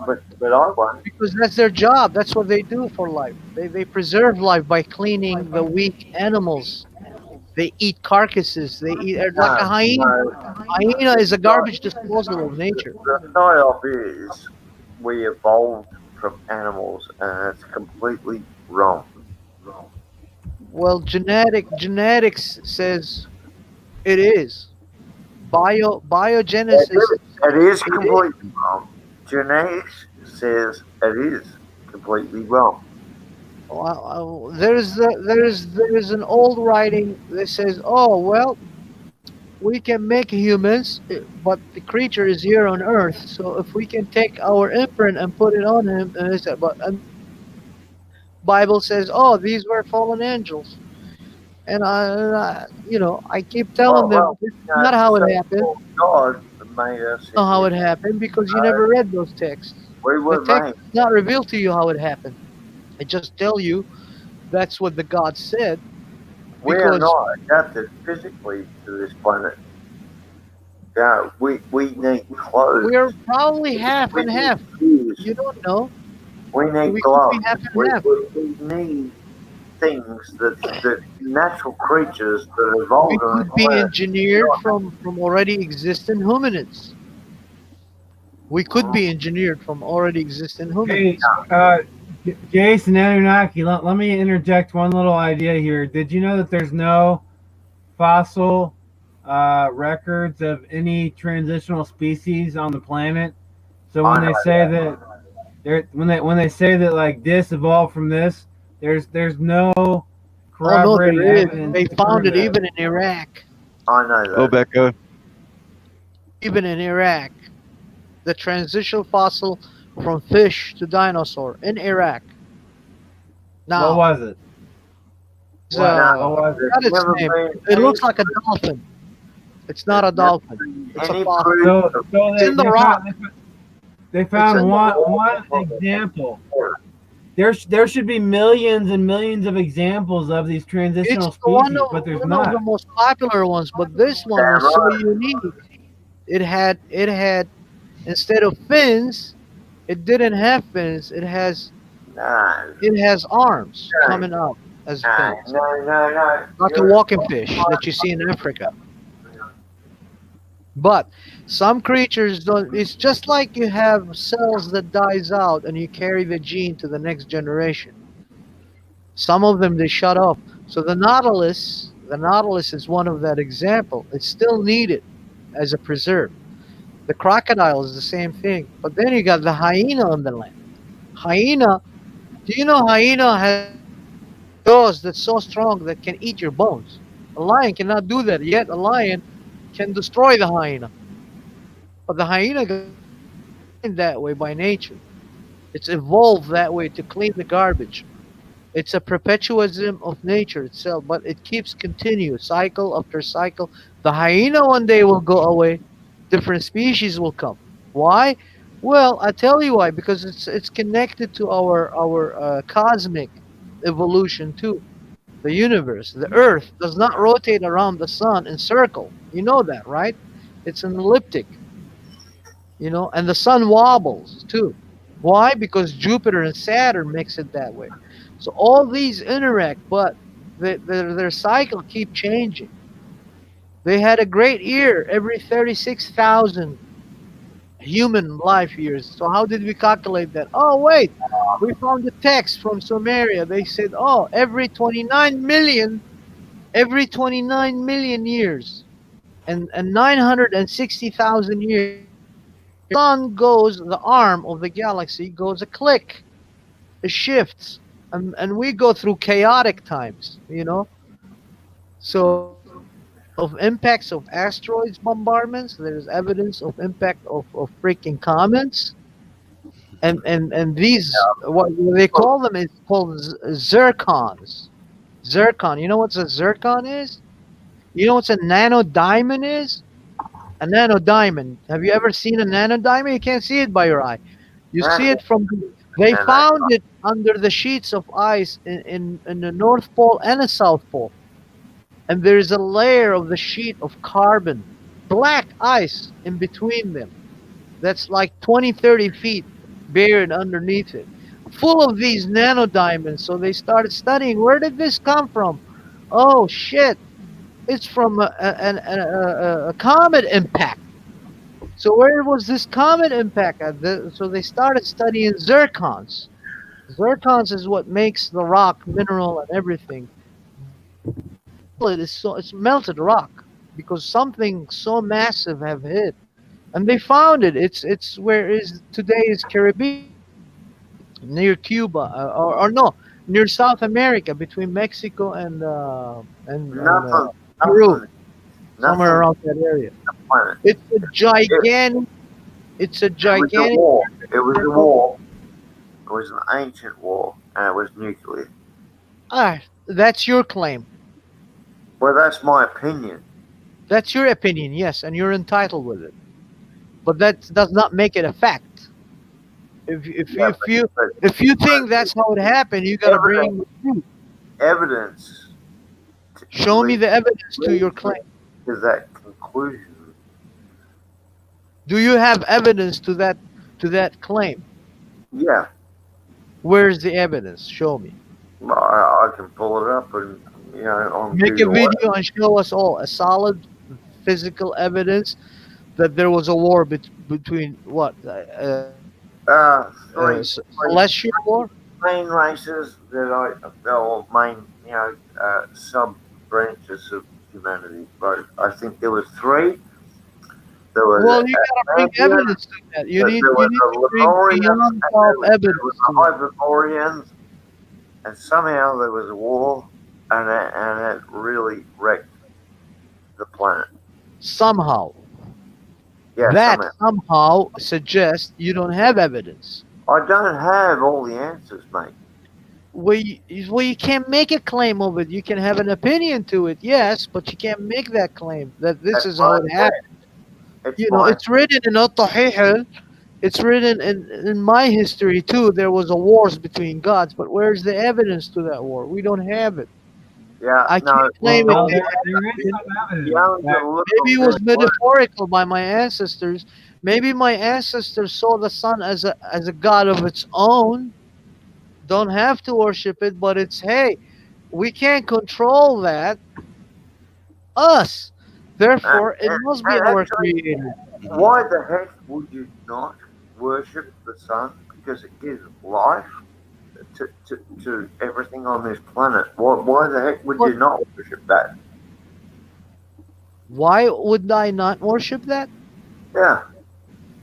but I won't. Because that's their job. That's what they do for life. They preserve life by cleaning the weak animals. They eat carcasses. They eat like a hyena. Hyena is a garbage disposal of nature. The psyop is we evolved from animals, and it's completely wrong. Well, genetics says it is. Biogenesis. It is completely wrong. Genetics says it is completely wrong. There's an old writing that says, "Oh well, we can make humans, but the creature is here on Earth. So if we can take our imprint and put it on him, but Bible says, oh, these were fallen angels." And I keep telling them this is not how it happened. God made us. Not how it happened because you never read those texts. We were The text made. does not reveal to you how it happened. I just tell you that's what the God said. We are not adapted physically to this planet. Yeah, we need clothes. We're probably half and half. You don't know. We need We could gloves. be half and We, half. we need things that natural creatures that evolved We on could the be planet. engineered from already existing hominids. We could be engineered from already existing Hey, hominids. Jason Anunnaki, let me interject one little idea here. Did you know that there's no fossil records of any transitional species on the planet? So when they say that when they say that like this evolved from this, there's no Oh no, corroborating there is. evidence. They to found prove it that. even in Iraq. I know that. Oh, Becca. Even in Iraq, the transitional fossil from fish to dinosaur in Iraq. Now, What was it? it's, What I was it? forgot its name. It looks like a dolphin. It's not a dolphin. It's a fossil. So It's in the rock. They It's found in the one example. There should be millions and millions of example of these transitional It's one species, of, but there's one of the not. most popular ones, but this one was so unique. It had instead of fins, it didn't have fins. It has arms coming up as fins, No. like a walking fish that you see in Africa. But some creatures don't. It's just like you have cells that dies out and you carry the gene to the next generation. Some of them they shut off. So the Nautilus is one of that example. It's still needed as a preserve. The crocodile is the same thing. But then you got the hyena on the land. Hyena, do you know hyena has jaws that's so strong that can eat your bones? A lion cannot do that. Yet a lion can destroy the hyena. But the hyena got that way by nature. It's evolved that way to clean the garbage. It's a perpetuism of nature itself, but it keeps continuous, cycle after cycle. The hyena one day will go away, different species will come. Why? Well, I tell you why. Because it's connected to our cosmic evolution too. the universe. The Earth does not rotate around the sun in circle. You know that, right? It's an elliptic, and the sun wobbles too. Why? Because Jupiter and Saturn makes it that way. So all these interact, but their cycle keep changing. They had a great year every 36,000 human life years. So how did we calculate that? Oh, wait, we found a text from Sumeria. They said, oh, every 29 million years and 960,000 years, sun goes, the arm of the galaxy goes a click, it shifts, and we go through chaotic times. So there's evidence of impacts of asteroids bombardments. There's evidence of impact of freaking comets. And these, what they call them, is called zircons. Zircon. You know what a zircon is? You know what a nanodiamond is? A nanodiamond. Have you ever seen a nanodiamond? You can't see it by your eye. You see it from. They found it under the sheets of ice in the North Pole and the South Pole. And there's a layer of the sheet of carbon, black ice in between them. That's like 20, 30 feet buried underneath it, full of these nanodiamonds. So they started studying, where did this come from? Oh, shit. It's from a comet impact. So where was this comet impact at? So they started studying zircons. Zircons is what makes the rock mineral and everything. It's melted rock because something so massive have hit, and they found it. It's where is today is Caribbean, near Cuba, or no, near South America, between Mexico and Peru, somewhere around that area. It's a gigantic. It's a gigantic. It was a war. It was an ancient war, and it was nuclear. That's your claim. Well, that's my opinion. That's your opinion, yes, and you're entitled with it. But that does not make it a fact. If you think that's how it happened, you gotta bring evidence. Show me the evidence to your claim. To that conclusion. Do you have evidence to that claim? Yeah. Where's the evidence? Show me. I can pull it up and on make Google a video and show us all a solid physical evidence that there was a war between what? Celestial war? Main races sub branches of humanity. But I think there was three. There was you gotta bring evidence to that. You need to bring beyond evidence. There was the Hyperboreans, and somehow there was a war, and it really wrecked the planet. Somehow. Yeah, that somehow suggests you don't have evidence. I don't have all the answers, mate. Well, you can't make a claim of it. You can have an opinion to it, yes, but you can't make that claim that this is how it happened. It's written in At-Tahih. It's written in my history too. There was a wars between gods, but where's the evidence to that war? We don't have it. Yeah, I can't claim it. Maybe it was metaphorical by my ancestors. Maybe my ancestors saw the sun as a god of its own. Don't have to worship it, but it's, hey, we can't control that. Us. Therefore, it must be our creator. Why the heck would you not worship the sun? Because it gives life to everything on this planet. Why the heck would you not worship that? Why would I not worship that? Yeah.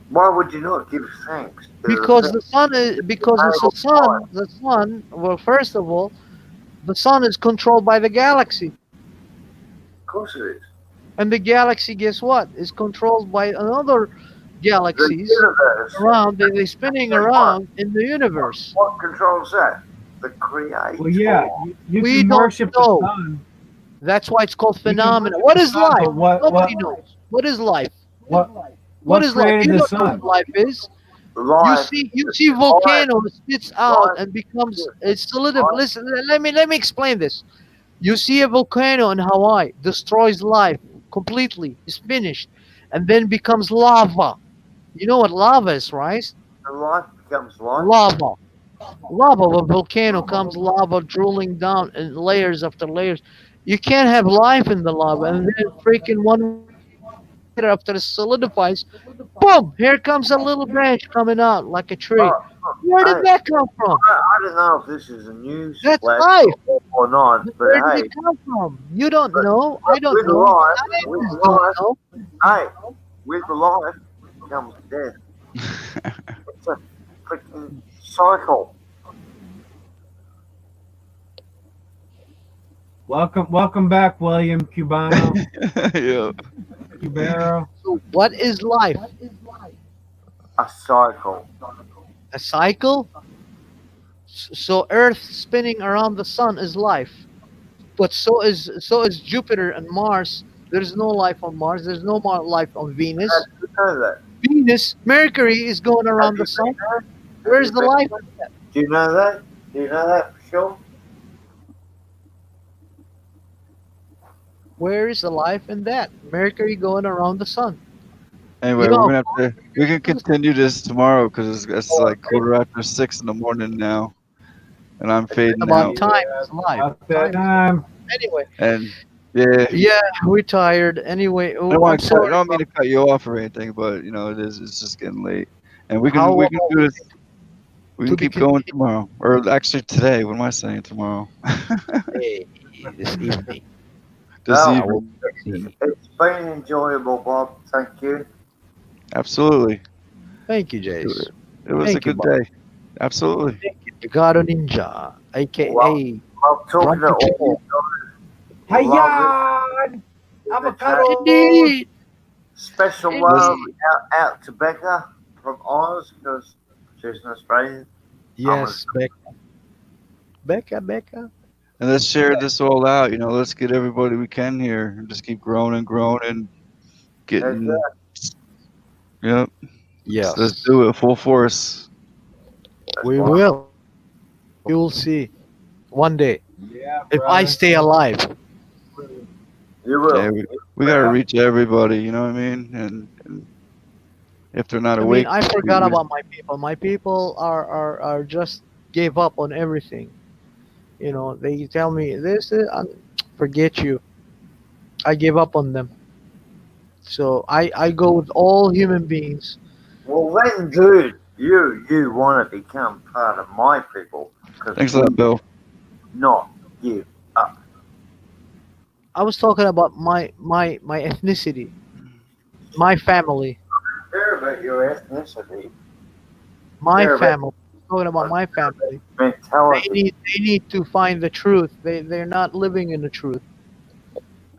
Why would you not give thanks? Because the sun is the sun. Well, first of all, the sun is controlled by the galaxy. Of course it is. And the galaxy, guess what? Is controlled by another galaxies around. They're spinning around in the universe. What controls that? The creator. Well, yeah, you we can don't worship know. the sun. That's why it's called phenomena. What is life? Nobody knows. What is life? What is life? You don't know what life is. You see volcano spits out and becomes it's solidified. Listen, let me explain this. You see a volcano in Hawaii, destroys life completely, is finished, and then becomes lava. You know what lava is, right? The life becomes life. Lava. Lava of a volcano comes lava drooling down in layers after layers. You can't have life in the lava, and then freaking 1 week later, after it solidifies, boom! Here comes a little branch coming out like a tree. Where did Hey, that come from? I don't know if this is a news That's flash life. or not, but Where did hey, it come from? You don't but, know. but I don't with know. life, with Scientists don't life, know. hey, with life comes death. It's a freaking cycle. Welcome back, William Cubano. Yeah. Cubero. So what is life? A cycle. A cycle? So Earth spinning around the sun is life. But so is Jupiter and Mars. There's no life on Mars. There's no more life on Venus. You know that? Venus, Mercury is going Have around you the sun. been there? Have Where's you the been life? there? Do you know that? Do you know that for sure? Where is the life in that? Mercury going around the sun. Anyway, You we're know, gonna have to. We can continue this tomorrow because it's like 6:15 in the morning now, and I'm fading about out. time is life. About that Time. time. Anyway, And yeah, yeah, we're tired. Anyway, I don't I'm want to. I sorry. don't mean to cut you off or anything, but you know it is. It's just getting late, and we can How we can do this. We to can be keep going continued tomorrow, or actually today. What am I saying tomorrow? this evening? This Well, I will evening. it's been enjoyable, Bob. Thank you. Absolutely. Thank you, Jace. It was a Thank you, good Bob. day. Absolutely. Thank you, Brigado Ninja, Well, aka I'm talking to Grumpy all you Paul. guys. Love it. Hiya! In the chat. Avocado! Indeed. Special love out to Becca from Oz because she's an Australian. Yes, Becca. And let's share this all out. You know, let's get everybody we can here and just keep growing and growing and getting. Yep. Let's Yes, do it full force. we will. You will see one day Yeah, if I brother. stay alive. You will. Yeah, we gotta reach everybody. You know what I mean? And if they're not I mean, awake, I forgot about my people. My people are just gave up on everything. You know, they tell me this is forget you. I give up on them. So I go with all human beings. Well, then, dude, you want to become part of my people because Thanks a lot, Bill. not give up. I was talking about my ethnicity, my family, Care about your ethnicity. my Care about family. Talking about my family. They mentality. need to find the truth. They're not living in the truth.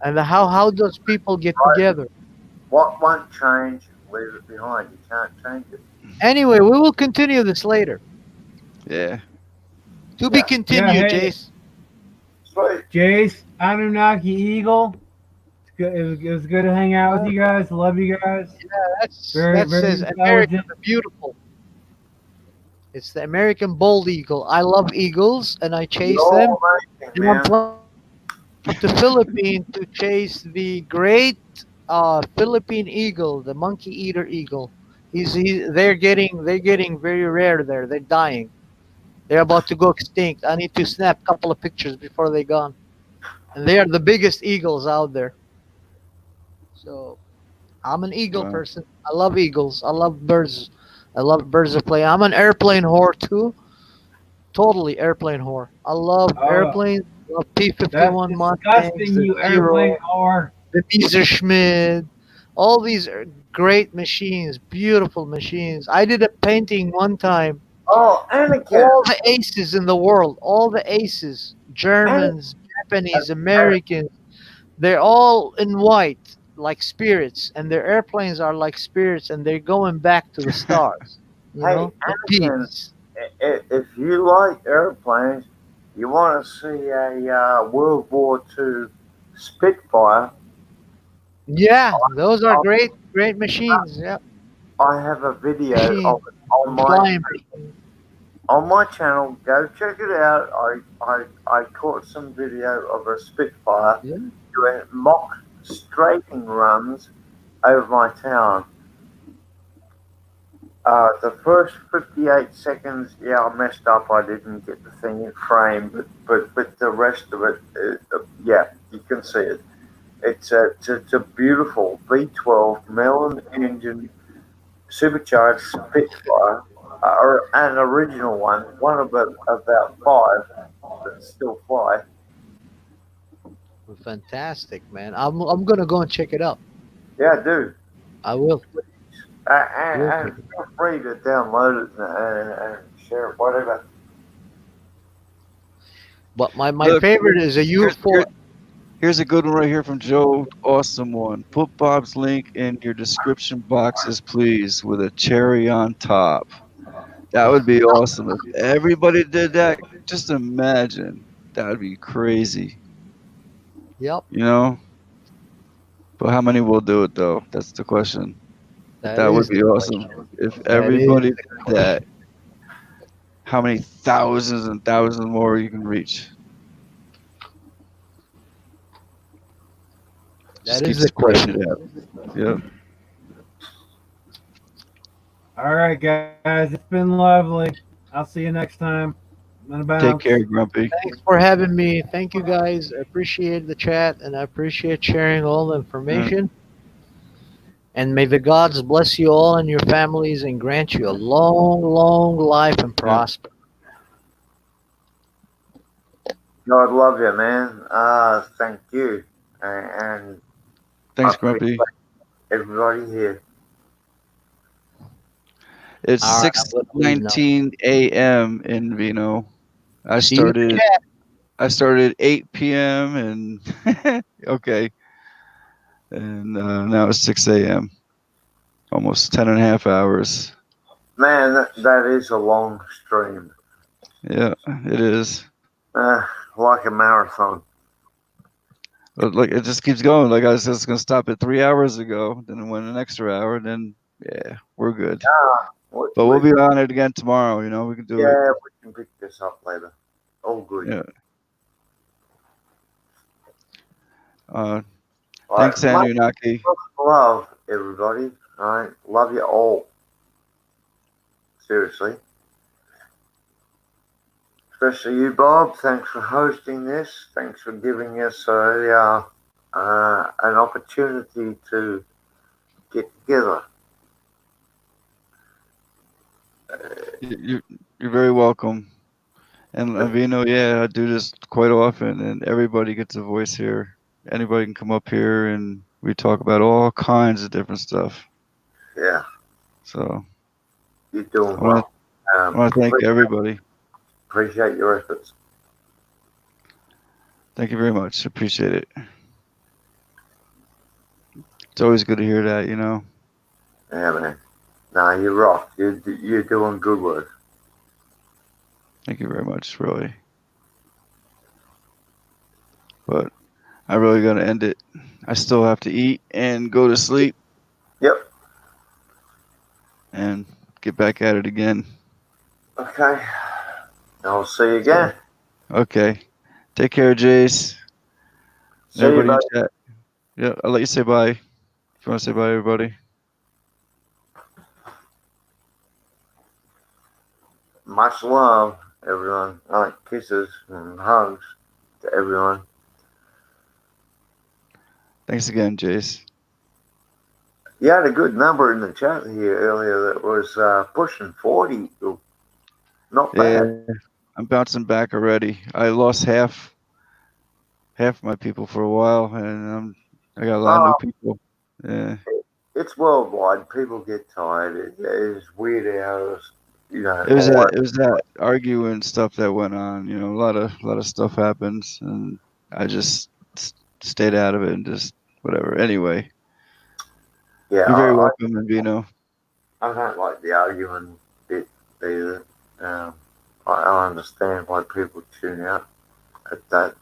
And how does people get together? What won't change, leave it behind. You can't change it. Anyway, we will continue this later. Yeah. To be continued, hey. Jace. Sweet. Jace, Anunnaki Eagle. It was good to hang out with you guys. Love you guys. Yeah, that very says intelligent. American the Beautiful. It's the American bald eagle. I love eagles and I chase them. And I'm planning to Philippines to chase the great Philippine eagle, the monkey eater eagle. They're getting very rare there. They're dying. They're about to go extinct. I need to snap a couple of pictures before they're gone. And they are the biggest eagles out there. So I'm an eagle person. I love eagles. I love birds. I love birds of prey. I'm an airplane whore too. Totally airplane whore. I love airplanes. I love P-51 Mustangs, Disgusting, the you Zero, airplane whore. the Messerschmitt. All these are great machines, beautiful machines. I did a painting one time. Oh, Anakin. All the aces in the world, all the aces, Germans, Japanese, Americans, they're all in white, like spirits, and their airplanes are like spirits, and they're going back to the stars. You Hey, know, the Anakin, peace. if you like airplanes, you want to see a World War II Spitfire. Yeah, those are great machines. Yeah, I have a video machines of it on my flying. on my channel. Go check it out. I caught some video of a Spitfire doing mock strafing runs over my town. The first 58 seconds, yeah, I messed up. I didn't get the thing in frame, but the rest of it, yeah, you can see it. It's a beautiful V12 Mellon engine supercharged Spitfire, an original one of about 5 that still fly. Fantastic, man. I'm gonna go and check it out. Yeah, do. I will. And feel free to download it and share it, whatever. But my Look, favorite is a U4. Here's a good one right here from Joe. Awesome one. Put Bob's link in your description boxes, please, with a cherry on top. That would be awesome. If everybody did that, just imagine. That would be crazy. Yep. You know? But how many will do it, though? That's the question. That would be awesome. If everybody did that, how many thousands and thousands more you can reach? Just keep spreading it out. Yep. All right, guys. It's been lovely. I'll see you next time. I'm gonna bounce. Take care, Grumpy. Thanks for having me. Thank you, guys. I appreciate the chat and I appreciate sharing all the information. And may the gods bless you all and your families and grant you a long, long life and prosper. God love you, man. Thank you. And thanks, Grumpy. Everybody here. It's 6:19 a.m. in Vino. I started at 8 p.m. and okay. And now it's 6 a.m. Almost 10 and a half hours. Man, that is a long stream. Yeah, it is. Like a marathon. But like it just keeps going. Like I was just gonna stop at 3 hours ago, then it went an extra hour, then yeah, we're good. But we'll be on it again tomorrow, you know, we can do it. Yeah, we can pick this up later. All good. Yeah. Thanks, Anunnaki. Love, everybody. All right. Love you all. Seriously. Especially you, Bob. Thanks for hosting this. Thanks for giving us an opportunity to get together. You're very welcome. And Vino, yeah, I do this quite often, and everybody gets a voice here. Anybody can come up here, and we talk about all kinds of different stuff. Yeah. So you're doing well. I want to thank everybody. Appreciate your efforts. Thank you very much. Appreciate it. It's always good to hear that, you know. Yeah, man. No, you rock. You're doing good work. Thank you very much, really. But I really got to end it. I still have to eat and go to sleep. Yep. And get back at it again. Okay. I'll see you again. Okay. Take care, Jace. See you, buddy. In chat. Yeah, I'll let you say bye. If you want to say bye, everybody. Much love, everyone. Kisses and hugs to everyone. Thanks again, Jace. You had a good number in the chat here earlier that was pushing 40. Not bad. Yeah, I'm bouncing back already. I lost half my people for a while, and I got a lot of new people. Yeah. It's worldwide. People get tired. It's weird hours. You know. It was that arguing stuff that went on. You know, a lot of stuff happens, and I just stayed out of it and just whatever. Anyway. Yeah. You're very welcome, Vino. I don't like the arguing bit either. I understand why people tune out at that.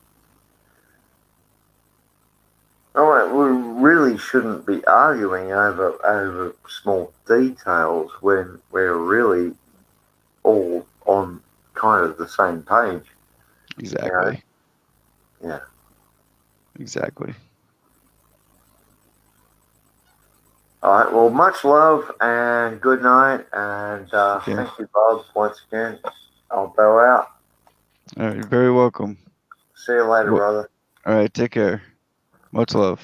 We really shouldn't be arguing over small details when we're really all on kind of the same page. Exactly. You know? Yeah. Exactly. All right. Well, much love and good night. And thank you, Bob, once again. I'll bow out. All right. You're very welcome. See you later, brother. All right. Take care. Much love.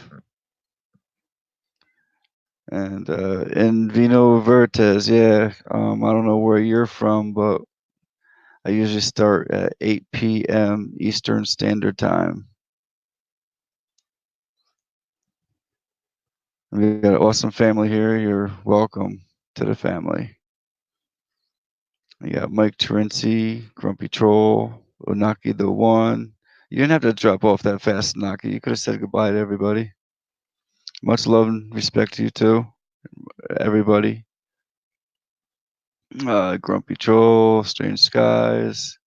And in Vino Vertes, yeah. I don't know where you're from, but I usually start at 8 p.m. Eastern Standard Time. We got an awesome family here. You're welcome to the family. You got Mike Terenzi, Grumpy Troll, Onaki the One. You didn't have to drop off that fast, Onaki. You could have said goodbye to everybody. Much love and respect to you too, everybody. Grumpy Troll, Strange Skies,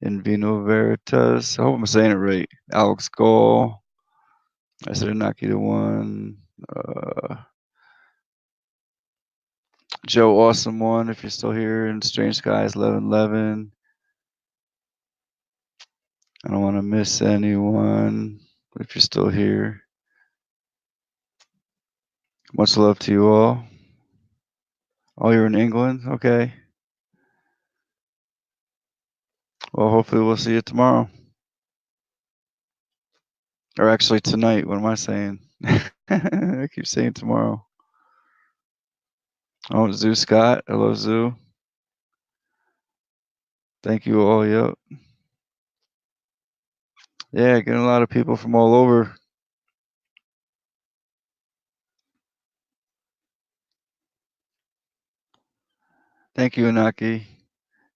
In Vino Veritas. I hope I'm saying it right. Alex Gall. I said Onaki the One. Joe Awesome One, if you're still here, and Strange Skies 1111. I don't want to miss anyone if you're still here. Much love to you all. Oh, you're in England? Okay. Well, hopefully we'll see you tomorrow. Or actually tonight. What am I saying? I keep saying tomorrow. Oh, Zoo Scott. Hello, Zoo. Thank you all. Yep. Yeah, getting a lot of people from all over. Thank you, Inaki.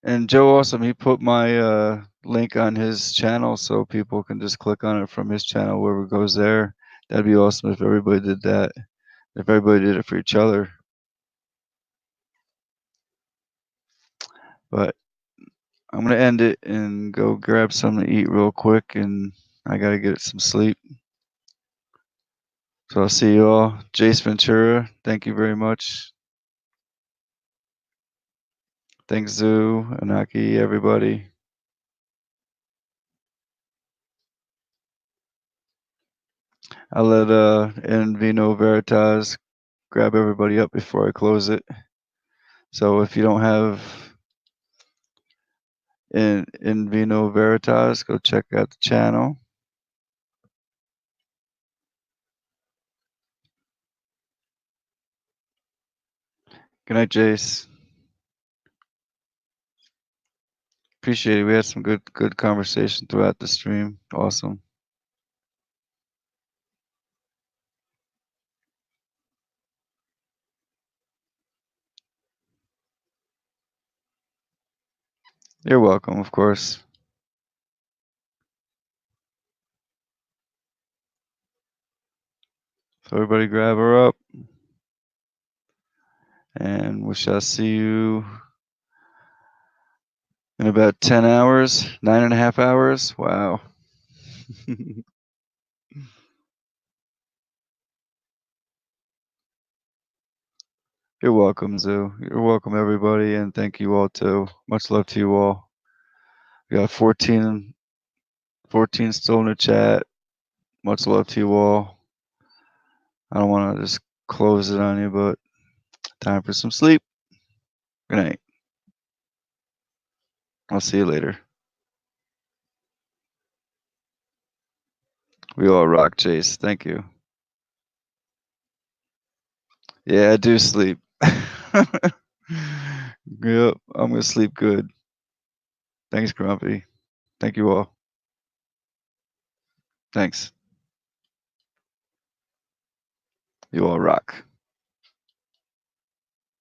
And Joe Awesome, he put my link on his channel so people can just click on it from his channel, wherever it goes there. That'd be awesome if everybody did that. If everybody did it for each other. But I'm going to end it and go grab something to eat real quick, and I got to get some sleep. So I'll see you all. Jace Ventura, thank you very much. Thanks, Zoo, Anaki, everybody. I'll let In Vino Veritas grab everybody up before I close it. So if you don't have in Vino Veritas, go check out the channel. Good night, Jace. Appreciate it. We had some good conversation throughout the stream. Awesome. You're welcome, of course. So everybody grab her up. And we shall see you in about 10 hours, 9.5 hours. Wow. You're welcome, Zoo. You're welcome, everybody, and thank you all too. Much love to you all. We got 14 still in the chat. Much love to you all. I don't want to just close it on you, but time for some sleep. Good night. I'll see you later. We all rock, Chase. Thank you. Yeah, I do sleep. Yep, I'm going to sleep good. Thanks, Grumpy. Thank you all. Thanks. You all rock.